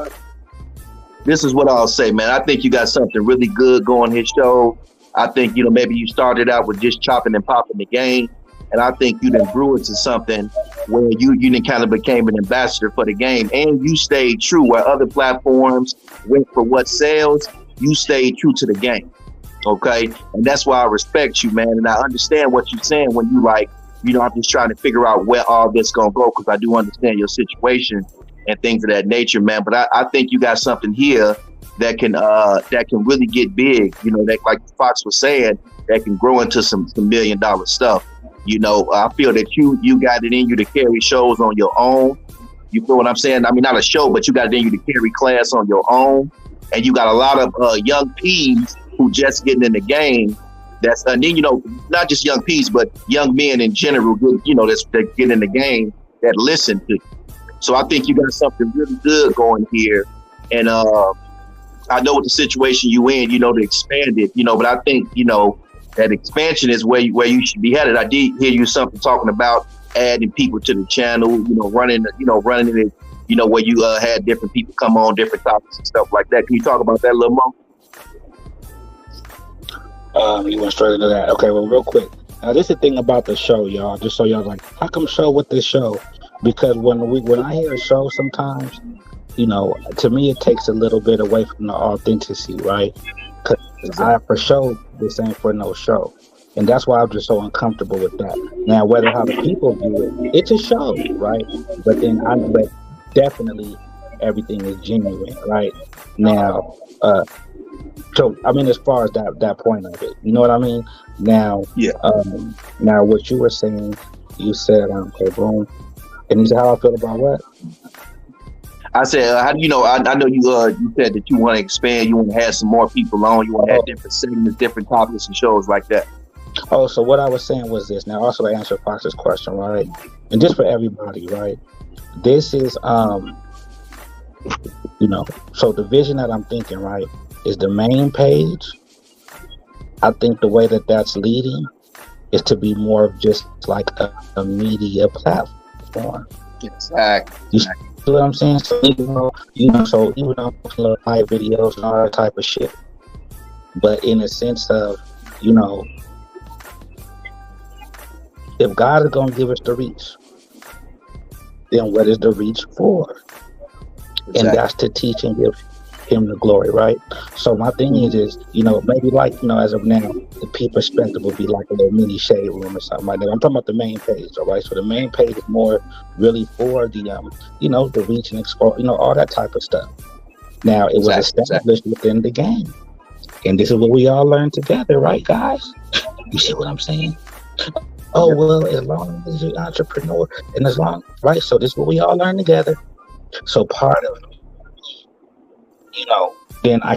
[SPEAKER 3] This is what I'll say, man. I think you got something really good going his show. I think, maybe you started out with just chopping and popping the game. And I think you then grew into something where you then kind of became an ambassador for the game. And you stayed true where other platforms went for what sells. You stayed true to the game. Okay. And that's why I respect you, man. And I understand what you're saying when you I'm just trying to figure out where all this going to go, because I do understand your situation and things of that nature, man. But I think you got something here that can really get big, that, like Fox was saying, that can grow into some $1 million stuff. I feel that you got it in you to carry shows on your own. You feel what I'm saying? I mean, not a show, but you got it in you to carry class on your own. And you got a lot of young P's who just getting in the game. And then, not just young P's, but young men in general, that get in the game, that listen to you. So I think you got something really good going here. And I know what the situation you in, to expand it, but I think, that expansion is where you should be headed. I did hear you something talking about adding people to the channel, running it, where you had different people come on, different topics and stuff like that. Can you talk about that a little more?
[SPEAKER 10] You went straight into that. Okay, well, real quick. Now, this is the thing about the show, y'all. Just so y'all like, how come show with this show? Because when I hear a show, sometimes, to me, it takes a little bit away from the authenticity, right? Because I for sure this ain't for no show, and that's why I'm just so uncomfortable with that. Now, whether how the people view it, it's a show, right? But then but definitely everything is genuine, right? Now, so I mean, as far as that point of it, you know what I mean? Now,
[SPEAKER 3] yeah.
[SPEAKER 10] Now, what you were saying, you said, okay, boom, and you said how I feel about what?
[SPEAKER 3] I said, how do you know? I know you said that you want to expand, you want to have some more people on, you want to have different segments, different topics and shows like that.
[SPEAKER 10] Oh, so what I was saying was this. Now, also to answer Fox's question, right? And just for everybody, right? This is, so the vision that I'm thinking, right, is the main page. I think the way that that's leading is to be more of just like a media platform.
[SPEAKER 3] Exactly.
[SPEAKER 10] You see what I'm saying? So even though I'm posting live videos and all that type of shit, but in a sense of, if God is going to give us the reach, then what is the reach for? Exactly. And that's to teach and give him the glory, right? So my thing is maybe like, as of now, the P perspective would be like a little mini shade room or something like that. I'm talking about the main page, all right? So the main page is more really for the, the reach and explore, all that type of stuff. Now, it was established within the game. And this is what we all learned together, right, guys? You see what I'm saying? Oh, well, as long as you're an entrepreneur and as long, right? So this is what we all learned together. So part of, then I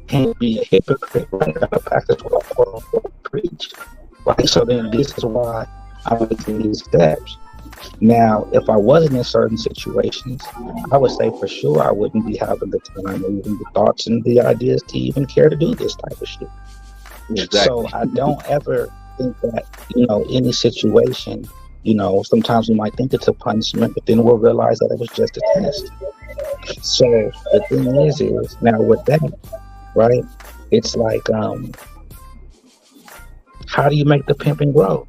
[SPEAKER 10] can't be a hypocrite, right? I gotta practice what I quote unquote preach, right? So then this is why I'm making these steps. Now, if I wasn't in certain situations, I would say for sure I wouldn't be having the time or even the thoughts and the ideas to even care to do this type of shit. Exactly. So I don't ever think that, any situation, sometimes we might think it's a punishment, but then we'll realize that it was just a test. So the thing is now with that, right? It's like How do you make the pimping grow?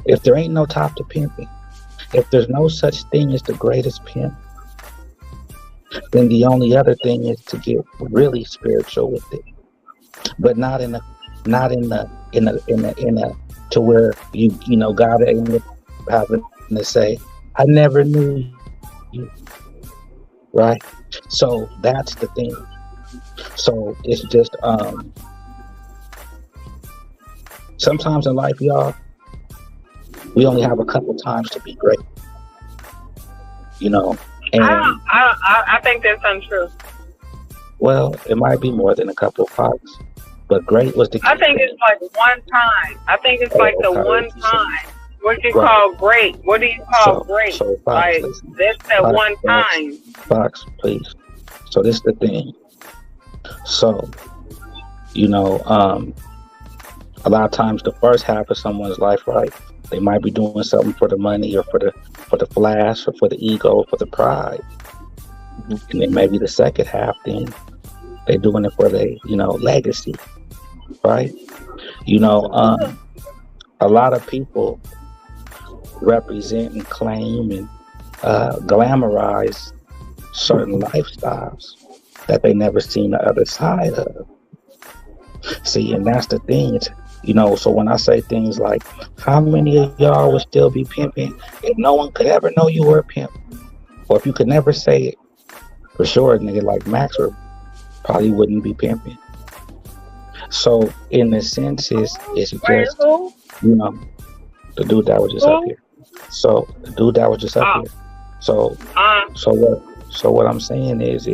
[SPEAKER 10] If there ain't no top to pimping, if there's no such thing as the greatest pimp, then the only other thing is to get really spiritual with it, but not in a to where God ain't having to say, I never knew you, right? So that's the thing. So it's just sometimes in life, y'all, we only have a couple times to be great, and
[SPEAKER 8] I think that's untrue.
[SPEAKER 10] well, it might be more than a couple of pops, but great was the
[SPEAKER 8] I
[SPEAKER 10] key.
[SPEAKER 8] think it's like one time. I think it's like the
[SPEAKER 10] Okay,
[SPEAKER 8] one time. What you
[SPEAKER 10] right.
[SPEAKER 8] call great? What do you call great?
[SPEAKER 10] So Fox,
[SPEAKER 8] Like
[SPEAKER 10] listen,
[SPEAKER 8] that's that
[SPEAKER 10] Fox,
[SPEAKER 8] one
[SPEAKER 10] Fox,
[SPEAKER 8] time.
[SPEAKER 10] Fox, please. So this is the thing. So a lot of times the first half of someone's life, right? They might be doing something for the money or for the flash or for the ego or for the pride, and then maybe the second half, then they're doing it for the legacy, right? A lot of people represent and claim and glamorize certain lifestyles that they never seen the other side of. See, and that's the thing. So when I say things like, how many of y'all would still be pimping if no one could ever know you were a pimp? Or if you could never say it, for sure, a nigga like Max probably wouldn't be pimping. So in the sense, it's just, the dude that was just up here. So the dude that was just up here. So what I'm saying is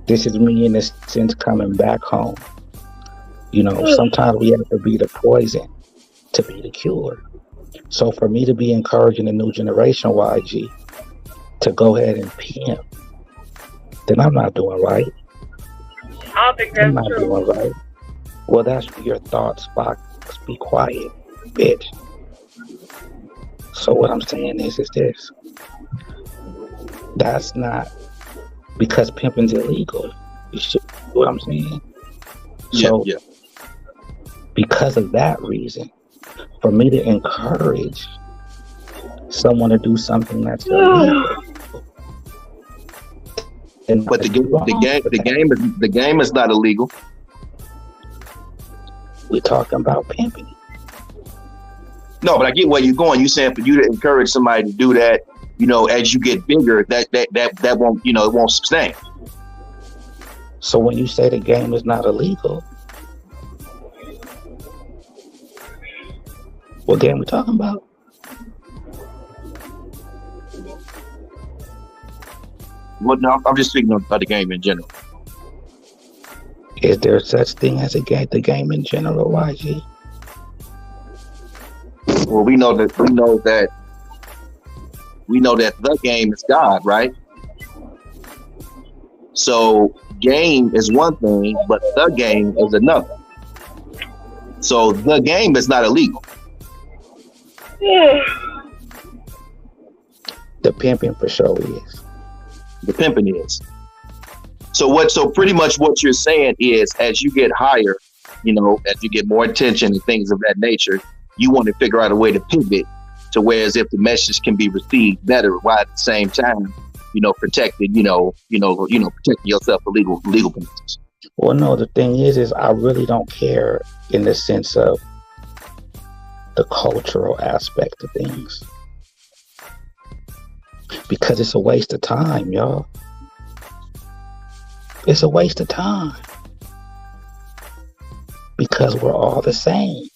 [SPEAKER 10] this is me in a sense coming back home. Sometimes we have to be the poison to be the cure. So for me to be encouraging the new generation, YG, to go ahead and pimp, then I'm not doing right.
[SPEAKER 8] I don't think that's true.
[SPEAKER 10] Doing right. Well, that's your thoughts, Fox. Be quiet, bitch. So what I'm saying is this. That's not because pimping's illegal. You see what I'm saying? So, because of that reason, for me to encourage someone to do something that's illegal.
[SPEAKER 3] But the game is not illegal.
[SPEAKER 10] We're talking about pimping.
[SPEAKER 3] No, but I get where you're going. You're saying for you to encourage somebody to do that, as you get bigger, that won't, it won't sustain.
[SPEAKER 10] So when you say the game is not illegal, what game we talking about?
[SPEAKER 3] Well, no, I'm just speaking about the game in general.
[SPEAKER 10] Is there such thing as the game in general, YG?
[SPEAKER 3] Well, we know that the game is God, right? So game is one thing, but the game is another. So the game is not illegal.
[SPEAKER 10] The pimping for sure is.
[SPEAKER 3] The pimping is. So pretty much what you're saying is, as you get higher, as you get more attention and things of that nature, you want to figure out a way to pivot to whereas if the message can be received better, while at the same time, protecting, protecting yourself for legal purposes.
[SPEAKER 10] Well, no, the thing is I really don't care in the sense of the cultural aspect of things. Because it's a waste of time, y'all. It's a waste of time. Because we're all the same.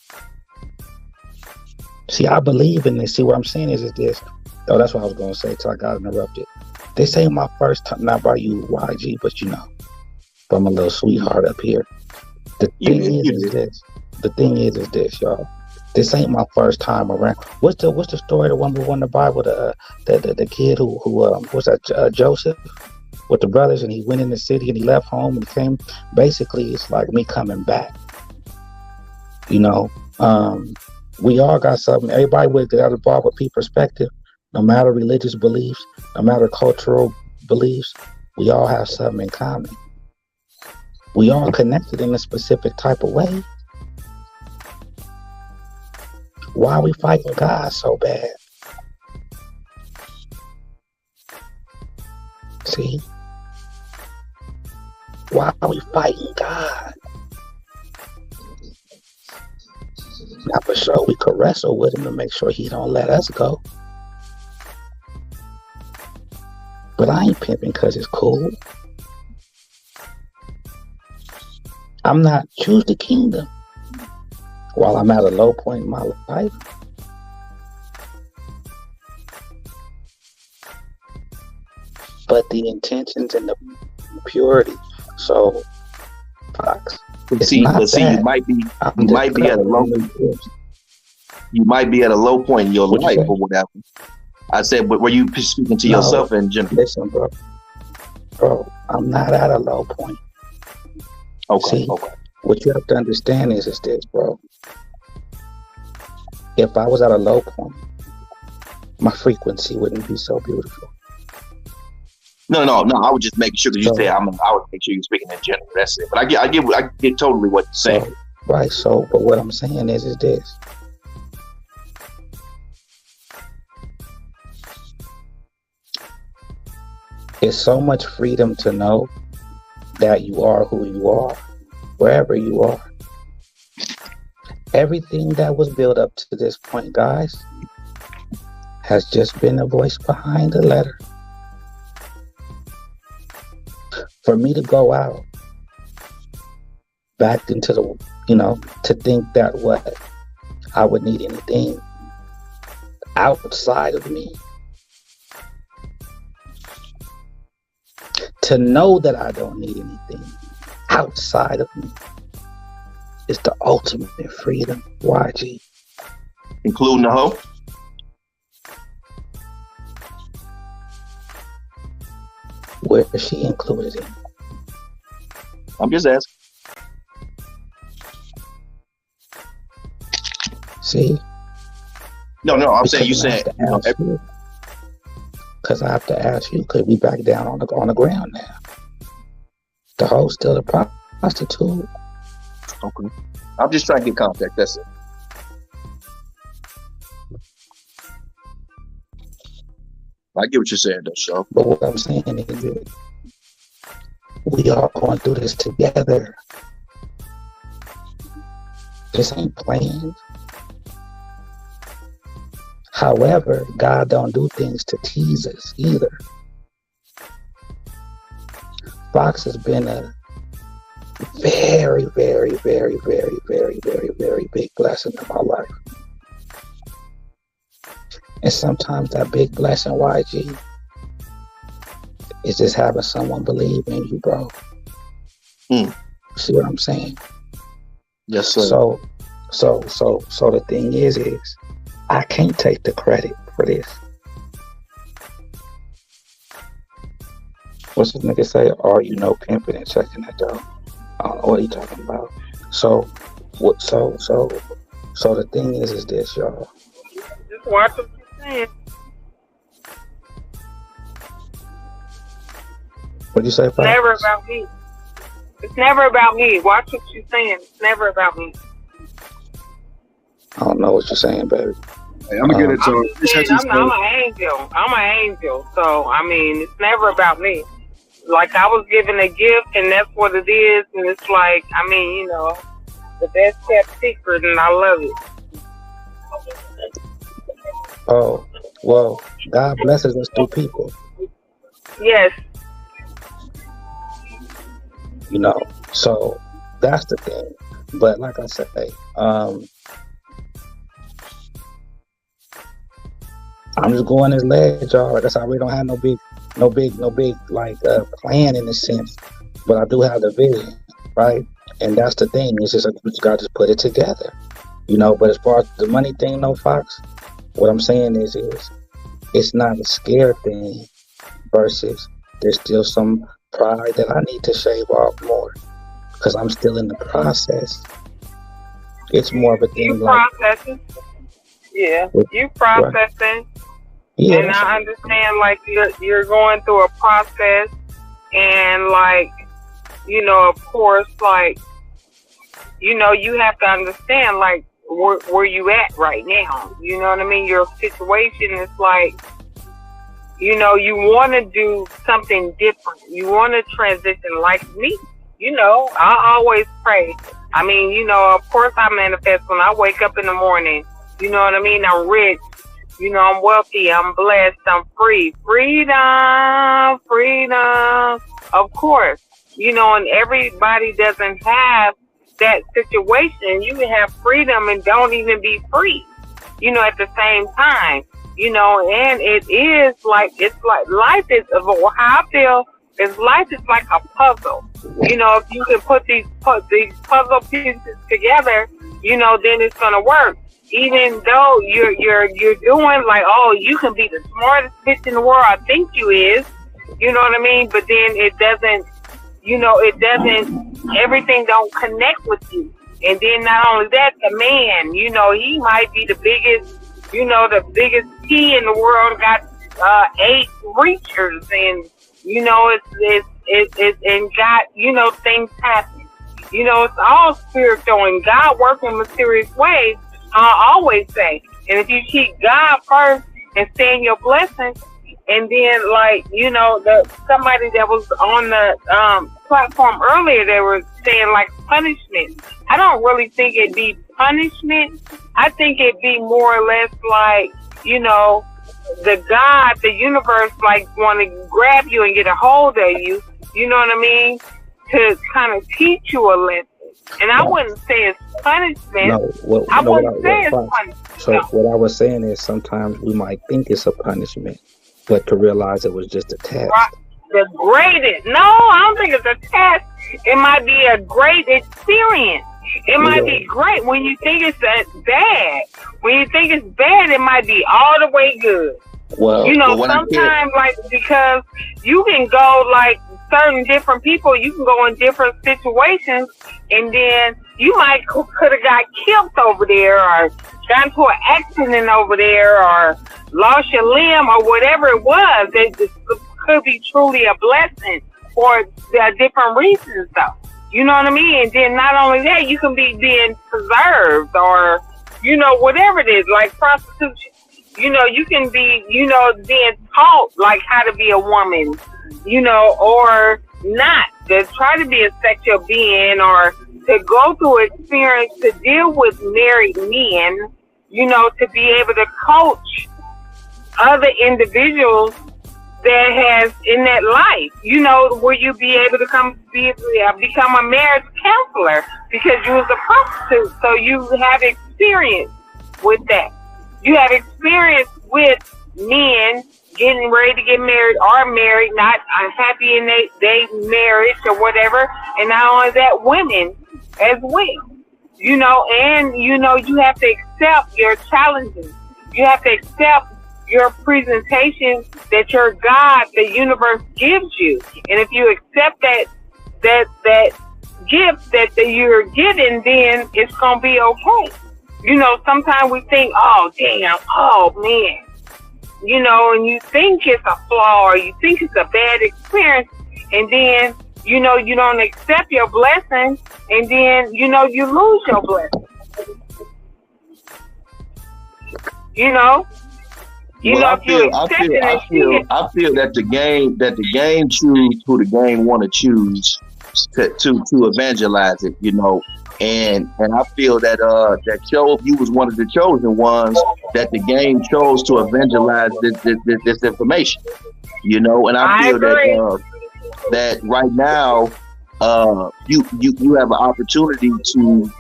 [SPEAKER 10] See, I believe in this. See, what I'm saying is this. Oh, that's what I was going to say till I got interrupted. This ain't my first time, not by you, YG, but from a little sweetheart up here. The thing is this, y'all. This ain't my first time around. What's the story? The one we won in the Bible, the kid who what's that? Joseph with the brothers, and he went in the city and he left home and came. Basically, it's like me coming back. We all got something. Everybody with the other Bible perspective, no matter religious beliefs, no matter cultural beliefs, We all have something in common. We all connected in a specific type of way. Why are we fighting God so bad? See? Why are we fighting God? Now for sure we could wrestle with him to make sure he don't let us go. But I ain't pimping because it's cool. I'm not choose the kingdom while I'm at a low point in my life. But the intentions and the purity. So, Fox, it's
[SPEAKER 3] See,
[SPEAKER 10] not
[SPEAKER 3] but see,
[SPEAKER 10] that.
[SPEAKER 3] you might be at a
[SPEAKER 10] covering
[SPEAKER 3] low
[SPEAKER 10] the
[SPEAKER 3] you might be at a low point in your
[SPEAKER 10] What you
[SPEAKER 3] life
[SPEAKER 10] say?
[SPEAKER 3] or whatever. I said, but were you speaking to yourself in general?
[SPEAKER 10] Listen, bro, I'm not at a low point.
[SPEAKER 3] Okay,
[SPEAKER 10] See, what you have to understand is this, bro. If I was at a low point, my frequency wouldn't be so beautiful.
[SPEAKER 3] No. I was just making sure because you said I would make sure you're speaking in general. That's it. But I get totally what you're saying.
[SPEAKER 10] Right. So, but what I'm saying is this. It's so much freedom to know that you are who you are, wherever you are. Everything that was built up to this point, guys, has just been a voice behind the letter. For me to go out back into the, to think that what I would need anything outside of me, to know that I don't need anything outside of me is the ultimate freedom, YG.
[SPEAKER 3] Including the hoe?
[SPEAKER 10] Where is she included in?
[SPEAKER 3] I'm just asking.
[SPEAKER 10] See?
[SPEAKER 3] No, I'm saying you said.
[SPEAKER 10] Because I have to ask you, could we back down on the ground now? The hoe's still a prostitute.
[SPEAKER 3] Okay. I'm just trying to get contact. That's it. I get what you're saying, though, Shaw.
[SPEAKER 10] But what I'm saying is that we are going through this together. This ain't planned. However, God don't do things to tease us either. Fox has been a very, very, very, very, very, very, very big blessing in my life. And sometimes that big blessing, YG, is just having someone believe in you, bro. See what I'm saying?
[SPEAKER 3] Yes, sir.
[SPEAKER 10] So the thing is I can't take the credit for this. What's this nigga say? Are you no pimping and checking that dough? I don't know what he talking about. So the thing is this, y'all.
[SPEAKER 8] Just watch what you're saying.
[SPEAKER 10] What'd you say,
[SPEAKER 8] It's never about me. It's never about me. Watch what you're saying. It's never about me.
[SPEAKER 10] I don't know what you're saying, baby.
[SPEAKER 9] Hey, I'm gonna get it to him.
[SPEAKER 8] I'm an angel. I'm an angel. So, I mean, it's never about me. Like, I was given a gift, and that's what it is. And it's like, I mean, the best kept secret, and I love it.
[SPEAKER 10] Oh, well, God blesses us through people.
[SPEAKER 8] Yes.
[SPEAKER 10] So that's the thing. But like I say, I'm just going this ledge, y'all. Like I said, I really don't have no big like plan in a sense, but I do have the vision, right? And that's the thing. It's just you got to put it together, But as far as the money thing, no, Fox. What I'm saying is it's not a scare thing. Versus, there's still some pride that I need to shave off more because I'm still in the process. It's more of a thing
[SPEAKER 8] you processing. Yeah, you processing.
[SPEAKER 10] Yeah,
[SPEAKER 8] and I understand, like, you're going through a process, And like, of course, like, you have to understand, like, where you at right now. You know what I mean? Your situation is like, you want to do something different. You want to transition like me. I always pray. I mean, of course I manifest when I wake up in the morning. You know what I mean? I'm rich. I'm wealthy. I'm blessed. I'm free. Freedom. Freedom. Of course. And everybody doesn't have that situation. You can have freedom and don't even be free, at the same time. And it's like life is, how I feel is life is like a puzzle. If you can put these puzzle pieces together, then it's gonna work. Even though you're doing like, oh, you can be the smartest bitch in the world, I think you is, you know what I mean? But then it doesn't, everything don't connect with you. And then not only that, the man, he might be the biggest, the biggest T in the world, got 8 reachers, and it's and God, things happen. It's all spiritual, and God works in mysterious ways. I always say, and if you keep God first and stay in your blessings, and then like somebody that was on the platform earlier, they were saying like punishment. I don't really think it'd be punishment. I think it'd be more or less like the God, the universe, like want to grab you and get a hold of you. You know what I mean? To kind of teach you a lesson. And I wouldn't say it's punishment. I wouldn't say it's punishment.
[SPEAKER 10] So what I was saying is sometimes we might think it's a punishment, but to realize it was just a test.
[SPEAKER 8] Right. The greatest. No, I don't think it's a test. It might be a great experience. It might be great. When you think it's bad, it might be all the way good.
[SPEAKER 3] Well,
[SPEAKER 8] sometimes like, because you can go like certain different people, you can go in different situations, and then you might could have got killed over there, or got into an accident over there, or lost your limb, or whatever it was. It could be truly a blessing for different reasons, though. You know what I mean? And then not only that, you can be being preserved, or whatever it is, like prostitution. You can be, being taught like how to be a woman, or not, to try to be a sexual being, or to go through experience to deal with married men, to be able to coach other individuals that has in that life, where you be able to become a marriage counselor because you was a prostitute. So you have experience with that. You have experience with men getting ready to get married, or married, not happy in their marriage or whatever. And not only that, women as well. And you have to accept your challenges. You have to accept your presentation that your God, the universe, gives you. And if you accept that gift that you're getting, then it's gonna be okay. Sometimes we think, oh damn, oh man, and you think it's a flaw, or you think it's a bad experience, and then you don't accept your blessing, and then you lose your blessing.
[SPEAKER 3] I feel that the game choose who the game want to choose to evangelize it, and I feel that that you was one of the chosen ones that the game chose to evangelize this information, and I feel that right now you have an opportunity to,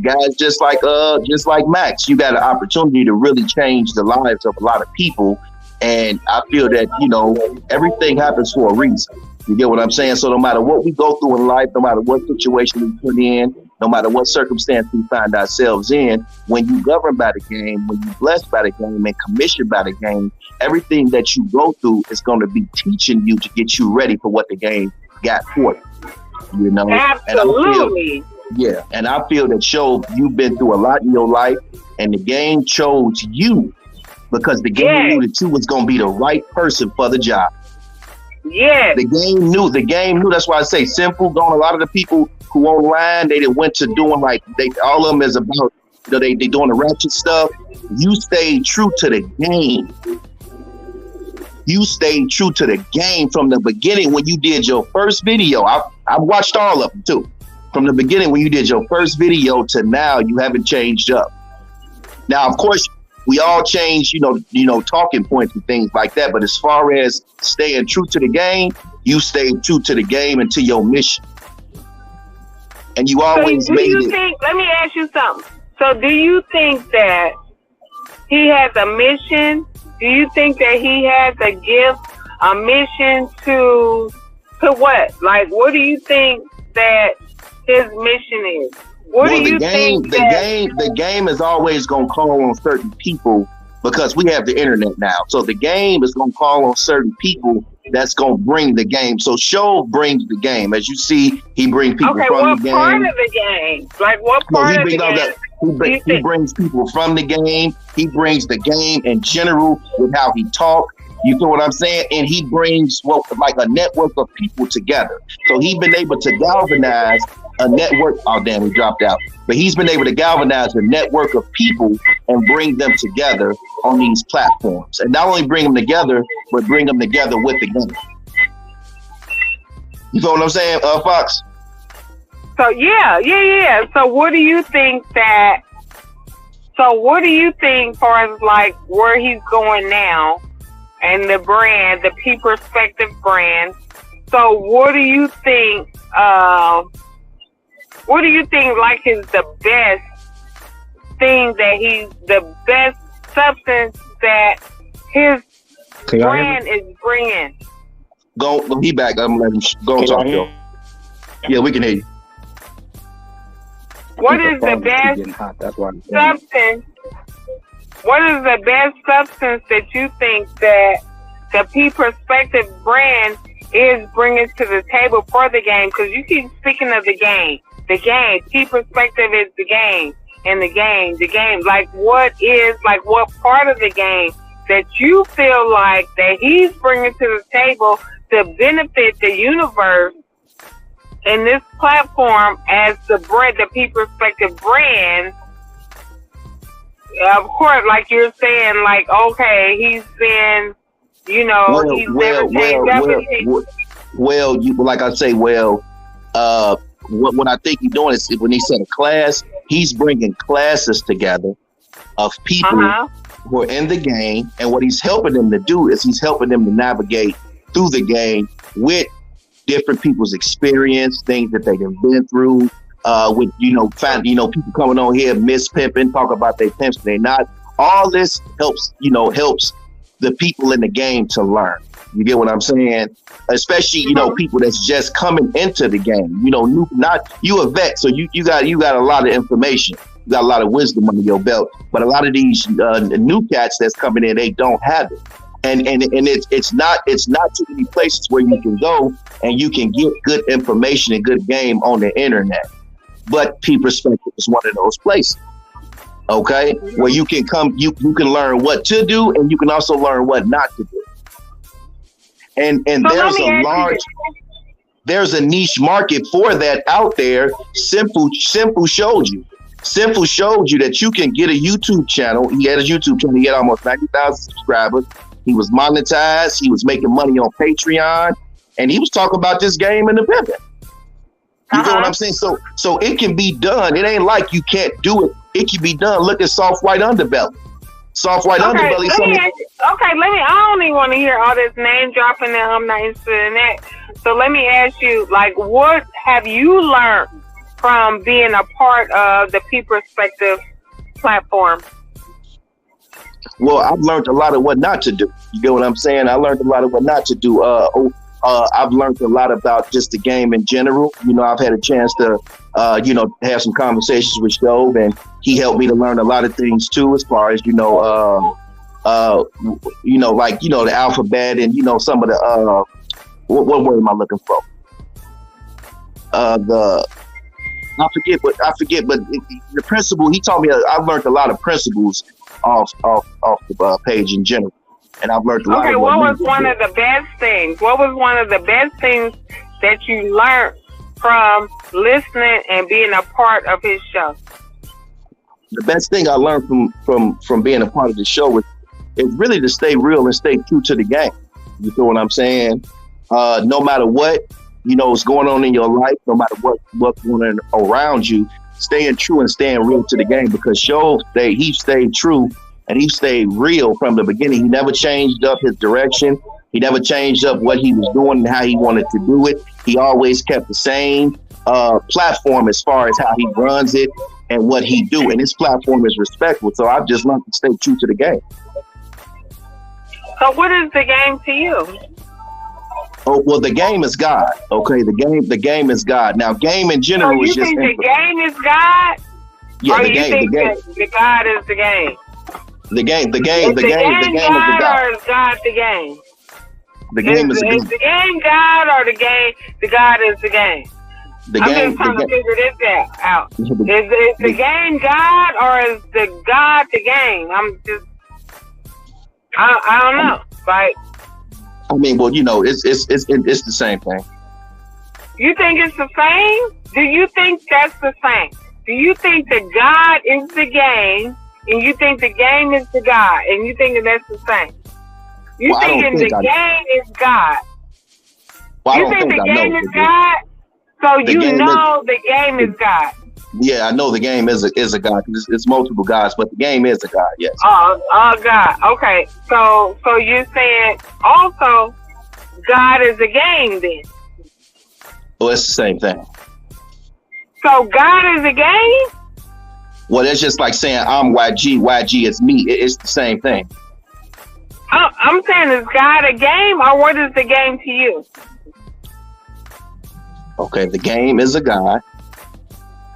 [SPEAKER 3] guys, just like Max, you got an opportunity to really change the lives of a lot of people. And I feel that, everything happens for a reason. You get what I'm saying? So no matter what we go through in life, no matter what situation we put in, no matter what circumstance we find ourselves in, when you govern by the game, when you blessed by the game and commissioned by the game, everything that you go through is going to be teaching you to get you ready for what the game got for you.
[SPEAKER 8] Absolutely.
[SPEAKER 3] And I feel that you've been through a lot in your life, and the game chose you because the game knew that you was going to be the right person for the job.
[SPEAKER 8] Yes.
[SPEAKER 3] The game knew. The game knew. That's why I say simple. Going, a lot of the people who online, they went to doing like all of them is about, they doing the ratchet stuff. You stayed true to the game. You stayed true to the game from the beginning when you did your first video. I watched all of them too. From the beginning when you did your first video to now, you haven't changed up. Now, of course, we all change, talking points and things like that. But as far as staying true to the game, you stayed true to the game and to your mission. And you always made it.
[SPEAKER 8] Let me ask you something. So do you think that he has a mission? Do you think that he has a gift, a mission to what? Like, what do you think that his mission is? What do you think?
[SPEAKER 3] The game is always going to call on certain people because we have the internet now. So the game is going to call on certain people that's going to bring the game. So Show brings the game. As you see, he brings people from the game.
[SPEAKER 8] Okay, what part of the game? Like, what part of the game?
[SPEAKER 3] He brings people from the game. He brings the game in general with how he talks. You feel what I'm saying? And he brings like a network of people together. So he's been able to galvanize a network. Oh, damn, he dropped out. But he's been able to galvanize a network of people and bring them together on these platforms. And not only bring them together, but bring them together with the game. You feel what I'm saying, Fox?
[SPEAKER 8] So, yeah. So what do you think far as like where he's going now and the brand, the P Perspective brand? So what do you think like is the best thing that the best substance that his brand is bringing?
[SPEAKER 3] Go, he back. I'm letting him go and talk to him. Yeah, we can hear you.
[SPEAKER 8] What is the best substance? What is the best substance that you think that the P Perspective brand is bringing to the table for the game? Because you keep speaking of the game. The game. P Perspective is the game. And the game. Like, what part of the game that you feel like that he's bringing to the table to benefit the universe in this platform as the brand, the P Perspective brand? Of course, like you're saying, like, okay, he's been, he's never changed up.
[SPEAKER 3] Like I say, what I think he's doing is when he said a class, he's bringing classes together of people who are in the game, and what he's helping them to do is he's helping them to navigate through the game with different people's experience, things that they've been through. With people coming on here, pimping, talk about they pimps, they not. All this helps the people in the game to learn. You get what I'm saying? Especially people that's just coming into the game. Not you a vet, so you got a lot of information, you got a lot of wisdom under your belt. But a lot of these new cats that's coming in, they don't have it. And it's not too many places where you can go and you can get good information and good game on the internet. But P Perspective is one of those places, okay, where you can come, you can learn what to do, and you can also learn what not to do. And there's a niche market for that out there. Simple showed you. Simple showed you that you can get a YouTube channel. He had a YouTube channel. He had almost 90,000 subscribers. He was monetized. He was making money on Patreon, and he was talking about this game and the pimping. You know what I'm saying? So it can be done. It ain't like you can't do it. It can be done. Look at Soft White Underbelly. Underbelly.
[SPEAKER 8] I don't even want to hear all this name dropping, and I'm not interested in that. So let me ask you, like, what have you learned from being a part of the P Perspective platform?
[SPEAKER 3] Well, I've learned a lot of what not to do. You get what I'm saying? I learned a lot of what not to do. I've learned a lot about just the game in general. I've had a chance to, have some conversations with Stove, and he helped me to learn a lot of things too, as far as, the alphabet and, some of the, what word am I looking for? I forget, but the principle, he taught me, I've learned a lot of principles off the page in general. and I've learned a lot
[SPEAKER 8] Okay,
[SPEAKER 3] of
[SPEAKER 8] what was
[SPEAKER 3] men
[SPEAKER 8] one
[SPEAKER 3] do.
[SPEAKER 8] of the best things? What was one of the best things that you learned from listening and being a part of his show?
[SPEAKER 3] The best thing I learned from being a part of the show is really to stay real and stay true to the game. You feel what I'm saying? No matter what, is going on in your life, no matter what's going on around you, staying true and staying real to the game, because he stayed true and he stayed real from the beginning. He never changed up his direction. He never changed up what he was doing and how he wanted to do it. He always kept the same platform as far as how he runs it and what he do. And his platform is respectful. So I've just learned to stay true to the game.
[SPEAKER 8] So what is the game to you?
[SPEAKER 3] Oh, well, the game is God. Okay, the game is God. Now, game in general
[SPEAKER 8] so you
[SPEAKER 3] is just.
[SPEAKER 8] think the game is God?
[SPEAKER 3] Yeah,
[SPEAKER 8] or
[SPEAKER 3] the
[SPEAKER 8] you
[SPEAKER 3] game.
[SPEAKER 8] think
[SPEAKER 3] The game.
[SPEAKER 8] that the God is the game?
[SPEAKER 3] The game. The
[SPEAKER 8] Is
[SPEAKER 3] game. The
[SPEAKER 8] the
[SPEAKER 3] game. The
[SPEAKER 8] game
[SPEAKER 3] game is the
[SPEAKER 8] God
[SPEAKER 3] God.
[SPEAKER 8] or is God the game?
[SPEAKER 3] The game is the
[SPEAKER 8] Is
[SPEAKER 3] game.
[SPEAKER 8] the game God or the game? The God is the game.
[SPEAKER 3] The
[SPEAKER 8] I'm
[SPEAKER 3] game.
[SPEAKER 8] just trying to figure this out. Is
[SPEAKER 3] The
[SPEAKER 8] the game God or is the God the game? I don't know. Like,
[SPEAKER 3] I mean, well, it's the same thing.
[SPEAKER 8] you think it's the same? Do you think that's the same? Do you think that God is the game and you think the game is the God and you think that that's the same? You
[SPEAKER 3] Well, I don't
[SPEAKER 8] thinking
[SPEAKER 3] think
[SPEAKER 8] the game is God?
[SPEAKER 3] Well, I
[SPEAKER 8] You
[SPEAKER 3] don't
[SPEAKER 8] think
[SPEAKER 3] think
[SPEAKER 8] the
[SPEAKER 3] I
[SPEAKER 8] game
[SPEAKER 3] know.
[SPEAKER 8] is God? So
[SPEAKER 3] The
[SPEAKER 8] you
[SPEAKER 3] game
[SPEAKER 8] know the game is God.
[SPEAKER 3] Yeah, I know the game is a God. It's multiple gods, but the game is a God. Yes.
[SPEAKER 8] Oh God. Okay. So you're saying also God is a game then?
[SPEAKER 3] Well, it's the same thing.
[SPEAKER 8] So God is a game?
[SPEAKER 3] Well, it's just like saying I'm YG. YG is me. It's the same thing.
[SPEAKER 8] I'm saying, is God a game, or what is the game to you?
[SPEAKER 3] Okay, the game is a God,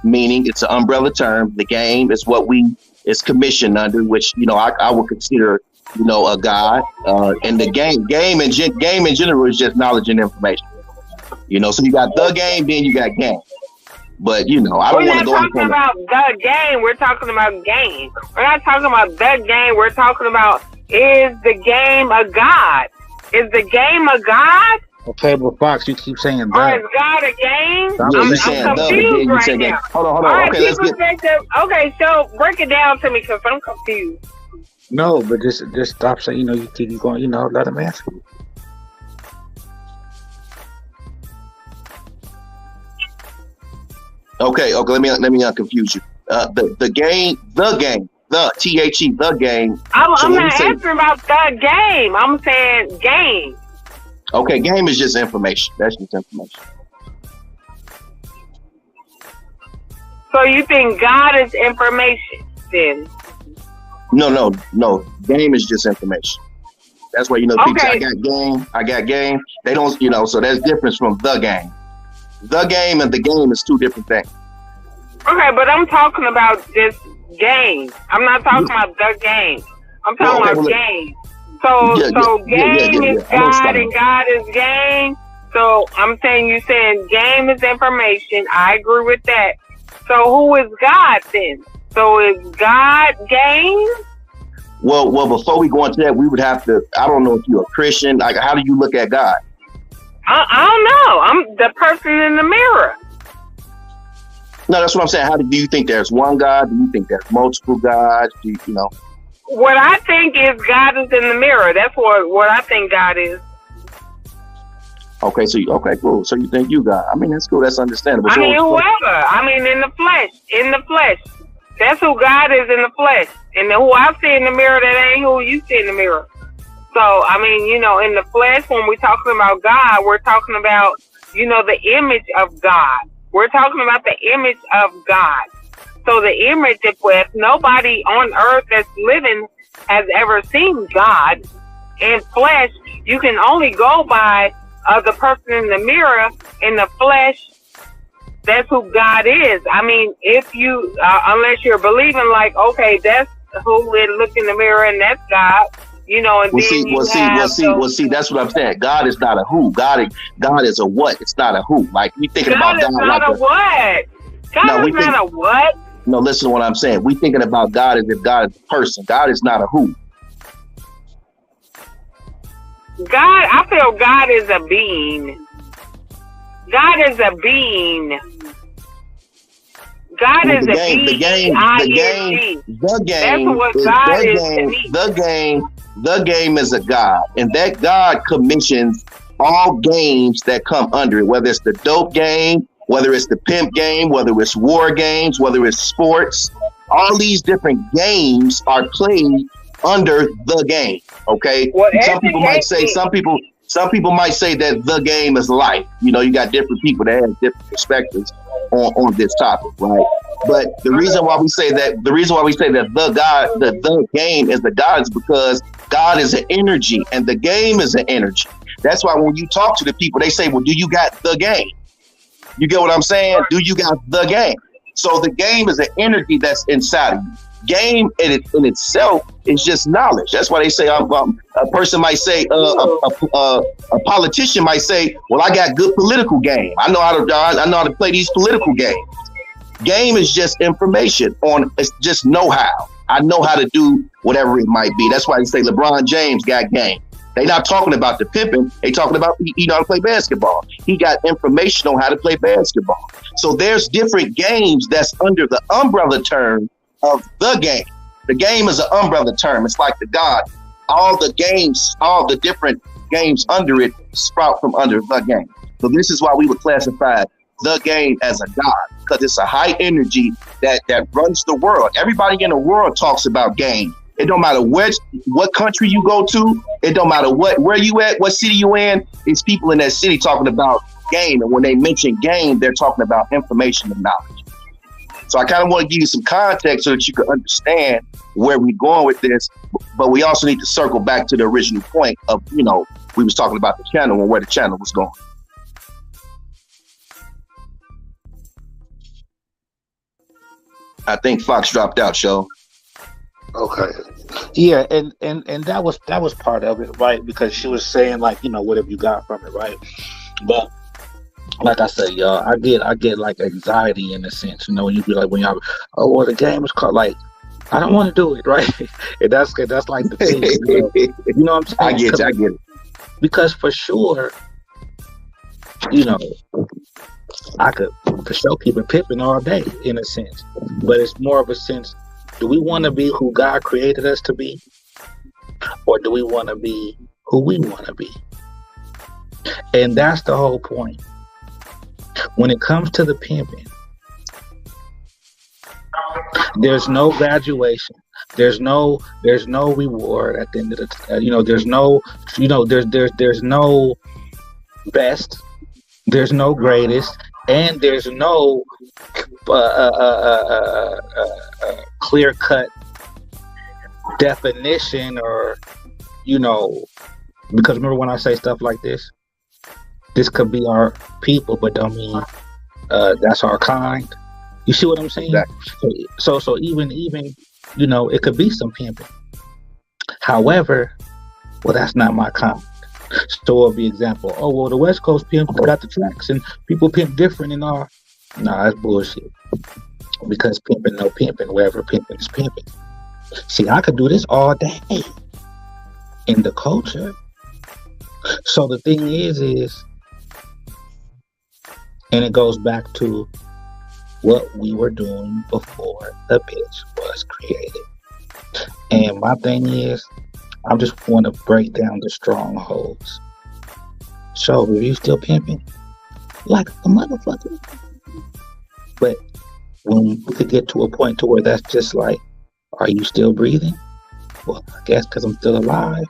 [SPEAKER 3] meaning it's an umbrella term. The game is what is commissioned under, which I would consider a God. And the game in general is just knowledge and information. So you got the game, then you got game. But I don't want to go
[SPEAKER 8] We're not talking about the game. We're talking about game. We're not talking about the game. We're talking about, is the game a God? Is the game a God?
[SPEAKER 10] Okay, but Fox, you keep saying
[SPEAKER 8] Or
[SPEAKER 10] that.
[SPEAKER 8] is God a game?
[SPEAKER 3] You're saying
[SPEAKER 8] I'm
[SPEAKER 3] the,
[SPEAKER 8] confused
[SPEAKER 3] but
[SPEAKER 8] right
[SPEAKER 3] then
[SPEAKER 8] now.
[SPEAKER 3] hold on.
[SPEAKER 8] All right,
[SPEAKER 3] Okay, let's get.
[SPEAKER 8] Okay, so break it down to me because I'm confused.
[SPEAKER 10] No, but just stop saying, you keep going, let him answer you.
[SPEAKER 3] Okay. Let me confuse you. The game, the THE, the game.
[SPEAKER 8] I'm not answering about the game. I'm saying game.
[SPEAKER 3] Okay, game is just information. That's just information.
[SPEAKER 8] So you think God is information then?
[SPEAKER 3] No. Game is just information. That's why people say, I got game. They don't, so there's difference from the game. The game and the game is two different things.
[SPEAKER 8] Okay, but I'm talking about this game. I'm not talking about the game. I'm talking about game. So game is God and God is game. So I'm saying, you saying game is information. I agree with that. So who is God then? So is God game?
[SPEAKER 3] Well, before we go into that, we would have to, I don't know if you're a Christian. Like, how do you look at God?
[SPEAKER 8] I don't know. I'm the person in the mirror.
[SPEAKER 3] No, that's what I'm saying. How do you think there's one God? Do you think there's multiple gods? Do you know?
[SPEAKER 8] What I think is God is in the mirror. That's what I think God is.
[SPEAKER 3] Okay, cool. So you think you God? I mean, that's cool. That's understandable.
[SPEAKER 8] I mean, whoever. I mean, in the flesh. That's who God is in the flesh. And who I see in the mirror, that ain't who you see in the mirror. So, I mean, in the flesh, when we're talking about God, we're talking about, the image of God. We're talking about the image of God. So the image, if nobody on earth that's living has ever seen God in flesh, you can only go by the person in the mirror. In the flesh, that's who God is. I mean, if you, unless you're believing like, okay, that's who would look in the mirror and that's God, and
[SPEAKER 3] see, that's what I'm saying. God is not a who. God is a what. It's not a who. Like, we thinking about God like
[SPEAKER 8] a what? God is not a what?
[SPEAKER 3] No, listen to what I'm saying. We thinking about God as if God is a person. God is not a who.
[SPEAKER 8] God, I feel God is a being. God is a being. God
[SPEAKER 3] Well,
[SPEAKER 8] is a B-E-I-N-G. That's what God is to me.
[SPEAKER 3] the game is a god, and that god commissions all games that come under it, whether it's the dope game, whether it's the pimp game, whether it's war games, whether it's sports. All these different games are played under the game. Okay,
[SPEAKER 8] Well,
[SPEAKER 3] some people might
[SPEAKER 8] educate
[SPEAKER 3] say,
[SPEAKER 8] me.
[SPEAKER 3] some people might say that the game is life. You know, you got different people that have different perspectives on this topic, right? But the reason why we say that the game is the God is because God is an energy and the game is an energy. That's why when you talk to the people, they say, well, do you got the game? You get what I'm saying? Do you got the game? So the game is an energy that's inside of you. Game in itself is just knowledge. That's why they say a person might say, a politician might say, well, I got good political game. I know how to play these political games. Game is just information it's just know-how. I know how to do whatever it might be. That's why they say LeBron James got game. They not talking about the pimping. They talking about he know how to play basketball. He got information on how to play basketball. So there's different games that's under the umbrella term of the game. The game is an umbrella term. It's like the God. All the games, all the different games under it sprout from under the game. So this is why we would classify the game as a God, because it's a high energy that runs the world. Everybody in the world talks about game. It don't matter what country you go to. It don't matter where you at, what city you in. It's people in that city talking about game. And when they mention game, they're talking about information and knowledge. So I kind of want to give you some context so that you can understand where we're going with this. But we also need to circle back to the original point of, we was talking about the channel and where the channel was going. I think Fox dropped out, show.
[SPEAKER 4] Okay.
[SPEAKER 10] Yeah, and that was part of it, right? Because she was saying like, whatever you got from it, right? But like I said, y'all, I get like anxiety in a sense, when you be like, when y'all, oh, well, the game is called, like, I don't want to do it, right? And that's like the thing, you know what I'm saying?
[SPEAKER 3] I get it.
[SPEAKER 10] Because for sure, I could for sure keep it pimping all day in a sense, but it's more of a sense: do we want to be who God created us to be, or do we want to be who we want to be? And that's the whole point. When it comes to the pimping, there's no graduation. There's no reward at the end of the. There's no. There's no best. There's no greatest, and there's no clear-cut definition, or because remember when I say stuff like this could be our people, but don't mean that's our kind. You see what I'm saying? Exactly. So even it could be some pimping. However, well, that's not my kind. So it'll be example. Oh, well, the West Coast pimp got the tracks and people pimp different and all. Nah, that's bullshit. Because pimping, no pimping, wherever pimping is pimping. See, I could do this all day in the culture. So the thing is, and it goes back to what we were doing before the bitch was created. And my thing is, I just want to break down the strongholds. So, are you still pimping? Like a motherfucker. But when we could get to a point to where that's just like, are you still breathing? Well, I guess because I'm still alive.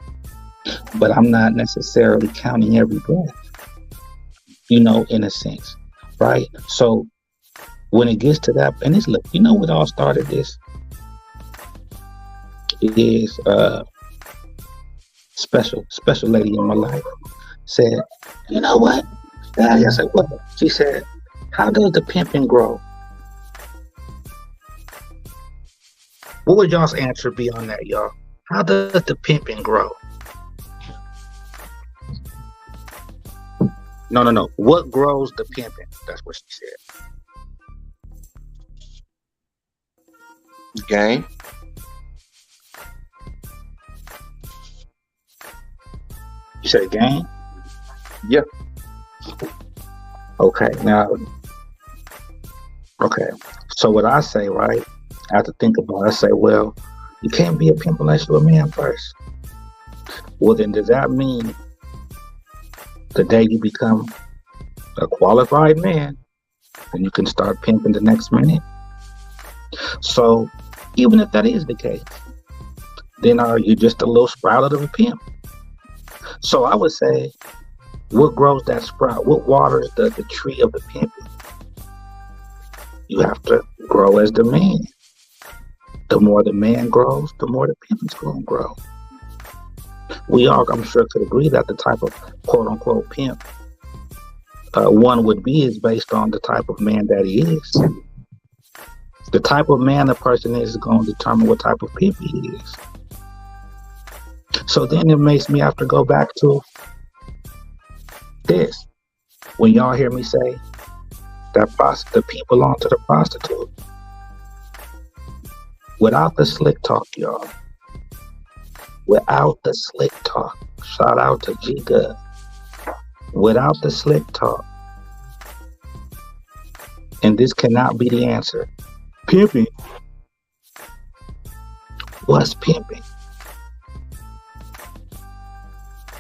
[SPEAKER 10] But I'm not necessarily counting every breath. In a sense. Right? So, when it gets to that, and it's, look, what all started this? It is, special lady in my life said, you know what? I said, what? She said, how does the pimping grow? What would y'all's answer be on that, y'all? How does the pimping grow? No. What grows the pimping? That's what she said.
[SPEAKER 3] Game.
[SPEAKER 10] You said game?
[SPEAKER 3] Yeah.
[SPEAKER 10] Okay, now, okay. So what I say, right? I have to think about it. I say, well, you can't be a pimp unless you're a man first. Well, then does that mean the day you become a qualified man, then you can start pimping the next minute? So even if that is the case, then are you just a little sprout of a pimp? So I would say, what grows that sprout? What waters the tree of the pimping? You have to grow as the man. The more the man grows, the more the pimping's going to grow. We all, I'm sure, could agree that the type of quote unquote pimp one would be is based on the type of man that he is. The type of man a person is going to determine what type of pimp he is. So then it makes me have to go back to this. When y'all hear me say that the people belong to the prostitute, without the slick talk, y'all. Without the slick talk. Shout out to G Good. Without the slick talk. And this cannot be the answer. Pimping. What's pimping?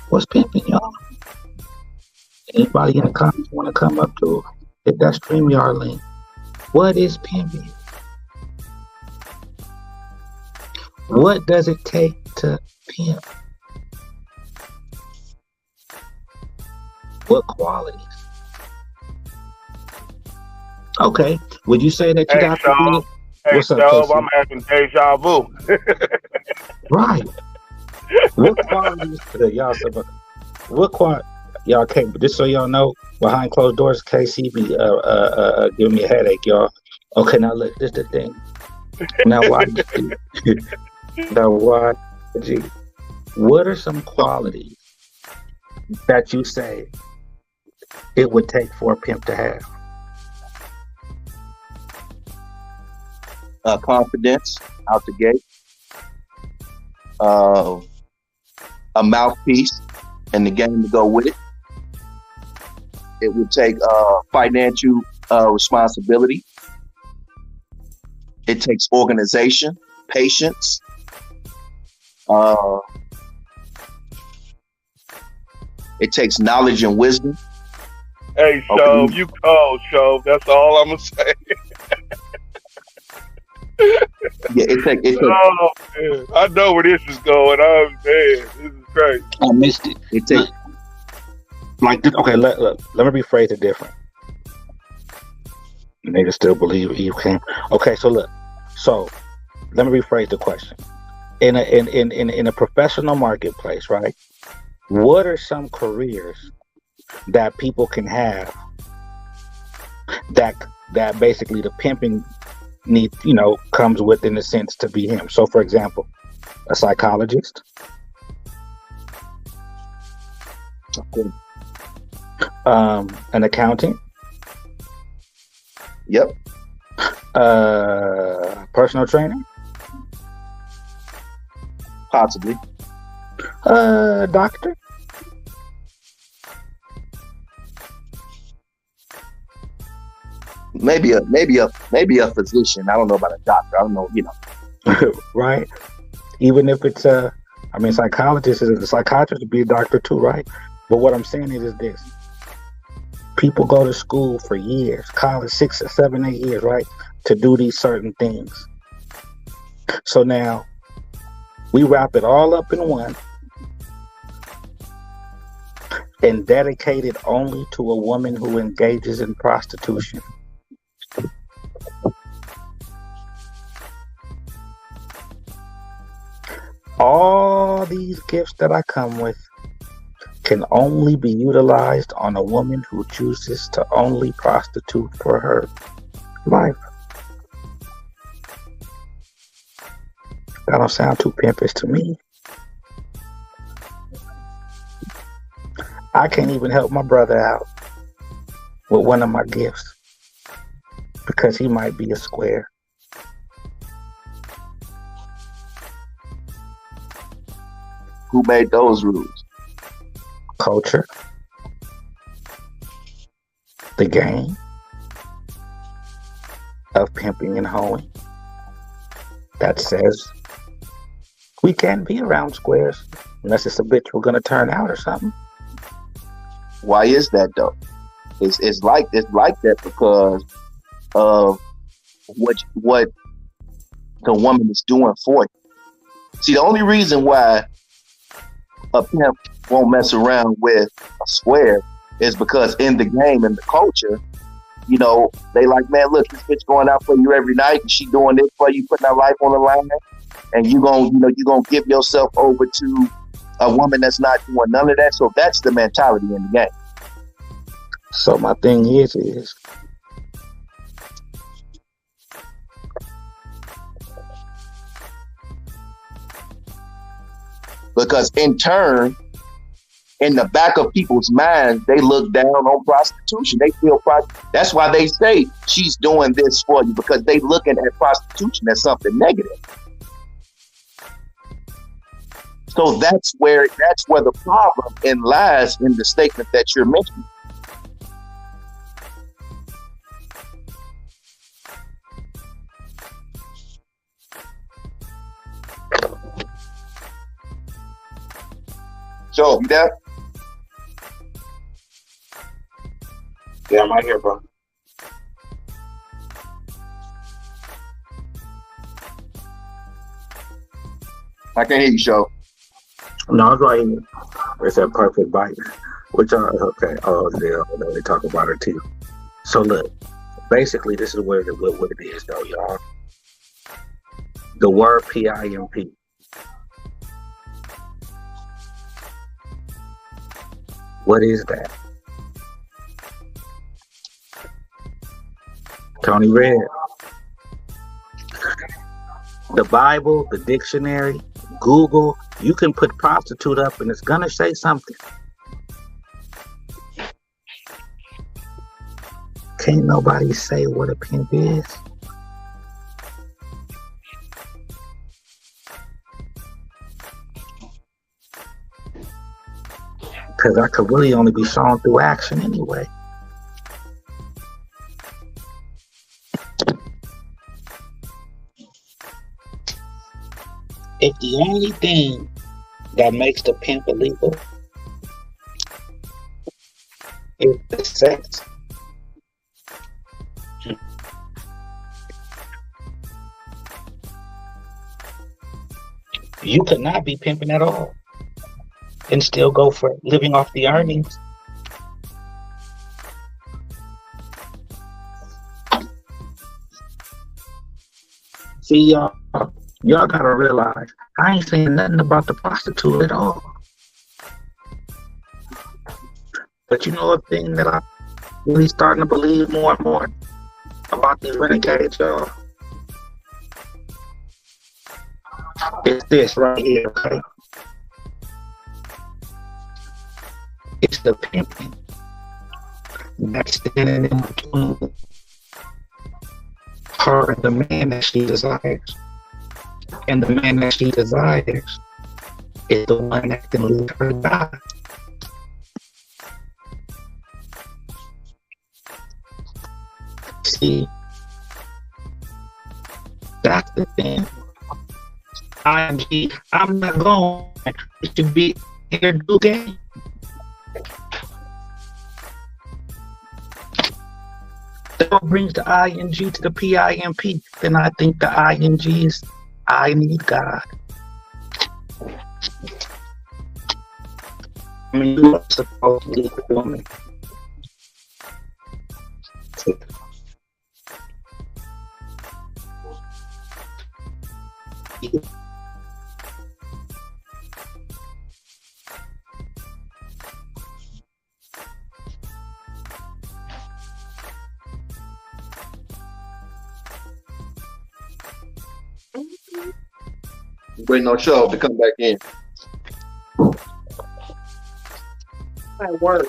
[SPEAKER 10] What's pimping, y'all? Anybody in the comments want to come up to hit that StreamYard link? What is pimping? What does it take to pimp? What qualities? Okay, would you say that you'd have to be? What's up, Casey?
[SPEAKER 19] I'm having deja vu.
[SPEAKER 10] Right. What qualities? Y'all said, what quality? Y'all can't. Just so y'all know, behind closed doors, KC be giving me a headache, y'all. Okay, now look, this the thing. Now watch. Now watch. What are some qualities that you say it would take for a pimp to have?
[SPEAKER 3] Confidence out the gate. A mouthpiece and the game to go with it. It would take financial responsibility. It takes organization, patience. It takes knowledge and wisdom.
[SPEAKER 19] Hey, Shove, you called, Shove. That's all I'm gonna say.
[SPEAKER 3] Yeah, it takes.
[SPEAKER 19] Oh, man. I know where this is going. Oh man, this is crazy.
[SPEAKER 10] I missed it.
[SPEAKER 3] It takes.
[SPEAKER 10] Like, okay, let me rephrase it different. Niggas still believe you can. Okay, so look. So let me rephrase the question. In a professional marketplace, right? What are some careers that people can have that basically the pimping need, comes with in a sense to be him? So for example, a psychologist, an accountant,
[SPEAKER 3] yep,
[SPEAKER 10] personal trainer,
[SPEAKER 3] possibly,
[SPEAKER 10] doctor,
[SPEAKER 3] maybe a physician. I don't know about a doctor. I don't know,
[SPEAKER 10] right? Even if it's psychologist is a psychiatrist to be a doctor too, right? But what I'm saying is this: people go to school for years, college 6 or 7, 8 years, right, to do these certain things. So now we wrap it all up in one and dedicate it only to a woman who engages in prostitution. All these gifts that I come with can only be utilized on a woman who chooses to only prostitute for her life. That don't sound too pimpish to me. I can't even help my brother out with one of my gifts because he might be a square.
[SPEAKER 3] Who made those rules?
[SPEAKER 10] culture, the game of pimping and hoeing that says we can't be around squares unless it's a bitch we're gonna turn out or something.
[SPEAKER 3] Why is that though? It's like that because of what the woman is doing for you. See, the only reason why a pimp won't mess around with a square is because in the game, in the culture, you know, they like, man, look, this bitch going out for you every night, and she doing this for you, putting her life on the line, and you gonna give yourself over to a woman that's not doing none of that. So that's the mentality in the game.
[SPEAKER 10] So my thing is
[SPEAKER 3] because in turn, in the back of people's minds, they look down on prostitution. They feel that's why they say she's doing this for you, because they looking at prostitution as something negative. So that's where the problem lies in the statement that you're mentioning. Joe, you there?
[SPEAKER 10] Yeah, I'm right here, bro.
[SPEAKER 3] I can't hear you, Joe.
[SPEAKER 10] No, I was right here. It's a perfect bite. Which okay. Oh, yeah, I know they talk about it too. So look, basically, this is what it is, though, y'all. The word PIMP. What is that? Tony Red. The Bible, the dictionary, Google, you can put prostitute up and it's gonna say something. Can't nobody say what a pimp is. Because I could really only be shown through action anyway. If the only thing that makes the pimp illegal is the sex, you could not be pimping at all and still go for living off the earnings. See, y'all gotta realize, I ain't saying nothing about the prostitute at all. But you know a thing that I'm really starting to believe more and more about these renegades, y'all? It's this right here, okay? It's the pimping that's standing in between her and the man that she desires. And the man that she desires is the one that can lead her to God. See, that's the thing. I'm not going to be in a new game. That brings the ing to the PIMP. Then I think the ing is I need God. I mean, you are supposed to be a woman.
[SPEAKER 3] Waiting on Chubb to come back in.
[SPEAKER 14] At work.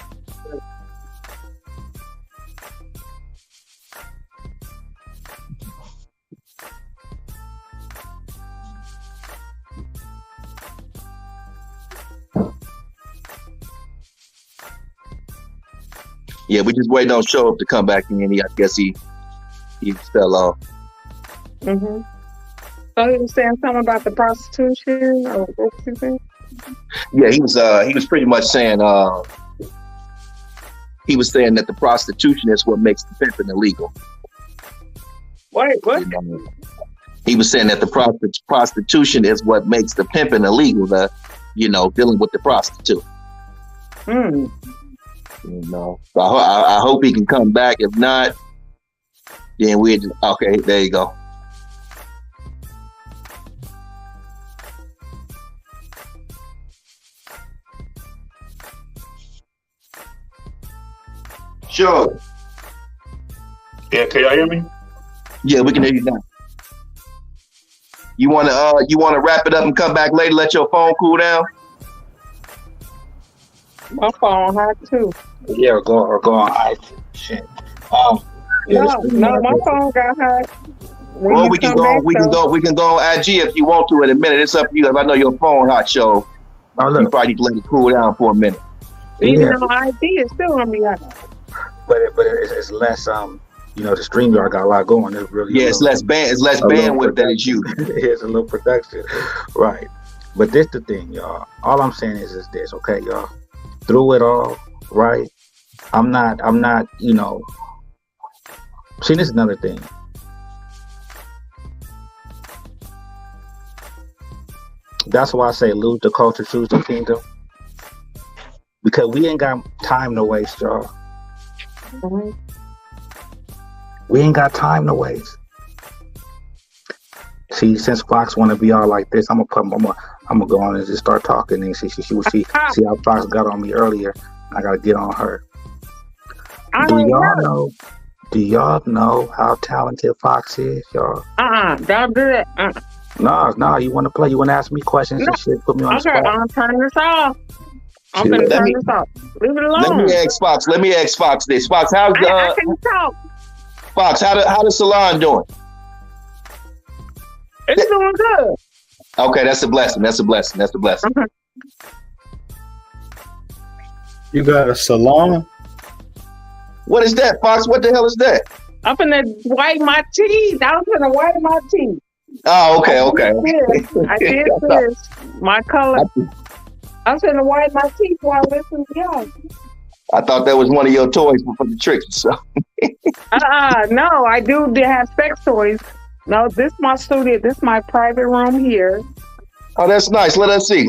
[SPEAKER 3] Yeah, we just waiting on Show to come back in. I guess he fell off.
[SPEAKER 14] Mm-hmm. So he was saying something about the prostitution, or what was he saying?
[SPEAKER 3] Yeah, he was pretty much saying he was saying that the prostitution is what makes the pimping illegal.
[SPEAKER 14] Wait, what?
[SPEAKER 3] You know, he was saying that the prostitution is what makes the pimping illegal. Dealing with the prostitute.
[SPEAKER 14] Hmm.
[SPEAKER 3] You know, so I hope he can come back. If not, then we just okay. There you go. Sure.
[SPEAKER 4] Yeah, can y'all hear me?
[SPEAKER 3] Yeah, we can hear you now. You wanna wrap it up and come back later? Let your phone cool down.
[SPEAKER 14] My phone hot too.
[SPEAKER 10] Yeah, or go on ice. Shit. Yeah,
[SPEAKER 14] no, my phone got hot.
[SPEAKER 3] Well, we can go on IG if you want to in a minute. It's up to you. If I know your phone hot, show. You probably need to let it cool down for a minute.
[SPEAKER 14] Even though ID is still gonna be hot.
[SPEAKER 10] But it's less the StreamYard got a lot going. It's really
[SPEAKER 3] it's less bandwidth that it's used.
[SPEAKER 10] It's a little production, right? But this the thing, y'all. All I'm saying is this, okay, y'all. Through it all, right? I'm not. See, this is another thing. That's why I say lose the culture, choose the kingdom. Because we ain't got time to waste, y'all.
[SPEAKER 14] Mm-hmm.
[SPEAKER 10] We ain't got time to waste. See, since Fox want to be all like this, I'm gonna go on and just start talking and see how Fox got on me earlier. I gotta get on her. Do y'all know how talented Fox is, y'all?
[SPEAKER 14] Don't do it.
[SPEAKER 10] No, you want to play? You want to ask me questions and shit? Put me on the spot.
[SPEAKER 14] I'm turning this off. I'm gonna turn this off. Leave it alone.
[SPEAKER 3] Let me ask Fox this. Fox, how's
[SPEAKER 14] I can talk.
[SPEAKER 3] Fox, how the salon doing?
[SPEAKER 14] It's doing good.
[SPEAKER 3] Okay, that's a blessing.
[SPEAKER 14] Okay.
[SPEAKER 15] You got a salon?
[SPEAKER 3] What is that, Fox? What the hell is that?
[SPEAKER 14] I'm gonna wipe my teeth. I'm gonna wipe my teeth.
[SPEAKER 3] Oh, okay.
[SPEAKER 14] I did this. My color. I'm gonna wipe my teeth while listening to y'all.
[SPEAKER 3] I thought that was one of your toys for the tricks. So.
[SPEAKER 14] No, I do have sex toys. No, this is my studio. This is my private room here.
[SPEAKER 3] Oh, that's nice. Let us see.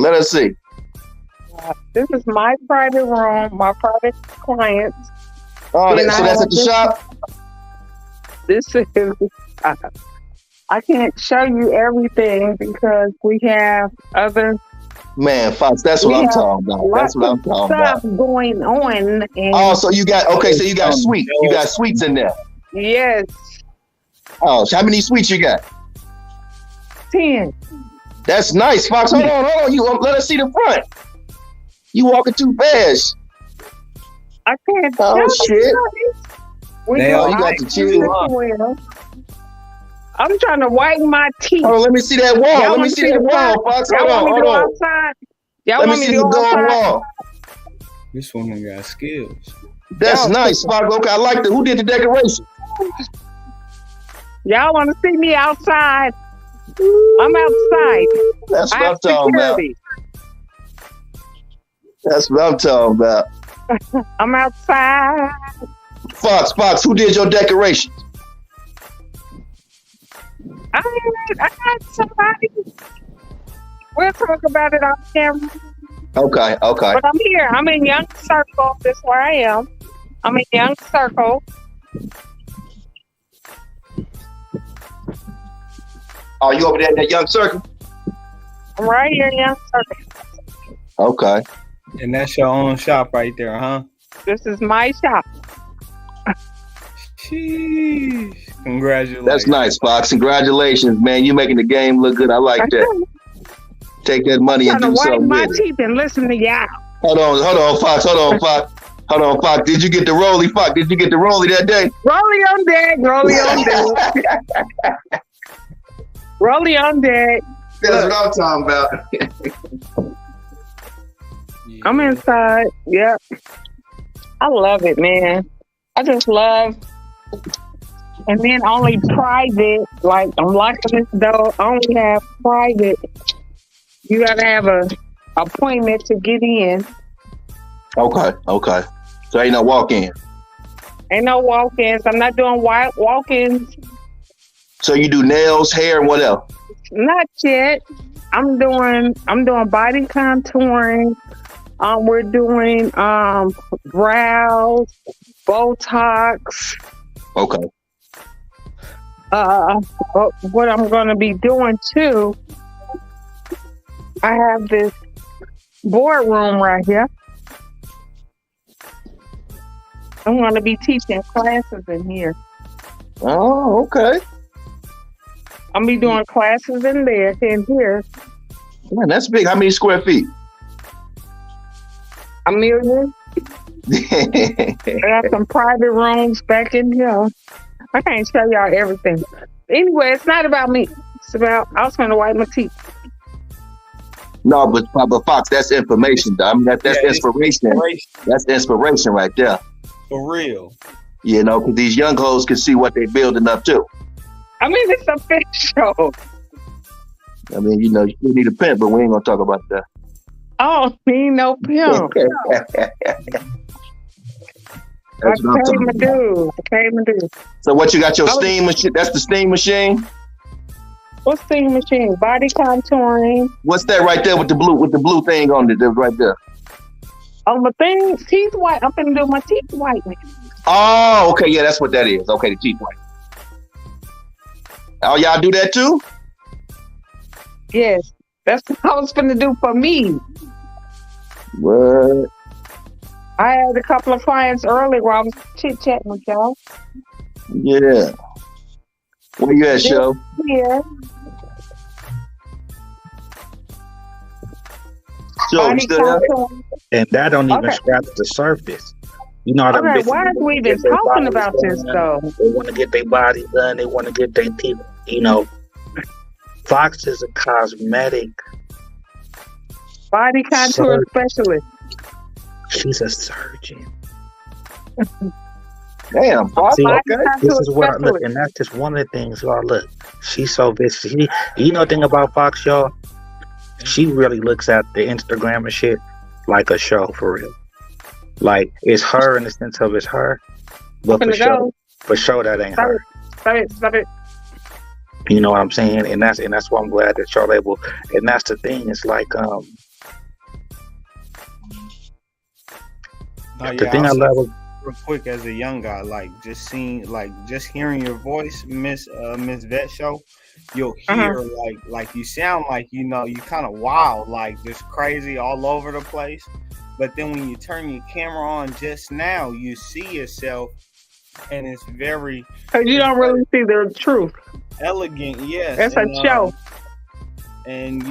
[SPEAKER 14] This is my private room, my private clients.
[SPEAKER 3] Oh, so that's at the shop?
[SPEAKER 14] This is... I can't show you everything because we have other...
[SPEAKER 3] Man, Fox, that's what I'm talking about. That's what I'm talking about.
[SPEAKER 14] Stuff going on.
[SPEAKER 3] And so you got suites. You got suites in there.
[SPEAKER 14] Yes.
[SPEAKER 3] Oh, so how many suites you got?
[SPEAKER 14] 10.
[SPEAKER 3] That's nice, Fox. Hold on. You let us see the front. You walking too fast.
[SPEAKER 14] I can't.
[SPEAKER 3] Oh shit!
[SPEAKER 14] You got to chill. I'm trying to wipe my teeth.
[SPEAKER 3] Oh, let me see that wall. Let me see that wall, Fox. Hold on.
[SPEAKER 14] Outside? Y'all
[SPEAKER 3] let me see the gold wall.
[SPEAKER 15] This woman got skills.
[SPEAKER 3] That's nice, Fox. Okay, I like that. Who did the decoration?
[SPEAKER 14] Y'all want to see me outside? I'm outside.
[SPEAKER 3] That's what I'm talking about. That's what I'm talking about.
[SPEAKER 14] I'm outside.
[SPEAKER 3] Fox, who did your decorations?
[SPEAKER 14] I got somebody. We'll talk about it on camera.
[SPEAKER 3] Okay.
[SPEAKER 14] But I'm here. I'm in Young Circle. That's where I am. I'm in Young Circle.
[SPEAKER 3] Are you over there in that Young Circle?
[SPEAKER 14] I'm right here in Young Circle.
[SPEAKER 3] Okay.
[SPEAKER 15] And that's your own shop right there, huh?
[SPEAKER 14] This is my shop.
[SPEAKER 15] Sheesh. Congratulations.
[SPEAKER 3] That's nice, Fox. Congratulations, man. You making the game look good. I like that. Take that money and do something with it.
[SPEAKER 14] I'm trying to wipe my teeth and listen to y'all.
[SPEAKER 3] Hold on, Fox. Hold on, Fox. Did you get the rolly, Fox? Did you get the rolly that day?
[SPEAKER 14] Rolly on deck. Rolly on deck.
[SPEAKER 3] That's what I'm talking about.
[SPEAKER 14] I'm inside. Yep. I love it, man. I just love, and then only private. Like I'm locking this door. Only have private. You gotta have a appointment to get in.
[SPEAKER 3] Okay. So ain't no walk-in.
[SPEAKER 14] Ain't no walk-ins. I'm not doing walk-ins.
[SPEAKER 3] So you do nails, hair, and what else?
[SPEAKER 14] Not yet. I'm doing body contouring. We're doing brows, Botox.
[SPEAKER 3] Okay.
[SPEAKER 14] What I'm gonna be doing too, I have this boardroom right here. I'm gonna be teaching classes in here.
[SPEAKER 3] Oh, okay.
[SPEAKER 14] I'm be doing classes in here.
[SPEAKER 3] Man, that's big. How many square feet?
[SPEAKER 14] 1 million. I got some private rooms back in here. I can't tell y'all everything. Anyway, it's not about me. It's about I was gonna wipe my teeth.
[SPEAKER 3] No, but Fox, that's information, though. I mean, that's inspiration. That's inspiration right there.
[SPEAKER 20] For real.
[SPEAKER 3] You know, because these young hoes can see what they're building up to.
[SPEAKER 14] I mean, it's official.
[SPEAKER 3] I mean, you know, you still need a pimp, but we ain't gonna talk about that.
[SPEAKER 14] I don't need no pimp. I came to do.
[SPEAKER 3] So what you got your steam machine? That's the steam machine?
[SPEAKER 14] What steam machine? Body contouring.
[SPEAKER 3] What's that right there with the blue thing on it right there?
[SPEAKER 14] Oh, my thing, teeth white. I'm gonna do my teeth whitening.
[SPEAKER 3] Oh, okay, yeah, that's what that is. Okay, the teeth white. Oh, y'all do that too?
[SPEAKER 14] Yes, that's what I was gonna do for me.
[SPEAKER 3] What?
[SPEAKER 14] I had a couple of clients earlier where I was chit-chatting with y'all.
[SPEAKER 3] Yeah. Where you at, Show?
[SPEAKER 14] Here.
[SPEAKER 3] Show, you still there?
[SPEAKER 10] And that don't even scratch the surface. You know,
[SPEAKER 14] why are we even talking about this, though?
[SPEAKER 10] They want to get their body done. They want to get their teeth. You know, Fox is a cosmetic
[SPEAKER 14] body contour specialist.
[SPEAKER 10] She's a surgeon.
[SPEAKER 3] Damn, Fox.
[SPEAKER 10] See,
[SPEAKER 3] Okay.
[SPEAKER 10] This is what I look, and that's just one of the things. Y'all look, she's so vicious. You know the thing about Fox, y'all? She really looks at the Instagram and shit like a show for real. Like it's her in the sense of it's her, but for sure that ain't her.
[SPEAKER 14] Stop it.
[SPEAKER 10] You know what I'm saying? And that's why I'm glad that y'all able. And that's the thing. It's like the thing I love.
[SPEAKER 20] Real quick, as a young guy, like just hearing your voice, Miss Vet Show, you'll hear like you sound like you kind of wild, like just crazy all over the place. But then when you turn your camera on just now, you see yourself, and it's very.
[SPEAKER 14] Because you don't really see the truth.
[SPEAKER 20] Elegant, yes.
[SPEAKER 14] It's a show.
[SPEAKER 20] And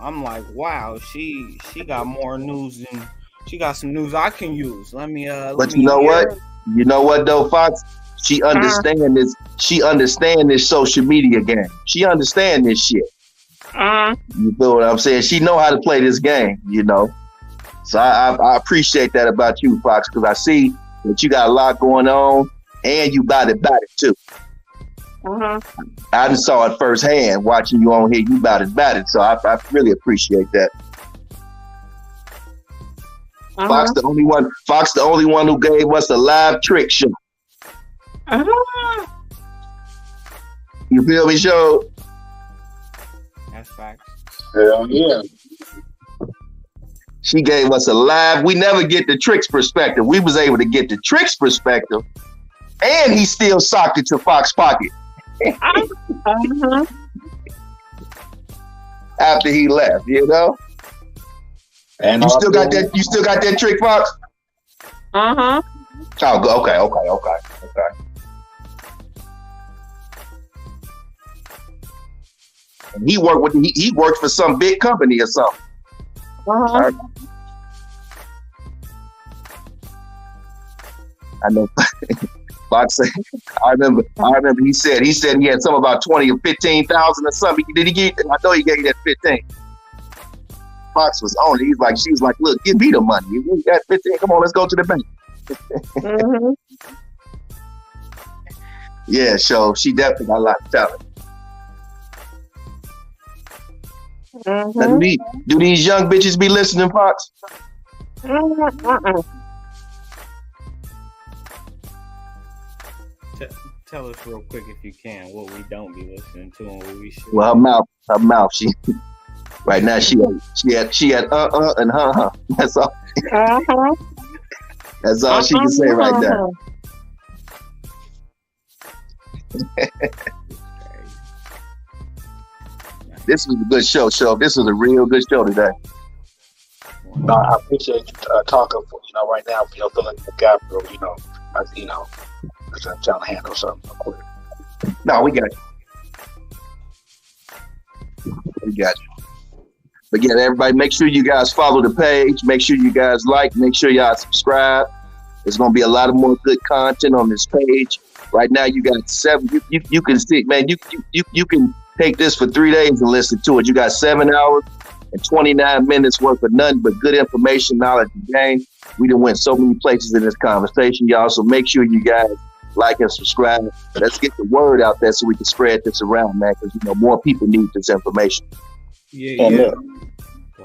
[SPEAKER 20] I'm like, wow, she got more news than. She got some news I can use. Let me.
[SPEAKER 3] But you know what? You know what though, Fox? She understand this. She understand this social media game. She understand this shit. You feel what I'm saying? She know how to play this game. You know. So I appreciate that about you, Fox, because I see that you got a lot going on, and you about it too. I just saw it firsthand watching you on here. You about it. So I really appreciate that. Fox the only one who gave us a live trick show. You feel me, Show?
[SPEAKER 20] That's facts.
[SPEAKER 3] Hell yeah. She gave us a live. We never get the tricks perspective. We was able to get the tricks perspective, and he still socked it to Fox pocket. After he left, you know. And you still got that. You still got that trick, Fox?
[SPEAKER 14] Oh,
[SPEAKER 3] okay. And he worked for some big company or something. I know. Fox said, I remember he said he had something about 20 or 15,000 or something. Did he get? I know he gave you that 15. Fox was on it. She was like, look, give me the money. You got 15. Come on, let's go to the bank.
[SPEAKER 14] Mm-hmm.
[SPEAKER 3] Yeah, so she definitely got a lot of talent. Now,
[SPEAKER 14] Mm-hmm.
[SPEAKER 3] do these young bitches be listening, Fox?
[SPEAKER 14] Mm-hmm.
[SPEAKER 20] Tell us real quick if you can what we don't be listening to and what we should.
[SPEAKER 3] Well, her mouth. She right now she had and huh. That's all.
[SPEAKER 14] Uh-huh.
[SPEAKER 3] That's all she can say right now. This was a good show. This was a real good show today.
[SPEAKER 10] No, I appreciate you talking. Right now, filling the gap, bro. Because I'm trying to handle something real quick.
[SPEAKER 3] No, we got you. But yeah, everybody, make sure you guys follow the page. Make sure you guys like. Make sure y'all subscribe. There's gonna be a lot of more good content on this page. Right now, you got 7. You can see, man. You can take this for 3 days and listen to it. You got 7 hours and 29 minutes worth of nothing but good information, knowledge, and game. We done went so many places in this conversation, y'all. So make sure you guys like and subscribe. Let's get the word out there so we can spread this around, man. Because more people need this information.
[SPEAKER 10] Yeah.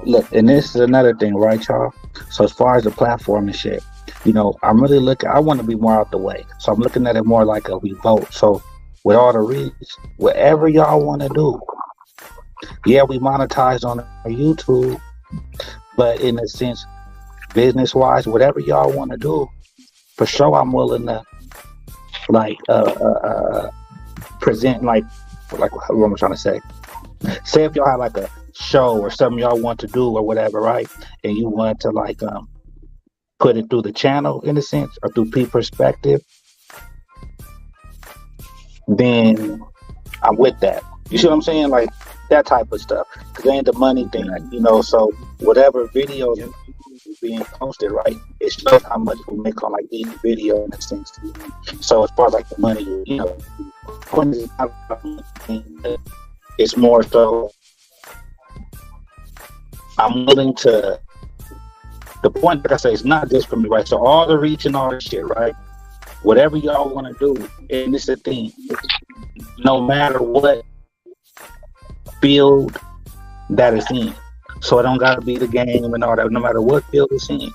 [SPEAKER 10] Look, and this is another thing, right, y'all? So as far as the platform and shit, I'm really looking. I want to be more out the way, so I'm looking at it more like a revolt. So with all the reach, whatever y'all want to do, yeah, we monetize on YouTube, but in a sense, business wise, whatever y'all want to do, for sure, I'm willing to present like what am I trying to say? Say if y'all have like a show or something y'all want to do or whatever, right? And you want to put it through the channel in a sense or through P perspective, then I'm with that. You see what I'm saying? Like that type of stuff. Because it ain't the money thing, so whatever video is being posted, right? It shows how much we make on each video in a sense. So as far as the money, it's more so I'm willing to. The point that I say is not just for me, right? So all the reach and all the shit, right? Whatever y'all want to do, and it's a thing. No matter what field that is in. So it don't got to be the game and all that. No matter what field it's in,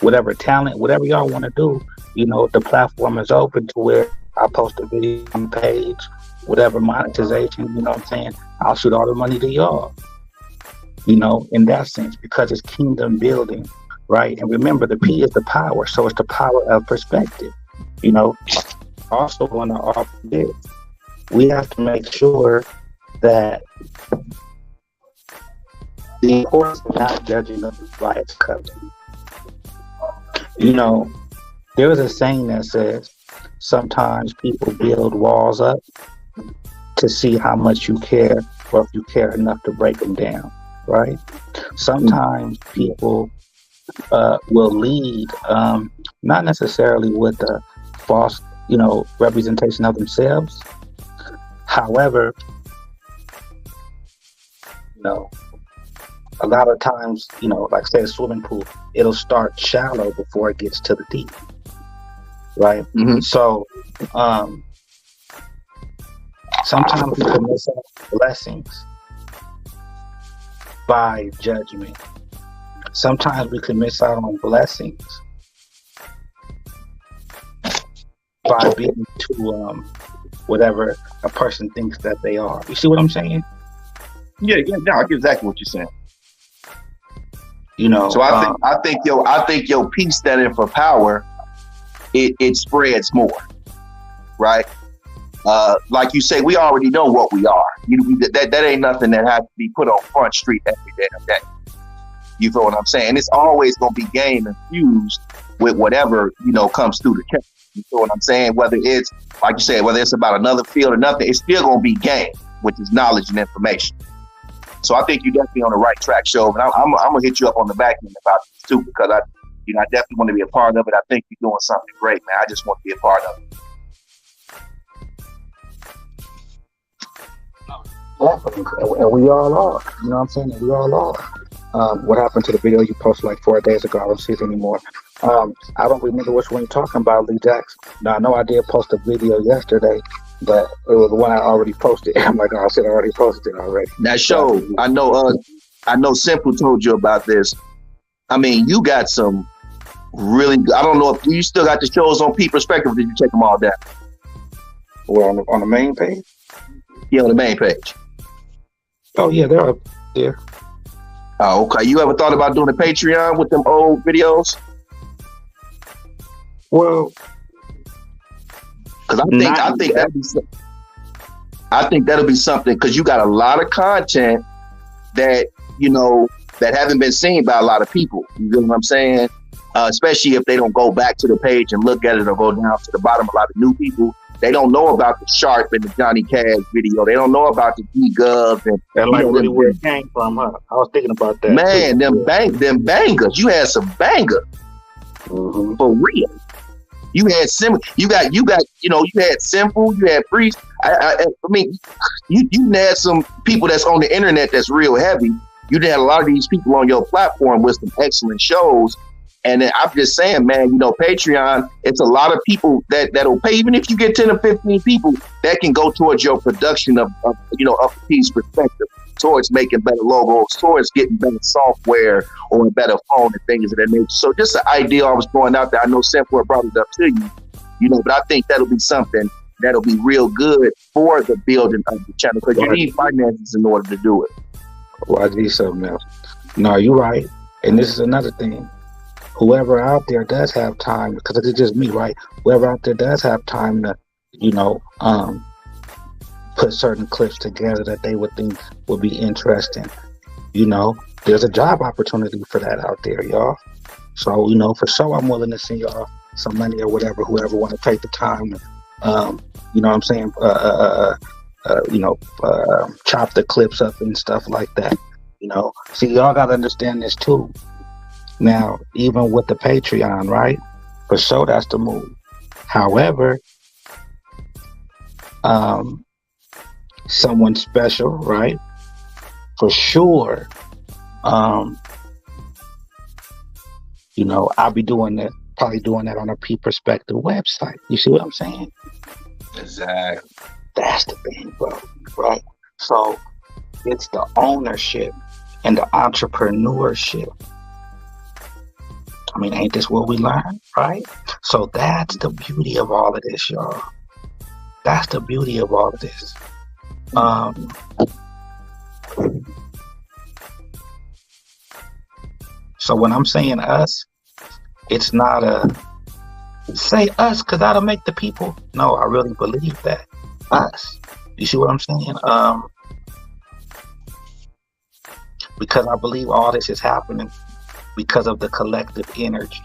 [SPEAKER 10] whatever talent, whatever y'all want to do, the platform is open to where I post a video on the page, whatever monetization, you know what I'm saying? I'll shoot all the money to y'all, in that sense, because it's kingdom building, right? And remember, the P is the power. So it's the power of perspective, Also on the off this, we have to make sure that the importance of not judging them by its cover. There is a saying that says sometimes people build walls up to see how much you care or if you care enough to break them down, right? Sometimes people will lead, not necessarily with a false, representation of themselves. However, a lot of times, like say a swimming pool, it'll start shallow before it gets to the deep, right? Mm-hmm. So, sometimes we can miss out blessings by judgment. Sometimes we can miss out on blessings by being too whatever a person thinks that they are. You see what I'm saying?
[SPEAKER 3] Yeah, I get exactly what you're saying. So I think your piece standing for power, it spreads more, right? Like you say, we already know what we are. That ain't nothing that has to be put on Front Street every damn day. You feel what I'm saying? It's always gonna be game infused with whatever comes through the camera. You feel what I'm saying? Whether it's like you said, whether it's about another field or nothing, it's still gonna be game, which is knowledge and information. So I think you're definitely on the right track, show. And I'm gonna hit you up on the back end about this too, because I definitely want to be a part of it. I think you're doing something great, man. I just want to be a part of it.
[SPEAKER 10] And we all are. You know what I'm saying? We all are. What happened to the video you posted like 4 days ago? I don't see it anymore. I don't remember which one you're talking about, Lee Jackson. Now I know I did post a video yesterday, but it was the one I already posted. I'm like, oh shit, I already posted it already.
[SPEAKER 3] That show, I know Simple told you about this. I mean, you got some really, I don't know if you still got the shows on P Perspective, or did you check them all down?
[SPEAKER 10] Well, on the main page?
[SPEAKER 3] Yeah, on the main page.
[SPEAKER 10] Oh yeah, they're up there.
[SPEAKER 3] Oh, okay. You ever thought about doing a Patreon with them old videos?
[SPEAKER 10] Well,
[SPEAKER 3] because I think that'll be something, because you got a lot of content that that haven't been seen by a lot of people. You know what I'm saying? Especially if they don't go back to the page and look at it, or go down to the bottom. A lot of new people, they don't know about the Sharp and the Johnny Cash video. They don't know about the D-Gov and
[SPEAKER 10] like really where it came from, huh? I was thinking about that.
[SPEAKER 3] Man, them bangers. You had some bangers.
[SPEAKER 10] Mm-hmm.
[SPEAKER 3] For real. You had you had Simple, you had Priest. I mean, you had some people that's on the internet that's real heavy. You had a lot of these people on your platform with some excellent shows. And then I'm just saying, man, Patreon, it's a lot of people that'll pay, even if you get 10 or 15 people, that can go towards your production of a piece perspective, towards making better logos, towards getting better software or a better phone and things of that nature. So just an idea I was throwing out there. I know Simple brought it up to you, but I think that'll be something that'll be real good for the building of the channel, because you need finances in order to do it.
[SPEAKER 10] Well, I need something else. No, you're right. And this is another thing. Whoever out there does have time, because it's just me, right? Whoever out there does have time to, put certain clips together that they would think would be interesting. There's a job opportunity for that out there, y'all. So, for sure, I'm willing to send y'all some money or whatever, whoever want to take the time to, chop the clips up and stuff like that. See, y'all got to understand this too. Now, even with the Patreon, right? For sure, that's the move. However, someone special, right? For sure, I'll be probably doing that on a P Perspective website. You see what I'm saying?
[SPEAKER 3] Exactly.
[SPEAKER 10] That's the thing, bro. Right? So it's the ownership and the entrepreneurship. I mean, ain't this what we learn, right? So that's the beauty of all of this, y'all. That's the beauty of all of this. So when I'm saying us, it's not say us because that'll make the people. No, I really believe that. Us. You see what I'm saying? Because I believe all this is happening because of the collective energy.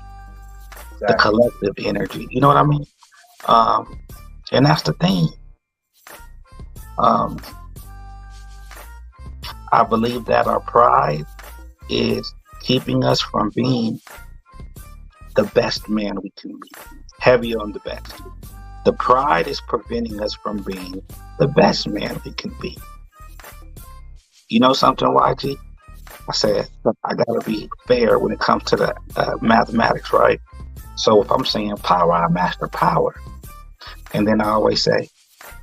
[SPEAKER 10] Exactly. The collective energy. You know what I mean? And that's the thing. I believe that our pride is keeping us from being the best man we can be. Heavy on the best. The pride is preventing us from being the best man we can be. You know something, YG? I said, I gotta be fair when it comes to the mathematics, right? So if I'm saying power, I master power. And then I always say,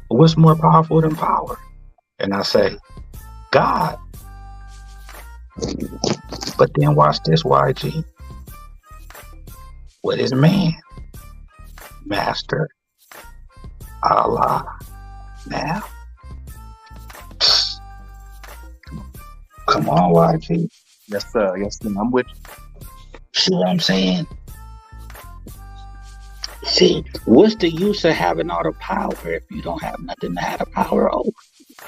[SPEAKER 10] what's more powerful than power? And I say, God. But then watch this, YG. What is man? Master Allah. Now, come on, YG.
[SPEAKER 13] Yes, sir. Yes, sir. I'm with you.
[SPEAKER 10] See what I'm saying? See, what's the use of having all the power if you don't have nothing to have the power over?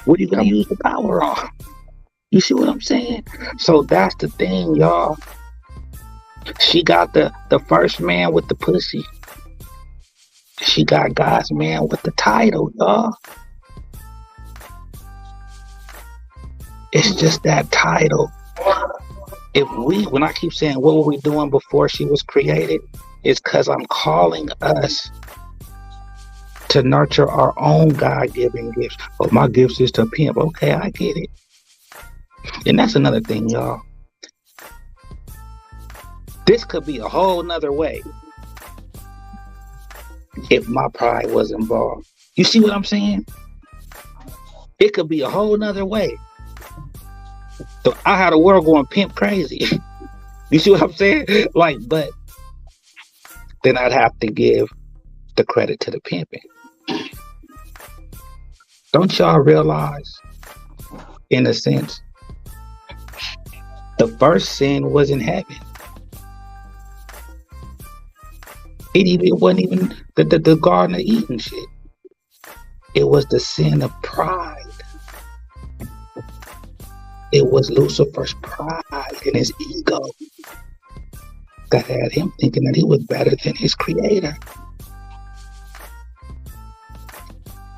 [SPEAKER 10] What are you going to use the power on? You see what I'm saying? So that's the thing, y'all. She got the first man with the pussy. She got God's man with the title, y'all. It's just that title. When I keep saying, what were we doing before she was created? It's because I'm calling us to nurture our own God-given gifts. Oh, my gifts is to pimp. Okay, I get it. And that's another thing, y'all. This could be a whole nother way if my pride was involved. You see what I'm saying? It could be a whole nother way. So I had a world going pimp crazy. You see what I'm saying? Like, but then I'd have to give the credit to the pimping. Don't y'all realize, in a sense, the first sin was in heaven. It wasn't even the Garden of Eden shit. It was the sin of pride. It was Lucifer's pride and his ego that had him thinking that he was better than his creator.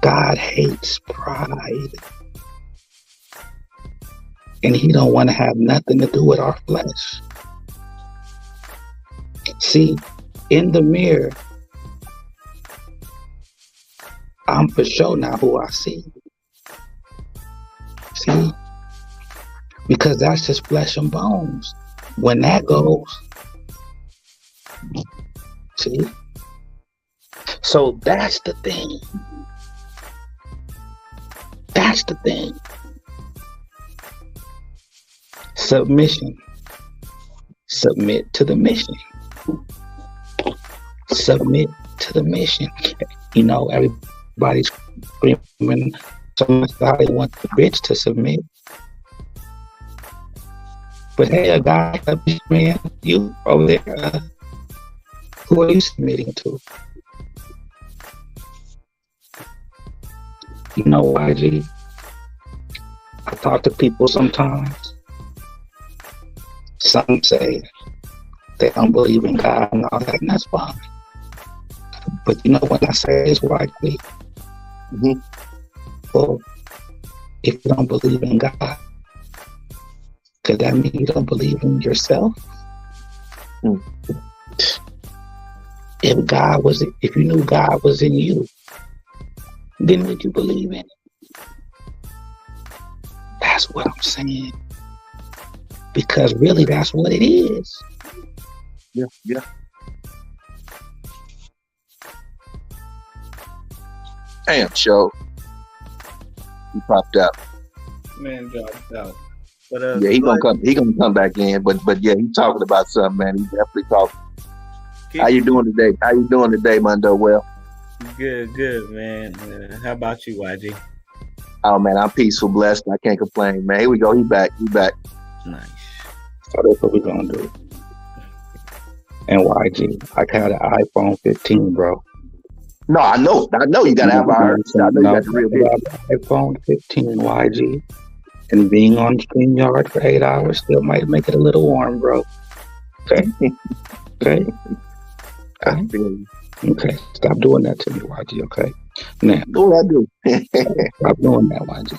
[SPEAKER 10] God hates pride. And he don't want to have nothing to do with our flesh. See, in the mirror, I'm for sure now who I see. See? Because that's just flesh and bones. When that goes, see? So that's the thing. That's the thing. Submission. Submit to the mission. Submit to the mission. You know, everybody's screaming somebody wants the bitch to submit. But hey, a guy, man, you over there, who are you submitting to? You know, YG, I talk to people sometimes. Some say they don't believe in God and all that, and that's fine. But you know what I say is YG? Well, if you don't believe in God, could that mean you don't believe in yourself? If you knew God was in you, then would you believe in it? That's what I'm saying. Because really, that's what it is.
[SPEAKER 3] Yeah. Damn, show. He popped out.
[SPEAKER 20] Man dropped out. But
[SPEAKER 3] Yeah, he gonna come back in. But yeah, he talking about something, man. He definitely talking. How you doing today, Mondo? Well,
[SPEAKER 20] good, man. How about you, YG?
[SPEAKER 3] Oh man, I'm peaceful, blessed. I can't complain, man. Here we go. He back.
[SPEAKER 20] Nice.
[SPEAKER 10] So that's what we gonna do. And YG, I got an iPhone 15, bro.
[SPEAKER 3] No, I know you gotta have I know you got the real deal.
[SPEAKER 10] iPhone 15, YG. And being on StreamYard for 8 hours still might make it a little warm, bro. Okay. Okay. Stop doing that to me, YG, okay? Now.
[SPEAKER 3] What I do?
[SPEAKER 10] Stop doing that, YG.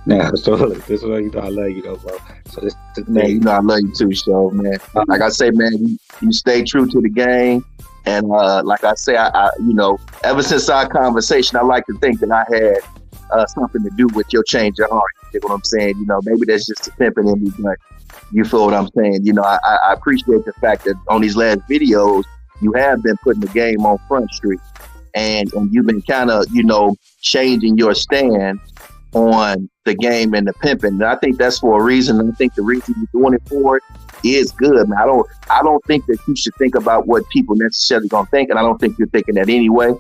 [SPEAKER 10] Now, so look, this is what you know I love you though, bro. So this
[SPEAKER 3] man, you know I love you too, show, man. Like I say, man, you stay true to the game. And like I say, I you know, ever since our conversation, I like to think that I had something to do with your change of heart. You know what I'm saying? You know, maybe that's just a pimping in me, but you feel what I'm saying? You know, I appreciate the fact that on these last videos, you have been putting the game on Front Street, and you've been kind of, you know, changing your stand on the game and the pimping. And I think that's for a reason. I think the reason you're doing it for is good, man. I don't think that you should think about what people necessarily gonna think, and I don't think you're thinking that anyway.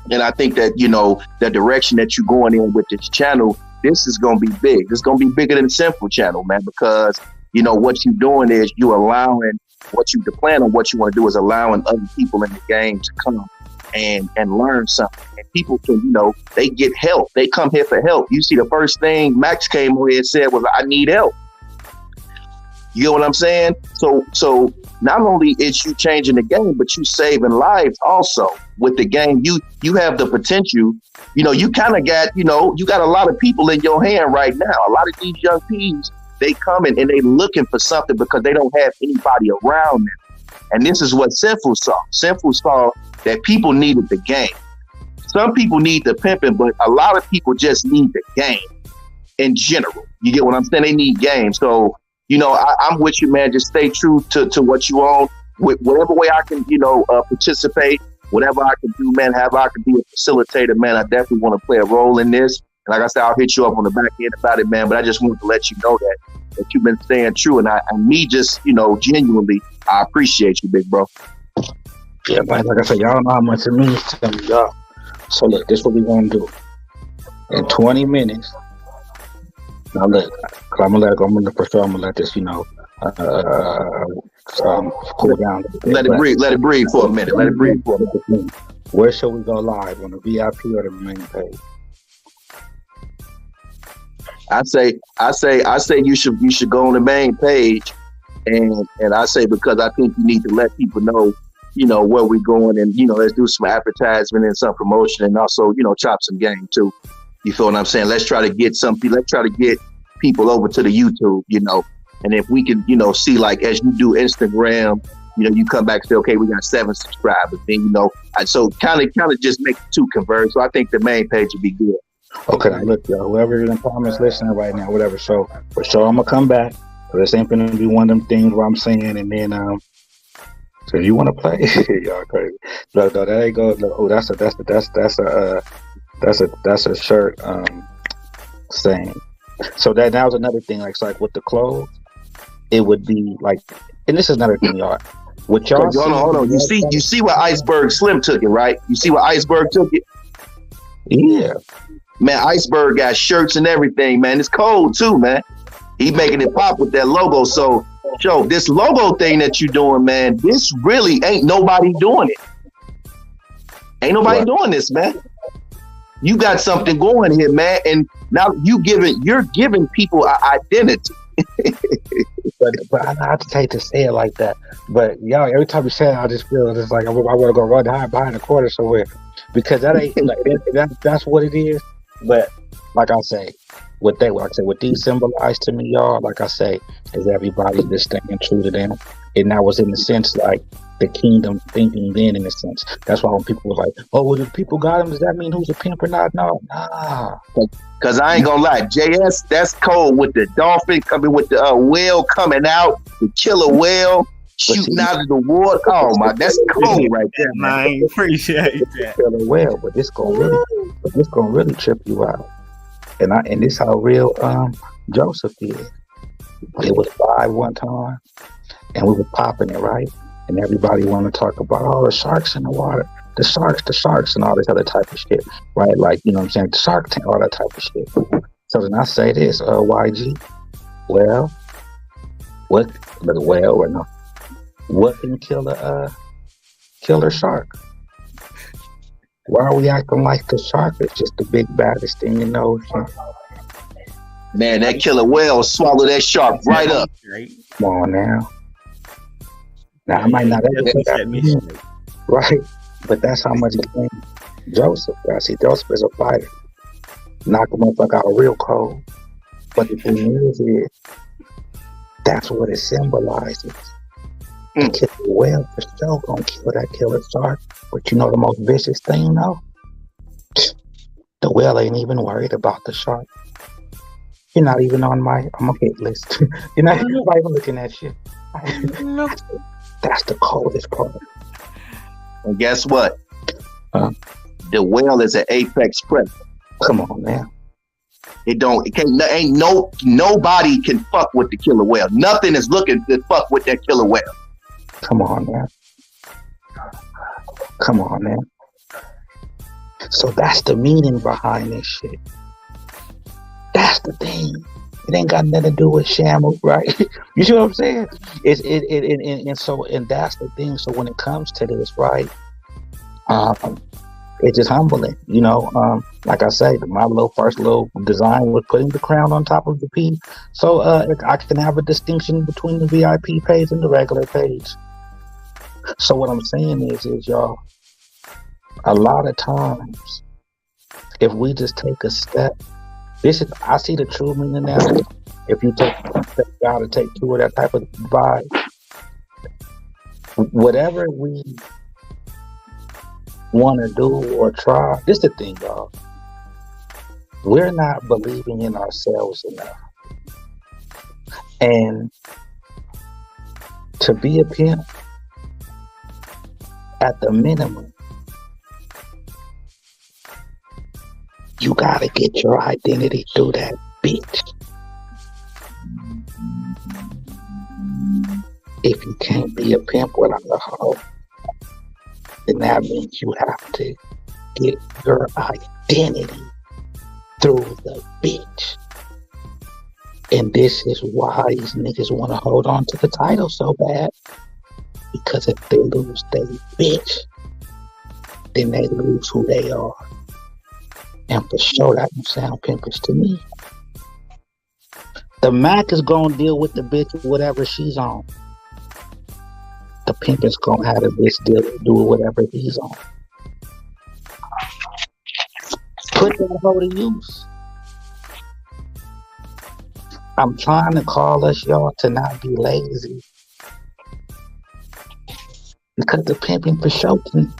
[SPEAKER 3] And I think that, you know, the direction that you're going in with this channel, this is gonna be big. It's gonna be bigger than the Simple channel, man, because you know what you're doing is you allowing the plan on what you want to do is allowing other people in the game to come and learn something. And people can, you know, they get help. They come here for help. You see, the first thing Max came over here and said was, I need help. You know what I'm saying? So not only is you changing the game, but you saving lives also with the game. You have the potential, you know, you kind of got, you know, you got a lot of people in your hand right now. A lot of these young peas, they coming and they looking for something because they don't have anybody around them. And this is what Sinful saw. Sinful saw that people needed the game. Some people need the pimping, but a lot of people just need the game in general. You get what I'm saying? They need game. So, I'm with you, man. Just stay true to what you own. Whatever way I can, participate, whatever I can do, man, however I can be a facilitator, man, I definitely want to play a role in this. And like I said, I'll hit you up on the back end about it, man. But I just wanted to let you know that you've been staying true. And me just, genuinely, I appreciate you, big bro.
[SPEAKER 10] Yeah, man, like I said, y'all know how much it means to me, y'all. So look, this is what we gonna do. In 20 minutes, now look, I'm gonna let this, cool down.
[SPEAKER 3] Let it breathe for a minute.
[SPEAKER 10] Where shall we go live, on the VIP or the main page?
[SPEAKER 3] I say you should go on the main page, and I say because I think you need to let people know, where we're going, and let's do some advertisement and some promotion, and also chop some game too. You feel what I'm saying? Let's try to get people over to the YouTube, and if we can, see like as you do Instagram, you come back and say, okay, we got 7 subscribers, then so kind of just make the two converge. So I think the main page would be good.
[SPEAKER 10] Okay, now look, y'all, whoever in the comments listening right now, whatever. So for sure, I'm gonna come back. So this ain't gonna be one of them things where I'm saying, and then so you want to play? Y'all crazy. Look, though, there you go. Look, oh, that's a shirt saying. So that was another thing. Like, so like with the clothes, it would be like, and this is another thing, y'all. What y'all
[SPEAKER 3] hold on. You see where Iceberg Slim took it, right? You see where Iceberg took it?
[SPEAKER 10] Yeah.
[SPEAKER 3] Man, Iceberg got shirts and everything, man. It's cold too, man. He making it pop with that logo. So, Joe, this logo thing that you doing, man, this really ain't nobody doing it. Ain't nobody doing this, man. You got something going here, man. And now you're giving people an identity.
[SPEAKER 10] but I just hate to say it like that. But y'all, every time you say it, I just feel it's like I want to go run behind the corner somewhere, because that ain't like that's what it is. But like I say, what these symbolize to me, y'all, like I say, is everybody just staying true to them. And that was in the sense like the kingdom thinking then, in a sense. That's why when people were like, oh, well, if people got him, does that mean who's a pimp or not? No, nah.
[SPEAKER 3] Because I ain't gonna lie, JS, that's cold with the dolphin coming, with the whale coming out, the killer whale shooting out of the water. Oh my, that's cold right there, man.
[SPEAKER 20] I appreciate that.
[SPEAKER 10] Killer whale, but this gonna really trip you out. And this how real Joseph is. It was live one time, and we were popping it, right? And everybody want to talk about, the sharks in the water, the sharks, and all this other type of shit, right? Like, you know what I'm saying, the Shark Tank, all that type of shit. So then I say this, YG, what can kill a shark? Why are we acting like the shark is just the big baddest thing in the ocean?
[SPEAKER 3] Man, that killer whale swallowed that shark right up.
[SPEAKER 10] Come on now. Now I might not ever put that right, but that's how much Joseph got. See, Joseph is a fighter. Knock the motherfucker out real cold. But the thing is that's what it symbolizes. The killer whale for sure gonna kill that killer shark. But you know the most vicious thing though? The whale ain't even worried about the shark. You're not even on my hit list. You're not even looking at shit.
[SPEAKER 16] No.
[SPEAKER 10] That's the coldest part.
[SPEAKER 3] And guess what? The whale is an apex predator.
[SPEAKER 10] Come on, man.
[SPEAKER 3] Nobody can fuck with the killer whale. Nothing is looking to fuck with that killer whale.
[SPEAKER 10] Come on, man. So that's the meaning behind this shit. That's the thing. It ain't got nothing to do with Shamu, right? You see what I'm saying? And that's the thing. So when it comes to this, right? It's just humbling, like I say, my first little design was putting the crown on top of the P. So I can have a distinction between the VIP page and the regular page. So what I'm saying is y'all, a lot of times, if we just take a step, I see the true meaning now. If you take a step, gotta take two of that type of vibe. Whatever we want to do or try, this is the thing, y'all. We're not believing in ourselves enough. And to be a pimp, at the minimum, you gotta get your identity through that bitch. If you can't be a pimp without a hoe, then that means you have to get your identity through the bitch. And this is why these niggas want to hold on to the title so bad. Because if they lose their bitch, then they lose who they are. And for sure, that don't sound pimpish to me. The Mac is gonna deal with the bitch whatever she's on. The pimp is gonna have the bitch do whatever he's on. Put that hoe to use. I'm trying to call us, y'all, to not be lazy. Because the pimping for sure can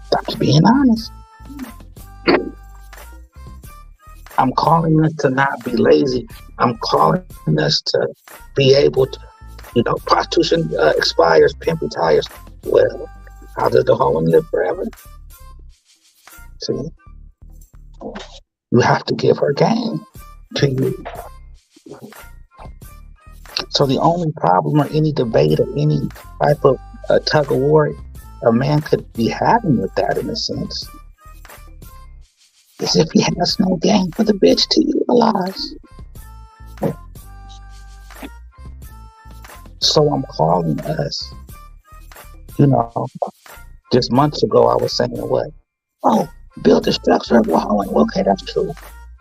[SPEAKER 10] stop being honest. I'm calling us to not be lazy. I'm calling us to be able to, prostitution expires, pimp retires. Well, how does the hoe live forever? See? You have to give her game to you. So the only problem or any debate or any type of tug of war a man could be having with that, in a sense, is if he has no game for the bitch to utilize. So I'm calling us, just months ago I was saying what? Oh, build the structure of wallowing. Okay, that's true.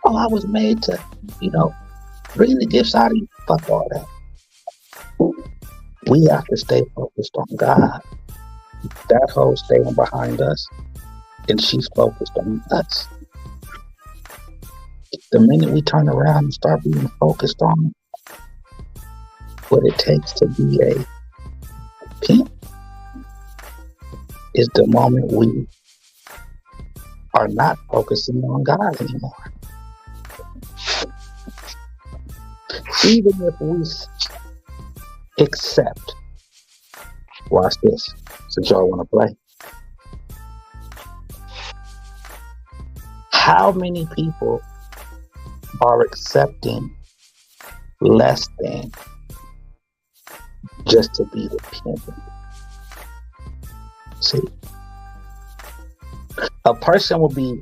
[SPEAKER 10] Oh, I was made to, bring the gifts out of you. Fuck all that. We have to stay focused on God. That hoe staying behind us, and she's focused on us. The minute we turn around and start being focused on what it takes to be a pimp, is the moment we are not focusing on God anymore. Even if we accept, watch this, since y'all want to play. How many people are accepting less than just to be the pimp? See, a person will be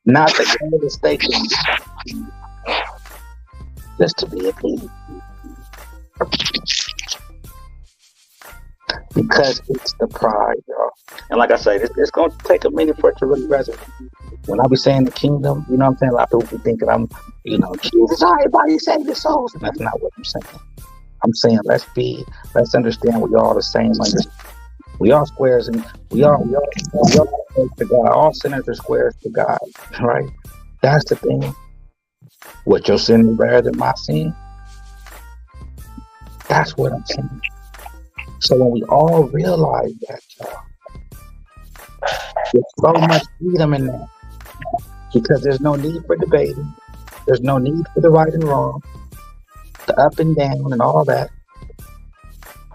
[SPEAKER 10] not the greatest they can be just to be a pimp. Because it's the pride, y'all. And like I said, it's going to take a minute for it to really resonate. When I be saying the kingdom, you know what I'm saying? A lot of people be thinking I'm, Jesus, everybody save your souls. And that's not what I'm saying. I'm saying let's understand we all the same. Like, we all squares, and we all to God. All sinners are squares to God, right? That's the thing. What your sin is better than my sin? That's what I'm saying. So when we all realize that, y'all, there's so much freedom in that. Because there's no need for debating. There's no need for the right and wrong, the up and down and all that.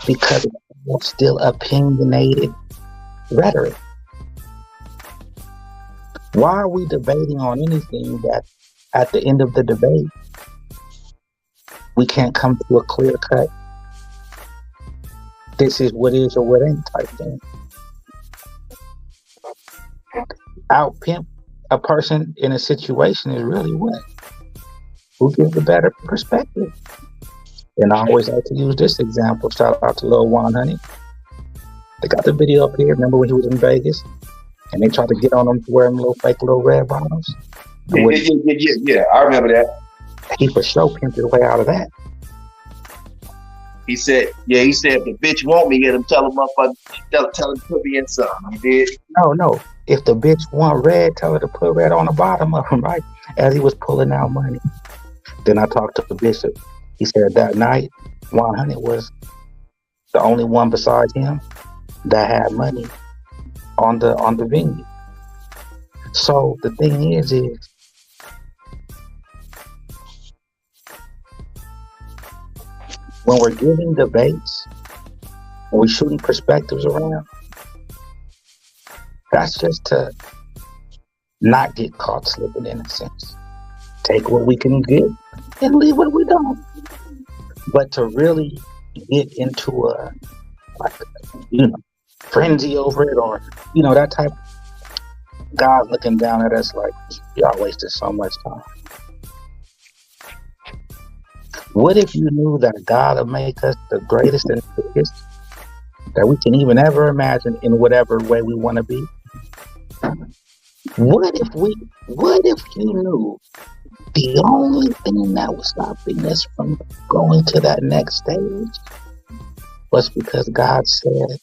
[SPEAKER 10] Because it's still opinionated rhetoric. Why are we debating on anything that at the end of the debate, we can't come to a clear cut, this is what is or what ain't type thing? Out pimp a person in a situation is really what? Who gives the better perspective? And I always like to use this example. Shout out to Lil 100. They got the video up here. Remember when he was in Vegas? And they tried to get on him to wear them fake little red bottoms?
[SPEAKER 3] Yeah. I remember that.
[SPEAKER 10] He for sure pimped his way out of that.
[SPEAKER 3] He said, if the bitch want me, tell him to put me in something. He did?
[SPEAKER 10] No. If the bitch want red, tell her to put red on the bottom of him, right? As he was pulling out money. Then I talked to the bishop. He said that night, 100 was the only one besides him that had money on the venue. So the thing is when we're giving debates, when we're shooting perspectives around, that's just to not get caught slipping in a sense. Take what we can get and leave what we don't. But to really get into a, like, frenzy over it, or, that type of God looking down at us like, y'all wasted so much time. What if you knew that God will make us the greatest and biggest that we can even ever imagine in whatever way we want to be? What if you knew the only thing that was stopping us from going to that next stage was because God said,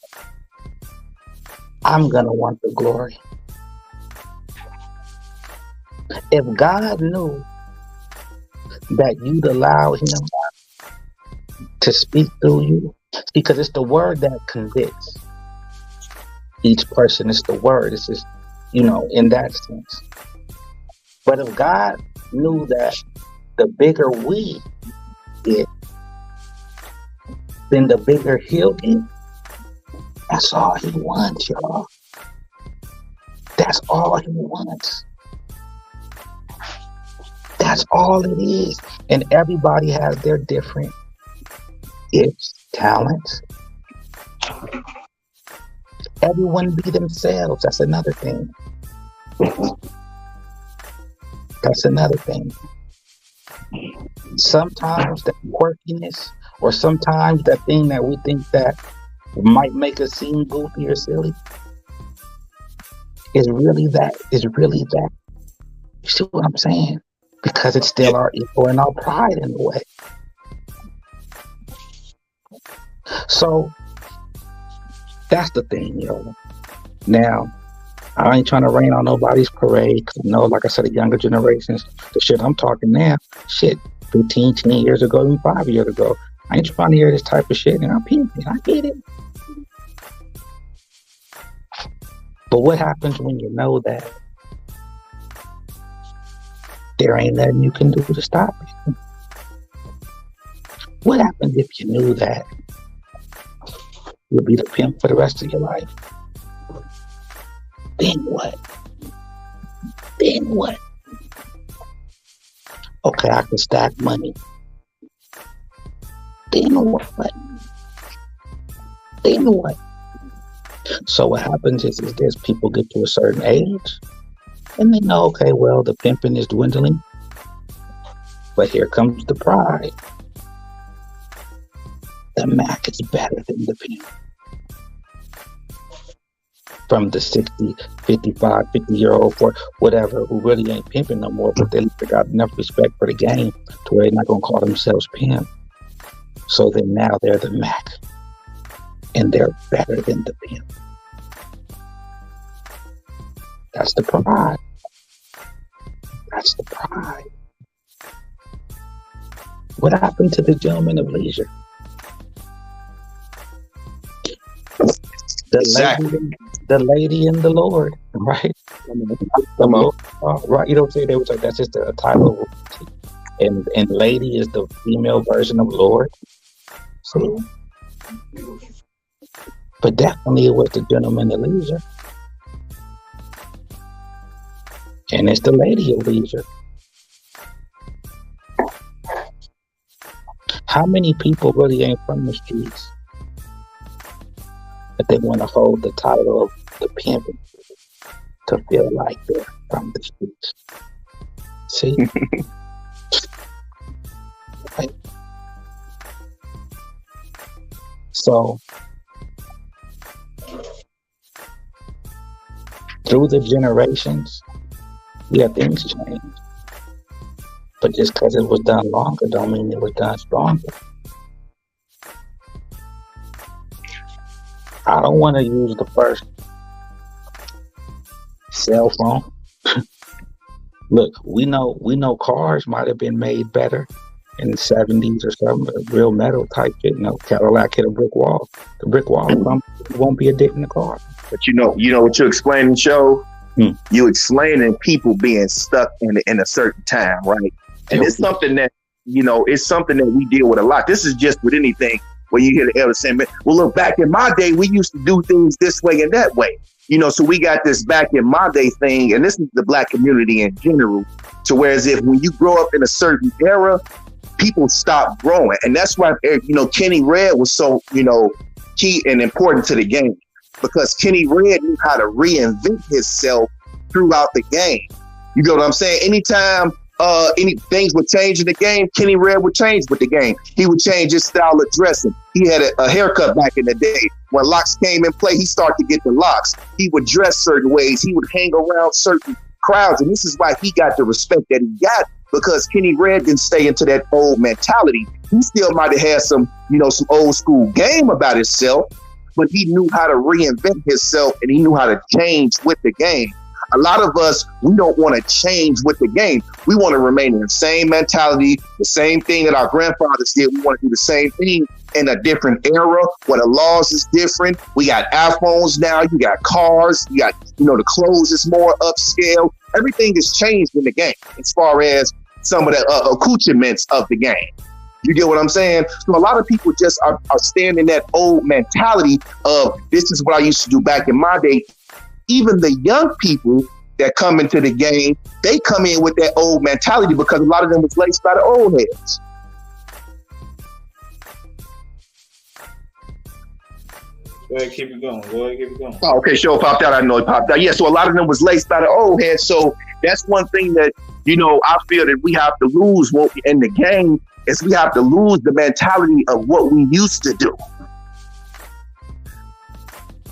[SPEAKER 10] I'm going to want the glory. If God knew that you'd allow him to speak through you, because it's the word that convicts each person. It's the word. It's just, in that sense. But if God knew that the bigger we get, then the bigger he'll get, that's all he wants, y'all. That's all he wants. That's all it is. And everybody has their different gifts, talents. Everyone be themselves. That's another thing. Sometimes that quirkiness, or sometimes that thing that we think that might make us seem goofy or silly, is really that. You see what I'm saying? Because it's still our ego and our pride in a way. So that's the thing, Now, I ain't trying to rain on nobody's parade. Cause like I said, the younger generations, the shit I'm talking now, 15, 10 years ago, even 5 years ago. I ain't trying to hear this type of shit, and I'm pimping. I get it. But what happens when you know that there ain't nothing you can do to stop it? What happens if you knew that you'll be the pimp for the rest of your life? Then what? Okay, I can stack money. Then what? So what happens is this: people get to a certain age, and they know, okay, well, the pimping is dwindling, but here comes the pride. The Mac is better than the pimp. From the 60, 55, 50-year-old, for whatever, who really ain't pimping no more, but they got enough respect for the game to where they're not going to call themselves pimp. So then now they're the Mac, and they're better than the pimp. That's the pride. What happened to the gentleman of leisure? The lady and the Lord, right? Right. You know what I'm saying? They was like, that's just a title of, and lady is the female version of Lord. See? But definitely it was the gentleman of leisure. And it's the lady of leisure. How many people really ain't from the streets, but they want to hold the title of the pimp to feel like they're from the streets? See? Right. So, through the generations, things change. But just because it was done longer don't mean it was done stronger. I don't want to use the first cell phone. Look, we know cars might have been made better in the 70s or something, real metal type shit. Cadillac hit a brick wall. The brick wall won't be a dick in the car.
[SPEAKER 3] But you know what you're explaining, Show? You explaining people being stuck in a certain time, right? And it's something that it's something that we deal with a lot. This is just with anything where you hear the elders saying, well, look, back in my day, we used to do things this way and that way. So we got this back in my day thing, and this is the Black community in general, to whereas if when you grow up in a certain era, people stop growing. And that's why, Kenny Red was so, key and important to the game, because Kenny Red knew how to reinvent himself throughout the game. You get what I'm saying? Anytime any things would change in the game, Kenny Red would change with the game. He would change his style of dressing. He had a haircut back in the day. When locks came in play, he started to get the locks. He would dress certain ways. He would hang around certain crowds. And this is why he got the respect that he got, because Kenny Red didn't stay into that old mentality. He still might have had some old school game about himself, but he knew how to reinvent himself, and he knew how to change with the game. A lot of us, we don't want to change with the game. We want to remain in the same mentality, the same thing that our grandfathers did. We want to do the same thing in a different era where the laws is different. We got iPhones now. You got cars. You got, the clothes is more upscale. Everything has changed in the game as far as some of the accoutrements of the game. You get what I'm saying? So a lot of people just are staying in that old mentality of, this is what I used to do back in my day. Even the young people that come into the game, they come in with that old mentality because a lot of them was laced by the old heads.
[SPEAKER 20] Go ahead, keep it going.
[SPEAKER 3] Oh, okay, sure, popped out. I know it popped out. Yeah, so a lot of them was laced by the old heads. So that's one thing that, I feel that we have to lose in the game, is we have to lose the mentality of what we used to do.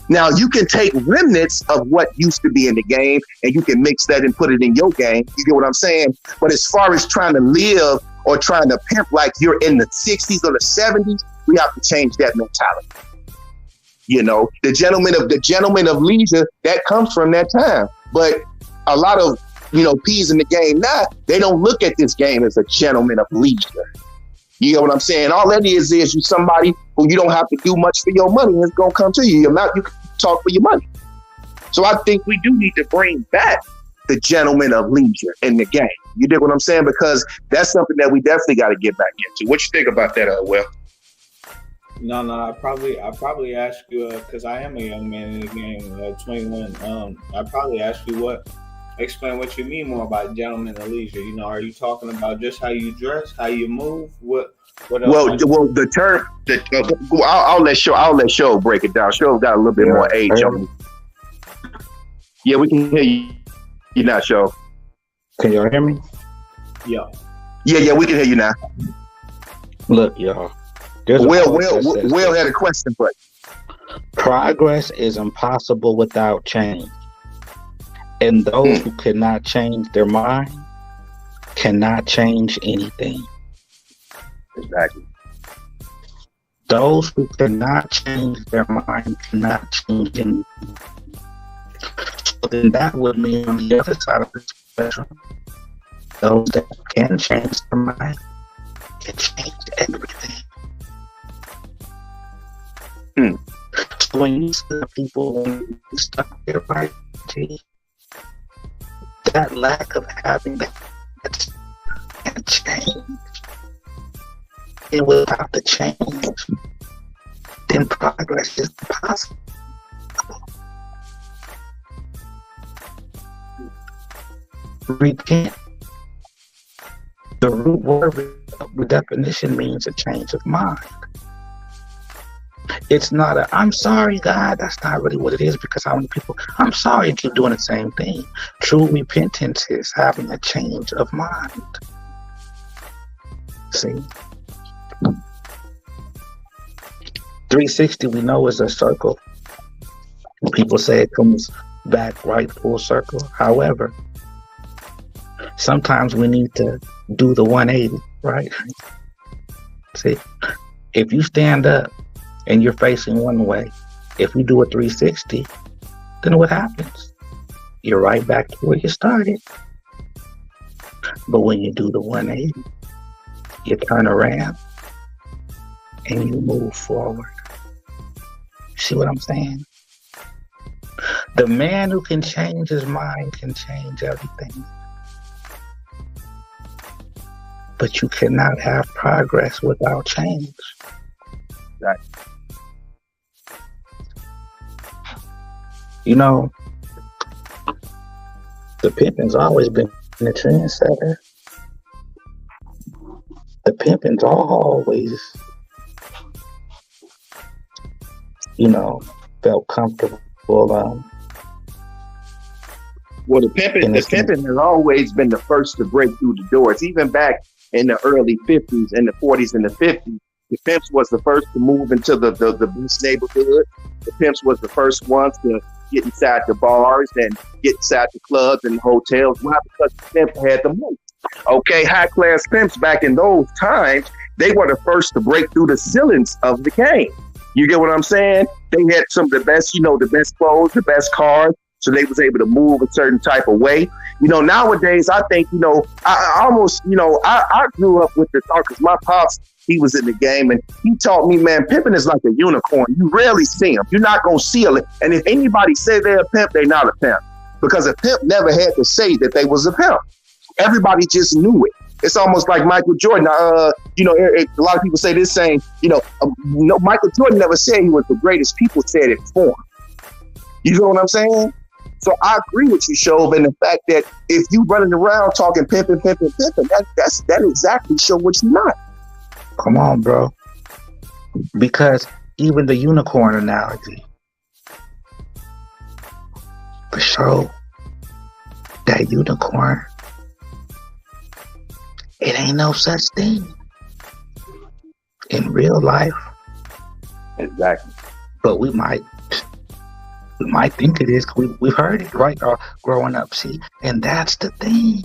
[SPEAKER 3] Now, you can take remnants of what used to be in the game and you can mix that and put it in your game. You get what I'm saying? But as far as trying to live or trying to pimp like you're in the 60s or the 70s, we have to change that mentality. The gentleman of leisure, that comes from that time. But a lot of, P's in the game now, they don't look at this game as a gentleman of leisure. You know what I'm saying? All that is you somebody who you don't have to do much for your money, and it's going to come to you. You can talk for your money. So I think we do need to bring back the gentleman of leisure in the game. You dig what I'm saying? Because that's something that we definitely got to get back into. What you think about that, Will?
[SPEAKER 20] No, I probably ask you, because I am a young man in the game, 21. I probably ask you explain what you mean more about gentleman of leisure. Are you talking about just how you dress, how you move? What else?
[SPEAKER 3] Well, the term. I'll let Show break it down. Show got a little bit more age on me. Yeah, we can hear you. You now, Show.
[SPEAKER 10] Can y'all hear me?
[SPEAKER 20] Yeah.
[SPEAKER 3] Yeah, we can hear you now.
[SPEAKER 10] Look, y'all.
[SPEAKER 3] Will had a question, but
[SPEAKER 10] progress is impossible without change. And those who cannot change their mind cannot change anything.
[SPEAKER 3] Exactly.
[SPEAKER 10] Those who cannot change their mind cannot change anything. So then that would mean on the other side of the spectrum, those that can change their mind can change everything. So when you see people stuck there, right, that lack of having that change, and without the change, then progress is impossible. Repent. The root word of the definition means a change of mind. It's not I'm sorry, God. That's not really what it is, because how many people, I'm sorry, you keep doing the same thing. True repentance is having a change of mind. See? 360 we know is a circle. People say it comes back right full circle. However, sometimes we need to do the 180, right? See, if you stand up and you're facing one way, if you do a 360, then what happens? You're right back to where you started. But when you do the 180, you turn around and you move forward. See what I'm saying? The man who can change his mind can change everything. But you cannot have progress without change.
[SPEAKER 3] Right.
[SPEAKER 10] You know, the pimping's always been the trendsetter. The pimping's always, felt comfortable.
[SPEAKER 3] Well, the pimping has always been the first to break through the doors. Even back in the early 50s, in the 40s and the 50s, the pimps was the first to move into the best neighborhood. The pimps was the first ones to get inside the bars and get inside the clubs and the hotels. Why? Because the pimp had the money. Okay, high class pimps back in those times, they were the first to break through the ceilings of the game. You get what I'm saying? They had some of the best, the best clothes, the best cars. So they was able to move a certain type of way. Nowadays, I think, I almost, I grew up with the thought because my pops, he was in the game and he taught me, man, pimping is like a unicorn. You rarely see them. You're not going to see it. And if anybody say they're a pimp, they're not a pimp. Because a pimp never had to say that they was a pimp. Everybody just knew it. It's almost like Michael Jordan. A lot of people say this saying, Michael Jordan never said he was the greatest. People said it for him. You know what I'm saying? So I agree with you, Shove, and the fact that if you running around talking pimping, that exactly show what you're not.
[SPEAKER 10] Come on, bro. Because even the unicorn analogy, for sure, that unicorn, it ain't no such thing in real life.
[SPEAKER 3] Exactly.
[SPEAKER 10] But we might think it is because we've heard it, right? Growing up, see? And that's the thing.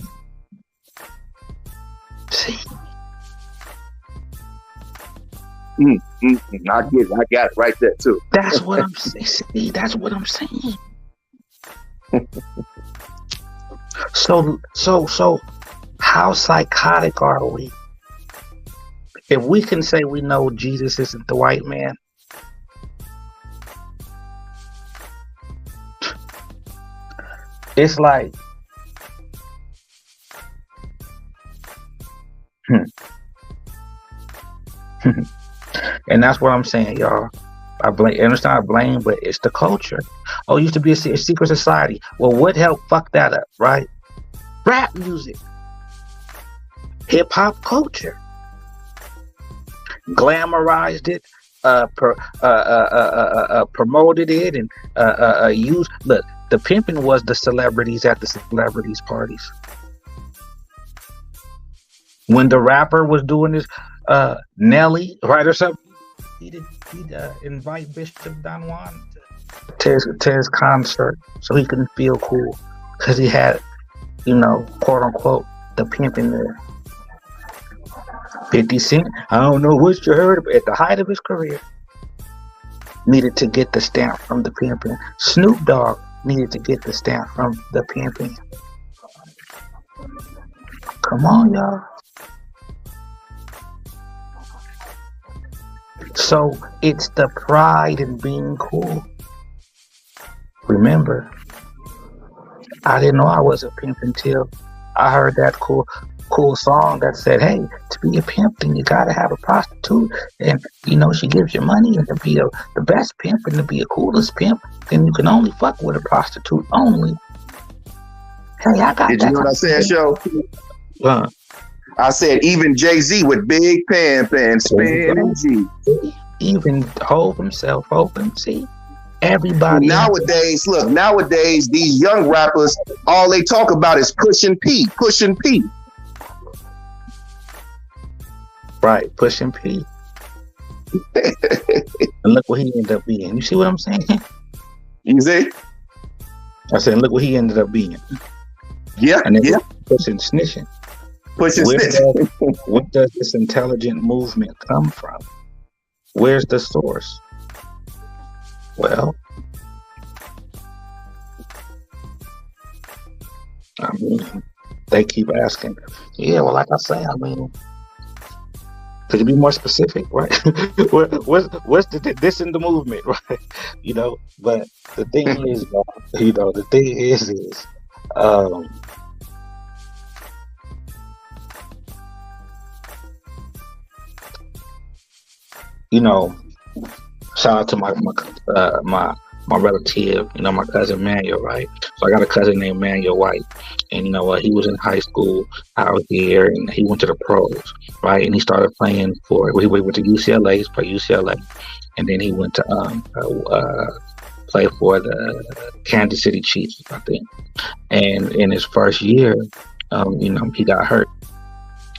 [SPEAKER 10] See?
[SPEAKER 3] I got it right there, too.
[SPEAKER 10] That's what I'm saying. See, that's what I'm saying. So, how psychotic are we? If we can say we know Jesus isn't the white man, it's like, and that's what I'm saying, y'all. I blame, and it's not blame, but it's the culture. Oh, it used to be a secret society. Well, what helped fuck that up, right? Rap music, hip hop culture, glamorized it, promoted it, and used. Look, the pimping was the celebrities at the celebrities parties. When the rapper was doing his Nelly, right, or something, he'd invite Bishop Don Juan to his concert so he couldn't feel cool because he had, quote unquote, the pimping there. 50 Cent, I don't know what you heard, but at the height of his career, needed to get the stamp from the pimping. Snoop Dogg needed to get the stamp from the pimping. Come on, y'all. So it's the pride in being cool. Remember, I didn't know I was a pimp until I heard that cool song that said, hey, to be a pimp, then you gotta have a prostitute, and she gives you money, and to be the best pimp and to be the coolest pimp, then you can only fuck with a prostitute only. Hey, I got
[SPEAKER 3] Did
[SPEAKER 10] that.
[SPEAKER 3] You know what I said, Show? I said even Jay-Z with Big Pimp and Spin and G.
[SPEAKER 10] Even Hov himself, see? Everybody.
[SPEAKER 3] Nowadays, these young rappers, all they talk about is pushing P.
[SPEAKER 10] Right, pushing P. And look what he ended up being. You see what I'm saying?
[SPEAKER 3] You see?
[SPEAKER 10] I said, look what he ended up being.
[SPEAKER 3] Yeah,
[SPEAKER 10] and pushing snitching. Where does this intelligent movement come from? Where's the source? Well, I mean, they keep asking. Yeah, well, like I say, I mean, could you be more specific, right? what's this in the movement, right? But the thing is, you know, shout out to my relative, my cousin Manuel, right? So I got a cousin named Manuel White, and he was in high school out here, and he went to the pros, right? And he started playing he went to UCLA, he played UCLA, and then he went to play for the Kansas City Chiefs, I think. And in his first year, he got hurt,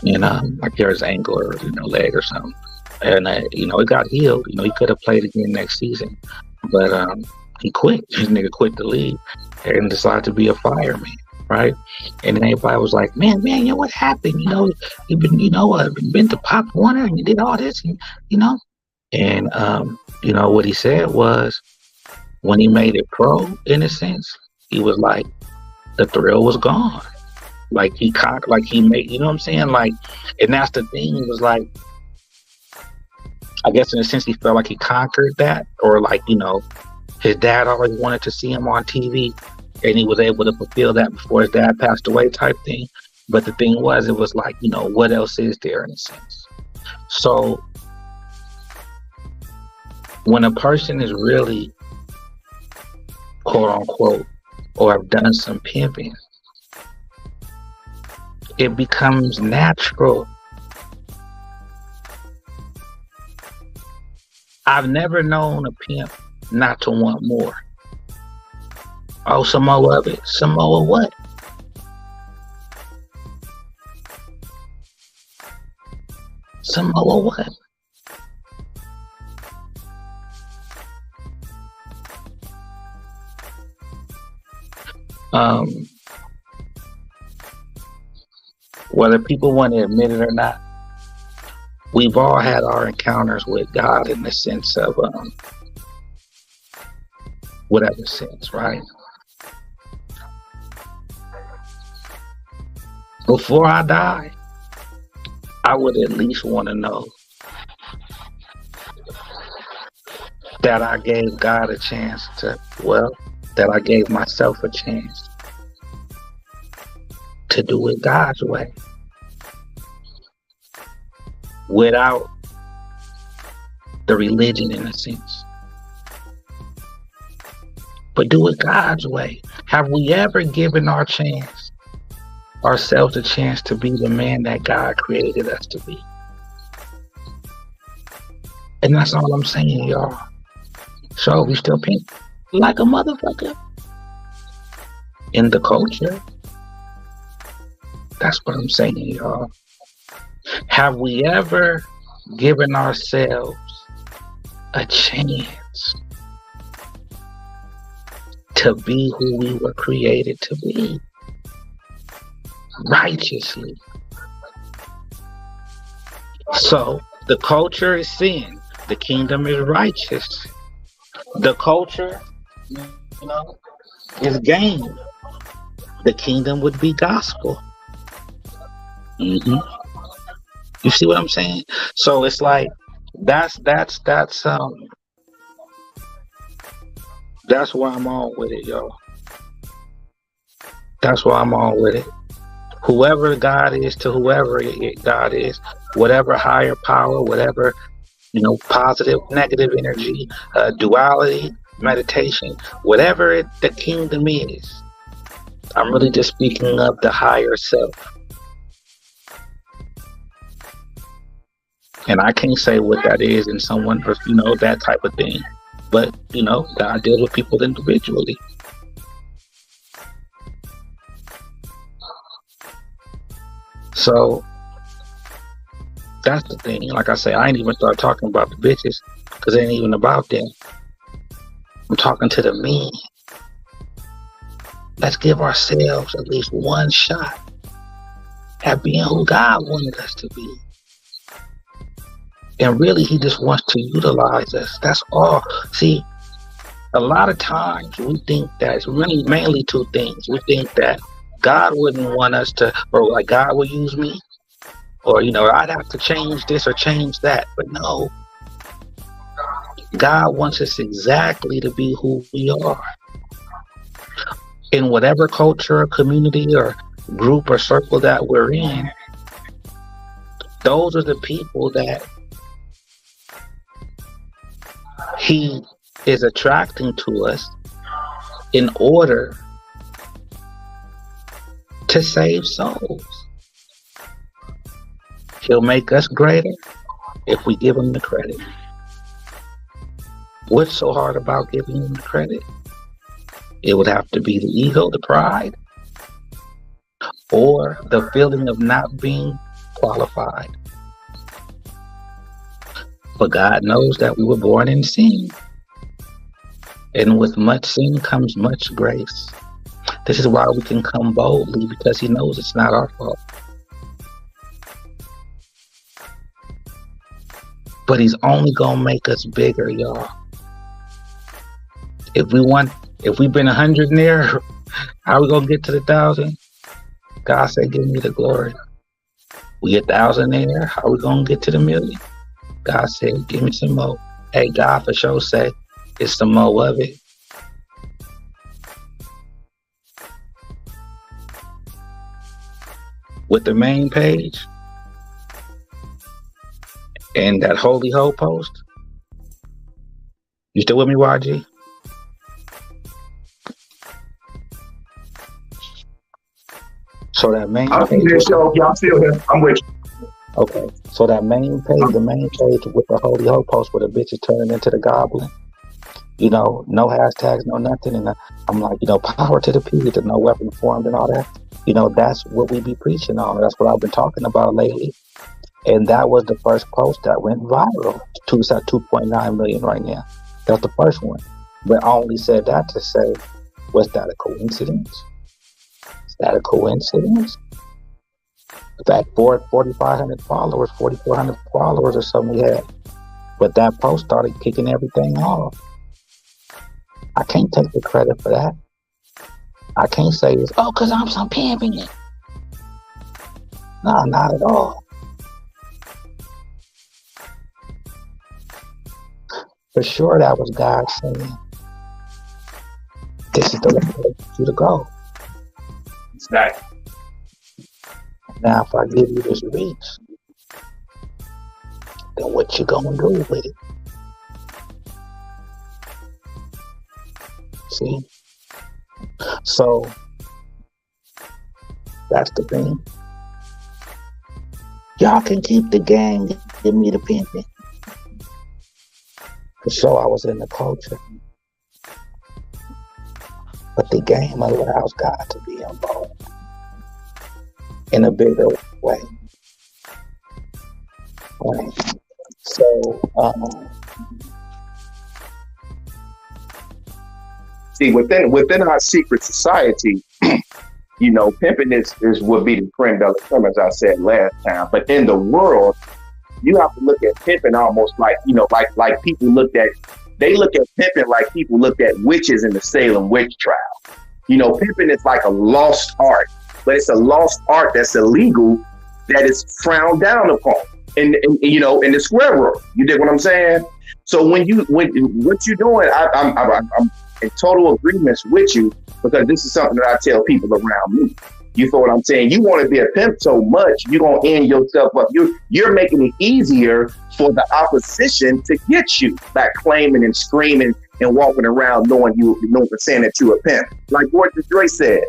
[SPEAKER 10] and like his ankle or leg or something, and it got healed. He could have played again next season, but he quit. This nigga quit the league and decided to be a fireman, right? And then everybody was like, man, what happened? You've been, been to Pop Warner and you did all this, and what he said was, when he made it pro, in a sense, he was like, the thrill was gone. Like he made, you know what I'm saying? Like, and that's the thing. It was like, I guess in a sense, he felt like he conquered that, or like, his dad always wanted to see him on TV, and he was able to fulfill that before his dad passed away, type thing. But the thing was, it was like, what else is there, in a sense? So when a person is really, quote unquote, or have done some pimping, it becomes natural. I've never known a pimp not to want more. Oh, some more of it. Some more of what? Some more of what? Whether people want to admit it or not, we've all had our encounters with God in the sense of whatever sense, right? Before I die, I would at least want to know that I gave God a chance that I gave myself a chance to do it God's way, without the religion, in a sense, but do it God's way. Have we ever given ourselves a chance to be the man that God created us to be? And that's all I'm saying, y'all. So we still pimp like a motherfucker in the culture. That's what I'm saying, y'all. Have we ever given ourselves a chance to be who we were created to be? Righteously. So the culture is sin. The kingdom is righteous. The culture, is gain. The kingdom would be gospel. You see what I'm saying? So it's like that's where I'm on with it, yo. That's why I'm on with it. Whoever God is to whoever God is, whatever higher power, whatever, positive, negative energy, duality, meditation, whatever the kingdom is. I'm really just speaking of the higher self. And I can't say what that is in someone, that type of thing. But, God deals with people individually. So that's the thing. Like I say, I ain't even start talking about the bitches, because it ain't even about them. I'm talking to the men. Let's give ourselves at least one shot at being who God wanted us to be. And really, he just wants to utilize us. That's all. See, a lot of times we think that it's really mainly two things. We think that God wouldn't want us to, or like God will use me, or, I'd have to change this or change that. But no, God wants us exactly to be who we are. In whatever culture or community or group or circle that we're in, those are the people that He is attracting to us in order to save souls. He'll make us greater if we give him the credit. What's so hard about giving him the credit? It would have to be the ego, the pride, or the feeling of not being qualified. But God knows that we were born in sin. And with much sin comes much grace. This is why we can come boldly, because he knows it's not our fault. But he's only gonna make us bigger, y'all. If we've been 100 in there, how are we gonna get to the 1,000? God said, give me the glory. We get 1,000 in there, how are we gonna get to the 1,000,000? God said, give me some more. Hey, God for sure say, it's some more of it. With the main page and that holy ho post. You still with me, YG? So that main page.
[SPEAKER 3] Y'all still here? I'm with you.
[SPEAKER 10] Okay. So that main page, the main page with the holy ho post where the bitch is turning into the goblin. You know, no hashtags, no nothing. And I'm like, power to the people, no weapon formed and all that. That's what we be preaching on. That's what I've been talking about lately. And that was the first post that went viral. It's at 2.9 million right now. That's the first one. But I only said that to say, was that a coincidence? Is that a coincidence? That 4,500 followers, 4,400 followers or something we had. But that post started kicking everything off. I can't take the credit for that. I can't say this, because I'm some pimping it. No, not at all. For sure, that was God saying, this is the way for you to go.
[SPEAKER 3] Exactly.
[SPEAKER 10] Now, if I give you this reach, then what you gonna do with it? See? So, that's the thing. Y'all can keep the gang, give me the pimping. For sure, I was in the culture. But the game allows God to be involved in a bigger way. Right? So,
[SPEAKER 3] see, within our secret society, pimping is would be the creme de la creme, as I said last time. But in the world, you have to look at pimping almost like people look at pimping like people looked at witches in the Salem witch trial. Pimping is like a lost art, but it's a lost art that's illegal, that is frowned down upon in the square world. You dig what I'm saying? So when what you're doing, I'm in total agreement with you, because this is something that I tell people around me. You feel what I'm saying? You want to be a pimp so much, you're going to end yourself up. You're making it easier for the opposition to get you, by claiming and screaming and walking around knowing saying that you're a pimp. Like Dr. Dre said,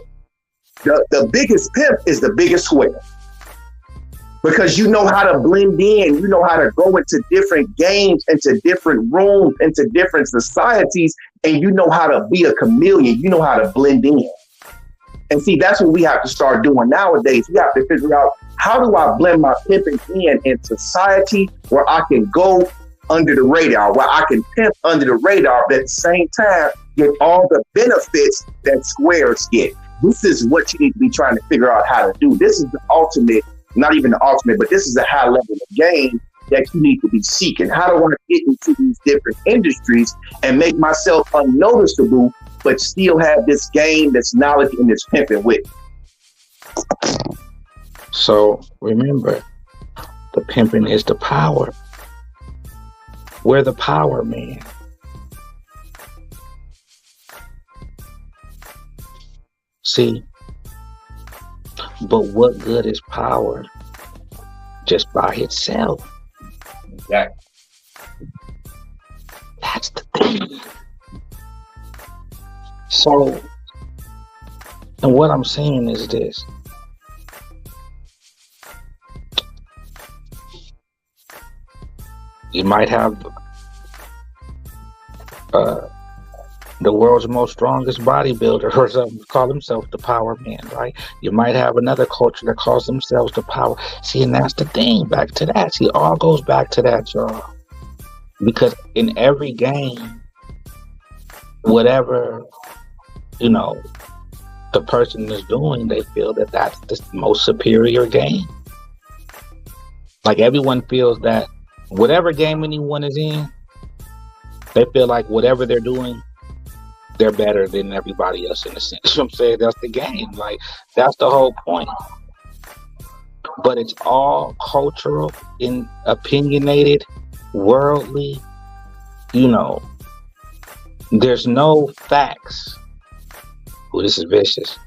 [SPEAKER 3] the biggest pimp is the biggest whale. Because you know how to blend in, you know how to go into different games, into different rooms, into different societies, and you know how to be a chameleon, you know how to blend in. And see, that's what we have to start doing nowadays. We have to figure out, how do I blend my pimping in society where I can go under the radar, where I can pimp under the radar, but at the same time get all the benefits that squares get. This is what you need to be trying to figure out how to do. This is the ultimate, not even the ultimate, but this is a high level of game that you need to be seeking. How do I get into these different industries and make myself unnoticeable, but still have this game, this knowledge, and this pimping with?
[SPEAKER 10] So remember, the pimping is the power. We're the power man. See, but what good is power just by itself?
[SPEAKER 3] Exactly.
[SPEAKER 10] That's the So, and what I'm saying is this. You might have the world's most strongest bodybuilder or something call himself the power man, right? You might have another culture that calls themselves the power. See, and that's the thing. Back to that. See, it all goes back to that, y'all. Because in every game, whatever, the person is doing, they feel that that's the most superior game. Like everyone feels that whatever game anyone is in, they feel like whatever they're doing, they're better than everybody else in a sense. You know what I'm saying? That's the game. Like, that's the whole point. But it's all cultural, opinionated, worldly. There's no facts. Ooh, this is vicious.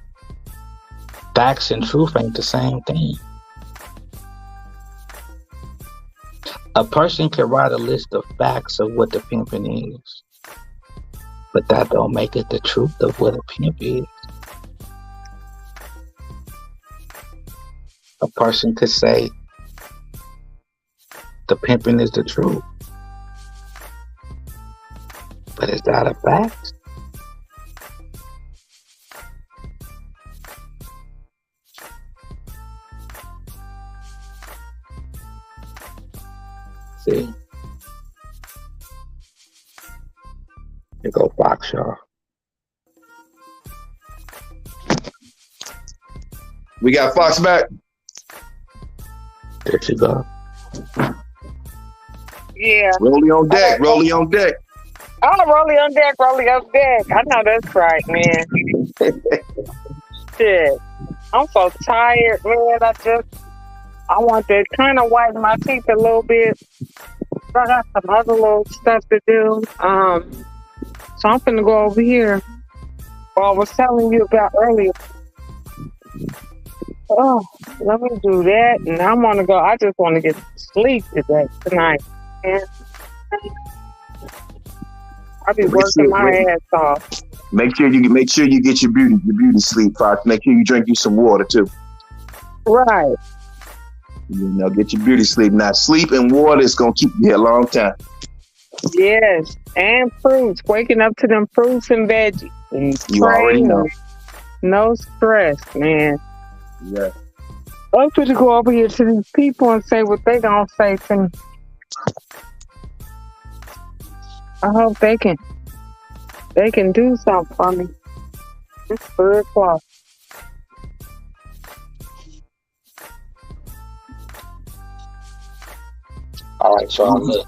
[SPEAKER 10] Facts and truth ain't the same thing. A person can write a list of facts of what the pimping is, but that don't make it the truth of what a pimp is. A person could say the pimping is the truth, but is that a fact? See? Here go Fox, y'all.
[SPEAKER 3] We got Fox back.
[SPEAKER 10] There you go.
[SPEAKER 14] Yeah.
[SPEAKER 3] Rolly on deck. Rolly on deck.
[SPEAKER 14] Oh, Rolly on deck. Rolly on deck. I know that's right, man. Shit. I'm so tired, man. I want to kind of whiten my teeth a little bit. I got some other little stuff to do. So I'm finna go over here. What I was telling you about earlier. Oh, let me do that. And I want to go. I just want to get sleep tonight. And I'll be working my ass off.
[SPEAKER 3] Make sure you get your beauty sleep, Fox. Make sure you drink you some water too.
[SPEAKER 14] Right.
[SPEAKER 3] Get your beauty sleep. Now, sleep and water is gonna keep you here a long time.
[SPEAKER 14] Yes, and fruits. Waking up to them fruits and veggies. And
[SPEAKER 3] you already know.
[SPEAKER 14] No stress, man.
[SPEAKER 3] Yeah.
[SPEAKER 14] I'm going to go over here to these people and say what they gonna say to me. I hope they can do something for me. It's 3 o'clock.
[SPEAKER 10] All right, y'all, look.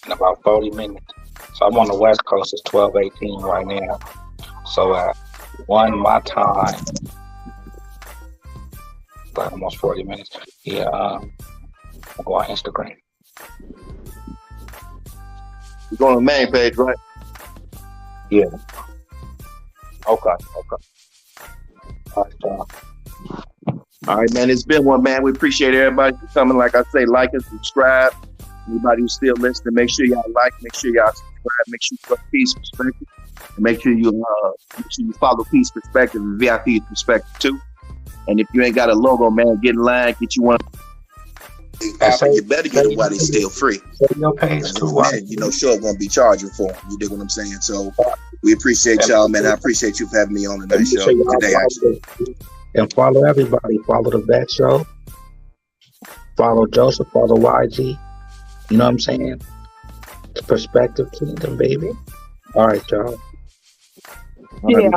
[SPEAKER 10] In about 30 minutes. So I'm on the West Coast. It's 12:18 right now. So at 1 my time, like almost 40 minutes. Yeah, I'll go on Instagram.
[SPEAKER 3] You go on the main page, right?
[SPEAKER 10] Yeah. Okay. All right, y'all.
[SPEAKER 3] All right, man. It's been one, man. We appreciate everybody for coming. Like I say, like and subscribe. Anybody who's still listening, make sure y'all like, make sure y'all subscribe, make sure you put Peace Perspective, and make sure you follow Peace Perspective and VIP Perspective too. And if you ain't got a logo, man, get in line, get you one. You better get it while it's still free. Man, sure gonna be charging for them. You dig what I'm saying? So we appreciate y'all, man. I appreciate you for having me on the nice show today, actually.
[SPEAKER 10] And follow everybody. Follow the Vet Show. Follow Joseph. Follow YG. You know what I'm saying? The Perspective Kingdom, baby. All right, y'all.
[SPEAKER 14] Yeah.